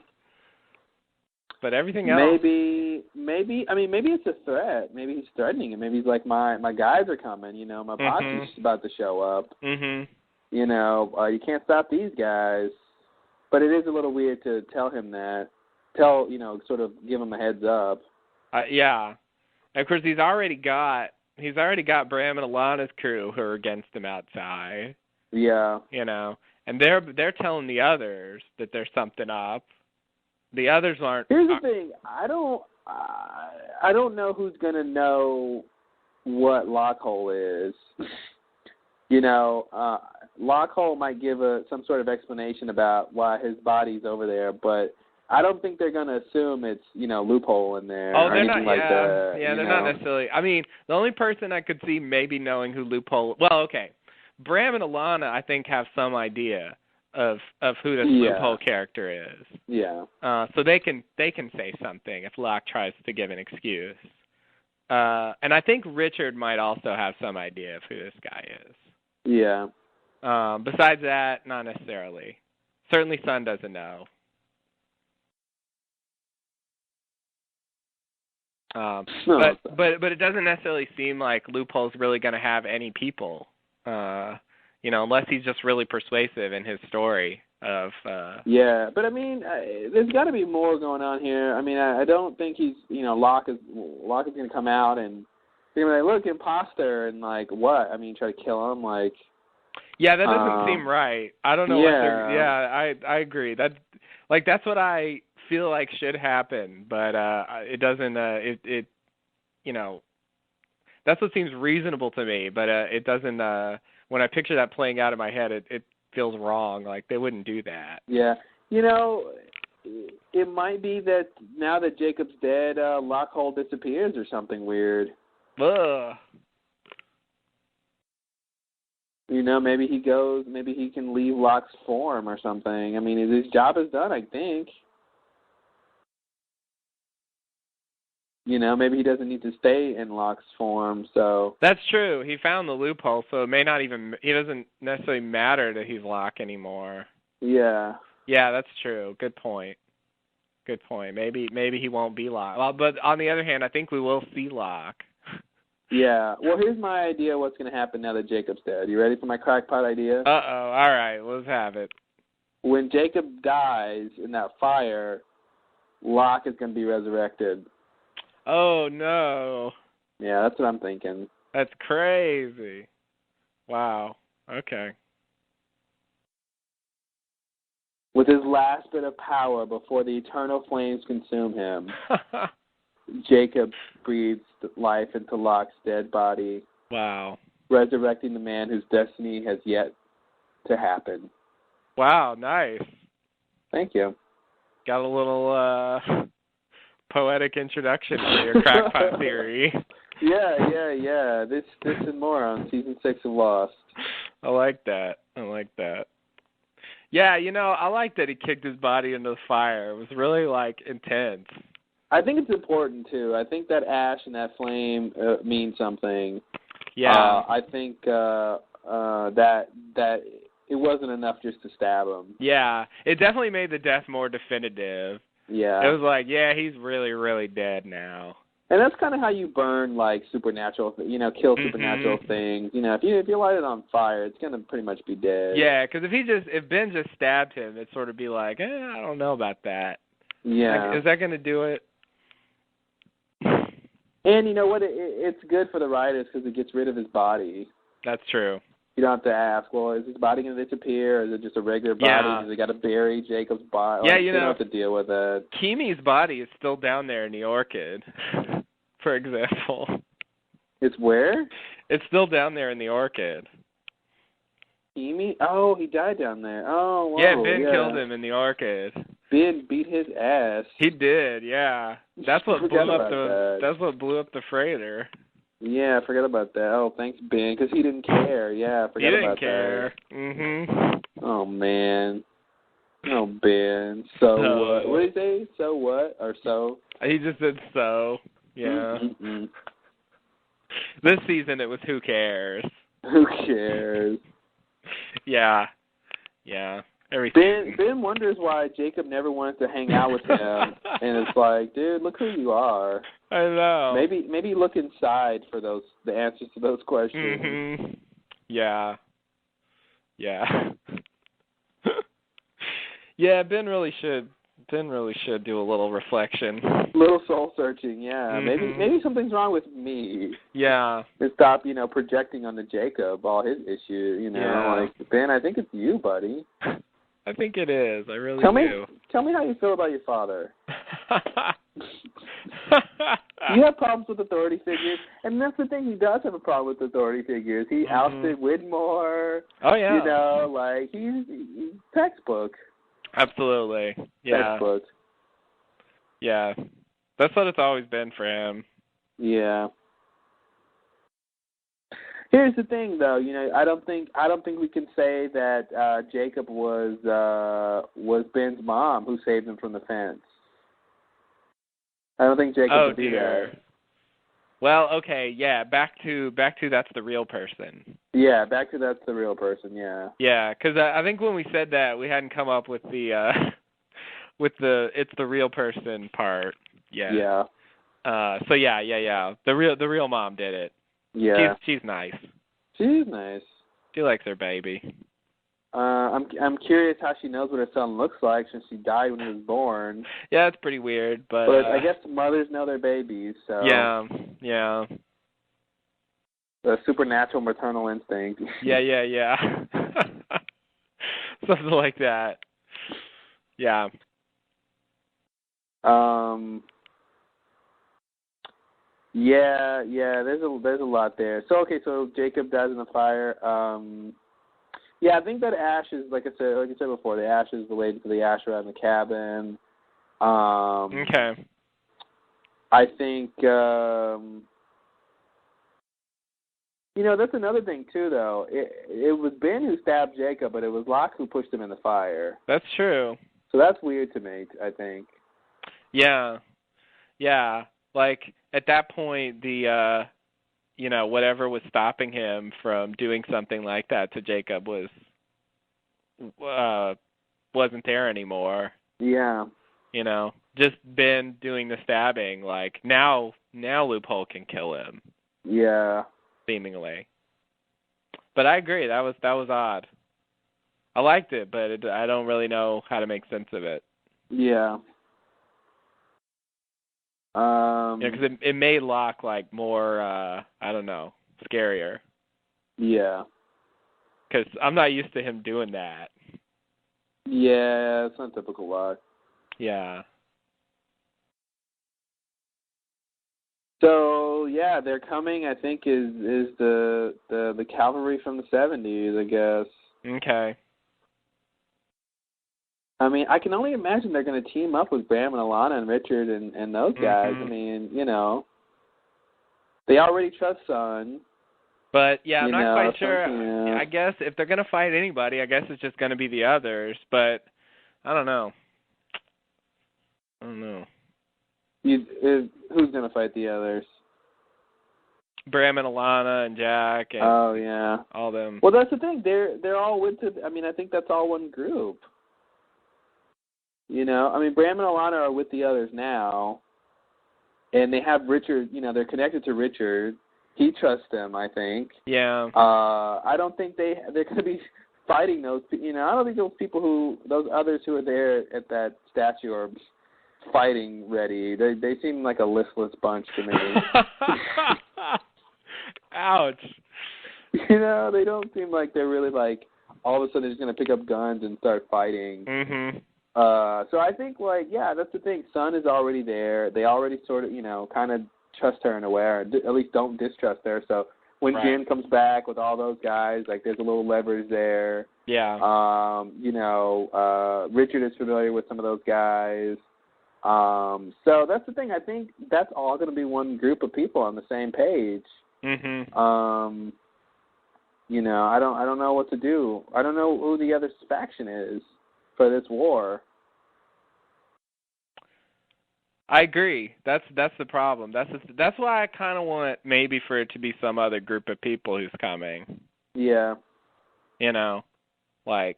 But everything else... Maybe it's a threat. Maybe he's threatening it. Maybe he's like, my guys are coming, my boss is about to show up. Mm-hmm. You can't stop these guys. But it is a little weird to tell him that. Sort of give him a heads up. Yeah. And of course, he's already got Bram and Alana's crew who are against him outside. Yeah. And they're telling the others that there's something up. The others aren't. Here's the thing. I don't know who's gonna know what Lockhole is. Lockhole might give some sort of explanation about why his body's over there, but I don't think they're going to assume it's, Loophole in there or anything like that. Yeah, they're not necessarily. I mean, the only person I could see maybe knowing who Loophole... Well, okay. Bram and Alana, I think, have some idea of who this Loophole character is. Yeah. So they can say something if Locke tries to give an excuse. And I think Richard might also have some idea of who this guy is. Yeah. Besides that, not necessarily. Certainly Sun doesn't know. But it doesn't necessarily seem like Loophole's really going to have any people, unless he's just really persuasive in his story of. Yeah, but I mean, there's got to be more going on here. I mean, I don't think he's, Locke is going to come out and they're going to be like, look, imposter, and like what? I mean, try to kill him, like. Yeah, that doesn't seem right. I don't know what they're. Yeah, I agree. That's what I feel like should happen, but it doesn't. That's what seems reasonable to me, but it doesn't. When I picture that playing out in my head, it feels wrong. Like they wouldn't do that. Yeah, it might be that now that Jacob's dead, Lockhole disappears or something weird. Ugh. Maybe he can leave Locke's form or something. I mean, his job is done, I think. Maybe he doesn't need to stay in Locke's form, so. That's true. He found the loophole, so it may not even, he doesn't necessarily matter that he's Locke anymore. Yeah. Yeah, that's true. Good point. Maybe he won't be Locke. Well, but on the other hand, I think we will see Locke. Yeah. Well, here's my idea what's going to happen now that Jacob's dead. You ready for my crackpot idea? Uh-oh. All right. Let's have it. When Jacob dies in that fire, Locke is going to be resurrected. Oh, no. Yeah, that's what I'm thinking. That's crazy. Wow. Okay. With his last bit of power before the eternal flames consume him, Jacob breathes life into Locke's dead body. Wow. Resurrecting the man whose destiny has yet to happen. Wow, nice. Thank you. Got a little poetic introduction to your crackpot theory. Yeah. This and more on season 6 of Lost. I like that. Yeah, I like that he kicked his body into the fire. It was really, intense. I think it's important, too. I think that ash and that flame mean something. Yeah. I think that it wasn't enough just to stab him. Yeah. It definitely made the death more definitive. Yeah. It was like, yeah, he's really, really dead now. And that's kind of how you burn, supernatural, kill supernatural things. If you light it on fire, it's going to pretty much be dead. Yeah, because if Ben just stabbed him, it'd sort of be like, I don't know about that. Yeah. Is that going to do it? And you know what? It's good for the writers because it gets rid of his body. That's true. You don't have to ask, well, is his body going to disappear, or is it just a regular body? Yeah. Does he got to bury Jacob's body? Yeah, you don't have to deal with it. Kimi's body is still down there in the orchid, for example. It's where? It's still down there in the orchid. Kimi? Oh, he died down there. Oh, whoa, yeah, Ben killed him in the orchid. Ben beat his ass. He did, yeah. That's what blew up the freighter. Yeah, I forgot about that. Oh, thanks, Ben, because he didn't care. Yeah, I forgot about that. He didn't care. Mm-hmm. Oh, man. Oh, Ben. So what? What did he say? So what? Or so? He just said so. Yeah. Mm-mm. This season it was who cares. Who cares? Yeah. Ben wonders why Jacob never wanted to hang out with him, and it's like, dude, look who you are. I know. Maybe look inside for the answers to those questions. Mm-hmm. Yeah. Yeah, Ben really should do a little reflection. Little soul searching, yeah. Mm-hmm. Maybe something's wrong with me. Yeah. And stop, projecting onto Jacob all his issues, Yeah. Ben, I think it's you, buddy. I think it is. I really do. Tell me how you feel about your father. You have problems with authority figures, and that's the thing. He does have a problem with authority figures. He ousted Widmore. Oh yeah. He's textbook. Absolutely. Yeah. Textbook. Yeah. That's what it's always been for him. Yeah. Here's the thing, though. I don't think we can say that Jacob was Ben's mom who saved him from the fence. I don't think Jacob would do that. Well, okay, yeah. Back to that's the real person. Yeah, back to that's the real person. Yeah. Yeah, because I think when we said that, we hadn't come up with the with the it's the real person part yet. Yeah. So yeah. The real mom did it. Yeah. She's nice. She's nice. She likes her baby. I'm curious how she knows what her son looks like since she died when he was born. Yeah, it's pretty weird, but I guess mothers know their babies, so yeah. The supernatural maternal instinct. Yeah. Something like that. Yeah. Yeah. There's a lot there. So so Jacob dies in the fire. Yeah, I think that ash is like I said before. The ash is related to the ash around the cabin. Okay. I think that's another thing too, though. It was Ben who stabbed Jacob, but it was Locke who pushed him in the fire. That's true. So that's weird to me, I think. Yeah. Like at that point, the whatever was stopping him from doing something like that to Jacob wasn't there anymore. Yeah. Just Ben doing the stabbing. Like now Loophole can kill him. Yeah. Seemingly. But I agree. That was odd. I liked it, but I don't really know how to make sense of it. Yeah. Because it made Locke like more, I don't know, scarier. Yeah. Because I'm not used to him doing that. Yeah, it's not typical Locke. Yeah. So yeah, they're coming. I think is the cavalry from the 70s. I guess. Okay. I mean, I can only imagine they're going to team up with Bram and Alana and Richard and those guys. Mm-hmm. I mean, they already trust Son. But yeah, I'm not quite sure. Yeah. I guess if they're gonna fight anybody, I guess it's just gonna be the others. But I don't know. Who's going to fight the others? Bram and Alana and Jack and all them. Well, that's the thing. They're all I think that's all one group. I mean, Bram and Alana are with the others now, and they have Richard. They're connected to Richard. He trusts them, I think. Yeah. I don't think they're going to be fighting those. I don't think those others who are there at that statue are fighting ready. They seem like a listless bunch to me. Ouch. They don't seem like they're really like all of a sudden just going to pick up guns and start fighting. Mm-hmm. So I think that's the thing. Son is already there. They already sort of kind of trust her in a way, or at least don't distrust her. So when Jin comes back with all those guys, like there's a little leverage there. Yeah. Richard is familiar with some of those guys. So that's the thing. I think that's all going to be one group of people on the same page. Mm-hmm. I don't know what to do. I don't know who the other faction is for this war. I agree. That's the problem. That's why I kind of want maybe for it to be some other group of people who's coming. Yeah. Like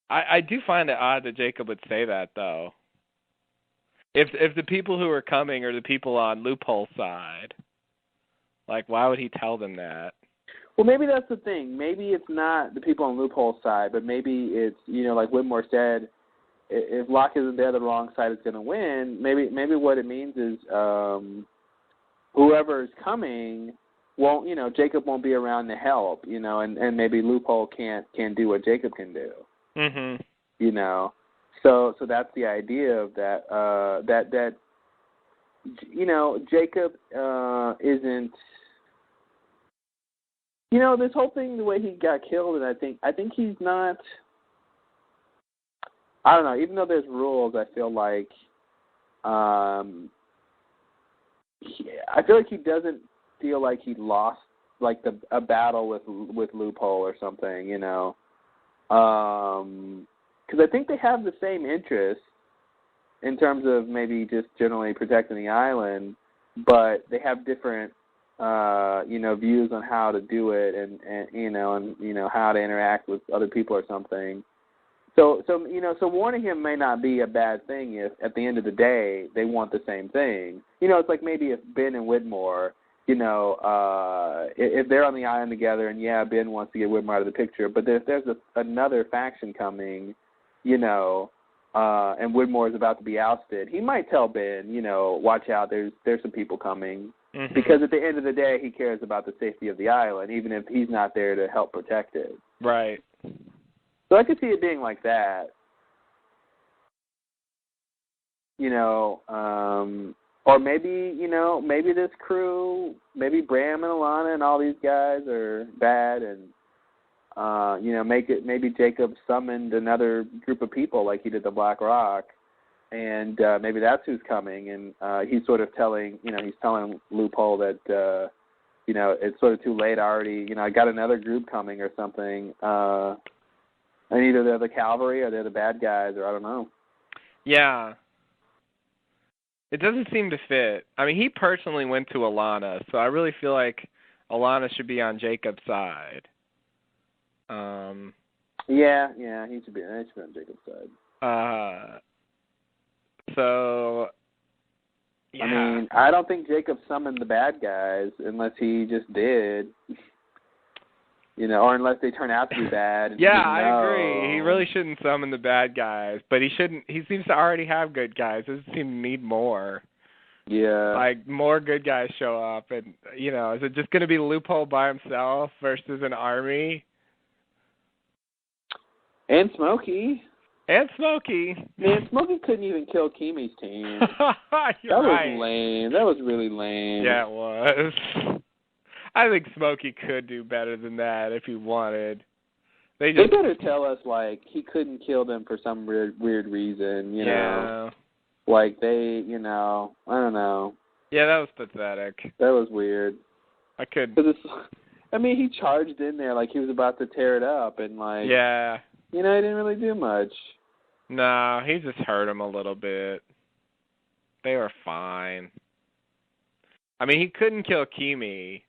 I do find it odd that Jacob would say that though. If the people who are coming are the people on Loophole's side, like why would he tell them that? Well, maybe that's the thing. Maybe it's not the people on Loophole's side, but maybe it's like Whitmore said, if Locke isn't there, the wrong side is going to win. Maybe what it means is whoever is coming won't, Jacob won't be around to help, and maybe Loophole can't do what Jacob can do. Mhm. So that's the idea of that. That Jacob isn't. This whole thing, the way he got killed, and I think he's not. I don't know. Even though there's rules, I feel like he doesn't feel like he lost like a battle with Loophole or something, because I think they have the same interests in terms of maybe just generally protecting the island, but they have different views on how to do it and how to interact with other people or something. So warning him may not be a bad thing if at the end of the day they want the same thing. It's like maybe if Ben and Widmore, if they're on the island together and Ben wants to get Widmore out of the picture, but if there's another faction coming, and Widmore is about to be ousted, he might tell Ben, watch out, there's some people coming. Mm-hmm. Because at the end of the day, he cares about the safety of the island, even if he's not there to help protect it. Right. So I could see it being like that. Or maybe, maybe this crew, maybe Bram and Alana and all these guys are bad and, maybe Jacob summoned another group of people like he did the Black Rock. And maybe that's who's coming, and he's sort of telling Loophole that, it's sort of too late already. I got another group coming or something, and either they're the cavalry or they're the bad guys, or I don't know. Yeah. It doesn't seem to fit. I mean, he personally went to Alana, so I really feel like Alana should be on Jacob's side. Yeah, he should be on Jacob's side. So, yeah. I mean, I don't think Jacob summoned the bad guys unless he just did. Or unless they turn out to be bad. Yeah, I agree. He really shouldn't summon the bad guys, but he shouldn't. He seems to already have good guys. Doesn't seem to need more. Yeah. Like, more good guys show up, and, is it just going to be Loophole by himself versus an army? And Smokey. And Smokey. Man, Smokey couldn't even kill Kimi's team. That was lame. That was really lame. Yeah, it was. I think Smokey could do better than that if he wanted. They better tell us, like, he couldn't kill them for some weird reason, know. Like, they, I don't know. Yeah, that was pathetic. That was weird. I couldn't. He charged in there like he was about to tear it up, and, like... Yeah. He didn't really do much. No, he just hurt him a little bit. They were fine. I mean, he couldn't kill Kimi.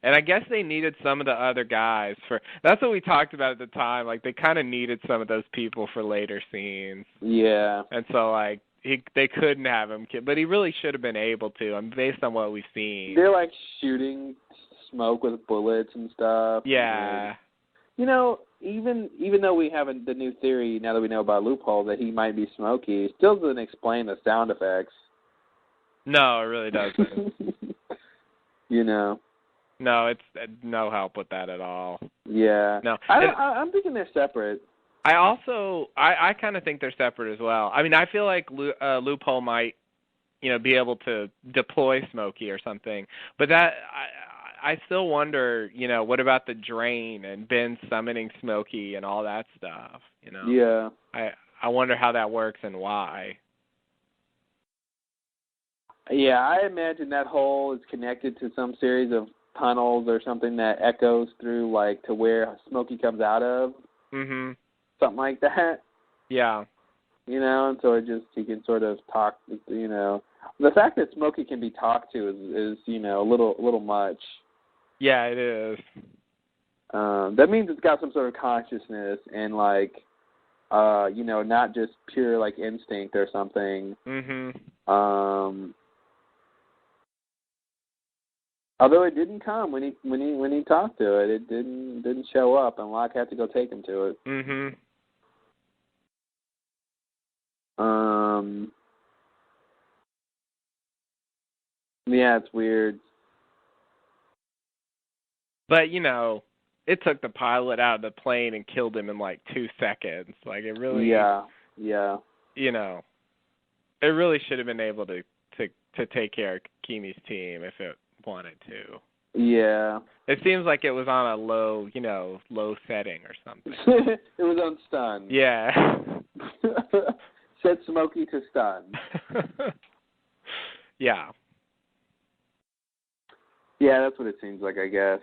And I guess they needed some of the other guys for... That's what we talked about at the time. Like, they kind of needed some of those people for later scenes. Yeah. And so, like, they couldn't have him kill... But he really should have been able to, based on what we've seen. They're, like, shooting smoke with bullets and stuff. Yeah. And, even though we have the new theory, now that we know about Loophole, that he might be Smokey, it still doesn't explain the sound effects. No, it really doesn't. No, it's no help with that at all. Yeah. No. I'm thinking they're separate. I kind of think they're separate as well. I mean, I feel like Loophole might, be able to deploy Smokey or something. But that, I still wonder, what about the drain and Ben summoning Smokey and all that stuff, Yeah. I wonder how that works and why. Yeah, I imagine that hole is connected to some series of tunnels or something that echoes through, like, to where Smokey comes out of. Mhm. Something like that. Yeah. And so he can sort of talk, The fact that Smokey can be talked to is a little much. Yeah, it is. That means it's got some sort of consciousness and, like, not just pure, like, instinct or something. Mhm. Although it didn't come when he talked to it, it didn't show up, and Locke had to go take him to it. Mhm. Yeah, it's weird. But it took the pilot out of the plane and killed him in like 2 seconds. Like it really. Yeah. It really should have been able to take care of Kimi's team if it wanted to. Yeah. It seems like it was on a low setting or something. It was on stun. Yeah. Set Smokey to stun. Yeah. Yeah, that's what it seems like, I guess.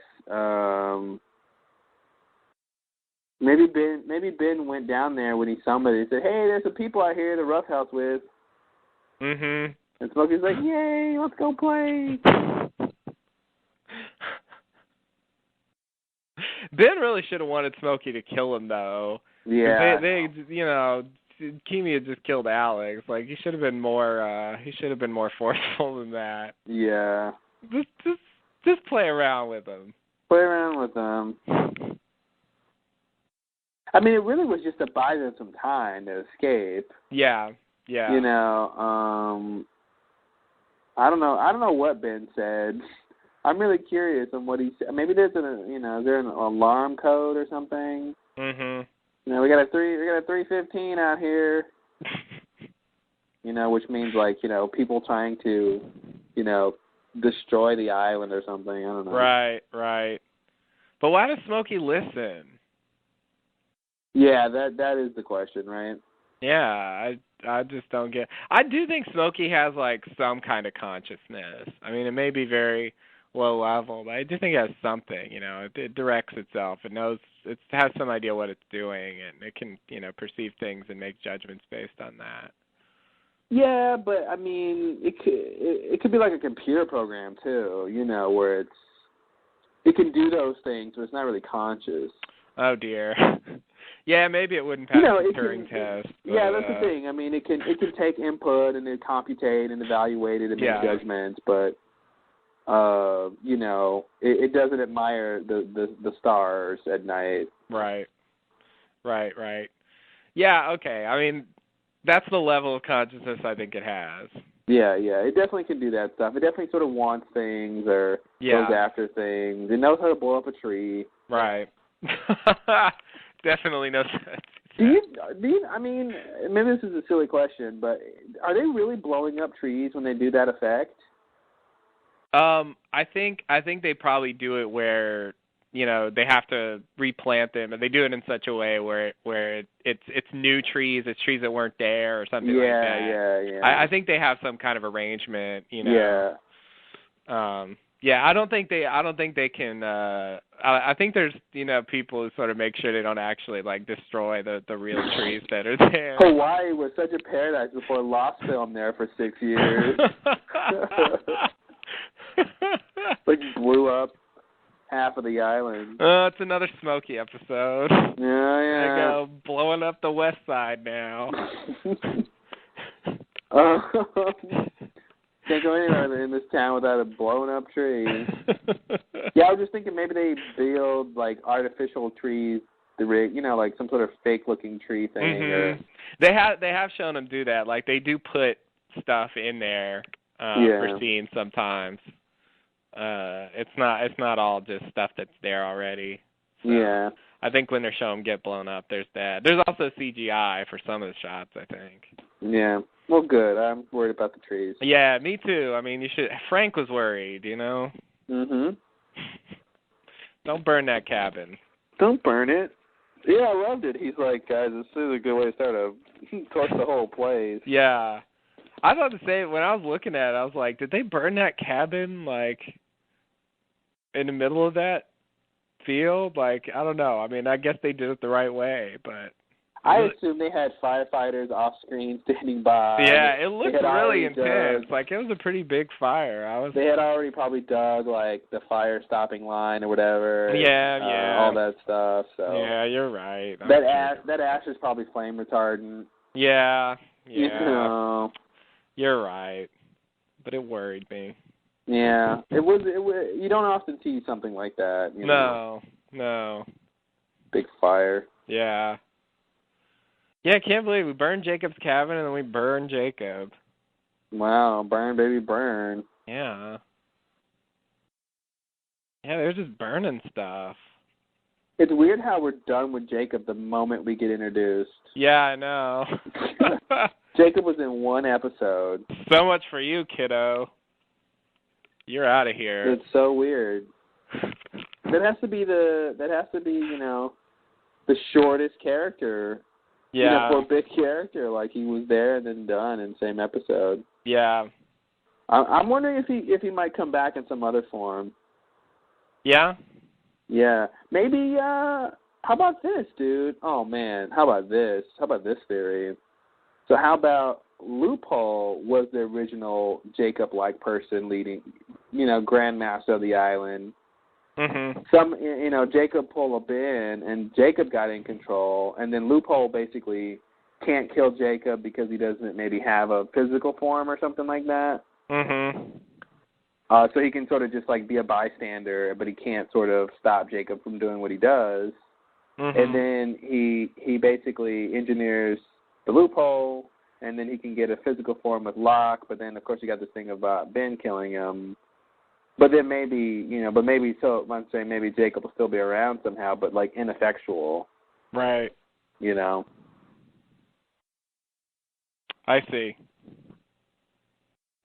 Maybe Ben went down there when he summoned it. He said, "Hey, there's some people out here to roughhouse with." Mhm. And Smokey's like, "Yay, let's go play." Ben really should have wanted Smokey to kill him, though. Yeah. They Kimi had just killed Alex. Like, he should have been more forceful than that. Yeah. Just play around with him. Play around with them. I mean, it really was just to buy them some time to escape. Yeah. You know, I don't know what Ben said. I'm really curious on what he said. Maybe there's is there an alarm code or something? Mhm. You know, we got a 315 out here. You know, which means like, people trying to, destroy the island or something. I don't know. Right. But why does Smokey listen? Yeah, that is the question, right? Yeah, I just don't get. I do think Smokey has like some kind of consciousness. I mean, it may be very low level, but I do think it has something. It directs itself. It knows. It has some idea what it's doing, and it can perceive things and make judgments based on that. Yeah, but I mean, it could be like a computer program too. Where it can do those things, but it's not really conscious. Oh dear. Yeah, maybe it wouldn't pass the Turing test. But, yeah, that's the thing. I mean, it can take input and then computate and evaluate it and make judgments, but it doesn't admire the stars at night. Right. Yeah. Okay. I mean, that's the level of consciousness I think it has. Yeah. It definitely can do that stuff. It definitely sort of wants things or goes after things. It knows how to blow up a tree. Right. Definitely knows that. Do you? I mean, maybe this is a silly question, but are they really blowing up trees when they do that effect? I think they probably do it where they have to replant them, and they do it in such a way where it's new trees, it's trees that weren't there or something like that. Yeah. I think they have some kind of arrangement. Yeah. I don't think they can. I think there's people who sort of make sure they don't actually like destroy the real trees that are there. Hawaii was such a paradise before Lost filmed there for 6 years. Like blew up half of the island. It's another Smokey episode. Yeah. I go blowing up the west side now. Can't go anywhere in this town without a blown up tree. Yeah, I was just thinking maybe they build like artificial trees to rig, like some sort of fake looking tree thing. Mm-hmm. They have shown them do that. Like they do put stuff in there for scenes sometimes. It's not all just stuff that's there already. So yeah. I think when they're showing them get blown up, there's that. There's also CGI for some of the shots, I think. Yeah. Well, good. I'm worried about the trees. Yeah, me too. I mean, Frank was worried, Mhm. Don't burn that cabin. Don't burn it. Yeah, I loved it. He's like, guys, this is a good way to start to torch the whole place. Yeah. I thought the same. When I was looking at it, I was like, did they burn that cabin, like, in the middle of that field? Like, I don't know. I mean, I guess they did it the right way, but... I assume they had firefighters off screen standing by. Yeah, it looked really intense. Like, it was a pretty big fire. They had already probably dug, like, the fire stopping line or whatever. Yeah. All that stuff. So yeah, you're right. That ash is probably flame retardant. Yeah. You're right. But it worried me. Yeah. It was. You don't often see something like that. No. Big fire. Yeah. Yeah, I can't believe we burned Jacob's cabin and then we burned Jacob. Wow, burn, baby, burn. Yeah. Yeah, they're just burning stuff. It's weird how we're done with Jacob the moment we get introduced. Yeah, I know. Jacob was in one episode. So much for you, kiddo. You're out of here. It's so weird. That has to be, the shortest character. Yeah. For a big character, like he was there and then done in the same episode. Yeah. I'm wondering if he might come back in some other form. Yeah? Yeah. Maybe, how about this, dude? Oh, man. How about this? How about this theory? So how about Loophole was the original Jacob-like person leading, Grandmaster of the island. Jacob pull a Ben, and Jacob got in control, and then Loophole basically can't kill Jacob because he doesn't maybe have a physical form or something like that. So he can sort of just like be a bystander, but he can't sort of stop Jacob from doing what he does. And then he basically engineers the Loophole, and then he can get a physical form with Locke. But then of course you got this thing about Ben killing him. But then maybe I'm saying maybe Jacob will still be around somehow, but like ineffectual. Right. I see.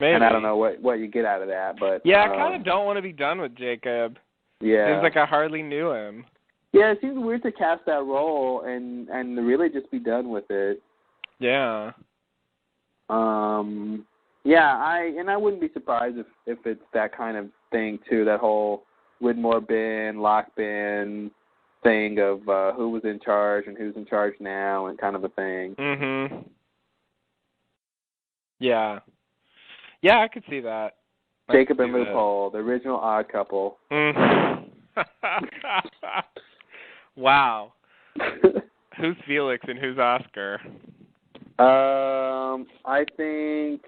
Maybe. And I don't know what you get out of that, but yeah, I kind of don't want to be done with Jacob. Yeah. Seems like I hardly knew him. Yeah, it seems weird to cast that role and really just be done with it. Yeah. Yeah, I wouldn't be surprised if it's that kind of thing too, that whole Widmore Ben, Locke Ben thing of who was in charge and who's in charge now and kind of a thing. Yeah. Yeah, I could see that. Jacob and Loophole, the original odd couple. Wow. Who's Felix and who's Oscar? I think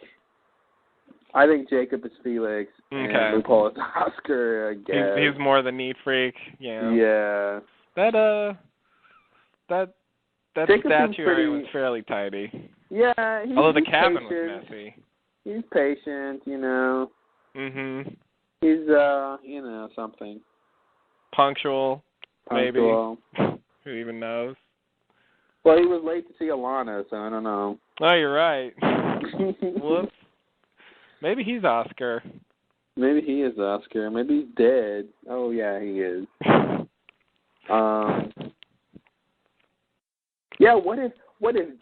Jacob is Felix and Loophole is Oscar, I guess. He's more the neat freak, Yeah. That Jacob statue area was fairly tidy. Yeah, although the cabin was messy. He's patient, He's something. Punctual. Maybe. Who even knows? Well, he was late to see Alana, so I don't know. Oh, you're right. Whoops. Maybe he's Oscar. Maybe he is Oscar. Maybe he's dead. Oh, yeah, he is. Yeah, what if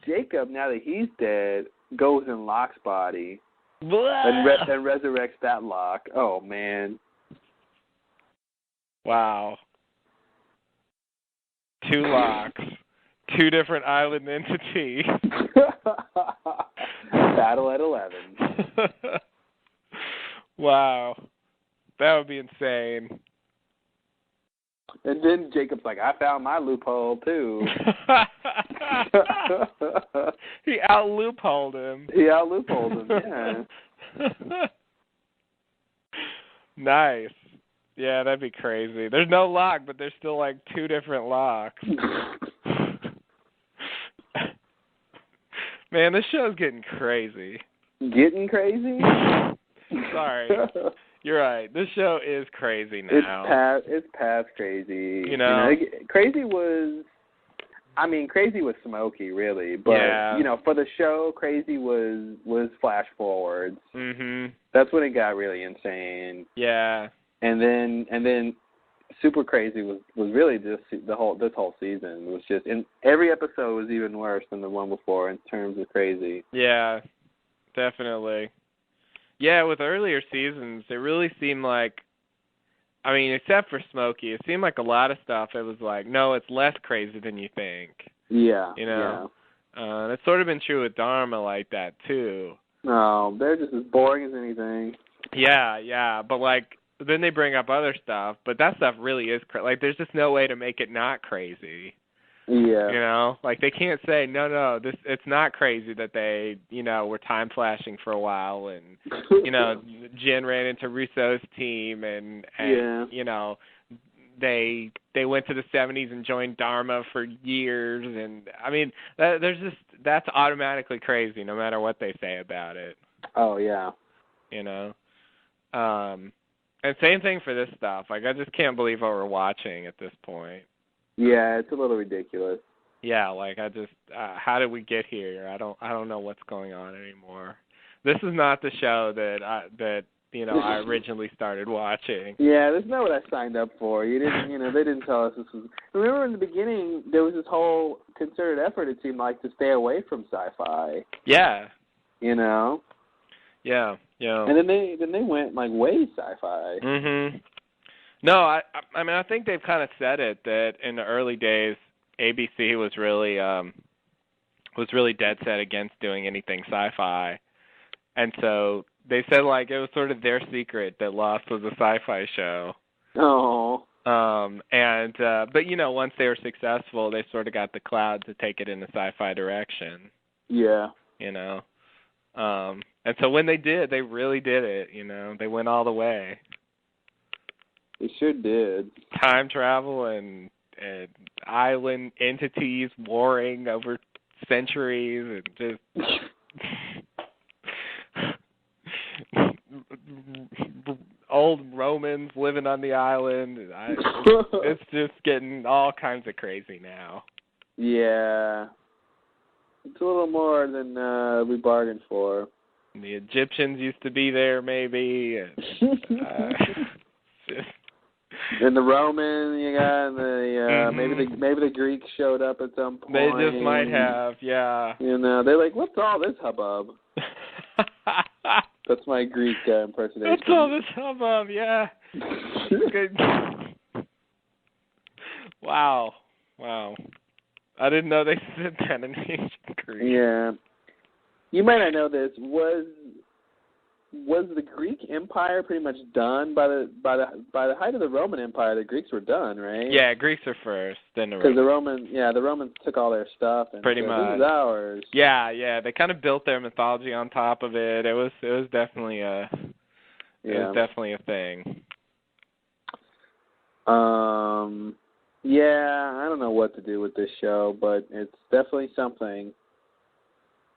Jacob, now that he's dead, goes in Locke's body and resurrects that Locke? Oh, man. Wow. 2 Locks. 2 different island entities. Battle at 11. Wow. That would be insane. And then Jacob's like, I found my loophole, too. He out-loopholed him. Yeah. Nice. Yeah, that'd be crazy. There's no Locke, but there's still like 2 different Locks. Man, this show's getting crazy. Getting crazy? Sorry. You're right. This show is crazy now. It's past crazy. Crazy was Smokey, really. But, for the show, crazy was flash forwards. That's when it got really insane. Yeah. And then Super Crazy was really just this whole season. It was just, and every episode was even worse than the one before in terms of crazy. Yeah, definitely. Yeah, with earlier seasons, it really seemed like, except for Smokey, it seemed like a lot of stuff, it was like, no, it's less crazy than you think. Yeah. And it's sort of been true with Dharma like that, too. No, they're just as boring as anything. Yeah, but then they bring up other stuff, but that stuff really is there's just no way to make it not crazy. Yeah. They can't say no, it's not crazy that they, were time flashing for a while and Jen ran into Russo's team and they went to the 70s and joined Dharma for years and that's automatically crazy no matter what they say about it. Oh yeah. And same thing for this stuff. I just can't believe what we're watching at this point. Yeah, it's a little ridiculous. Yeah, how did we get here? I don't know what's going on anymore. This is not the show that I originally started watching. Yeah, this is not what I signed up for. You didn't, they didn't tell us this was. Remember in the beginning there was this whole concerted effort, it seemed like, to stay away from sci-fi. Yeah. Yeah. And then they went way sci-fi. No, I think they've kind of said it that in the early days ABC was really dead set against doing anything sci-fi. And so they said it was sort of their secret that Lost was a sci-fi show. Oh. But once they were successful, they sort of got the Cloud to take it in a sci-fi direction. Yeah. And so when they did, they really did it. They went all the way. They sure did. Time travel and island entities warring over centuries and just old Romans living on the island. It's just getting all kinds of crazy now. Yeah. It's a little more than we bargained for. The Egyptians used to be there, maybe. And the Roman, you got, and the maybe the Greeks showed up at some point. They just might have, yeah. They're like, what's all this hubbub? That's my Greek impersonation. What's all this hubbub? Yeah. Good. Wow. I didn't know they said that in ancient Greek. Yeah. You might not know this. Was the Greek Empire pretty much done by the height of the Roman Empire? The Greeks were done, right? Yeah, Greeks are first, then the Romans. Because the Romans took all their stuff and pretty said, much. This is ours. Yeah. They kind of built their mythology on top of it. It was definitely a thing. Yeah, I don't know what to do with this show, but it's definitely something.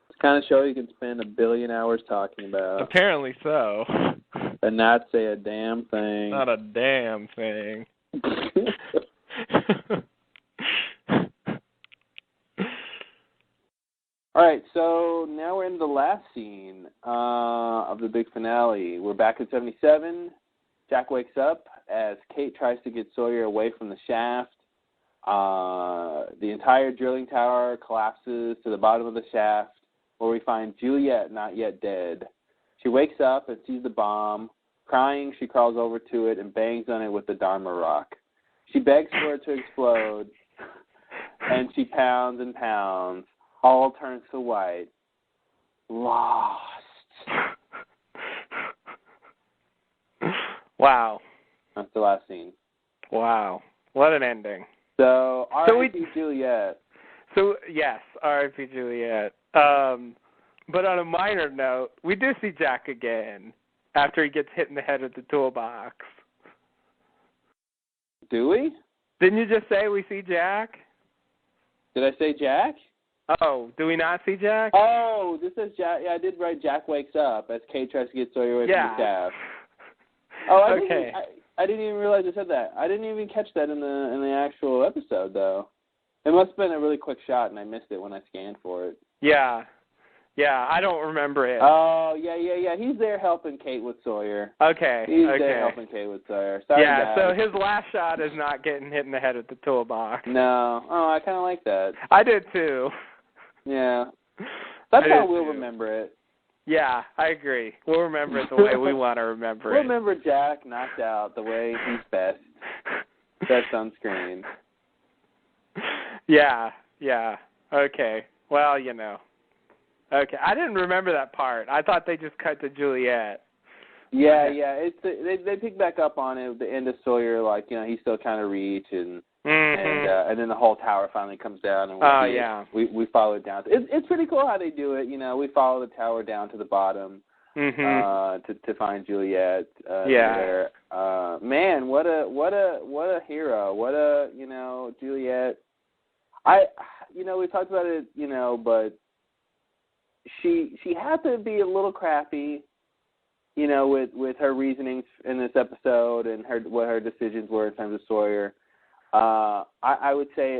It's the kind of show you can spend 1 billion hours talking about. Apparently so. And not say a damn thing. Not a damn thing. All right, so now we're in the last scene of the big finale. We're back at 77. Jack wakes up as Kate tries to get Sawyer away from the shaft. The entire drilling tower collapses to the bottom of the shaft, where we find Juliet not yet dead. She wakes up and sees the bomb. Crying, she crawls over to it and bangs on it with the Dharma rock. She begs for it to explode, and she pounds and pounds. All turns to white. Lost. Wow. That's the last scene. Wow. What an ending. So, R.I.P. Juliet. So, yes, R.I.P. Juliet. But on a minor note, we do see Jack again after he gets hit in the head with the toolbox. Do we? Didn't you just say we see Jack? Did I say Jack? Oh, do we not see Jack? Oh, this says Jack. Yeah, I did write Jack wakes up as Kate tries to get Sawyer away from the shaft. Oh, I didn't even realize I said that. I didn't even catch that in the actual episode, though. It must have been a really quick shot, and I missed it when I scanned for it. Yeah, I don't remember it. Oh, yeah. He's there helping Kate with Sawyer. Okay. He's there helping Kate with Sawyer. Sorry, guys. So his last shot is not getting hit in the head with the toolbox. No. Oh, I kind of like that. I did, too. Yeah. That's how we'll remember it. Yeah, I agree. We'll remember it the way we want to remember it. We'll remember Jack knocked out the way he's best. Best on screen. Yeah. Okay. Well, Okay, I didn't remember that part. I thought they just cut to Juliet. Yeah. It's they pick back up on it at the end of Sawyer, like, he's still trying to reach, and then the whole tower finally comes down, and we follow it down. It's pretty cool how they do it. We follow the tower down to the bottom to find Juliet. There. Man, what a hero. What a Juliet. We talked about it, but she had to be a little crappy, with her reasonings in this episode and what her decisions were in terms of Sawyer. I would say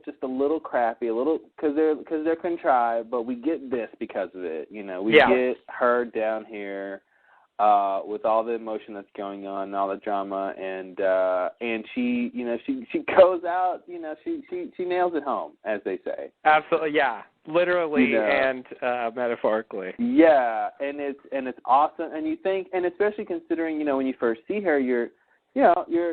just a little crappy, because they're contrived, but we get this because of it. We get her down here with all the emotion that's going on and all the drama, and she goes out, she nails it home, as they say. Absolutely, yeah, literally and metaphorically. Yeah, and it's awesome, and you think, and especially considering, when you first see her, you're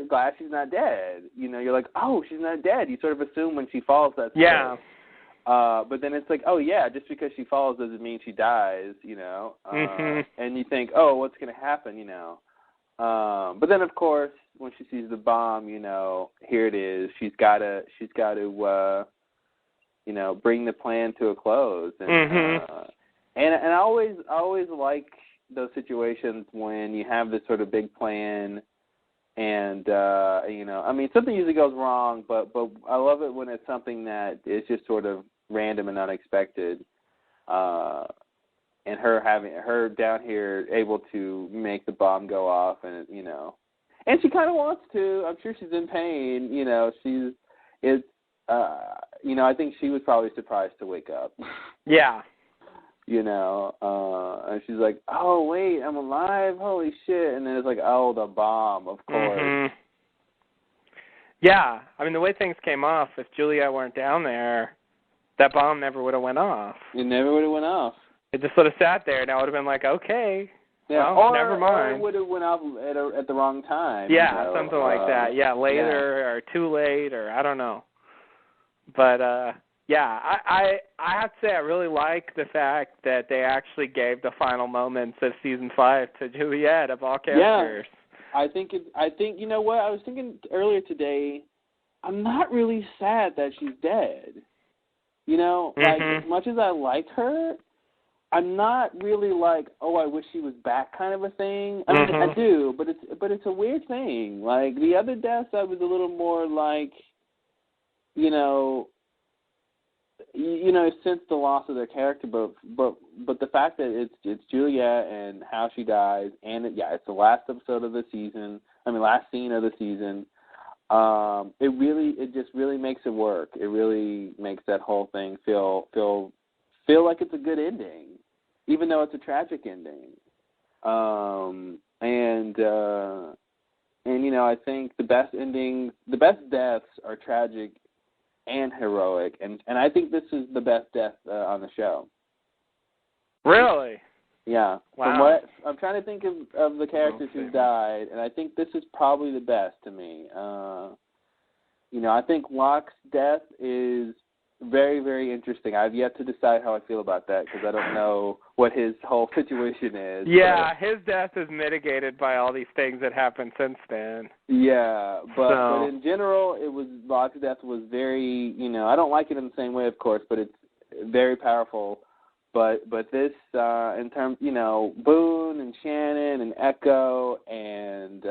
glad she's not dead. You're like, oh, she's not dead. You sort of assume when she falls that's yeah. But then it's like, oh yeah, just because she falls doesn't mean she dies. And you think, oh, what's going to happen? But then, of course, when she sees the bomb, here it is. She's got to, bring the plan to a close. And and I always like those situations when you have this sort of big plan, and something usually goes wrong, but I love it when it's something that is just sort of random and unexpected. And her down here able to make the bomb go off, and and she kind of wants to. I'm sure she's in pain. I think she was probably surprised to wake up. Yeah. And she's like, oh wait, I'm alive, holy shit, and then it's like, oh, the bomb, of course. Mm-hmm. Yeah, I mean the way things came off, if Juliet weren't down there, that bomb never would have went off. It never would have went off. It just would have sat there, and I would have been like, okay, yeah, well, never mind. Or it would have went off at the wrong time. Yeah, something like that. Yeah, later or too late, or I don't know. But yeah, I have to say I really like the fact that they actually gave the final moments of season 5 to Juliet of all characters. Yeah, I think you know what I was thinking earlier today. I'm not really sad that she's dead. Like as much as I like her, I'm not really like, oh, I wish she was back kind of a thing. I mean, I do, but it's a weird thing. Like the other deaths, I was a little more like, since the loss of their character, but the fact that it's Juliet and how she dies, and it's the last episode of the season. I mean, last scene of the season. It just really makes it work. It really makes that whole thing feel like it's a good ending, even though it's a tragic ending. I think the best deaths are tragic and heroic, and I think this is the best death on the show. Really? Yeah. Wow. From what I'm trying to think of the characters who died, and I think this is probably the best to me. I think Locke's death is very, very interesting. I've yet to decide how I feel about that because I don't know what his whole situation is. Yeah, his death is mitigated by all these things that happened since then. Yeah, but in general, Locke's death was very, I don't like it in the same way, of course, but it's very powerful. But this, in terms, Boone and Shannon and Echo and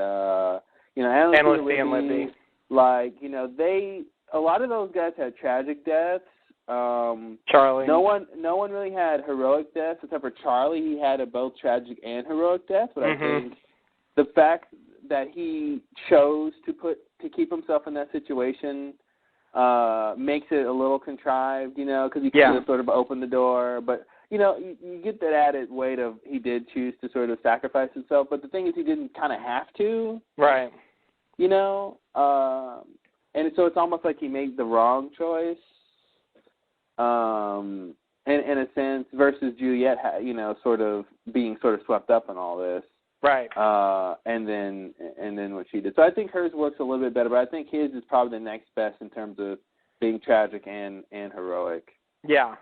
Lucy and Libby, like, a lot of those guys had tragic deaths. Charlie. No one really had heroic deaths except for Charlie. He had both tragic and heroic deaths. But I think the fact that he chose to keep himself in that situation makes it a little contrived, because he could have sort of opened the door. But you get that added weight of he did choose to sort of sacrifice himself. But the thing is, he didn't kind of have to. Right. And so it's almost like he made the wrong choice, in a sense, versus Juliet, sort of being sort of swept up in all this. Right. And then what she did. So I think hers works a little bit better, but I think his is probably the next best in terms of being tragic and heroic. Yeah.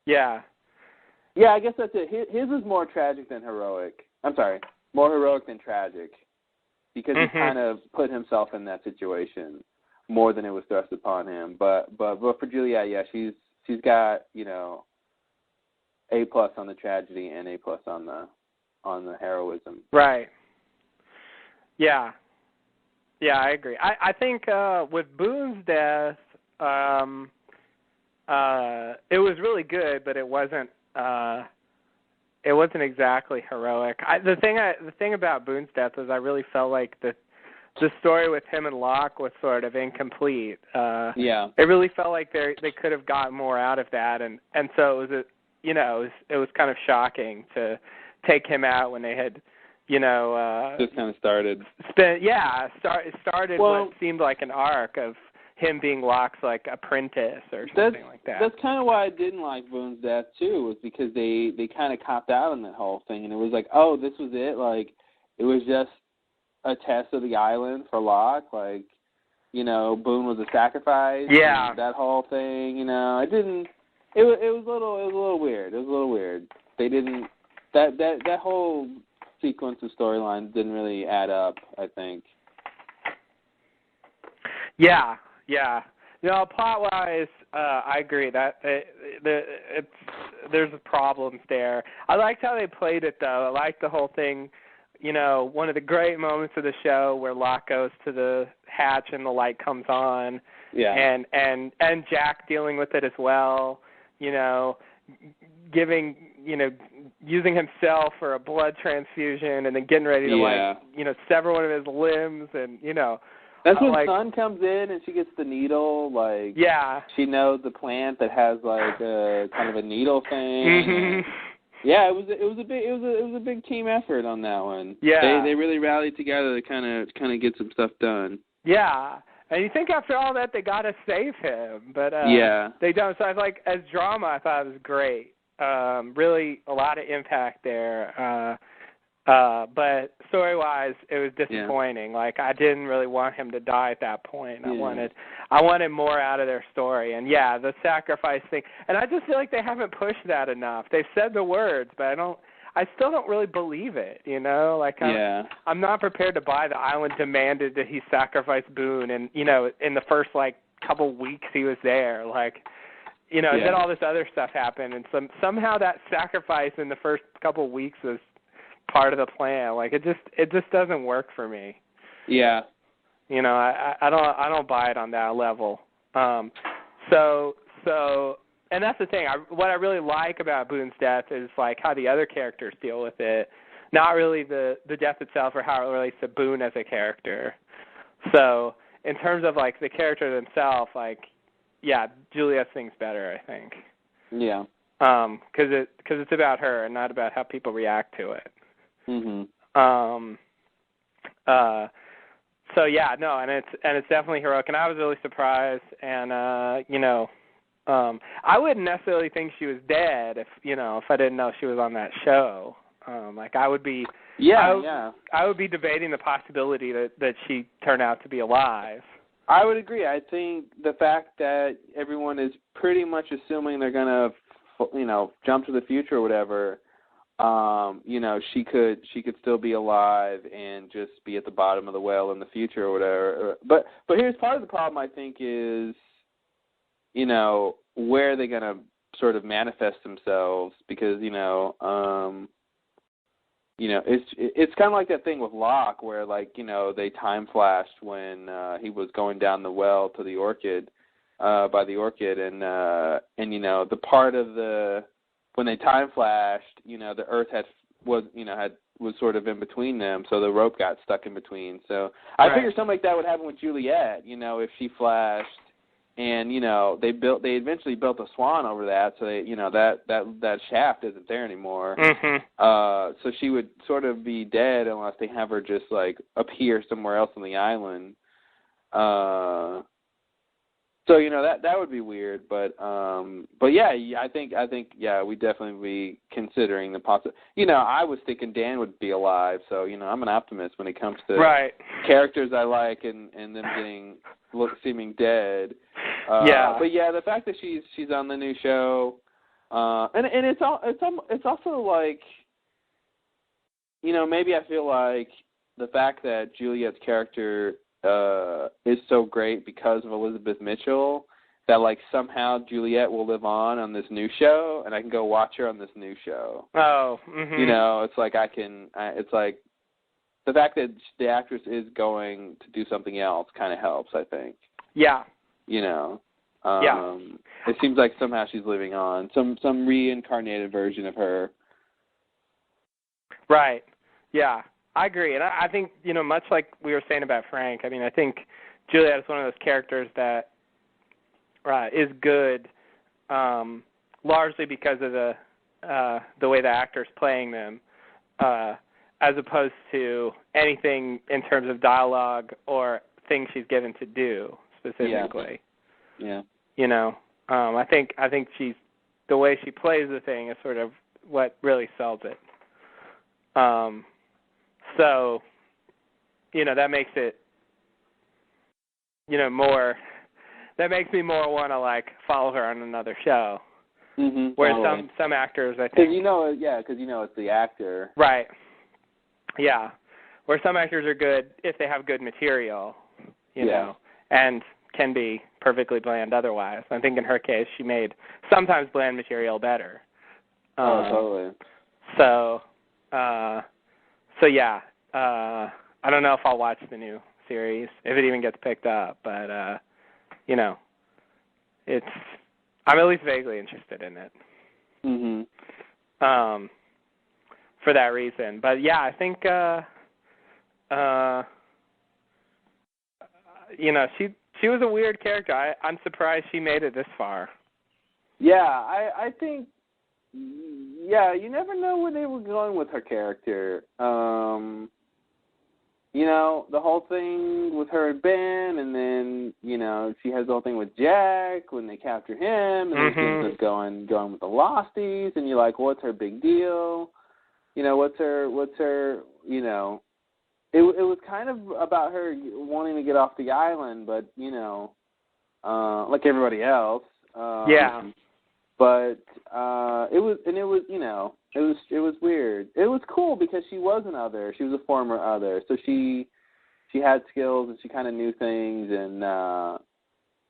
Yeah. Yeah, I guess that's it. His is more tragic than heroic. I'm sorry, more heroic than tragic. Because he kind of put himself in that situation more than it was thrust upon him. But for Juliet, yeah, she's got A+ on the tragedy and A+ on the heroism. Right. Yeah. Yeah, I agree. I think with Boone's death, it was really good, but it wasn't exactly heroic. The thing about Boone's death is I really felt like the story with him and Locke was sort of incomplete. Yeah. It really felt like they could have gotten more out of that, and so it was kind of shocking to take him out when they had, just kind of started. Started what seemed like an arc of him being Locke's like apprentice or something like that. That's kind of why I didn't like Boone's death too, was because they kind of copped out on that whole thing, and it was like, oh, this was it. Like, it was just a test of the island for Locke. Like, Boone was a sacrifice. Yeah. That whole thing. It didn't. It was a little weird. It was a little weird. They didn't. That whole sequence of storyline didn't really add up, I think. Yeah. Plot-wise, I agree that there's problems there. I liked how they played it, though. I liked the whole thing. One of the great moments of the show where Locke goes to the hatch and the light comes on. Yeah. And Jack dealing with it as well. Using himself for a blood transfusion and then getting ready to sever one of his limbs and That's when Sun comes in and she gets the needle. She knows the plant that has a kind of a needle thing. Mm-hmm. Yeah, it was a big team effort on that one. Yeah, they really rallied together to kind of get some stuff done. Yeah, and you think after all that they got to save him, but they don't. So as drama, I thought it was great. Really, a lot of impact there. But story-wise, it was disappointing. Yeah. I didn't really want him to die at that point. Yeah. I wanted more out of their story. And the sacrifice thing. And I just feel like they haven't pushed that enough. They've said the words, but I still don't really believe it. I'm not prepared to buy the island demanded that he sacrifice Boone. And in the first couple weeks he was there, and then all this other stuff happened, and somehow that sacrifice in the first couple weeks was part of the plan. It just doesn't work for me. Yeah. I don't buy it on that level. So and that's the thing. What I really like about Boone's death is how the other characters deal with it. Not really the death itself or how it relates to Boone as a character. So in terms of the character themselves, Juliet's thing's better, I think. Yeah. Because it's about her and not about how people react to it. Mhm. And it's definitely heroic, and I was really surprised, and I wouldn't necessarily think she was dead if I didn't know she was on that show. I would be I would be debating the possibility that she turned out to be alive. I would agree. I think the fact that everyone is pretty much assuming they're gonna jump to the future or whatever. She could still be alive and just be at the bottom of the well in the future or whatever. But here's part of the problem, I think, is, where are they going to sort of manifest themselves? Because, it's kind of like that thing with Locke where, they time flashed when he was going down the well to the orchid, by the orchid, and the part of the when they time flashed, the Earth was sort of in between them, so the rope got stuck in between. So I figure something like that would happen with Juliet, if she flashed, and they eventually built a swan over that, so they, that shaft isn't there anymore. Mm-hmm. So she would sort of be dead unless they have her just appear somewhere else on the island. So that would be weird, but yeah, I think we definitely be considering the possibility. I was thinking Dan would be alive, so I'm an optimist when it comes to characters I like and them seeming dead. But the fact that she's on the new show, and it's also maybe I feel like the fact that Juliet's character is so great because of Elizabeth Mitchell that somehow Juliet will live on this new show and I can go watch her on this new show. Oh, mm-hmm. It's the fact that the actress is going to do something else kind of helps, I think. Yeah. It seems like somehow she's living on some reincarnated version of her. Right. Yeah. I agree, and I think, much like we were saying about Frank, I think Juliet is one of those characters that is good, largely because of the way the actor's playing them, as opposed to anything in terms of dialogue or things she's given to do specifically. Yeah. I think the way she plays the thing is sort of what really sells it. So, that makes it, more, that makes me more want to, follow her on another show. Mm-hmm. Where some actors, I think. Because it's the actor. Right. Yeah, where some actors are good if they have good material, you know, and can be perfectly bland otherwise. I think in her case, she made sometimes bland material better. Totally. So yeah, I don't know if I'll watch the new series, if it even gets picked up, but, you know, I'm at least vaguely interested in it. Mhm. For that reason. But yeah, I think, you know, she was a weird character. I'm surprised she made it this far. Yeah, I think, you never know where they were going with her character. You know, the whole thing with her and Ben, and then, you know, she has the whole thing with Jack when they capture him, and then she ends up going with the Losties, and you're like, what's her big deal? You know, what's her, you know, it was kind of about her wanting to get off the island, but, you know, like everybody else. Yeah. But it was, you know, it was weird. It was cool because she was an other. She was a former other, so she had skills and she kind of knew things, and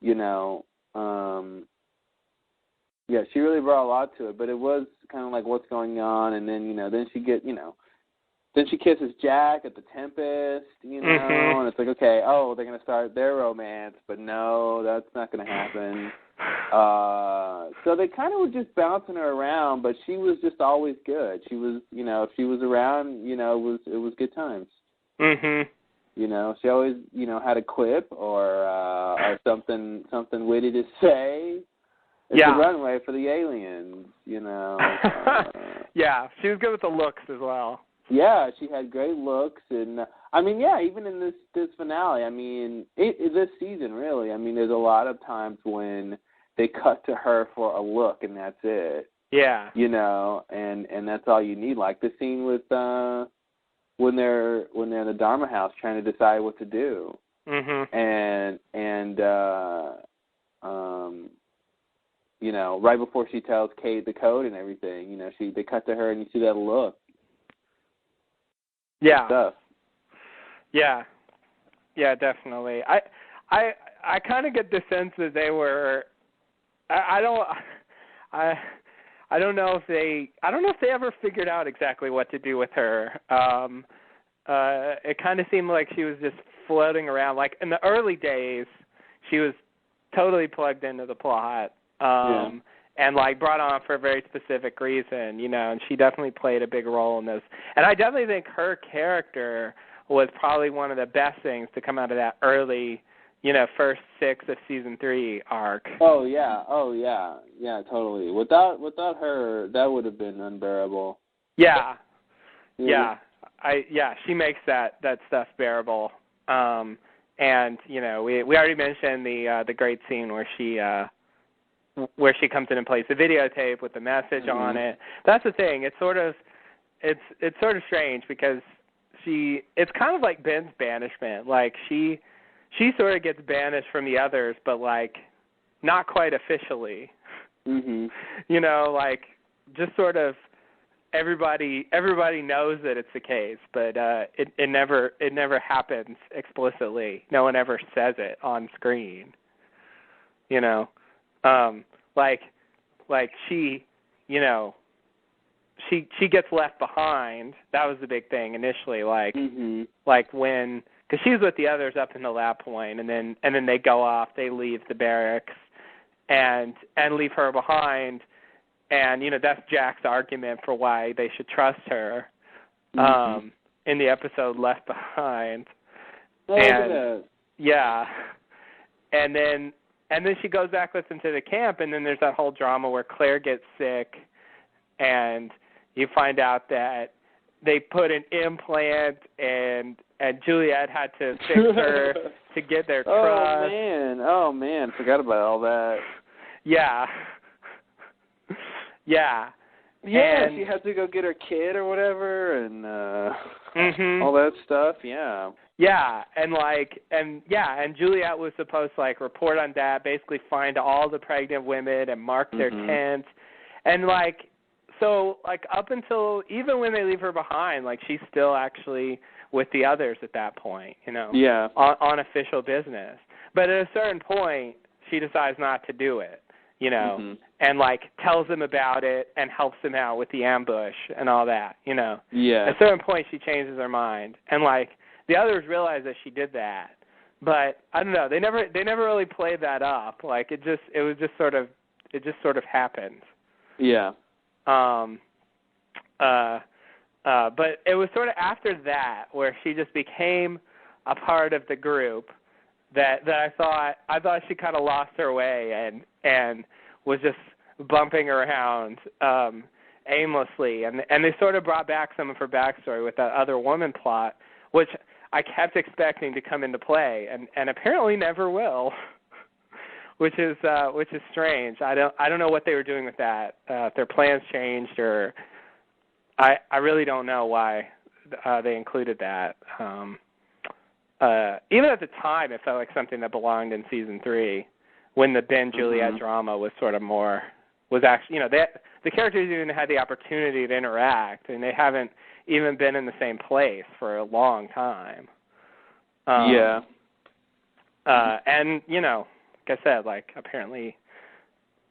you know, yeah, she really brought a lot to it. But it was kind of like, what's going on? And then, you know, then she kisses Jack at the Tempest, you know, and it's like, okay, they're gonna start their romance, but no, that's not gonna happen. So they kind of were just bouncing her around, but she was just always good. She was, you know, if she was around, you know, it was good times. You know, she always, you know, had a quip or something witty to say. It's a runway for the aliens, you know. Yeah, she was good with the looks as well. Yeah, she had great looks, and I mean, yeah, even in this finale, I mean, this season really, I mean, there's a lot of times when they cut to her for a look, and that's it. Yeah. You know, and that's all you need. Like the scene with when they're in the Dharma house trying to decide what to do, and you know, right before she tells Kate the code and everything, you know, they cut to her and you see that look. Yeah. Stuff. Yeah. Yeah, definitely. I kind of get the sense that they were. I don't know if they ever figured out exactly what to do with her. It kind of seemed like she was just floating around. Like in the early days, she was totally plugged into the plot. And like brought on for a very specific reason, you know, and she definitely played a big role in this. And I definitely think her character was probably one of the best things to come out of that early, you know, first 6 of season 3 arc. Oh yeah, totally. Without her, that would have been unbearable. Yeah. She makes that stuff bearable. And you know, we already mentioned the great scene where she comes in and plays the videotape with the message on it. That's the thing. It's sort of strange because it's kind of like Ben's banishment. Like she sort of gets banished from the others, but like not quite officially. You know, like just sort of everybody knows that it's the case, but it never happens explicitly. No one ever says it on screen. You know. Like she, you know, she gets left behind. That was the big thing initially. Like when, because she was with the others up until that point, and then they go off. They leave the barracks, and leave her behind. And you know that's Jack's argument for why they should trust her. In the episode Left Behind. And then she goes back with them to the camp, and then there's that whole drama where Claire gets sick, and you find out that they put an implant, and Juliet had to fix her to get their trust. Oh man, forgot about all that. Yeah. Yeah, and she had to go get her kid or whatever, and all that stuff. Yeah. Yeah, and Juliet was supposed to like report on that, basically find all the pregnant women and mark their tents, and like so like up until even when they leave her behind, like she's still actually with the others at that point, you know. Yeah. On official business. But at a certain point, she decides not to do it, you know, and like tells them about it and helps them out with the ambush and all that, you know. Yeah. At a certain point, she changes her mind, and like the others realize that she did that. But I don't know. They never really played that up. Like it just sort of happened. Yeah. But it was sort of after that where she just became a part of the group that I thought she kind of lost her way and was just bumping around aimlessly, and they sort of brought back some of her backstory with that other woman plot, which I kept expecting to come into play, and apparently never will, which is strange. I don't know what they were doing with that. If their plans changed, or I really don't know why they included that. Even at the time, it felt like something that belonged in season 3, when the Ben Juliet drama was sort of was actually, you know, the characters even had the opportunity to interact, and they haven't even been in the same place for a long time. Yeah. And, you know, like I said, like apparently,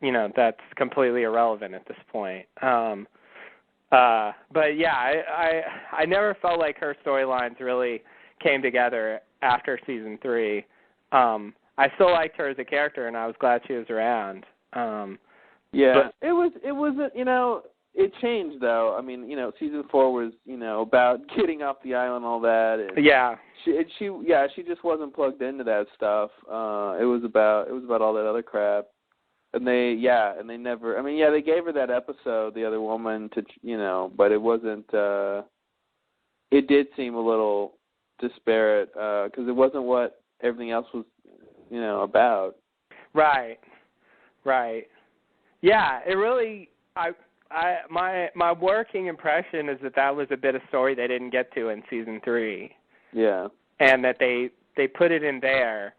you know, that's completely irrelevant at this point. But yeah, I never felt like her storylines really came together after season 3. I still liked her as a character, and I was glad she was around. Yeah, but it was you know, it changed though. I mean, you know, season 4 was, you know, about getting off the island and all that. And yeah. She just wasn't plugged into that stuff. It was about all that other crap. And they never. I mean, yeah, they gave her that episode, the other woman, to, you know, but it wasn't. It did seem a little disparate because it wasn't what everything else was, you know, about. Right. Yeah, it really. My working impression is that was a bit of story they didn't get to in season 3. Yeah. And that they put it in there,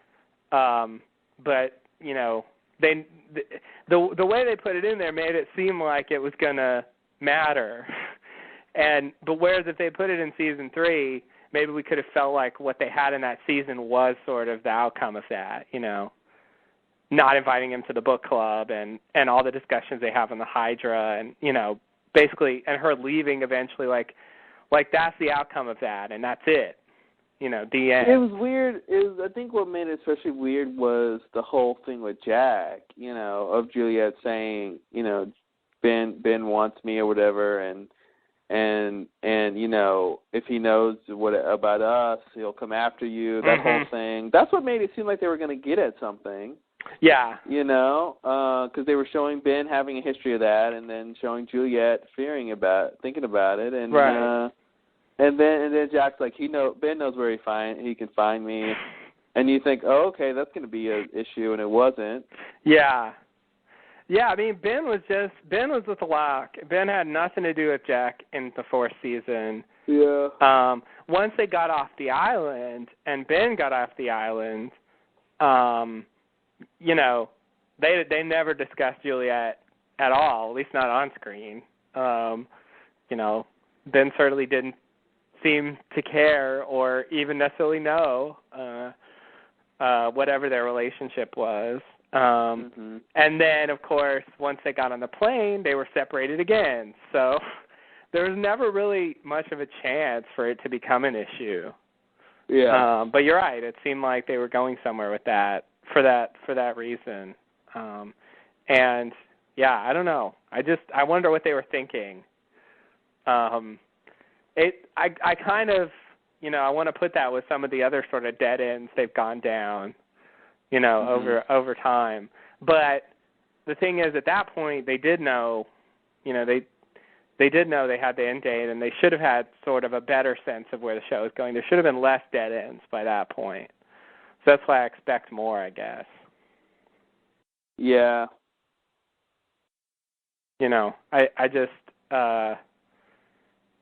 but you know. The way they put it in there made it seem like it was going to matter. But whereas if they put it in season 3, maybe we could have felt like what they had in that season was sort of the outcome of that, you know. Not inviting him to the book club and all the discussions they have on the Hydra, and, you know, basically, and her leaving eventually, like that's the outcome of that, and that's it. You know, the end. It was weird. I think what made it especially weird was the whole thing with Jack, you know, of Juliet saying, you know, Ben wants me or whatever, and you know, if he knows what about us, he'll come after you. That whole thing. That's what made it seem like they were going to get at something. Yeah. You know, because they were showing Ben having a history of that, and then showing Juliet thinking about it, and right. And then Jack's like, Ben knows where he can find me, and you think, oh, okay, that's going to be an issue, and it wasn't. Yeah. I mean, Ben was with Locke. Ben had nothing to do with Jack in the 4th season. Yeah. Once they got off the island, and Ben got off the island, you know, they never discussed Juliet at all, at least not on screen. You know, Ben certainly didn't seem to care or even necessarily know whatever their relationship was. And then, of course, once they got on the plane, they were separated again. So there was never really much of a chance for it to become an issue. Yeah. But you're right. It seemed like they were going somewhere with that for that reason. And yeah, I don't know. I wonder what they were thinking. I kind of, you know, I want to put that with some of the other sort of dead ends they've gone down, you know, over time. But the thing is, at that point, they did know, you know, they did know they had the end date, and they should have had sort of a better sense of where the show was going. There should have been less dead ends by that point. So that's why I expect more, I guess. Yeah. You know, I just,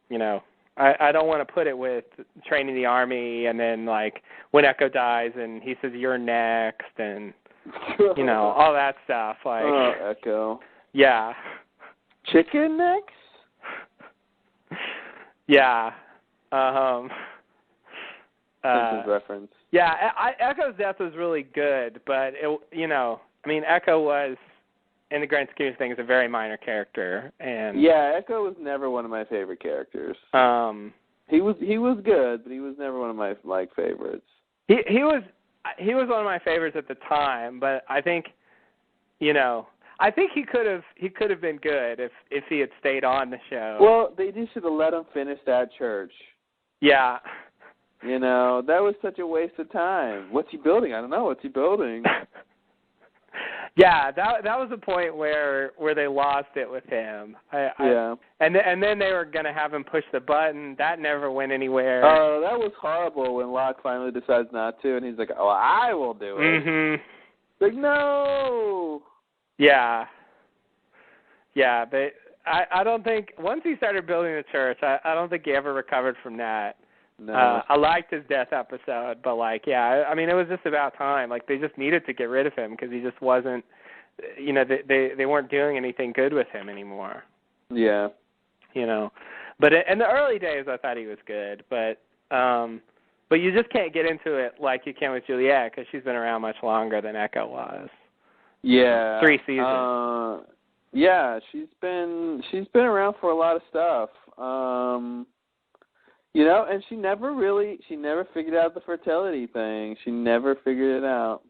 you know, I don't want to put it with training the army and then, like, when Echo dies and he says, you're next, and, you know, all that stuff. Like, oh, Echo. Yeah. Chicken necks? Yeah. Simpsons reference. Yeah, Echo's death was really good, but Echo was, in the grand scheme of things, a very minor character, and yeah, Echo was never one of my favorite characters. He was good, but he was never one of my favorites. He was one of my favorites at the time, but I think, I think he could have been good if he had stayed on the show. Well, they just should have let him finish that church. Yeah. That was such a waste of time. What's he building? I don't know. What's he building? Yeah, that was the point where they lost it with him. Yeah. And then they were going to have him push the button. That never went anywhere. Oh, that was horrible when Locke finally decides not to, and he's like, "Oh, I will do it." Mm-hmm. Like, no. Yeah. Yeah, but I don't think once he started building the church, I don't think he ever recovered from that. No. I liked his death episode, but it was just about time. They just needed to get rid of him because he just wasn't, they weren't doing anything good with him anymore. Yeah. But in the early days, I thought he was good, but you just can't get into it like you can with Juliet because she's been around much longer than Echo was. Yeah. 3 seasons. Yeah, she's been around for a lot of stuff. And she never figured out the fertility thing. She never figured it out.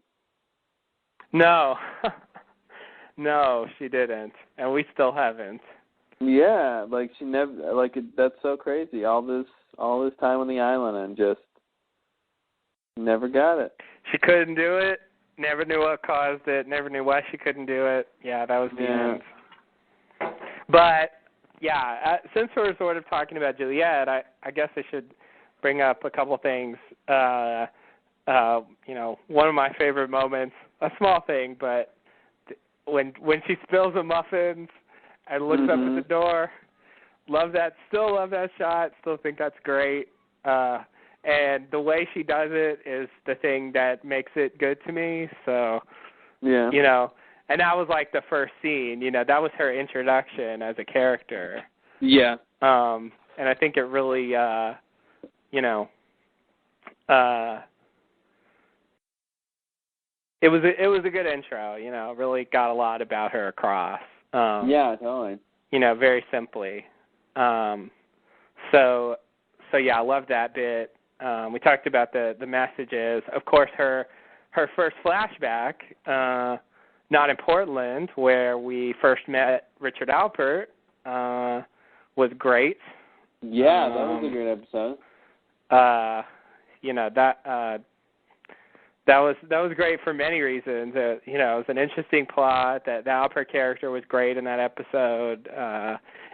No. No, she didn't. And we still haven't. Yeah, she never, that's so crazy. All this time on the island and just never got it. She couldn't do it. Never knew what caused it. Never knew why she couldn't do it. Yeah, that was the end. But yeah, since we're sort of talking about Juliet, I guess I should bring up a couple things. One of my favorite moments, a small thing, but when she spills the muffins and looks up at the door, still love that shot, still think that's great. And the way she does it is the thing that makes it good to me. So, yeah. And that was the first scene, that was her introduction as a character. Yeah. And I think it really, it was a good intro, really got a lot about her across. Yeah, totally. Very simply. So yeah, I love that bit. We talked about the messages. Of course, her first flashback, not in Portland, where we first met Richard Alpert, was great. Yeah, that was a great episode. That was great for many reasons. It was an interesting plot. That the Alpert character was great in that episode,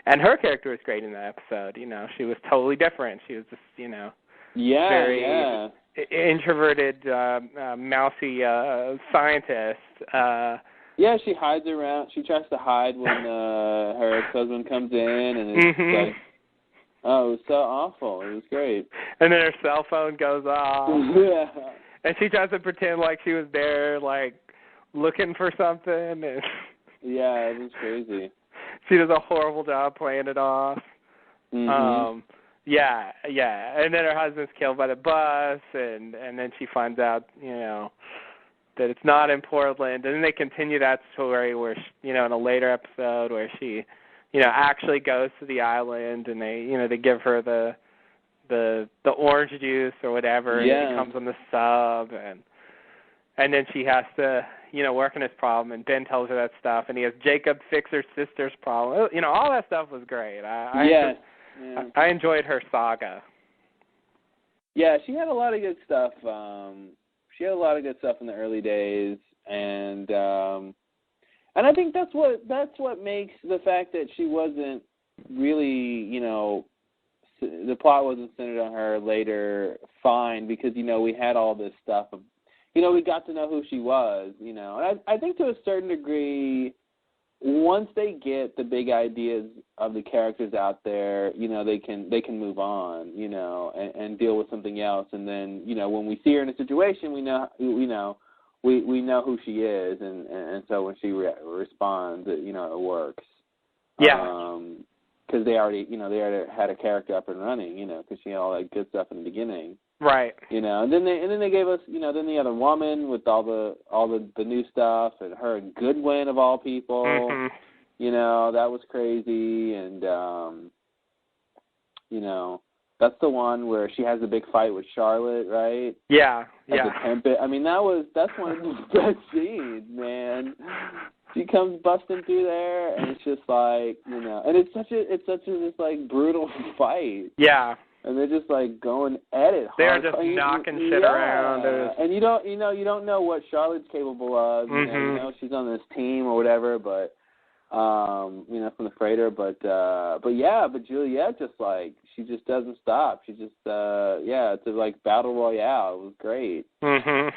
and her character was great in that episode. She was totally different. She was just, very introverted, mousy scientist. Yeah, she hides around. She tries to hide when her ex-husband comes in, and it's it was so awful. It was great. And then her cell phone goes off. Yeah. And she tries to pretend like she was there, looking for something. And yeah, it was crazy. She does a horrible job playing it off. Yeah. And then her husband's killed by the bus, and then she finds out, that it's not in Portland. And then they continue that story where, in a later episode where she, actually goes to the island, and they give her the orange juice or whatever, and it comes on the sub, and then she has to, work on his problem, and Ben tells her that stuff, and he has Jacob fix her sister's problem. All that stuff was great. I enjoyed her saga. Yeah, she had a lot of good stuff. She had a lot of good stuff in the early days, and I think that's what makes the fact that she wasn't really, the plot wasn't centered on her later fine, because we had all this stuff of, we got to know who she was, and I think to a certain degree, once they get the big ideas of the characters out there, they can move on, and deal with something else. And then, when we see her in a situation, we know who she is, and so when she responds, it works. Yeah. Because they already had a character up and running, because she had all that good stuff in the beginning. Right. And then they gave us, then the other woman with all the new stuff, and her and Goodwin of all people. Mm-hmm. That was crazy, and that's the one where she has a big fight with Charlotte, right? Yeah. At the Tempest. I mean, that's one of the best scenes, man. She comes busting through there, and it's just like, and it's such a just like brutal fight. Yeah. And they're just like going at it. They're just knocking shit around. And you don't know what Charlotte's capable of. Mm-hmm. She's on this team or whatever, but from the freighter. But Juliet just like she just doesn't stop. She just it's a like battle royale. It was great. Mhm.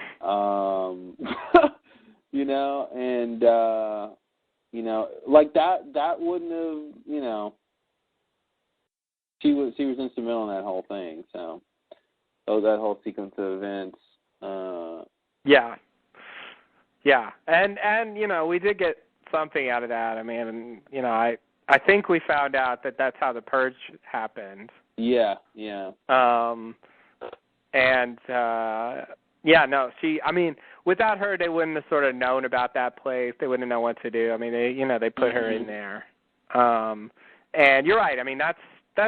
Like that wouldn't have, she was instrumental in that whole thing. So that whole sequence of events. Yeah. And we did get something out of that. I mean, I think we found out that that's how the purge happened. Yeah. Without her, they wouldn't have sort of known about that place. They wouldn't know what to do. I mean, they put her in there. And you're right. I mean, that's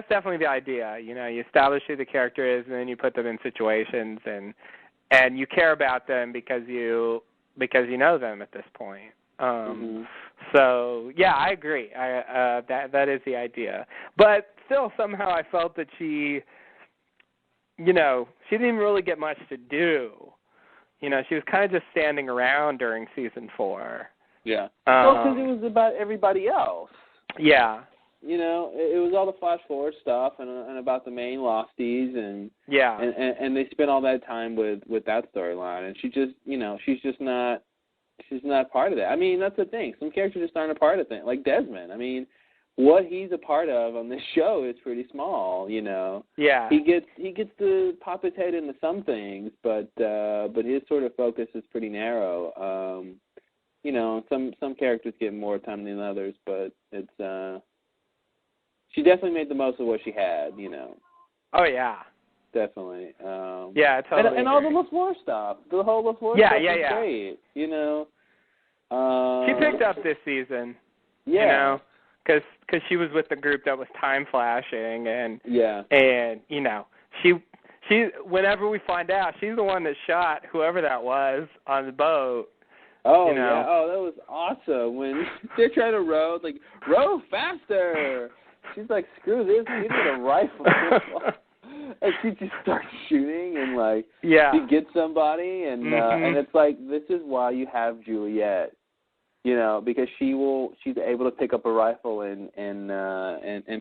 definitely the idea. You establish who the character is, and then you put them in situations, and you care about them because you know them at this point. So yeah, I agree. That is the idea. But still, somehow I felt that she didn't really get much to do. She was kind of just standing around during season 4. Yeah. Because it was about everybody else. Yeah. It was all the flash forward stuff and about the main losties and yeah, and they spent all that time with that storyline, and she just she's not part of that. I mean, that's the thing. Some characters just aren't a part of things. Like Desmond. I mean, what he's a part of on this show is pretty small. Yeah. He gets to pop his head into some things, but his sort of focus is pretty narrow. Some characters get more time than others, but it's she definitely made the most of what she had, Oh, yeah. Definitely. Yeah, totally. And all the LaFleur stuff. The whole LaFleur stuff was great, She picked up this season, because she was with the group that was time flashing, and she whenever we find out, she's the one that shot whoever that was on the boat. Oh, yeah. Oh, that was awesome. When they're trying to row, like, row faster. She's like, screw this, we need a rifle. And she just starts shooting and, like, she gets somebody. And and it's like, this is why you have Juliet, because she's able to pick up a rifle and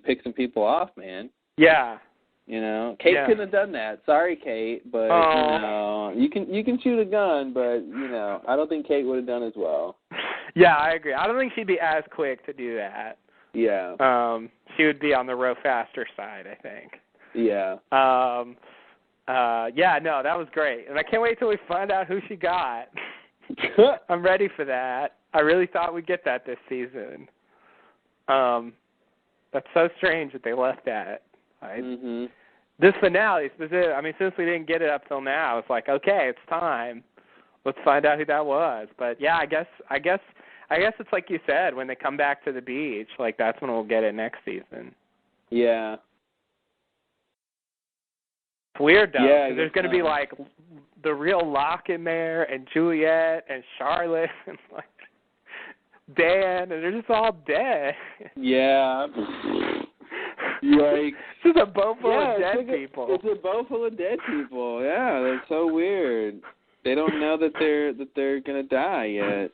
pick some people off, man. Yeah. Kate couldn't have done that. Sorry, Kate, but you can shoot a gun, but I don't think Kate would have done as well. Yeah, I agree. I don't think she'd be as quick to do that. Yeah. She would be on the row faster side, I think. Yeah. That was great. And I can't wait till we find out who she got. I'm ready for that. I really thought we'd get that this season. That's so strange that they left that. This finale, I mean, since we didn't get it up till now, it's like, okay, it's time. Let's find out who that was. But yeah, I guess it's like you said, when they come back to the beach, like that's when we'll get it next season. Yeah. It's weird though, yeah, because there's going to be like the real Locke in there, and Juliet, and Charlotte, and like Dan, and they're just all dead. Yeah. Like, it's just a boat full of dead people. It's a boat full of dead people. Yeah, that's so weird. They don't know that they're gonna die yet.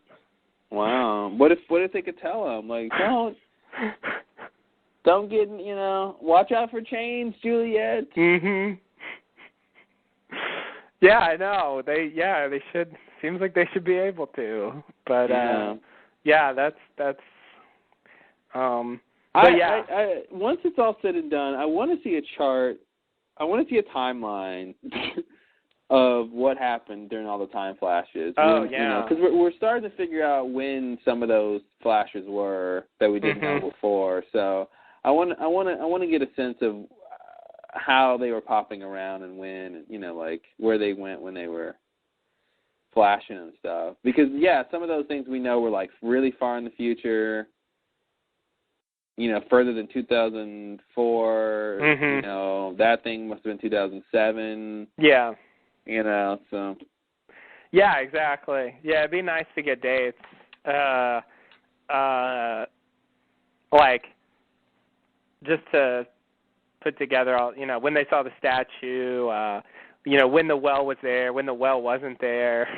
Wow. What if they could tell them, like, don't get, watch out for chains, Juliet. Yeah, I know. They should. Seems like they should be able to. But that's. I once it's all said and done, I want to see a chart. I want to see a timeline of what happened during all the time flashes. Oh, when, yeah. Because we're starting to figure out when some of those flashes were that we didn't know before. So I want to get a sense of how they were popping around and when, like where they went when they were flashing and stuff. Because some of those things we know were like really far in the future. Further than 2004. That thing must have been 2007. Yeah. So. Yeah, exactly. Yeah, it'd be nice to get dates. Like, just to put together all, when they saw the statue, when the well was there, when the well wasn't there.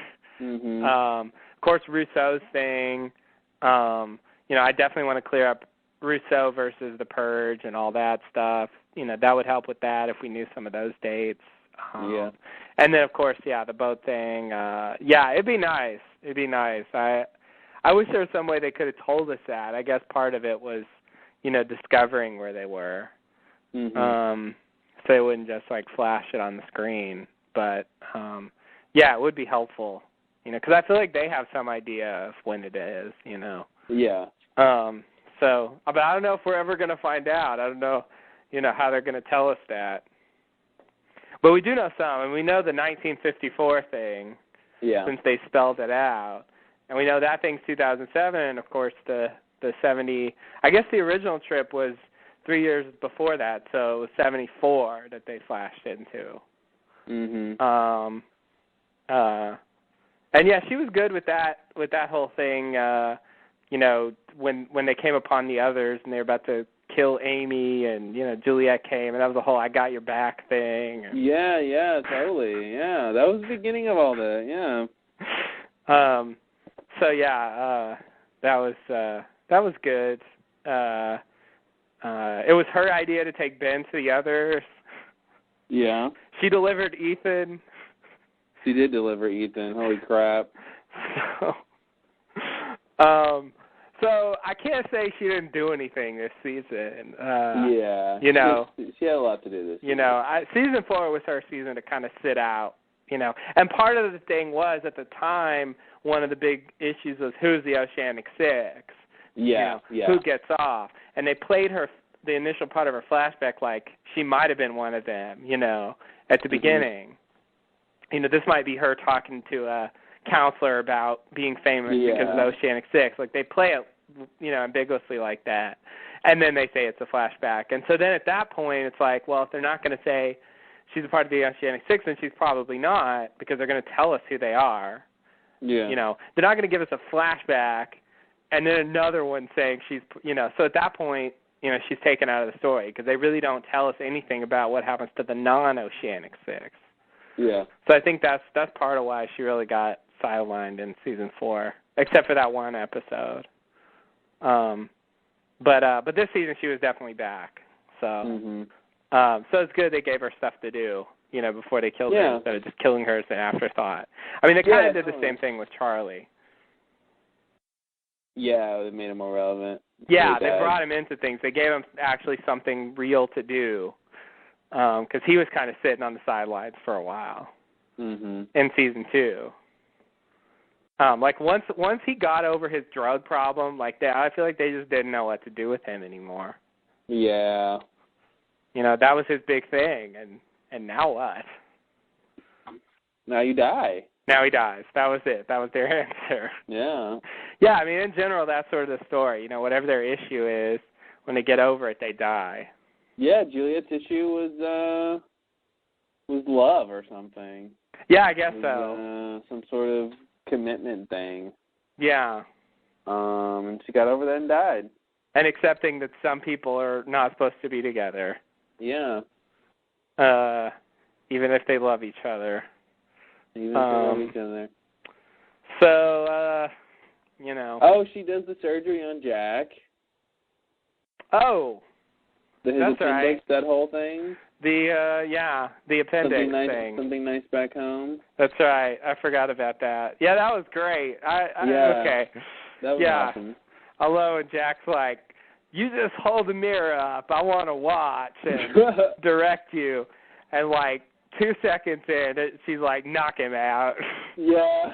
Of course, Rousseau's thing. I definitely want to clear up Rousseau versus The Purge and all that stuff. That would help with that if we knew some of those dates. And then, of course, the boat thing. It'd be nice. It'd be nice. I wish there was some way they could have told us that. I guess part of it was, discovering where they were. So they wouldn't just, flash it on the screen. But, it would be helpful, because I feel like they have some idea of when it is, Yeah. So, but I don't know if we're ever going to find out. I don't know, how they're going to tell us that. But we do know some, and we know the 1954 thing, since they spelled it out. And we know that thing's 2007, and, of course, the 70, I guess the original trip was 3 years before that, so it was 74 that they flashed into. And, she was good with that whole thing, when they came upon the others and they were about to kill Amy and, Juliet came and that was the whole I got your back thing. Yeah, totally. Yeah, that was the beginning of all that, that was good. It was her idea to take Ben to the others. Yeah. She delivered Ethan. She did deliver Ethan. Holy crap. So I can't say she didn't do anything this season. She had a lot to do this season. Season 4 was her season to kind of sit out, And part of the thing was, at the time, one of the big issues was who's the Oceanic Six? Who gets off? And they played her, the initial part of her flashback, like she might have been one of them, at the beginning. This might be her talking to a counselor about being famous because of the Oceanic Six. Like, they play it, ambiguously like that. And then they say it's a flashback. And so then at that point, it's like, well, if they're not going to say she's a part of the Oceanic Six, then she's probably not, because they're going to tell us who they are. They're not going to give us a flashback and then another one saying she's, so at that point, she's taken out of the story, because they really don't tell us anything about what happens to the non-Oceanic Six. Yeah. So I think that's part of why she really got sidelined in season 4, except for that one episode. But this season she was definitely back. So so it's good they gave her stuff to do, before they killed her, instead of just killing her as an afterthought. I mean, they kind of did the same thing with Charlie. Yeah, it made him more relevant. Yeah, they brought him into things. They gave him actually something real to do, because he was kind of sitting on the sidelines for a while in season 2. Once he got over his drug problem, I feel like they just didn't know what to do with him anymore. Yeah. That was his big thing, and now what? Now you die. Now he dies. That was it. That was their answer. Yeah. Yeah, I mean, in general, that's sort of the story. Whatever their issue is, when they get over it, they die. Yeah, Juliet's issue was love or something. Yeah, I guess so. Some sort of commitment thing. Yeah. And she got over that and died. And accepting that some people are not supposed to be together. Yeah. Even if they love each other. Even if they love each other. So, Oh, she does the surgery on Jack. Oh. His that's appendix, right. That whole thing. The appendix thing. Something nice back home. That's right. I forgot about that. Yeah, that was great. Okay. That was awesome. Although Jack's like, you just hold the mirror up. I want to watch and direct you. And, 2 seconds in, she's like, knock him out. Yeah.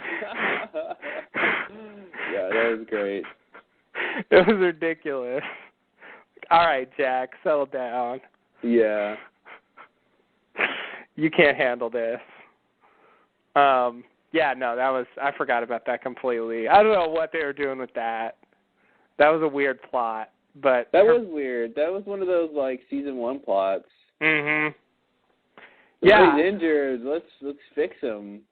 Yeah, that was great. It was ridiculous. All right, Jack, settle down. Yeah. You can't handle this. Yeah, no, I forgot about that completely. I don't know what they were doing with that. That was a weird plot, but that was weird. That was one of those like season 1 plots. Mhm. Yeah. He's injured. Let's fix him.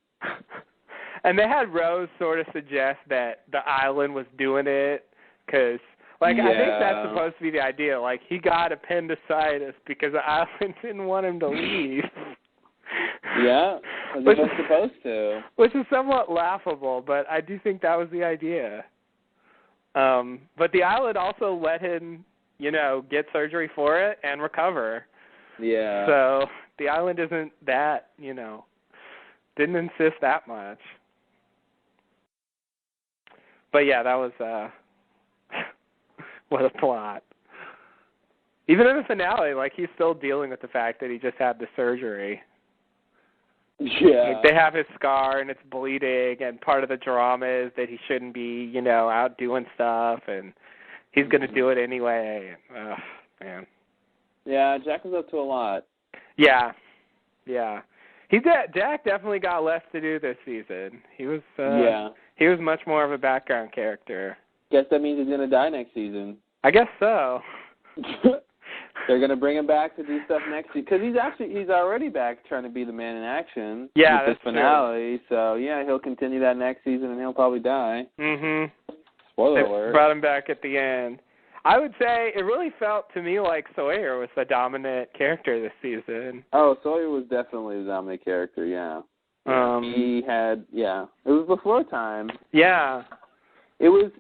And they had Rose sort of suggest that the island was doing it because, like, I think that's supposed to be the idea. Like, he got appendicitis because the island didn't want him to leave. Yeah, which was supposed to. Which is somewhat laughable, but I do think that was the idea. But the island also let him, get surgery for it and recover. Yeah. So the island isn't that, didn't insist that much. But yeah, that was, what a plot. Even in the finale, like, he's still dealing with the fact that he just had the surgery. Yeah. Like, they have his scar and it's bleeding, and part of the drama is that he shouldn't be, out doing stuff, and he's going to do it anyway. Man. Yeah, Jack was up to a lot. Yeah. Jack definitely got less to do this season. He was he was much more of a background character. Guess that means he's going to die next season. I guess so. They're going to bring him back to do stuff next season. Because he's already back trying to be the man in action. Yeah, with that's this finale. True. So, yeah, he'll continue that next season and he'll probably die. Mhm. Spoiler They alert. brought him back at the end. I would say it really felt to me like Sawyer was the dominant character this season. Oh, Sawyer was definitely the dominant character, yeah. He had, it was before time. Yeah. It was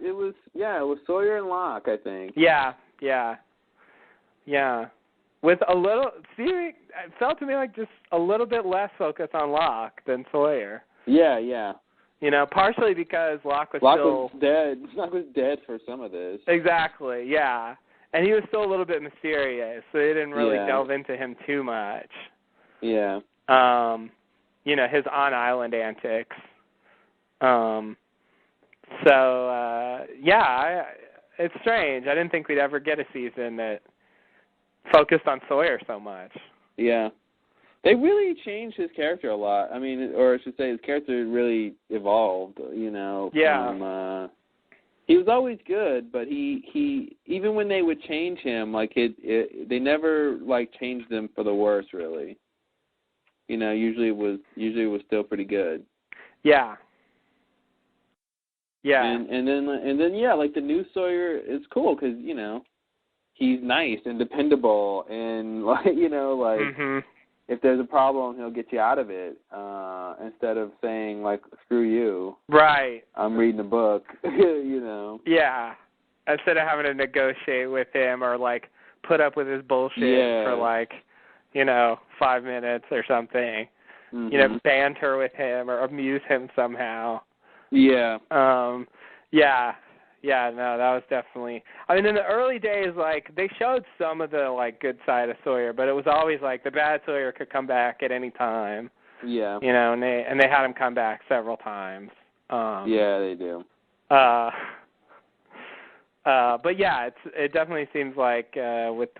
Sawyer and Locke, I think. Yeah. With a little, it felt to me like just a little bit less focus on Locke than Sawyer. Yeah. Partially because Locke was dead. Locke was dead for some of this. Exactly, yeah. And he was still a little bit mysterious, so they didn't really delve into him too much. Yeah. His on-island antics. It's strange. I didn't think we'd ever get a season that focused on Sawyer so much. Yeah. They really changed his character a lot. I mean, or I should say his character really evolved, Yeah. He was always good, but he even when they would change him, like they never like changed him for the worse, really. Usually it was still pretty good. Yeah. Yeah. And then like the new Sawyer is cool because he's nice and dependable and Mm-hmm. If there's a problem, he'll get you out of it instead of saying like screw you. Right. I'm reading a book. Yeah. Instead of having to negotiate with him or like put up with his bullshit for 5 minutes or something. Mm-hmm. Banter with him or amuse him somehow. Yeah. Yeah, no, that was definitely. I mean, in the early days, like they showed some of the like good side of Sawyer, but it was always like the bad Sawyer could come back at any time. Yeah. And they had him come back several times. Yeah, they do. But yeah, it definitely seems like with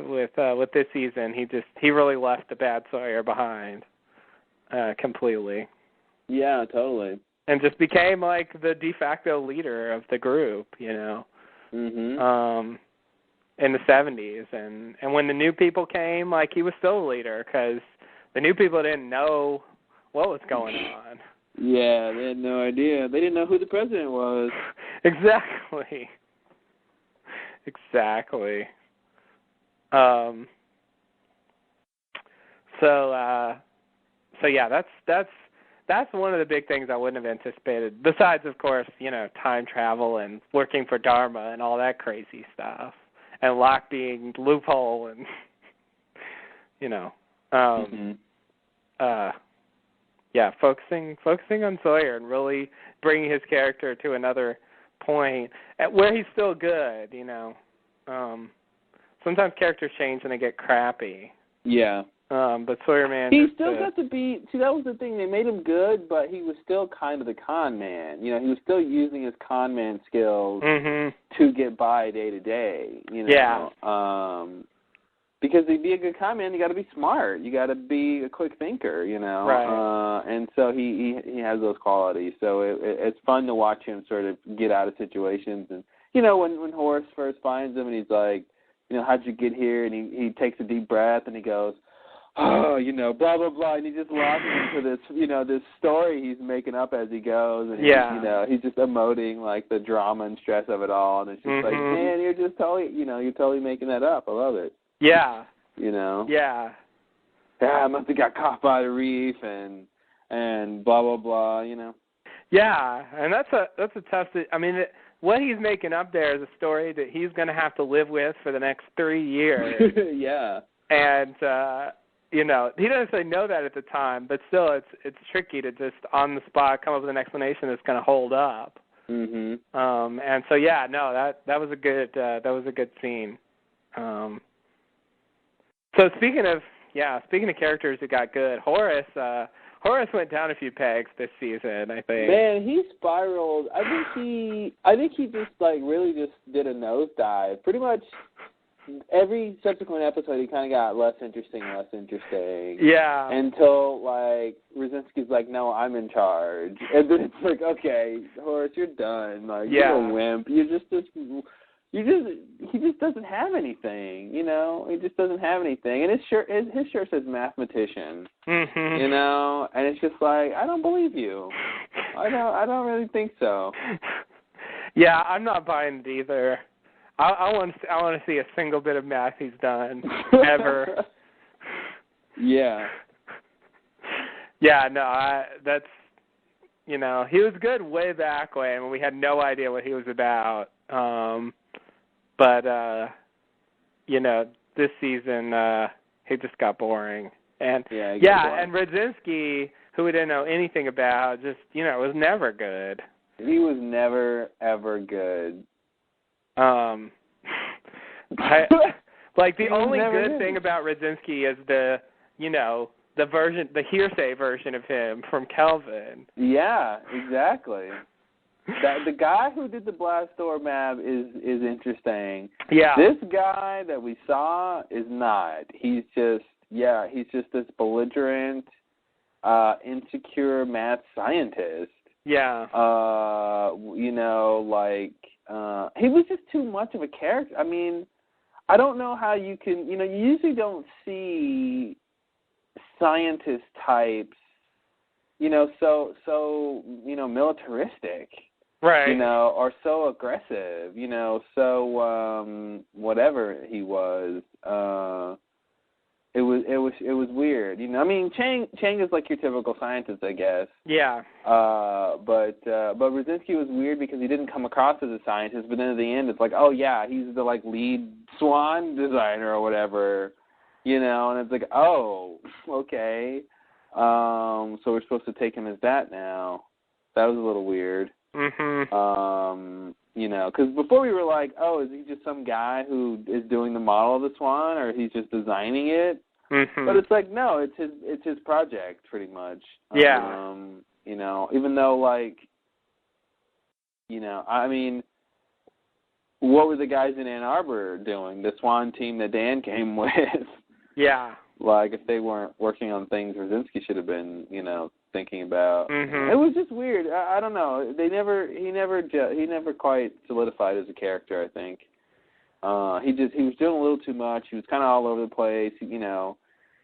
this season, he really left the bad Sawyer behind completely. Yeah, totally. And just became like the de facto leader of the group, Mhm. In the 70s, and when the new people came, like he was still a leader because the new people didn't know what was going on. Yeah, they had no idea. They didn't know who the president was. Exactly. So yeah, that's one of the big things I wouldn't have anticipated. Besides, of course, time travel and working for Dharma and all that crazy stuff, and Locke being loophole and focusing on Sawyer and really bringing his character to another point at where he's still good. Sometimes characters change and they get crappy. Yeah. But Sawyer Man. He still got to be. See, that was the thing. They made him good, but he was still kind of the con man. You know, he was still using his con man skills to get by day to day. You know. Yeah. Because to be a good con man, you got to be smart. You got to be a quick thinker. You know. Right. And so he has those qualities. So it's fun to watch him sort of get out of situations. And you know, when Horace first finds him and he's like, you know, how'd you get here? And he takes a deep breath and he goes, oh, you know, blah, blah, blah, and he just launches into this, you know, this story he's making up as he goes, and you know, he's just emoting, like, the drama and stress of it all, and it's just like, man, you're just totally, you know, you're totally making that up. I love it. Yeah. You know? Yeah. I must have got caught by the reef, and blah, blah, blah, you know? Yeah, and that's a tough, I mean, what he's making up there is a story that he's going to have to live with for the next 3 years. Yeah. And, you know, he doesn't necessarily know that at the time, but still, it's tricky to just on the spot come up with an explanation that's going to hold up. And so yeah, no, that was a good scene. So speaking of characters that got good, Horace went down a few pegs this season, I think. Man, he spiraled. I think he just like really just did a nosedive. Pretty much every subsequent episode, he kind of got less interesting. Yeah. Until, like, Rosinski's like, no, I'm in charge. And then it's like, okay, Horace, you're done. Like, you're a wimp. He just doesn't have anything, you know? He just doesn't have anything. And his shirt says mathematician, you know? And it's just like, I don't believe you. I don't really think so. Yeah, I'm not buying it either. I want to see a single bit of math he's done ever. Yeah. Yeah, no, that's, you know, he was good way back when we had no idea what he was about. But you know, this season he just got boring. And boring. And Radzinski, who we didn't know anything about, just, you know, was never good. He was never ever good. Like the only good thing about Radzinski is the hearsay version of him from Kelvin. Yeah, exactly. The guy who did the blast door map is interesting. Yeah. This guy that we saw is not. He's just this belligerent, insecure math scientist. Yeah. You know, like, he was just too much of a character. I mean, I don't know how you can, you know, you usually don't see scientist types, you know, so you know, militaristic. Right. You know, or so aggressive, you know, so whatever he was. It was weird, you know. I mean, Chang is like your typical scientist, I guess. Yeah. But Rosinski was weird because he didn't come across as a scientist. But then at the end, it's like, oh yeah, he's the like lead swan designer or whatever, you know. And it's like, oh, okay. So we're supposed to take him as that now. That was a little weird. You know, because before we were like, oh, is he just some guy who is doing the model of the swan, or he's just designing it? But it's like, no, it's his project, pretty much. Yeah. You know, even though, like, you know, I mean, what were the guys in Ann Arbor doing? The swan team that Dan came with. Yeah. Like, if they weren't working on things Rosinski should have been, you know, thinking about. It was just weird. I don't know. He never quite solidified as a character, I think. He was doing a little too much. He was kind of all over the place. You know,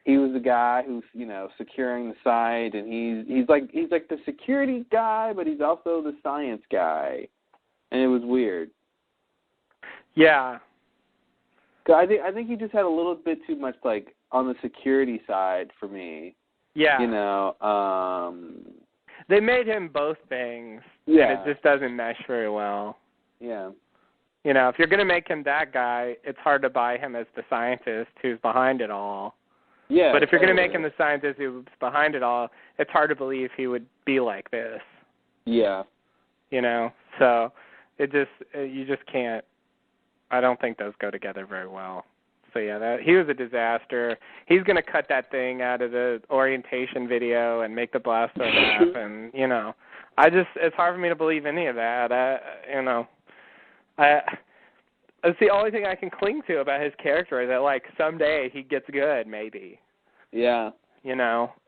he was the guy who's, you know, securing the site, and he's like the security guy, but he's also the science guy, and it was weird. Yeah. I think he just had a little bit too much, like, on the security side for me. Yeah. You know, they made him both things. Yeah. And it just doesn't mesh very well. Yeah. You know, if you're going to make him that guy, it's hard to buy him as the scientist who's behind it all. Yeah. But if you're going to make him the scientist who's behind it all, it's hard to believe he would be like this. Yeah. You know, so you just can't. I don't think those go together very well. yeah, he was a disaster. He's going to cut that thing out of the orientation video and make the blaster laugh, and it's hard for me to believe any of that. It's the only thing I can cling to about his character, that like someday he gets good, maybe. Yeah.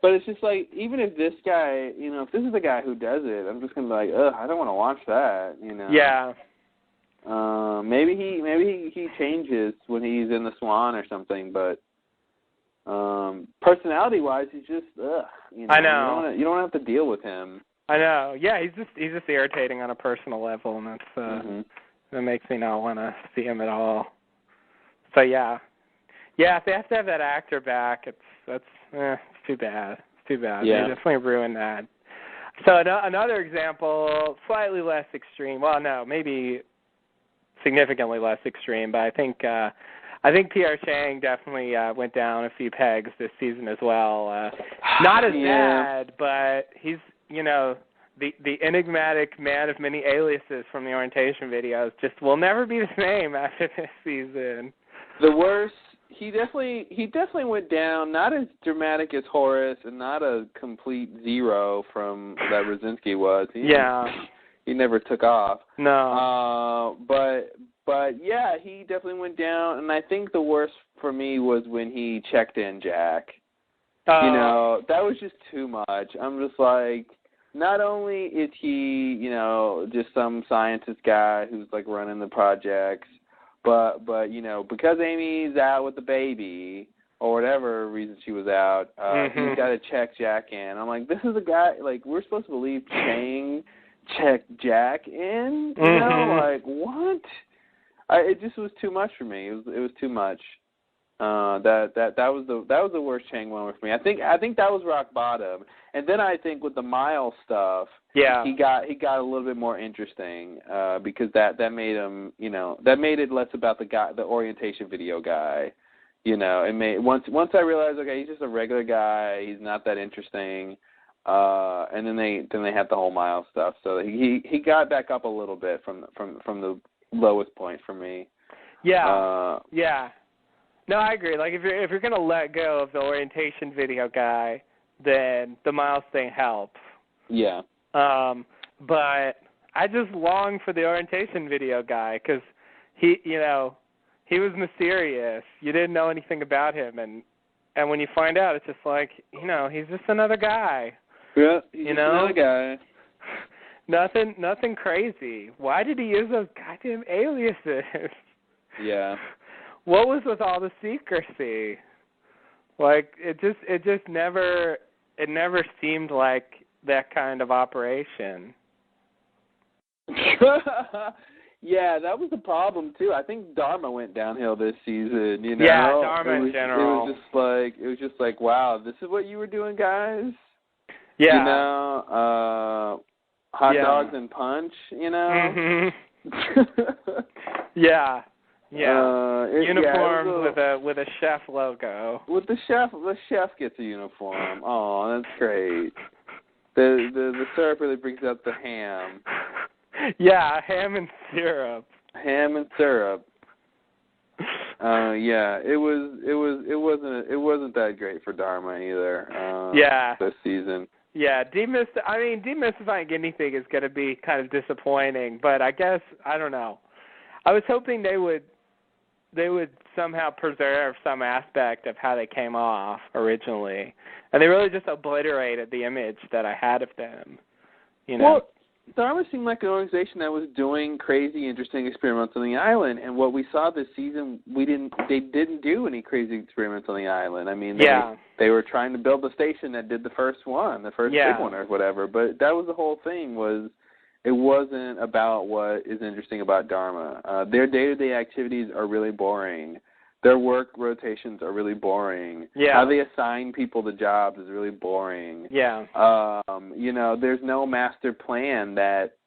But it's just like, even if this guy, if this is the guy who does it, I'm just gonna be like, ugh, I don't want to watch that. Yeah. Maybe he changes when he's in the Swan or something, but personality-wise, he's just ugh. I know. You don't have to deal with him. I know. Yeah, he's just irritating on a personal level, and that's that makes me not want to see him at all. So yeah, if they have to have that actor back, it's too bad. It's too bad. Yeah. They definitely ruined that. So another example, slightly less extreme. Well, no, maybe significantly less extreme, but I think Pierre Chang definitely went down a few pegs this season as well. Not as bad, but he's the enigmatic man of many aliases from the orientation videos just will never be the same after this season. The worst. He definitely went down. Not as dramatic as Horace, and not a complete zero from that Rosinski was. He never took off. No. But yeah, he definitely went down, and I think the worst for me was when he checked in Jack. That was just too much. I'm just like, not only is he, just some scientist guy who's like running the projects, but because Amy's out with the baby or whatever reason she was out, he's got to check Jack in. I'm like, this is a guy, like, we're supposed to believe Chang checked Jack in? Like, what? It just was too much for me. It was too much. That was the worst Chang moment for me. I think that was rock bottom. And then I think with the Miles stuff, he got a little bit more interesting because that made him, that made it less about the orientation video guy. It made once I realized, okay, he's just a regular guy. He's not that interesting. And then they had the whole Miles stuff. So he got back up a little bit from the lowest point for me. Yeah. No, I agree. Like if you're gonna let go of the orientation video guy, then the Miles thing helps. Yeah. But I just long for the orientation video guy because he was mysterious. You didn't know anything about him, and when you find out, it's just like he's just another guy. Yeah, he's just another guy. Nothing crazy. Why did he use those goddamn aliases? Yeah. What was with all the secrecy? Like it just never seemed like that kind of operation. Yeah, that was the problem too. I think Dharma went downhill this season. Yeah, Dharma in general. It was just like, wow, this is what you were doing, guys. Yeah. Hot dogs and punch. Yeah. Uniforms with a chef logo. With the chef gets a uniform. Oh, that's great. The syrup really brings out the ham. Yeah, ham and syrup. Ham and syrup. Yeah, it wasn't that great for Dharma either. This season. Yeah, demystifying anything is going to be kind of disappointing, but I guess I don't know. I was hoping they would somehow preserve some aspect of how they came off originally, and they really just obliterated the image that I had of them. Well, Dharma seemed like an organization that was doing crazy, interesting experiments on the island, and what we saw this season, they didn't do any crazy experiments on the island. I mean, they were trying to build the station that did the first big one or whatever, but that was the whole thing. It wasn't about what is interesting about Dharma. Their day-to-day activities are really boring. Their work rotations are really boring. Yeah. How they assign people to jobs is really boring. Yeah. There's no master plan that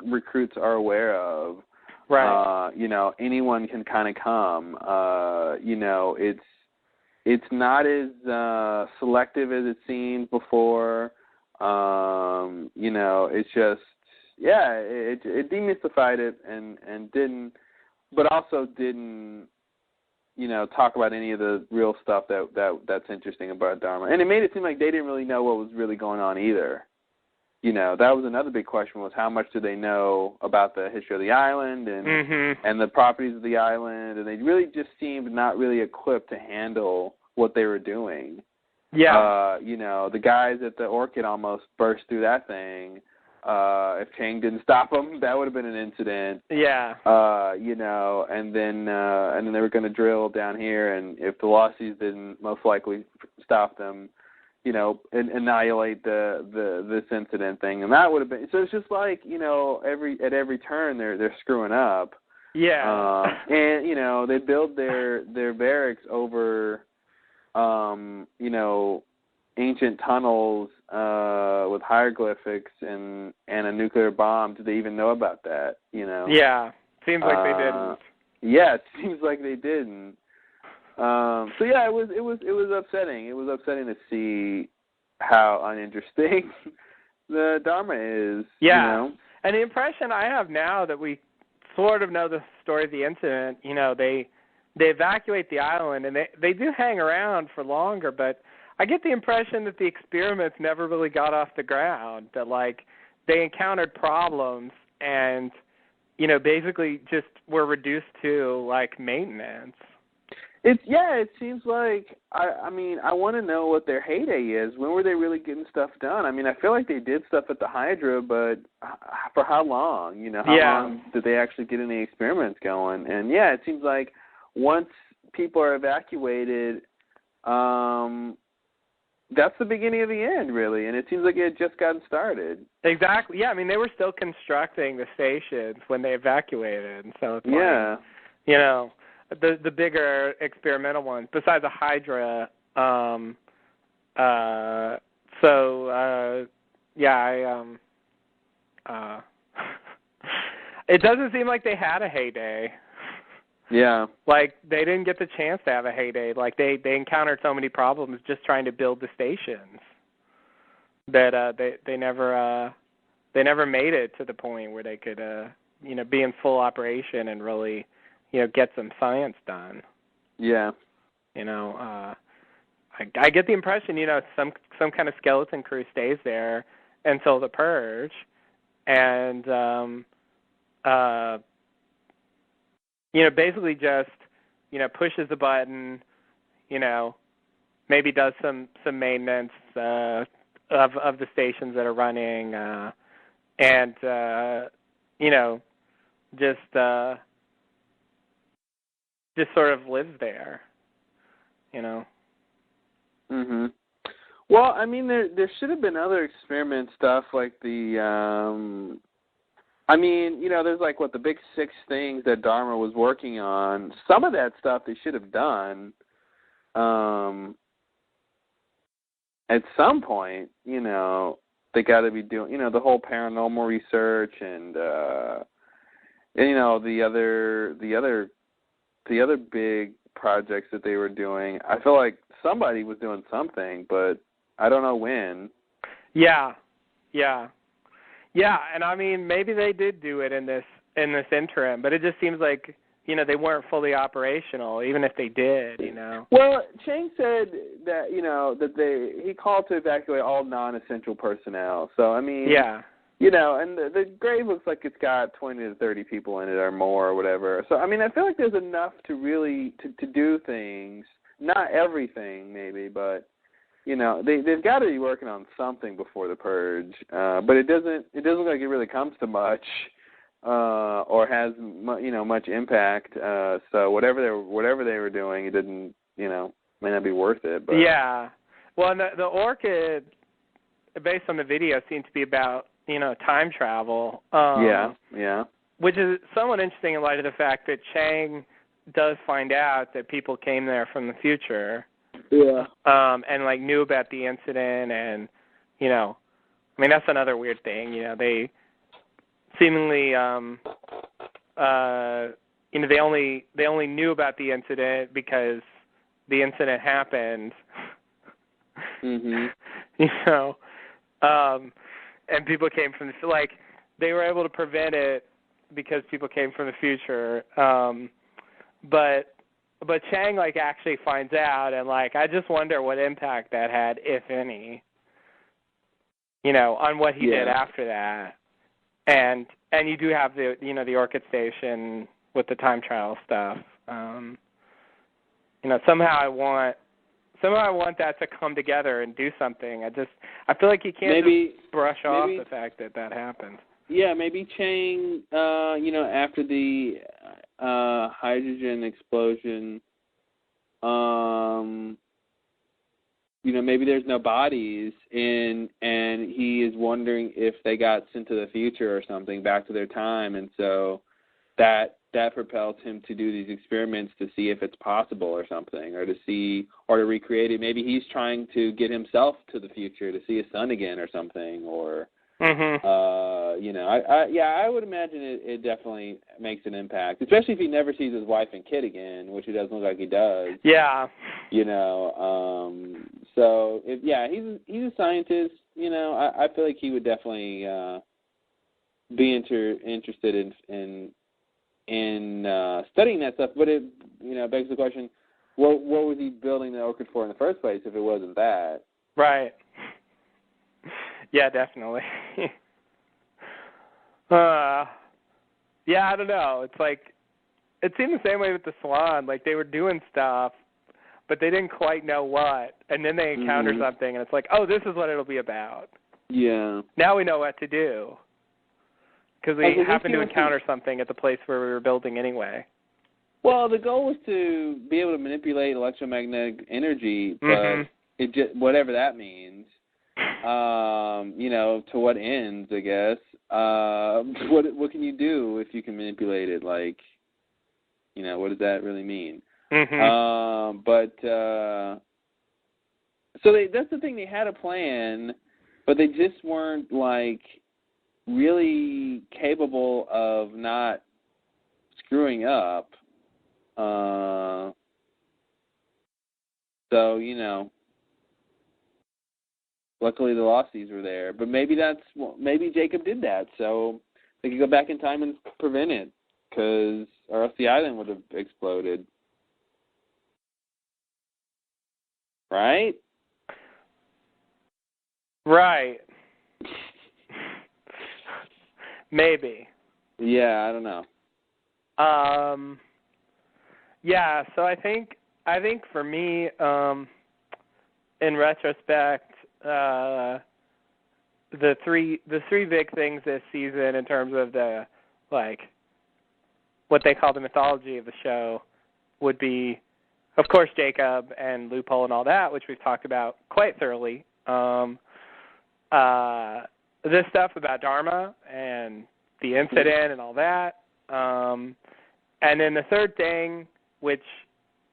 recruits are aware of. Right. Anyone can kind of come. It's not as selective as it seemed before. It's just, it demystified it and didn't, but also didn't, talk about any of the real stuff that's interesting about Dharma. And it made it seem like they didn't really know what was really going on either. That was another big question, was how much do they know about the history of the island and the properties of the island, and they really just seemed not really equipped to handle what they were doing. Yeah. The guys at the Orchid almost burst through that thing. If Chang didn't stop them, that would have been an incident. Yeah. And then they were going to drill down here, and if the Lossies didn't most likely stop them, annihilate this incident thing, and that would have been. So it's just like at every turn they're screwing up. Yeah. And they build their barracks over, ancient tunnels with hieroglyphics and a nuclear bomb. Do they even know about that? Yeah. Seems like they didn't. Yeah, it seems like they didn't. So yeah, it was upsetting. It was upsetting to see how uninteresting the Dharma is. Yeah. And the impression I have now that we sort of know the story of the incident, they evacuate the island, and they do hang around for longer, but I get the impression that the experiments never really got off the ground, that, like, they encountered problems and, basically just were reduced to, like, maintenance. It seems like, I want to know what their heyday is. When were they really getting stuff done? I feel like they did stuff at the Hydra, but for how long? How long did they actually get any experiments going? And, yeah, it seems like once people are evacuated, that's the beginning of the end, really, and it seems like it had just gotten started. Exactly. Yeah, they were still constructing the stations when they evacuated, and so it's the bigger experimental ones, besides the Hydra. It doesn't seem like they had a heyday. Yeah. Like, they didn't get the chance to have a heyday. Like, they encountered so many problems just trying to build the stations that they never made it to the point where they could be in full operation and really get some science done. Yeah. I get the impression some kind of skeleton crew stays there until the purge, and basically just, pushes the button, maybe does some maintenance of the stations that are running, and just sort of lives there, Mhm. Well, there should have been other experiment stuff like the there's like the big 6 things that Dharma was working on. Some of that stuff they should have done at some point. They got to be doing the whole paranormal research and the other big projects that they were doing. I feel like somebody was doing something, but I don't know when. Yeah, and maybe they did do it in this interim, but it just seems like they weren't fully operational, even if they did. Well, Chang said that that he called to evacuate all non-essential personnel. So yeah. And the grave looks like it's got 20 to 30 people in it or more or whatever. So, I feel like there's enough to really to do things. Not everything, maybe, but, they've got to be working on something before the purge. But it doesn't look like it really comes to much or has, much impact. So whatever they were doing, it didn't, may not be worth it. But. Yeah. Well, and the Orchid, based on the video, seemed to be about, time travel. Yeah. Which is somewhat interesting in light of the fact that Chang does find out that people came there from the future. Yeah. And knew about the incident, and that's another weird thing. They seemingly they only knew about the incident because the incident happened. Mhm. And people came from they were able to prevent it because people came from the future. But Chang like actually finds out, and like I just wonder what impact that had, if any, on what he did after that. And you do have the the Orchid Station with the time trial stuff. Somehow I want that to come together and do something. I feel like you can't just brush off the fact that happened. Yeah, maybe Chang, after the hydrogen explosion, maybe there's no bodies, and he is wondering if they got sent to the future or something, back to their time, and so that propels him to do these experiments to see if it's possible or something, or to recreate it. Maybe he's trying to get himself to the future to see his son again or something, or I would imagine it definitely makes an impact, especially if he never sees his wife and kid again, which he doesn't look like he does. Yeah. So he's a scientist. I feel like he would definitely be interested in studying that stuff. But it begs the question: what was he building the Orchid for in the first place if it wasn't that? Right. Yeah, definitely. I don't know. It's like, it seemed the same way with the Swan. Like, they were doing stuff, but they didn't quite know what. And then they encounter something, and it's like, oh, this is what it'll be about. Yeah. Now we know what to do. Because we happened to encounter something at the place where we were building anyway. Well, the goal was to be able to manipulate electromagnetic energy, but it just, whatever that means. To what ends, I guess. What can you do if you can manipulate it? Like, what does that really mean? So that's the thing. They had a plan, but they just weren't like really capable of not screwing up. Luckily, the Losties were there, but maybe Jacob did that, so they could go back in time and prevent it, or else the island would have exploded, right? Right. Maybe. Yeah, I don't know. Yeah, so I think for me, in retrospect, the three big things this season in terms of the what they call the mythology of the show would be, of course, Jacob and Loophole and all that, which we've talked about quite thoroughly. This stuff about Dharma and the incident and all that. And then the third thing, which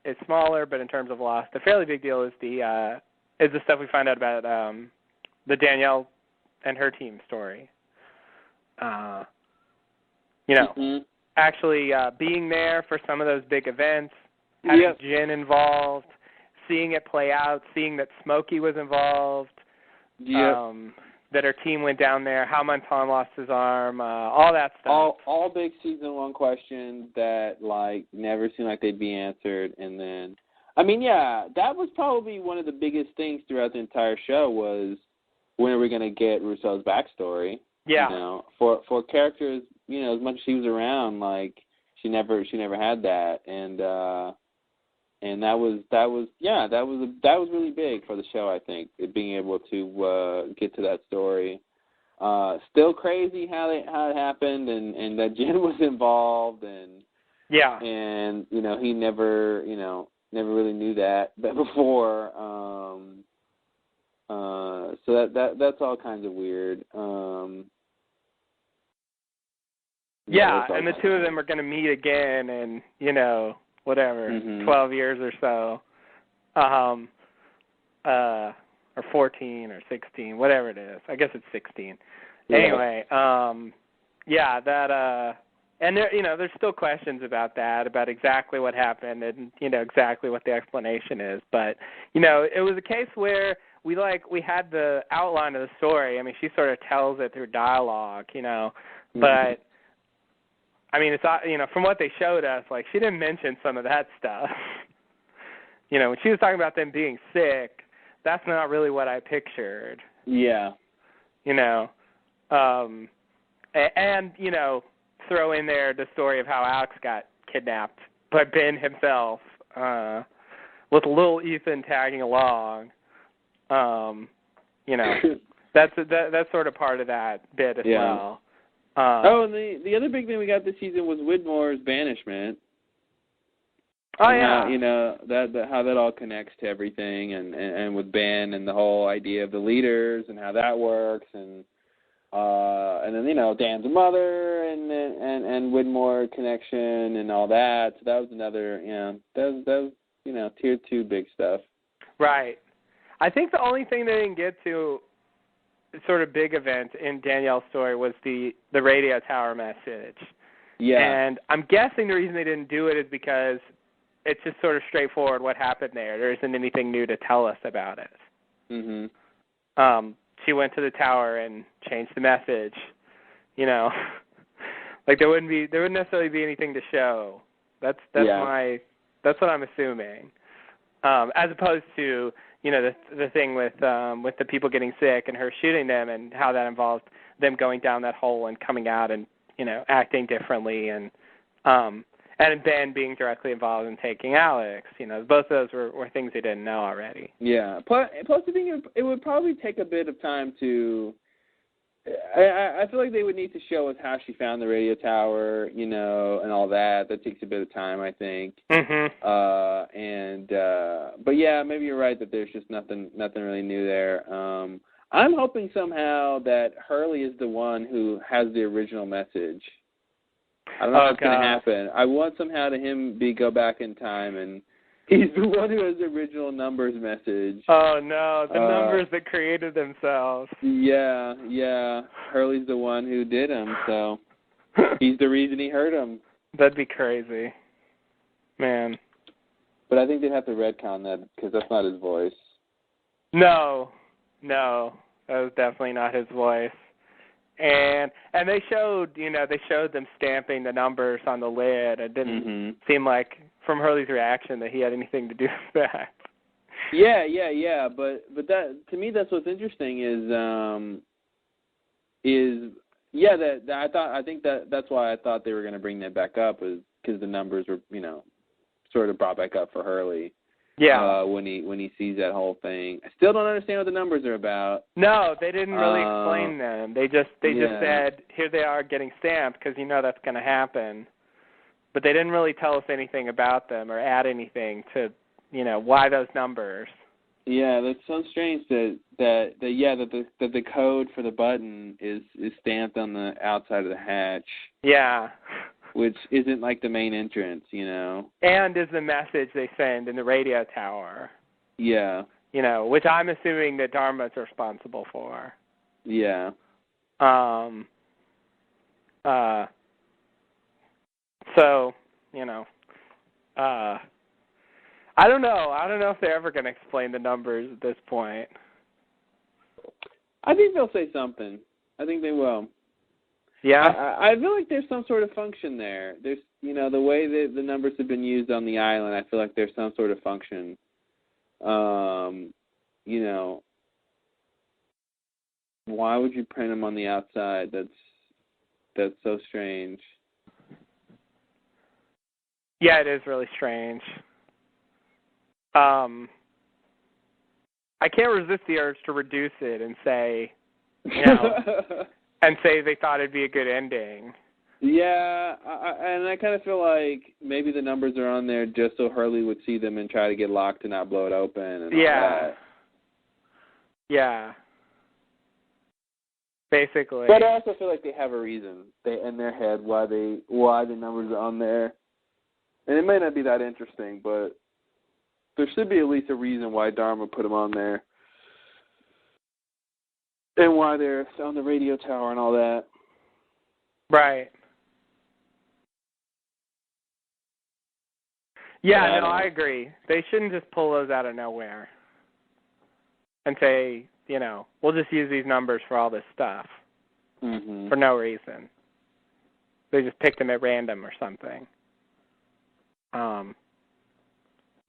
is smaller, but in terms of loss, the fairly big deal is the stuff we find out about the Danielle and her team story. Actually being there for some of those big events, having Jin involved, seeing it play out, seeing that Smokey was involved, that her team went down there, how Montan lost his arm, all that stuff. All big season one questions that never seemed like they'd be answered, and then that was probably one of the biggest things throughout the entire show was when are we going to get Rousseau's backstory? Yeah. For characters, as much as she was around, she never had that, and that was really big for the show. I think being able to get to that story. Still crazy how it happened, and that Jen was involved, and he never really knew that before. So that's all kinds of weird. And the two of them are going to meet again in, 12 years or so. Or 14 or 16, whatever it is. I guess it's 16. Yeah. Anyway, and there's still questions about that, about exactly what happened and, exactly what the explanation is. But, it was a case where we had the outline of the story. I mean, she sort of tells it through dialogue, but I mean, it's from what they showed us, like she didn't mention some of that stuff. When she was talking about them being sick, that's not really what I pictured. Yeah. And throw in there the story of how Alex got kidnapped by Ben himself, with little Ethan tagging along. That's sort of part of that bit as well. And the other big thing we got this season was Widmore's banishment. Oh, and yeah. How, how that all connects to everything, and with Ben and the whole idea of the leaders and how that works, and then Dan's mother and Widmore connection and all that. So that was another that was tier 2 big stuff. Right. I think the only thing they didn't get to, sort of big event in Danielle's story, was the radio tower message. Yeah. And I'm guessing the reason they didn't do it is because it's just sort of straightforward what happened there. There isn't anything new to tell us about it. Mhm. She went to the tower and changed the message. Like there wouldn't necessarily be anything to show. That's what I'm assuming. As opposed to the thing with the people getting sick and her shooting them, and how that involved them going down that hole and coming out and acting differently, and Ben being directly involved in taking Alex. Both of those were things they didn't know already. Yeah. Plus I think it would probably take a bit of time to. I feel like they would need to show us how she found the radio tower, and all that. That takes a bit of time, I think. Mhm. But yeah, maybe you're right that there's just nothing really new there. I'm hoping somehow that Hurley is the one who has the original message. I don't know how it's going to happen. I want somehow to him go back in time, and he's the one who has the original numbers message. Oh, no, the numbers that created themselves. Yeah. Hurley's the one who did him, so he's the reason he hurt him. That'd be crazy. Man. But I think they'd have to retcon that, because that's not his voice. No, that was definitely not his voice. And they showed them stamping the numbers on the lid. It didn't seem like, from Hurley's reaction, that he had anything to do with that. Yeah. But that, to me, that's what's interesting I think that's why I thought they were going to bring that back up, was because the numbers were sort of brought back up for Hurley. Yeah. When he sees that whole thing, I still don't understand what the numbers are about. No, they didn't really explain them. They just said, here they are getting stamped, because that's going to happen. But they didn't really tell us anything about them or add anything to, why those numbers. Yeah, that's so strange that the code for the button is stamped on the outside of the hatch. Yeah. Which isn't like the main entrance, And is the message they send in the radio tower. Yeah. Which I'm assuming that Dharma's responsible for. Yeah. So, I don't know. I don't know if they're ever going to explain the numbers at this point. I think they'll say something. I think they will. Yeah. I feel like there's some sort of function there. There's, the way that the numbers have been used on the island, I feel like there's some sort of function. Why would you print them on the outside? That's so strange. Yeah, it is really strange. I can't resist the urge to reduce it and say, and say they thought it'd be a good ending. Yeah, and I kind of feel like maybe the numbers are on there just so Hurley would see them and try to get locked and not blow it open and all that. Yeah. Basically. But I also feel like they have a reason in their head why the numbers are on there. And it may not be that interesting, but there should be at least a reason why Dharma put them on there. And why they're on the radio tower and all that. Right. Yeah, no, I agree. They shouldn't just pull those out of nowhere and say, we'll just use these numbers for all this stuff for no reason. they just picked them at random or something.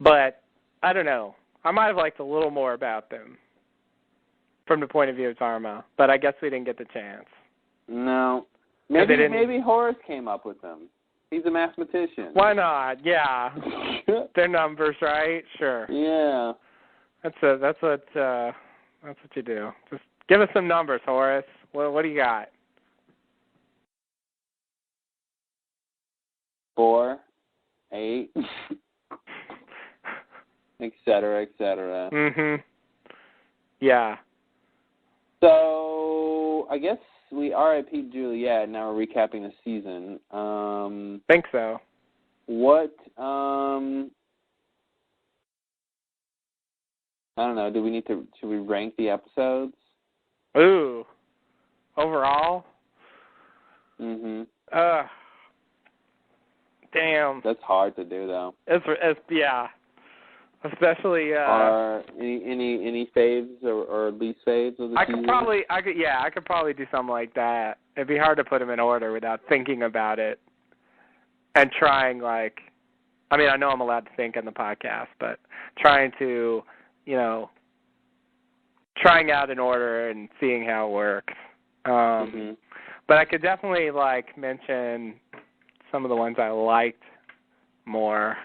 But I don't know. I might have liked a little more about them from the point of view of Dharma, but I guess we didn't get the chance. No. Maybe Horace came up with them. He's a mathematician. Why not? Yeah. They're numbers, right? Sure. Yeah. That's what you do. Just give us some numbers, Horace. What do you got? 4, 8, et cetera, et cetera. Mhm. Yeah. So I guess we RIP'd Juliet. Now we're recapping the season. Think so. What? I don't know. Should we rank the episodes? Ooh. Overall? Mhm. Damn. That's hard to do though. It's yeah. Especially Are any faves or least faves of the season? I could probably do something like that. It'd be hard to put them in order without thinking about it and trying I know I'm allowed to think on the podcast, but trying to, trying out an order and seeing how it works. But I could definitely mention some of the ones I liked more.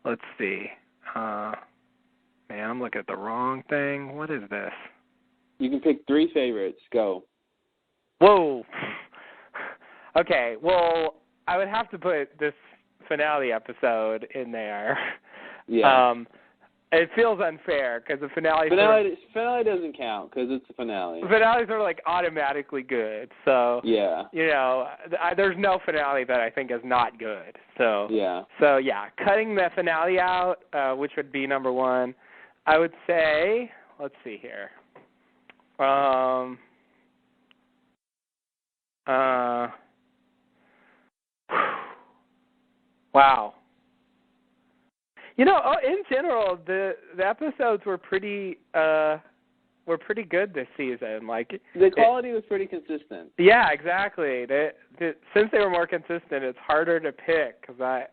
Let's see. Man, I'm looking at the wrong thing. What is this? You can pick 3 favorites. Go. Whoa. Okay, well, I would have to put this finale episode in there. Yeah. It feels unfair because the finale doesn't count because it's a finale. Finales are automatically good. So yeah, there's no finale that I think is not good. So yeah, cutting the finale out, which would be number 1, I would say. Let's see here. Wow. In general, the episodes were pretty good this season. The quality was pretty consistent. Yeah, exactly. Since they were more consistent, it's harder to pick because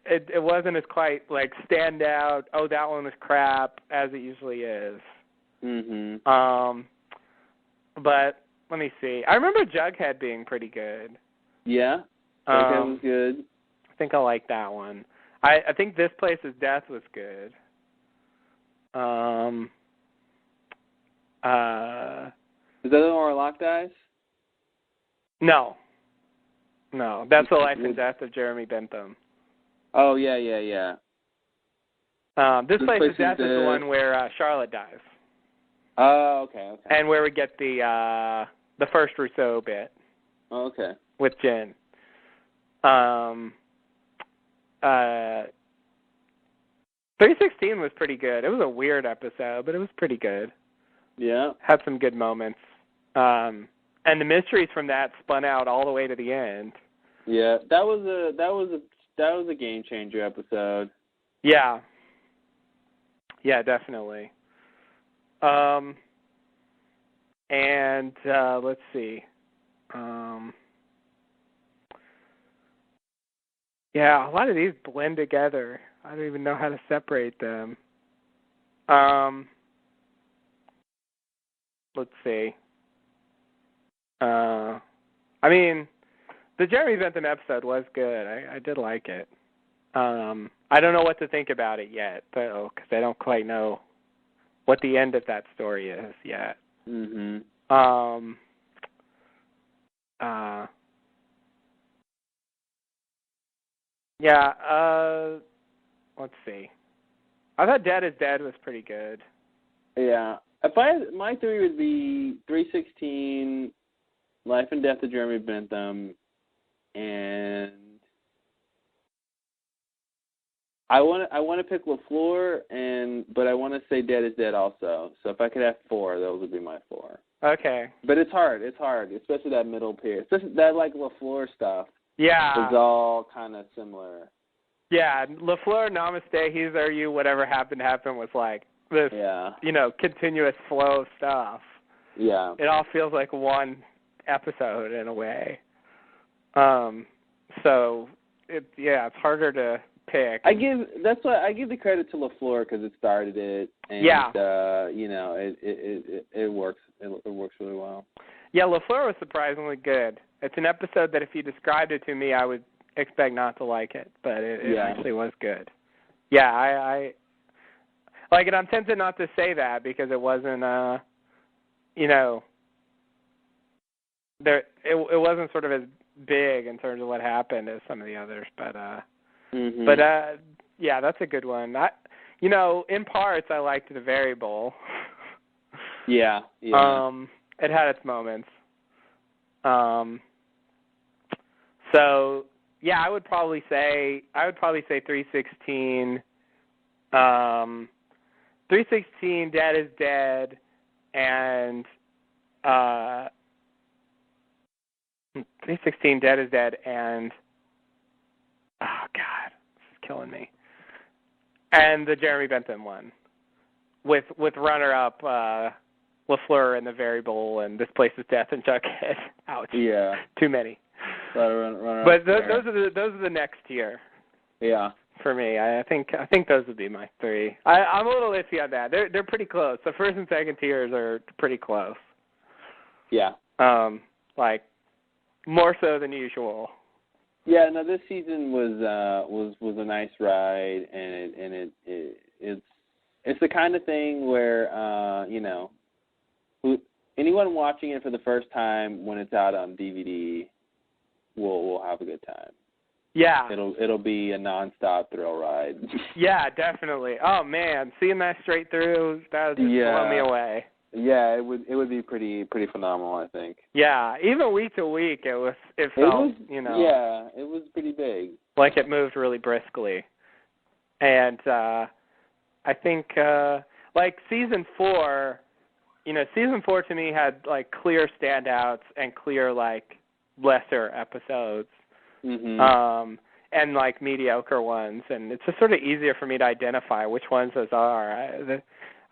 it wasn't as quite stand out. Oh, that one was crap as it usually is. Mhm. But let me see. I remember Jughead being pretty good. Yeah, Jughead was good. I think I like that one. I think This Place's Death was good. Is that the one where Locke dies? No, that's The Life and Death of Jeremy Bentham. Oh, yeah. This Place's Death is the one where Charlotte dies. Oh, okay. And where we get the first Rousseau bit. Oh, okay. With Jen. 316 was pretty good. It was a weird episode, but it was pretty good. Yeah. Had some good moments. And the mysteries from that spun out all the way to the end. Yeah, that was a game changer episode. Yeah. Yeah, definitely. And let's see. Yeah, a lot of these blend together. I don't even know how to separate them. Let's see. The Jeremy Bentham episode was good. I did like it. I don't know what to think about it yet, though, because I don't quite know what the end of that story is yet. Mhm. Let's see. I thought Dead is Dead was pretty good. Yeah. My 3 would be 316, Life and Death of Jeremy Bentham, and I want to pick LaFleur, but I want to say Dead is Dead also. So if I could have 4, those would be my 4. Okay. But it's hard, especially that middle period. Especially that LaFleur stuff. Yeah. It's all kind of similar. Yeah, LaFleur, Namaste, He's Are You, Whatever Happened was this, continuous flow of stuff. Yeah. It all feels like one episode in a way. So it's harder to pick. That's why I give the credit to LaFleur because it started it, and it works. It works really well. Yeah, LaFleur was surprisingly good. It's an episode that if you described it to me, I would expect not to like it, but it actually was good. Yeah, I like it. I'm tempted not to say that because it wasn't, it wasn't sort of as big in terms of what happened as some of the others, but yeah, that's a good one. In parts, I liked the Variable. Yeah. It had its moments. So yeah, I would probably say 316. 316, Dead is Dead, and 316, Dead is Dead, and oh god, this is killing me. And the Jeremy Bentham one, with runner-up LaFleur and the Variable and This Place Is Death and Jughead. Ouch. Yeah. Too many. But those are the next tier. Yeah. For me, I think those would be my three. I'm a little iffy on that. They're pretty close. The first and second tiers are pretty close. Yeah. Like more so than usual. Yeah. No, this season was a nice ride, and it's the kind of thing where anyone watching it for the first time when it's out on DVD will have a good time. Yeah. It'll be a nonstop thrill ride. Yeah, definitely. Oh man, seeing that straight through, that would just blow me away. Yeah, it would be pretty phenomenal, I think. Yeah, even week to week it felt, Yeah, it was pretty big. Like it moved really briskly. And I think like season 4 to me had like clear standouts and clear like lesser episodes. Mm-hmm. And like mediocre ones, and it's just sort of easier for me to identify which ones those are.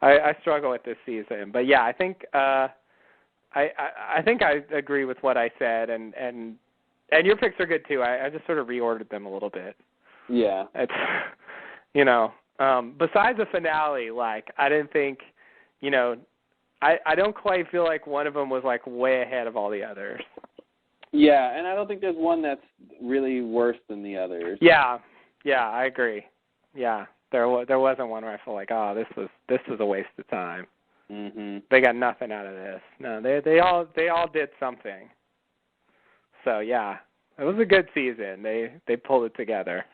I struggle with this season, but yeah, I think I agree with what I said, and your picks are good too. I just sort of reordered them a little bit. Yeah, it's besides the finale, like I didn't think, I don't quite feel like one of them was like way ahead of all the others. Yeah, and I don't think there's one that's really worse than the others. Yeah, I agree. Yeah, there wasn't one where I felt like, oh, this was a waste of time. Mm-hmm. They got nothing out of this. No, they all did something. So yeah, it was a good season. They pulled it together.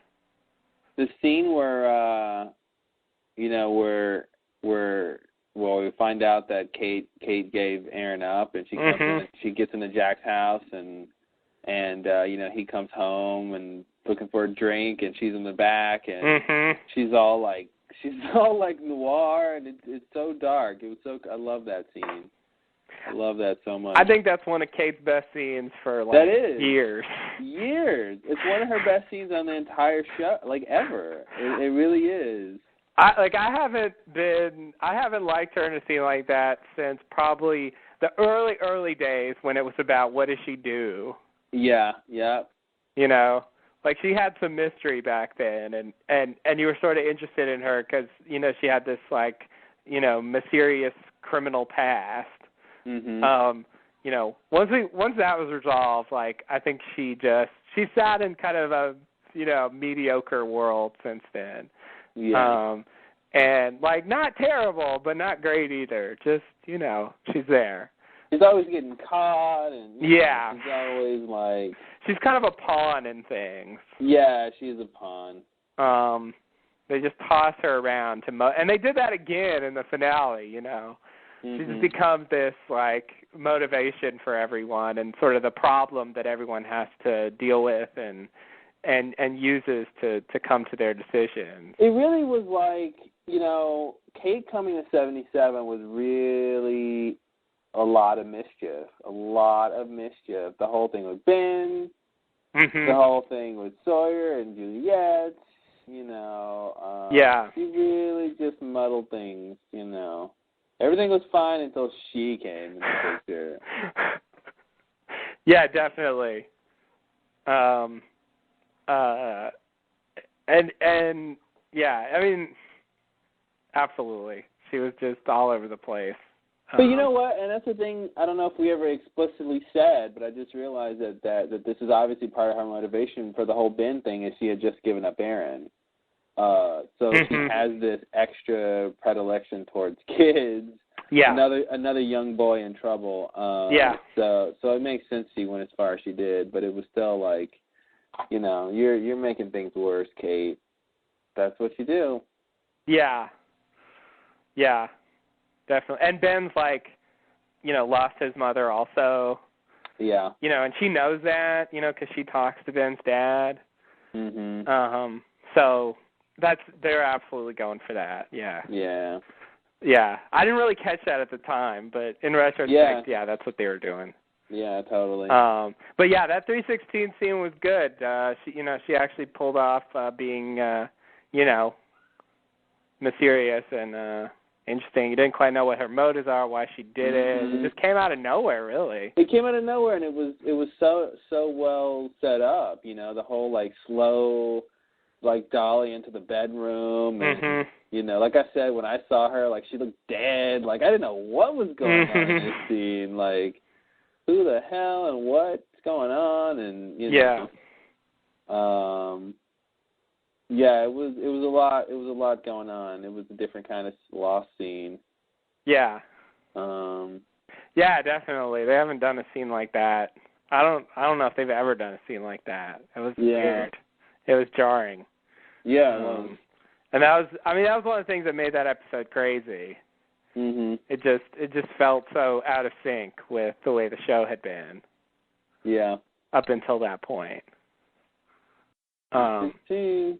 The scene where we find out that Kate gave Aaron up, and she comes in, she gets into Jack's house, and he comes home and looking for a drink, and she's in the back, and she's all like noir, and it's so dark. I love that scene. I love that so much. I think that's one of Kate's best scenes for years. Years. It's one of her best scenes on the entire show, like ever. It really is. I haven't liked her in a scene like that since probably the early days when it was about what does she do. Yeah. Like she had some mystery back then, and you were sort of interested in her because she had this like mysterious criminal past. Mm-hmm. Once that was resolved, like I think she sat in kind of a mediocre world since then. Yeah. And like not terrible, but not great either. Just she's there. She's always getting caught, and she's always like she's kind of a pawn in things. Yeah, she's a pawn. They just toss her around and they did that again in the finale. She just becomes this like motivation for everyone, and sort of the problem that everyone has to deal with and uses to come to their decisions. It really was like, Kate coming to 77 was really a lot of mischief. The whole thing with Ben, the whole thing with Sawyer and Juliet, She really just muddled things, Everything was fine until she came in the picture. Yeah, definitely. And yeah, I mean, absolutely. She was just all over the place. But you know what? And that's the thing. I don't know if we ever explicitly said, but I just realized that this is obviously part of her motivation for the whole Ben thing. Is she had just given up Aaron, so she has this extra predilection towards kids. Yeah. Another young boy in trouble. Yeah. So it makes sense she went as far as she did, but it was still like, you know, you're making things worse, Kate. That's what you do. Yeah. Yeah. Definitely. And Ben's like, you know, lost his mother also. Yeah. You know, and she knows that, you know, because she talks to Ben's dad. Mhm. So they're absolutely going for that. Yeah. Yeah. Yeah. I didn't really catch that at the time, but in retrospect, yeah, that's what they were doing. Yeah, totally. But yeah, that 316 scene was good. She actually pulled off being, you know, mysterious and interesting. You didn't quite know what her motives are, why she did it. It just came out of nowhere, really. It came out of nowhere, and it was so well set up. You know, the whole like slow, like dolly into the bedroom, and you know, like I said, when I saw her, like she looked dead. Like I didn't know what was going on in this scene. Like who the hell and what's going on, and you know. Yeah, it was a lot. It was a lot going on. It was a different kind of lost scene. Yeah. Yeah, definitely. They haven't done a scene like that. I don't know if they've ever done a scene like that. It was weird. It was jarring. Yeah. And that was one of the things that made that episode crazy. It just felt so out of sync with the way the show had been. Yeah. Up until that point. 16.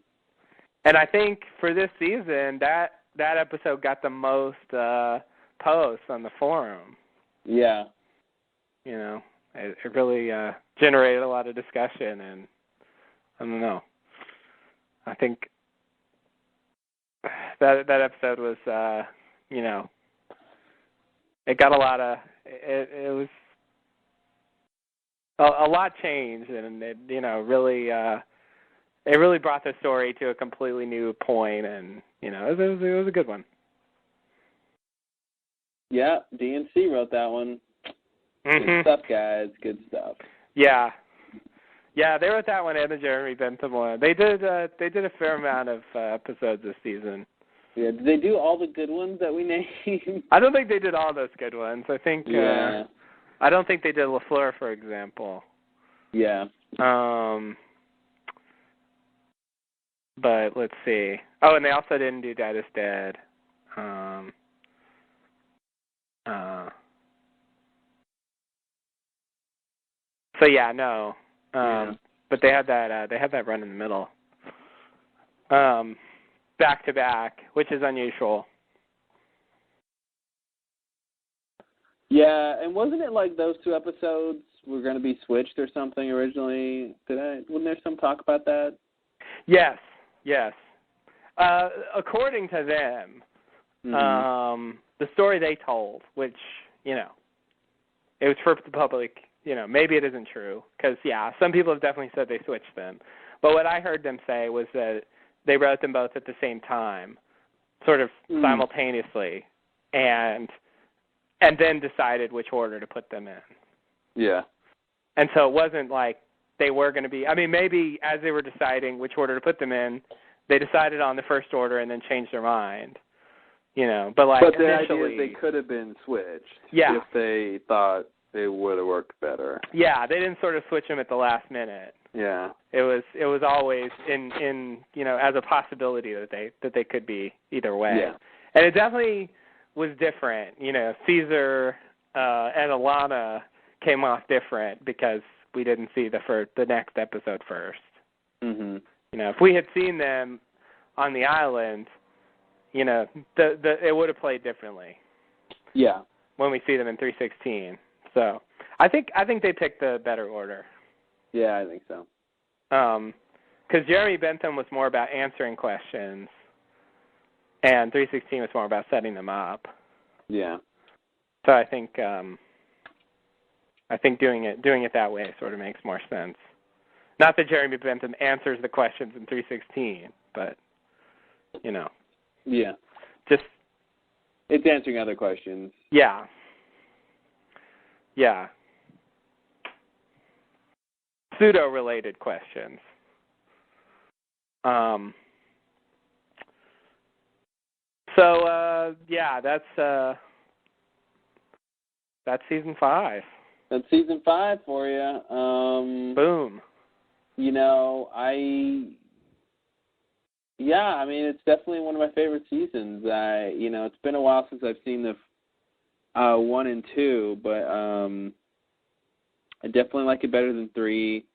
And I think for this season, that episode got the most posts on the forum. Yeah. You know, it really generated a lot of discussion, and I don't know. I think that episode was, you know, it got a lot of it was a lot changed, and it, you know, really. It really brought the story to a completely new point, and you know, it was a good one. Yeah, DNC wrote that one. Good stuff, guys. Good stuff. Yeah, they wrote that one and the Jeremy Bentham one. They did a fair amount of episodes this season. Yeah, did they do all the good ones that we named? I don't think they did all those good ones. I think. I don't think they did LaFleur, for example. Yeah. But let's see. Oh, and they also didn't do Dad is Dead. So yeah, no. But they had that run in the middle. Back to back, which is unusual. Yeah, and wasn't it like those two episodes were going to be switched or something originally? Wasn't there some talk about that? Yes. According to them, the story they told, which, you know, it was for the public, you know, maybe it isn't true, because, yeah, some people have definitely said they switched them. But what I heard them say was that they wrote them both at the same time, sort of simultaneously, and then decided which order to put them in. Yeah. And so it wasn't like they were going to be, I mean, maybe as they were deciding which order to put them in, they decided on the first order and then changed their mind, you know. But the idea is they could have been switched if they thought they would have worked better. Yeah, they didn't sort of switch them at the last minute. Yeah. It was always in you know, as a possibility that they could be either way. Yeah. And it definitely was different. You know, Caesar and Alana came off different because we didn't see the next episode first. You know, if we had seen them on the island, you know, it would have played differently. Yeah. When we see them in 316. So I think they picked the better order. Yeah, I think so. Because Jeremy Bentham was more about answering questions, and 316 was more about setting them up. Yeah. So I think I think doing it that way sort of makes more sense. Not that Jeremy Bentham answers the questions in 316, but Yeah. Just it's answering other questions. Yeah. Yeah. Pseudo-related questions. That's season 5. That's season 5 for you. Boom. I mean, it's definitely one of my favorite seasons. It's been a while since I've seen the 1 and 2, but I definitely like it better than 3.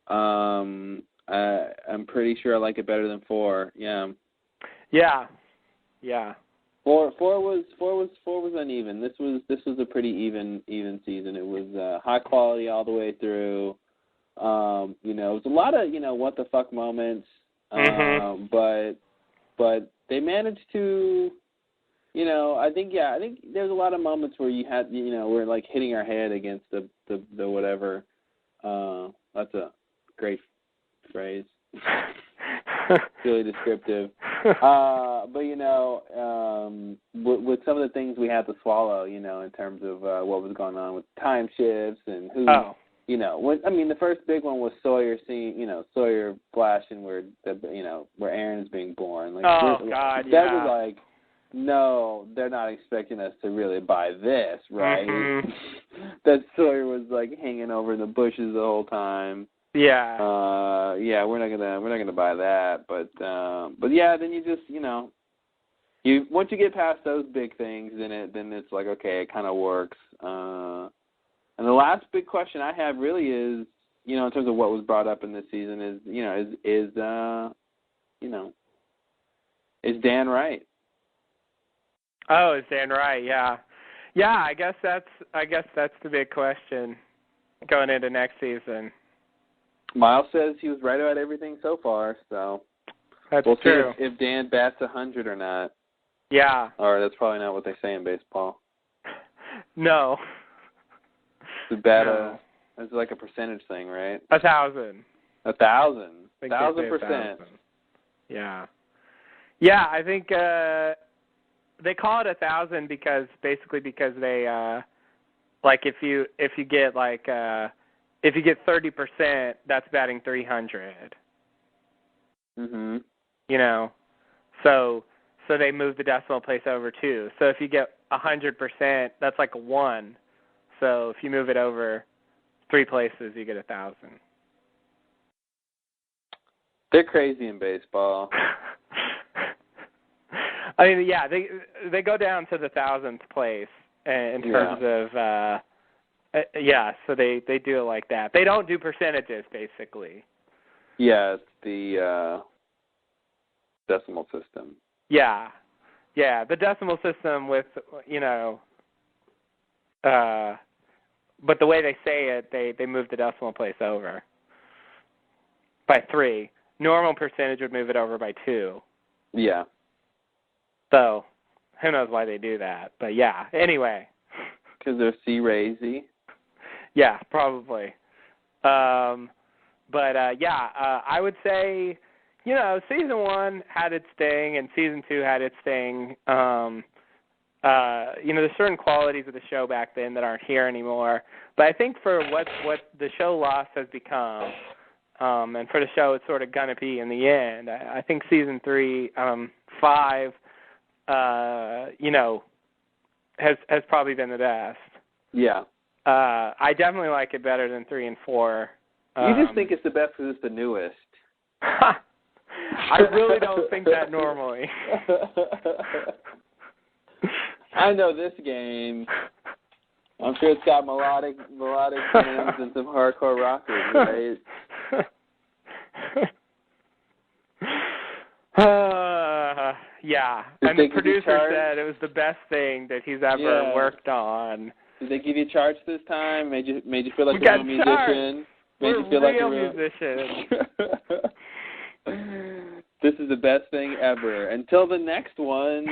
I'm pretty sure I like it better than 4. Yeah. Yeah. Yeah. 4 was uneven. This was a pretty even season. It was high quality all the way through. It was a lot of what the fuck moments. But they managed to, I think there's a lot of moments where you had, we're like hitting our head against the whatever. That's a great phrase. Really descriptive. But with some of the things we had to swallow, in terms of what was going on with time shifts and who. Oh. The first big one was Sawyer Sawyer flashing where Aaron's being born. Like, God, that was like, no, they're not expecting us to really buy this, right? Mm-hmm. That Sawyer was like hanging over in the bushes the whole time. Yeah. We're not gonna buy that, but yeah, then you just once you get past those big things, then it's like, okay, it kind of works. And the last big question I have really is, in terms of what was brought up in this season is Dan right? Oh, is Dan right? Yeah. Yeah, I guess that's the big question going into next season. Miles says he was right about everything so far, so we'll see if Dan bats 100 or not. Yeah. Or that's probably not what they say in baseball. No. It's like a percentage thing, right? 1,000. 1,000. 1,000%. Yeah. Yeah, I think they call it 1,000 because they if you get 30%, that's batting 300. Mhm. So they move the decimal place over too. So if you get 100%, that's like a 1. So if you move it over 3 places, you get 1,000. They're crazy in baseball. I mean, yeah, they go down to the 1,000th place in terms of so they do it like that. They don't do percentages, basically. Yeah, it's the decimal system. Yeah, the decimal system with but the way they say it, they move the decimal place over by 3. Normal percentage would move it over by 2. Yeah. So, who knows why they do that? But yeah, anyway. Because they're C-razy. Yeah, probably. I would say, season 1 had its thing, and season 2 had its thing. There's certain qualities of the show back then that aren't here anymore. But I think for what the show Lost has become, and for the show it's sort of going to be in the end, I think season 3, 5, has probably been the best. Yeah. I definitely like it better than 3 and 4. You just think it's the best because it's the newest. I really don't think that normally. I know this game. I'm sure it's got melodic drums and some hardcore rockers, right? Yeah. And the producer said it was the best thing that he's ever worked on. Did they give you a charge this time? Made you feel like a real musician? Made you feel like a real musician. This is the best thing ever. Until the next one.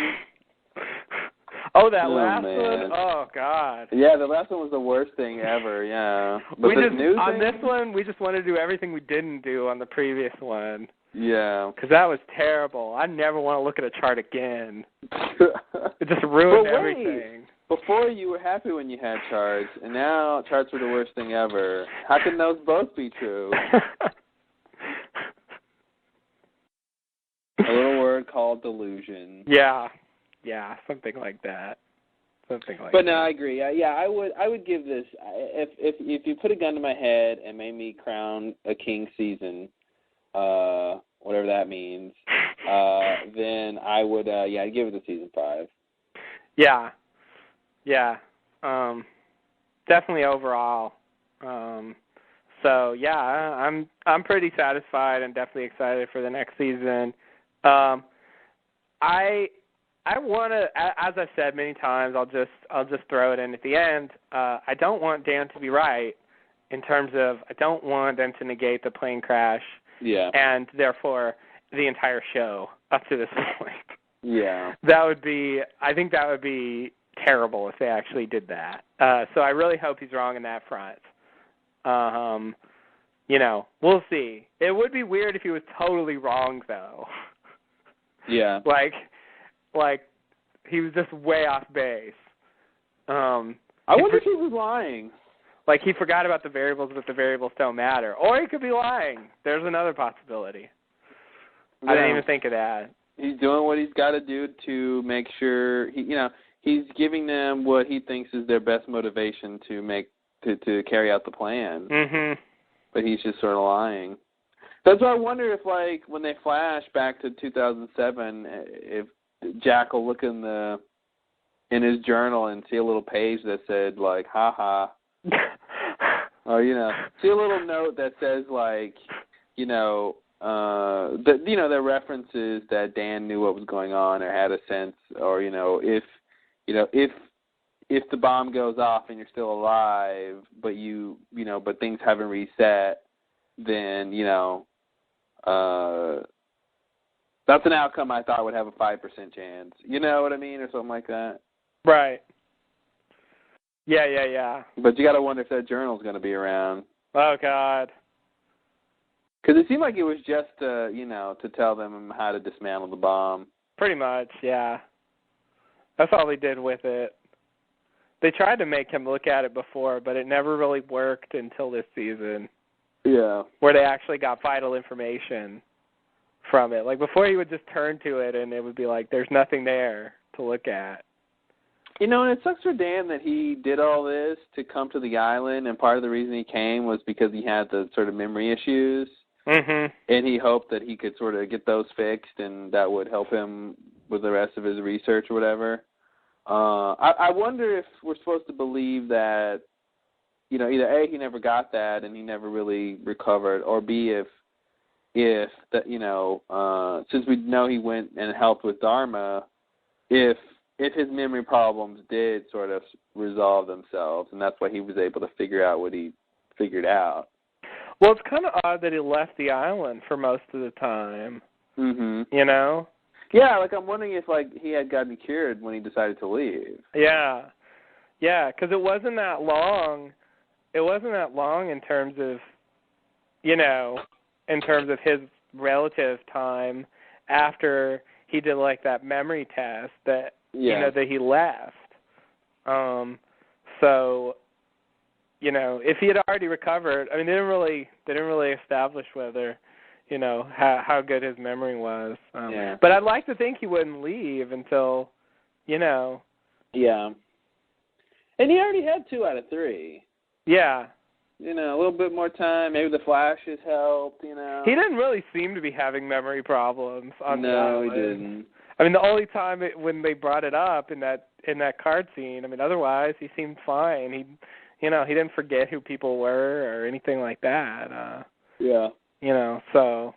Oh, that Oh, last man. one? Oh, God. Yeah, the last one was the worst thing ever, yeah. But We this just, new on thing? this one, we just wanted to do everything we didn't do on the previous one. Yeah. Because that was terrible. I never want to look at a chart again. It just ruined everything. Before you were happy when you had charts, and now charts were the worst thing ever. How can those both be true? A little word called delusion. Yeah, something like that. But no, I agree. Yeah, I would give this, if you put a gun to my head and made me crown a king season, whatever that means, then I would I'd give it a season 5. Yeah. Definitely overall. So yeah, I'm pretty satisfied and definitely excited for the next season. I want to, as I've said many times, I'll just throw it in at the end. I don't want Dan to be right in terms of I don't want them to negate the plane crash. Yeah. And therefore the entire show up to this point. Yeah. I think that would be terrible if they actually did that. So I really hope he's wrong in that front. We'll see. It would be weird if he was totally wrong, though. Yeah. Like he was just way off base. I wonder if he was lying. Like he forgot about the variables, but the variables don't matter. Or he could be lying. There's another possibility. Yeah. I didn't even think of that. He's doing what he's got to do to make sure he's giving them what he thinks is their best motivation to carry out the plan. Mm-hmm. But he's just sort of lying. That's why I wonder if, like, when they flash back to 2007, if Jack will look in his journal and see a little page that said, like, ha ha. Or, see a little note that says, like, the references that Dan knew what was going on or had a sense, or, if the bomb goes off and you're still alive, but but things haven't reset, then, that's an outcome I thought would have a 5% chance. You know what I mean? Or something like that. Right. Yeah. But you got to wonder if that journal's going to be around. Oh, God. Because it seemed like it was just, to tell them how to dismantle the bomb. Pretty much, yeah. That's all they did with it. They tried to make him look at it before, but it never really worked until this season. Yeah. Where they actually got vital information from it. Like, before he would just turn to it and it would be like, there's nothing there to look at. And it sucks for Dan that he did all this to come to the island, and part of the reason he came was because he had the sort of memory issues. Mm-hmm. And he hoped that he could sort of get those fixed, and that would help him with the rest of his research or whatever. I wonder if we're supposed to believe that, either A, he never got that and he never really recovered, or B, if that, since we know he went and helped with Dharma, if his memory problems did sort of resolve themselves, and that's why he was able to figure out what he figured out. Well, it's kind of odd that he left the island for most of the time. Mm-hmm. Yeah, like I'm wondering if he had gotten cured when he decided to leave. Yeah, because it wasn't that long. It wasn't that long in terms of, in terms of his relative time after he did like that memory test that that he left. So, if he had already recovered, I mean, they didn't really establish whether, how good his memory was. But I'd like to think he wouldn't leave until, Yeah. And he already had 2 out of 3. Yeah. A little bit more time. Maybe the flashes helped, He didn't really seem to be having memory problems on the island. No, he didn't. I mean, the only time when they brought it up in that card scene, I mean, otherwise he seemed fine. He didn't forget who people were or anything like that. Yeah. So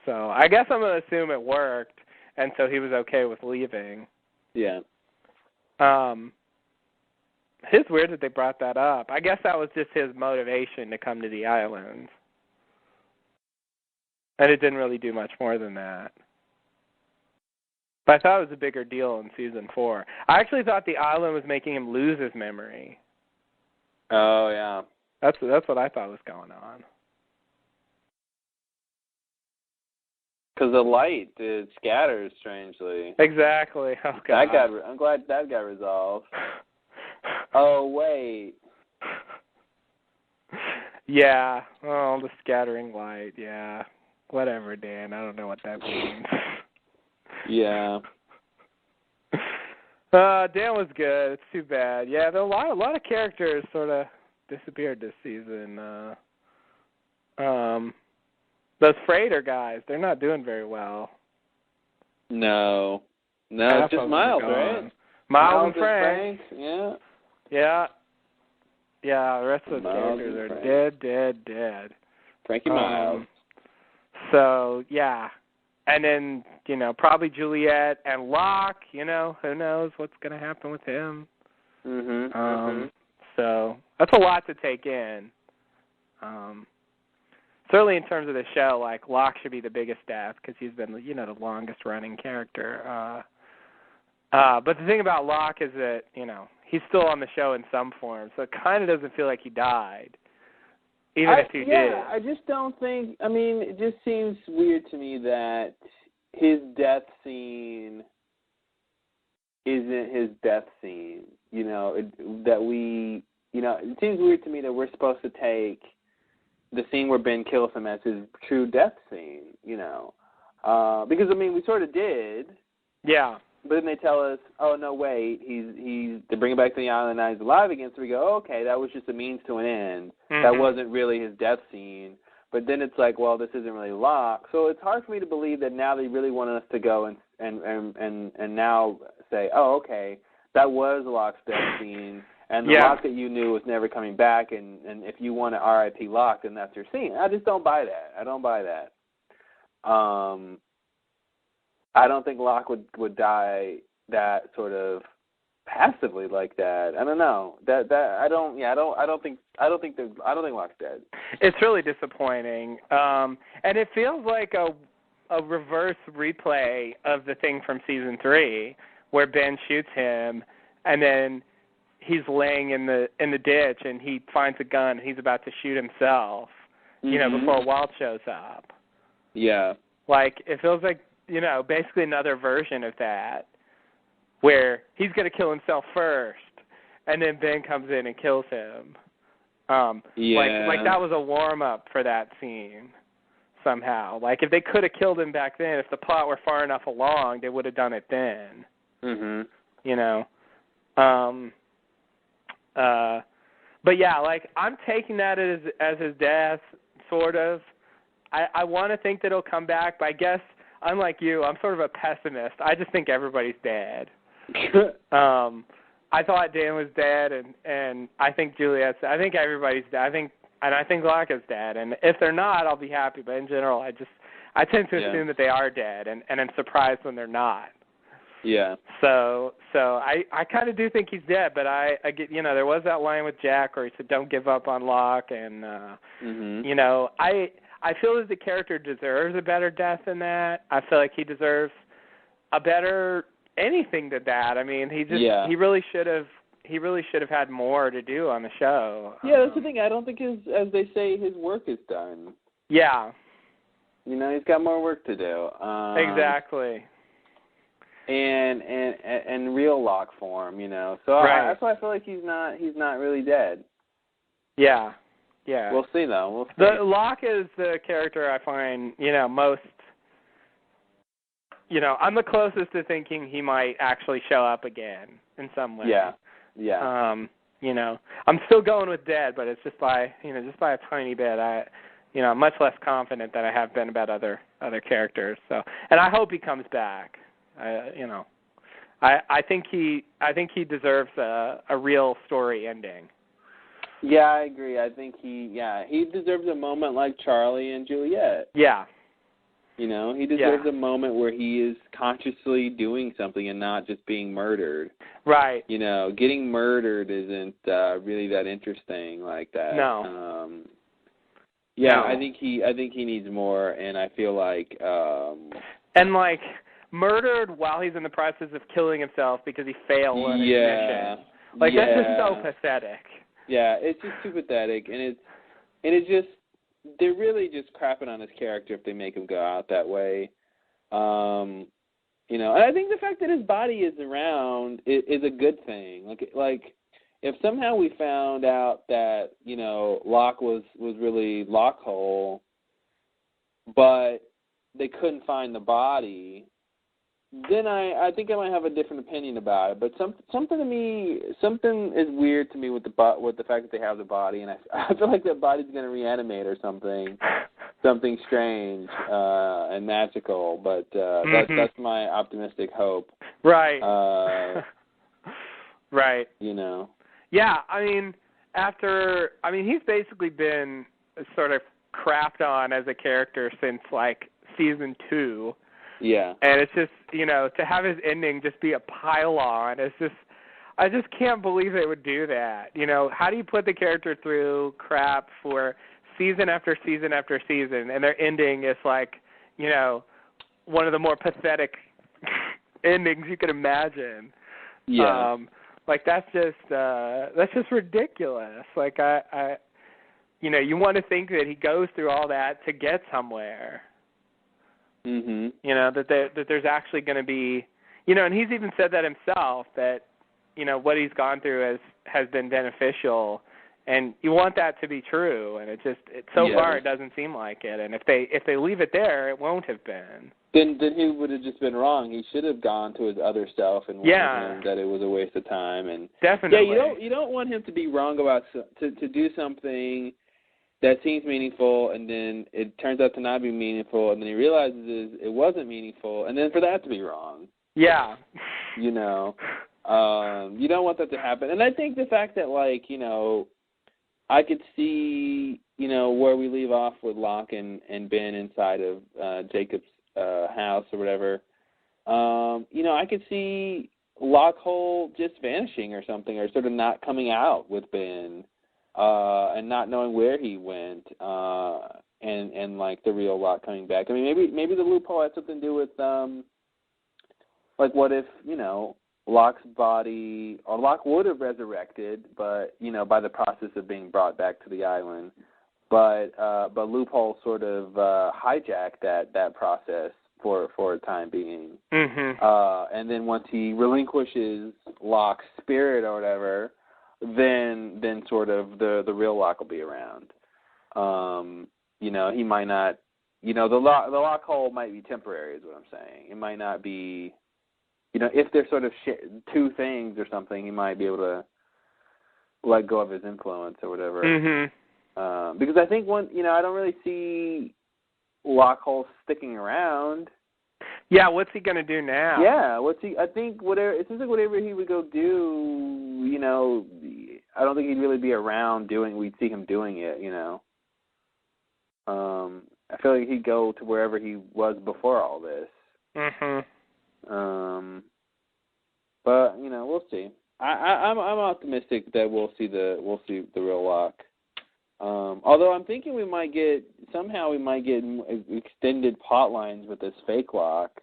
I guess I'm going to assume it worked, and so he was okay with leaving. Yeah. It's weird that they brought that up. I guess that was just his motivation to come to the island. And it didn't really do much more than that. But I thought it was a bigger deal in season 4. I actually thought the island was making him lose his memory. Oh, yeah. That's what I thought was going on. Because the light, it scatters strangely. Exactly. Oh, God. I'm glad that got resolved. Oh, wait. Yeah. Oh, the scattering light. Yeah. Whatever, Dan. I don't know what that means. Yeah. Dan was good. It's too bad. Yeah, there are a lot of characters sort of disappeared this season. Those freighter guys, they're not doing very well. No, it's just Miles, right? Miles and Frank. Yeah. Yeah. Yeah, the rest of those Miles characters are dead. Frankie Miles. So, yeah. And then, probably Juliet and Locke, who knows what's going to happen with him. So, that's a lot to take in. Certainly in terms of the show, like, Locke should be the biggest death because he's been, the longest-running character. But the thing about Locke is that, he's still on the show in some form, so it kind of doesn't feel like he died, even if he did. Yeah, I just don't think, it just seems weird to me that his death scene isn't his death scene. It seems weird to me that we're supposed to take the scene where Ben kills him as his true death scene, because we sort of did. Yeah. But then they tell us, oh no, wait, they bring him back to the island and he's alive again. So we go, oh, okay, that was just a means to an end. That wasn't really his death scene. But then it's like, well, this isn't really Locke. So it's hard for me to believe that now they really want us to go and now say, oh, okay, that was Locke's death scene. And the Locke that you knew was never coming back, and if you want to R.I.P. Locke, then that's your scene. I just don't buy that. I don't buy that. I don't think Locke would die that sort of passively like that. I don't know. I don't think Locke's dead. It's really disappointing. And it feels like a reverse replay of the thing from season 3 where Ben shoots him and then he's laying in the ditch and he finds a gun and he's about to shoot himself, before Walt shows up. Yeah. Like, it feels like, basically another version of that where he's going to kill himself first and then Ben comes in and kills him. Like that was a warm-up for that scene somehow. Like, if they could have killed him back then, if the plot were far enough along, they would have done it then. But yeah, like, I'm taking that as his death, sort of. I want to think that he'll come back, but I guess, unlike you, I'm sort of a pessimist. I just think everybody's dead. I thought Dan was dead, and I think Juliet's. I think everybody's dead. I think Locke is dead, and if they're not, I'll be happy. But in general, I tend to assume that they are dead, and I'm surprised when they're not. Yeah. So I kind of do think he's dead, but I get, there was that line with Jack where he said, "Don't give up on Locke," and I feel that the character deserves a better death than that. I feel like he deserves a better anything than that. He really should have had more to do on the show. Yeah, that's the thing. I don't think as they say, his work is done. Yeah. He's got more work to do. Exactly. And real Locke form, So right. That's why I feel like he's not really dead. Yeah. Yeah. We'll see though. We'll see. The Locke is the character I find, most. I'm the closest to thinking he might actually show up again in some way. Yeah. Yeah. I'm still going with dead, but it's just by a tiny bit. I'm much less confident than I have been about other characters. So, and I hope he comes back. I think he deserves a real story ending. Yeah, I agree. I think he deserves a moment like Charlie and Juliet. Yeah. He deserves a moment where he is consciously doing something and not just being murdered. Right. Getting murdered isn't really that interesting like that. No. Yeah, no. I think he needs more, and I feel like. And like, murdered while he's in the process of killing himself because he failed on his mission. Like, that's just so pathetic. Yeah, it's just too pathetic, and it's just, they're really just crapping on his character if they make him go out that way. You know, and I think the fact that his body is around is a good thing. Like, if somehow we found out that, you know, Locke was really Lockhole, but they couldn't find the body, then I think I might have a different opinion about it. But something is weird to me with the fact that they have the body, and I feel like that body's going to reanimate or something strange and magical. But that's my optimistic hope. Right. Right. You know. Yeah, I mean, he's basically been sort of crapped on as a character since like season 2. Yeah. And it's just, you know, to have his ending just be a pile-on, it's just, I just can't believe they would do that. You know, how do you put the character through crap for season after season after season, and their ending is like, you know, one of the more pathetic endings you could imagine. Yeah. Like, that's just ridiculous. Like, I you know, you want to think that he goes through all that to get somewhere. Mhm. You know, that there's actually going to be, you know, and he's even said that himself, that, you know, what he's gone through has been beneficial, and you want that to be true, and so far it doesn't seem like it, and if they leave it there, it won't have been. Then he would have just been wrong. He should have gone to his other self and warned him that it was a waste of time. And definitely. Yeah, you don't want him to be wrong about to do something that seems meaningful, and then it turns out to not be meaningful, and then he realizes it wasn't meaningful, and then for that to be wrong. Yeah. You know, you don't want that to happen. And I think the fact that, like, you know, I could see, you know, where we leave off with Locke and Ben inside of Jacob's house or whatever. You know, I could see Lockhole just vanishing or something, or sort of not coming out with Ben. And not knowing where he went, and like the real Locke coming back. I mean, maybe the loophole had something to do with, like, what if, you know, Locke's body, or Locke would have resurrected, but, you know, by the process of being brought back to the island, but Loophole sort of hijacked that process for a time being. Mm-hmm. And then once he relinquishes Locke's spirit or whatever, then sort of the real Locke will be around. You know, he might not, you know, the Locke hole might be temporary is what I'm saying. It might not be, you know, if they're sort of two things or something, he might be able to let go of his influence or whatever. Mm-hmm. Because I think I don't really see Locke hole sticking around. Yeah, what's he going to do now? Yeah, I think it seems like whatever he would go do, you know, I don't think he'd really be around we'd see him doing it, you know. I feel like he'd go to wherever he was before all this. Mhm. But, you know, we'll see. I'm optimistic that we'll see the real Locke. Although I'm thinking we might get extended plot lines with this fake Locke.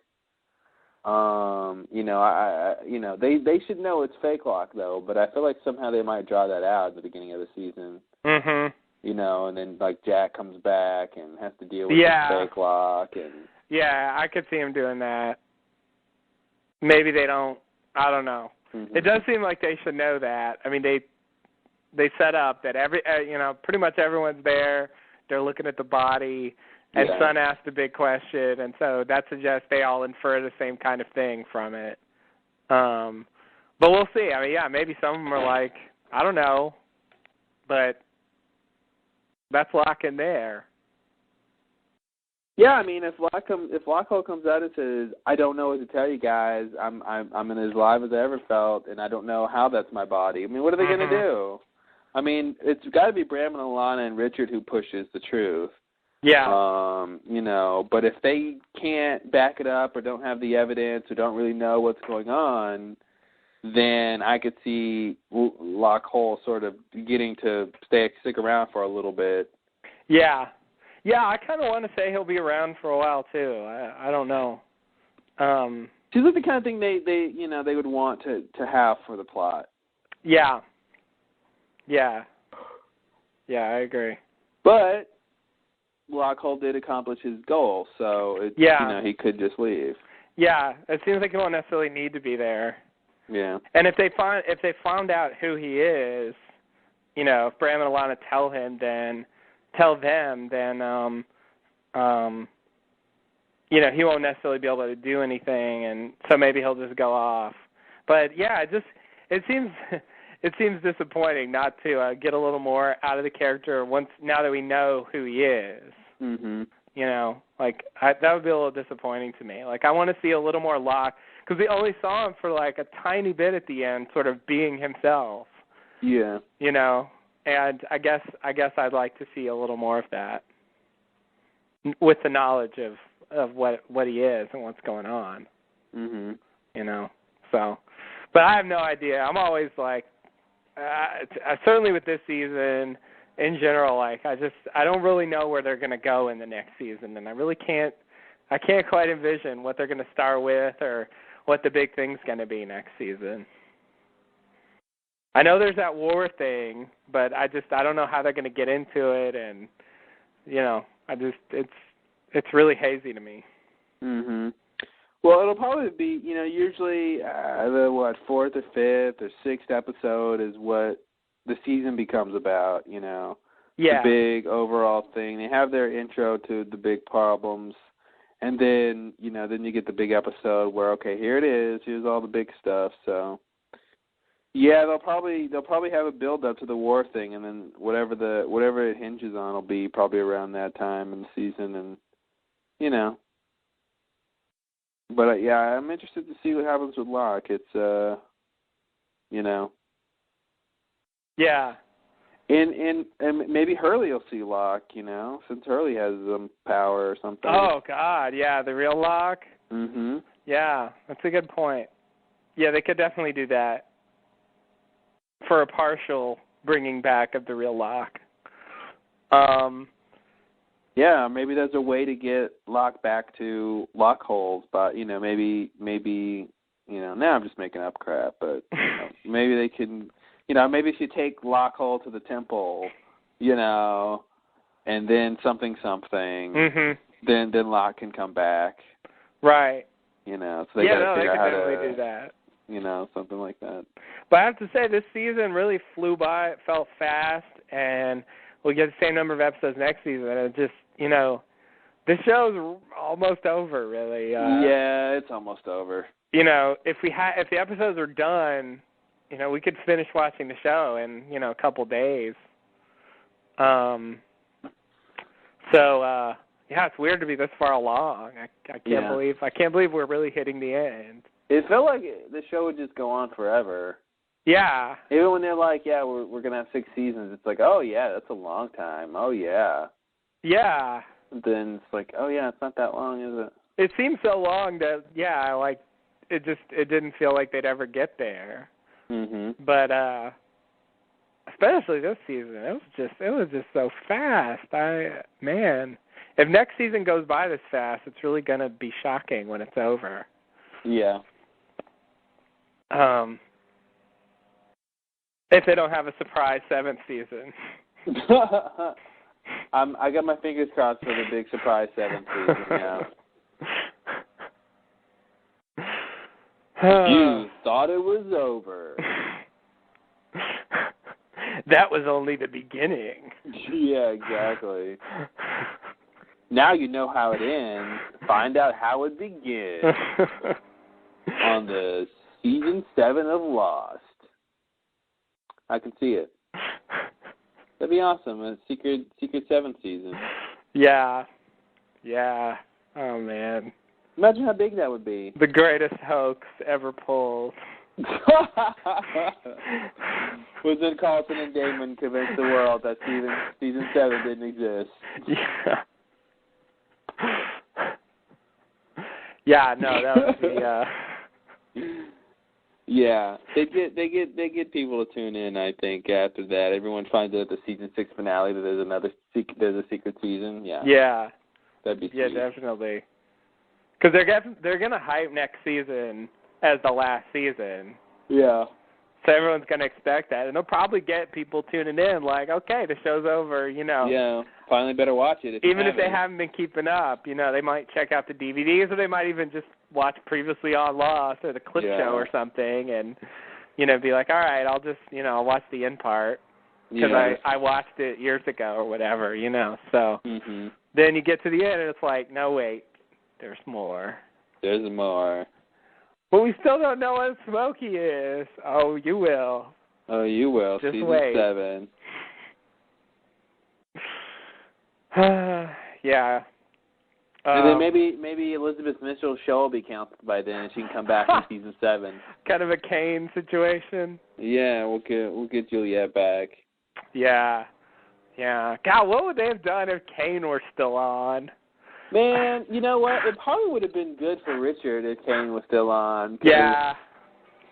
You know, they should know it's fake Locke though, but I feel like somehow they might draw that out at the beginning of the season. Mhm. You know, and then like Jack comes back and has to deal with the fake Locke and. Yeah, I could see him doing that. Maybe they don't. I don't know. Mm-hmm. It does seem like they should know that. I mean, they set up that pretty much everyone's there. They're looking at the body, and Sun asked the big question, and so that suggests they all infer the same kind of thing from it. But we'll see. I mean, yeah, maybe some of them are like, I don't know, but that's Locke in there. Yeah, I mean, if Lockhole comes out and says, "I don't know what to tell you guys. I'm as alive as I ever felt, and I don't know how that's my body." I mean, what are they going to do? I mean, it's got to be Bram and Alana and Richard who pushes the truth. Yeah. You know, but if they can't back it up or don't have the evidence or don't really know what's going on, then I could see Lockhole sort of getting to stick around for a little bit. Yeah. Yeah, I kind of want to say he'll be around for a while, too. I don't know. Seems like the kind of thing they would want to have for the plot. Yeah. Yeah. Yeah, I agree. But Lockhold did accomplish his goal, so he could just leave. Yeah, it seems like he won't necessarily need to be there. Yeah. And if they found out who he is, if Bram and Alana tell them, then he won't necessarily be able to do anything, and so maybe he'll just go off. But yeah, it seems disappointing not to get a little more out of the character now that we know who he is. Mm-hmm. That would be a little disappointing to me. I want to see a little more Locke, because we only saw him for a tiny bit at the end, sort of being himself. Yeah. And I guess I'd like to see a little more of that, with the knowledge of what he is and what's going on. Mhm. So, but I have no idea. I'm always certainly with this season in general, I don't really know where they're going to go in the next season, and I can't quite envision what they're going to start with or what the big thing's going to be next season. I know there's that war thing, but I don't know how they're going to get into it, and it's really hazy to me. Mhm. Well, it'll probably be, usually the fourth or fifth or sixth episode is what the season becomes about. Yeah. The big overall thing. They have their intro to the big problems, and then then you get the big episode where, okay, here it is. Here's all the big stuff. So yeah, they'll probably have a build up to the war thing, and then whatever it hinges on will be probably around that time in the season, and But yeah, I'm interested to see what happens with Locke. It's Yeah. And maybe Hurley will see Locke, since Hurley has power or something. Oh God, yeah, the real Locke. Mhm. Yeah, that's a good point. Yeah, they could definitely do that for a partial bringing back of the real Locke. Yeah, maybe there's a way to get Locke back to Lockhold, but maybe now I'm just making up crap, but maybe they can, maybe if you take Lockhold to the temple, and then something, mm-hmm. then Locke can come back. Right. So they gotta figure out how to do that. Something like that. But I have to say, this season really flew by. It felt fast, and we'll get the same number of episodes next season. And it just, this show's almost over, really. Yeah, it's almost over. If the episodes were done, we could finish watching the show in, a couple days. Yeah, it's weird to be this far along. I can't believe we're really hitting the end. It felt like the show would just go on forever. Yeah. Even when they're like, yeah, we're going to have 6 seasons, it's like, oh, yeah, that's a long time. Oh, yeah. Yeah. Then it's like, oh, yeah, it's not that long, is it? It seemed so long that, it didn't feel like they'd ever get there. Mm-hmm. But, especially this season, it was just so fast. If next season goes by this fast, it's really going to be shocking when it's over. Yeah. If they don't have a surprise 7th season. I got my fingers crossed for the big surprise 7th season now. You thought it was over. That was only the beginning. Yeah, exactly. Now you know how it ends. Find out how it begins. On the season 7 of Lost. I can see it. That'd be awesome. A secret 7th season. Yeah. Yeah. Oh, man. Imagine how big that would be. The greatest hoax ever pulled. Was when Carlton and Damon convinced the world that season 7 didn't exist. Yeah. Yeah, no, that would be Yeah, they get people to tune in. I think after that, everyone finds out at the season 6 finale that there's a secret season. Yeah. Yeah. That'd be sweet. Yeah, definitely. Because they're gonna hype next season as the last season. Yeah. So everyone's gonna expect that, and they'll probably get people tuning in. Like, okay, the show's over. Yeah. Finally, better watch it. Even if they haven't been keeping up, they might check out the DVDs, or they might even just watch Previously on Lost or the clip show or something, and be like, all right, I'll just I'll watch the end part because I watched it years ago or whatever. So then you get to the end, and it's like, no, wait, there's more. There's more. But we still don't know what Smokey is. Oh, you will. Oh, you will. Just Season wait. 7. Yeah. And then maybe Elizabeth Mitchell will show will be canceled by then, and she can come back in season 7. Kind of a Kane situation. Yeah, we'll get Juliet back. Yeah. God, what would they have done if Kane were still on? Man, you know what? It probably would have been good for Richard if Kane was still on. Yeah.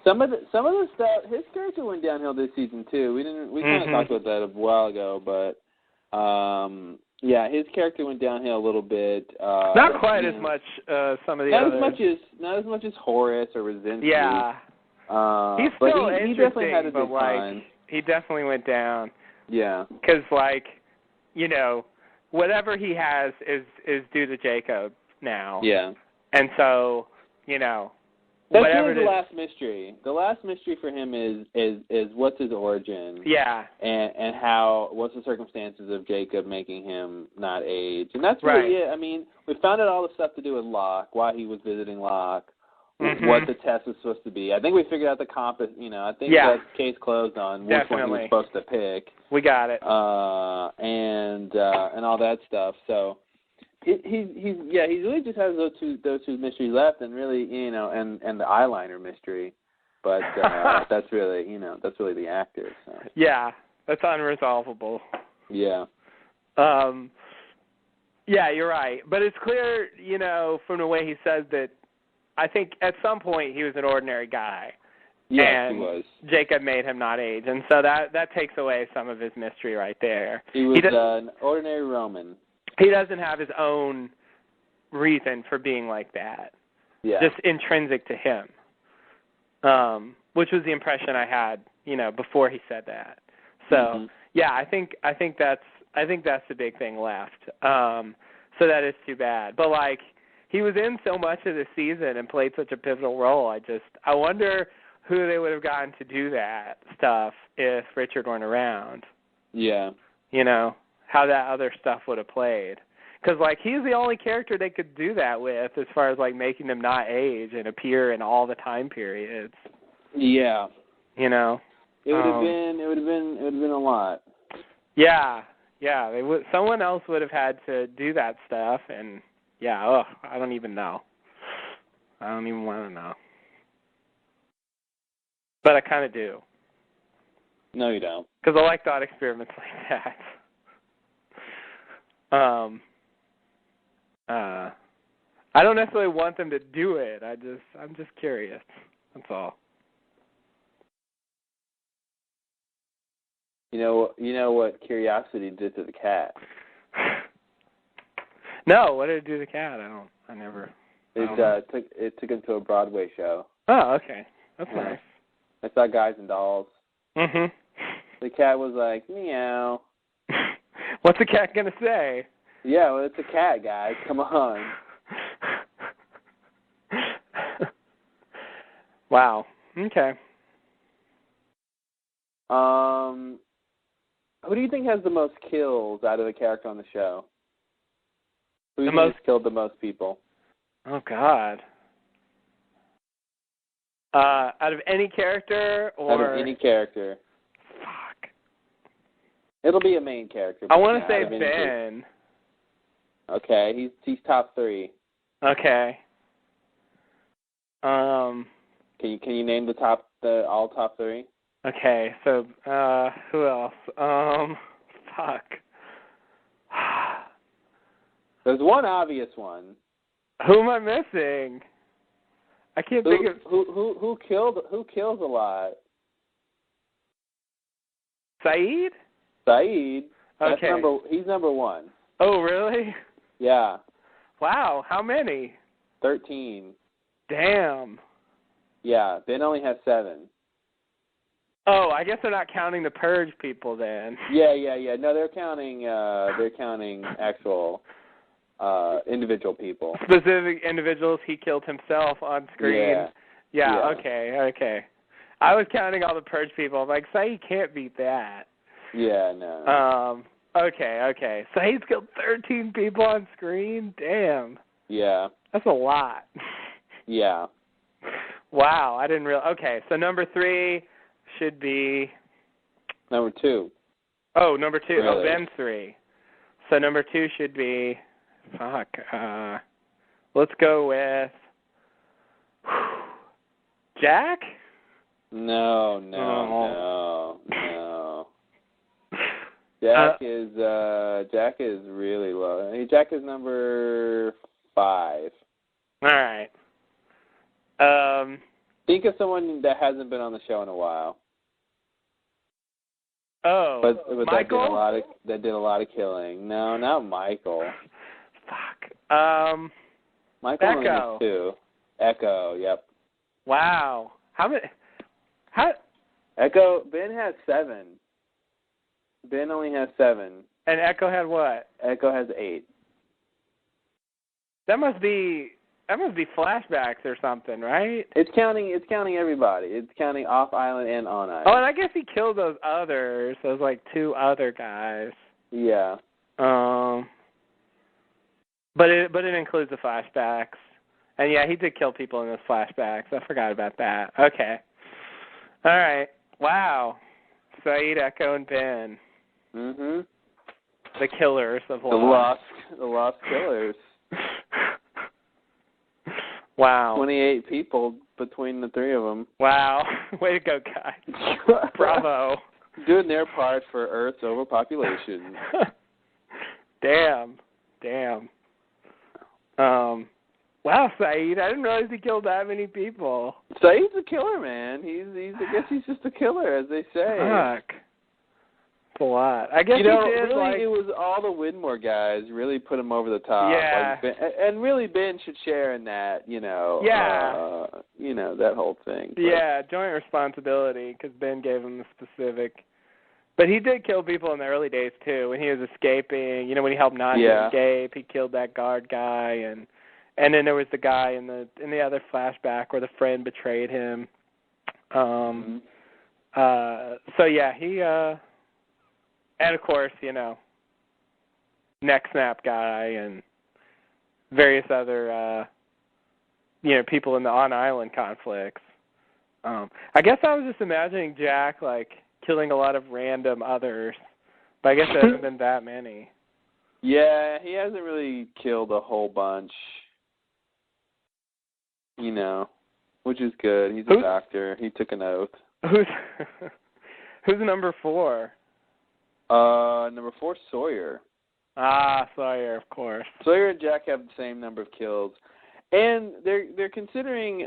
Some of the stuff, his character went downhill this season too. We kind of talked about that a while ago, but yeah, his character went downhill a little bit. Not quite as much. Some of the others. Not as much as Horace or Rosinski. Yeah. He's still interesting, he definitely had a good time. He definitely went down. Yeah. Because whatever he has is due to Jacob now. Yeah. And so, that's whatever really the last mystery. The last mystery for him is what's his origin? Yeah. And what's the circumstances of Jacob making him not age? And that's right. really it. I mean, we found out all the stuff to do with Locke, why he was visiting Locke, what the test was supposed to be. I think we figured out the compass. I think that's case closed on which one he was supposed to pick. We got it. And all that stuff. So he really just has those two mysteries left, and really and the eyeliner mystery, but that's really the actor. So. Yeah, that's unresolvable. Yeah. Yeah, you're right, but it's clear from the way he says that. I think at some point he was an ordinary guy. Yes, and he was. Jacob made him not age, and so that takes away some of his mystery right there. He was an ordinary Roman. He doesn't have his own reason for being like that. Yeah. Just intrinsic to him. Which was the impression I had, before he said that. So yeah, I think that's the big thing left. So that is too bad. But he was in so much of the season and played such a pivotal role. I wonder who they would have gotten to do that stuff if Richard weren't around. Yeah. How that other stuff would have played. Because, he's the only character they could do that with as far as, making them not age and appear in all the time periods. Yeah. It would have been a lot. Yeah. Yeah. Someone else would have had to do that stuff, and yeah, I don't even know. I don't even want to know. But I kind of do. No, you don't. Because I like thought experiments like that. I don't necessarily want them to do it. I'm just curious. That's all. You know what curiosity did to the cat? No, what did it do to the cat? I never. It took him to a Broadway show. Oh, okay. That's nice. I saw Guys and Dolls. Mhm. The cat was like, meow. What's the cat gonna say? Yeah, well, it's a cat, guys. Come on. Wow. Okay. Who do you think has the most kills out of the character on the show? Who do you think has killed the most people? Oh, God. Out of any character or? Out of any character. Fuck. It'll be a main character. I want to say Ben. Okay, he's top 3. Okay. Can you name all top 3? Okay, so who else? Fuck. There's one obvious one. Who am I missing? I can't think of who kills a lot. Saeed? Saeed. Okay. He's number 1. Oh, really? Yeah. Wow, how many? 13. Damn. Yeah, Ben only has 7. Oh, I guess they're not counting the purge people then. Yeah. No, they're counting actual individual people. Specific individuals he killed himself on screen. Yeah. Okay. I was counting all the purge people. I'm like, Saeed can't beat that. Yeah, no. Okay. Saeed's killed 13 people on screen? Damn. Yeah. That's a lot. Yeah. Wow, I didn't realize. Okay, so number 3 should be... Number 2. Oh, number 2. Really? Oh, Ben's 3. So number 2 should be... let's go with... Jack? No. Jack is really low. Jack is number 5. All right. Think of someone that hasn't been on the show in a while. Oh, but Michael? That did a lot of killing. No, not Michael. Fuck. Michael only has Echo. 2. Echo, yep. Wow. How? Echo, Ben has 7. Ben only has 7. And Echo had what? Echo has 8. That must be flashbacks or something, right? It's counting everybody. It's counting off island and on island. Oh, and I guess he killed those like 2 other guys. Yeah. But it includes the flashbacks. And yeah, he did kill people in those flashbacks. I forgot about that. Okay. All right. Wow. Saeed, Echo, and Ben. Mhm. The killers of Lost. The lost killers. Wow. 28 people between the 3 of them. Wow. Way to go, guys. Bravo. Doing their part for Earth's overpopulation. Damn. Wow, Saeed. I didn't realize he killed that many people. Saeed's a killer, man. I guess he's just a killer, as they say. Fuck. It's a lot. I guess he did, really, it was all the Widmore guys really put him over the top. Yeah. Like and really, Ben should share in that, Yeah. That whole thing. But, yeah, joint responsibility, because Ben gave him the specific. But he did kill people in the early days, too, when he was escaping. When he helped Nadia escape, he killed that guard guy, and then there was the guy in the other flashback where the friend betrayed him. So yeah, he and of course, neck snap guy and various other people in the on island conflicts. I guess I was just imagining Jack like killing a lot of random others, but I guess there hasn't been that many. Yeah, he hasn't really killed a whole bunch. Which is good. He's a doctor. He took an oath. Who's number 4? Number 4, Sawyer. Ah, Sawyer, of course. Sawyer and Jack have the same number of kills, and they're considering,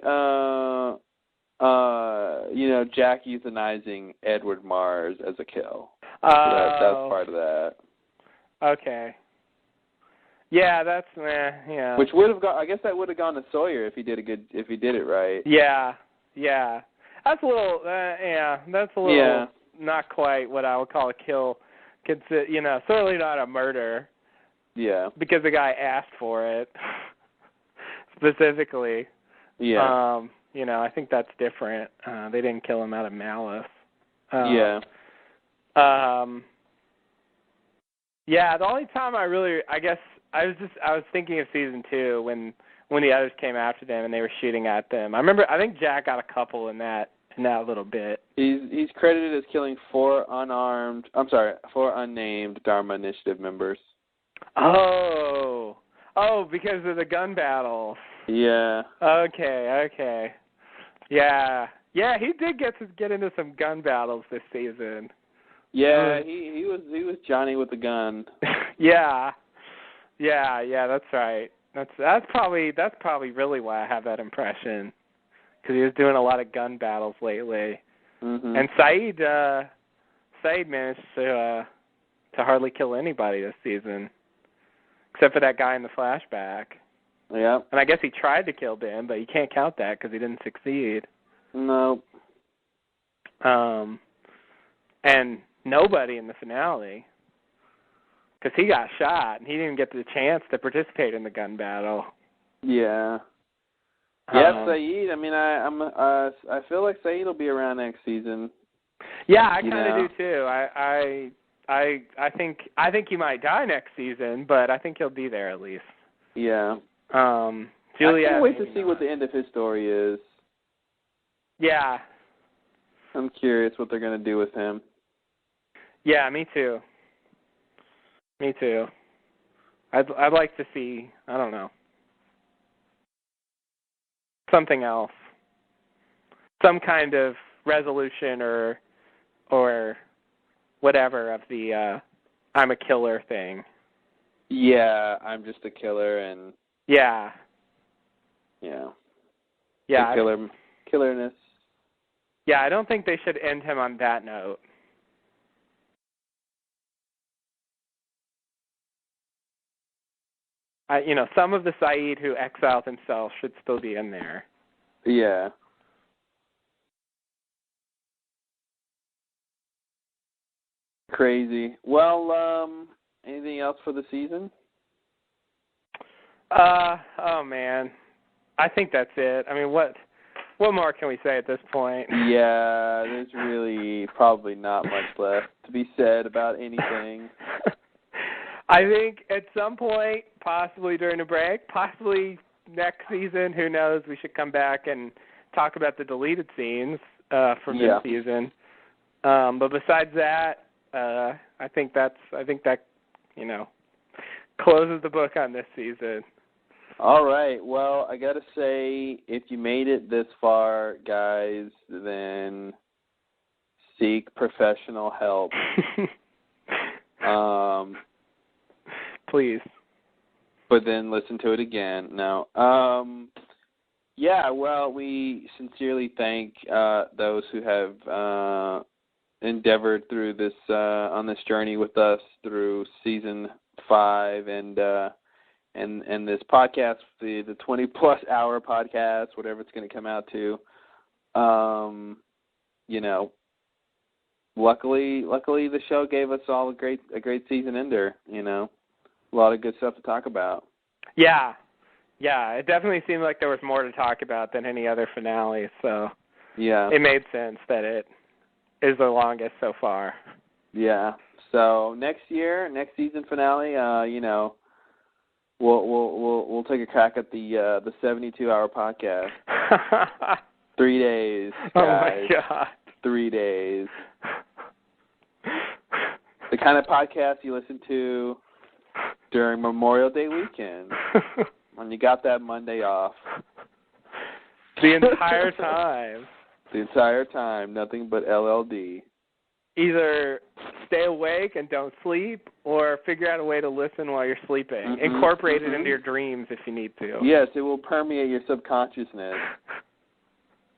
Jack euthanizing Edward Mars as a kill. So that's part of that. Okay. Yeah, that's yeah. Which would have gone. I guess that would have gone to Sawyer if he did it right. Yeah. That's a little. That's a little not quite what I would call a kill. Certainly not a murder. Yeah. Because the guy asked for it specifically. Yeah. I think that's different. They didn't kill him out of malice. Yeah. Yeah. The only time I was thinking of season 2 when the others came after them and they were shooting at them. I think Jack got a couple in that little bit. He's credited as killing 4 unnamed Dharma Initiative members. Oh, because of the gun battles. Yeah. Okay. Yeah, he did get into some gun battles this season. Yeah, he was Johnny with the gun. Yeah, that's right. That's probably really why I have that impression, because he was doing a lot of gun battles lately. Mm-hmm. And Saeed managed to hardly kill anybody this season, except for that guy in the flashback. Yeah. And I guess he tried to kill Ben, but you can't count that because he didn't succeed. No. And nobody in the finale, because he got shot and he didn't get the chance to participate in the gun battle. Yeah. Yeah, Saeed. I mean, I feel like Saeed will be around next season. Yeah, I kind of do too. I think he might die next season, but I think he'll be there at least. Yeah. Juliet, I can't wait to see what the end of his story is. Yeah. I'm curious what they're going to do with him. Yeah, me too. Me too. I'd like to see, I don't know, something else. Some kind of resolution or whatever of the I'm a killer thing. Yeah, I'm just a killer and Yeah. Yeah. Yeah. Killerness. Yeah, I don't think they should end him on that note. Some of the Saeed who exiled himself should still be in there. Yeah. Crazy. Well, anything else for the season? Oh man, I think that's it. I mean, what more can we say at this point? Yeah, there's really probably not much left to be said about anything. I think at some point, possibly during a break, possibly next season, who knows, we should come back and talk about the deleted scenes from this season. But besides that, I think that closes the book on this season. All right. Well, I got to say, if you made it this far, guys, then seek professional help. Please. But then listen to it again. No. Yeah, well, we sincerely thank those who have endeavored through this on this journey with us through season 5 and this podcast, the 20-plus hour podcast, whatever it's going to come out to. Luckily the show gave us all a great season ender. A lot of good stuff to talk about. Yeah, it definitely seemed like there was more to talk about than any other finale. So yeah, it made sense that it is the longest so far. Yeah. So next season finale, we'll take a crack at the 72-hour podcast. 3 days, guys. Oh my God. 3 days. The kind of podcast you listen to during Memorial Day weekend when you got that Monday off. The entire time. The entire time, nothing but LLD. Either stay awake and don't sleep, or figure out a way to listen while you're sleeping. Incorporate it into your dreams if you need to. Yes, it will permeate your subconsciousness.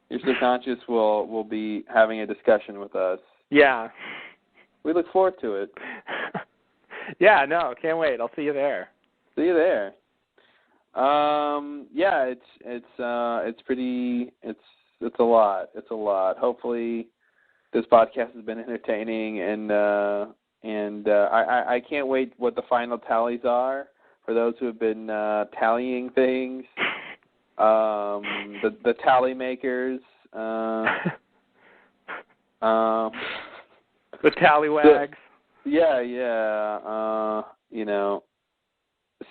Your subconscious will be having a discussion with us. Yeah. We look forward to it. Yeah, no, can't wait. I'll see you there. See you there. Yeah, it's pretty. It's a lot. It's a lot. Hopefully, this podcast has been entertaining, and I can't wait what the final tallies are for those who have been tallying things. The tally makers. The tallywags.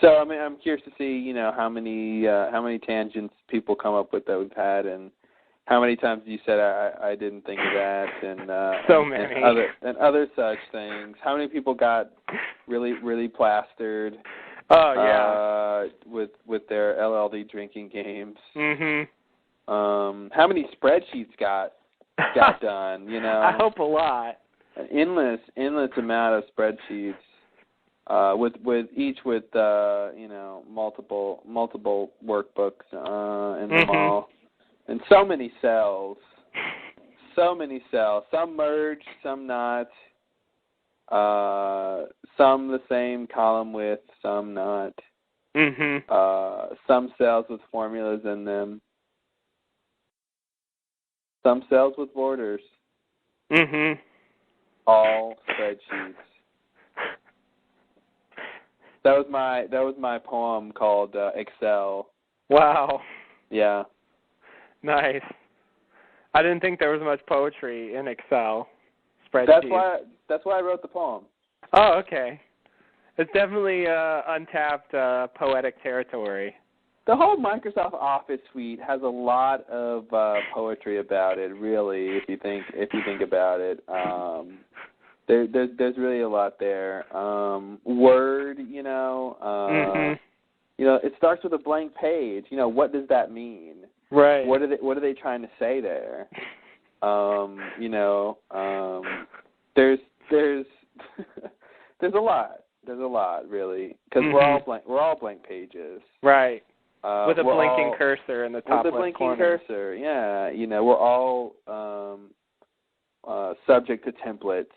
So I'm curious to see how many tangents people come up with that we've had, and how many times you said I didn't think of that, and so many and other such things. How many people got really plastered? Oh yeah. With their LLD drinking games. Mhm. How many spreadsheets got done? I hope a lot. An endless amount of spreadsheets. With each with multiple workbooks in them all, and so many cells. Some merged, some not. Some the same column width, some not. Some cells with formulas in them. Some cells with borders. All spreadsheets. That was my poem called Excel. Wow. Yeah. Nice. I didn't think there was much poetry in Excel spreadsheets. That's why I wrote the poem. Oh, okay. It's definitely untapped poetic territory. The whole Microsoft Office suite has a lot of poetry about it. Really, if you think about it, there's really a lot there. Word, you know, it starts with a blank page. You know, what does that mean? Right. What are they trying to say there? You know, there's there's a lot. There's a lot, really, because we're all blank pages. Right. With a blinking cursor in the top left corner. With a blinking cursor, yeah. You know, we're all subject to templates,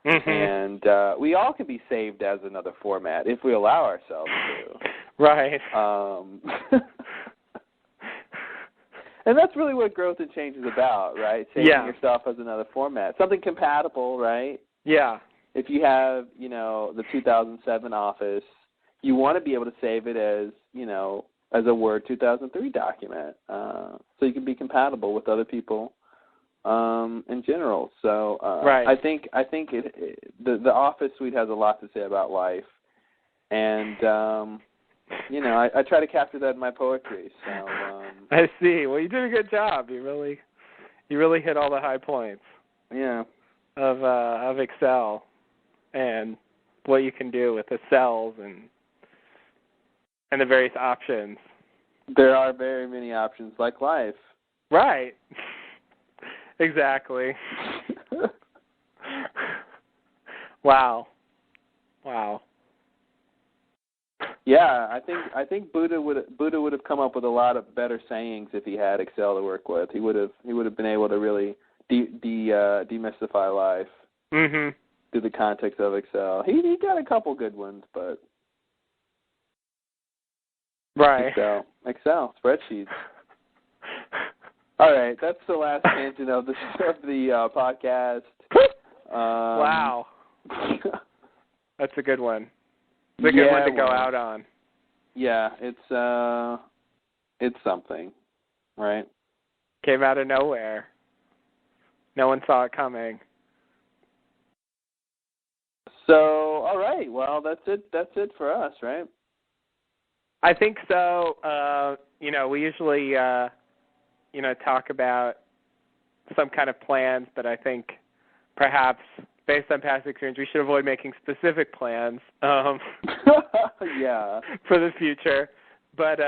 and we all can be saved as another format if we allow ourselves to. Right. And that's really what growth and change is about, right? Saving yourself as another format. Something compatible, right? Yeah. If you have, you know, the 2007 Office, you want to be able to save it as, you know, as a Word 2003 document, so you can be compatible with other people in general. So right. I think the Office suite has a lot to say about life, and you know, I try to capture that in my poetry. So I see. Well, you did a good job. You really hit all the high points. Yeah. Of Excel and what you can do with the cells and the various options. There are very many options, like life. Right. Exactly. Wow. Yeah, I think Buddha would have come up with a lot of better sayings if he had Excel to work with. He would have been able to really demystify life through the context of Excel. He got a couple good ones, but right. Excel spreadsheets. All right, that's the last tangent of the podcast. Wow, that's a good one. It's a good one to go out on. Yeah, it's something, right? Came out of nowhere. No one saw it coming. So, all right. Well, that's it. That's it for us, right? I think so. You know, we usually, you know, talk about some kind of plans, but I think perhaps based on past experience, we should avoid making specific plans. Yeah. For the future, but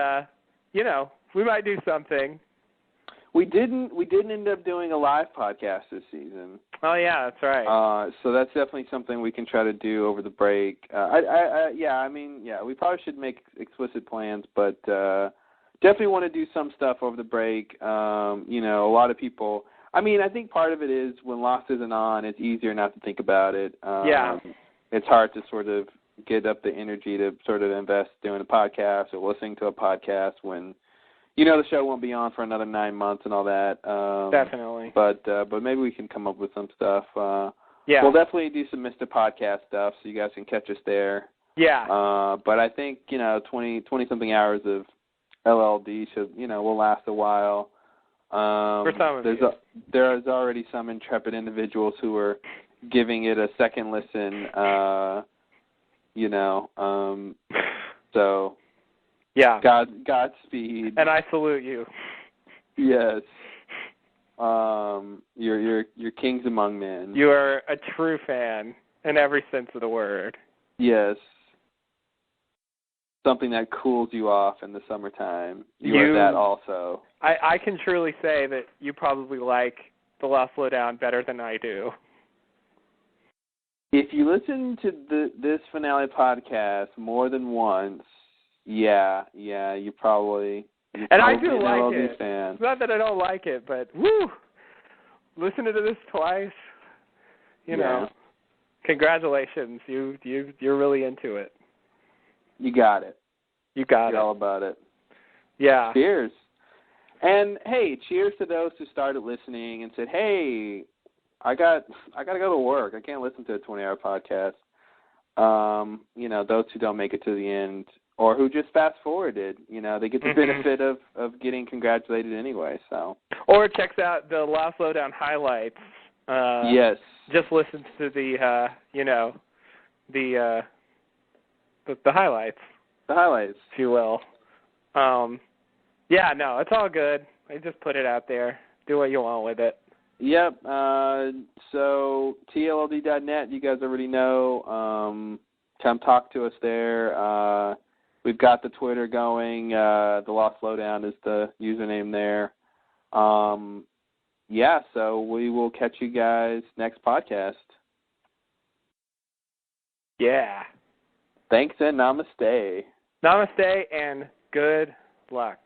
you know, we might do something. We didn't end up doing a live podcast this season. Oh yeah, that's right. So that's definitely something we can try to do over the break. We probably should make explicit plans, but definitely want to do some stuff over the break. You know, a lot of people. I mean, I think part of it is when Lost isn't on, it's easier not to think about it. Yeah. It's hard to sort of get up the energy to sort of invest doing a podcast or listening to a podcast when, you know, the show won't be on for another 9 months and all that. Definitely. But maybe we can come up with some stuff. Yeah. We'll definitely do some Mr. Podcast stuff so you guys can catch us there. Yeah. But I think, you know, 20-something hours of LLD should, you know, will last a while. For some of you. There's already some intrepid individuals who are giving it a second listen, you know, so yeah. Godspeed. And I salute you. Yes. You're kings among men. You are a true fan in every sense of the word. Yes. Something that cools you off in the summertime. You are that also. I can truly say that you probably like the Lost Lowdown better than I do. If you listen to this finale podcast more than once, yeah, you probably. And I do like it. Fan. It's not that I don't like it, but woo, listening to this twice, you know, congratulations, you're really into it. You got it. You got Be it. all about it. Yeah. Cheers. And hey, cheers to those who started listening and said, "Hey, I got to go to work. I can't listen to a 20-hour podcast." Those who don't make it to the end, or who just fast forwarded, they get the benefit of getting congratulated anyway. So. Or checks out the last Lowdown highlights. Yes. Just listen to the highlights. The highlights, if you will. Yeah, no, it's all good. I just put it out there. Do what you want with it. Yep. So TLLD.net, you guys already know. Come talk to us there. We've got the Twitter going. The Lost Lowdown is the username there. Yeah, so we will catch you guys next podcast. Yeah. Thanks and namaste. Namaste and good luck.